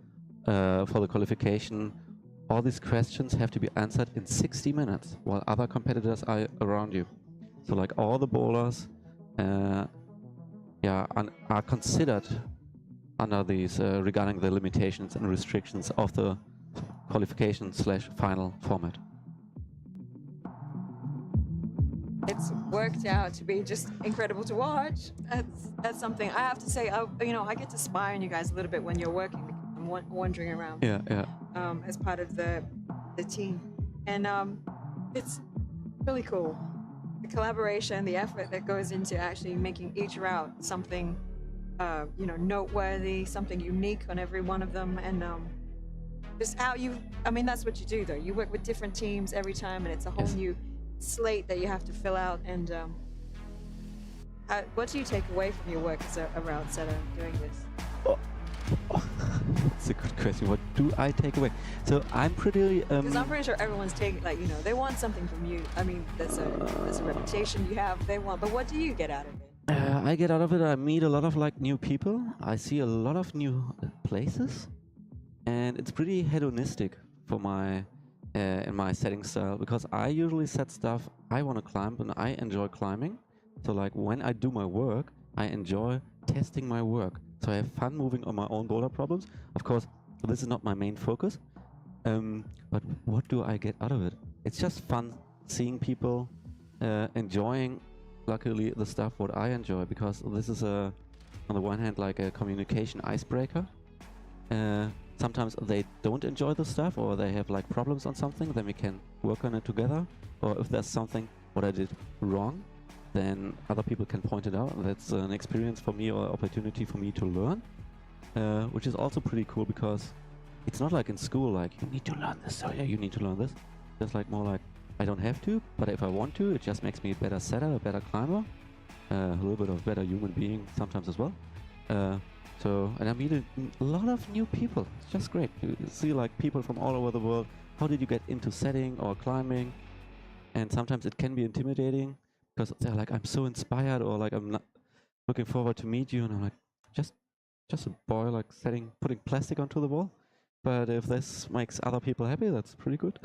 for the qualification, all these questions have to be answered in 60 minutes while other competitors are around you. So like all the bowlers are considered under these regarding the limitations and restrictions of the qualification/final format. It's worked out to be just incredible to watch. That's something I have to say. I get to spy on you guys a little bit when you're working. I'm wandering around. Yeah. As part of the team, and it's really cool. The collaboration, the effort that goes into actually making each route something, noteworthy, something unique on every one of them, and just how that's what you do though. You work with different teams every time, and it's a whole new slate that you have to fill out. And what do you take away from your work as a route setter doing this? That's a good question. What do I take away? So I'm pretty. Because I'm pretty sure everyone's taking, they want something from you. I mean, there's a reputation you have. They want, but what do you get out of it? I get out of it. I meet a lot of new people. I see a lot of new places, and it's pretty hedonistic for my in my setting style, because I usually set stuff I want to climb and I enjoy climbing. So when I do my work, I enjoy testing my work. So I have fun moving on my own boulder problems. Of course, this is not my main focus. But what do I get out of it? It's just fun seeing people enjoying, luckily, the stuff what I enjoy, because this is on the one hand like a communication icebreaker. Sometimes they don't enjoy the stuff, or they have problems on something, then we can work on it together. Or if there's something what I did wrong, then other people can point it out. That's an experience for me, or opportunity for me to learn, which is also pretty cool, because it's not like in school, you need to learn this, so yeah, you need to learn this. It's more I don't have to, but if I want to, it just makes me a better setter, a better climber, a little bit of better human being sometimes as well. And I meet a lot of new people. It's just great. You see people from all over the world. How did you get into setting or climbing? And sometimes it can be intimidating, because they're I'm so inspired, or I'm not looking forward to meet you, and I'm just a boy putting plastic onto the wall. But if this makes other people happy, that's pretty good.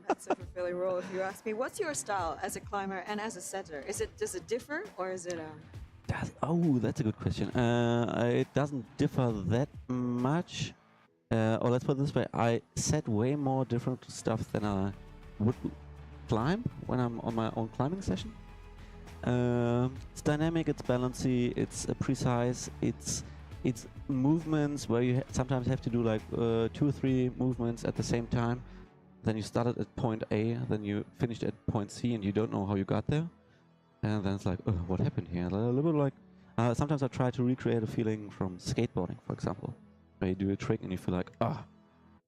That's a fulfilling role, if you ask me. What's your style as a climber and as a setter? Does it differ, or is it That's a good question. It doesn't differ that much. Or let's put it this way: I set way more different stuff than I would climb when I'm on my own climbing session. It's dynamic, it's balancy, it's precise, it's movements where you sometimes have to do 2 or 3 movements at the same time. Then you started at point A, then you finished at point C, and you don't know how you got there. And then it's what happened here? A little bit sometimes I try to recreate a feeling from skateboarding, for example, where you do a trick and you feel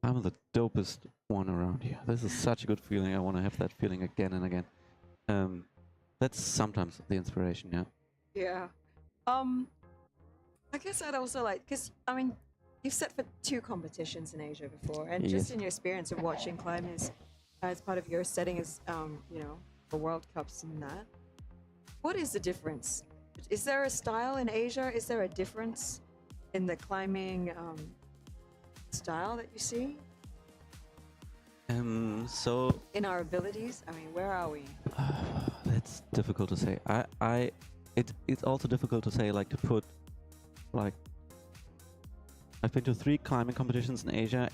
I'm the dopest one around here. This is such a good feeling. I want to have that feeling again and again. That's sometimes the inspiration, yeah. Yeah. I guess I'd also because you've set for 2 competitions in Asia before, and just in your experience of watching climbers as part of your setting as for World Cups and that. What is the difference? Is there a style in Asia? Is there a difference in the climbing style that you see? So in our abilities, where are we? That's difficult to say. It's also difficult to say to put I've been to 3 climbing competitions in Asia.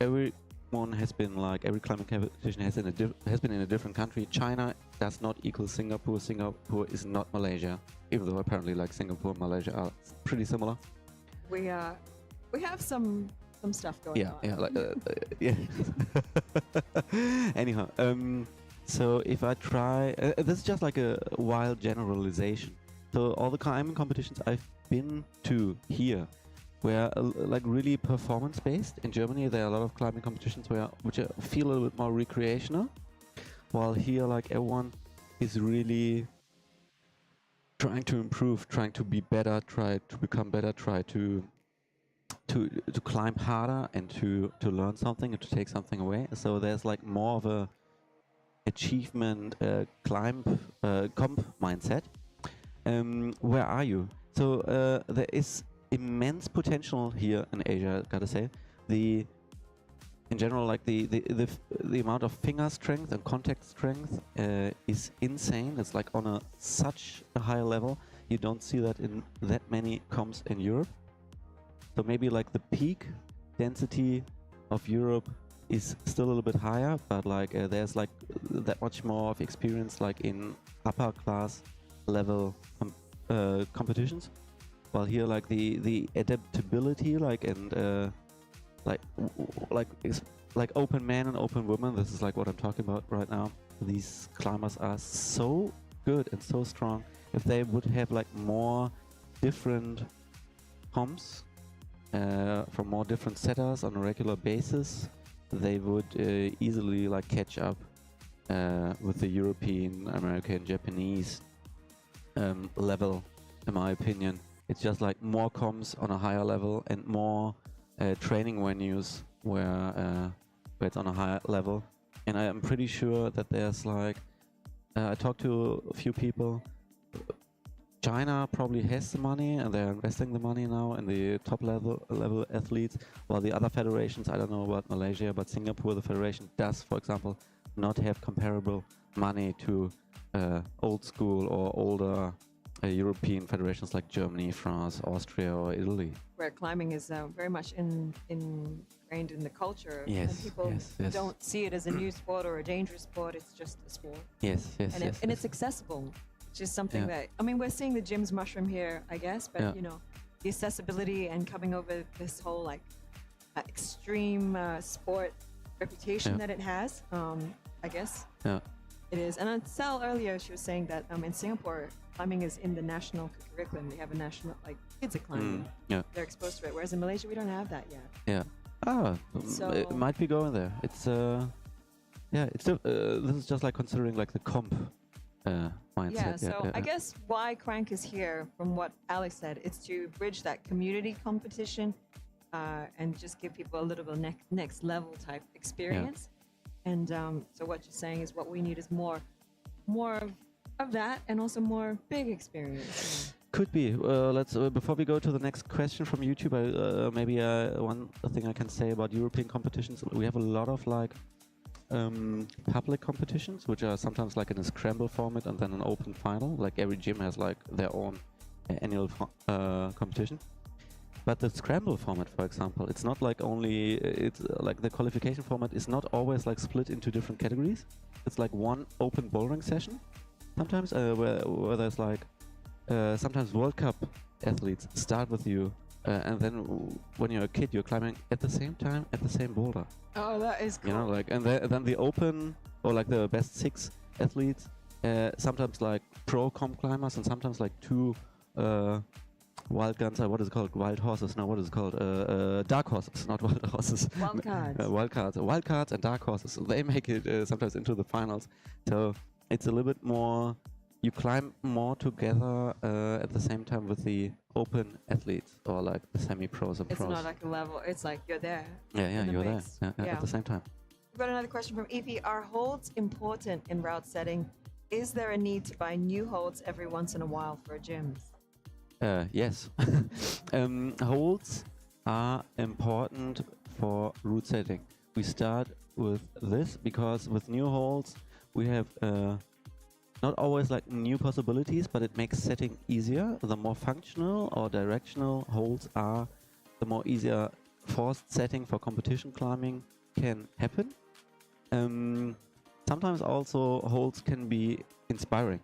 Everyone has been every climbing competition has been in a different country. China does not equal Singapore. Singapore is not Malaysia, even though apparently Singapore and Malaysia are pretty similar. We have some stuff going on. Yeah. Anyhow, so if I try, this is just a wild generalization. So all the climbing competitions I've been to here were really performance based. In Germany, there are a lot of climbing competitions which feel a little bit more recreational. while here like everyone is really trying to improve, trying to be better, try to become better, try to climb harder and to learn something and to take something away. So there's like more of a achievement comp mindset. Where are you? So there is immense potential here in Asia, gotta say. In general, like the amount of finger strength and contact strength is insane. It's like on such a high level. You don't see that in that many comps in Europe. So maybe like the peak density of Europe is still a little bit higher, but like there's like that much more of experience like in upper class level competitions. While here like the adaptability like and like open men and open women, this is like what I'm talking about right now. These climbers are so good and so strong. If they would have like more different comps from more different setters on a regular basis, they would easily like catch up with the European, American, Japanese level, in my opinion. It's just like more comps on a higher level and more training venues where it's on a higher level. And I am pretty sure that there's like, I talked to a few people. China probably has the money and they're investing the money now in the top level athletes, while the other federations, I don't know about Malaysia, but Singapore, the federation does, for example, not have comparable money to old school or older European federations like Germany, France, Austria, or Italy. Where climbing is very much ingrained in the culture. Yes, and people yes. don't see it as a new sport or a dangerous sport. It's just a sport. Yes. And it's accessible, which is something that, I mean, we're seeing the gyms mushroom here, I guess, but you know, the accessibility and coming over this whole like extreme sport reputation that it has, I guess. It is. And on Sal earlier, she was saying that in Singapore, climbing is in the national curriculum. They have a national, like, kids are climbing. They're exposed to it. Whereas in Malaysia, we don't have that yet. It might be going there. It's it's this is just like considering like the comp mindset. I guess why Crank is here, from what Alex said, it's to bridge that community competition and just give people a little bit of next level type experience. And so what you're saying is what we need is more of that, and also more big experience. Could be. Let's before we go to the next question from YouTube, maybe one thing I can say about European competitions. We have a lot of like public competitions, which are sometimes like in a scramble format and then an open final. Like every gym has like their own annual competition. But the scramble format, for example, it's not like only, it's like the qualification format is not always like split into different categories. It's like one open bouldering session sometimes, where there's like, sometimes World Cup athletes start with you, and then when you're a kid, you're climbing at the same time at the same boulder. Oh, that is cool. You know, like, and then the open, or like the best 6 athletes, sometimes like pro comp climbers, and sometimes like 2 wild guns, what is it called? Wild horses? No, what is it called? Dark horses, not wild horses. Wild cards and dark horses. They make it sometimes into the finals. So it's a little bit more, you climb more together at the same time with the open athletes, or like the semi-pros and pros. It's not like a level, it's like you're there. Yeah, you're there at the same time. We've got another question from Evie. Are holds important in route setting? Is there a need to buy new holds every once in a while for gyms? Yes. Holds are important for route setting. We start with this because with new holds we have not always like new possibilities, but it makes setting easier. The more functional or directional holds are, the more easier forced setting for competition climbing can happen. Sometimes also holds can be inspiring.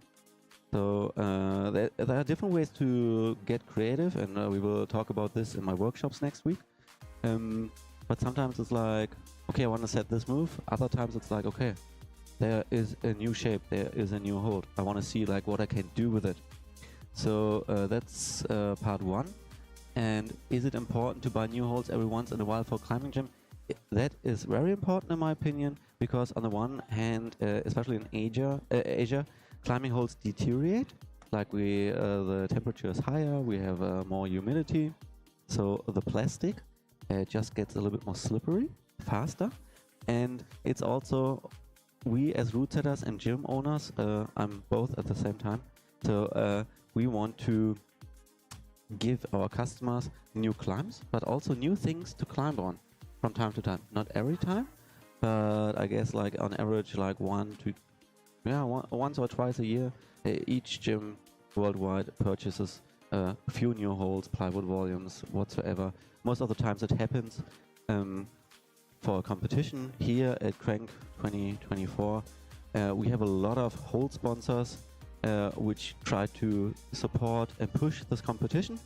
So there are different ways to get creative, and we will talk about this in my workshops next week. But sometimes it's like, okay, I want to set this move. Other times it's like, okay, there is a new shape, there is a new hold. I want to see like what I can do with it. So that's part 1. And is it important to buy new holds every once in a while for climbing gym? that is very important in my opinion, because on the one hand, especially in Asia, climbing holes deteriorate. Like the temperature is higher, we have more humidity, so the plastic just gets a little bit more slippery, faster, and it's also, we as route setters and gym owners, I'm both at the same time, so we want to give our customers new climbs, but also new things to climb on from time to time. Not every time, but I guess like on average, like once or twice a year, each gym worldwide purchases a few new holes, plywood volumes, whatsoever. Most of the times it happens for a competition. Here at CRANK 2024, we have a lot of hole sponsors which try to support and push this competition,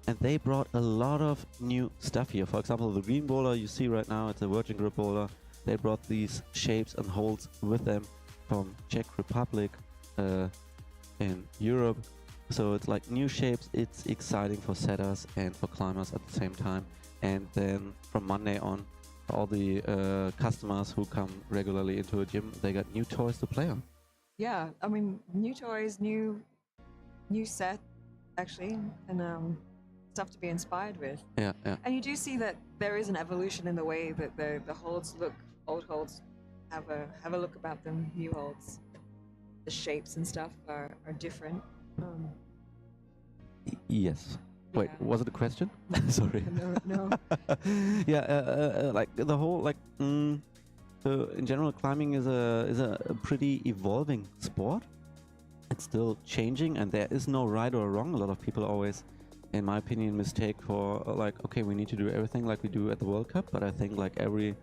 and they brought a lot of new stuff here. For example, the green boulder you see right now, it's a virgin grip boulder. They brought these shapes and holes with them from Czech Republic in Europe. So it's like new shapes. It's exciting for setters and for climbers at the same time. And then from Monday on, all the customers who come regularly into a gym, they got new toys to play on. Yeah, I mean, new toys, new set, actually, and stuff to be inspired with. Yeah, yeah. And you do see that there is an evolution in the way that the holds look. Old holds have a look about them. New holds, the shapes and stuff are different. Yes. Wait, Yeah. was it a question? Sorry. No. Yeah, like the whole so in general, climbing is a pretty evolving sport. It's still changing, and there is no right or wrong. A lot of people always, in my opinion, mistake for like, okay, we need to do everything like we do at the World Cup. But I think like every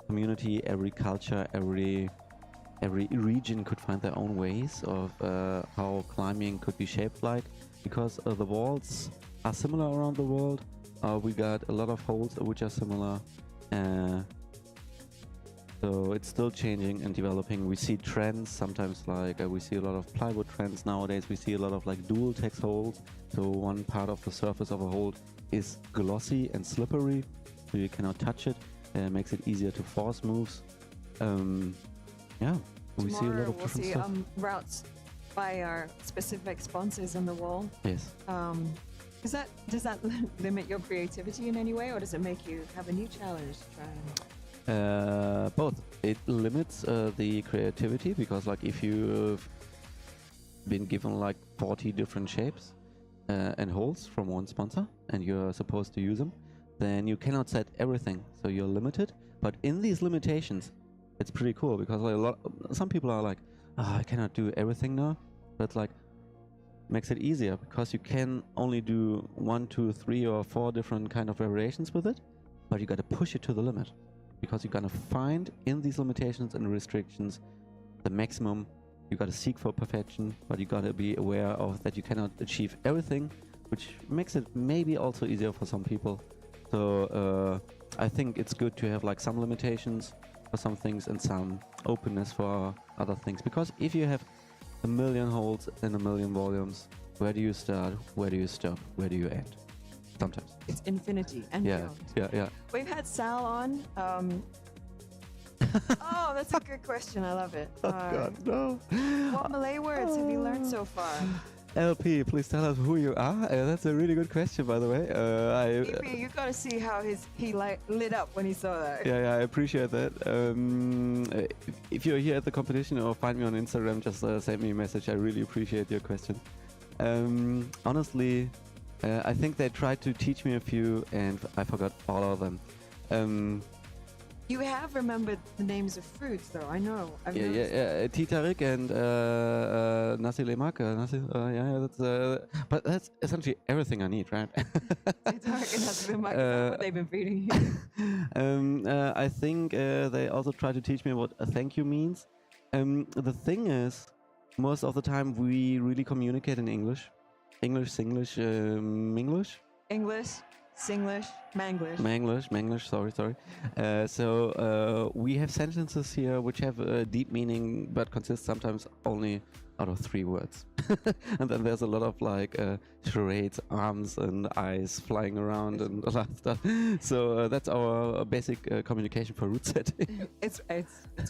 community, every culture, every region could find their own ways of how climbing could be shaped like, because the walls are similar around the world. We got a lot of holes which are similar, so it's still changing and developing. We see trends sometimes, like we see a lot of plywood trends nowadays. We see a lot of like dual text holes, so one part of the surface of a hole is glossy and slippery, so you cannot touch it. Makes it easier to force moves. Yeah, we see a lot of we'll different see stuff. routes by our specific sponsors on the wall. Yes. Does that limit your creativity in any way, or does it make you have a new challenge to try and... Both. It limits the creativity, because like if you've been given like 40 different shapes and holes from one sponsor and you're supposed to use them, then you cannot set everything, so you're limited. But in these limitations, it's pretty cool, because like some people are like, I cannot do everything now, but like makes it easier, because you can only do 1, 2, 3 or 4 different kind of variations with it, but you got to push it to the limit, because you're gonna find in these limitations and restrictions the maximum. You got to seek for perfection, but you got to be aware of that you cannot achieve everything, which makes it maybe also easier for some people. So I think it's good to have like some limitations for some things and some openness for other things, because if you have a million holes and a million volumes, where do you start, where do you stop, where do you end? Sometimes It's infinity and beyond. Yeah. We've had Sal on. Oh, that's a good question. I love it. Oh God, no. What Malay words have you learned so far? LP, please tell us who you are. That's a really good question, by the way. EP, you gotta see how he lit up when he saw that. Yeah, I appreciate that. If you're here at the competition or find me on Instagram, just send me a message. I really appreciate your question. Honestly, I think they tried to teach me a few, and I forgot all of them. You have remembered the names of fruits, though. I know. Yeah. Titarik and nasi lemak. But that's essentially everything I need, right? Titarik and nasi lemak. Is that what they've been feeding you? I think they also try to teach me what a thank you means. The thing is, most of the time we really communicate in English. English, Singlish, Minglish. English, Singlish, Manglish. Manglish, sorry. So we have sentences here which have a deep meaning, but consist sometimes only out of 3 words. And then there's a lot of like charades, arms and eyes flying around and a lot of stuff. So that's our basic communication for route setting. It's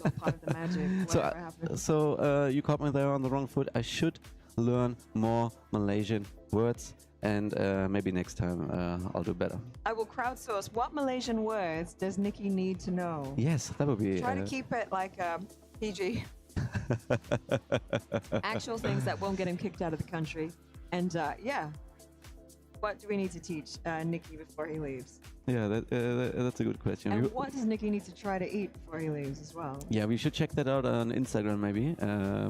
all part of the magic. So, Whatever happens. so you caught me there on the wrong foot. I should learn more Malaysian words, and maybe next time I'll do better. I will crowdsource. What Malaysian words does Nikki need to know? Yes, that would be. Try to keep it like PG. Actual things that won't get him kicked out of the country. And yeah, what do we need to teach Nikki before he leaves? Yeah, that's a good question. And what does Nikki need to try to eat before he leaves as well? Yeah, we should check that out on Instagram maybe.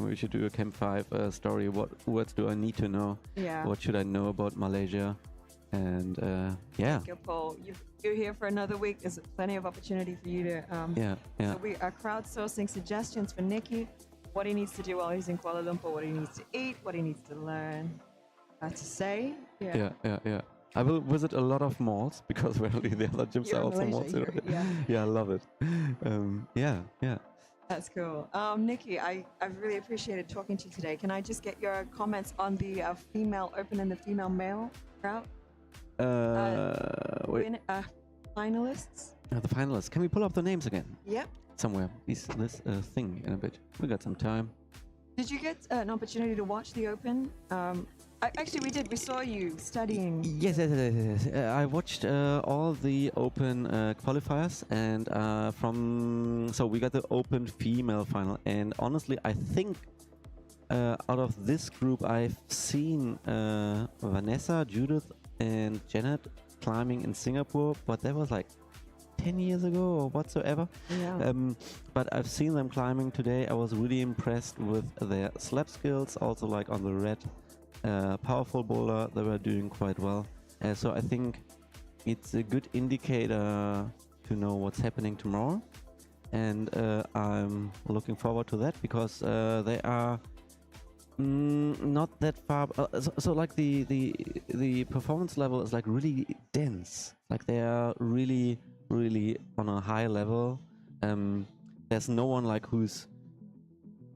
We should do a Camp5 story. What words do I need to know? Yeah. What should I know about Malaysia? And yeah. Thank you, Paul. You're here for another week. There's plenty of opportunity for you to. Yeah. So we are crowdsourcing suggestions for Nikki, what he needs to do while he's in Kuala Lumpur, what he needs to eat, what he needs to learn, to say. Yeah. I will visit a lot of malls because really the other gyms You're are also in malls. Malaysia, Yeah, I love it. Yeah. That's cool. Nikki, I've really appreciated talking to you today. Can I just get your comments on the female open and the female male crowd? Wait. Finalists? The finalists. Can we pull up the names again? Yep. Somewhere. This thing in a bit. We got some time. Did you get an opportunity to watch the open? Actually, we did. We saw you studying. Yes. I watched all the open qualifiers, and so we got the open female final. And honestly, I think out of this group, I've seen Vanessa, Judith, and Janet climbing in Singapore, but that was like 10 years ago or whatsoever. Yeah. But I've seen them climbing today. I was really impressed with their slab skills, also like on the red powerful boulder, they were doing quite well. So I think it's a good indicator to know what's happening tomorrow. And I'm looking forward to that because they are not that far. So like the performance level is like really dense. Like they are really on a high level. There's no one like who's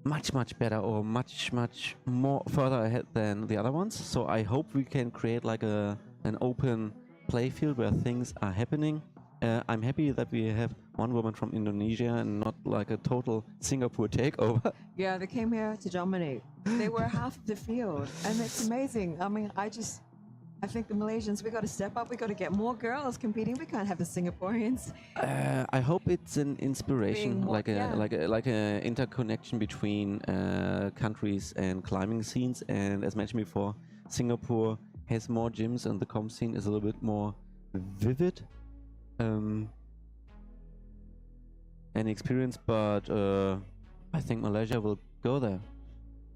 much better or much more further ahead than the other ones. So I hope we can create like an open play field where things are happening. I'm happy that we have one woman from Indonesia and not like a total Singapore takeover. Yeah, they came here to dominate. They were half of the field, and it's amazing. I mean, I think the Malaysians, we got to step up. We got to get more girls competing. We can't have the Singaporeans. I hope it's an inspiration, More, like a interconnection between countries and climbing scenes. And as mentioned before, Singapore has more gyms, and the comp scene is a little bit more vivid and experience. But I think Malaysia will go there.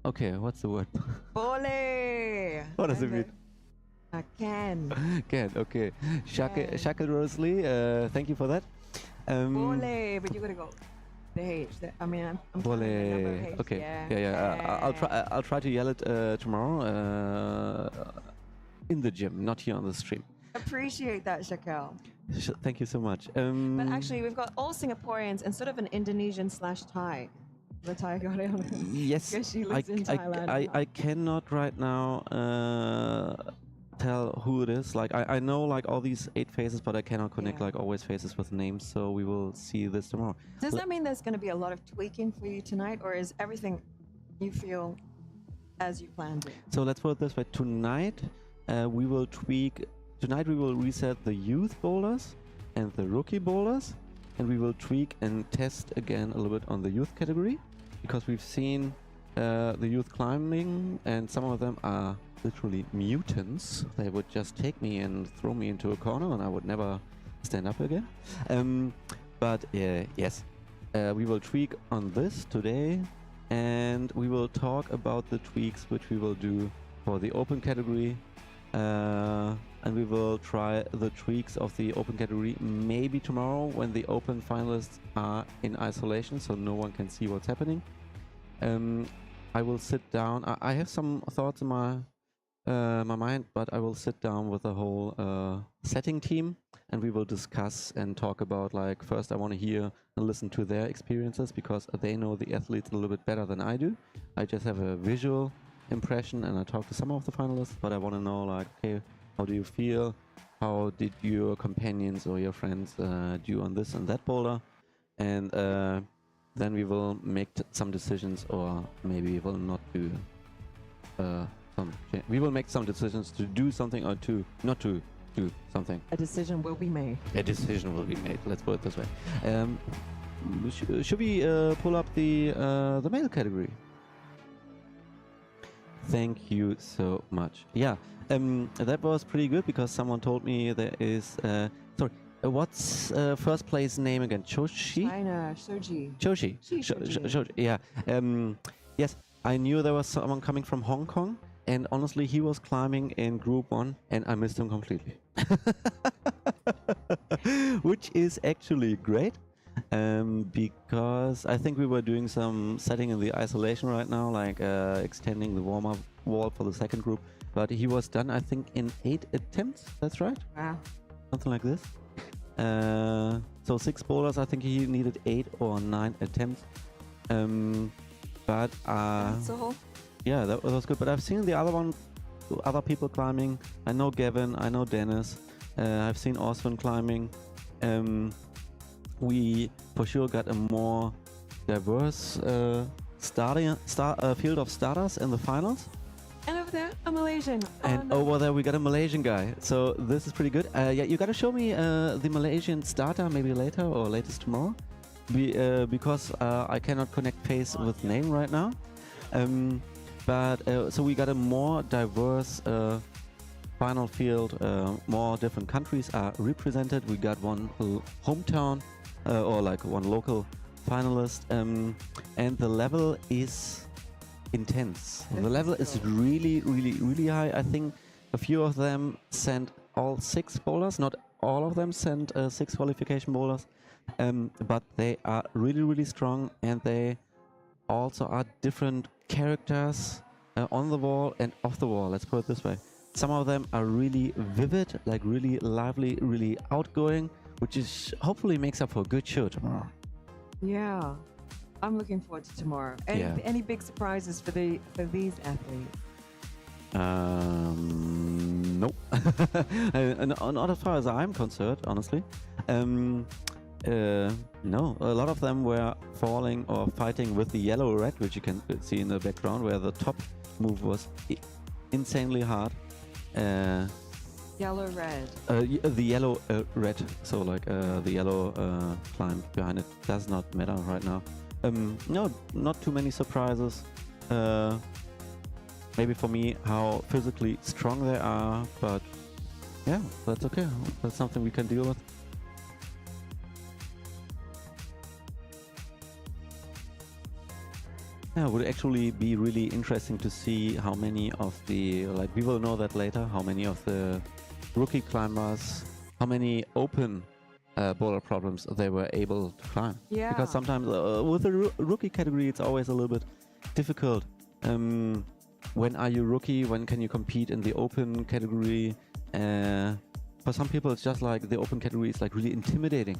Okay, what's the word? Bole. What does it mean? Can. Can, okay. Shaka Rosalie, thank you for that. Bole, but you gotta go. The H. I mean, I'm Bole. counting the number of H. Okay. Yeah. I'll try to yell it tomorrow in the gym, not here on the stream. Appreciate that, Shakel. Thank you so much. But actually, we've got all Singaporeans and sort of an Indonesian/Thai. The Thai got it on. Yes, Because she lives in Thailand. I cannot right now tell who it is. Like I know like all these 8 faces, but I cannot connect like always faces with names. So we will see this tomorrow. Does that mean there's going to be a lot of tweaking for you tonight, or is everything you feel as you planned it? So let's put it this way. Tonight we will tweak. Tonight we will reset the youth bowlers and the rookie bowlers, and we will tweak and test again a little bit on the youth category, because we've seen the youth climbing, and some of them are literally mutants. They would just take me and throw me into a corner, and I would never stand up again. But yes, we will tweak on this today, and we will talk about the tweaks which we will do for the open category. And we will try the tweaks of the open category maybe tomorrow when the open finalists are in isolation, so no one can see what's happening. I will sit down. I have some thoughts in my my mind, but I will sit down with the whole setting team, and we will discuss and talk about, like, first I want to hear and listen to their experiences, because they know the athletes a little bit better than I do. I just have a visual impression, and I talk to some of the finalists, but I want to know, like, okay, how do you feel? How did your companions or your friends do on this and that boulder? And then we will make some decisions, or maybe we will not do we will make some decisions to do something or to not to do something. A decision will be made. A decision will be made. Let's put it this way. Should we pull up the male category? Thank you so much. Yeah, that was pretty good, because someone told me there is. Sorry, what's first place name again? Choshi? China, Shoji. Choshi. Shoji. Yeah. Yes, I knew there was someone coming from Hong Kong, and honestly, he was climbing in Group 1, and I missed him completely. Which is actually great, because I think we were doing some setting in the isolation right now, like extending the warm-up wall for the second group. But he was done, I think, in 8 attempts. That's right? Wow. Something like this. So 6 boulders, I think he needed 8 or 9 attempts. But so yeah, that was good. But I've seen the other people climbing. I know Gavin, I know Dennis. I've seen Osman climbing. We for sure got a more diverse field of starters in the finals. And over there, a Malaysian. And over there we got a Malaysian guy. So this is pretty good. Yeah, you gotta show me the Malaysian starter maybe later or latest tomorrow. Because I cannot connect face with name right now. But so we got a more diverse final field. More different countries are represented. We got one hometown or like one local finalist, and the level is intense. The level is really, really, really high. I think a few of them sent all 6 boulders. Not all of them sent 6 qualification boulders, but they are really, really strong, and they also are different characters on the wall and off the wall. Let's put it this way. Some of them are really vivid, like really lively, really outgoing, which is hopefully makes up for a good show tomorrow. Yeah, I'm looking forward to tomorrow. Any big surprises for these athletes? Nope. Not as far as I'm concerned, honestly. No, a lot of them were falling or fighting with the yellow-red, which you can see in the background, where the top move was insanely hard. Yellow-red. The yellow-red, so like the yellow climb behind it does not matter right now. No, not too many surprises. Maybe for me, how physically strong they are, but yeah, that's okay. That's something we can deal with. Yeah, it would actually be really interesting to see how many of the, like, we will know that later, how many of the rookie climbers, how many open boulder problems they were able to climb. Yeah. Because sometimes with the rookie category, it's always a little bit difficult. When are you rookie? When can you compete in the open category? For some people, it's just like the open category is like really intimidating.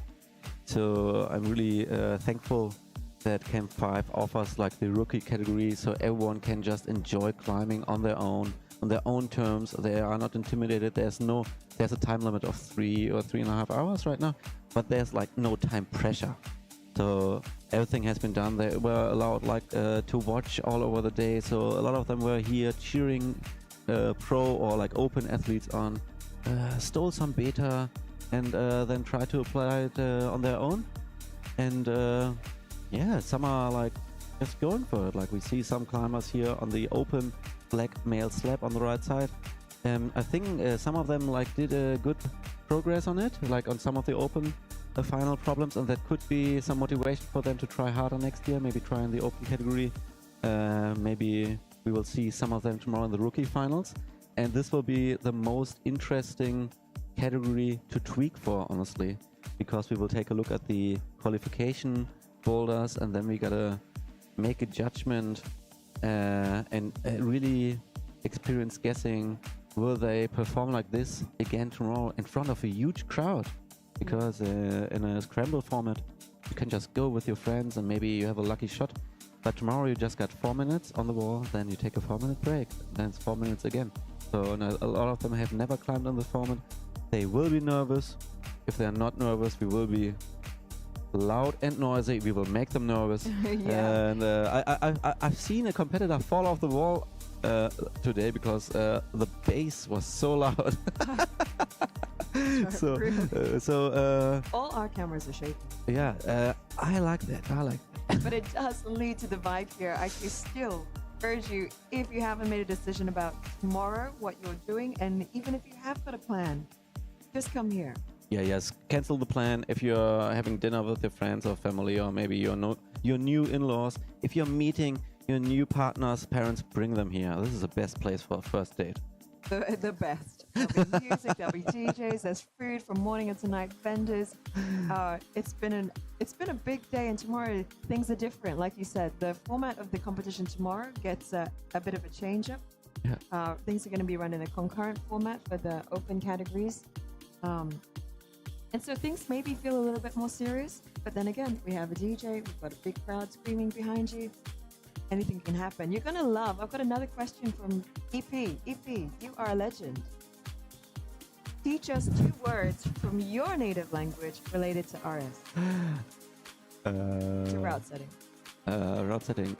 So I'm really thankful that Camp5 offers like the rookie category, so everyone can just enjoy climbing on their own terms. They are not intimidated. There's a time limit of 3 or 3.5 hours right now, but there's like no time pressure. So everything has been done. They were allowed like to watch all over the day. So a lot of them were here cheering pro or like open athletes on, stole some beta, and then try to apply it on their own. And yeah, some are like just going for it. Like we see some climbers here on the open black male slab on the right side. I think some of them like did a good progress on it, like on some of the open final problems, and that could be some motivation for them to try harder next year, maybe try in the open category. Maybe we will see some of them tomorrow in the rookie finals, and this will be the most interesting category to tweak for, honestly, because we will take a look at the qualification boulders, and then we gotta make a judgment and really experience guessing, will they perform like this again tomorrow in front of a huge crowd? Because in a scramble format, you can just go with your friends and maybe you have a lucky shot. But tomorrow you just got 4 minutes on the wall, then you take a 4-minute break, then it's 4 minutes again. So a lot of them have never climbed on the format. They will be nervous. If they're not nervous, we will be loud and noisy. We will make them nervous. Yeah. And I've seen a competitor fall off the wall today because the bass was so loud. All our cameras are shaking. Yeah, I like that. I like that. But it does lead to the vibe here. I still urge you, if you haven't made a decision about tomorrow, what you're doing, and even if you have got a plan, just come here. Yeah, yes. Cancel the plan if you're having dinner with your friends or family, or maybe your new in-laws. If you're meeting your new partners, parents, bring them here. This is the best place for a first date. The best. There'll be music, there'll be DJs, there's food from morning until night, vendors. It's been a big day, and tomorrow things are different. Like you said, the format of the competition tomorrow gets a bit of a change up. Yeah. Things are going to be run in a concurrent format for the open categories. And so things maybe feel a little bit more serious, but then again, we have a DJ, we've got a big crowd screaming behind you. Anything can happen. You're going to love. I've got another question from EP. EP, you are a legend. Teach us 2 words from your native language related to RS. To route setting. Route setting.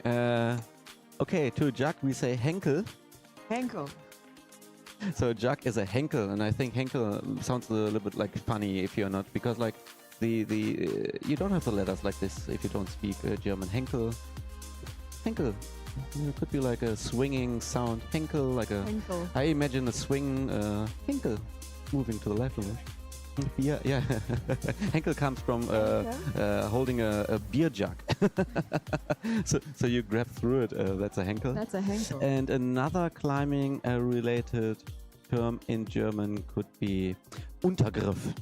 Okay, to Jack we say Henkel. Henkel. So Jack is a Henkel, and I think Henkel sounds a little bit like funny if you're not, because like you don't have the letters like this if you don't speak German. Henkel. Henkel. It could be like a swinging sound. Henkel, like a. Henkel. I imagine a swing. Henkel, moving to the left. Yeah, yeah. Henkel comes from holding a beer jug. so you grab through it. That's a Henkel. That's a Henkel. And another climbing related term in German could be Untergriff.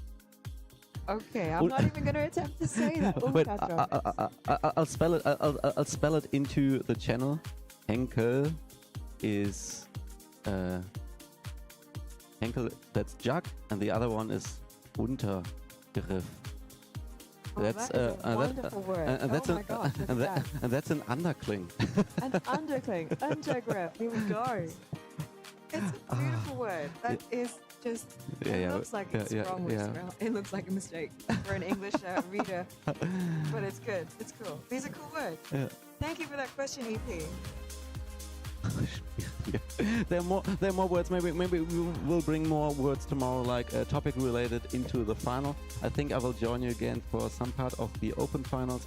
Okay, I'm not even going to attempt to say that. Wait, I'll spell it. I'll spell it into the channel. Henkel is Henkel. That's jug, and the other one is Untergriff. That's a wonderful word. And that's oh my gosh, and that's an undercling. An undercling, undergrip. Here we go. It's a beautiful word. That is just. It looks like it's wrong. It looks like a mistake for an English reader, but it's good. It's cool. These are cool words. Yeah. Thank you for that question, EP. There are more words. Maybe we will bring more words tomorrow, like topic related into the final. I think I will join you again for some part of the open finals.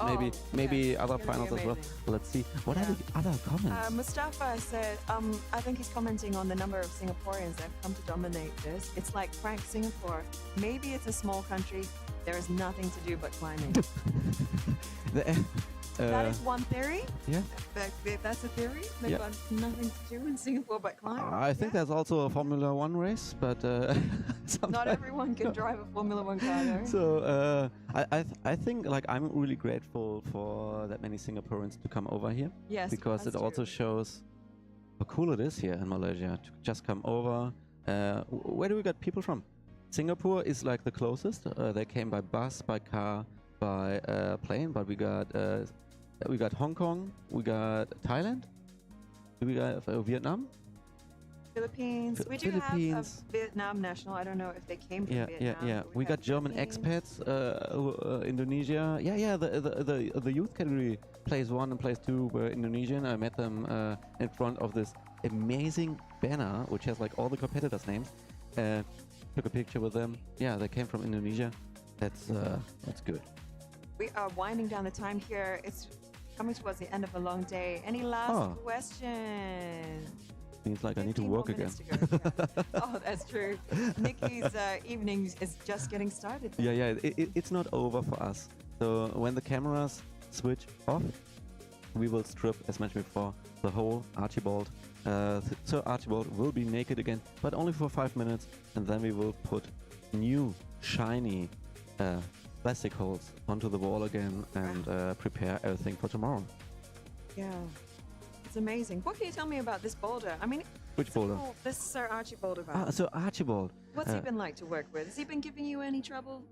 Maybe other finals as well. Let's see. What are the other comments? Mustafa said, I think he's commenting on the number of Singaporeans that have come to dominate this. It's like Frank Singapore. Maybe it's a small country. There is nothing to do but climbing. That is one theory. Yeah. That's a theory. They've got nothing to do in Singapore but climb. I think there's also a Formula 1 race, but not everyone can drive a Formula 1 car though. So I think like I'm really grateful for that many Singaporeans to come over here. Yes, because it also shows how cool it is here in Malaysia to just come over. Where do we get people from? Singapore is like the closest. They came by bus, by car, by plane, but we got Hong Kong, we got Thailand, we got Vietnam, Philippines. We do have a Vietnam national. I don't know if they came from Vietnam. Yeah. We got German expats, Indonesia. Yeah. The youth category place 1 and place 2 were Indonesian. I met them in front of this amazing banner, which has like all the competitors' names. Took a picture with them. Yeah, they came from Indonesia. That's good. We are winding down the time here. It's coming towards the end of a long day. Any last questions? Seems like I need to work again. Oh, that's true. Nikki's evening is just getting started. Yeah. It's not over for us. So when the cameras switch off, we will strip, as mentioned before, the whole Archibald. So Archibald will be naked again, but only for 5 minutes, and then we will put new, shiny plastic holes onto the wall again and prepare everything for tomorrow. Yeah, it's amazing. What can you tell me about this boulder? I mean, Which boulder? Oh, this is Sir Archie Boulder. So Archibald. What's he been like to work with? Has he been giving you any trouble?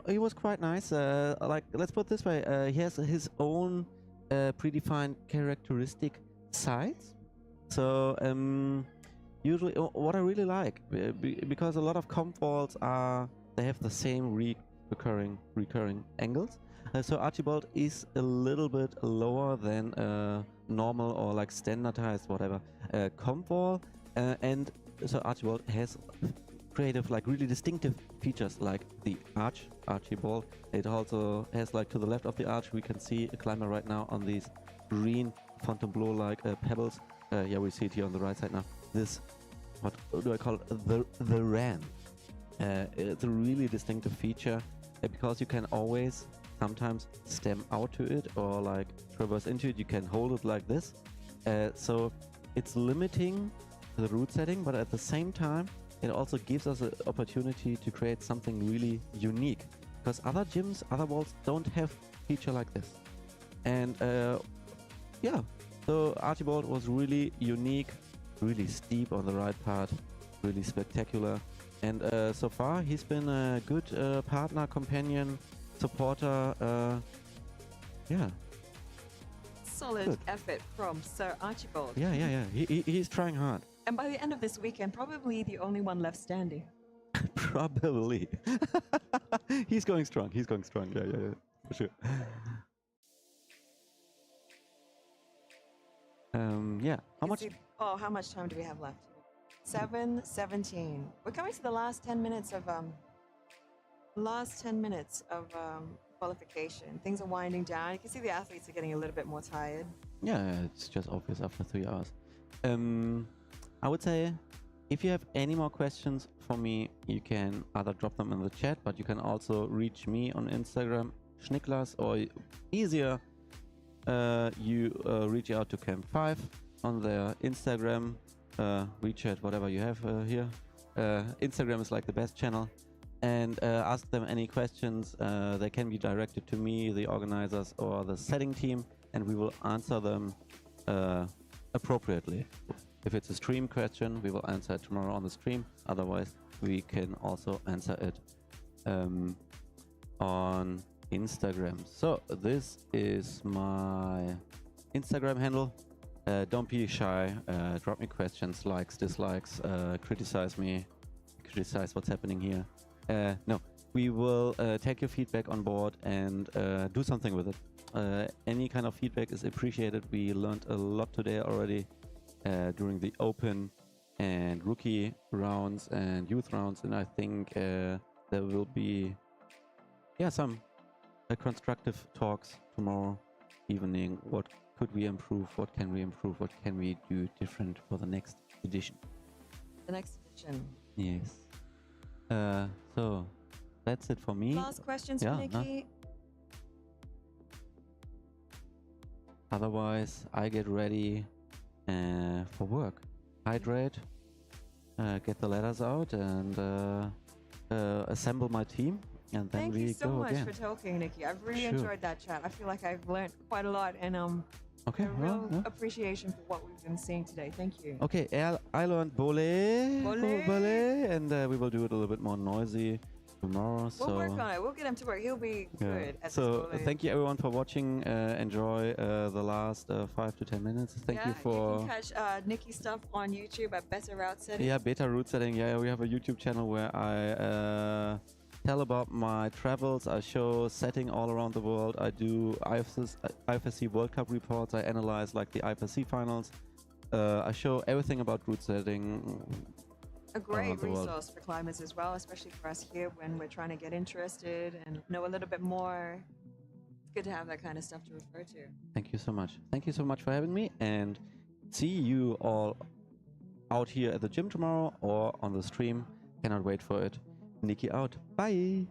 He was quite nice. Like, let's put it this way: he has his own predefined characteristic sides. So usually, what I really like, because a lot of comp walls they have the same recurring angles. So Archibald is a little bit lower than normal or like standardized whatever comp wall, and so Archibald has creative, like really distinctive features like the Archibald. It also has, like, to the left of the arch we can see a climber right now on these green Fontainebleau like pebbles. Yeah, we see it here on the right side now. This, what do I call it? The ramp. It's a really distinctive feature because you can always sometimes stem out to it or like traverse into it. You can hold it like this. So it's limiting the route setting, but at the same time it also gives us an opportunity to create something really unique, because other gyms, other walls don't have feature like this. And yeah, so Archibald was really unique, really steep on the right part, really spectacular. And so far he's been a good partner, companion, supporter. Yeah. Solid Good. effort from Sir Archibald. Yeah. He's trying hard. And by the end of this weekend, probably the only one left standing. Probably. He's going strong. Yeah, for sure. Yeah. How much? How much time do we have left? 7:17. We're coming to the last 10 minutes of qualification. Things are winding down. You can see the athletes are getting a little bit more tired. Yeah, it's just obvious after 3 hours. I would say, if you have any more questions for me, you can either drop them in the chat, but you can also reach me on Instagram, Schnicklas, or easier, you reach out to Camp5 on their Instagram, WeChat, whatever you have here. Instagram is like the best channel. And ask them any questions. They can be directed to me, the organizers, or the setting team, and we will answer them appropriately. If it's a stream question, we will answer it tomorrow on the stream. Otherwise, we can also answer it on Instagram. So this is my Instagram handle. Don't be shy. Drop me questions, likes, dislikes, criticize me, criticize what's happening here. No, we will take your feedback on board and do something with it. Any kind of feedback is appreciated. We learned a lot today already during the open and rookie rounds and youth rounds, and I think there will be some constructive talks tomorrow evening. What could we improve? What can we improve? What can we do different for the next edition? The next edition. Yes. So that's it for me. Last questions for Nikki. Otherwise, I get ready for work. Hydrate, get the letters out, and assemble my team, and then Thank we you so go much again. for talking, Nikki. I've really Sure. enjoyed that chat. I feel like I've learned quite a lot, and Okay, a real yeah. appreciation for what we've been seeing today. Thank you. Okay, I learned Bolé, and we will do it a little bit more noisy tomorrow. We'll work on it. We'll get him to work. He'll be good at So this bowling. thank you everyone for watching. Enjoy the last 5 to 10 minutes. Thank you for. You can catch Nikki's stuff on YouTube at Better Route Setting. Yeah, beta route setting. Yeah, we have a YouTube channel where I tell about my travels. I show setting all around the world. I do IFSC World Cup reports. I analyze like the IFSC finals. I show everything about route setting. A great around the world. resource for climbers as well, especially for us here when we're trying to get interested and know a little bit more. It's good to have that kind of stuff to refer to. Thank you so much. Thank you so much for having me, and see you all out here at the gym tomorrow or on the stream. Cannot wait for it. Nikki out. Bye.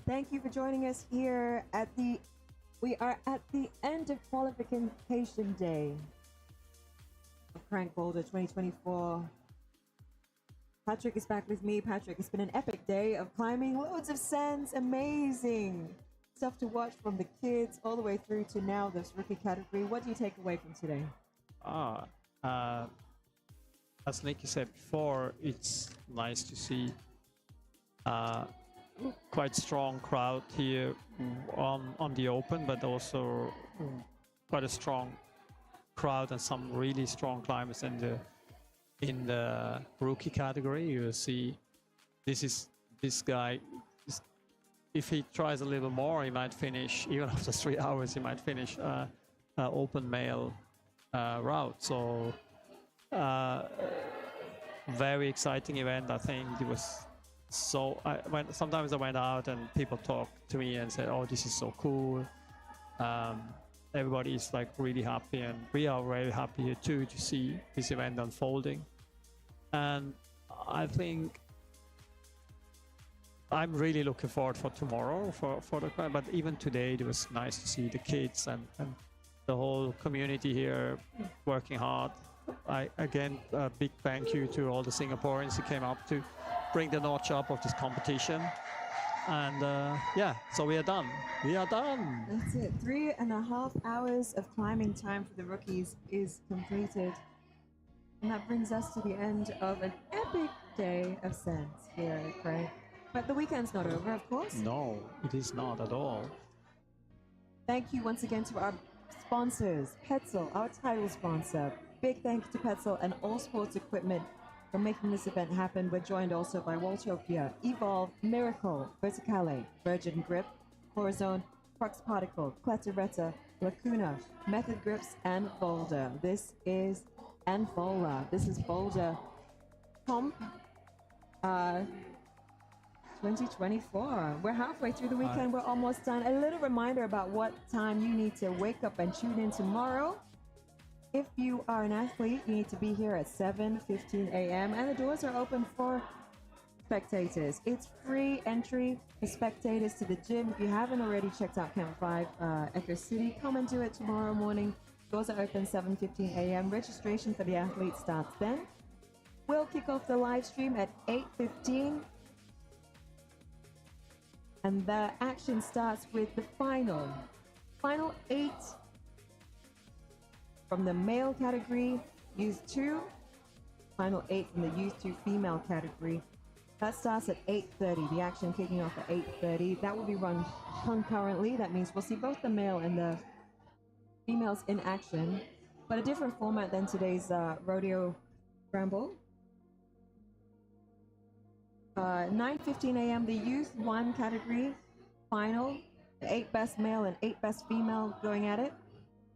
Thank you for joining us here we are at the end of qualification day of CRANK Boulder 2024. Patrick is back with me. Patrick, it's been an epic day of climbing, loads of sands, amazing stuff to watch from the kids all the way through to now this rookie category. What do you take away from today? As Nikki said before, it's nice to see quite strong crowd here on the open, but also quite a strong crowd and some really strong climbers in the rookie category. You see, this guy. If he tries a little more, he might finish even after 3 hours. He might finish open male route. So very exciting event. I think it was. So sometimes I went out and people talk to me and said, "Oh, this is so cool." Everybody is like really happy, and we are very happy here too to see this event unfolding. And I think I'm really looking forward for tomorrow for the crowd. But even today, it was nice to see the kids and the whole community here working hard. Again, a big thank you to all the Singaporeans who came up to bring the notch up of this competition. And yeah, so we are done. We are done. That's it. 3.5 hours of climbing time for the rookies is completed. And that brings us to the end of an epic day of sands here at CRANK. But the weekend's not over, of course. No, it is not at all. Thank you once again to our sponsors, Petzl, our title sponsor. Big thank you to Petzl and All Sports Equipment for making this event happen. We're joined also by Waltopia, Evolve, Miracle, Verticale, Virgin Grip, Horizon, Crux Particle, Cletaretta, Lacuna, Method Grips, and Boulder. This is Boulder Comp 2024. We're halfway through the weekend. We're almost done. A little reminder about what time you need to wake up and tune in tomorrow. If you are an athlete, you need to be here at 7:15 a.m. and the doors are open for spectators. It's free entry for spectators to the gym. If you haven't already checked out Camp5 Eco City, come and do it tomorrow morning. Doors are open 7:15 a.m. Registration for the athletes starts then. We'll kick off the live stream at 8:15. And the action starts with the final 8 from the male category, Youth 2. Final 8 from the Youth 2 female category. That starts at 8:30. The action kicking off at 8:30. That will be run concurrently. That means we'll see both the male and the females in action, but a different format than today's Rodeo Scramble. 9:15 a.m. the Youth 1 category final. The 8 best male and 8 best female going at it.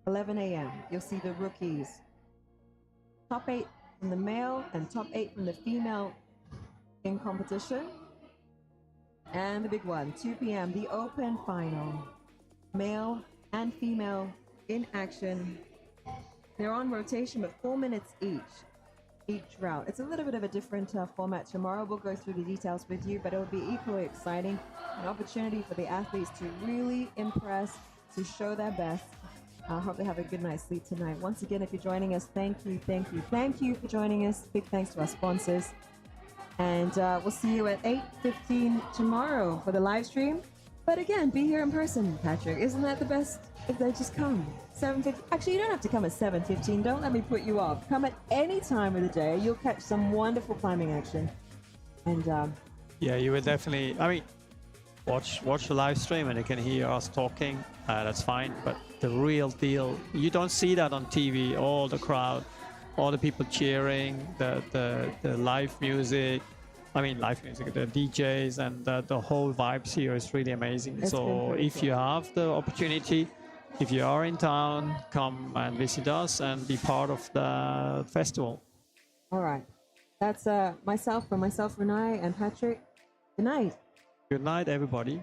11 a.m. you'll see the rookies. Top 8 from the male and top 8 from the female in competition. And the big one, 2 p.m. the open final. Male and female in action. They're on rotation, but 4 minutes each route. It's a little bit of a different format tomorrow. We'll go through the details with you, but it'll be equally exciting. An opportunity for the athletes to really impress, to show their best. I hope they have a good night's sleep tonight. Once again, if you're joining us, thank you for joining us. Big thanks to our sponsors. And we'll see you at 8:15 tomorrow for the live stream. But again, be here in person, Patrick. Isn't that the best if they just come? 7:15. Actually, you don't have to come at 7:15. Don't let me put you off. Come at any time of the day. You'll catch some wonderful climbing action. And yeah, you will definitely. I mean, watch the live stream and you can hear us talking. That's fine. But the real deal, you don't see that on TV. All the crowd, all the people cheering, the live music. I mean, live music, the DJs, and the whole vibes here is really amazing. So if you have the opportunity, if you are in town, come and visit us and be part of the festival. All right. That's myself, Renai, and Patrick. Good night. Good night, everybody.